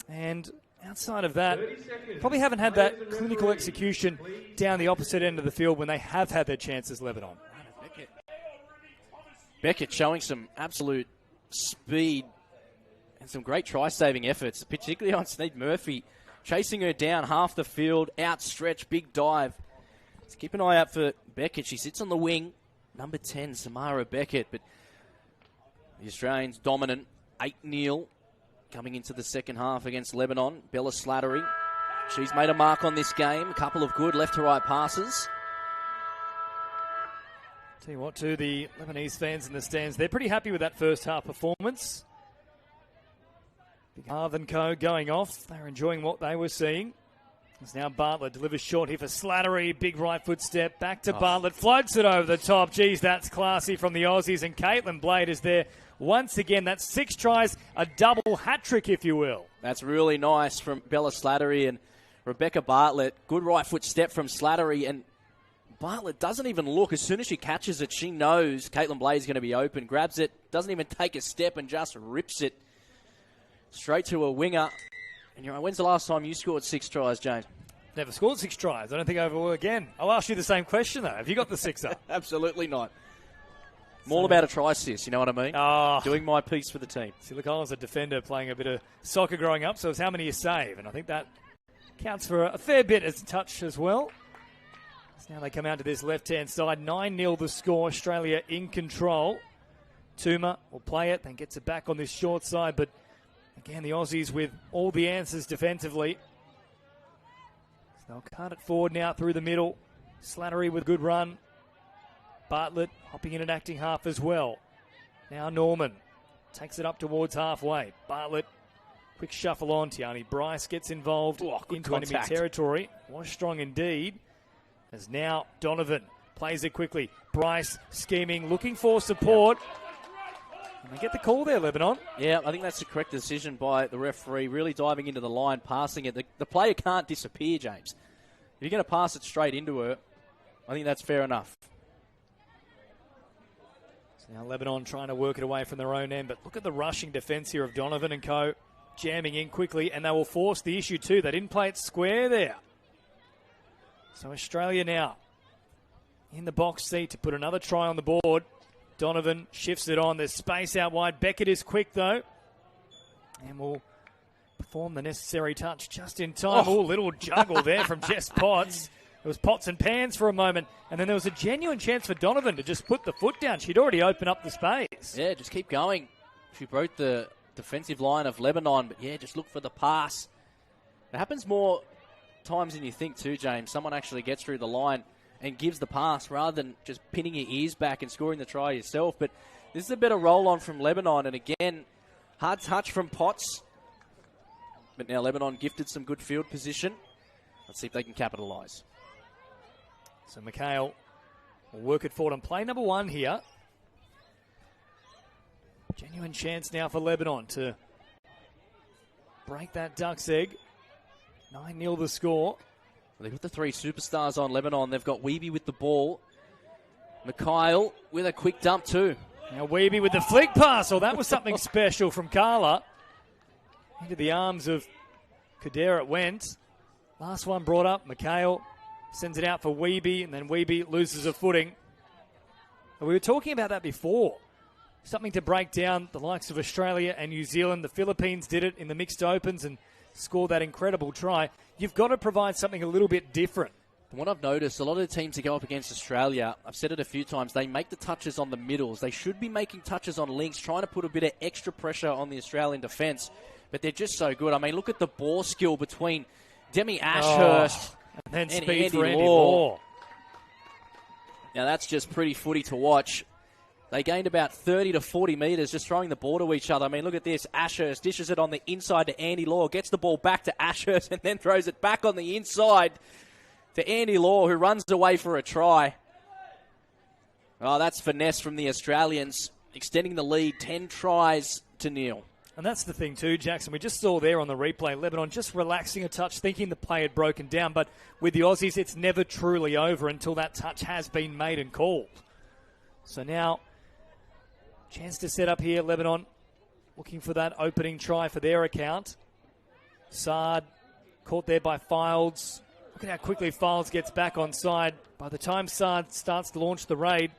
S4: And outside of that, probably haven't had that clinical execution down the opposite end of the field when they have had their chances, Lebanon.
S2: Beckett showing some absolute speed and some great try-saving efforts, particularly on Sneed Murphy, chasing her down half the field, outstretched, big dive. Let's keep an eye out for Beckett. She sits on the wing, number 10, Samara Beckett, but the Australians dominant 8-0 coming into the second half against Lebanon. Bella Slattery, she's made a mark on this game. A couple of good left-to-right passes.
S4: Tell you what, too, the Lebanese fans in the stands, they're pretty happy with that first half performance. Big Harv and Co going off. They're enjoying what they were seeing. As now Bartlett delivers short here for Slattery. Big right foot step. Back to Bartlett. Floats it over the top. Geez, that's classy from the Aussies. And Caitlin Blade is there once again. That's 6 tries, a double hat-trick, if you will.
S2: That's really nice from Bella Slattery and Rebecca Bartlett. Good right foot step from Slattery. And Bartlett doesn't even look. As soon as she catches it, she knows Caitlin Blade is going to be open. Grabs it, doesn't even take a step, and just rips it straight to a winger. And when's the last time you scored 6 tries, James?
S4: Never scored 6 tries. I don't think I ever will again. I'll ask you the same question, though. Have you got the 6-er?
S2: Absolutely not. I'm all about a try assist, you know what I mean?
S4: Oh.
S2: Doing my piece for the team.
S4: See, look, I was a defender playing a bit of soccer growing up, so it's how many you save. And I think that counts for a fair bit as a touch as well. So now they come out to this left-hand side. 9-0 the score. Australia in control. Tuma will play it, then gets it back on this short side, but again, the Aussies with all the answers defensively. So they'll cut it forward now through the middle. Slattery with a good run. Bartlett hopping in and acting half as well. Now Norman takes it up towards halfway. Bartlett, quick shuffle on. Tiani Bryce gets involved into enemy territory. Was strong indeed. As now Donovan plays it quickly. Bryce scheming, looking for support. And they get the call there, Lebanon.
S2: Yeah, I think that's the correct decision by the referee, really diving into the line, passing it. The player can't disappear, James. If you're going to pass it straight into her, I think that's fair enough.
S4: So now Lebanon trying to work it away from their own end, but look at the rushing defence here of Donovan and co. Jamming in quickly, and they will force the issue too. They didn't play it square there. So Australia now in the box seat to put another try on the board. Donovan shifts it on. There's space out wide. Beckett is quick, though. And will perform the necessary touch just in time. Oh, little juggle there from Jess Potts. It was pots and pans for a moment. And then there was a genuine chance for Donovan to just put the foot down. She'd already opened up the space.
S2: Yeah, just keep going. She broke the defensive line of Lebanon. But, yeah, just look for the pass. It happens more times than you think, too, James. Someone actually gets through the line and gives the pass rather than just pinning your ears back and scoring the try yourself. But this is a better roll-on from Lebanon. And again, hard touch from Potts. But now Lebanon gifted some good field position. Let's see if they can capitalise.
S4: So McHale will work it forward on play number 1 here. Genuine chance now for Lebanon to break that duck's egg. 9-0 the score.
S2: They've got the 3 superstars on Lebanon. They've got Weeby with the ball. Mikhail with a quick dump too.
S4: Now Weeby with the flick pass. Oh, that was something special from Carla. Into the arms of Kader it went. Last one brought up. Mikhail sends it out for Weeby, and then Weeby loses a footing. And we were talking about that before. Something to break down the likes of Australia and New Zealand. The Philippines did it in the mixed opens and scored that incredible try. You've got to provide something a little bit different.
S2: What I've noticed, a lot of the teams that go up against Australia, I've said it a few times, they make the touches on the middles. They should be making touches on links, trying to put a bit of extra pressure on the Australian defence. But they're just so good. I mean, look at the ball skill between Demi Ashurst
S4: and then
S2: and
S4: speed
S2: Andy
S4: for Andy
S2: Law.
S4: Law.
S2: Now, that's just pretty footy to watch. They gained about 30 to 40 metres just throwing the ball to each other. I mean, look at this. Ashurst dishes it on the inside to Andy Law, gets the ball back to Ashurst and then throws it back on the inside to Andy Law, who runs away for a try. Oh, that's finesse from the Australians, extending the lead 10 tries to 0.
S4: And that's the thing too, Jackson. We just saw there on the replay, Lebanon just relaxing a touch, thinking the play had broken down. But with the Aussies, it's never truly over until that touch has been made and called. So now, chance to set up here, Lebanon, looking for that opening try for their account. Saad caught there by Fildes. Look at how quickly Fildes gets back on side. By the time Saad starts to launch the raid,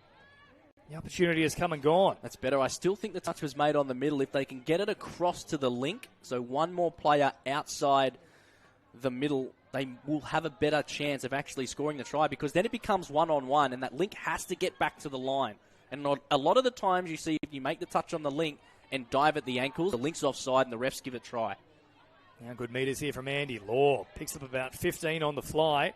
S4: the opportunity has come and gone.
S2: That's better. I still think the touch was made on the middle. If they can get it across to the link, so one more player outside the middle, they will have a better chance of actually scoring the try, because then it becomes one-on-one and that link has to get back to the line. And a lot of the times you see if you make the touch on the link and dive at the ankles. The link's offside and the refs give it a try.
S4: Now good meters here from Andy Law. Picks up about 15 on the fly.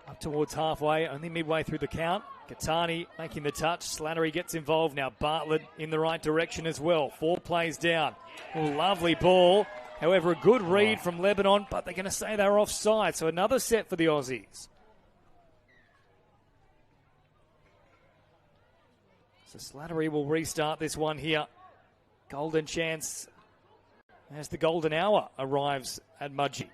S4: Up towards halfway, only midway through the count. Katani making the touch. Slattery gets involved now. Bartlett in the right direction as well. 4 plays down. Lovely ball. However, a good read from Lebanon, but they're going to say they're offside. So another set for the Aussies. So Slattery will restart this one here. Golden chance as the golden hour arrives at Mudgee.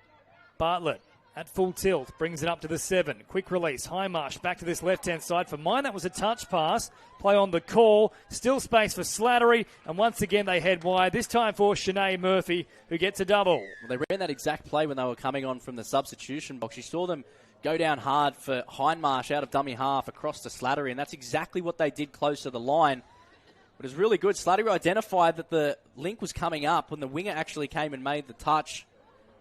S4: Bartlett at full tilt, brings it up to the 7. Quick release, high marsh, back to this left-hand side. For mine, that was a touch pass. Play on the call. Still space for Slattery. And once again, they head wide. This time for Shanae Murphy, who gets a double.
S2: Well, they ran that exact play when they were coming on from the substitution box. You saw them go down hard for Hindmarsh out of dummy half across to Slattery, and that's exactly what they did close to the line. But it was really good. Slattery identified that the link was coming up when the winger actually came and made the touch.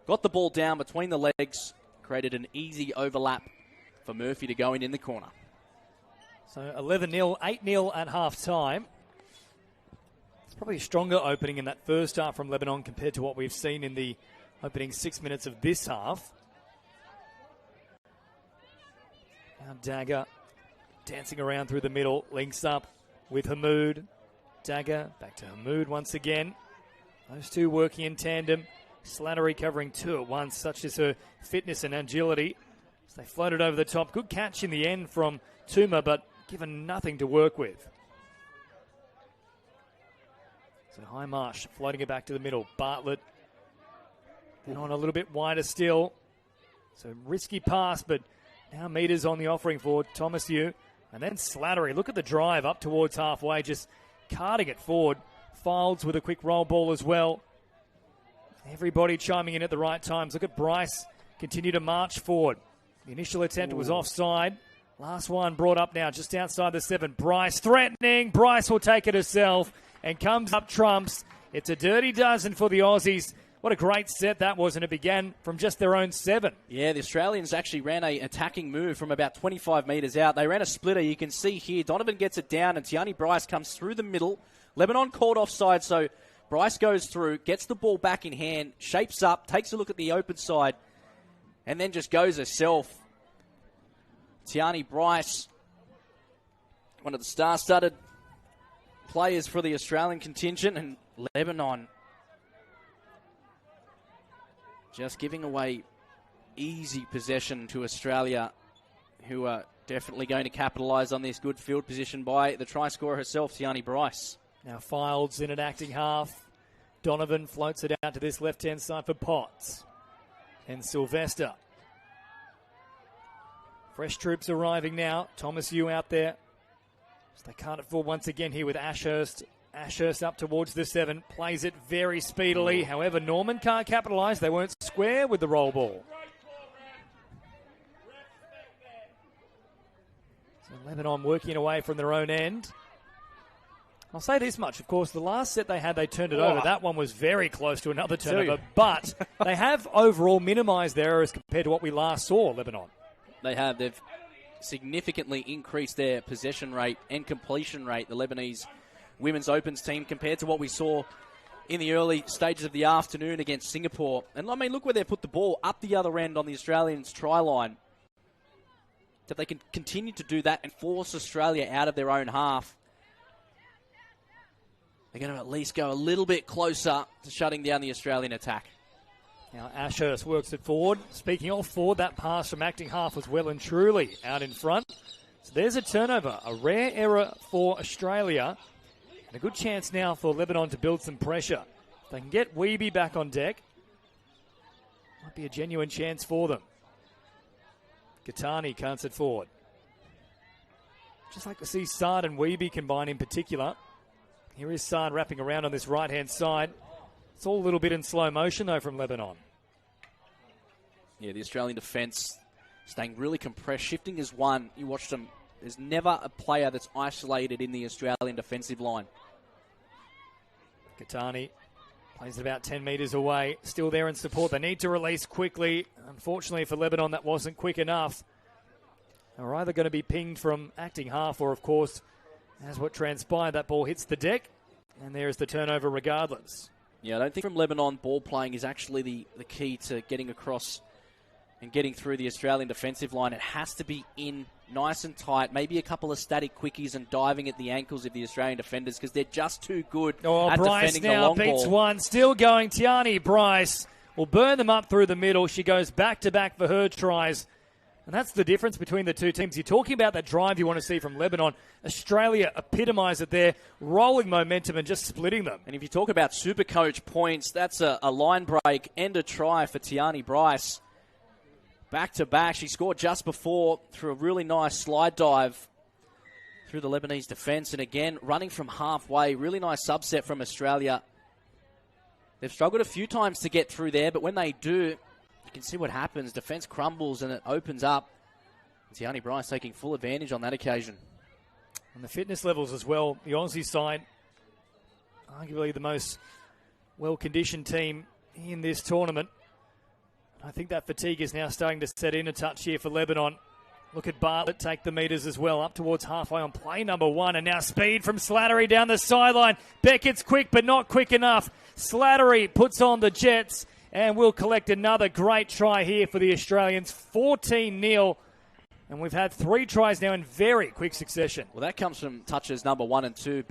S2: Got the ball down between the legs. Created an easy overlap for Murphy to go in the corner.
S4: So 11-0, 8-0 at half-time. It's probably a stronger opening in that first half from Lebanon compared to what we've seen in the opening 6 minutes of this half. Now Dagger dancing around through the middle, links up with Hamoud. Dagger back to Hamoud once again. Those two working in tandem. Slattery covering 2 at once, such is her fitness and agility. So they floated over the top. Good catch in the end from Tuma, but given nothing to work with. So High Marsh floating it back to the middle. Bartlett then on a little bit wider still. So risky pass, but now meters on the offering for Thomas Yu. And then Slattery. Look at the drive up towards halfway, just carting it forward. Fildes with a quick roll ball as well. Everybody chiming in at the right times. Look at Bryce continue to march forward. The initial attempt was offside. Last one brought up now just outside the 7. Bryce threatening. Bryce will take it herself and comes up trumps. It's a dirty dozen for the Aussies. What a great set that was, and it began from just their own 7.
S2: Yeah, the Australians actually ran an attacking move from about 25 metres out. They ran a splitter. You can see here, Donovan gets it down, and Tiani Bryce comes through the middle. Lebanon called offside, so Bryce goes through, gets the ball back in hand, shapes up, takes a look at the open side, and then just goes herself. Tiani Bryce, one of the star-studded players for the Australian contingent, and Lebanon just giving away easy possession to Australia, who are definitely going to capitalise on this good field position by the try scorer herself, Tiani Bryce.
S4: Now Fildes in an acting half. Donovan floats it out to this left-hand side for Potts. And Sylvester. Fresh troops arriving now. Thomas Yu out there. So they can't afford once again here with Ashurst. Ashurst up towards the 7. Plays it very speedily. However, Norman can't capitalise. They weren't square with the roll ball. So Lebanon working away from their own end. I'll say this much, of course, the last set they had, they turned it over. That one was very close to another turnover, but they have overall minimised their errors compared to what we last saw, Lebanon.
S2: They have. They've significantly increased their possession rate and completion rate, the Lebanese women's opens team, compared to what we saw in the early stages of the afternoon against Singapore. And, I mean, look where they put the ball up the other end on the Australians' try line. If they can continue to do that and force Australia out of their own half, they're going to at least go a little bit closer to shutting down the Australian attack.
S4: Now Ashurst works it forward. Speaking of forward, that pass from acting half was well and truly out in front. So there's a turnover, a rare error for Australia. And a good chance now for Lebanon to build some pressure. If they can get Weeby back on deck, might be a genuine chance for them. Katani can't it forward. Just like to see Sard and Weeby combine in particular. Here is Sard wrapping around on this right-hand side. It's all a little bit in slow motion, though, from Lebanon.
S2: Yeah, the Australian defence staying really compressed. Shifting is one. You watch them. There's never a player that's isolated in the Australian defensive line.
S4: Katani plays it about 10 metres away. Still there in support. They need to release quickly. Unfortunately for Lebanon, that wasn't quick enough. They're either going to be pinged from acting half or, of course, as what transpired, that ball hits the deck And there's the turnover regardless.
S2: Yeah, I don't think from Lebanon, ball playing is actually the key to getting across and getting through the Australian defensive line. It has to be in nice and tight, maybe a couple of static quickies and diving at the ankles of the Australian defenders because they're just too good at
S4: Bryce
S2: defending the long ball.
S4: now beats one. Still going. Tiani Bryce will burn them up through the middle. She goes back-to-back for her tries. And that's the difference between the two teams. You're talking about that drive you want to see from Lebanon. Australia epitomise it there, rolling momentum and just splitting them.
S2: And if you talk about super coach points, that's a line break and a try for Tiani Bryce. Back-to-back. She scored just before through a really nice slide dive through the Lebanese defence. And again, running from halfway, really nice subset from Australia. They've struggled a few times to get through there, but when they do, you can see what happens. Defence crumbles and it opens up. Tiani Bryce taking full advantage on that occasion.
S4: And the fitness levels as well. The Aussie side, arguably the most well-conditioned team in this tournament. I think that fatigue is now starting to set in a touch here for Lebanon. Look at Bartlett take the meters as well, up towards halfway on play number one. And now speed from Slattery down the sideline. Beckett's quick, but not quick enough. Slattery puts on the Jets and will collect another great try here for the Australians. 14-0. And we've had 3 tries now in very quick succession.
S2: Well, that comes from touches number 1 and 2.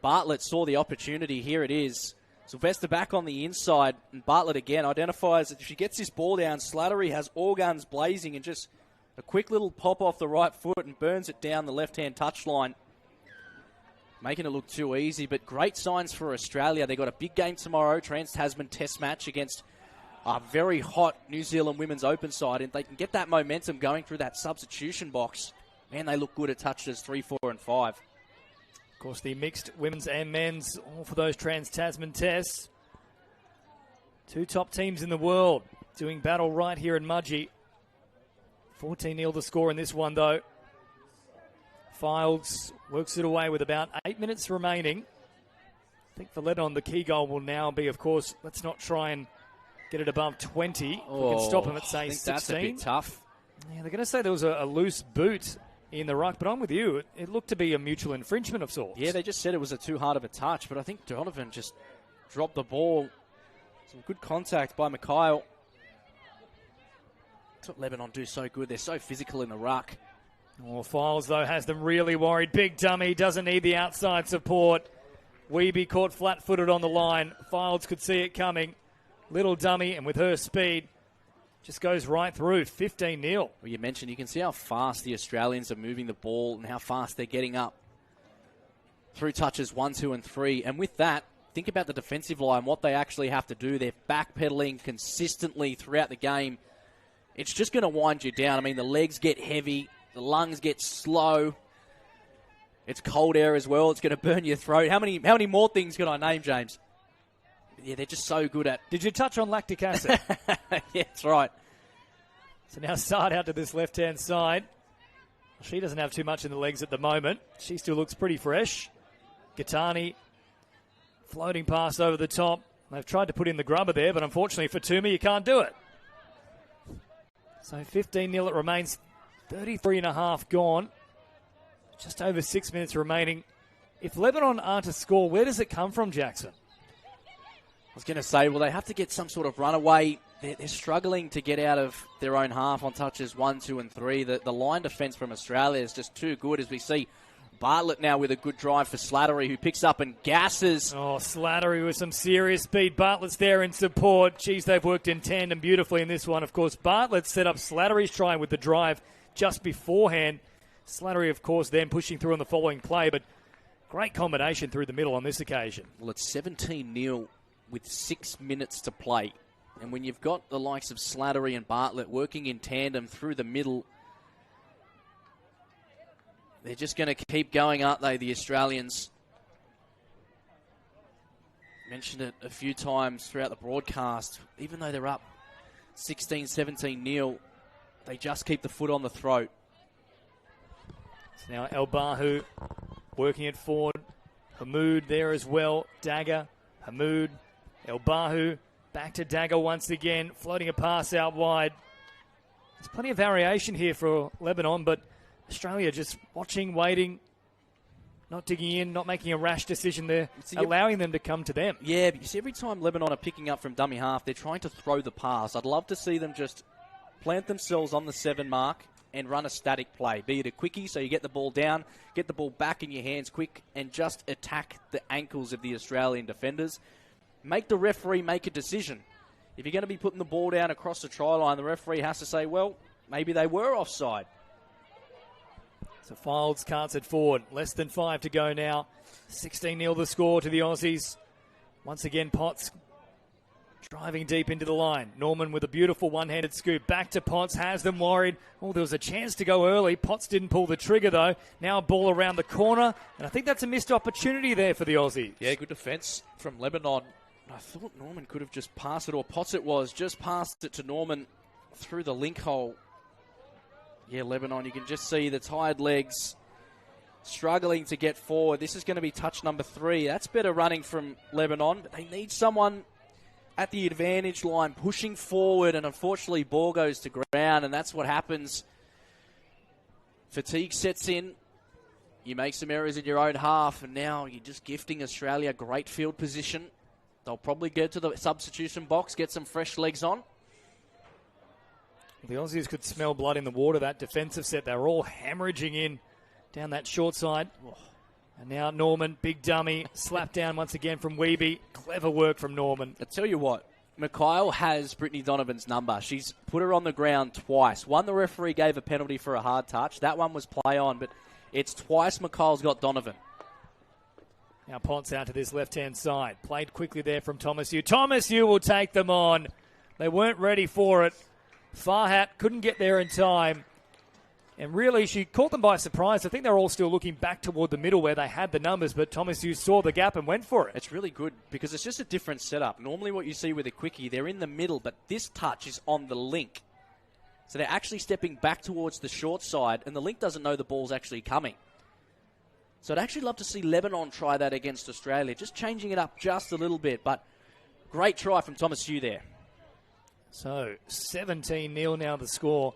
S2: Bartlett saw the opportunity. Here it is. Sylvester back on the inside, and Bartlett again identifies that if she gets this ball down, Slattery has all guns blazing and just a quick little pop off the right foot and burns it down the left-hand touchline, making it look too easy. But great signs for Australia. They got a big game tomorrow, Trans-Tasman Test match against a very hot New Zealand women's open side, and they can get that momentum going through that substitution box. Man, they look good at touches 3, 4, and 5.
S4: Of course, the mixed women's and men's, all for those Trans-Tasman tests. 2 top teams in the world doing battle right here in Mudgee. 14-0 the score in this one, though. Files works it away with about 8 minutes remaining. I think for Lebanon, the key goal will now be, of course, let's not try and get it above 20. We can stop them at, say, 16.
S2: That's a bit tough.
S4: Yeah, they're going to say there was a loose boot in the ruck, but I'm with you. It looked to be a mutual infringement of sorts.
S2: Yeah, they just said it was too hard of a touch, but I think Donovan just dropped the ball. Some good contact by Mikhail. That's what Lebanon do so good. They're so physical in the ruck.
S4: Files, though, has them really worried. Big dummy, doesn't need the outside support. Weeby caught flat-footed on the line. Files could see it coming. Little dummy, and with her speed, just goes right through. 15-0.
S2: Well, you mentioned you can see how fast the Australians are moving the ball and how fast they're getting up through touches 1, 2, and 3. And with that, think about the defensive line, what they actually have to do. They're backpedaling consistently throughout the game. It's just going to wind you down. I mean, the legs get heavy, the lungs get slow. It's cold air as well. It's going to burn your throat. How many more things can I name, James? Yeah, they're just so good at...
S4: Did you touch on lactic acid?
S2: Yeah, that's right.
S4: So now start out to this left-hand side. She doesn't have too much in the legs at the moment. She still looks pretty fresh. Gatani floating pass over the top. They've tried to put in the grubber there, but unfortunately for Toomey, you can't do it. So 15-0 it remains. 33.5 gone. Just over 6 minutes remaining. If Lebanon aren't to score, where does it come from, Jackson?
S2: I was going to say, well, they have to get some sort of runaway. They're struggling to get out of their own half on touches 1, 2, and 3. The line defence from Australia is just too good, as we see Bartlett now with a good drive for Slattery, who picks up and gasses.
S4: Oh, Slattery with some serious speed. Bartlett's there in support. Geez, they've worked in tandem beautifully in this one. Of course, Bartlett set up Slattery's try with the drive just beforehand. Slattery, of course, then pushing through on the following play, but great combination through the middle on this occasion.
S2: Well, it's 17-0 with 6 minutes to play. And when you've got the likes of Slattery and Bartlett working in tandem through the middle, they're just going to keep going, aren't they, the Australians? Mentioned it a few times throughout the broadcast. Even though they're up 16, 17-0, they just keep the foot on the throat.
S4: So now El Bahu working it forward. Hamoud there as well. Dagger, Hamoud, El Bahu. Back to Dagger once again. Floating a pass out wide. There's plenty of variation here for Lebanon, but Australia just watching, waiting, not digging in, not making a rash decision there, allowing them to come to them.
S2: Yeah, but you see, every time Lebanon are picking up from dummy half, they're trying to throw the pass. I'd love to see them just plant themselves on the 7 mark and run a static play, be it a quickie, so you get the ball down, get the ball back in your hands quick, and just attack the ankles of the Australian defenders. Make the referee make a decision. If you're going to be putting the ball down across the try line, the referee has to say, well, maybe they were offside.
S4: So Fildes carts it forward. Less than 5 to go now. 16-0 the score to the Aussies. Once again, Potts driving deep into the line. Norman with a beautiful one-handed scoop. Back to Potts, has them worried. Oh, there was a chance to go early. Potts didn't pull the trigger, though. Now a ball around the corner, and I think that's a missed opportunity there for the Aussies.
S2: Yeah, good defence from Lebanon. I thought Norman could have just passed it, or Potts it was, just passed it to Norman through the link hole. Yeah, Lebanon, you can just see the tired legs struggling to get forward. This is going to be touch number 3. That's better running from Lebanon, but they need someone at the advantage line pushing forward, and unfortunately ball goes to ground, and that's what happens. Fatigue sets in. You make some errors in your own half, and now you're just gifting Australia great field position. They'll probably get to the substitution box, get some fresh legs on.
S4: The Aussies could smell blood in the water, that defensive set. They were all hemorrhaging in down that short side. And now Norman, big dummy, slapped down once again from Weeby. Clever work from Norman.
S2: I tell you what, Mikhail has Brittany Donovan's number. She's put her on the ground twice. One, the referee gave a penalty for a hard touch. That one was play on, but it's twice Mikhail's got Donovan.
S4: Now Ponce out to this left-hand side. Played quickly there from Thomas Yu. Thomas Yu will take them on. They weren't ready for it. Farhat couldn't get there in time. And really, she caught them by surprise. I think they're all still looking back toward the middle where they had the numbers, but Thomas Yu saw the gap and went for it.
S2: It's really good because it's just a different setup. Normally what you see with a quickie, they're in the middle, but this touch is on the link. So they're actually stepping back towards the short side, and the link doesn't know the ball's actually coming. So I'd actually love to see Lebanon try that against Australia, just changing it up just a little bit. But great try from Thomas Yu there.
S4: So 17-0 now the score.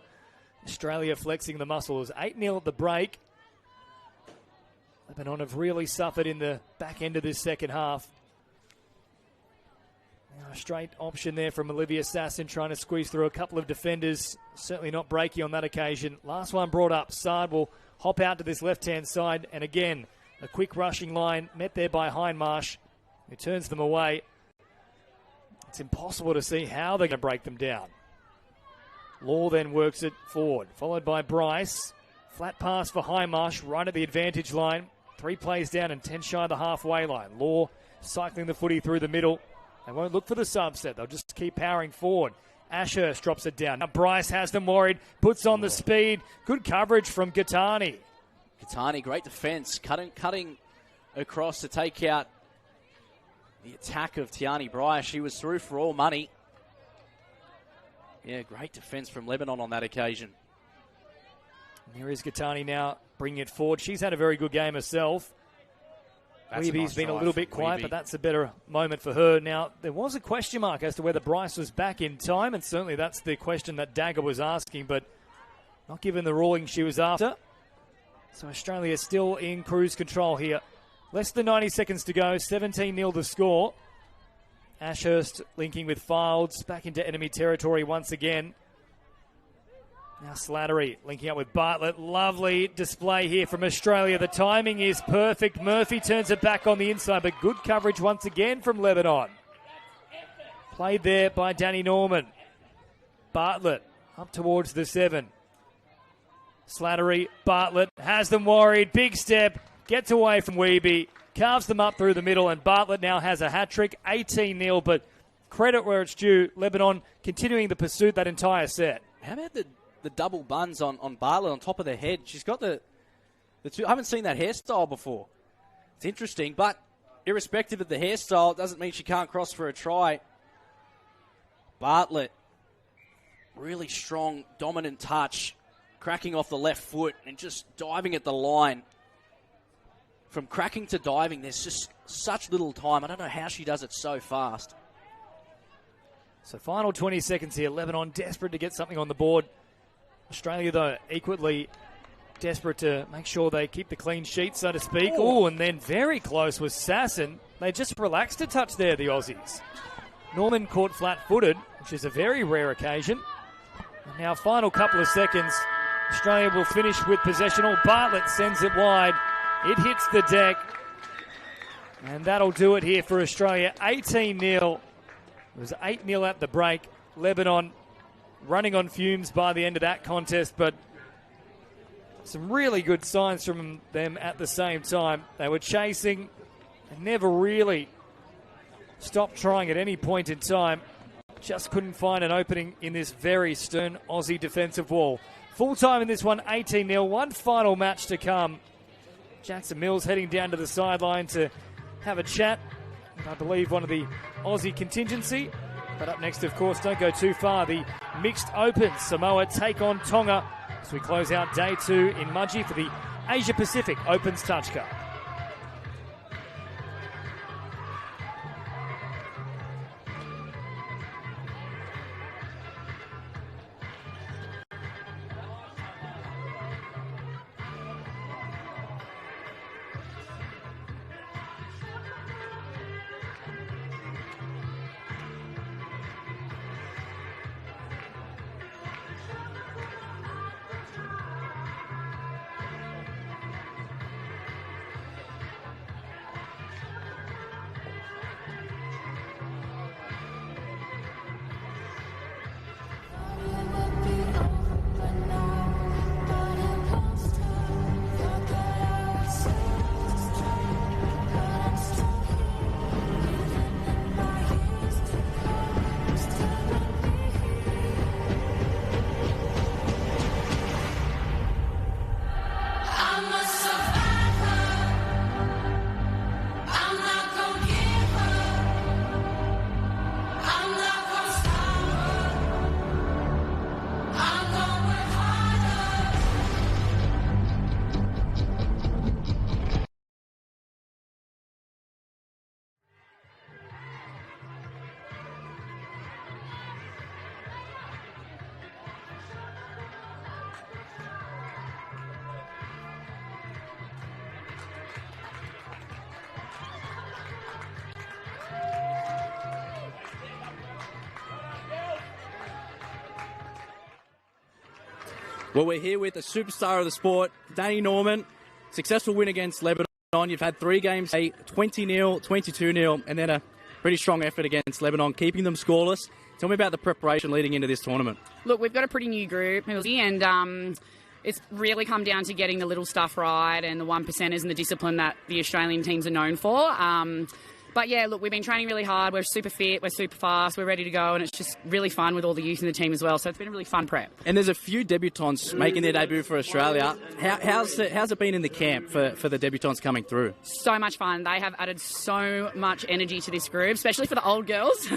S4: Australia flexing the muscles. 8-0 at the break. Lebanon have really suffered in the back end of this second half. Now a straight option there from Olivia Sasson trying to squeeze through a couple of defenders. Certainly not breaky on that occasion. Last one brought up. Saad will hop out to this left-hand side. And again, a quick rushing line met there by Hindmarsh, who turns them away. It's impossible to see how they're going to break them down. Law then works it forward, followed by Bryce. Flat pass for Hindmarsh, right at the advantage line. 3 plays down and 10 shy of the halfway line. Law cycling the footy through the middle. They won't look for the subset. They'll just keep powering forward. Ashurst drops it down. Now Bryce has them worried, puts on the speed. Good coverage from Gitani.
S2: Gitani, great defence, cutting across to take out the attack of Tiani Bryce. She was through for all money. Yeah, great defence from Lebanon on that occasion.
S4: And here is Gitani now bringing it forward. She's had a very good game herself. Weeby's been a little bit quiet, but that's a better moment for her. Now, there was a question mark as to whether Bryce was back in time, and certainly that's the question that Dagger was asking, but not given the ruling she was after. So Australia is still in cruise control here. Less than 90 seconds to go, 17-0 the score. Ashurst linking with Fildes, back into enemy territory once again. Now Slattery linking up with Bartlett. Lovely display here from Australia. The timing is perfect. Murphy turns it back on the inside, but good coverage once again from Lebanon. Played there by Danny Norman. Bartlett up towards the 7. Slattery, Bartlett has them worried. Big step, gets away from Weeby, carves them up through the middle, and Bartlett now has a hat-trick, 18-0, but credit where it's due. Lebanon continuing the pursuit that entire set.
S2: How about the double buns on Bartlett on top of the head? She's got the two. I haven't seen that hairstyle before. It's interesting, but irrespective of the hairstyle, it doesn't mean she can't cross for a try. Bartlett, really strong, dominant touch, cracking off the left foot and just diving at the line. From cracking to diving, there's just such little time. I don't know how she does it so fast.
S4: So final 20 seconds here. Lebanon desperate to get something on the board. Australia, though, equally desperate to make sure they keep the clean sheet, so to speak. Oh, and then very close was Sasson. They just relaxed a touch there, the Aussies. Norman caught flat-footed, which is a very rare occasion. And now, final couple of seconds, Australia will finish with possession. Bartlett sends it wide. It hits the deck. And that'll do it here for Australia. 18-0. It was 8-0 at the break. Lebanon running on fumes by the end of that contest, but some really good signs from them at the same time. They were chasing and never really stopped trying at any point in time. Just couldn't find an opening in this very stern Aussie defensive wall. Full time in this one, 18-0. One final match to come. Jackson Mills heading down to the sideline to have a chat. I believe one of the Aussie contingency. But up next, of course, don't go too far. The mixed opens. Samoa take on Tonga as we close out day 2 in Mudgee for the Asia Pacific Opens Touch Cup.
S2: Well, we're here with the superstar of the sport, Danny Norman. Successful win against Lebanon. You've had 3 games, a 20-0, 22-0, and then a pretty strong effort against Lebanon, keeping them scoreless. Tell me about the preparation leading into this tournament.
S13: Look, we've got a pretty new group, and it's really come down to getting the little stuff right and the 1%ers and the discipline that the Australian teams are known for. But yeah, look, we've been training really hard. We're super fit, we're super fast, we're ready to go, and it's just really fun with all the youth in the team as well. So it's been a really fun prep.
S2: And there's a few debutants making their debut for Australia. How's it been in the camp for the debutants coming through?
S13: So much fun. They have added so much energy to this group, especially for the old girls.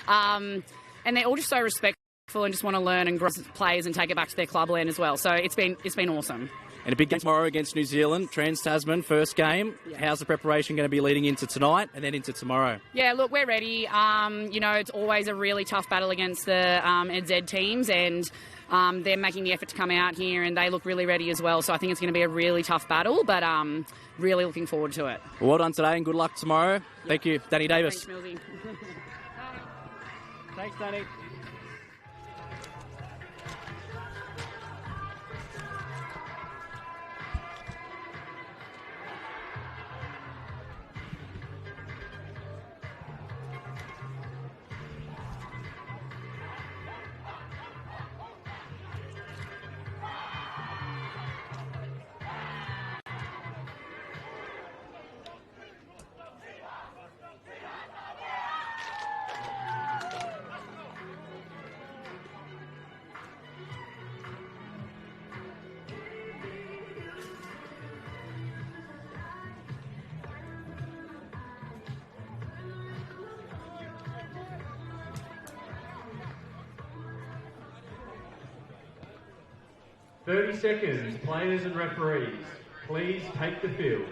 S13: And they're all just so respectful and just want to learn and grow as players and take it back to their clubland as well. So it's been awesome.
S2: And a big game tomorrow against New Zealand, Trans-Tasman, first game. Yeah. How's the preparation going to be leading into tonight and then into tomorrow?
S13: Yeah, look, we're ready. It's always a really tough battle against the NZ teams, and they're making the effort to come out here, and they look really ready as well. So I think it's going to be a really tough battle, but really looking forward to it.
S2: Well done today and good luck tomorrow. Yep. Thank you, Danny Davis.
S13: Thanks, Millsy.
S2: Thanks, Danny.
S3: "30 seconds, players and referees. Please take the field."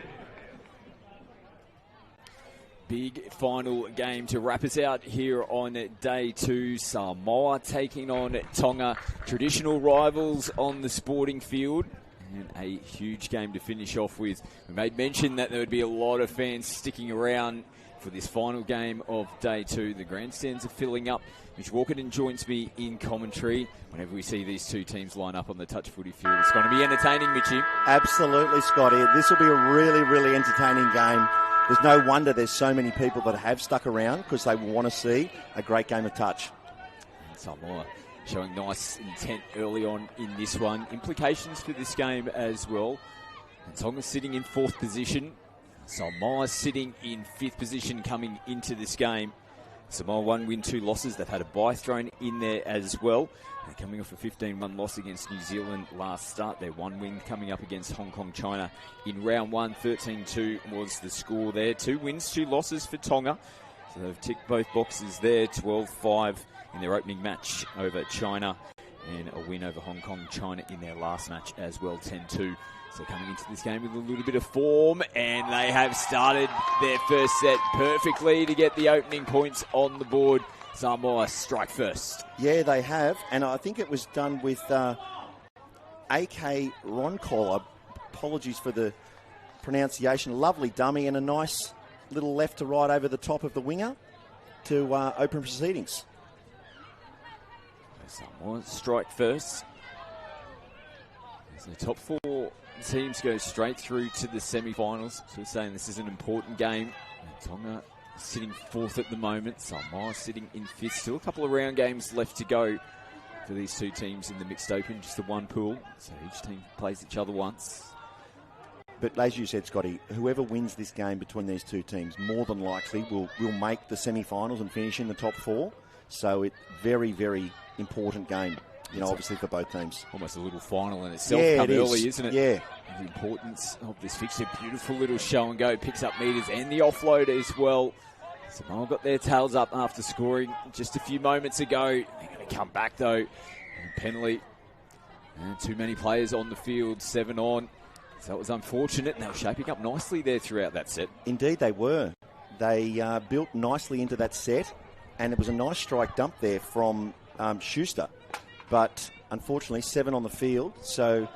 S1: Big final game to wrap us out here on day 2. Samoa taking on Tonga. Traditional rivals on the sporting field. And a huge game to finish off with. We made mention that there would be a lot of fans sticking around for this final game of day 2. The grandstands are filling up. Mitch Walkerton joins me in commentary whenever we see these two teams line up on the touch footy field. It's going to be entertaining, Mitchie.
S5: Absolutely, Scotty. This will be a really, really entertaining game. There's no wonder there's so many people that have stuck around because they want to see a great game of touch.
S1: And Samoa showing nice intent early on in this one. Implications for this game as well. And Tonga sitting in 4th position. Samoa sitting in 5th position coming into this game. Samoa 1 win, 2 losses. They've had a bye thrown in there as well. They're coming off a 15-1 loss against New Zealand last start. Their 1 win coming up against Hong Kong, China in round 1. 13-2 was the score there. 2 wins, 2 losses for Tonga. So they've ticked both boxes there. 12-5 in their opening match over China. And a win over Hong Kong, China in their last match as well, 10-2. So coming into this game with a little bit of form, and they have started their first set perfectly to get the opening points on the board. Samoa strike first.
S5: Yeah, they have, and I think it was done with A.K. Roncola. Apologies for the pronunciation. Lovely dummy and a nice little left to right over the top of the winger to open proceedings.
S1: Samoa strike first. So the top 4 teams go straight through to the semi-finals. So we're saying this is an important game. And Tonga sitting 4th at the moment. Samoa sitting in 5th. Still a couple of round games left to go for these two teams in the mixed open. Just the one pool. So each team plays each other once.
S5: But as you said, Scotty, whoever wins this game between these two teams more than likely will make the semi-finals and finish in the top 4. So it's very, very important game. Obviously for both teams.
S1: Almost a little final in itself.
S5: Yeah,
S1: come
S5: it
S1: early,
S5: is.
S1: Isn't it?
S5: Yeah.
S1: The importance of this fixture. Beautiful little show and go. Picks up meters and the offload as well. Samoa got their tails up after scoring just a few moments ago. They're going to come back though. And penalty. And too many players on the field. 7 on. So it was unfortunate. And they were shaping up nicely there throughout that set.
S5: Indeed they were. They built nicely into that set. And it was a nice strike dump there from Schuster. But unfortunately, 7 on the field. So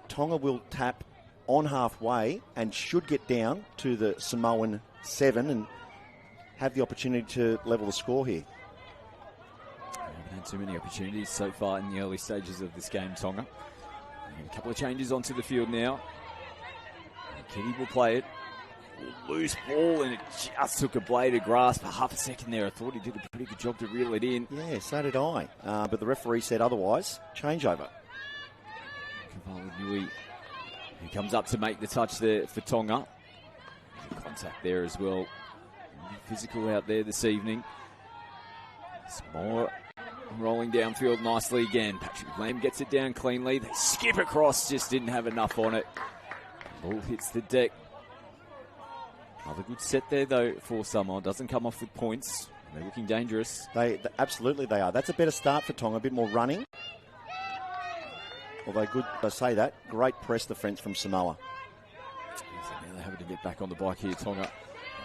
S5: Tonga will tap on halfway and should get down to the Samoan 7 and have the opportunity to level the score here.
S1: Haven't had too many opportunities so far in the early stages of this game, Tonga. And a couple of changes onto the field now. Kitty will play it. Loose ball, and it just took a blade of grass for half a second there. I thought he did a pretty good job to reel it in.
S5: Yeah, so did I. But the referee said otherwise. Changeover.
S1: Nui, who comes up to make the touch there for Tonga. Contact there as well. Physical out there this evening. Samoa rolling downfield nicely again. Patrick Lamb gets it down cleanly. They skip across, just didn't have enough on it. Ball hits the deck. Another good set there, though, for Samoa. Doesn't come off with points. They're looking dangerous.
S5: Absolutely they are. That's a better start for Tonga. A bit more running. Although good, I say that. Great press defence from Samoa.
S1: So now they're having to get back on the bike here. Tonga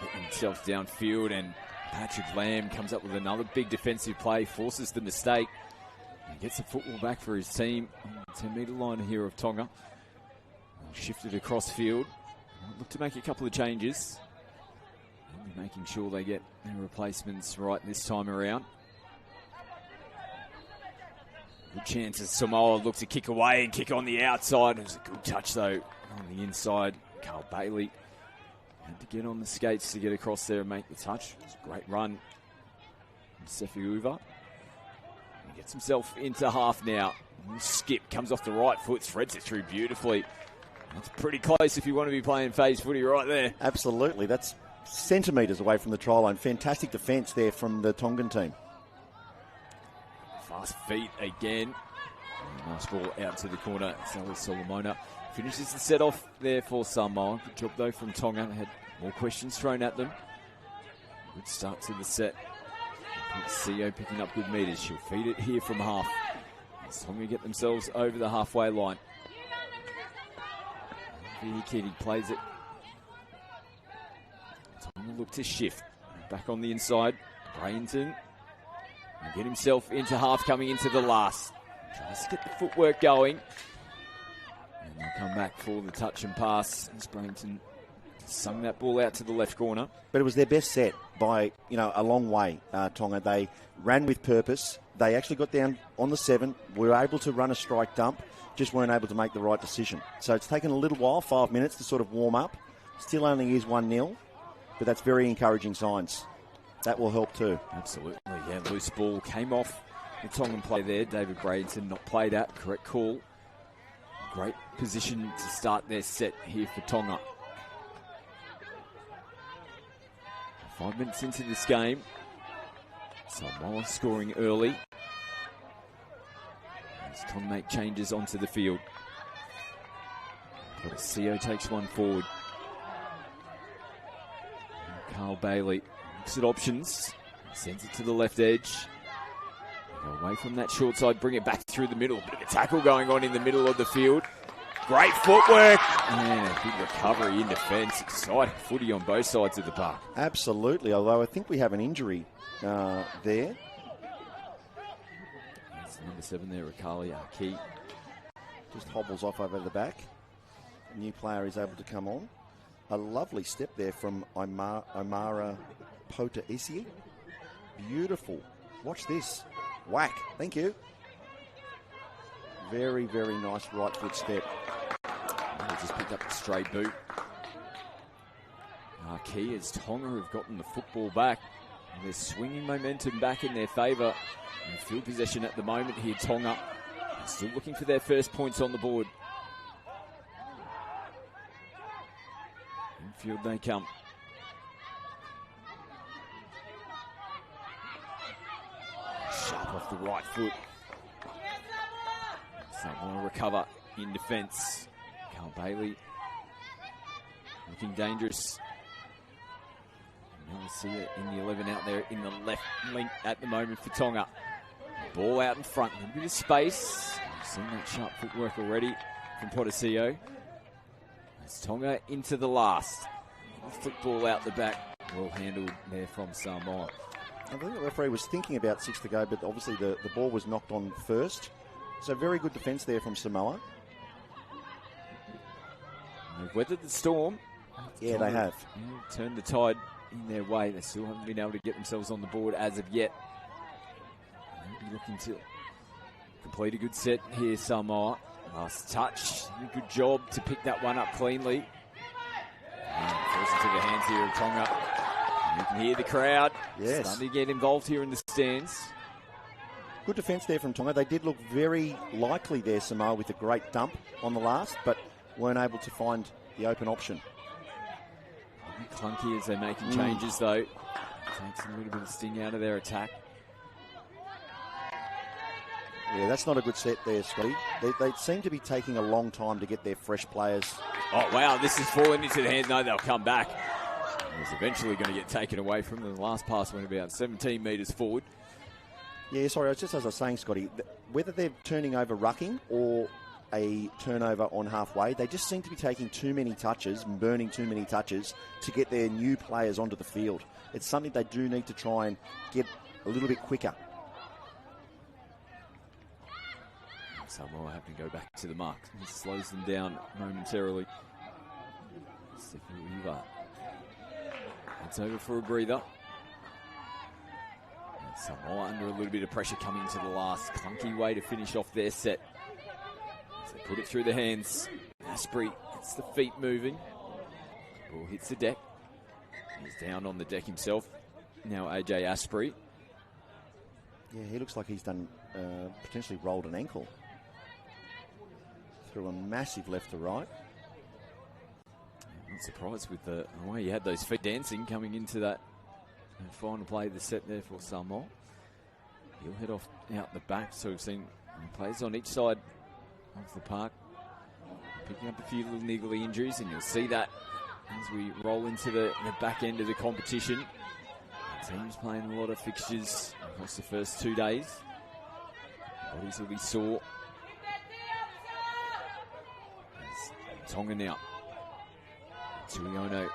S1: getting himself downfield, and Patrick Lamb comes up with another big defensive play, forces the mistake, and gets the football back for his team on the 10-metre line here of Tonga. Shifted across field. Look to make a couple of changes. They'll be making sure they get their replacements right this time around. Good chance as Samoa look to kick away and kick on the outside. It was a good touch though on the inside. Carl Bailey had to get on the skates to get across there and make the touch. It was a great run from Sefi Uva. He gets himself into half now. Skip comes off the right foot, threads it through beautifully. That's pretty close if you want to be playing phase footy right there.
S5: Absolutely. That's centimetres away from the try line. Fantastic defence there from the Tongan team.
S1: Fast feet again. Nice ball out to the corner. Sally Solomona finishes the set off there for Samoa. Good job though from Tonga. They had more questions thrown at them. Good start to the set. CO picking up good metres. She'll feed it here from half. Tonga get themselves over the halfway line. Kitty plays it. Tonga look to shift. Back on the inside. Brainton. And get himself into half coming into the last. Tries to get the footwork going. And They'll come back for the touch and pass. Sprayington sung that ball out to the left corner.
S5: But it was their best set by, a long way, Tonga. They ran with purpose. They actually got down on the 7, were able to run a strike dump, just weren't able to make the right decision. So it's taken a little while, 5 minutes, to sort of warm up. Still only is 1-0, but that's very encouraging signs. That will help too.
S1: Absolutely, yeah. Loose ball came off the Tongan play there. David Bradenton not played at. Correct call. Great position to start their set here for Tonga. 5 minutes into this game. Samoa scoring early. As Tonga make changes onto the field. Portisio takes one forward. Carl Bailey looks at options. Sends it to the left edge. Go away from that short side, bring it back through the middle. Bit of a tackle going on in the middle of the field. Great footwork. And a big recovery in defence. Exciting footy on both sides of the park.
S5: Absolutely, although I think we have an injury there.
S1: That's number 7 there, Rikali Aki.
S5: Just hobbles off over the back. A new player is able to come on. A lovely step there from Imara Potaisi. Beautiful. Watch this. Whack. Thank you. Very, very nice right foot step.
S1: He just picked up the stray boot. Key as Tonga have gotten the football back. And they're swinging momentum back in their favour. In field possession at the moment here, Tonga. Still looking for their first points on the board. Infield they come. Sharp off the right foot. Samoa recover in defence. Carl Bailey looking dangerous. Now we see it in the 11 out there in the left link at the moment for Tonga. Ball out in front, a bit of space. We've seen that sharp footwork already from Portisio. As Tonga into the last. Football out the back, well handled there from Samoa.
S5: I think the referee was thinking about 6 to go, but obviously the ball was knocked on first. So very good defence there from Samoa.
S1: They've weathered the storm.
S5: Yeah, they have.
S1: Turned the tide in their way. They still haven't been able to get themselves on the board as of yet. They'll be looking to complete a good set here, Samoa. Last touch. Good job to pick that one up cleanly. And falls into the hands here of Tonga. You can hear the crowd starting to get involved here in the stands.
S5: Good defence there from Tonga. They did look very likely there, Samoa, with a great dump on the last, but weren't able to find the open option.
S1: Clunky as they're making changes, though. Takes a little bit of sting out of their attack.
S5: Yeah, that's not a good set there, Scotty. They seem to be taking a long time to get their fresh players.
S1: Oh, wow, this is falling into the hands. No, they'll come back. It was eventually going to get taken away from them. The last pass went about 17 metres forward.
S5: Yeah, sorry, just as I was saying, Scotty, whether they're turning over rucking or a turnover on halfway, they just seem to be taking too many touches and burning too many touches to get their new players onto the field. It's something they do need to try and get a little bit quicker.
S1: Samoa have to go back to the mark. It slows them down momentarily. Sefuiva. It's over for a breather. And Samoa under a little bit of pressure coming into the last. Clunky way to finish off their set. As they put it through the hands. Asprey gets the feet moving. Ball hits the deck. He's down on the deck himself. Now AJ Asprey.
S5: Yeah, he looks like he's done potentially rolled an ankle. Through a massive left to right.
S1: I'm not surprised with the way he had those feet dancing coming into that final play of the set there for Samoa. He'll head off out the back, so we've seen players on each side of the park picking up a few little niggly injuries, and you'll see that as we roll into the back end of the competition. The team's playing a lot of fixtures across the first 2 days. Bodies will be sore. Tonga now. Tuiono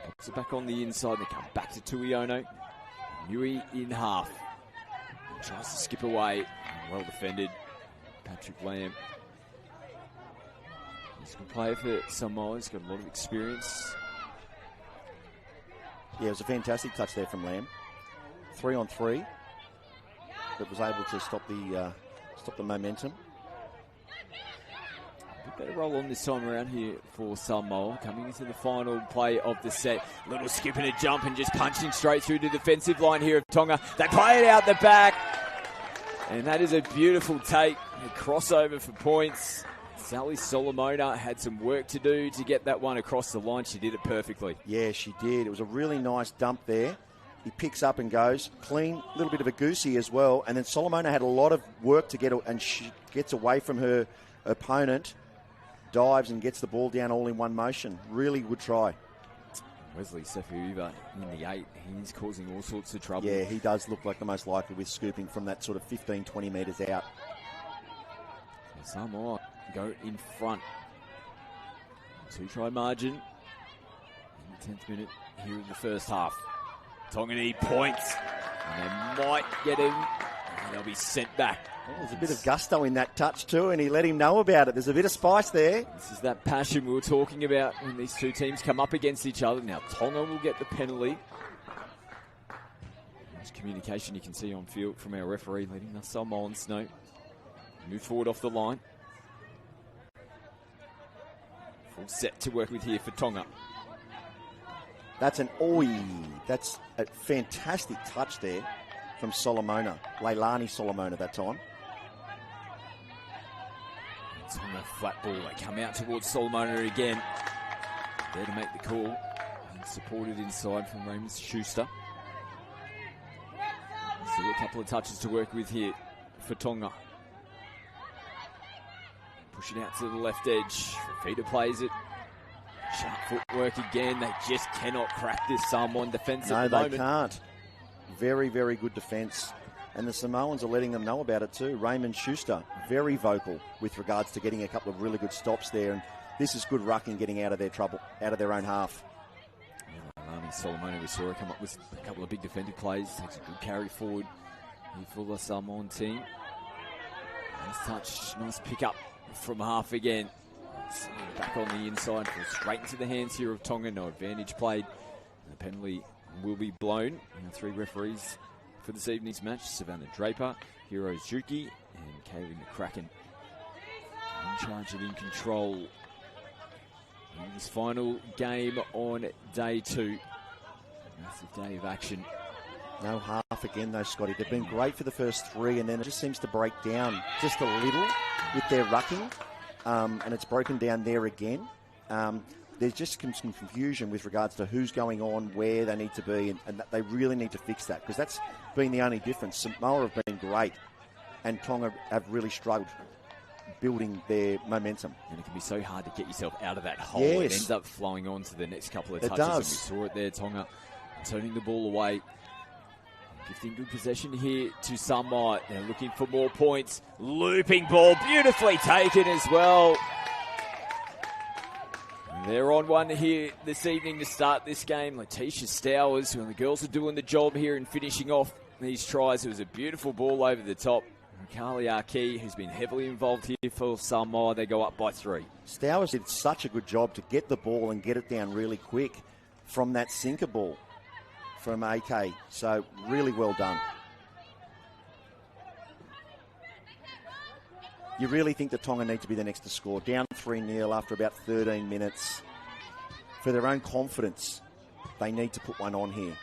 S1: puts it back on the inside. They come back to Tuiono. Nui in half. Tries to skip away. Well defended. Patrick Lamb He's a good player for Samoa. He's got a lot of experience.
S5: Yeah, it was a fantastic touch there from Lamb. 3-on-3. That was able to stop the momentum.
S1: Better roll on this time around here for Samoa. Coming into the final play of the set. Little skip and a jump and just punching straight through the defensive line here of Tonga. They play it out the back. And that is a beautiful take. A crossover for points. Sally Solomona had some work to do to get that one across the line. She did it perfectly.
S5: Yeah, she did. It was a really nice dump there. He picks up and goes. Clean, a little bit of a goosey as well. And then Solomona had a lot of work to get, and she gets away from her opponent, dives and gets the ball down all in one motion. Really good try.
S1: Wesley Sefuiva in the 8. He's causing all sorts of trouble.
S5: Yeah, he does look like the most likely with scooping from that sort of 15, 20 metres out.
S1: So Samoa go in front. 2-try margin in the 10th minute here in the first half. Tonga need points, and they might get him, and they'll be sent back.
S5: Oh, there's a bit of gusto in that touch too, and he let him know about it. There's a bit of spice there.
S1: This is that passion we were talking about when these two teams come up against each other. Now Tonga will get the penalty. There's communication you can see on field from our referee letting the Samoans know. Move forward off the line. Full set to work with here for Tonga.
S5: That's that's a fantastic touch there from Solomona. Leilani Solomona that time.
S1: It's on the flat ball. They come out towards Solomona again. There to make the call. And supported inside from Raymond Schuster. Still a couple of touches to work with here for Tonga. Push it out to the left edge. Fafita plays it. Sharp footwork again. They just cannot crack this Samoan defence at the moment.
S5: No, they can't. Very, very good defence. And the Samoans are letting them know about it too. Raymond Schuster, very vocal with regards to getting a couple of really good stops there. And this is good rucking, getting out of their trouble, out of their own half.
S1: Solomona, we saw her come up with a couple of big defended plays. Takes a good carry forward here for the Samoan team. Nice touch, nice pick up from half again. Back on the inside, falls straight into the hands here of Tonga. No advantage played. The penalty will be blown. 3 referees for this evening's match: Savannah Draper, Hiro Zuki, and Kaylee McCracken. In charge and in control in this final game on day 2. Massive day of action.
S5: No half again though, Scotty. They've been great for the first 3, and then it just seems to break down just a little with their rucking. And it's broken down there again. There's just some confusion with regards to who's going on, where they need to be, and they really need to fix that, because that's been the only difference. Samoa have been great, and Tonga have really struggled building their momentum.
S1: And it can be so hard to get yourself out of that hole.
S5: Yes.
S1: It ends up flowing on to the next couple of
S5: It
S1: touches.
S5: does.
S1: And we saw it there, Tonga turning the ball away. Gifting good possession here to Samoa. They're looking for more points. Looping ball, beautifully taken as well. They're on one here this evening to start this game. Letitia Stowers, when the girls are doing the job here and finishing off these tries. It was a beautiful ball over the top. Carly Arkey, who's been heavily involved here for Samoa, they go up by 3.
S5: Stowers did such a good job to get the ball and get it down really quick from that sinker ball from AK. So really well done. You really think that Tonga need to be the next to score. Down 3-0 after about 13 minutes. For their own confidence, they need to put one on here.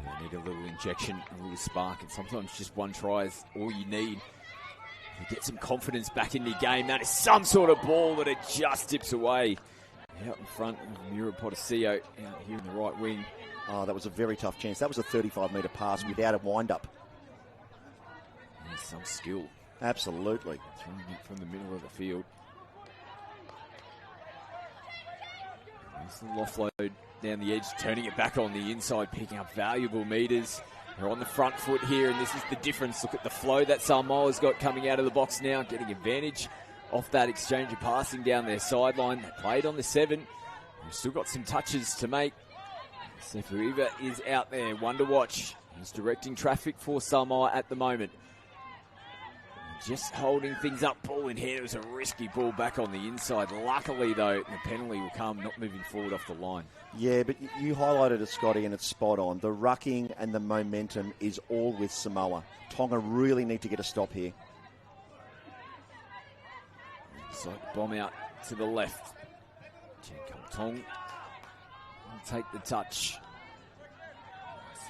S1: Yeah, they need a little injection, a little spark, and sometimes just one try is all you need to get some confidence back in the game. That is some sort of ball that it just dips away. Out in front of Mira Potosio out here in the right wing.
S5: Oh, that was a very tough chance. That was a 35-metre pass without a wind-up.
S1: There's some skill.
S5: Absolutely.
S1: Throwing it from the middle of the field. Nice little offload down the edge, turning it back on the inside, picking up valuable metres. They're on the front foot here, and this is the difference. Look at the flow that Samoa's got coming out of the box now, getting advantage off that exchange of passing down their sideline. They played on the 7. They've still got some touches to make. Sefuiva is out there, one to watch. He's directing traffic for Samoa at the moment. Just holding things up, ball in hand. It was a risky ball back on the inside. Luckily, though, the penalty will come, not moving forward off the line.
S5: Yeah, but you highlighted it, Scotty, and it's spot on. The rucking and the momentum is all with Samoa. Tonga really need to get a stop here.
S1: So bomb out to the left. Tong will take the touch.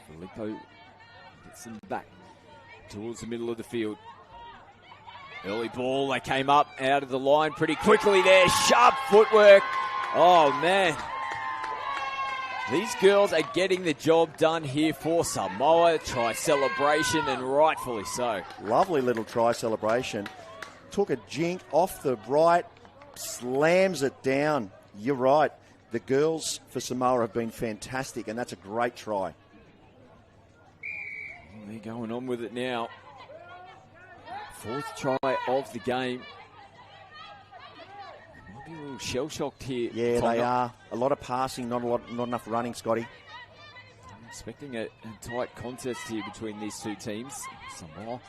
S1: Filippo gets him back towards the middle of the field. Early ball, they came up out of the line pretty quickly there. Sharp footwork. Oh, man. These girls are getting the job done here for Samoa. Try celebration, and rightfully so.
S5: Lovely little try celebration. Took a jink off the right, slams it down. You're right. The girls for Samoa have been fantastic, and that's a great try.
S1: They're going on with it now. Fourth try of the game. Might be a little shell-shocked here.
S5: Yeah, they are. A lot of passing, not enough running, Scotty.
S1: I'm expecting a tight contest here between these two teams. Samoa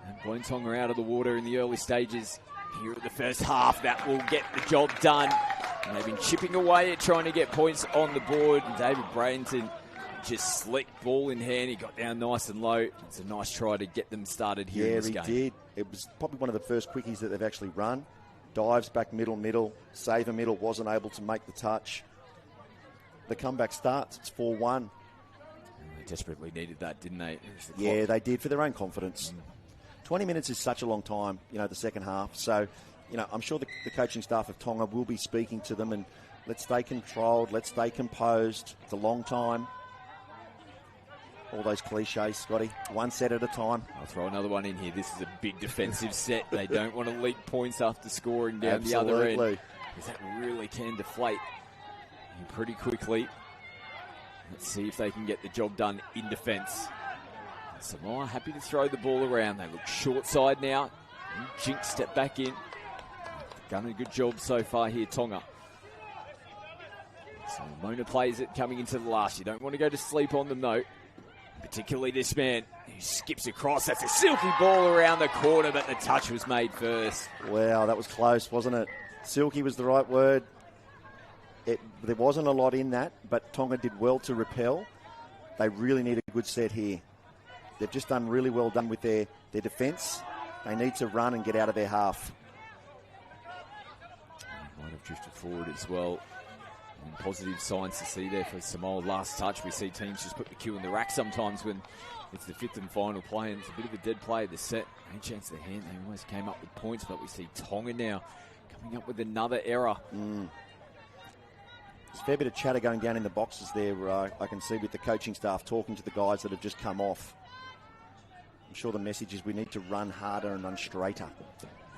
S1: and Glen are out of the water in the early stages. Here at the first half, that will get the job done. And they've been chipping away at trying to get points on the board. And David Bradenton, just slick ball in hand. He got down nice and low. It's a nice try to get them started here in this game.
S5: Yeah, he did. It was probably one of the first quickies that they've actually run. Dives back middle. Saver middle, wasn't able to make the touch. The comeback starts. It's 4-1.
S1: They desperately needed that, didn't they?
S5: Yeah, they did, for their own confidence. 20 minutes is such a long time, the second half. So, I'm sure the coaching staff of Tonga will be speaking to them, and let's stay controlled, let's stay composed. It's a long time. All those cliches, Scotty. One set at a time.
S1: I'll throw another one in here. This is a big defensive set. They don't want to leak points after scoring down the other end. Because that really can deflate pretty quickly. Let's see if they can get the job done in defence. Samoa happy to throw the ball around. They look short side now. Jink step back in. Done a good job so far here, Tonga. So Mona plays it coming into the last. You don't want to go to sleep on them, though. Particularly this man who skips across. That's a silky ball around the corner, but the touch was made first.
S5: Wow, that was close, wasn't it? Silky was the right word. There wasn't a lot in that, but Tonga did well to repel. They really need a good set here. They've just done really well done with their defence. They need to run and get out of their half.
S1: Might have drifted forward as well. And positive signs to see there for Samoa. Last touch, we see teams just put the cue in the rack sometimes when it's the fifth and final play, and it's a bit of a dead play. The set, no chance of the hand. They almost came up with points, but we see Tonga now coming up with another error.
S5: There's a fair bit of chatter going down in the boxes there. I can see with the coaching staff talking to the guys that have just come off. I'm sure the message is we need to run harder and run straighter.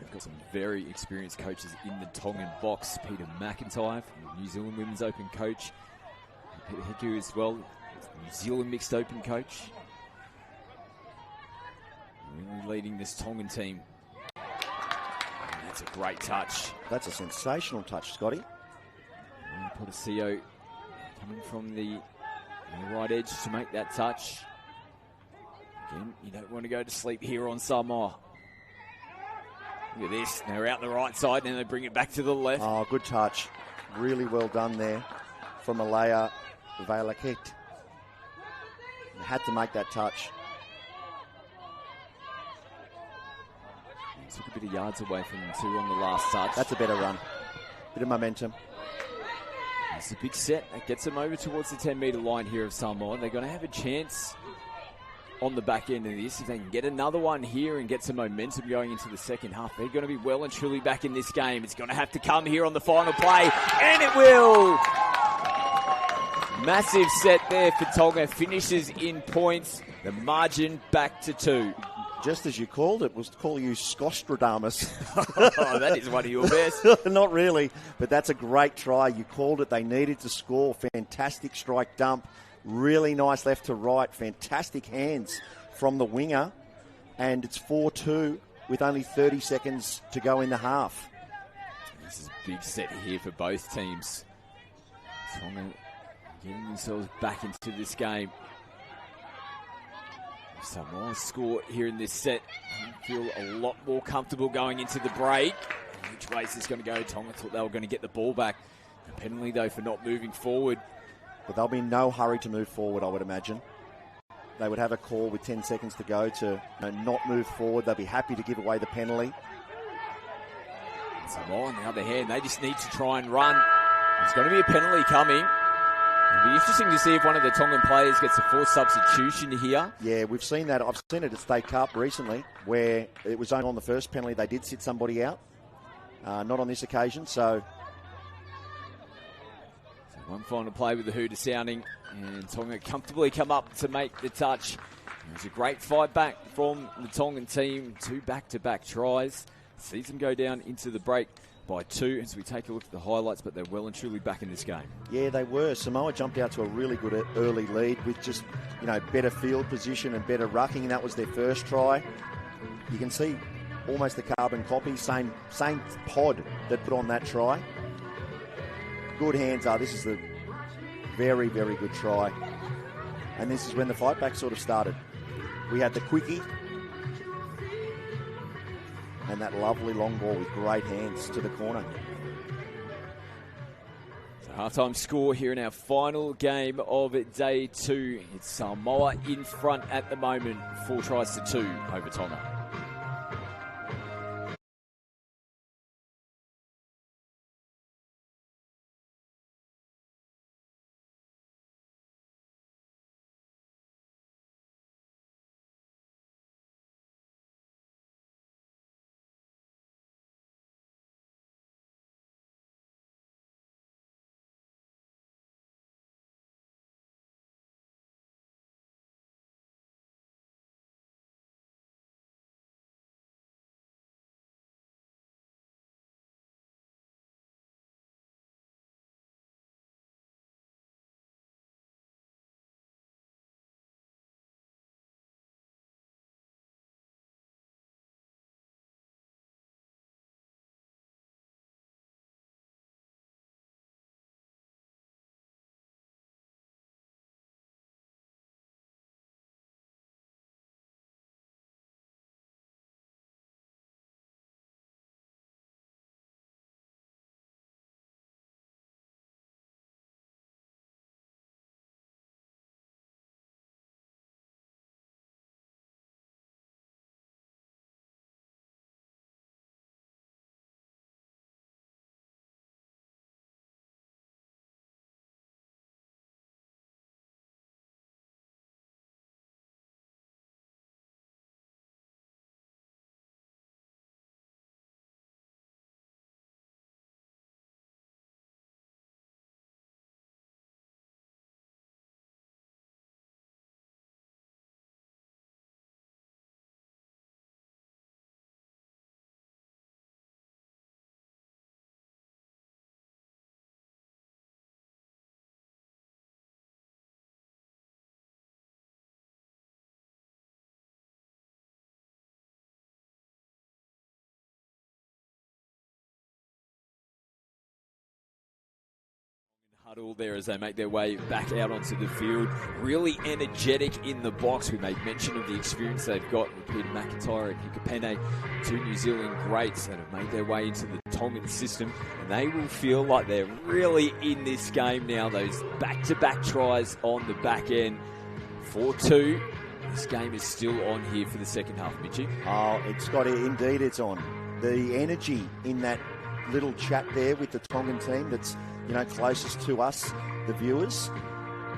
S1: We've got some very experienced coaches in the Tongan box. Peter McIntyre, New Zealand Women's Open coach. Peter Hiku as well, New Zealand Mixed Open coach. Really leading this Tongan team. And that's a great touch.
S5: That's a sensational touch, Scotty.
S1: Portisio coming from the right edge to make that touch. Again, you don't want to go to sleep here on Samoa. Look at this. They're out the right side and they bring it back to the left.
S5: Oh, good touch. Really well done there from Alea Vailaket. They had to make that touch.
S1: Took a bit of yards away from them too on the last touch.
S5: That's a better run. Bit of momentum.
S1: It's a big set. That gets them over towards the 10-metre line here of Samoa. They're going to have a chance on the back end of this. If they can get another one here and get some momentum going into the second half, they're going to be well and truly back in this game. It's going to have to come here on the final play, and it will! Massive set there for Tonga. Finishes in points. The margin back to 2.
S5: Just as you called it, was to call you Scostradamus.
S1: Oh, that is one of your best.
S5: Not really, but that's a great try. You called it. They needed to score. Fantastic strike dump. Really nice left to right. Fantastic hands from the winger. And it's 4-2 with only 30 seconds to go in the half.
S1: This is a big set here for both teams. Tonga getting themselves back into this game. Samoa score here in this set. I feel a lot more comfortable going into the break. Which way is this going to go? Tonga thought they were going to get the ball back. A penalty, though, for not moving forward.
S5: But they'll be in no hurry to move forward, I would imagine. They would have a call with 10 seconds to go to not move forward. They'll be happy to give away the penalty.
S1: Samoa, on the other hand, they just need to try and run. There's going to be a penalty coming. It'll be interesting to see if one of the Tongan players gets a forced substitution here.
S5: Yeah, we've seen that. I've seen it at State Cup recently, where it was only on the first penalty they did sit somebody out. Not on this occasion, so
S1: one final play with the hooter sounding, and Tonga comfortably come up to make the touch. It was a great fight back from the Tongan team. 2 back-to-back tries. Sees them go down into the break by 2 as we take a look at the highlights, but they're well and truly back in this game.
S5: Yeah, they were. Samoa jumped out to a really good early lead with just, better field position and better rucking, and that was their first try. You can see almost the carbon copy, same pod that put on that try. Good hands are. This is a very, very good try. And this is when the fight back sort of started. We had the quickie and that lovely long ball with great hands to the corner.
S1: So halftime score here in our final game of day 2. It's Samoa in front at the moment, 4 tries to 2 over Tonga. Huddle there as they make their way back out onto the field. Really energetic in the box. We made mention of the experience they've got with Peter McIntyre and Hikapene, 2 New Zealand greats that have made their way into the Tongan system. And they will feel like they're really in this game now. Those back-to-back tries on the back end. 4-2. This game is still on here for the second half, Mudgee.
S5: Oh, Scotty, indeed it's on. The energy in that little chat there with the Tongan team that's closest to us, the viewers,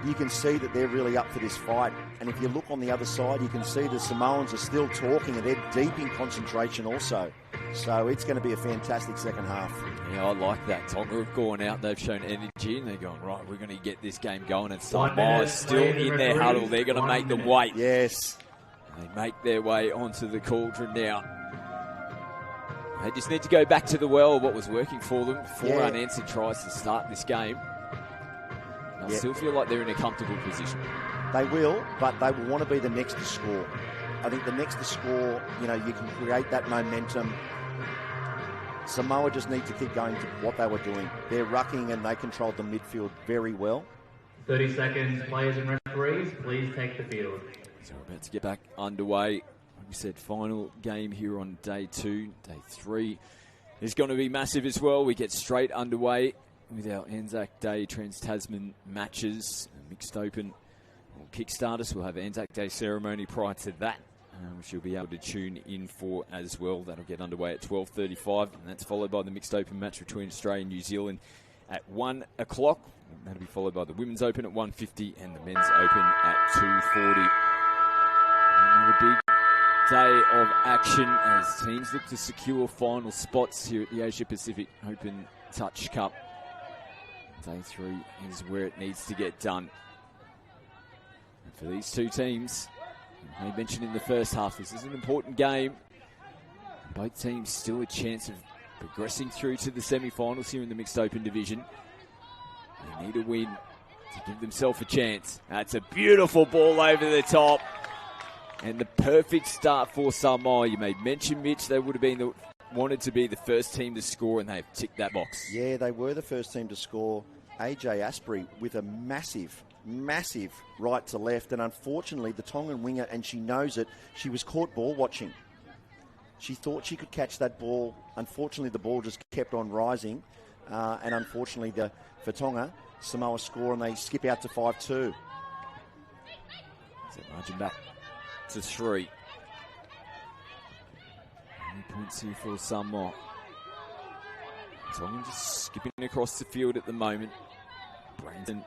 S5: you can see that they're really up for this fight. And if you look on the other side, you can see the Samoans are still talking and they're deep in concentration also. So it's going to be a fantastic second half.
S1: Yeah, I like that. Tonga have gone out, they've shown energy, and they're going, right, we're going to get this game going. And Samoa is still in their huddle. They're going to make them wait.
S5: Yes.
S1: They make their way onto the cauldron now. They just need to go back to the well, what was working for them. 4 unanswered tries to start this game. I still feel like they're in a comfortable position.
S5: They will, but they will want to be the next to score. I think the next to score, you can create that momentum. Samoa just need to keep going to what they were doing. They're rucking and they controlled the midfield very well.
S3: 30 seconds, players and referees, please take the field.
S1: So we're about to get back underway. Like we said, final game here on day 2. Day 3 is going to be massive as well. We get straight underway with our Anzac Day Trans-Tasman matches. Mixed Open will kickstart us. We'll have Anzac Day ceremony prior to that, which you'll be able to tune in for as well. That'll get underway at 12:35, and that's followed by the Mixed Open match between Australia and New Zealand at 1 o'clock. That'll be followed by the Women's Open at 1:50 and the Men's Open at 2:40. Another big day of action as teams look to secure final spots here at the Asia Pacific Open Touch Cup. Day 3 is where it needs to get done. And for these two teams, I mentioned in the first half, this is an important game. Both teams still a chance of progressing through to the semi-finals here in the Mixed Open division. They need a win to give themselves a chance. That's a beautiful ball over the top. And the perfect start for Samoa. You made mention, Mitch, they would have been wanted to be the first team to score, and they've ticked that box.
S5: Yeah, they were the first team to score. AJ Asprey with a massive right to left, and unfortunately the Tongan winger, and she knows it, she was caught ball watching. She thought she could catch that ball. Unfortunately, the ball just kept on rising, and unfortunately for Tonga, Samoa score, and they skip out to 5-2.
S1: So margin back to 3. Any points here for Samoa. Tongan just skipping across the field at the moment. Brandon,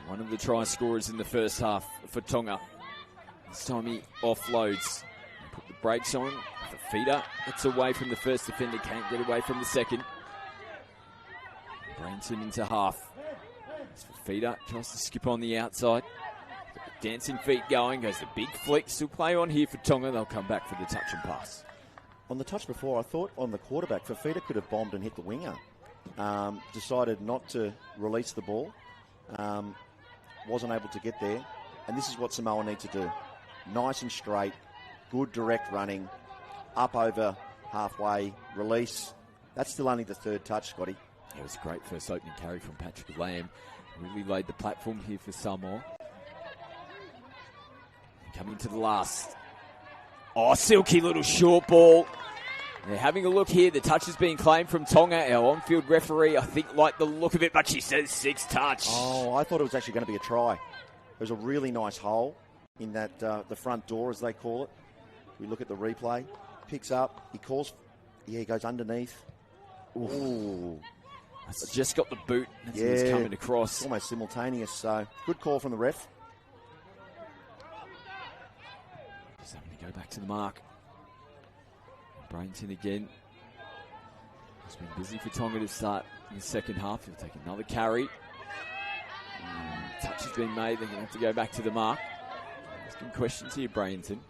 S1: one of the try scorers in the first half for Tonga. This time he offloads. Put the brakes on. The feeder. It's away from the first defender. Can't get away from the second. Branson into half. Feeder tries to skip on the outside. Dancing feet going. Goes the big flick. Still play on here for Tonga. They'll come back for the touch and pass.
S5: On the touch before, I thought on the quarterback, Fafita could have bombed and hit the winger. Decided not to release the ball. Wasn't able to get there. And this is what Samoa need to do. Nice and straight. Good direct running. Up over halfway. Release. That's still only the third touch, Scotty.
S1: It was a great first opening carry from Patrick Lamb. Really laid the platform here for Samoa. Coming to the last. Oh, silky little short ball. They're having a look here. The touch is being claimed from Tonga. Our on-field referee, I think, liked the look of it, but she says 6 touch.
S5: Oh, I thought it was actually going to be a try. There's a really nice hole in that the front door, as they call it. We look at the replay. Picks up. He calls. Yeah, he goes underneath. Ooh.
S1: It's just got the boot. That's what's coming across.
S5: It's almost simultaneous, so good call from the ref.
S1: Just having to go back to the mark. Brainton again. It's been busy for Tonga to start in the second half. He'll take another carry. Touch has been made. They're going to have to go back to the mark. Asking questions here, Brainton.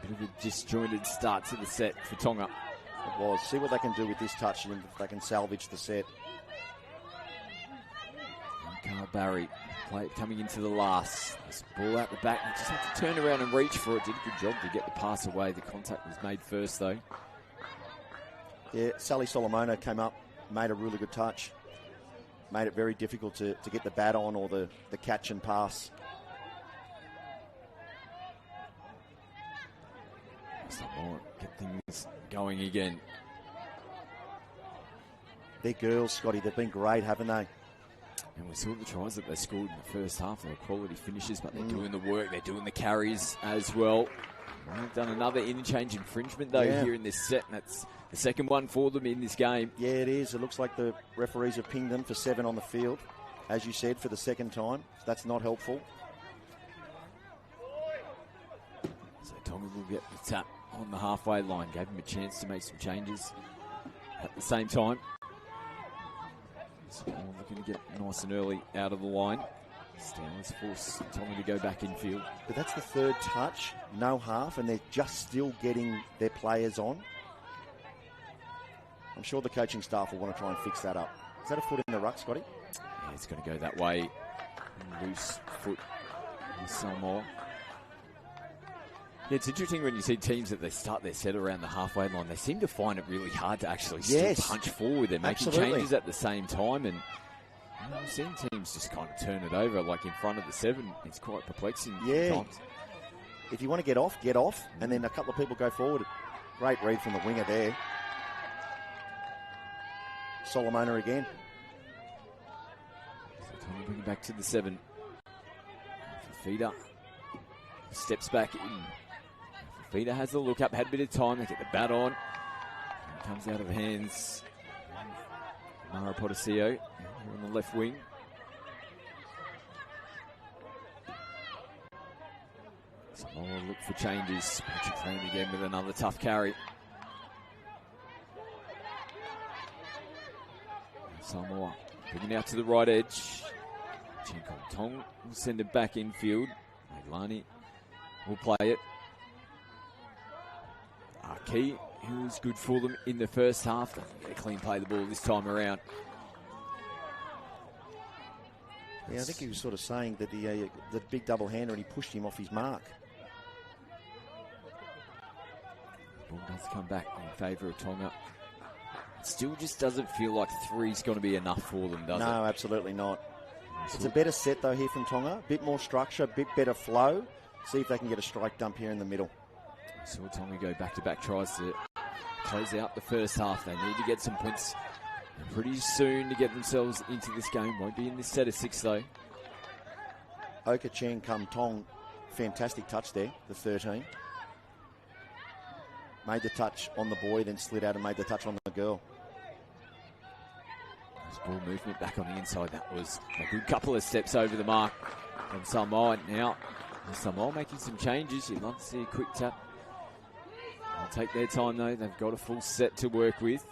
S1: Bit of a disjointed start to the set for Tonga.
S5: It was. See what they can do with this touch and if they can salvage the set.
S1: Carl Barry, play it coming into the last. This ball out the back. They just have to turn around and reach for it. Did a good job to get the pass away. The contact was made first, though.
S5: Yeah, Sally Solomona came up, made a really good touch. Made it very difficult to get the bat on or the catch and pass.
S1: Samoa get things going again.
S5: They're girls, Scotty. They've been great, haven't they?
S1: And we saw the tries that they scored in the first half. They were quality finishes, but they're doing the work. They're doing the carries as well. They've done another interchange infringement, though, here in this set. And that's the second one for them in this game.
S5: Yeah, it is. It looks like the referees have pinged them for 7 on the field, as you said, for the second time. That's not helpful.
S1: So Tonga will get the tap on the halfway line. Gave him a chance to make some changes at the same time. So looking to get nice and early out of the line. Stanley's forced Tonga to go back in field.
S5: But that's the third touch, no half, and they're just still getting their players on. I'm sure the coaching staff will want to try and fix that up. Is that a foot in the ruck, Scotty?
S1: Yeah, it's going to go that way. Loose foot with Samoa. Yeah, it's interesting when you see teams that they start their set around the halfway line. They seem to find it really hard to actually still punch forward. They're making changes at the same time, and I've seen teams just kind of turn it over, like in front of the 7. It's quite perplexing
S5: Yeah.
S1: times.
S5: If you want to get off, and then a couple of people go forward. Great read from the winger there. Solomona again.
S1: So time to bring it back to the 7. Fafita steps back in. Fafita has the look up, had a bit of time. They get the bat on. And comes out of hands. Mara Potosio here on the left wing. Samoa look for changes. Patrick Lane again with another tough carry. Samoa bringing out to the right edge. Chen Kong Tong will send it back infield. Leilani will play it. Arki, who was good for them in the first half. They clean play the ball this time around.
S5: Yeah, I think he was sort of saying that the big double hander, and he pushed him off his mark.
S1: Ball does come back in favour of Tonga. It still just doesn't feel like 3's going to be enough for them, does it?
S5: No, absolutely not. It's a better set, though, here from Tonga. A bit more structure, a bit better flow. See if they can get a strike dump here in the middle.
S1: Saw Tonga go back-to-back tries to close out the first half. They need to get some points pretty soon to get themselves into this game. Won't be in this set of 6, though.
S5: Oka Chen Kum Tong, fantastic touch there, the 13. Made the touch on the boy, then slid out and made the touch on the girl.
S1: Nice ball movement back on the inside. That was a good couple of steps over the mark from Samoa. Now, Samoa making some changes. You'd love to see a quick tap. They'll take their time, though. They've got a full set to work with.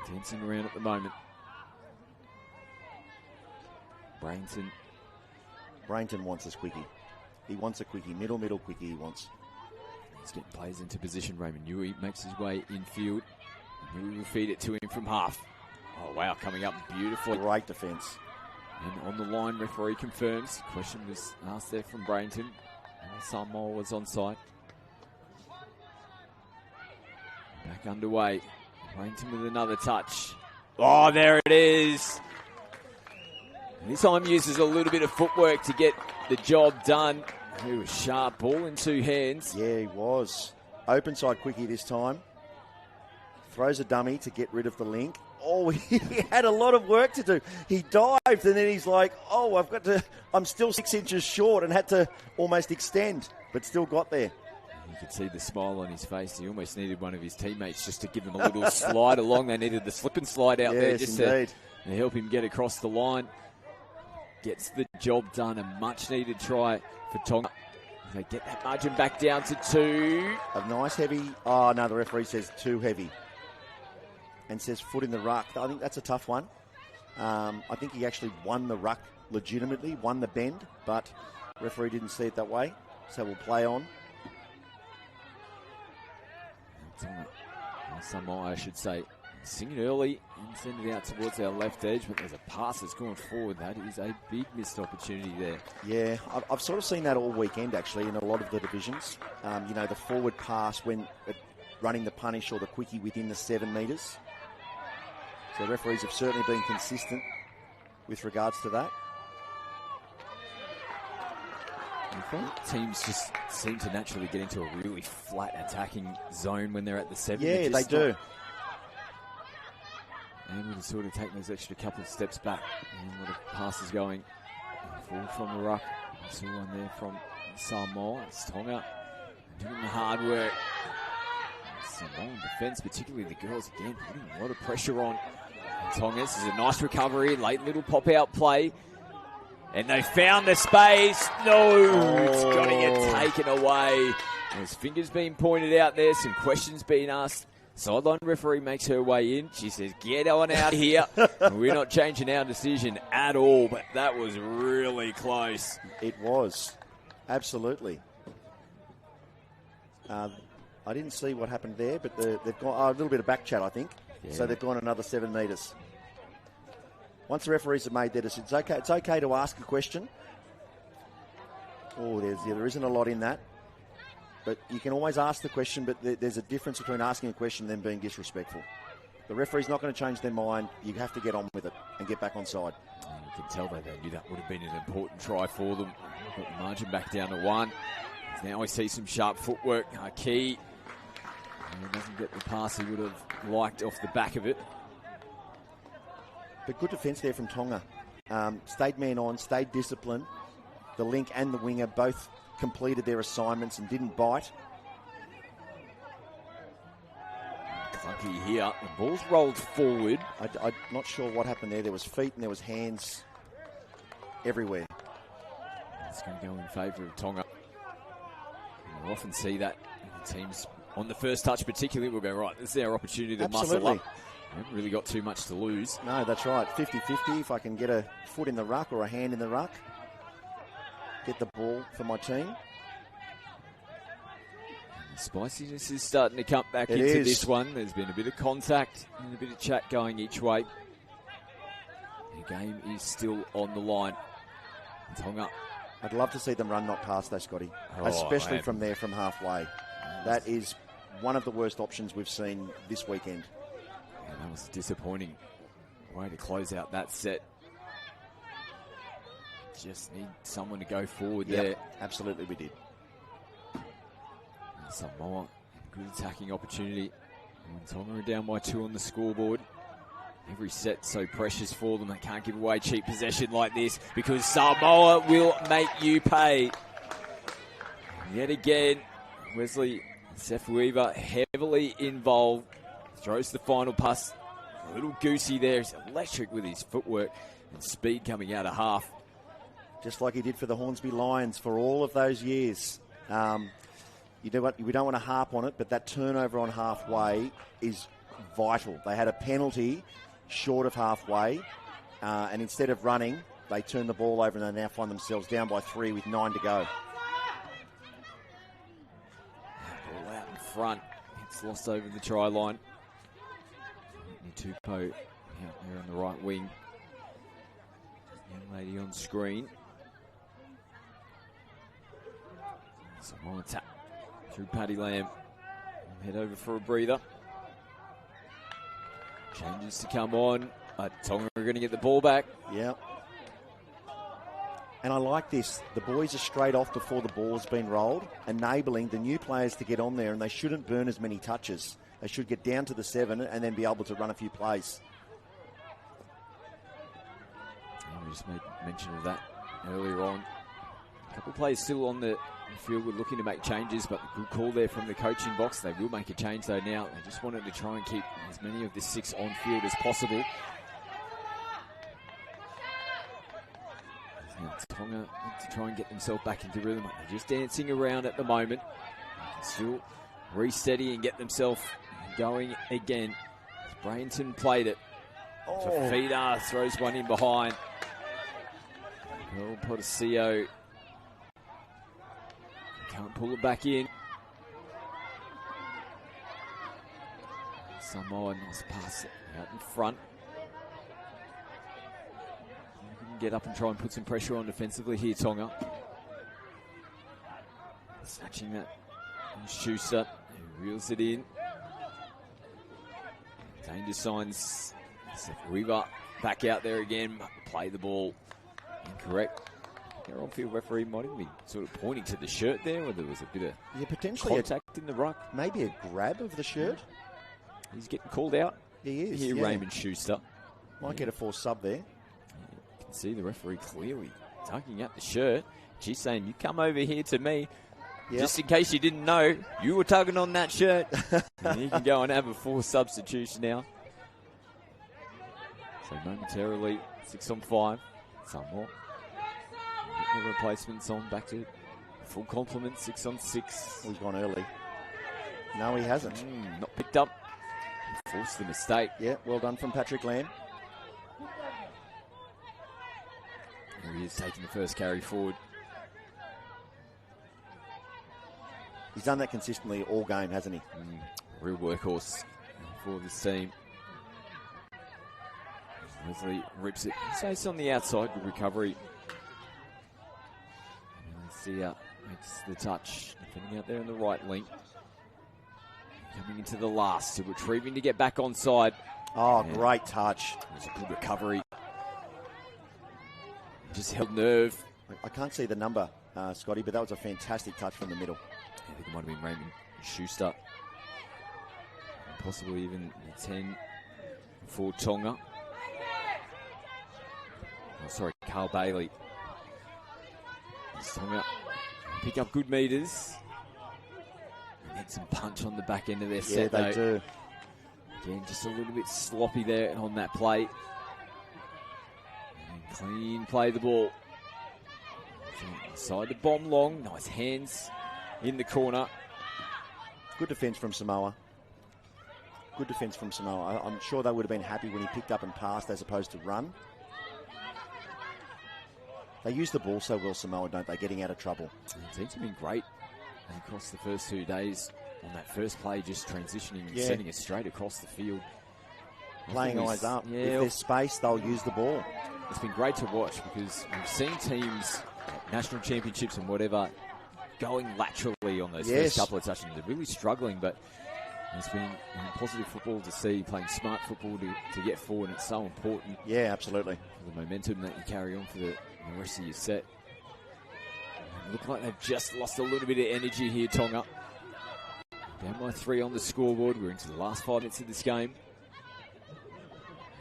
S1: Dancing around at the moment.
S5: Brainton wants his quickie. He wants a quickie. Middle quickie he wants.
S1: He's getting players into position. Raymond Newey makes his way infield. Newey will feed it to him from half. Oh, wow, coming up beautifully.
S5: Great defence.
S1: And on the line, referee confirms. Question was asked there from Brainton. Samoa was onside. Back underway. Brainton with another touch. Oh, there it is. And this time uses a little bit of footwork to get the job done. He was sharp. Ball in 2 hands.
S5: Yeah, he was. Open side quickie this time. Throws a dummy to get rid of the link. Oh, he had a lot of work to do. He dived and then he's like, oh, I'm still 6 inches short, and had to almost extend, but still got there.
S1: You could see the smile on his face. He almost needed one of his teammates just to give him a little slide along. They needed the slip and slide out there just to help him get across the line. Gets the job done. A much needed try for Tonga. They get that margin back down to 2.
S5: A nice heavy. Oh, no, the referee says too heavy. And says foot in the ruck. I think that's a tough one. I think he actually won the ruck legitimately, won the bend, but referee didn't see it that way. So we'll play on.
S1: Samoa, I should say, sing it early and send it out towards our left edge, but there's a pass that's gone forward. That is a big missed opportunity there.
S5: Yeah, I've sort of seen that all weekend, actually, in a lot of the divisions. The forward pass when running the punish or the quickie within the 7 metres. So referees have certainly been consistent with regards to that.
S1: Teams just seem to naturally get into a really flat attacking zone when they're at the 7.
S5: Yeah, they do.
S1: And we'll sort of take those extra couple of steps back. And a lot of passes going forward from the ruck. I saw one there from Samoa. It's Tonga doing the hard work. Samoan defence, particularly the girls, again, putting a lot of pressure on Tonga. This is a nice recovery, late little pop-out play. And they found the space. No, It's got to get taken away. There's fingers being pointed out there, some questions being asked. Sideline referee makes her way in. She says, get on out here. We're not changing our decision at all, but that was really close.
S5: It was. Absolutely. I didn't see what happened there, but they've gone a little bit of back chat, I think. Yeah. So they've gone another 7 metres. Once the referees have made their decision, it's okay to ask a question. Oh, there isn't a lot in that. But you can always ask the question, but there's a difference between asking a question and then being disrespectful. The referee's not going to change their mind. You have to get on with it and get back on side.
S1: You can tell they knew that would have been an important try for them. Got the margin back down to 1. Now we see some sharp footwork. Key doesn't get the pass he would have liked off the back of it.
S5: But good defence there from Tonga. Stayed man on, stayed disciplined. The link and the winger both completed their assignments and didn't bite.
S1: Clunky here. The ball's rolled forward.
S5: I'm not sure what happened there. There was feet and there was hands everywhere.
S1: It's going to go in favour of Tonga. We'll often see that in the teams on the first touch particularly. We'll go, right, this is our opportunity to muscle up. We haven't really got too much to lose.
S5: No, that's right. 50-50. If I can get a foot in the ruck or a hand in the ruck, get the ball for my team.
S1: The spiciness is starting to come back into this one. There's been a bit of contact and a bit of chat going each way. The game is still on the line. Tonga.
S5: I'd love to see them run not past though, Scotty. Especially from there, from halfway. That is one of the worst options we've seen this weekend.
S1: Yeah, that was a disappointing way to close out that set. Just need someone to go forward there.
S5: Absolutely we did.
S1: Samoa, good attacking opportunity. And Tonga are down by 2 on the scoreboard. Every set so precious for them. They can't give away cheap possession like this because Samoa will make you pay. And yet again, Wesley Sefuiva heavily involved. Throws the final pass. A little goosey there. He's electric with his footwork and speed coming out of half.
S5: Just like he did for the Hornsby Lions for all of those years. We don't want to harp on it, but that turnover on halfway is vital. They had a penalty short of halfway, and instead of running, they turn the ball over and they now find themselves down by 3 with 9 to go.
S1: Ball out in front. It's lost over the try line. Tupo out there on the right wing. Young lady on screen. Samoa tap through Paddy Lamb. Head over for a breather. Changes to come on. Tonga are going to get the ball back.
S5: Yeah. And I like this. The boys are straight off before the ball has been rolled, enabling the new players to get on there, and they shouldn't burn as many touches. They should get down to the 7 and then be able to run a few plays.
S1: We just made mention of that earlier on. A couple of players still on the field were looking to make changes, but good call there from the coaching box. They will make a change though now. They just wanted to try and keep as many of the 6 on field as possible. Now Tonga need to try and get themselves back into rhythm. They're just dancing around at the moment. They can still resteady and get themselves going again. Brainton played it. Fafita throws one in behind. Pearl Potosio can't pull it back in. Samoa, nice pass out in front. You can get up and try and put some pressure on defensively here, Tonga. Snatching that. And Schuster, who reels it in. Danger signs. Weaver back out there again. Play the ball. Incorrect. Their on-field referee might have been sort of pointing to the shirt there, where there was a bit of
S5: potentially
S1: contact in the ruck.
S5: Maybe a grab of the shirt.
S1: He's getting called out.
S5: He is.
S1: Here, Raymond Schuster.
S5: Might get a forced sub there.
S1: You can see the referee clearly tugging at the shirt. She's saying, you come over here to me. Yep. Just in case you didn't know, you were tugging on that shirt. And you can go and have a forced substitution now. So momentarily, 6 on 5. Some more. Get the replacements on back to full complement, 6 on 6.
S5: He's gone early. No, he hasn't.
S1: Not picked up. He forced the mistake.
S5: Yeah, well done from Patrick Lamb.
S1: Here he is taking the first carry forward.
S5: He's done that consistently all game, hasn't he?
S1: Real workhorse for this team. Wesley rips it. Stays on the outside. Good recovery. Sia makes the touch. Defending out there in the right link. Coming into the last. So retrieving to get back onside.
S5: Oh, great touch.
S1: It was a good recovery. Just held nerve.
S5: I can't see the number, Scotty, but that was a fantastic touch from the middle.
S1: I think it might have been Raymond Schuster. Possibly even the 10 for Tonga. Oh, sorry, Carl Bailey. Tonga pick up good meters. And had some punch on the back end of their set,
S5: Yeah, they do.
S1: Again, just a little bit sloppy there on that play. And clean play the ball. Inside the bomb long. Nice hands in the corner.
S5: Good defence from Samoa. Good defence from Samoa. I'm sure they would have been happy when he picked up and passed as opposed to run. They use the ball so well, Samoa, don't they? Getting out of trouble.
S1: The teams have been great across the first 2 days. On that first play, just transitioning and sending it straight across the field.
S5: Playing eyes up.
S1: Yeah,
S5: if there's space, they'll use the ball.
S1: It's been great to watch because we've seen teams at national championships and whatever going laterally on those first couple of touches. They're really struggling, but it's been positive football to see, playing smart football to get forward. It's so important.
S5: Yeah, absolutely.
S1: For the momentum that you carry on for the rest of your set. Look like they've just lost a little bit of energy here, Tonga. Down by 3 on the scoreboard. We're into the last 5 minutes of this game.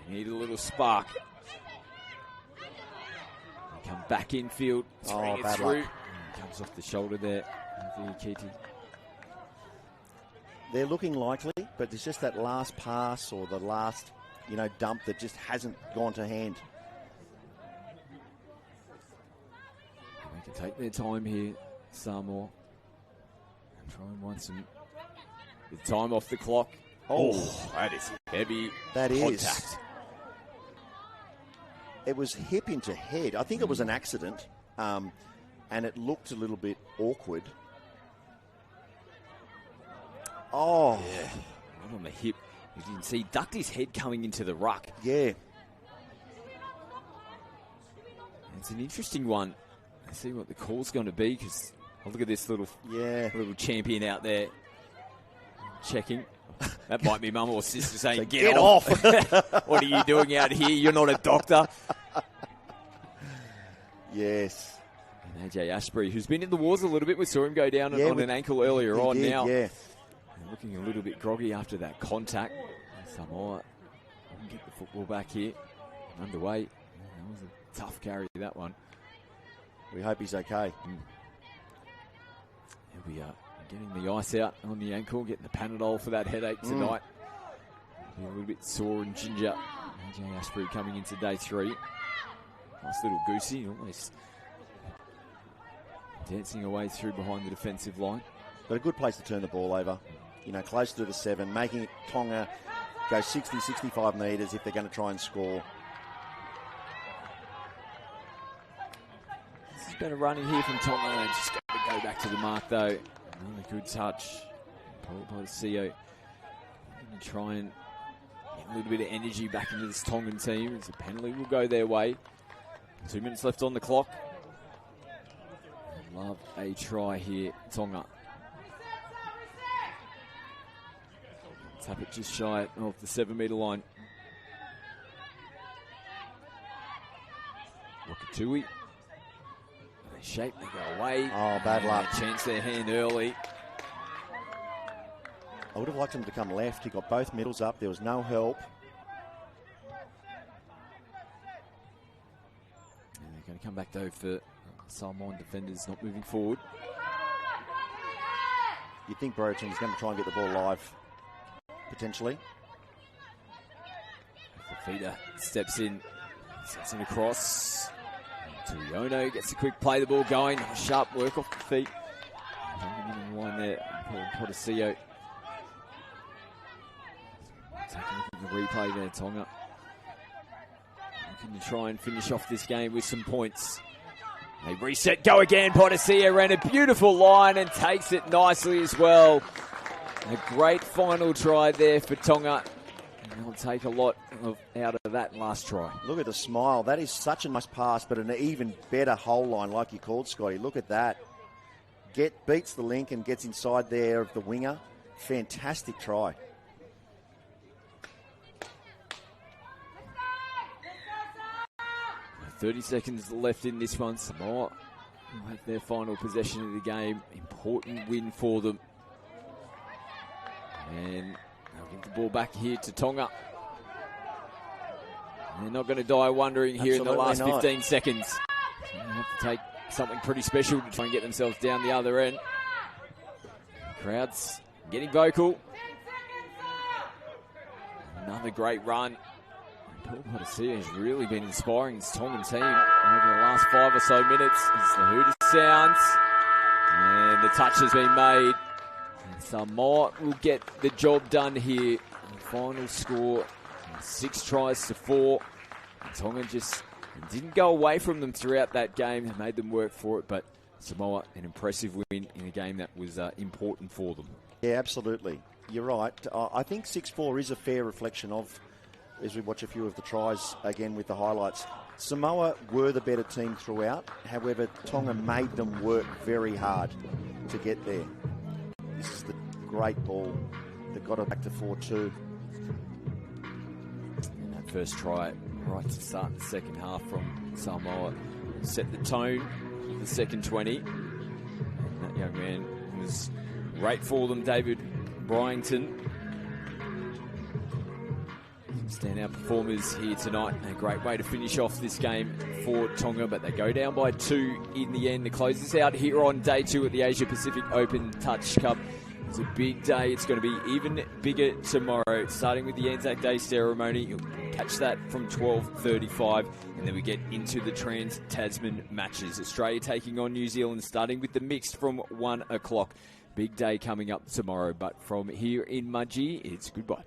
S1: Need a little spark. They come back infield. Bring it through. Comes off the shoulder there. Kiti.
S5: They're looking likely, but it's just that last pass or the last, dump that just hasn't gone to hand.
S1: They can take their time here, Samoa. And try and wind some time off the clock. Oh, that is heavy contact.
S5: It was hip into head. I think it was an accident, and it looked a little bit awkward. Oh.
S1: Yeah, right on the hip. You can see he ducked his head coming into the ruck.
S5: Yeah.
S1: It's an interesting one. Let's see what the call's going to be, because look at this little champion out there checking. That might be mum or sister saying, get off. What are you doing out here? You're not a doctor.
S5: Yes.
S1: And AJ Ashbury, who's been in the wars a little bit. We saw him go down on an ankle earlier on. Now looking a little bit groggy after that contact. Samoa can get the football back here. Underway. That was a tough carry, that one.
S5: We hope he's okay.
S1: Here we are. Getting the ice out on the ankle, getting the Panadol for that headache tonight. Be a little bit sore and ginger. AJ Ashbury coming into day 3. Nice little goosey, almost dancing away through behind the defensive line.
S5: But a good place to turn the ball over. Close to the 7, making it Tonga go 60, 65 metres if they're going to try and score.
S1: This has been a run in here from Tonga, and just got to go back to the mark though. Another good touch. Paul Podesio going to try and get a little bit of energy back into this Tongan team as the penalty will go their way. 2 minutes left on the clock. Love a try here, Tonga. Tap it just shy of the 7-metre line. Wakatui. They shape, they go away.
S5: Oh, bad luck.
S1: They chance their hand early.
S5: I would have liked him to come left. He got both middles up. There was no help.
S1: And they're going to come back though for Samoan defenders not moving forward.
S5: You'd think Brereton is going to try and get the ball live, potentially.
S1: The feeder steps in across. Tuiono gets a quick play, the ball going. Sharp work off the feet. In the line there, Paul Podesio. Taking a look at the replay there, Tonga. Looking to try and finish off this game with some points. They reset, go again. Podesio ran a beautiful line and takes it nicely as well. A great final try there for Tonga. And they'll take a lot out of that last try.
S5: Look at the smile. That is such a nice pass, but an even better hole line like you called, Scotty. Look at that. Beats the link and gets inside there of the winger. Fantastic try.
S1: 30 seconds left in this one. Samoa will have their final possession of the game. Important win for them. And they'll give the ball back here to Tonga. They're not going to die wondering here in the last 15 seconds. They have to take something pretty special to try and get themselves down the other end. Crowds getting vocal. Another great run. Paul Potasia has really been inspiring this Tongan team over the last 5 or so minutes as the hooter sounds. And the touch has been made. And Samoa will get the job done here. The final score, 6 tries to 4. And Tonga just didn't go away from them throughout that game. They made them work for it, but Samoa, an impressive win in a game that was important for them.
S5: Yeah, absolutely. You're right. I think 6-4 is a fair reflection of, as we watch a few of the tries again with the highlights. Samoa were the better team throughout. However, Tonga made them work very hard to get there. This is the great ball that got it back to 4-2.
S1: And that first try right to start the second half from Samoa set the tone of the second 20. And that young man was great for them, David Bryington. Standout performers here tonight. A great way to finish off this game for Tonga, but they go down by 2 in the end to close this out here on day 2 at the Asia Pacific Open Touch Cup. It's a big day. It's going to be even bigger tomorrow, starting with the Anzac Day ceremony. You'll catch that from 12:35, and then we get into the Trans-Tasman matches. Australia taking on New Zealand, starting with the mixed from 1 o'clock. Big day coming up tomorrow, but from here in Mudgee, it's goodbye.